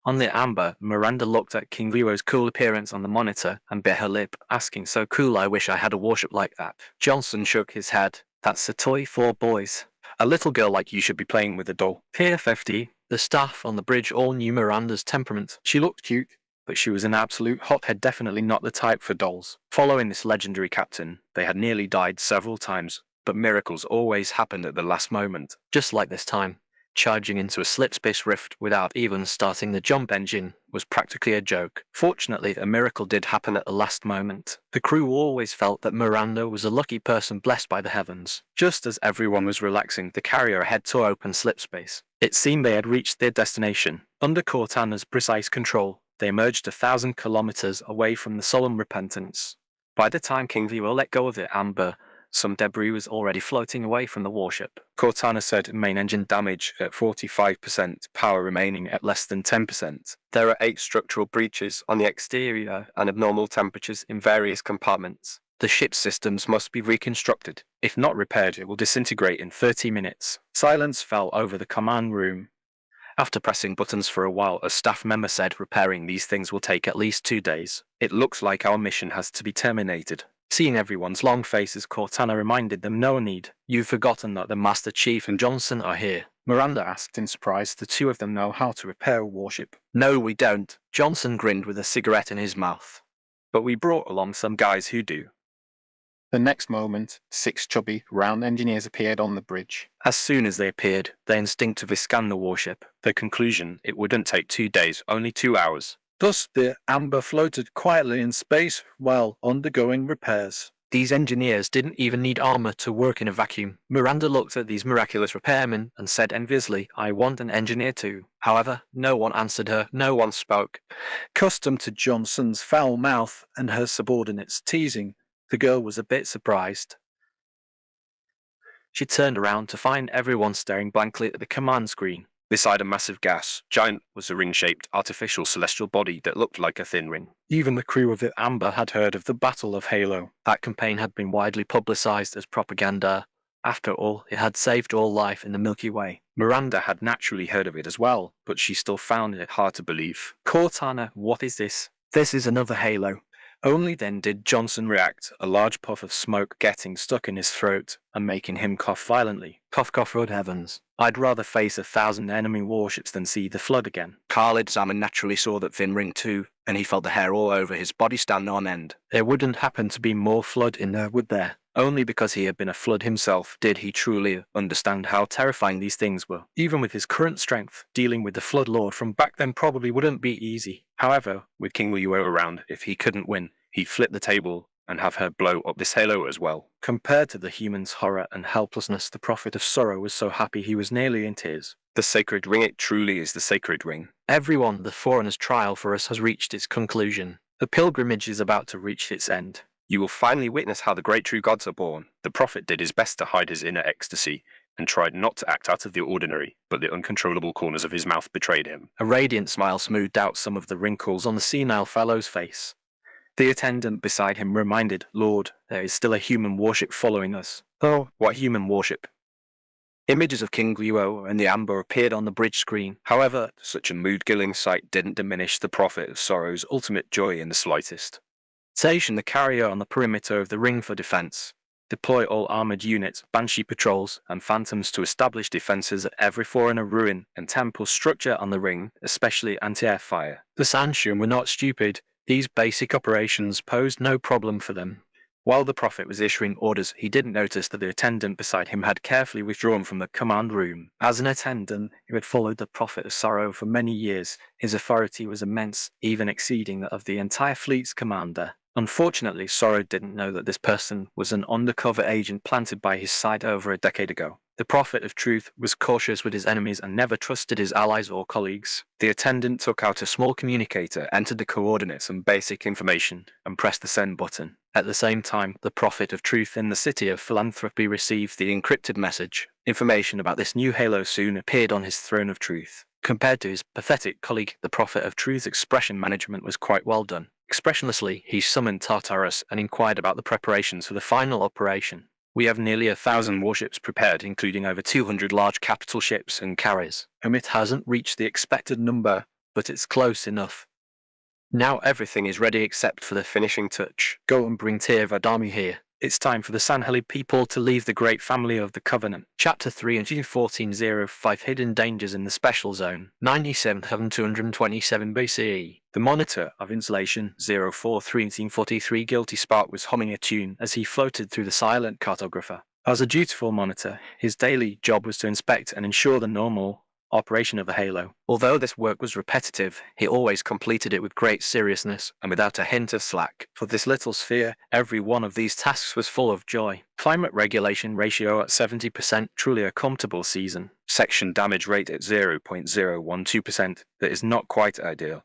On the Amber, Miranda looked at King Leo's cool appearance on the monitor and bit her lip, asking, "So cool, I wish I had a warship like that." Johnson shook his head. "That's a toy for boys. A little girl like you should be playing with a doll." Pier 50, the staff on the bridge all knew Miranda's temperament. She looked cute, but she was an absolute hothead, definitely not the type for dolls. Following this legendary captain, they had nearly died several times, but miracles always happened at the last moment. Just like this time, charging into a slip-space rift without even starting the jump engine was practically a joke. Fortunately, a miracle did happen at the last moment. The crew always felt that Miranda was a lucky person blessed by the heavens. Just as everyone was relaxing, the carrier ahead tore open slipspace. It seemed they had reached their destination. Under Cortana's precise control, they emerged 1,000 kilometers away from the solemn repentance. By the time King Leo let go of the Amber, some debris was already floating away from the warship. Cortana said main engine damage at 45%, power remaining at less than 10%. There are 8 structural breaches on the exterior and abnormal temperatures in various compartments. The ship's systems must be reconstructed. If not repaired, it will disintegrate in 30 minutes. Silence fell over the command room. After pressing buttons for a while, a staff member said repairing these things will take at least 2 days. It looks like our mission has to be terminated. Seeing everyone's long faces, Cortana reminded them no need. You've forgotten that the Master Chief and Johnson are here. Miranda asked in surprise. The two of them know how to repair a warship. No, we don't. Johnson grinned with a cigarette in his mouth. But we brought along some guys who do. The next moment, 6 chubby, round engineers appeared on the bridge. As soon as they appeared, they instinctively scanned the warship. Their conclusion, it wouldn't take 2 days, only 2 hours. Thus, the Amber floated quietly in space while undergoing repairs. These engineers didn't even need armor to work in a vacuum. Miranda looked at these miraculous repairmen and said enviously, "I want an engineer too." However, no one answered her, no one spoke. Accustomed to Johnson's foul mouth and her subordinates' teasing, the girl was a bit surprised. She turned around to find everyone staring blankly at the command screen. Beside a massive gas giant was a ring-shaped artificial celestial body that looked like a thin ring. Even the crew of the Amber had heard of the Battle of Halo. That campaign had been widely publicized as propaganda. After all, it had saved all life in the Milky Way. Miranda had naturally heard of it as well, but she still found it hard to believe. Cortana, what is this? This is another Halo. Only then did Johnson react, a large puff of smoke getting stuck in his throat and making him cough violently. Cough, cough, good heavens. I'd rather face 1,000 enemy warships than see the flood again. Khalid Zaman naturally saw that thin ring too, and he felt the hair all over his body stand on end. There wouldn't happen to be more flood in there, would there? Only because he had been a flood himself did he truly understand how terrifying these things were. Even with his current strength, dealing with the Flood Lord from back then probably wouldn't be easy. However, with King Luo around, if he couldn't win, he'd flip the table and have her blow up this Halo as well. Compared to the human's horror and helplessness, the Prophet of Sorrow was so happy he was nearly in tears. The sacred ring, it truly is the sacred ring. Everyone, the foreigner's trial for us has reached its conclusion. The pilgrimage is about to reach its end. You will finally witness how the great true gods are born. The prophet did his best to hide his inner ecstasy and tried not to act out of the ordinary, but the uncontrollable corners of his mouth betrayed him. A radiant smile smoothed out some of the wrinkles on the senile fellow's face. The attendant beside him reminded, "Lord, there is still a human warship following us." "Oh, what human warship?" Images of King Luo and the Amber appeared on the bridge screen. However, Such a mood-killing sight didn't diminish the prophet of Sorrow's ultimate joy in the slightest. Station the carrier on the perimeter of the ring for defense. Deploy all armored units, Banshee patrols, and Phantoms to establish defenses at every foreigner ruin and temple structure on the ring, especially anti-air fire. The Sanshoon were not stupid. These basic operations posed no problem for them. While the prophet was issuing orders, he didn't notice that the attendant beside him had carefully withdrawn from the command room. As an attendant who had followed the Prophet of Sorrow for many years, his authority was immense, even exceeding that of the entire fleet's commander. Unfortunately, Sorrow didn't know that this person was an undercover agent planted by his side over a decade ago. The Prophet of Truth was cautious with his enemies and never trusted his allies or colleagues. The attendant took out a small communicator, entered the coordinates and basic information, and pressed the send button. At the same time, the Prophet of Truth in the city of Philanthropy received the encrypted message. Information about this new Halo soon appeared on his throne of truth. Compared to his pathetic colleague, the Prophet of Truth's expression management was quite well done. Expressionlessly, he summoned Tartarus and inquired about the preparations for the final operation. "We have nearly 1,000 warships prepared, including over 200 large capital ships and carriers. It hasn't reached the expected number, but it's close enough. Now everything is ready except for the finishing touch. Go and bring Tyr Vadami here. It's time for the Sanheli people to leave the great family of the Covenant. Chapter 314.05 Hidden Dangers in the Special Zone, 97,227 BCE. The monitor of installation 04-1343 Guilty Spark was humming a tune as he floated through the silent cartographer. As a dutiful monitor, his daily job was to inspect and ensure the normal operation of the Halo. Although this work was repetitive, he always completed it with great seriousness and without a hint of slack. For this little sphere, every one of these tasks was full of joy. Climate regulation ratio at 70%, truly a comfortable season. Section damage rate at 0.012%, that is not quite ideal.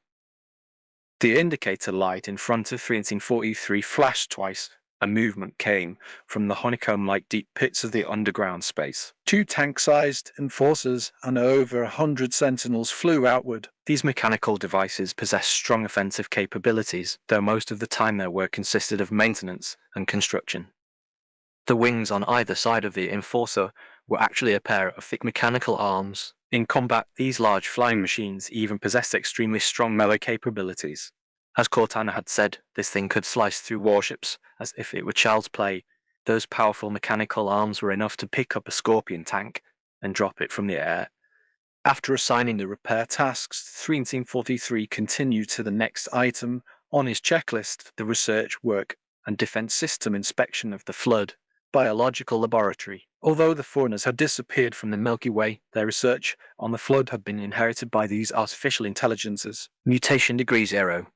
The indicator light in front of 1343 flashed twice. A movement came from the honeycomb-like deep pits of the underground space. 2 tank-sized enforcers and over 100 sentinels flew outward. These mechanical devices possessed strong offensive capabilities, though most of the time their work consisted of maintenance and construction. The wings on either side of the enforcer were actually a pair of thick mechanical arms. In combat, these large flying machines even possessed extremely strong melee capabilities. As Cortana had said, this thing could slice through warships as if it were child's play. Those powerful mechanical arms were enough to pick up a Scorpion tank and drop it from the air. After assigning the repair tasks, 1343 continued to the next item on his checklist, the research work and defense system inspection of the Flood Biological Laboratory. Although the foreigners had disappeared from the Milky Way, their research on the Flood had been inherited by these artificial intelligences. Mutation degree 0.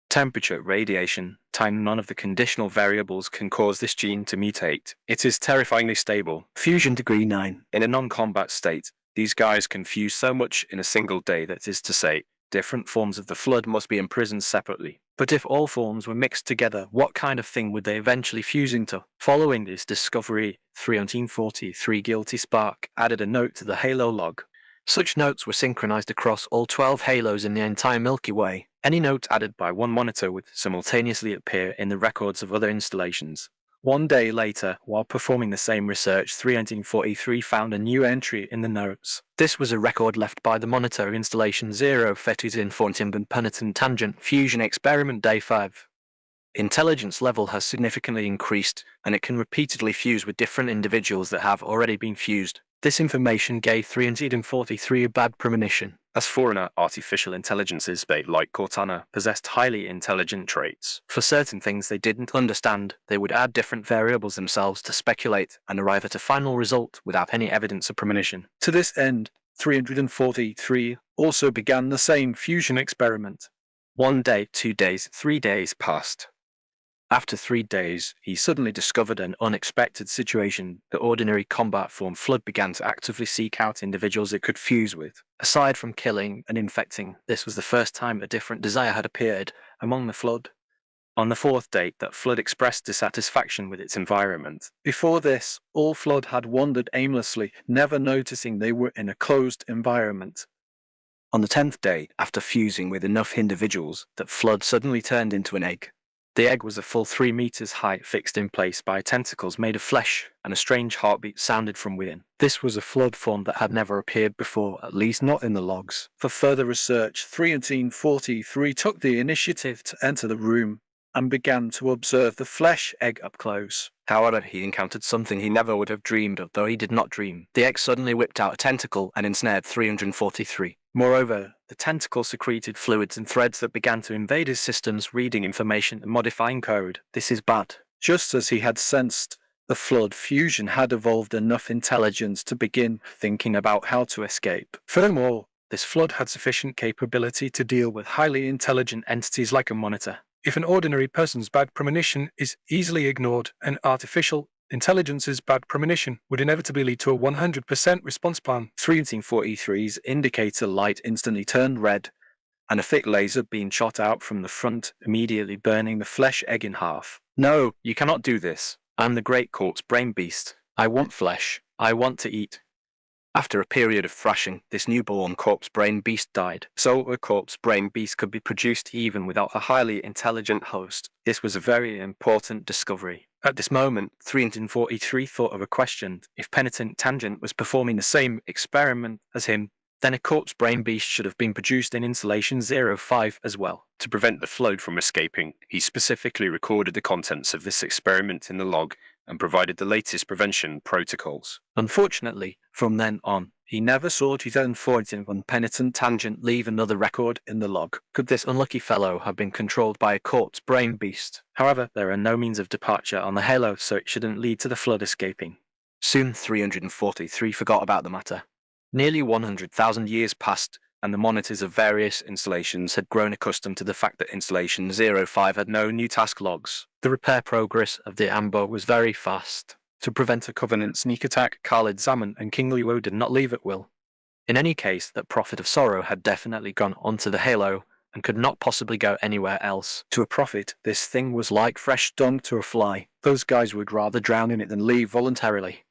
Temperature, radiation, time. None of the conditional variables can cause this gene to mutate. It is terrifyingly stable. Fusion degree 9. In a non-combat state, these guys can fuse so much in a single day that is to say, different forms of the Flood must be imprisoned separately. But if all forms were mixed together, what kind of thing would they eventually fuse into? Following this discovery, 1343 Guilty Spark added a note to the Halo log. Such notes were synchronized across all 12 halos in the entire Milky Way. Any note added by one monitor would simultaneously appear in the records of other installations. 1 day later, while performing the same research, 1343 found a new entry in the notes. This was a record left by the monitor of installation 0 Fetus Informed Penitent Tangent Fusion Experiment Day 5. Intelligence level has significantly increased, and it can repeatedly fuse with different individuals that have already been fused. This information gave 343 a bad premonition. As foreigner artificial intelligences, they, like Cortana, possessed highly intelligent traits. For certain things they didn't understand, they would add different variables themselves to speculate and arrive at a final result without any evidence of premonition. To this end, 343 also began the same fusion experiment. 1 day, 2 days, 3 days passed. After 3 days, he suddenly discovered an unexpected situation. The ordinary combat form Flood began to actively seek out individuals it could fuse with. Aside from killing and infecting, this was the first time a different desire had appeared among the Flood. On the 4th day, that Flood expressed dissatisfaction with its environment. Before this, all Flood had wandered aimlessly, never noticing they were in a closed environment. On the 10th day, after fusing with enough individuals, that Flood suddenly turned into an egg. The egg was a full 3 meters high, fixed in place by tentacles made of flesh, and a strange heartbeat sounded from within. This was a Flood form that had never appeared before, at least not in the logs. For further research, 1343 took the initiative to enter the room and began to observe the flesh egg up close. However, he encountered something he never would have dreamed of, though he did not dream. The egg suddenly whipped out a tentacle and ensnared 343. Moreover, the tentacle secreted fluids and threads that began to invade his systems, reading information and modifying code. This is bad. Just as he had sensed, the Flood fusion had evolved enough intelligence to begin thinking about how to escape. Furthermore, This Flood had sufficient capability to deal with highly intelligent entities like a monitor. if an ordinary person's bad premonition is easily ignored, an artificial intelligence's bad premonition would inevitably lead to a 100% response plan. 1343's indicator light instantly turned red, and a thick laser beam shot out from the front, immediately burning the flesh egg in half. No, you cannot do this. I'm the great corpse brain beast. I want flesh. I want to eat. After a period of thrashing, this newborn corpse brain beast died. So a corpse brain beast could be produced even without a highly intelligent host. This was a very important discovery. At this moment, 343 thought of a question. If Penitent Tangent was performing the same experiment as him, Then a corpse brain beast should have been produced in Installation 05 as well. To prevent the flood from escaping, he specifically recorded the contents of this experiment in the log and provided the latest prevention protocols. Unfortunately, from then on, he never saw his own forwarding unpenitent tangent leave another record in the log. Could this unlucky fellow have been controlled by a corpse brain beast? However, there are no means of departure on the Halo, so it shouldn't lead to the flood escaping. Soon 343 forgot about the matter. Nearly 100,000 years passed, and the monitors of various installations had grown accustomed to the fact that Installation 05 had no new task logs. The repair progress of the Amber was very fast. To prevent a Covenant sneak attack, Khalid Zaman and King Luo did not leave at will. In any case, that Prophet of Sorrow had definitely gone onto the Halo and could not possibly go anywhere else. To a prophet, this thing was like fresh dung to a fly. Those guys would rather drown in it than leave voluntarily.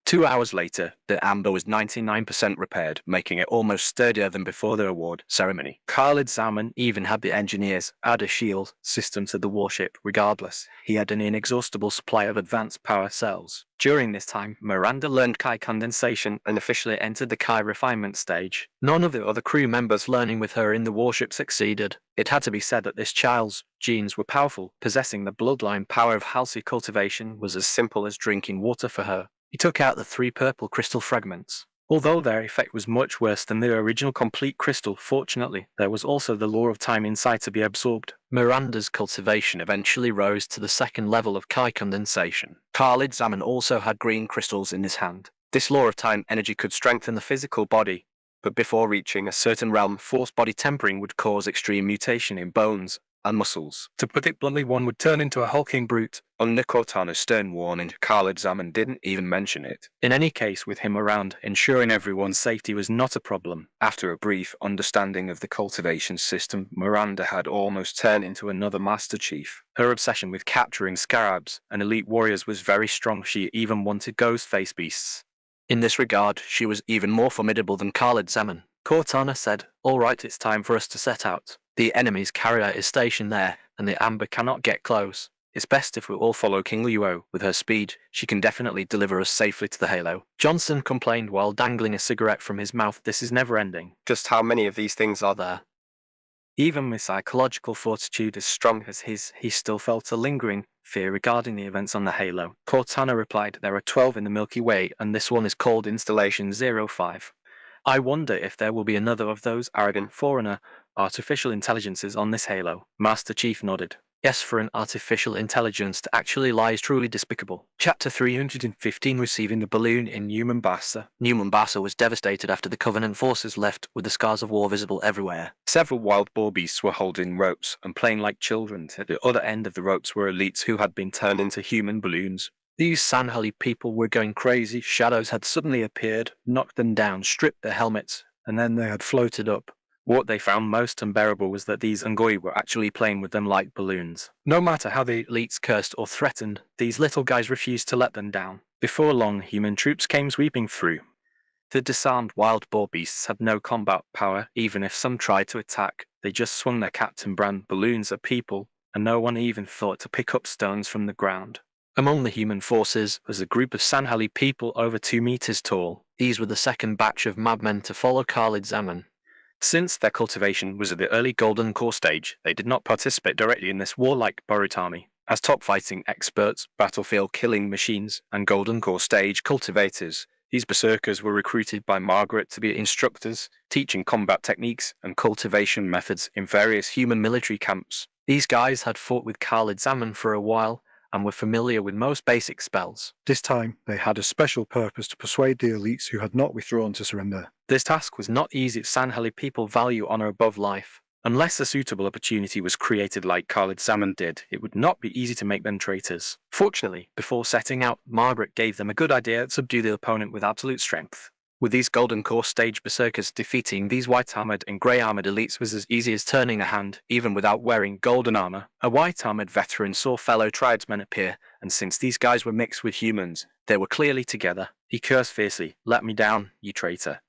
2 hours later, the Amber was 99% repaired, making it almost sturdier than before the award ceremony. Khalid Zaman even had the engineers add a shield system to the warship. Regardless, he had an inexhaustible supply of advanced power cells. During this time, Miranda learned Kai condensation and officially entered the Kai refinement stage. None of the other crew members learning with her in the warship succeeded. It had to be said that this child's genes were powerful. Possessing the bloodline power of Halsey cultivation was as simple as drinking water for her. He took out the 3 purple crystal fragments. Although their effect was much worse than the original complete crystal, fortunately, there was also the law of time inside to be absorbed. Miranda's cultivation eventually rose to the 2nd level of Kai condensation. Khalid Zaman also had green crystals in his hand. This law of time energy could strengthen the physical body, but before reaching a certain realm, forced body tempering would cause extreme mutation in bones and muscles. To put it bluntly, one would turn into a hulking brute. Under Cortana's stern warning, Khalid Zaman didn't even mention it. In any case, with him around, ensuring everyone's safety was not a problem. After a brief understanding of the cultivation system, Miranda had almost turned into another Master Chief. Her obsession with capturing scarabs and elite warriors was very strong. She even wanted ghost face beasts. In this regard, she was even more formidable than Khalid Zaman. Cortana said, "All right, it's time for us to set out. The enemy's carrier is stationed there, and the Amber cannot get close. It's best if we all follow King Luo. With her speed, she can definitely deliver us safely to the Halo." Johnson complained while dangling a cigarette from his mouth. This is never ending. Just how many of these things are there? Even with psychological fortitude as strong as his, he still felt a lingering fear regarding the events on the Halo. Cortana replied, "There are 12 in the Milky Way, and this one is called Installation 05. I wonder if there will be another of those arrogant foreigner artificial intelligences on this Halo." Master Chief nodded. Yes, for an artificial intelligence to actually lie is truly despicable. Chapter 315, Receiving the Balloon in New Mombasa. New Mombasa was devastated after the Covenant forces left with the scars of war visible everywhere. Several wild boar beasts were holding ropes and playing like children. At the other end of the ropes were elites who had been turned into human balloons. These Sanhali people were going crazy. Shadows had suddenly appeared, knocked them down, stripped their helmets, and then they had floated up. What they found most unbearable was that these Ngoi were actually playing with them like balloons. No matter how the elites cursed or threatened, these little guys refused to let them down. Before long, human troops came sweeping through. The disarmed wild boar beasts had no combat power. Even if some tried to attack, they just swung their Captain Brand balloons at people, and no one even thought to pick up stones from the ground. Among the human forces was a group of Sanhali people over 2 meters tall. These were the 2nd batch of madmen to follow Khalid Zaman. Since their cultivation was at the early Golden Core stage, they did not participate directly in this warlike Borut army. As top fighting experts, battlefield killing machines, and Golden Core stage cultivators, these berserkers were recruited by Margaret to be instructors, teaching combat techniques and cultivation methods in various human military camps. These guys had fought with Khalid Zaman for a while, and were familiar with most basic spells. This time, they had a special purpose to persuade the elites who had not withdrawn to surrender. This task was not easy. Sanhali people value honor above life. Unless a suitable opportunity was created like Khalid Zaman did, it would not be easy to make them traitors. Fortunately, before setting out, Margaret gave them a good idea to subdue the opponent with absolute strength. With these Golden Core stage berserkers, defeating these white-armored and grey-armored elites was as easy as turning a hand, even without wearing golden armor. A white-armored veteran saw fellow tribesmen appear, and since these guys were mixed with humans, they were clearly together. He cursed fiercely, "Let me down, you traitor.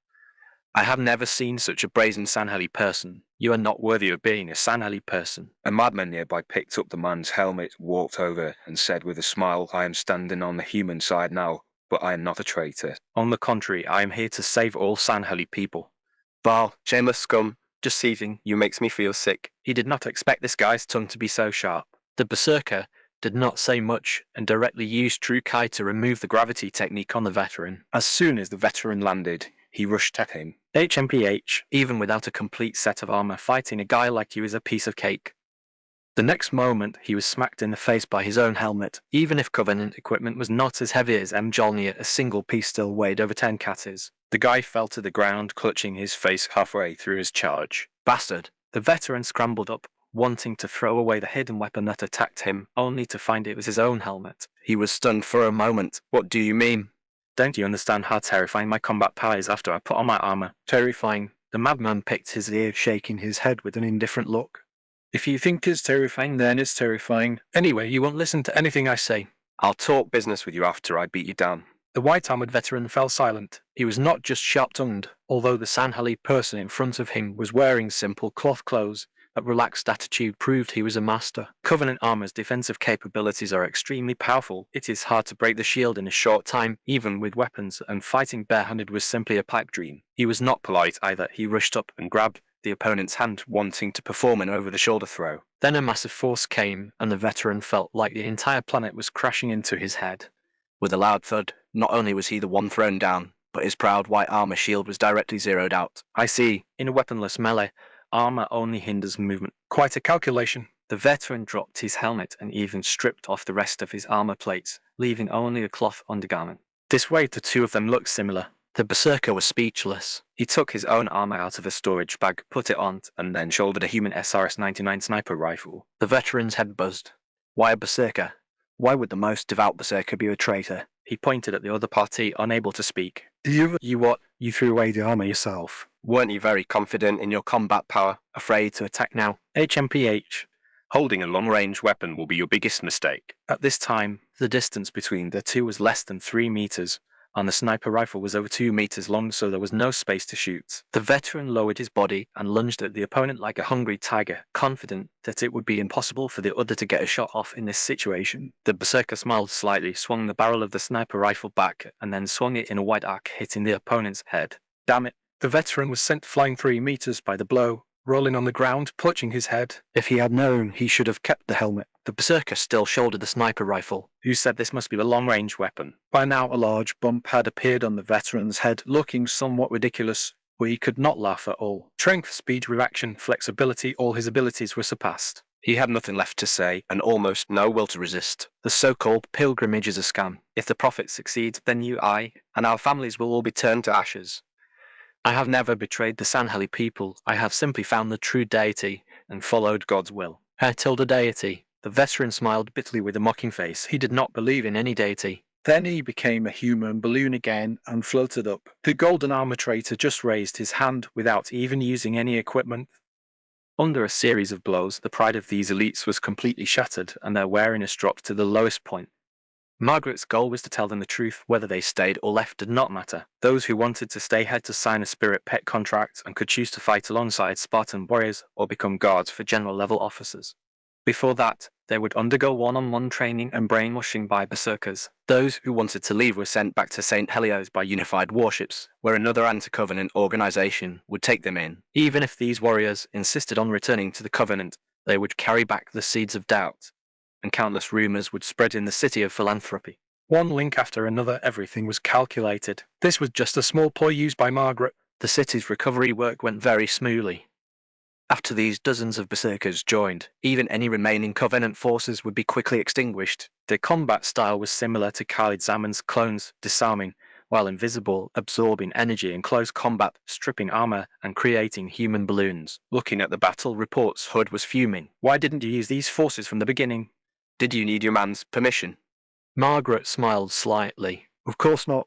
I have never seen such a brazen Sanhali person. You are not worthy of being a Sanhali person." A madman nearby picked up the man's helmet, walked over, and said with a smile, "I am standing on the human side now, but I am not a traitor. On the contrary, I am here to save all Sanhali people." Val, shameless scum, just seething you makes me feel sick. He did not expect this guy's tongue to be so sharp. The berserker did not say much and directly used True Kai to remove the gravity technique on the veteran. As soon as the veteran landed, he rushed at him. HMPH, even without a complete set of armor, fighting a guy like you is a piece of cake. The next moment, he was smacked in the face by his own helmet. Even if Covenant equipment was not as heavy as Mjolnir, a single piece still weighed over 10 katis. The guy fell to the ground, clutching his face halfway through his charge. Bastard! The veteran scrambled up, wanting to throw away the hidden weapon that attacked him, only to find it was his own helmet. He was stunned for a moment. What do you mean? Don't you understand how terrifying my combat power is after I put on my armor? Terrifying. The madman picked his ear, shaking his head with an indifferent look. If you think it's terrifying, then it's terrifying. Anyway, you won't listen to anything I say. I'll talk business with you after I beat you down. The white-armored veteran fell silent. He was not just sharp-tongued, although the Sanhali person in front of him was wearing simple cloth clothes. That relaxed attitude proved he was a master. Covenant armor's defensive capabilities are extremely powerful. It is hard to break the shield in a short time, even with weapons, and fighting barehanded was simply a pipe dream. He was not polite either. He rushed up and grabbed the opponent's hand, wanting to perform an over-the-shoulder throw. Then a massive force came, and the veteran felt like the entire planet was crashing into his head. With a loud thud, not only was he the one thrown down, but his proud white armor shield was directly zeroed out. I see. In a weaponless melee, armor only hinders movement. Quite a calculation. The veteran dropped his helmet and even stripped off the rest of his armor plates, leaving only a cloth undergarment. This way the two of them looked similar. The berserker was speechless. He took his own armor out of a storage bag, put it on, and then shouldered a human SRS-99 sniper rifle. The veteran's head buzzed. Why a berserker? Why would the most devout berserker be a traitor? He pointed at the other party, unable to speak. You what? You threw away the armor yourself. Weren't you very confident in your combat power? Afraid to attack now? HMPH. Holding a long-range weapon will be your biggest mistake. At this time, the distance between the two was less than 3 meters, and the sniper rifle was over 2 meters long, so there was no space to shoot. The veteran lowered his body and lunged at the opponent like a hungry tiger, confident that it would be impossible for the other to get a shot off in this situation. The berserker smiled slightly, swung the barrel of the sniper rifle back, and then swung it in a wide arc, hitting the opponent's head. Damn it. The veteran was sent flying 3 meters by the blow, rolling on the ground, clutching his head. If he had known, he should have kept the helmet. The berserker still shouldered the sniper rifle. Who said this must be a long-range weapon? By now a large bump had appeared on the veteran's head, looking somewhat ridiculous, but he could not laugh at all. Strength, speed, reaction, flexibility, all his abilities were surpassed. He had nothing left to say, and almost no will to resist. The so-called pilgrimage is a scam. If the prophet succeeds, then you, I, and our families will all be turned to ashes. I have never betrayed the Sanhali people. I have simply found the true deity and followed God's will. Tilda deity. The veteran smiled bitterly with a mocking face. He did not believe in any deity. Then he became a human balloon again and floated up. The golden armor traitor just raised his hand without even using any equipment. Under a series of blows, the pride of these elites was completely shattered and their wariness dropped to the lowest point. Margaret's goal was to tell them the truth. Whether they stayed or left did not matter. Those who wanted to stay had to sign a spirit pet contract and could choose to fight alongside Spartan warriors or become guards for general-level officers. Before that, they would undergo one-on-one training and brainwashing by berserkers. Those who wanted to leave were sent back to St. Helios by unified warships, where another anti-Covenant organization would take them in. Even if these warriors insisted on returning to the Covenant, they would carry back the seeds of doubt, and countless rumors would spread in the city of philanthropy. One link after another, everything was calculated. This was just a small ploy used by Margaret. The city's recovery work went very smoothly. After these, dozens of berserkers joined. Even any remaining Covenant forces would be quickly extinguished. Their combat style was similar to Khalid Zaman's clones, disarming, while invisible, absorbing energy in close combat, stripping armor, and creating human balloons. Looking at the battle reports, Hood was fuming. Why didn't you use these forces from the beginning? Did you need your man's permission? Margaret smiled slightly. Of course not.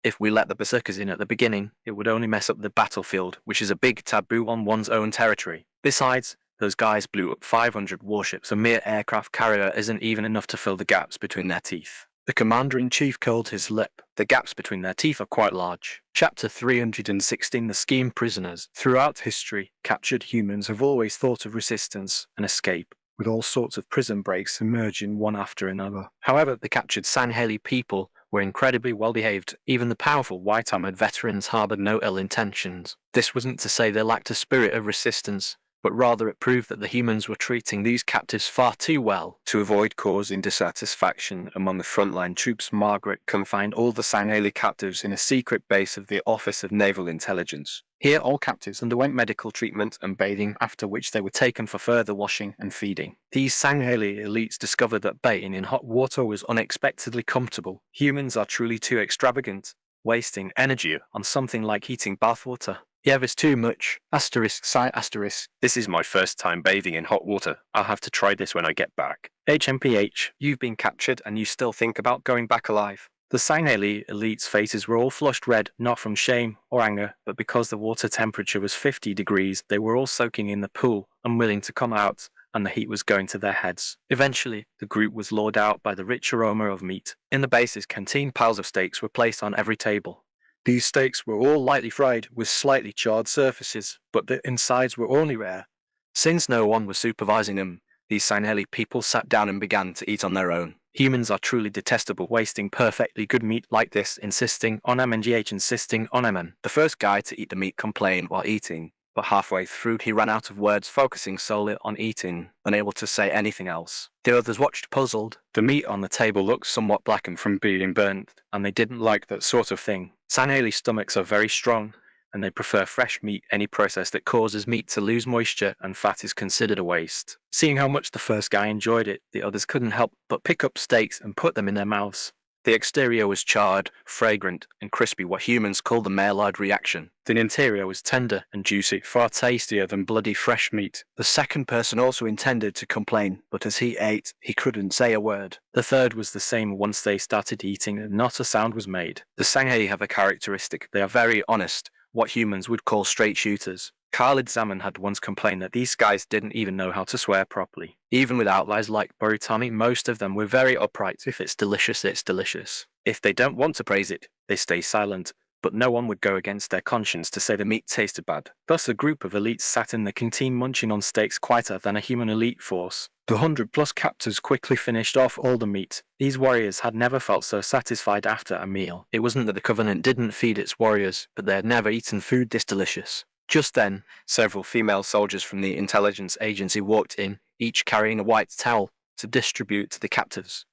If we let the berserkers in at the beginning, it would only mess up the battlefield, which is a big taboo on one's own territory. Besides, those guys blew up 500 warships. A mere aircraft carrier isn't even enough to fill the gaps between their teeth. The commander-in-chief curled his lip. The gaps between their teeth are quite large. Chapter 316, The Scheme Prisoners. Throughout history, captured humans have always thought of resistance and escape, with all sorts of prison breaks emerging one after another. However, the captured Sanhali people were incredibly well behaved. Even the powerful white-armored veterans harbored no ill intentions. This wasn't to say they lacked a spirit of resistance, but rather it proved that the humans were treating these captives far too well. To avoid causing dissatisfaction among the frontline troops, Margaret confined all the Sangheili captives in a secret base of the Office of Naval Intelligence. Here all captives underwent medical treatment and bathing, after which they were taken for further washing and feeding. These Sangheili elites discovered that bathing in hot water was unexpectedly comfortable. Humans are truly too extravagant, wasting energy on something like heating bathwater. Yeah, it's too much. Asterisk, side asterisk. This is my first time bathing in hot water. I'll have to try this when I get back. HMPH, you've been captured and you still think about going back alive. The Sangheili elites' faces were all flushed red, not from shame or anger, but because the water temperature was 50 degrees, they were all soaking in the pool, unwilling to come out, and the heat was going to their heads. Eventually, the group was lured out by the rich aroma of meat. In the base's canteen, piles of steaks were placed on every table. These steaks were all lightly fried with slightly charred surfaces, but the insides were only rare. Since no one was supervising them, these Sangheili people sat down and began to eat on their own. Humans are truly detestable, wasting perfectly good meat like this, insisting on MNGH, insisting on MN. The first guy to eat the meat complained while eating, but halfway through he ran out of words, focusing solely on eating, unable to say anything else. The others watched puzzled. The meat on the table looked somewhat blackened from being burnt, and they didn't like that sort of thing. Sangheili stomachs are very strong, and they prefer fresh meat. Any process that causes meat to lose moisture and fat is considered a waste. Seeing how much the first guy enjoyed it, the others couldn't help but pick up steaks and put them in their mouths. The exterior was charred, fragrant, and crispy, what humans call the Maillard reaction. The interior was tender and juicy, far tastier than bloody fresh meat. The second person also intended to complain, but as he ate, he couldn't say a word. The third was the same. Once they started eating, not a sound was made. The Sangheili have a characteristic. They are very honest, what humans would call straight shooters. Khalid Zaman had once complained that these guys didn't even know how to swear properly. Even with outliers like Borutami, most of them were very upright. If it's delicious, it's delicious. If they don't want to praise it, they stay silent. But no one would go against their conscience to say the meat tasted bad. Thus a group of elites sat in the canteen munching on steaks quieter than a human elite force. The 100+ captors quickly finished off all the meat. These warriors had never felt so satisfied after a meal. It wasn't that the Covenant didn't feed its warriors, but they had never eaten food this delicious. Just then, several female soldiers from the intelligence agency walked in, each carrying a white towel to distribute to the captives.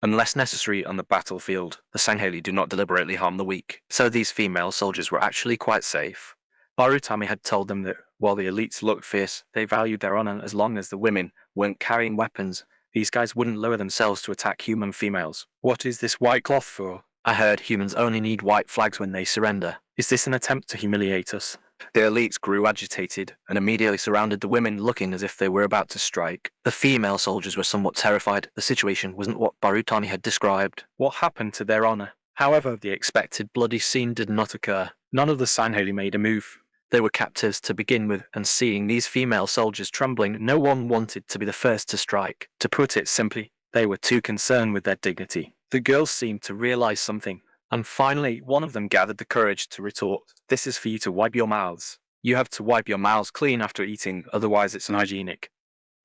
Unless necessary on the battlefield, the Sangheili do not deliberately harm the weak, so these female soldiers were actually quite safe. Barutami had told them that while the elites looked fierce, they valued their honor. As long as the women weren't carrying weapons, these guys wouldn't lower themselves to attack human females. What is this white cloth for? I heard humans only need white flags when they surrender. Is this an attempt to humiliate us? The elites grew agitated and immediately surrounded the women, looking as if they were about to strike. The female soldiers were somewhat terrified. The situation wasn't what Barutami had described. What happened to their honor? However, the expected bloody scene did not occur. None of the Sangheili made a move. They were captives to begin with, and seeing these female soldiers trembling, no one wanted to be the first to strike. To put it simply, they were too concerned with their dignity. The girls seemed to realize something. And finally, one of them gathered the courage to retort, "This is for you to wipe your mouths. You have to wipe your mouths clean after eating, otherwise it's unhygienic.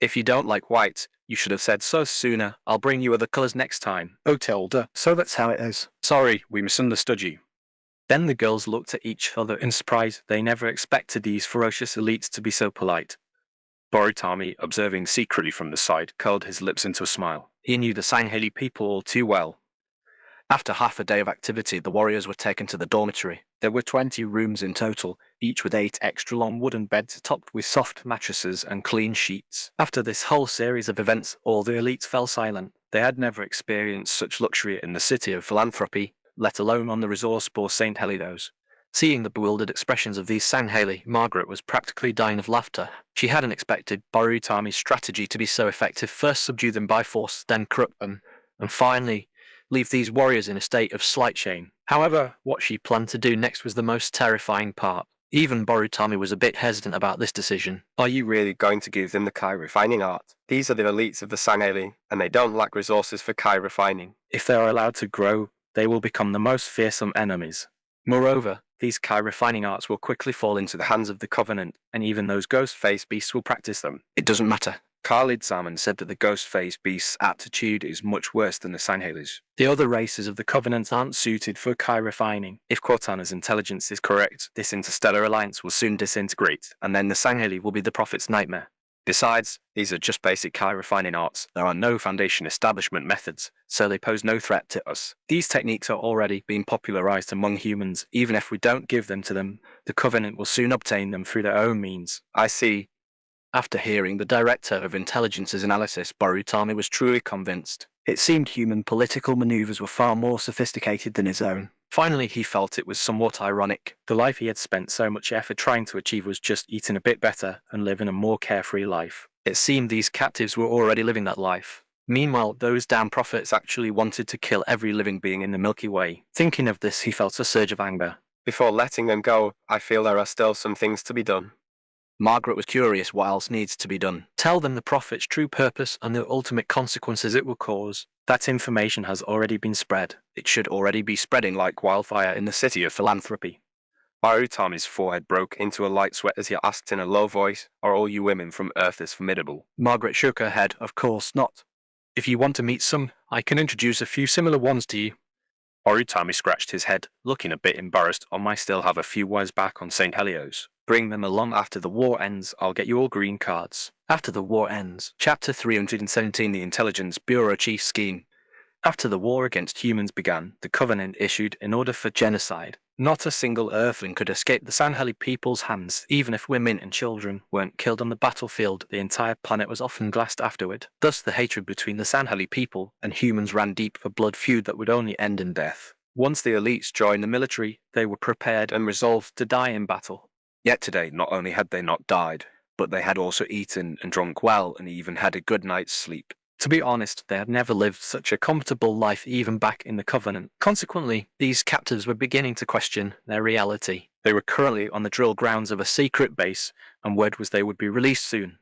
If you don't like white, you should have said so sooner. I'll bring you other colours next time." "Oh, Tilda, so that's how it is. Sorry, we misunderstood you." Then the girls looked at each other in surprise. They never expected these ferocious elites to be so polite. Borutami, observing secretly from the side, curled his lips into a smile. He knew the Sangheili people all too well. After half a day of activity, the warriors were taken to the dormitory. There were 20 rooms in total, each with 8 extra-long wooden beds topped with soft mattresses and clean sheets. After this whole series of events, all the elites fell silent. They had never experienced such luxury in the city of philanthropy, let alone on the resource poor St. Helios. Seeing the bewildered expressions of these Sangheili, Margaret was practically dying of laughter. She hadn't expected Borutami's strategy to be so effective. First subdue them by force, then corrupt them, and finally leave these warriors in a state of slight shame. However, what she planned to do next was the most terrifying part. Even Borutami was a bit hesitant about this decision. Are you really going to give them the Kai refining art? These are the elites of the Sangheili, and they don't lack resources for Kai refining. If they are allowed to grow, they will become the most fearsome enemies. Moreover, these Kai refining arts will quickly fall into the hands of the Covenant, and even those ghost-faced beasts will practice them. It doesn't matter. Khalid Zaman said that the ghost-faced beast's attitude is much worse than the Sangheili's. The other races of the Covenant aren't suited for Kai refining. If Cortana's intelligence is correct, this interstellar alliance will soon disintegrate, and then the Sangheili will be the Prophet's nightmare. Besides, these are just basic Kai refining arts. There are no Foundation establishment methods, so they pose no threat to us. These techniques are already being popularized among humans. Even if we don't give them to them, the Covenant will soon obtain them through their own means. I see. After hearing the Director of Intelligence's analysis, Borutami was truly convinced. It seemed human political maneuvers were far more sophisticated than his own. Finally, he felt it was somewhat ironic. The life he had spent so much effort trying to achieve was just eating a bit better and living a more carefree life. It seemed these captives were already living that life. Meanwhile, those damn prophets actually wanted to kill every living being in the Milky Way. Thinking of this, he felt a surge of anger. Before letting them go, I feel there are still some things to be done. Margaret was curious what else needs to be done. Tell them the Prophet's true purpose and the ultimate consequences it will cause. That information has already been spread. It should already be spreading like wildfire in the city of philanthropy. Barutami's forehead broke into a light sweat as he asked in a low voice, "Are all you women from Earth as formidable?" Margaret shook her head. Of course not. If you want to meet some, I can introduce a few similar ones to you. Barutami scratched his head, looking a bit embarrassed. I might still have a few wires back on St. Helios. Bring them along after the war ends. I'll get you all green cards. After the war ends. Chapter 317, the Intelligence Bureau Chief Scheme. After the war against humans began, the Covenant issued an order for genocide. Not a single Earthling could escape the Sangheili people's hands. Even if women and children weren't killed on the battlefield, the entire planet was often glassed afterward. Thus, the hatred between the Sangheili people and humans ran deep, a blood feud that would only end in death. Once the elites joined the military, they were prepared and resolved to die in battle. Yet today, not only had they not died, but they had also eaten and drunk well and even had a good night's sleep. To be honest, they had never lived such a comfortable life even back in the Covenant. Consequently, these captives were beginning to question their reality. They were currently on the drill grounds of a secret base, and word was they would be released soon.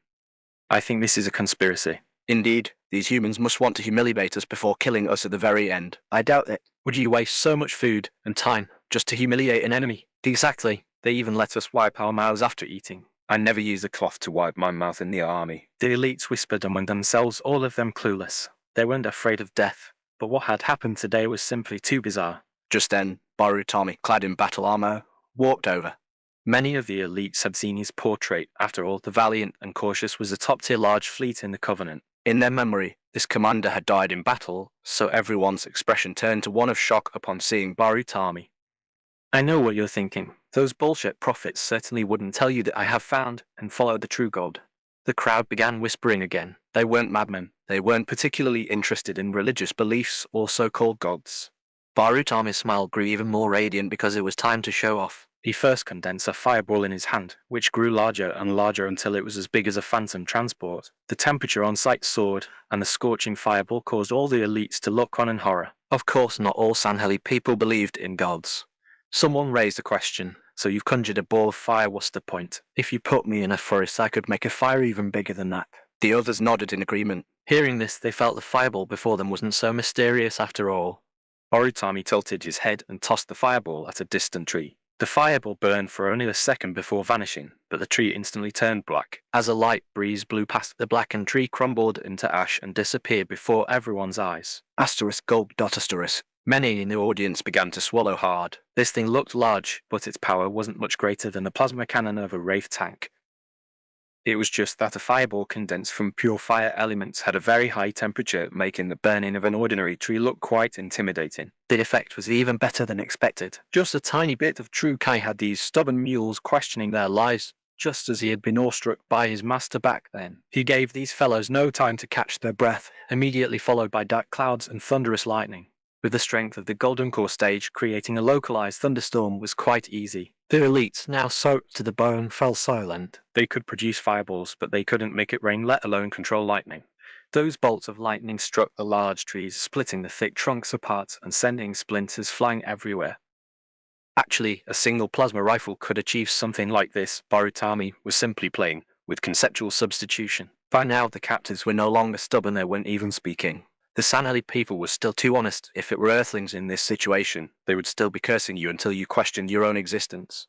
I think this is a conspiracy. Indeed, these humans must want to humiliate us before killing us at the very end. I doubt it. Would you waste so much food and time just to humiliate an enemy? Exactly. They even let us wipe our mouths after eating. I never used a cloth to wipe my mouth in the army. The elites whispered among themselves, all of them clueless. They weren't afraid of death, but what had happened today was simply too bizarre. Just then, Borutami, clad in battle armor, walked over. Many of the elites had seen his portrait. After all, the Valiant and Cautious was a top-tier large fleet in the Covenant. In their memory, this commander had died in battle, so everyone's expression turned to one of shock upon seeing Borutami. I know what you're thinking. Those bullshit prophets certainly wouldn't tell you that I have found and followed the true God. The crowd began whispering again. They weren't madmen. They weren't particularly interested in religious beliefs or so-called gods. Barutami's smile grew even more radiant because it was time to show off. He first condensed a fireball in his hand, which grew larger and larger until it was as big as a phantom transport. The temperature on site soared, and the scorching fireball caused all the elites to look on in horror. Of course, not all Sangheili people believed in gods. Someone raised a question. So you've conjured a ball of fire, what's the point? If you put me in a forest, I could make a fire even bigger than that. The others nodded in agreement. Hearing this, they felt the fireball before them wasn't so mysterious after all. Borutami tilted his head and tossed the fireball at a distant tree. The fireball burned for only a second before vanishing, but the tree instantly turned black. As a light breeze blew past, the blackened tree crumbled into ash and disappeared before everyone's eyes. Asterisk gulp dot asterisk. Many in the audience began to swallow hard. This thing looked large, but its power wasn't much greater than the plasma cannon of a Wraith tank. It was just that a fireball condensed from pure fire elements had a very high temperature, making the burning of an ordinary tree look quite intimidating. The effect was even better than expected. Just a tiny bit of true Kai had these stubborn mules questioning their lives, just as he had been awestruck by his master back then. He gave these fellows no time to catch their breath, immediately followed by dark clouds and thunderous lightning. With the strength of the Golden Core stage, creating a localized thunderstorm was quite easy. The elites, now soaked to the bone, fell silent. They could produce fireballs, but they couldn't make it rain, let alone control lightning. Those bolts of lightning struck the large trees, splitting the thick trunks apart and sending splinters flying everywhere. Actually, a single plasma rifle could achieve something like this. Borutami was simply playing with conceptual substitution. By now, the captives were no longer stubborn, they weren't even speaking. The Sangheili people were still too honest. If it were Earthlings in this situation, they would still be cursing you until you questioned your own existence.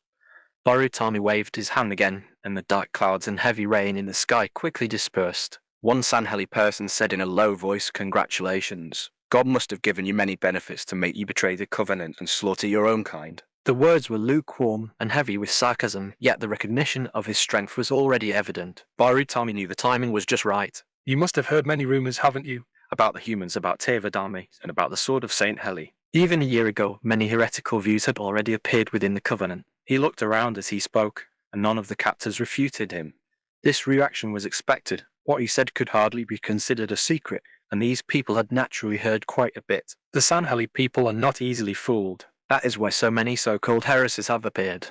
Borutami waved his hand again, and the dark clouds and heavy rain in the sky quickly dispersed. One Sanheli person said in a low voice, "Congratulations. God must have given you many benefits to make you betray the covenant and slaughter your own kind." The words were lukewarm and heavy with sarcasm, yet the recognition of his strength was already evident. Barutami knew the timing was just right. You must have heard many rumors, haven't you? About the humans, about Tevedami, and about the sword of Saint Heli. Even a year ago, many heretical views had already appeared within the covenant. He looked around as he spoke, and none of the captors refuted him. This reaction was expected. What he said could hardly be considered a secret, and these people had naturally heard quite a bit. The Sanheli people are not easily fooled. That is why so many so-called heresies have appeared.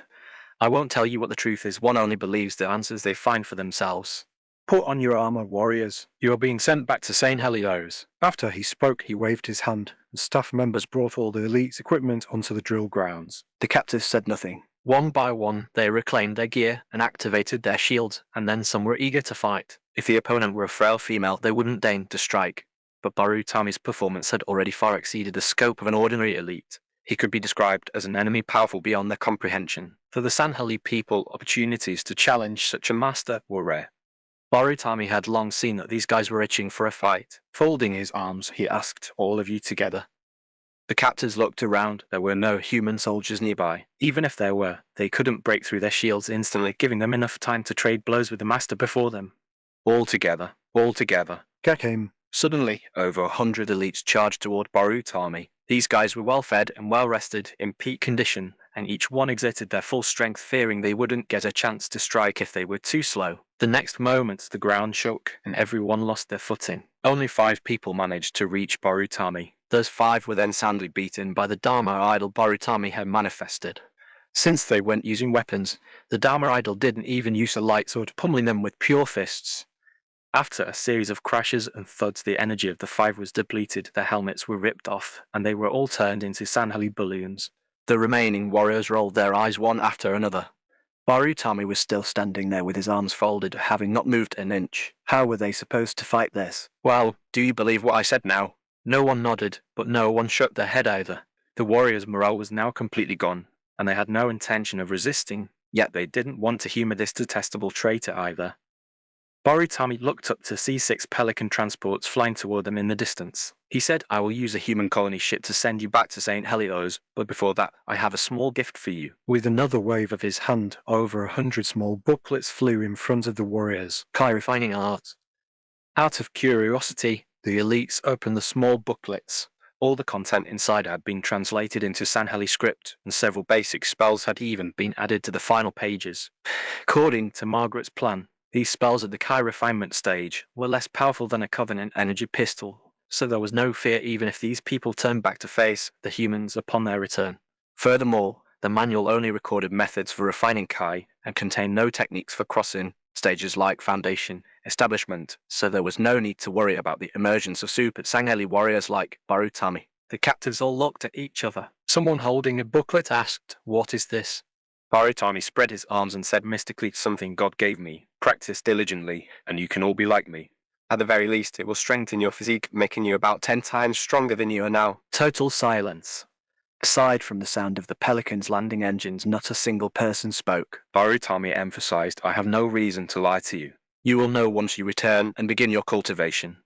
I won't tell you what the truth is. One only believes the answers they find for themselves. Put on your armor, warriors. You are being sent back to Saint Helios. After he spoke, he waved his hand, and staff members brought all the elite's equipment onto the drill grounds. The captives said nothing. One by one, they reclaimed their gear and activated their shields, and then some were eager to fight. If the opponent were a frail female, they wouldn't deign to strike. But Barutami's performance had already far exceeded the scope of an ordinary elite. He could be described as an enemy powerful beyond their comprehension. For the Sanheli people, Opportunities to challenge such a master were rare. Barutami had long seen that these guys were itching for a fight. Folding his arms, he asked, "All of you together." The captors looked around. There were no human soldiers nearby. Even if there were, they couldn't break through their shields instantly, giving them enough time to trade blows with the master before them. All together. Get him. Suddenly, over 100 elites charged toward Barutami. These guys were well fed and well rested, in peak condition, and each one exerted their full strength, fearing they wouldn't get a chance to strike if they were too slow. The next moment, the ground shook, and everyone lost their footing. Only 5 people managed to reach Barutami. Those 5 were then soundly beaten by the Dharma idol Barutami had manifested. Since they weren't using weapons, the Dharma idol didn't even use a light sword, pummeling them with pure fists. After a series of crashes and thuds, the energy of the 5 was depleted, their helmets were ripped off, and they were all turned into Sanheli balloons. The remaining warriors rolled their eyes one after another. Barutami was still standing there with his arms folded, having not moved an inch. How were they supposed to fight this? Well, do you believe what I said now? No one nodded, but no one shook their head either. The warriors' morale was now completely gone, and they had no intention of resisting, yet they didn't want to humor this detestable traitor either. Barutami looked up to see 6 pelican transports flying toward them in the distance. He said, "I will use a human colony ship to send you back to St. Helios, but before that, I have a small gift for you." With another wave of his hand, over 100 small booklets flew in front of the warriors. Refining art. Out of curiosity, the elites opened the small booklets. All the content inside had been translated into Sanheli script, and several basic spells had even been added to the final pages. According to Margaret's plan, these spells at the Kai refinement stage were less powerful than a Covenant energy pistol, so there was no fear even if these people turned back to face the humans upon their return. Furthermore, the manual only recorded methods for refining Kai and contained no techniques for crossing stages like foundation, establishment, so there was no need to worry about the emergence of super Sanheli warriors like Barutami. The captives all looked at each other. Someone holding a booklet Asked, "What is this?" Barutami spread his arms and said mystically, "Something God gave me. Practice diligently, and you can all be like me. At the very least, it will strengthen your physique, making you about 10 times stronger than you are now." Total silence. Aside from the sound of the Pelican's landing engines, not a single person spoke. Barutami emphasized, "I have no reason to lie to you. You will know once you return and begin your cultivation."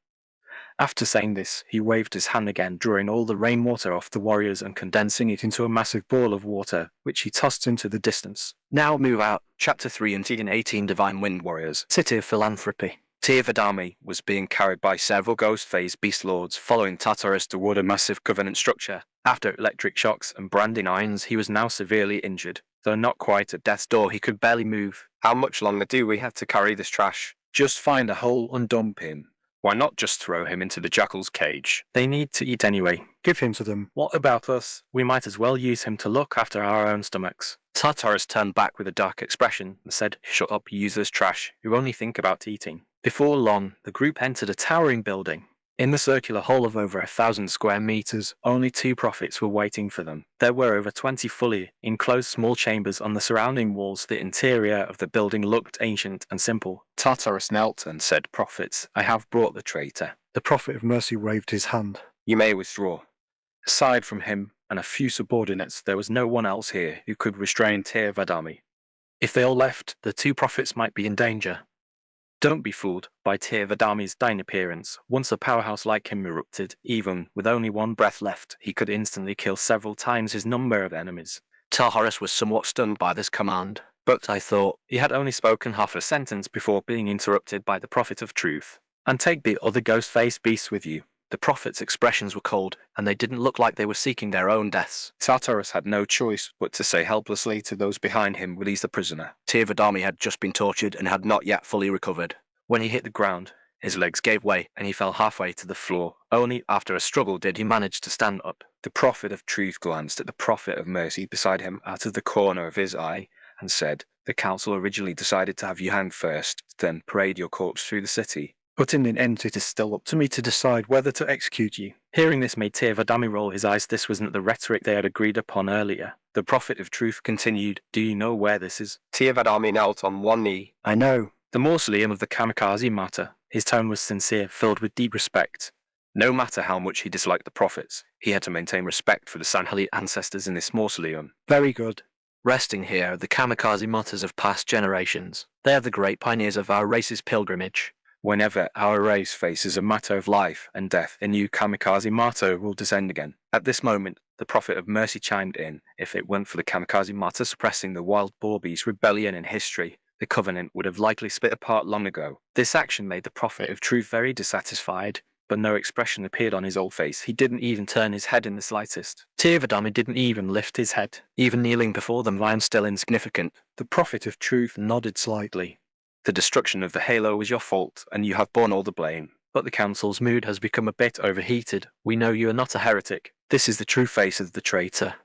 After saying this, he waved his hand again, drawing all the rainwater off the warriors and condensing it into a massive ball of water, which he tossed into the distance. Now move out. Chapter 3 and 18 Divine Wind Warriors. City of Philanthropy. Tevedami was being carried by several ghost-phased beast lords following Tartarus toward a massive covenant structure. After electric shocks and branding irons, he was now severely injured. Though not quite at death's door, he could barely move. How much longer do we have to carry this trash? Just find a hole and dump him. Why not just throw him into the jackal's cage? They need to eat anyway. Give him to them. What about us? We might as well use him to look after our own stomachs. Tartarus turned back with a dark expression and said, "Shut up, useless trash, who only think about eating." Before long, the group entered a towering building. In the circular hall of over 1,000 square meters, only 2 prophets were waiting for them. There were over 20 fully enclosed small chambers on the surrounding walls. The interior of the building looked ancient and simple. Tartarus knelt and said, "Prophets, I have brought the traitor." The Prophet of Mercy waved his hand. "You may withdraw." Aside from him and a few subordinates, there was no one else here who could restrain Tevedami. If they all left, the 2 prophets might be in danger. Don't be fooled by Tirvadami's dying appearance. Once a powerhouse like him erupted, even with only one breath left, he could instantly kill several times his number of enemies. Talharis was somewhat stunned by this command, but I thought He had only spoken half a sentence before being interrupted by the Prophet of Truth. And take the other ghost-faced beasts with you. the prophet's expressions were cold, and they didn't look like they were seeking their own deaths. Tartarus had no choice but to say helplessly to those behind him, release the prisoner. Tirvadami had just been tortured and had not yet fully recovered. When he hit the ground, His legs gave way, and he fell halfway to the floor. Only after a struggle did he manage to stand up. The prophet of truth glanced at the prophet of mercy beside him out of the corner of his eye and said, "The council originally decided to have you hanged first, then parade your corpse through the city. But in the end, it is still up to me to decide whether to execute you." Hearing this made Tirvadami roll his eyes. This wasn't the rhetoric they had agreed upon earlier. The prophet of truth continued, "Do you know where this is?" Tirvadami knelt on one knee. I know. The mausoleum of the kamikaze martyr. His tone was sincere, filled with deep respect. No matter how much he disliked the prophets, he had to maintain respect for the Sanhali ancestors in this mausoleum. Very good. Resting here are the kamikaze martyrs of past generations. They are the great pioneers of our race's pilgrimage. Whenever our race faces a matter of life and death, a new kamikaze martyr will descend again. At this moment, the prophet of mercy chimed in. If it weren't for the kamikaze martyr suppressing the wild boar beast rebellion in history, the Covenant would have likely split apart long ago. This action made the prophet of truth very dissatisfied, but no expression appeared on his old face. He didn't even turn his head in the slightest. Tirvadami didn't even lift his head. Even kneeling before them, I am still insignificant. The prophet of truth nodded slightly. The destruction of the Halo was your fault, and you have borne all the blame. But the council's mood has become a bit overheated. We know you are not a heretic. This is the true face of the traitor.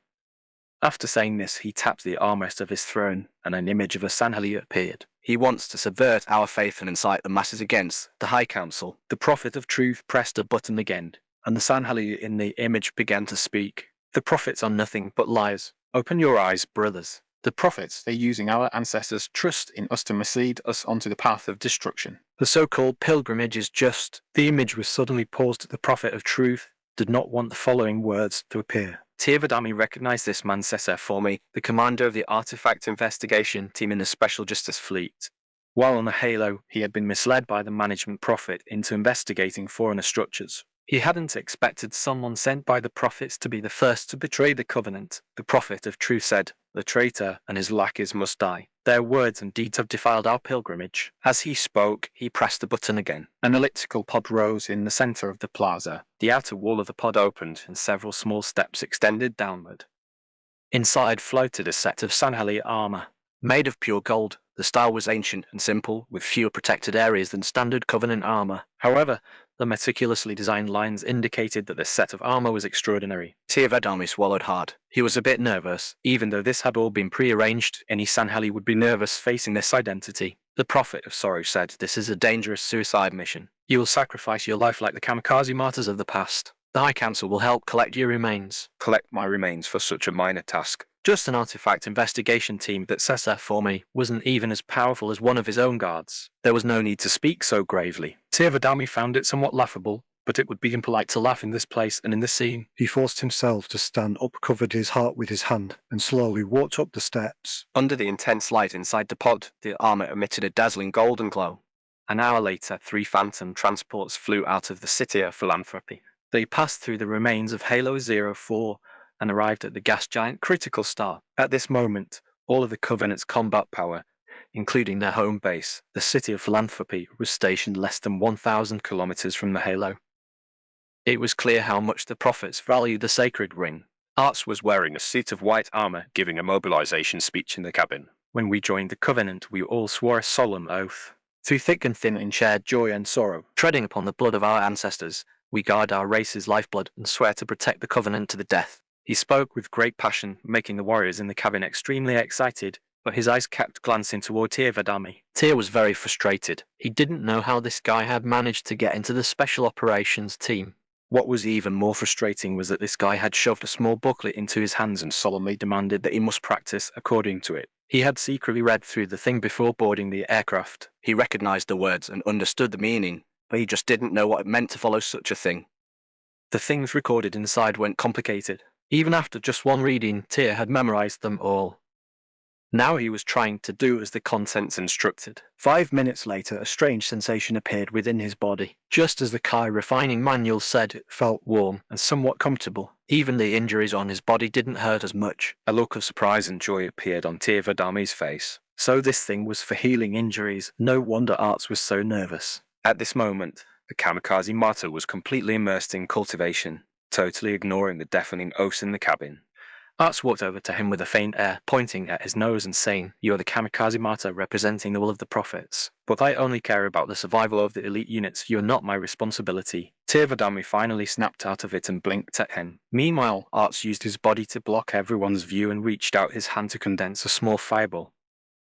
After saying this, he tapped the armrest of his throne, and an image of a Sanhali appeared. He wants to subvert our faith and incite the masses against the High Council. The prophet of truth pressed a button again, and the Sanhali in the image began to speak. The prophets are nothing but liars. Open your eyes, brothers. The prophets, they're using our ancestors' trust in us to mislead us onto the path of destruction. The so-called pilgrimage is just. The image was suddenly paused. The prophet of truth did not want the following words to appear. Tirvadami recognized this man Cesar for me, the commander of the artifact investigation team in the Special Justice Fleet. While on the Halo, he had been misled by the management prophet into investigating foreigner structures. He hadn't expected someone sent by the prophets to be the first to betray the Covenant. The prophet of truth said, "The traitor and his lackeys must die. Their words and deeds have defiled our pilgrimage." As he spoke, he pressed the button again. An elliptical pod rose in the center of the plaza. The outer wall of the pod opened, and several small steps extended downward. Inside floated a set of Sanhali armor. Made of pure gold, the style was ancient and simple, with fewer protected areas than standard Covenant armor. However, the meticulously designed lines indicated that this set of armor was extraordinary. Tirvadami swallowed hard. He was a bit nervous. Even though this had all been prearranged, any Sanhali would be nervous facing this identity. The prophet of sorrow said, "This is a dangerous suicide mission. You will sacrifice your life like the kamikaze martyrs of the past. The High Council will help collect your remains." Collect my remains for such a minor task. Just an artifact investigation team that Cesar for me wasn't even as powerful as one of his own guards. There was no need to speak so gravely. Tirvadami found it somewhat laughable, but it would be impolite to laugh in this place and in this scene. He forced himself to stand up, covered his heart with his hand, and slowly walked up the steps. Under the intense light inside the pod, the armor emitted a dazzling golden glow. An hour later, 3 Phantom transports flew out of the City of Philanthropy. They passed through the remains of Halo 04 and arrived at the gas giant Critical Star. At this moment, all of the Covenant's combat power, including their home base, the City of Philanthropy, was stationed less than 1,000 kilometers from the Halo. It was clear how much the prophets valued the sacred ring. Arts was wearing a suit of white armor, giving a mobilization speech in the cabin. When we joined the Covenant, we all swore a solemn oath. Through thick and thin in shared joy and sorrow, Treading upon the blood of our ancestors, we guard our race's lifeblood and swear to protect the Covenant to the death. He spoke with great passion, making the warriors in the cabin extremely excited, but his eyes kept glancing toward Tirvadami. Tyr was very frustrated. He didn't know how this guy had managed to get into the Special Operations team. What was even more frustrating was that this guy had shoved a small booklet into his hands and solemnly demanded that he must practice according to it. He had secretly read through the thing before boarding the aircraft. He recognized the words and understood the meaning, but he just didn't know what it meant to follow such a thing. The things recorded inside went complicated. Even after just one reading, Tyr had memorized them all. Now he was trying to do as the contents instructed. 5 minutes later, a strange sensation appeared within his body. Just as the Kai refining manual said, it felt warm and somewhat comfortable. Even the injuries on his body didn't hurt as much. A look of surprise and joy appeared on Tirvadami's face. So this thing was for healing injuries. No wonder Arts was so nervous. At this moment, the kamikaze martyr was completely immersed in cultivation, totally ignoring the deafening oaths in the cabin. Arts walked over to him with a faint air, pointing at his nose and saying, "You are the kamikaze martyr representing the will of the prophets. But I only care about the survival of the elite units. You are not my responsibility." Tirvadami finally snapped out of it and blinked at him. Meanwhile, Arts used his body to block everyone's view and reached out his hand to condense a small fireball.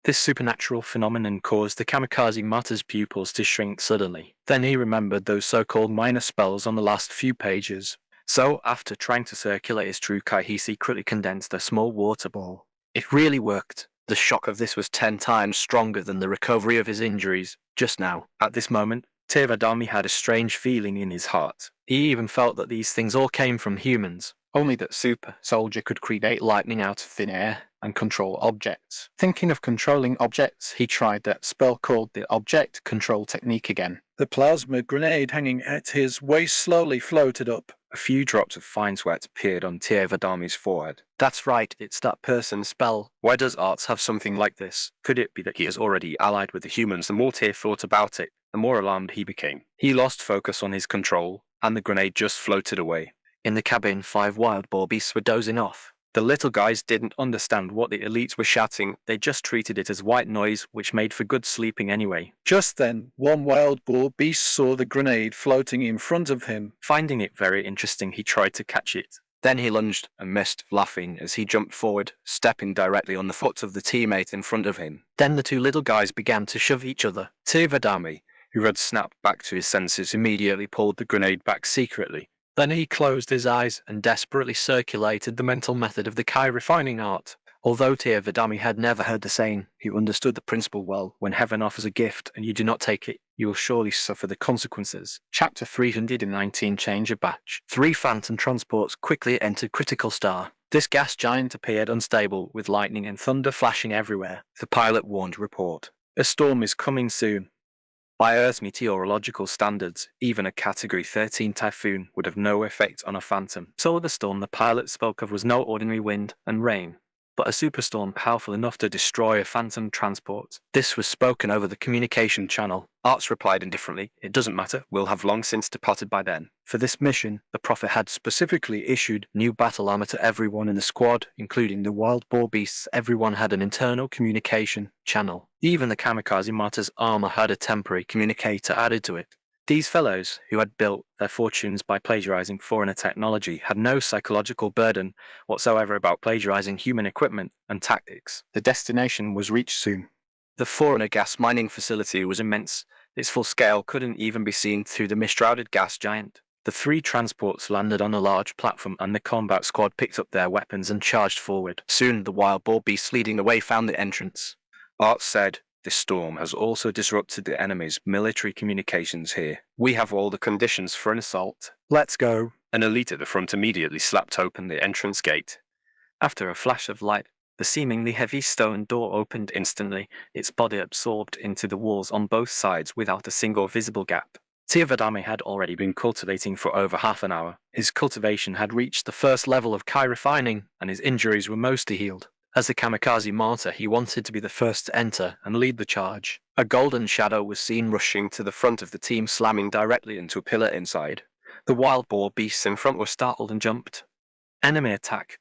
This supernatural phenomenon caused the kamikaze martyr's pupils to shrink suddenly. Then he remembered those so-called minor spells on the last few pages. So, after trying to circulate his true Kai, he secretly condensed a small water ball. It really worked. The shock of this was 10 times stronger than the recovery of his injuries just now. At this moment, Tirvadami had a strange feeling in his heart. He even felt that these things all came from humans. Only that Super Soldier could create lightning out of thin air and control objects. Thinking of controlling objects, he tried that spell called the Object Control Technique again. The plasma grenade hanging at his waist slowly floated up. A few drops of fine sweat appeared on Tirvadami's forehead. That's right, it's that person's spell. Why does Arts have something like this? Could it be that He is already allied with the humans. The more Tyr thought about it, the more alarmed he became. He lost focus on his control, and the grenade just floated away. In the cabin, 5 wild boar beasts were dozing off. The little guys didn't understand what the elites were shouting. They just treated it as white noise, which made for good sleeping anyway. Just then, one wild boar beast saw the grenade floating in front of him. Finding it very interesting, he tried to catch it. Then he lunged and missed, laughing as he jumped forward, stepping directly on the foot of the teammate in front of him. Then the 2 little guys began to shove each other. Tirvadami, who had snapped back to his senses, immediately pulled the grenade back secretly. Then he closed his eyes and desperately circulated the mental method of the Kai refining art. Although Tirvadami had never heard the saying, he understood the principle well. When heaven offers a gift and you do not take it, you will surely suffer the consequences. Chapter 319, Change of Batch. 3 Phantom transports quickly entered Critical Star. This gas giant appeared unstable, with lightning and thunder flashing everywhere. The pilot warned report. A storm is coming soon. By Earth's meteorological standards, even a Category 13 typhoon would have no effect on a Phantom. So the storm the pilot spoke of was no ordinary wind and rain, but a superstorm powerful enough to destroy a Phantom transport. This was spoken over the communication channel. Arts replied indifferently, "It doesn't matter, we'll have long since departed by then." For this mission, the Prophet had specifically issued new battle armor to everyone in the squad, including the wild boar beasts. Everyone had an internal communication channel. Even the kamikaze martyr's armor had a temporary communicator added to it. These fellows, who had built their fortunes by plagiarizing foreigner technology, had no psychological burden whatsoever about plagiarizing human equipment and tactics. The destination was reached soon. The foreigner gas mining facility was immense. Its full scale couldn't even be seen through the mist-shrouded gas giant. The 3 transports landed on a large platform and the combat squad picked up their weapons and charged forward. Soon the wild boar beasts leading the way found the entrance. Arts said, "This storm has also disrupted the enemy's military communications here. We have all the conditions for an assault. Let's go." An elite at the front immediately slapped open the entrance gate. After a flash of light, the seemingly heavy stone door opened instantly, its body absorbed into the walls on both sides without a single visible gap. Tirvadami had already been cultivating for over half an hour. His cultivation had reached the first level of Kai refining, and his injuries were mostly healed. As the kamikaze martyr, he wanted to be the first to enter and lead the charge. A golden shadow was seen rushing to the front of the team, slamming directly into a pillar inside. The wild boar beasts in front were startled and jumped. Enemy attack.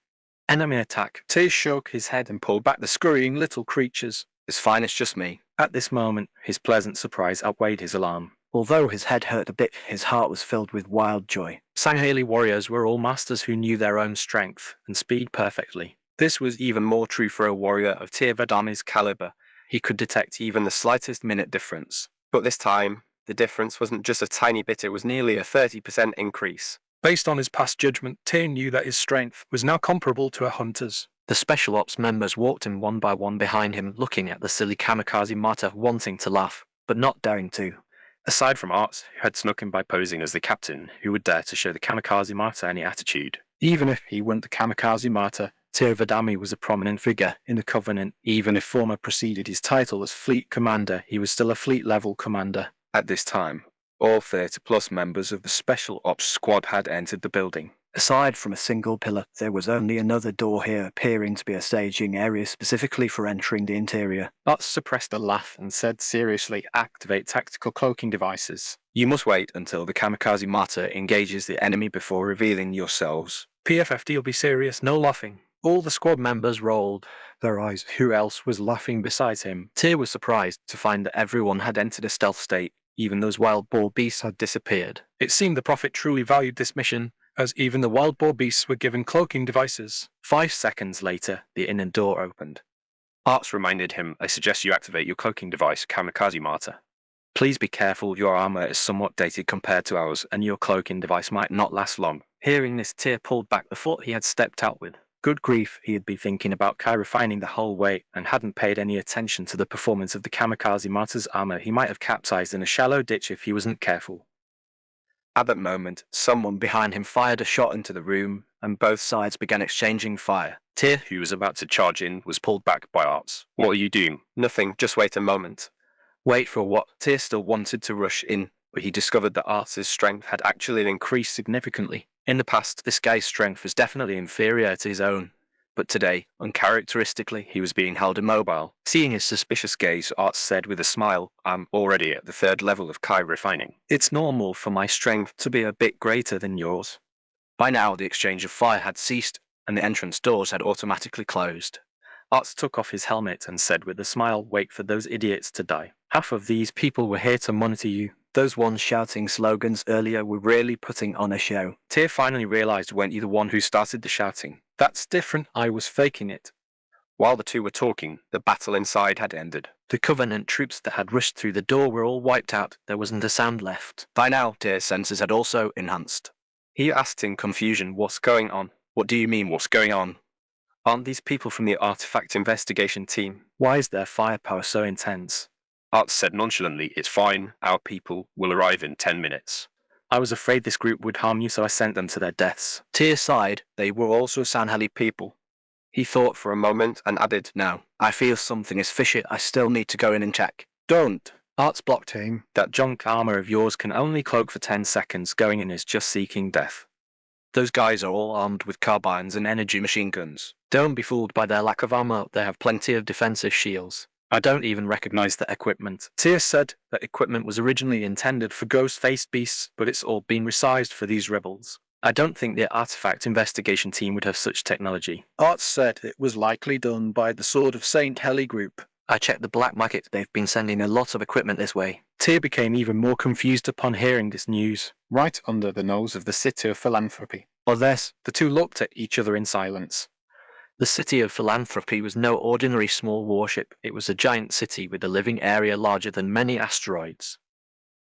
Enemy attack. Tyr shook his head and pulled back the scurrying little creatures. "It's fine, it's just me." At this moment, his pleasant surprise outweighed his alarm. Although his head hurt a bit, his heart was filled with wild joy. Sangheili warriors were all masters who knew their own strength and speed perfectly. This was even more true for a warrior of Tirvadami's caliber. He could detect Even the slightest minute difference. But this time, the difference wasn't just a tiny bit, it was nearly a 30% increase. Based on his past judgment, Tyr knew that his strength was now comparable to a hunter's. The Special Ops members walked in one by one behind him, looking at the silly kamikaze martyr, wanting to laugh, but not daring to. Aside from Arts, who had snuck in by posing as the captain, who would dare to show the kamikaze martyr any attitude. Even if he weren't the kamikaze martyr, Tyr Vadami was a prominent figure in the Covenant. Even if former preceded his title as Fleet Commander, he was still a fleet-level commander. At this time, all 30-plus members of the Special Ops Squad had entered the building. Aside from a single pillar, there was only another door here appearing to be a staging area specifically for entering the interior. Ots suppressed a laugh and said seriously, activate tactical cloaking devices. You must wait until the Kamikaze Martyr engages the enemy before revealing yourselves. PFFD will be serious, no laughing. All the squad members rolled Their eyes. who else was laughing besides him. Tyr was surprised to find that everyone had entered a stealth state. Even those wild boar beasts had disappeared. It seemed the Prophet truly valued this mission, as even the wild boar beasts were given cloaking devices. 5 seconds later, the inner door opened. Arts reminded him, I suggest you activate your cloaking device, Kamikaze Martyr. Please be careful, your armor is somewhat dated compared to ours, and your cloaking device might not last long. Hearing this, Tyr pulled back the foot he had stepped out with. Good grief, he had been thinking about Kai refining the whole way and hadn't paid any attention to the performance of the Kamikaze Martyr's armor. He might have capsized in a shallow ditch if he wasn't careful. At that moment, someone behind him fired a shot into the room, and both sides began exchanging fire. Tyr, who was about to charge in, was pulled back by Arts. What are you doing? Nothing, just wait a moment. Wait for what? Tyr still wanted to rush in, but he discovered that Arts' strength had actually increased significantly. In the past, this guy's strength was definitely inferior to his own. But today, uncharacteristically, he was being held immobile. Seeing his suspicious gaze, Arts said with a smile, I'm already at the 3rd level of Kai refining. It's normal for my strength to be a bit greater than yours. By now, the exchange of fire had ceased, and the entrance doors had automatically closed. Arts took off his helmet and said with a smile, wait for those idiots to die. Half of these people were here to monitor you. Those ones shouting slogans earlier were really putting on a show. Tyr finally realized weren't you the one who started the shouting. That's different, I was faking it. While the two were talking, the battle inside had ended. The Covenant troops that had rushed through the door were all wiped out. There wasn't a sound left. By now, Tyr's senses had also enhanced. He asked in confusion, what's going on? What do you mean, what's going on? Aren't these people from the artifact investigation team? Why is their firepower so intense? Arts said nonchalantly, it's fine, our people will arrive in 10 minutes. I was afraid this group would harm you, so I sent them to their deaths. Tyr sighed, they were also Sanheli people. He thought for a moment and added, No, I feel something is fishy, I still need to go in and check. Don't! Arts blocked him. That junk armor of yours can only cloak for 10 seconds, going in is just seeking death. Those guys are all armed with carbines and energy machine guns. Don't be fooled by their lack of armor, they have plenty of defensive shields. I don't even recognize the equipment. Tyr said that equipment was originally intended for ghost-faced beasts, but it's all been resized for these rebels. I don't think the artifact investigation team would have such technology. Arts said it was likely done by the Sword of Saint Heli group. I checked the black market, they've been sending a lot of equipment this way. Tyr became even more confused upon hearing this news. Right under the nose of the City of Philanthropy. Or this, the two looked at each other in silence. The City of Philanthropy was no ordinary small warship. It was a giant city with a living area larger than many asteroids.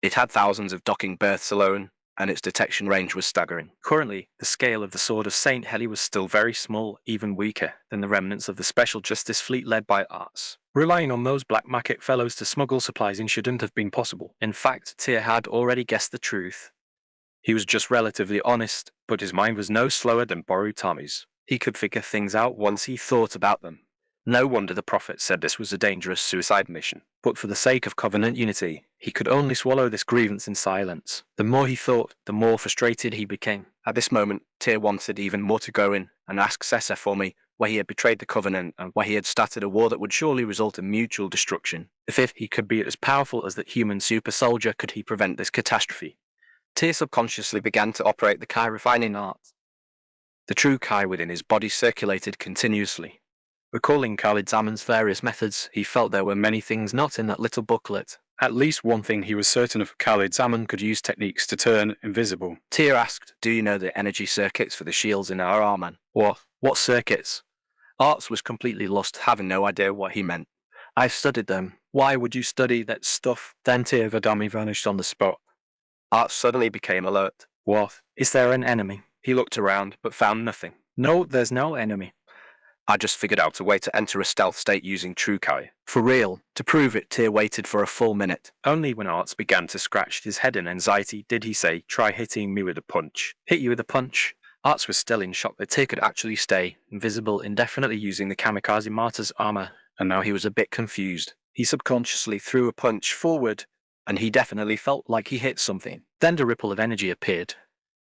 It had thousands of docking berths alone, and its detection range was staggering. Currently, the scale of the Sword of Saint Heli was still very small, even weaker than the remnants of the Special Justice Fleet led by Arts. Relying on those black market fellows to smuggle supplies in shouldn't have been possible. In fact, Tyr had already guessed the truth. He was just relatively honest, but his mind was no slower than Borutami's. He could figure things out once he thought about them. No wonder the Prophet said this was a dangerous suicide mission. But for the sake of Covenant unity, he could only swallow this grievance in silence. The more he thought, the more frustrated he became. At this moment, Tyr wanted even more to go in and ask Sessa for me why he had betrayed the Covenant and why he had started a war that would surely result in mutual destruction. If he could be as powerful as that human super soldier, could he prevent this catastrophe? Tyr subconsciously began to operate the Kai refining art. The true Kai within his body circulated continuously. Recalling Khalid Zaman's various methods, he felt there were many things not in that little booklet. At least one thing he was certain of, Khalid Zaman could use techniques to turn invisible. Tyr asked, do you know the energy circuits for the shields in our armor? What circuits? Arts was completely lost, having no idea what he meant. I've studied them. Why would you study that stuff? Then Tyr Vadami vanished on the spot. Arts suddenly became alert. What? Is there an enemy? He looked around, but found nothing. No, there's no enemy. I just figured out a way to enter a stealth state using True Kai. For real. To prove it, Tyr waited for a full minute. Only when Arts began to scratch his head in anxiety did he say, try hitting me with a punch. Hit you with a punch? Arts was still in shock that Tyr could actually stay invisible indefinitely using the kamikaze martyr's armor, and now he was a bit confused. He subconsciously threw a punch forward, and he definitely felt like he hit something. Then a ripple of energy appeared,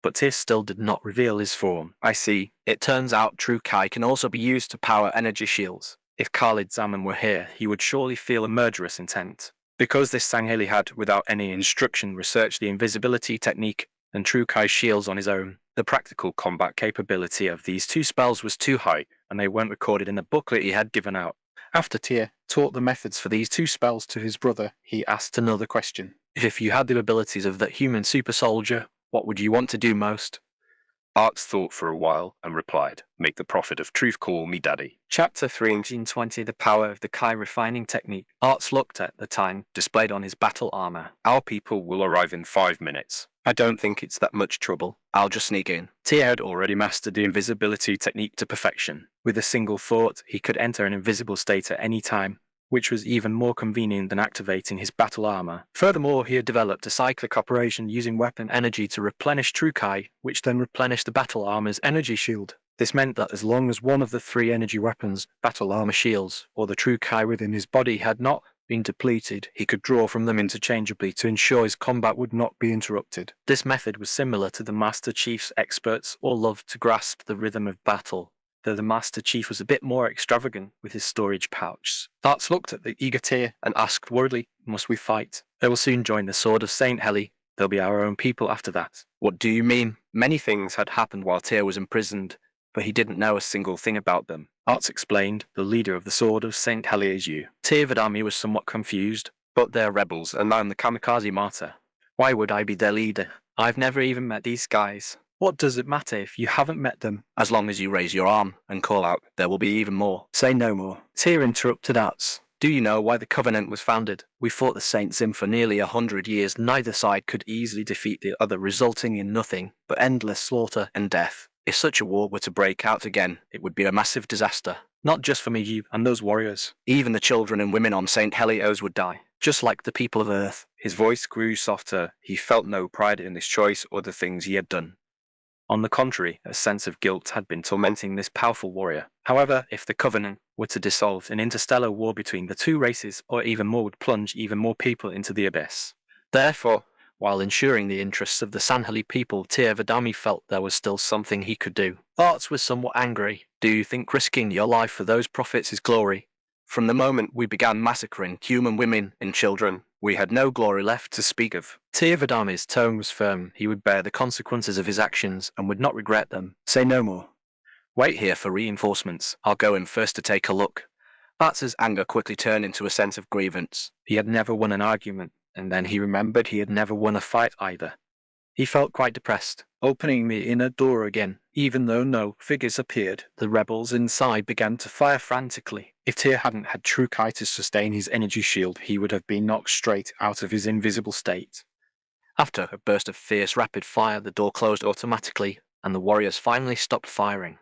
but Tyr still did not reveal his form. I see. It turns out True Kai can also be used to power energy shields. If Khalid Zaman were here, he would surely feel a murderous intent. Because this Sangheli had, without any instruction, researched the invisibility technique and True Kai shields on his own, the practical combat capability of these two spells was too high, and they weren't recorded in the booklet he had given out. After Tyr taught the methods for these two spells to his brother, he asked another question. If you had the abilities of that human super soldier, what would you want to do most? Arts thought for a while and replied, "Make the prophet of truth call me daddy." Chapter 320, The Power of the Kai Refining Technique. Arts looked at the time displayed on his battle armor. Our people will arrive in 5 minutes. I don't think it's that much trouble. I'll just sneak in. Tyr had already mastered the invisibility technique to perfection. With a single thought, he could enter an invisible state at any time, which was even more convenient than activating his battle armor. Furthermore, he had developed a cyclic operation using weapon energy to replenish True Kai, which then replenished the battle armor's energy shield. This meant that as long as one of the three energy weapons, battle armor shields, or the True Kai within his body had not been depleted, he could draw from them interchangeably to ensure his combat would not be interrupted. This method was similar to the Master Chief's experts all loved to grasp the rhythm of battle, though the Master Chief was a bit more extravagant with his storage pouch. Arts looked at the eager Tyr and asked worriedly, "Must we fight? They will soon join the Sword of Saint Heli. They'll be our own people after that." What do you mean? Many things had happened while Tyr was imprisoned, but he didn't know a single thing about them. Arts explained, "The leader of the Sword of Saint Heli is you." Tyr Vidami was somewhat confused. But they're rebels, and I'm the kamikaze martyr. Why would I be their leader? I've never even met these guys. What does it matter if you haven't met them? As long as you raise your arm and call out, there will be even more. Say no more. Tyr interrupted Arts. Do you know why the Covenant was founded? We fought the Saint Zim for nearly 100 years. Neither side could easily defeat the other, resulting in nothing but endless slaughter and death. If such a war were to break out again, it would be a massive disaster. Not just for me, you and those warriors. Even the children and women on St. Helios would die. Just like the people of Earth. His voice grew softer. He felt no pride in this choice or the things he had done. On the contrary, a sense of guilt had been tormenting this powerful warrior. However, if the Covenant were to dissolve, an interstellar war between the two races, or even more, would plunge even more people into the abyss. Therefore, while ensuring the interests of the Sanheli people, Tyr Vidami felt there was still something he could do. Arts was somewhat angry. Do you think risking your life for those prophets is glory? From the moment we began massacring human women and children, we had no glory left to speak of. Tyr Vidami's tone was firm. He would bear the consequences of his actions and would not regret them. Say no more. Wait here for reinforcements. I'll go in first to take a look. Arts's anger quickly turned into a sense of grievance. He had never won an argument, and then he remembered he had never won a fight either. He felt quite depressed. Opening the inner door again, even though no figures appeared, the rebels inside began to fire frantically. If Tyr hadn't had True Kai to sustain his energy shield, he would have been knocked straight out of his invisible state. After a burst of fierce rapid fire, the door closed automatically, and the warriors finally stopped firing.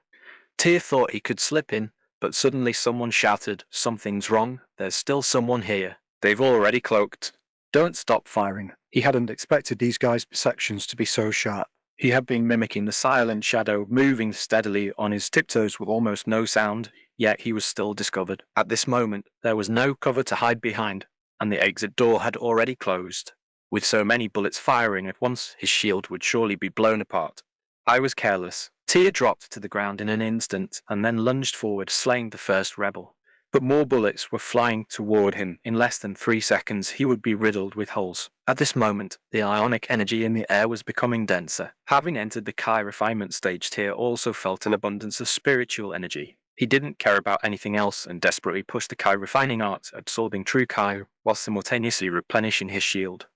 Tyr thought he could slip in, but suddenly someone shouted, "Something's wrong, there's still someone here." "They've already cloaked." "Don't stop firing." He hadn't expected these guys' perceptions to be so sharp. He had been mimicking the silent shadow, moving steadily on his tiptoes with almost no sound, yet he was still discovered. At this moment, there was no cover to hide behind, and the exit door had already closed. With so many bullets firing at once, his shield would surely be blown apart. I was careless. Tyr dropped to the ground in an instant, and then lunged forward, slaying the first rebel. But more bullets were flying toward him. In less than 3 seconds, he would be riddled with holes. At this moment, the ionic energy in the air was becoming denser. Having entered the Kai refinement stage, Tyr also felt an abundance of spiritual energy. He didn't care about anything else and desperately pushed the Kai refining art, absorbing True Kai while simultaneously replenishing his shield.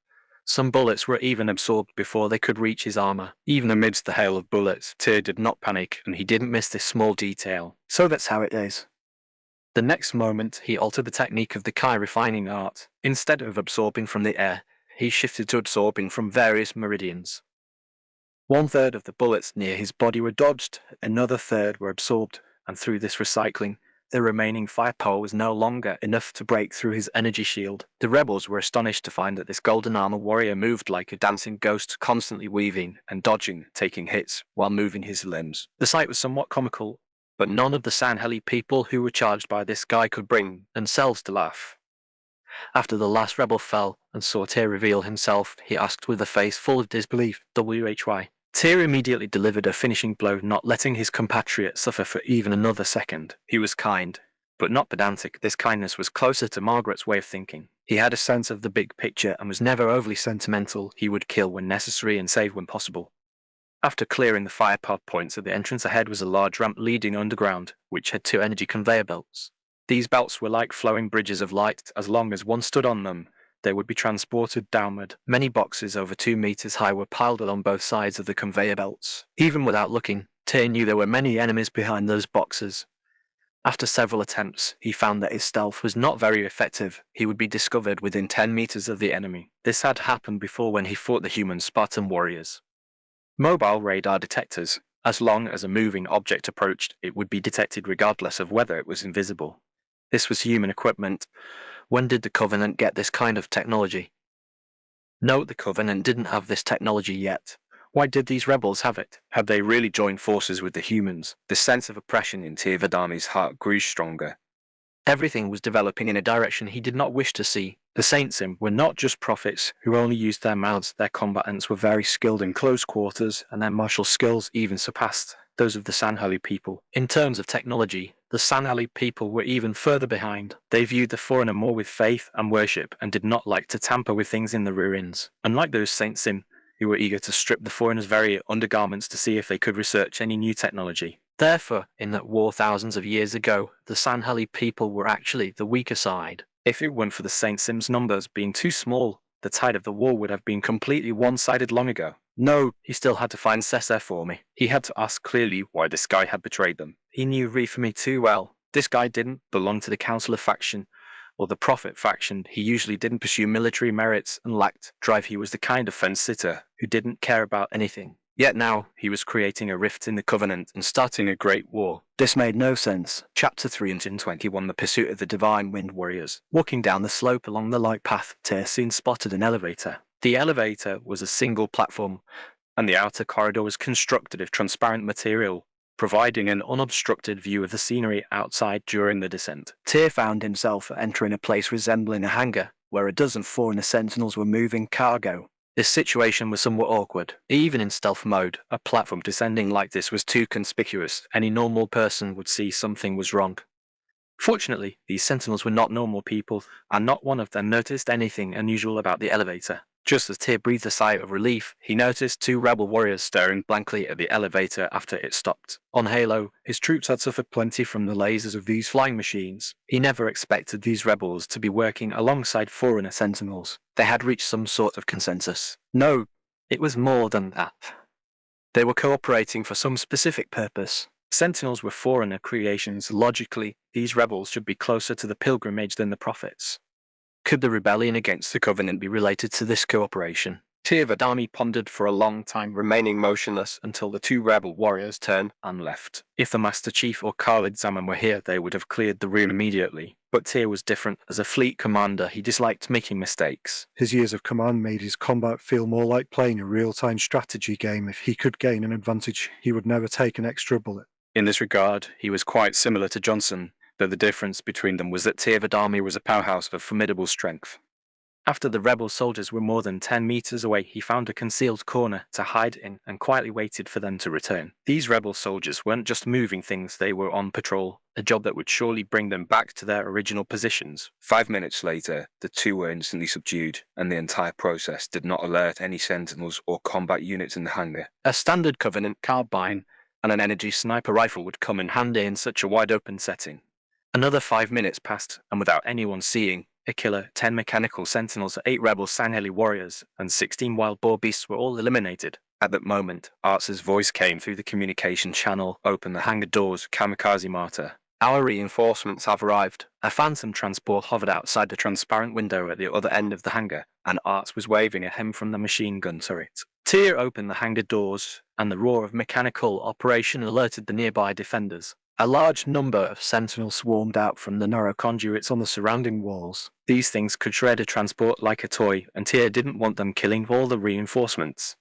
Some bullets were even absorbed before they could reach his armor. Even amidst the hail of bullets, Tyr did not panic, and he didn't miss this small detail. So that's how it is. The next moment, he altered the technique of the Kai refining art. Instead of absorbing from the air, he shifted to absorbing from various meridians. 1/3 of the bullets near his body were dodged, another third were absorbed, and through this recycling, The remaining firepower was no longer enough to break through his energy shield. The rebels were astonished to find that this golden armor warrior moved like a dancing ghost, constantly weaving and dodging, taking hits while moving his limbs. The sight was somewhat comical, but none of the Sanheli people who were charged by this guy could bring themselves to laugh. After the last rebel fell and saw Tyr reveal himself, he asked with a face full of disbelief, "Why?" Tyr immediately delivered a finishing blow, not letting his compatriot suffer for even another second. He was kind, but not pedantic. This kindness was closer to Margaret's way of thinking. He had a sense of the big picture and was never overly sentimental. He would kill when necessary and save when possible. After clearing the firepower points at the entrance ahead was a large ramp leading underground, which had 2 energy conveyor belts. These belts were like flowing bridges of light. As long as one stood on them, they would be transported downward. Many boxes over 2 meters high were piled on both sides of the conveyor belts. Even without looking, Tyr knew there were many enemies behind those boxes. After several attempts, he found that his stealth was not very effective. He would be discovered within 10 meters of the enemy. This had happened before when he fought the human Spartan warriors. Mobile radar detectors. As long as a moving object approached, it would be detected regardless of whether it was invisible. This was human equipment. When did the Covenant get this kind of technology? No, the Covenant didn't have this technology yet. Why did these rebels have it? Had they really joined forces with the humans? The sense of oppression in Tyr Vadami's heart grew stronger. Everything was developing in a direction he did not wish to see. The Saintsim were not just prophets who only used their mouths. Their combatants were very skilled in close quarters, and their martial skills even surpassed those of the Sanheli people. In terms of technology, the Sanheli people were even further behind. They viewed the foreigner more with faith and worship and did not like to tamper with things in the ruins. Unlike those Saintsim, who were eager to strip the foreigners' very undergarments to see if they could research any new technology. Therefore, in that war thousands of years ago, the Sanheli people were actually the weaker side. If it weren't for the Saintsim's numbers being too small, the tide of the war would have been completely one-sided long ago. No, he still had to find Cesar for me. He had to ask clearly why this guy had betrayed them. He knew Rifami too well. This guy didn't belong to the Counselor faction or the Prophet faction. He usually didn't pursue military merits and lacked drive. He was the kind of fence-sitter who didn't care about anything. Yet now, he was creating a rift in the Covenant and starting a great war. This made no sense. Chapter 321, The Pursuit of the Divine Wind Warriors. Walking down the slope along the light path, Tyr soon spotted an elevator. The elevator was a single platform, and the outer corridor was constructed of transparent material, providing an unobstructed view of the scenery outside during the descent. Tyr found himself entering a place resembling a hangar, where a dozen foreigner sentinels were moving cargo. This situation was somewhat awkward. Even in stealth mode, a platform descending like this was too conspicuous. Any normal person would see something was wrong. Fortunately, these sentinels were not normal people, and not one of them noticed anything unusual about the elevator. Just as Tyr breathed a sigh of relief, he noticed 2 rebel warriors staring blankly at the elevator after it stopped. On Halo, his troops had suffered plenty from the lasers of these flying machines. He never expected these rebels to be working alongside foreigner sentinels. They had reached some sort of consensus. No, it was more than that. They were cooperating for some specific purpose. Sentinels were foreigner creations. Logically, these rebels should be closer to the pilgrimage than the prophets. Could the rebellion against the Covenant be related to this cooperation? Tyr Vadami pondered for a long time, remaining motionless until the 2 rebel warriors turned and left. If the Master Chief or Khalid Zaman were here, they would have cleared the room immediately. But Tyr was different. As a fleet commander, he disliked making mistakes. His years of command made his combat feel more like playing a real-time strategy game. If he could gain an advantage, he would never take an extra bullet. In this regard, he was quite similar to Johnson, though the difference between them was that Tyr Vadami was a powerhouse of formidable strength. After the rebel soldiers were more than 10 meters away, he found a concealed corner to hide in and quietly waited for them to return. These rebel soldiers weren't just moving things, they were on patrol, a job that would surely bring them back to their original positions. 5 minutes later, the 2 were instantly subdued, and the entire process did not alert any sentinels or combat units in the hangar. A standard Covenant carbine and an energy sniper rifle would come in handy in such a wide-open setting. Another 5 minutes passed, and without anyone seeing, a killer, 10 mechanical sentinels, 8 rebel Sanheli warriors, and 16 wild boar beasts were all eliminated. At that moment, Arts's voice came through the communication channel. Open the hangar doors, Kamikaze Martyr. Our reinforcements have arrived. A phantom transport hovered outside the transparent window at the other end of the hangar, and Arts was waving a hem from the machine gun turret. Tyr opened the hangar doors, and the roar of mechanical operation alerted the nearby defenders. A large number of sentinels swarmed out from the narrow conduits on the surrounding walls. These things could shred a transport like a toy, and Tyr didn't want them killing all the reinforcements.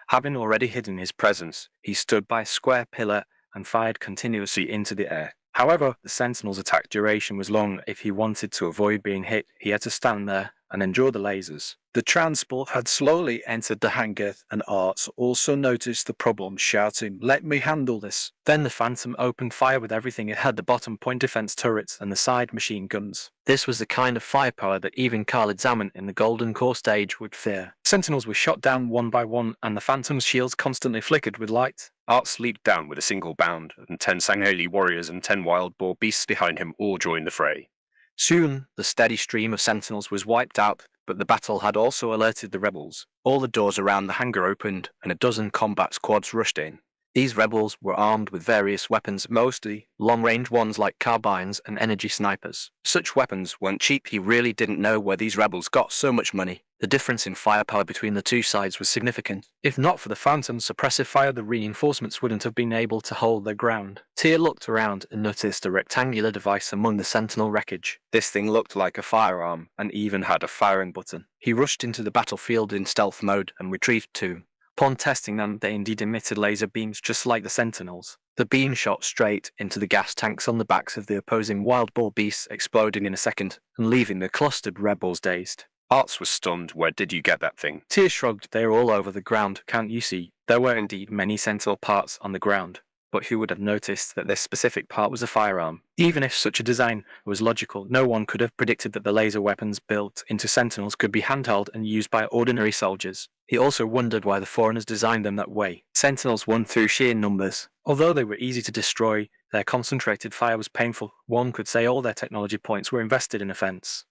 Having already hidden his presence, he stood by a square pillar and fired continuously into the air. However, the sentinel's attack duration was long. If he wanted to avoid being hit, he had to stand there and endure the lasers. The transport had slowly entered the hangar, and Arts also noticed the problem, shouting, "Let me handle this." Then the Phantom opened fire with everything it had: the bottom point defense turrets and the side machine guns. This was the kind of firepower that even Khalid Zaman in the Golden Core stage would fear. Sentinels were shot down one by one, and the Phantom's shields constantly flickered with light. Arts leaped down with a single bound, and 10 Sangheli warriors and 10 wild boar beasts behind him all joined the fray. Soon, the steady stream of sentinels was wiped out, but the battle had also alerted the rebels. All the doors around the hangar opened, and a dozen combat squads rushed in. These rebels were armed with various weapons, mostly long-range ones like carbines and energy snipers. Such weapons weren't cheap. He really didn't know where these rebels got so much money. The difference in firepower between the two sides was significant. If not for the Phantom's suppressive fire, the reinforcements wouldn't have been able to hold their ground. Tyr looked around and noticed a rectangular device among the sentinel wreckage. This thing looked like a firearm, and even had a firing button. He rushed into the battlefield in stealth mode and retrieved two. Upon testing them, they indeed emitted laser beams just like the sentinels. The beam shot straight into the gas tanks on the backs of the opposing wild boar beasts, exploding in a second, and leaving the clustered rebels dazed. Arts was stunned. Where did you get that thing? Tyr shrugged. They were all over the ground, can't you see? There were indeed many sentinel parts on the ground, but who would have noticed that this specific part was a firearm? Even if such a design was logical, no one could have predicted that the laser weapons built into sentinels could be handheld and used by ordinary soldiers. He also wondered why the foreigners designed them that way. Sentinels won through sheer numbers. Although they were easy to destroy, their concentrated fire was painful. One could say all their technology points were invested in offense.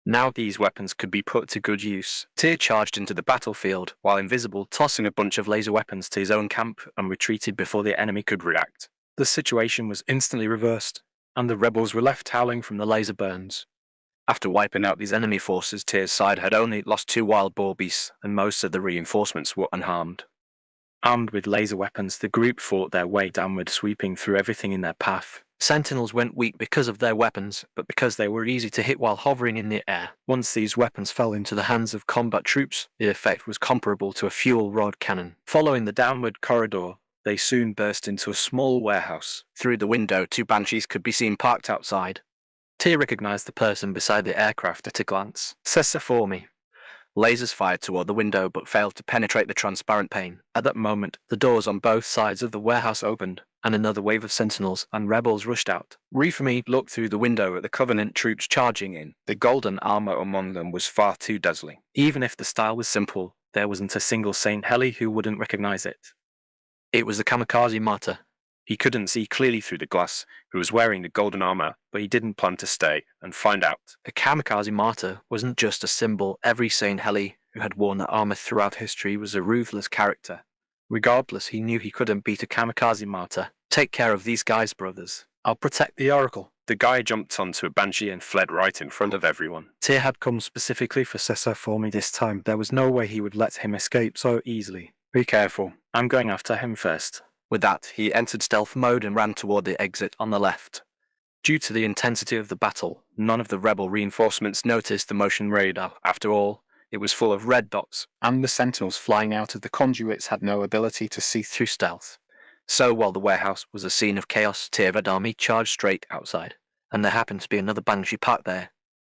Now these weapons could be put to good use. Tyr charged into the battlefield, while invisible, tossing a bunch of laser weapons to his own camp, and retreated before the enemy could react. The situation was instantly reversed, and the rebels were left howling from the laser burns. After wiping out these enemy forces, Tyr's side had only lost 2 wild boar beasts, and most of the reinforcements were unharmed. Armed with laser weapons, the group fought their way downward, sweeping through everything in their path. Sentinels went weak because of their weapons, but because they were easy to hit while hovering in the air. Once these weapons fell into the hands of combat troops, the effect was comparable to a fuel rod cannon. Following the downward corridor, they soon burst into a small warehouse. Through the window, 2 banshees could be seen parked outside. Tyr recognized the person beside the aircraft at a glance. Cessa for me. Lasers fired toward the window but failed to penetrate the transparent pane. At that moment, the doors on both sides of the warehouse opened, and another wave of sentinels and rebels rushed out. Rifami looked through the window at the Covenant troops charging in. The golden armor among them was far too dazzling. Even if the style was simple, there wasn't a single Saint Heli who wouldn't recognize it. It was the kamikaze martyr. He couldn't see clearly through the glass, who was wearing the golden armor, but he didn't plan to stay and find out. The kamikaze martyr wasn't just a symbol. Every Saint Heli who had worn that armor throughout history was a ruthless character. Regardless, he knew he couldn't beat a kamikaze martyr. Take care of these guys, brothers. I'll protect the Oracle. The guy jumped onto a banshee and fled right in front of everyone. Tyr had come specifically for Cessa for me this time. There was no way he would let him escape so easily. Be careful. I'm going after him first. With that, he entered stealth mode and ran toward the exit on the left. Due to the intensity of the battle, none of the rebel reinforcements noticed the motion radar. After all, it was full of red dots, and the sentinels flying out of the conduits had no ability to see through stealth. So while the warehouse was a scene of chaos, Tyr's army charged straight outside, and there happened to be another banshee parked there.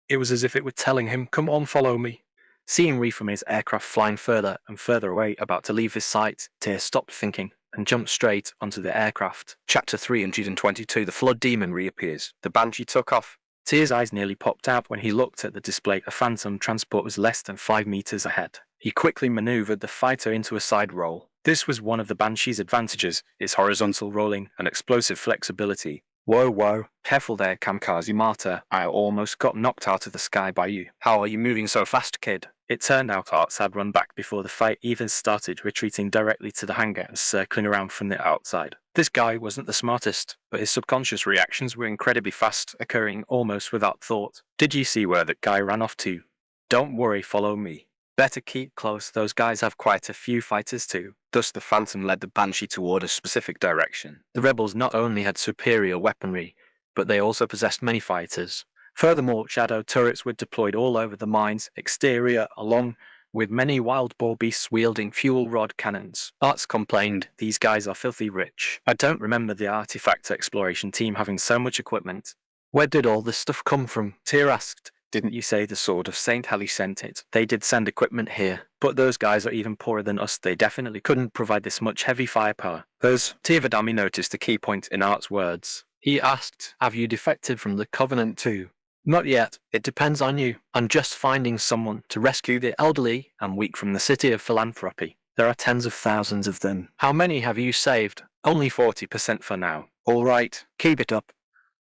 It was as if it were telling him, "Come on, follow me." Seeing Rifami's aircraft flying further and further away, about to leave his sight, Tyr stopped thinking and jumped straight onto the aircraft. Chapter 322, the Flood Demon reappears. The banshee took off. Tyr's eyes nearly popped out when he looked at the display. A Phantom transport was less than 5 meters ahead. He quickly maneuvered the fighter into a side roll. This was one of the Banshee's advantages, its horizontal rolling and explosive flexibility. Whoa, whoa. Careful there, kamikaze martyr. I almost got knocked out of the sky by you. How are you moving so fast, kid? It turned out Arts had run back before the fight even started, retreating directly to the hangar and circling around from the outside. This guy wasn't the smartest, but his subconscious reactions were incredibly fast, occurring almost without thought. Did you see where that guy ran off to? Don't worry, follow me. Better keep close, those guys have quite a few fighters too. Thus the Phantom led the Banshee toward a specific direction. The rebels not only had superior weaponry, but they also possessed many fighters. Furthermore, shadow turrets were deployed all over the mine's exterior, along with many wild boar beasts wielding fuel rod cannons. Arts complained, these guys are filthy rich. I don't remember the artifact exploration team having so much equipment. Where did all this stuff come from? Tyr asked. Didn't you say the Sword of Saint Heli sent it? They did send equipment here, but those guys are even poorer than us. They definitely couldn't provide this much heavy firepower. Tyr Vadami noticed a key point in Art's words. He asked, have you defected from the Covenant too? Not yet. It depends on you. I'm just finding someone to rescue the elderly and weak from the city of philanthropy. There are tens of thousands of them. How many have you saved? Only 40% for now. All right, keep it up.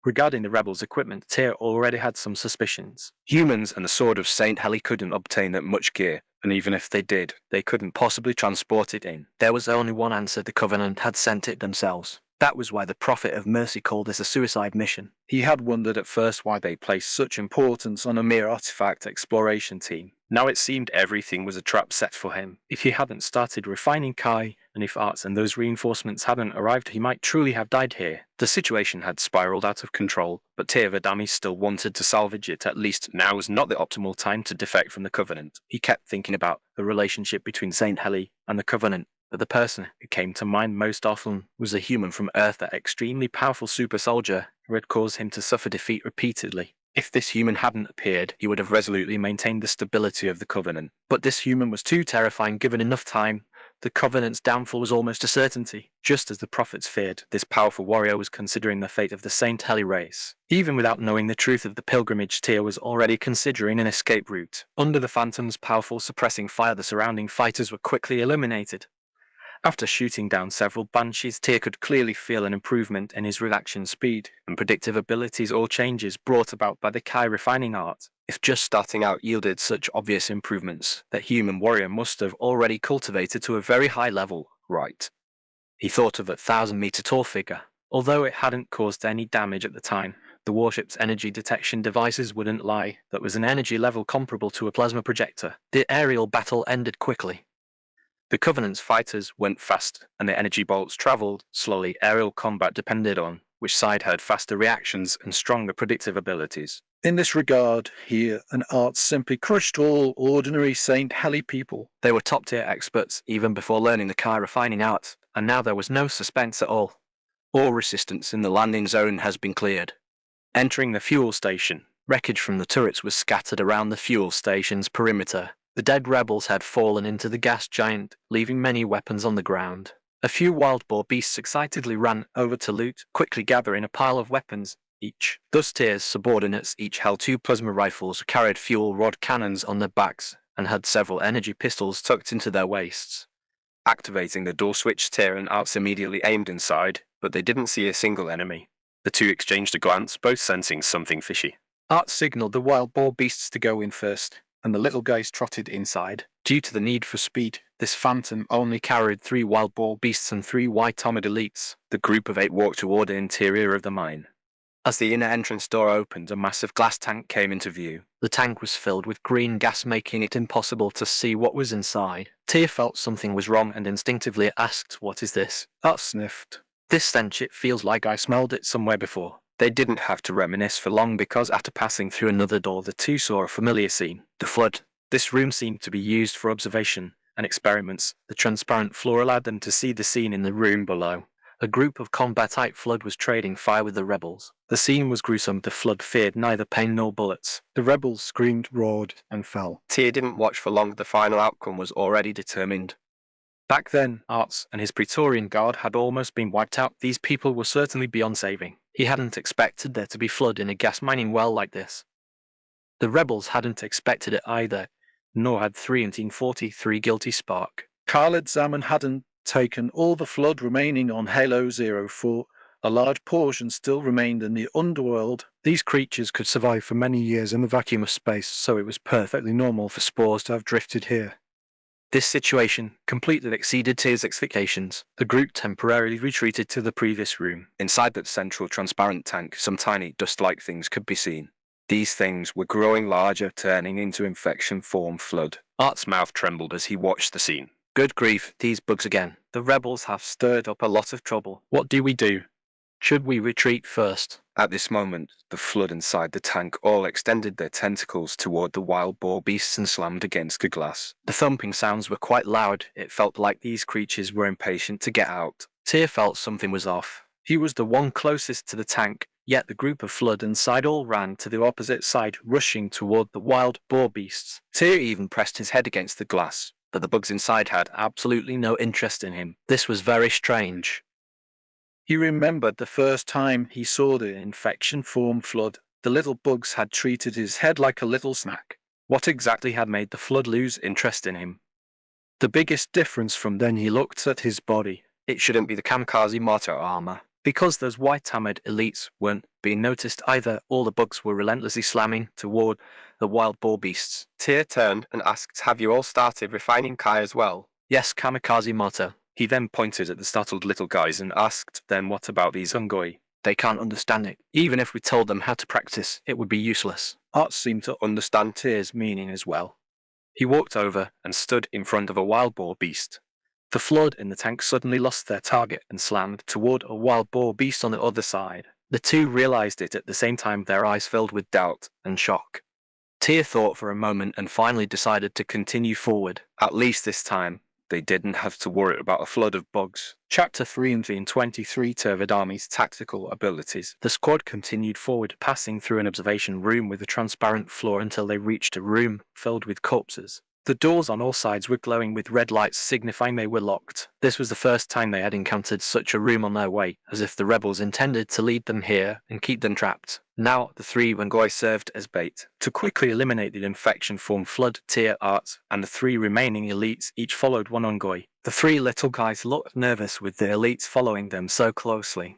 Regarding the rebels' equipment, Tyr already had some suspicions. Humans and the Sword of Saint Heli couldn't obtain that much gear, and even if they did, they couldn't possibly transport it in. There was only one answer: the Covenant had sent it themselves. That was why the Prophet of Mercy called this a suicide mission. He had wondered at first why they placed such importance on a mere artifact exploration team. Now it seemed everything was a trap set for him. If he hadn't started refining Kai, and if Arts and those reinforcements hadn't arrived, he might truly have died here. The situation had spiraled out of control, but Tyr Vadami still wanted to salvage it. At least now was not the optimal time to defect from the Covenant. He kept thinking about the relationship between Saint Heli and the Covenant. But the person who came to mind most often was a human from Earth, that extremely powerful super soldier who had caused him to suffer defeat repeatedly. If this human hadn't appeared, he would have resolutely maintained the stability of the Covenant. But this human was too terrifying. Given enough time, the Covenant's downfall was almost a certainty. Just as the prophets feared, this powerful warrior was considering the fate of the Saint Heli race. Even without knowing the truth of the pilgrimage, Tyr was already considering an escape route. Under the Phantom's powerful suppressing fire, the surrounding fighters were quickly eliminated. After shooting down several Banshees, Tyr could clearly feel an improvement in his reaction speed and predictive abilities, all changes brought about by the Kai refining art. If just starting out yielded such obvious improvements, that human warrior must have already cultivated to a very high level, right? He thought of a 1,000-meter tall figure. Although it hadn't caused any damage at the time, the warship's energy detection devices wouldn't lie. That was an energy level comparable to a plasma projector. The aerial battle ended quickly. The Covenant's fighters went fast, and the energy bolts travelled slowly. Aerial combat depended on which side had faster reactions and stronger predictive abilities. In this regard, here and Arts simply crushed all ordinary Saint Heli people. They were top-tier experts even before learning the Kai refining art, and now there was no suspense at all. All resistance in the landing zone has been cleared. Entering the fuel station, wreckage from the turrets was scattered around the fuel station's perimeter. The dead rebels had fallen into the gas giant, leaving many weapons on the ground. A few wild boar beasts excitedly ran over to loot, quickly gathering a pile of weapons each. Thus Tyr's subordinates each held 2 plasma rifles, carried fuel rod cannons on their backs, and had several energy pistols tucked into their waists. Activating the door switch, Tyr and Arts immediately aimed inside, but they didn't see a single enemy. The two exchanged a glance, both sensing something fishy. Arts signaled the wild boar beasts to go in first, and the little guys trotted inside. Due to the need for speed, this Phantom only carried 3 wild boar beasts and 3 white-armored elites. The group of 8 walked toward the interior of the mine. As the inner entrance door opened, a massive glass tank came into view. The tank was filled with green gas, making it impossible to see what was inside. Tyr felt something was wrong and instinctively asked, "What is this?" Arts sniffed. "This stench, it feels like I smelled it somewhere before." They didn't have to reminisce for long, because after passing through another door, the two saw a familiar scene: the flood. This room seemed to be used for observation and experiments. The transparent floor allowed them to see the scene in the room below. A group of combatite flood was trading fire with the rebels. The scene was gruesome. The flood feared neither pain nor bullets. The rebels screamed, roared, and fell. Tyr didn't watch for long. The final outcome was already determined. Back then, Arts and his Praetorian Guard had almost been wiped out. These people were certainly beyond saving. He hadn't expected there to be flood in a gas mining well like this. The rebels hadn't expected it either, nor had 343 Guilty Spark. Khaled Zaman hadn't taken all the flood remaining on Halo 04. A large portion still remained in the underworld. These creatures could survive for many years in the vacuum of space, so it was perfectly normal for spores to have drifted here. This situation completely exceeded Tyr's expectations. The group temporarily retreated to the previous room. Inside that central transparent tank, some tiny dust-like things could be seen. These things were growing larger, turning into infection form flood. Art's mouth trembled as he watched the scene. Good grief, these bugs again. The rebels have stirred up a lot of trouble. What do we do? Should we retreat first? At this moment, the flood inside the tank all extended their tentacles toward the wild boar beasts and slammed against the glass. The thumping sounds were quite loud. It felt like these creatures were impatient to get out. Tyr felt something was off. He was the one closest to the tank, yet the group of flood inside all ran to the opposite side, rushing toward the wild boar beasts. Tyr even pressed his head against the glass, but the bugs inside had Absolutely no interest in him. This was very strange. He remembered the first time he saw the infection form flood. The little bugs had treated his head like a little snack. What exactly had made the flood lose interest in him? The biggest difference from then, he looked at his body. It shouldn't be the kamikaze martyr armor. Because those white-hammered elites weren't being noticed either, all the bugs were relentlessly slamming toward the wild boar beasts. Tyr turned and asked, "Have you all started refining Kai as well?" Yes, kamikaze motto. He then pointed at the startled little guys and asked, "Then what about these Ungoi?" They can't understand it. Even if we told them how to practice, it would be useless. Art seemed to understand Tyr's meaning as well. He walked over and stood in front of a wild boar beast. The flood in the tank suddenly lost their target and slammed toward a wild boar beast on the other side. The two realized it at the same time, their eyes filled with doubt and shock. Tyr thought for a moment and finally decided to continue forward. At least this time, they didn't have to worry about a flood of bugs. Chapter 3 and 23 Turvid Army's tactical abilities. The squad continued forward, passing through an observation room with a transparent floor until they reached a room filled with corpses. The doors on all sides were glowing with red lights, signifying they were locked. This was the first time they had encountered such a room on their way, as if the rebels intended to lead them here and keep them trapped. Now the three Ungoi served as bait. To quickly eliminate the infection form flood, Tyr, Art, and the three remaining elites each followed one Ungoi. The three little guys looked nervous with the elites following them so closely.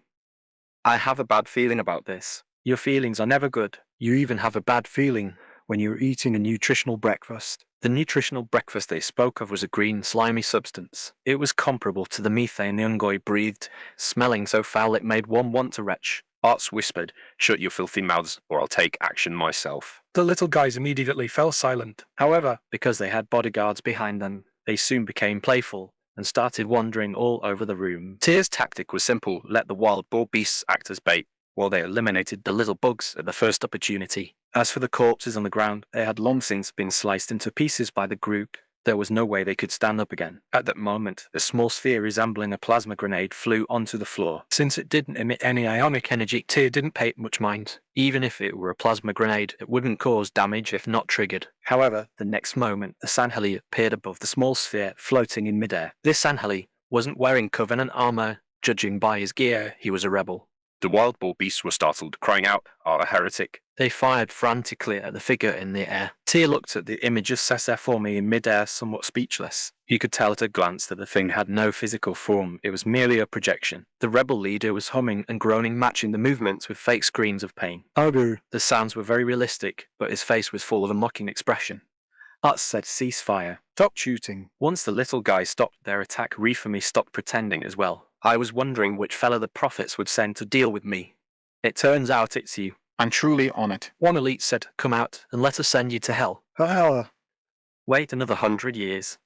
I have a bad feeling about this. Your feelings are never good. You even have a bad feeling when you're eating a nutritional breakfast. The nutritional breakfast they spoke of was a green, slimy substance. It was comparable to the methane the Ungoi breathed, smelling so foul it made one want to retch. Arts whispered, "Shut your filthy mouths, or I'll take action myself." The little guys immediately fell silent. However, because they had bodyguards behind them, they soon became playful and started wandering all over the room. Tyr's tactic was simple: let the wild boar beasts act as bait, while they eliminated the little bugs at the first opportunity. As for the corpses on the ground, they had long since been sliced into pieces by the group. There was no way they could stand up again. At that moment, a small sphere resembling a plasma grenade flew onto the floor. Since it didn't emit any ionic energy, Tyr didn't pay it much mind. Even if it were a plasma grenade, it wouldn't cause damage if not triggered. However, the next moment, a Sandheli appeared above the small sphere, floating in midair. This Sandheli wasn't wearing Covenant armor. Judging by his gear, he was a rebel. The wild boar beasts were startled, crying out, "Art a heretic!" They fired frantically at the figure in the air. Tyr looked at the image of Seseformi in midair, somewhat speechless. He could tell at a glance that the thing had no physical form. It was merely a projection. The rebel leader was humming and groaning, matching the movements with fake screams of pain. The sounds were very realistic, but his face was full of a mocking expression. Art said, "Ceasefire. Stop shooting." Once the little guys stopped their attack, Refami stopped pretending as well. I was wondering which fella the prophets would send to deal with me. It turns out it's you. I'm truly on it. One elite said, "Come out and let us send you to hell." Hell. Wait another 100 years.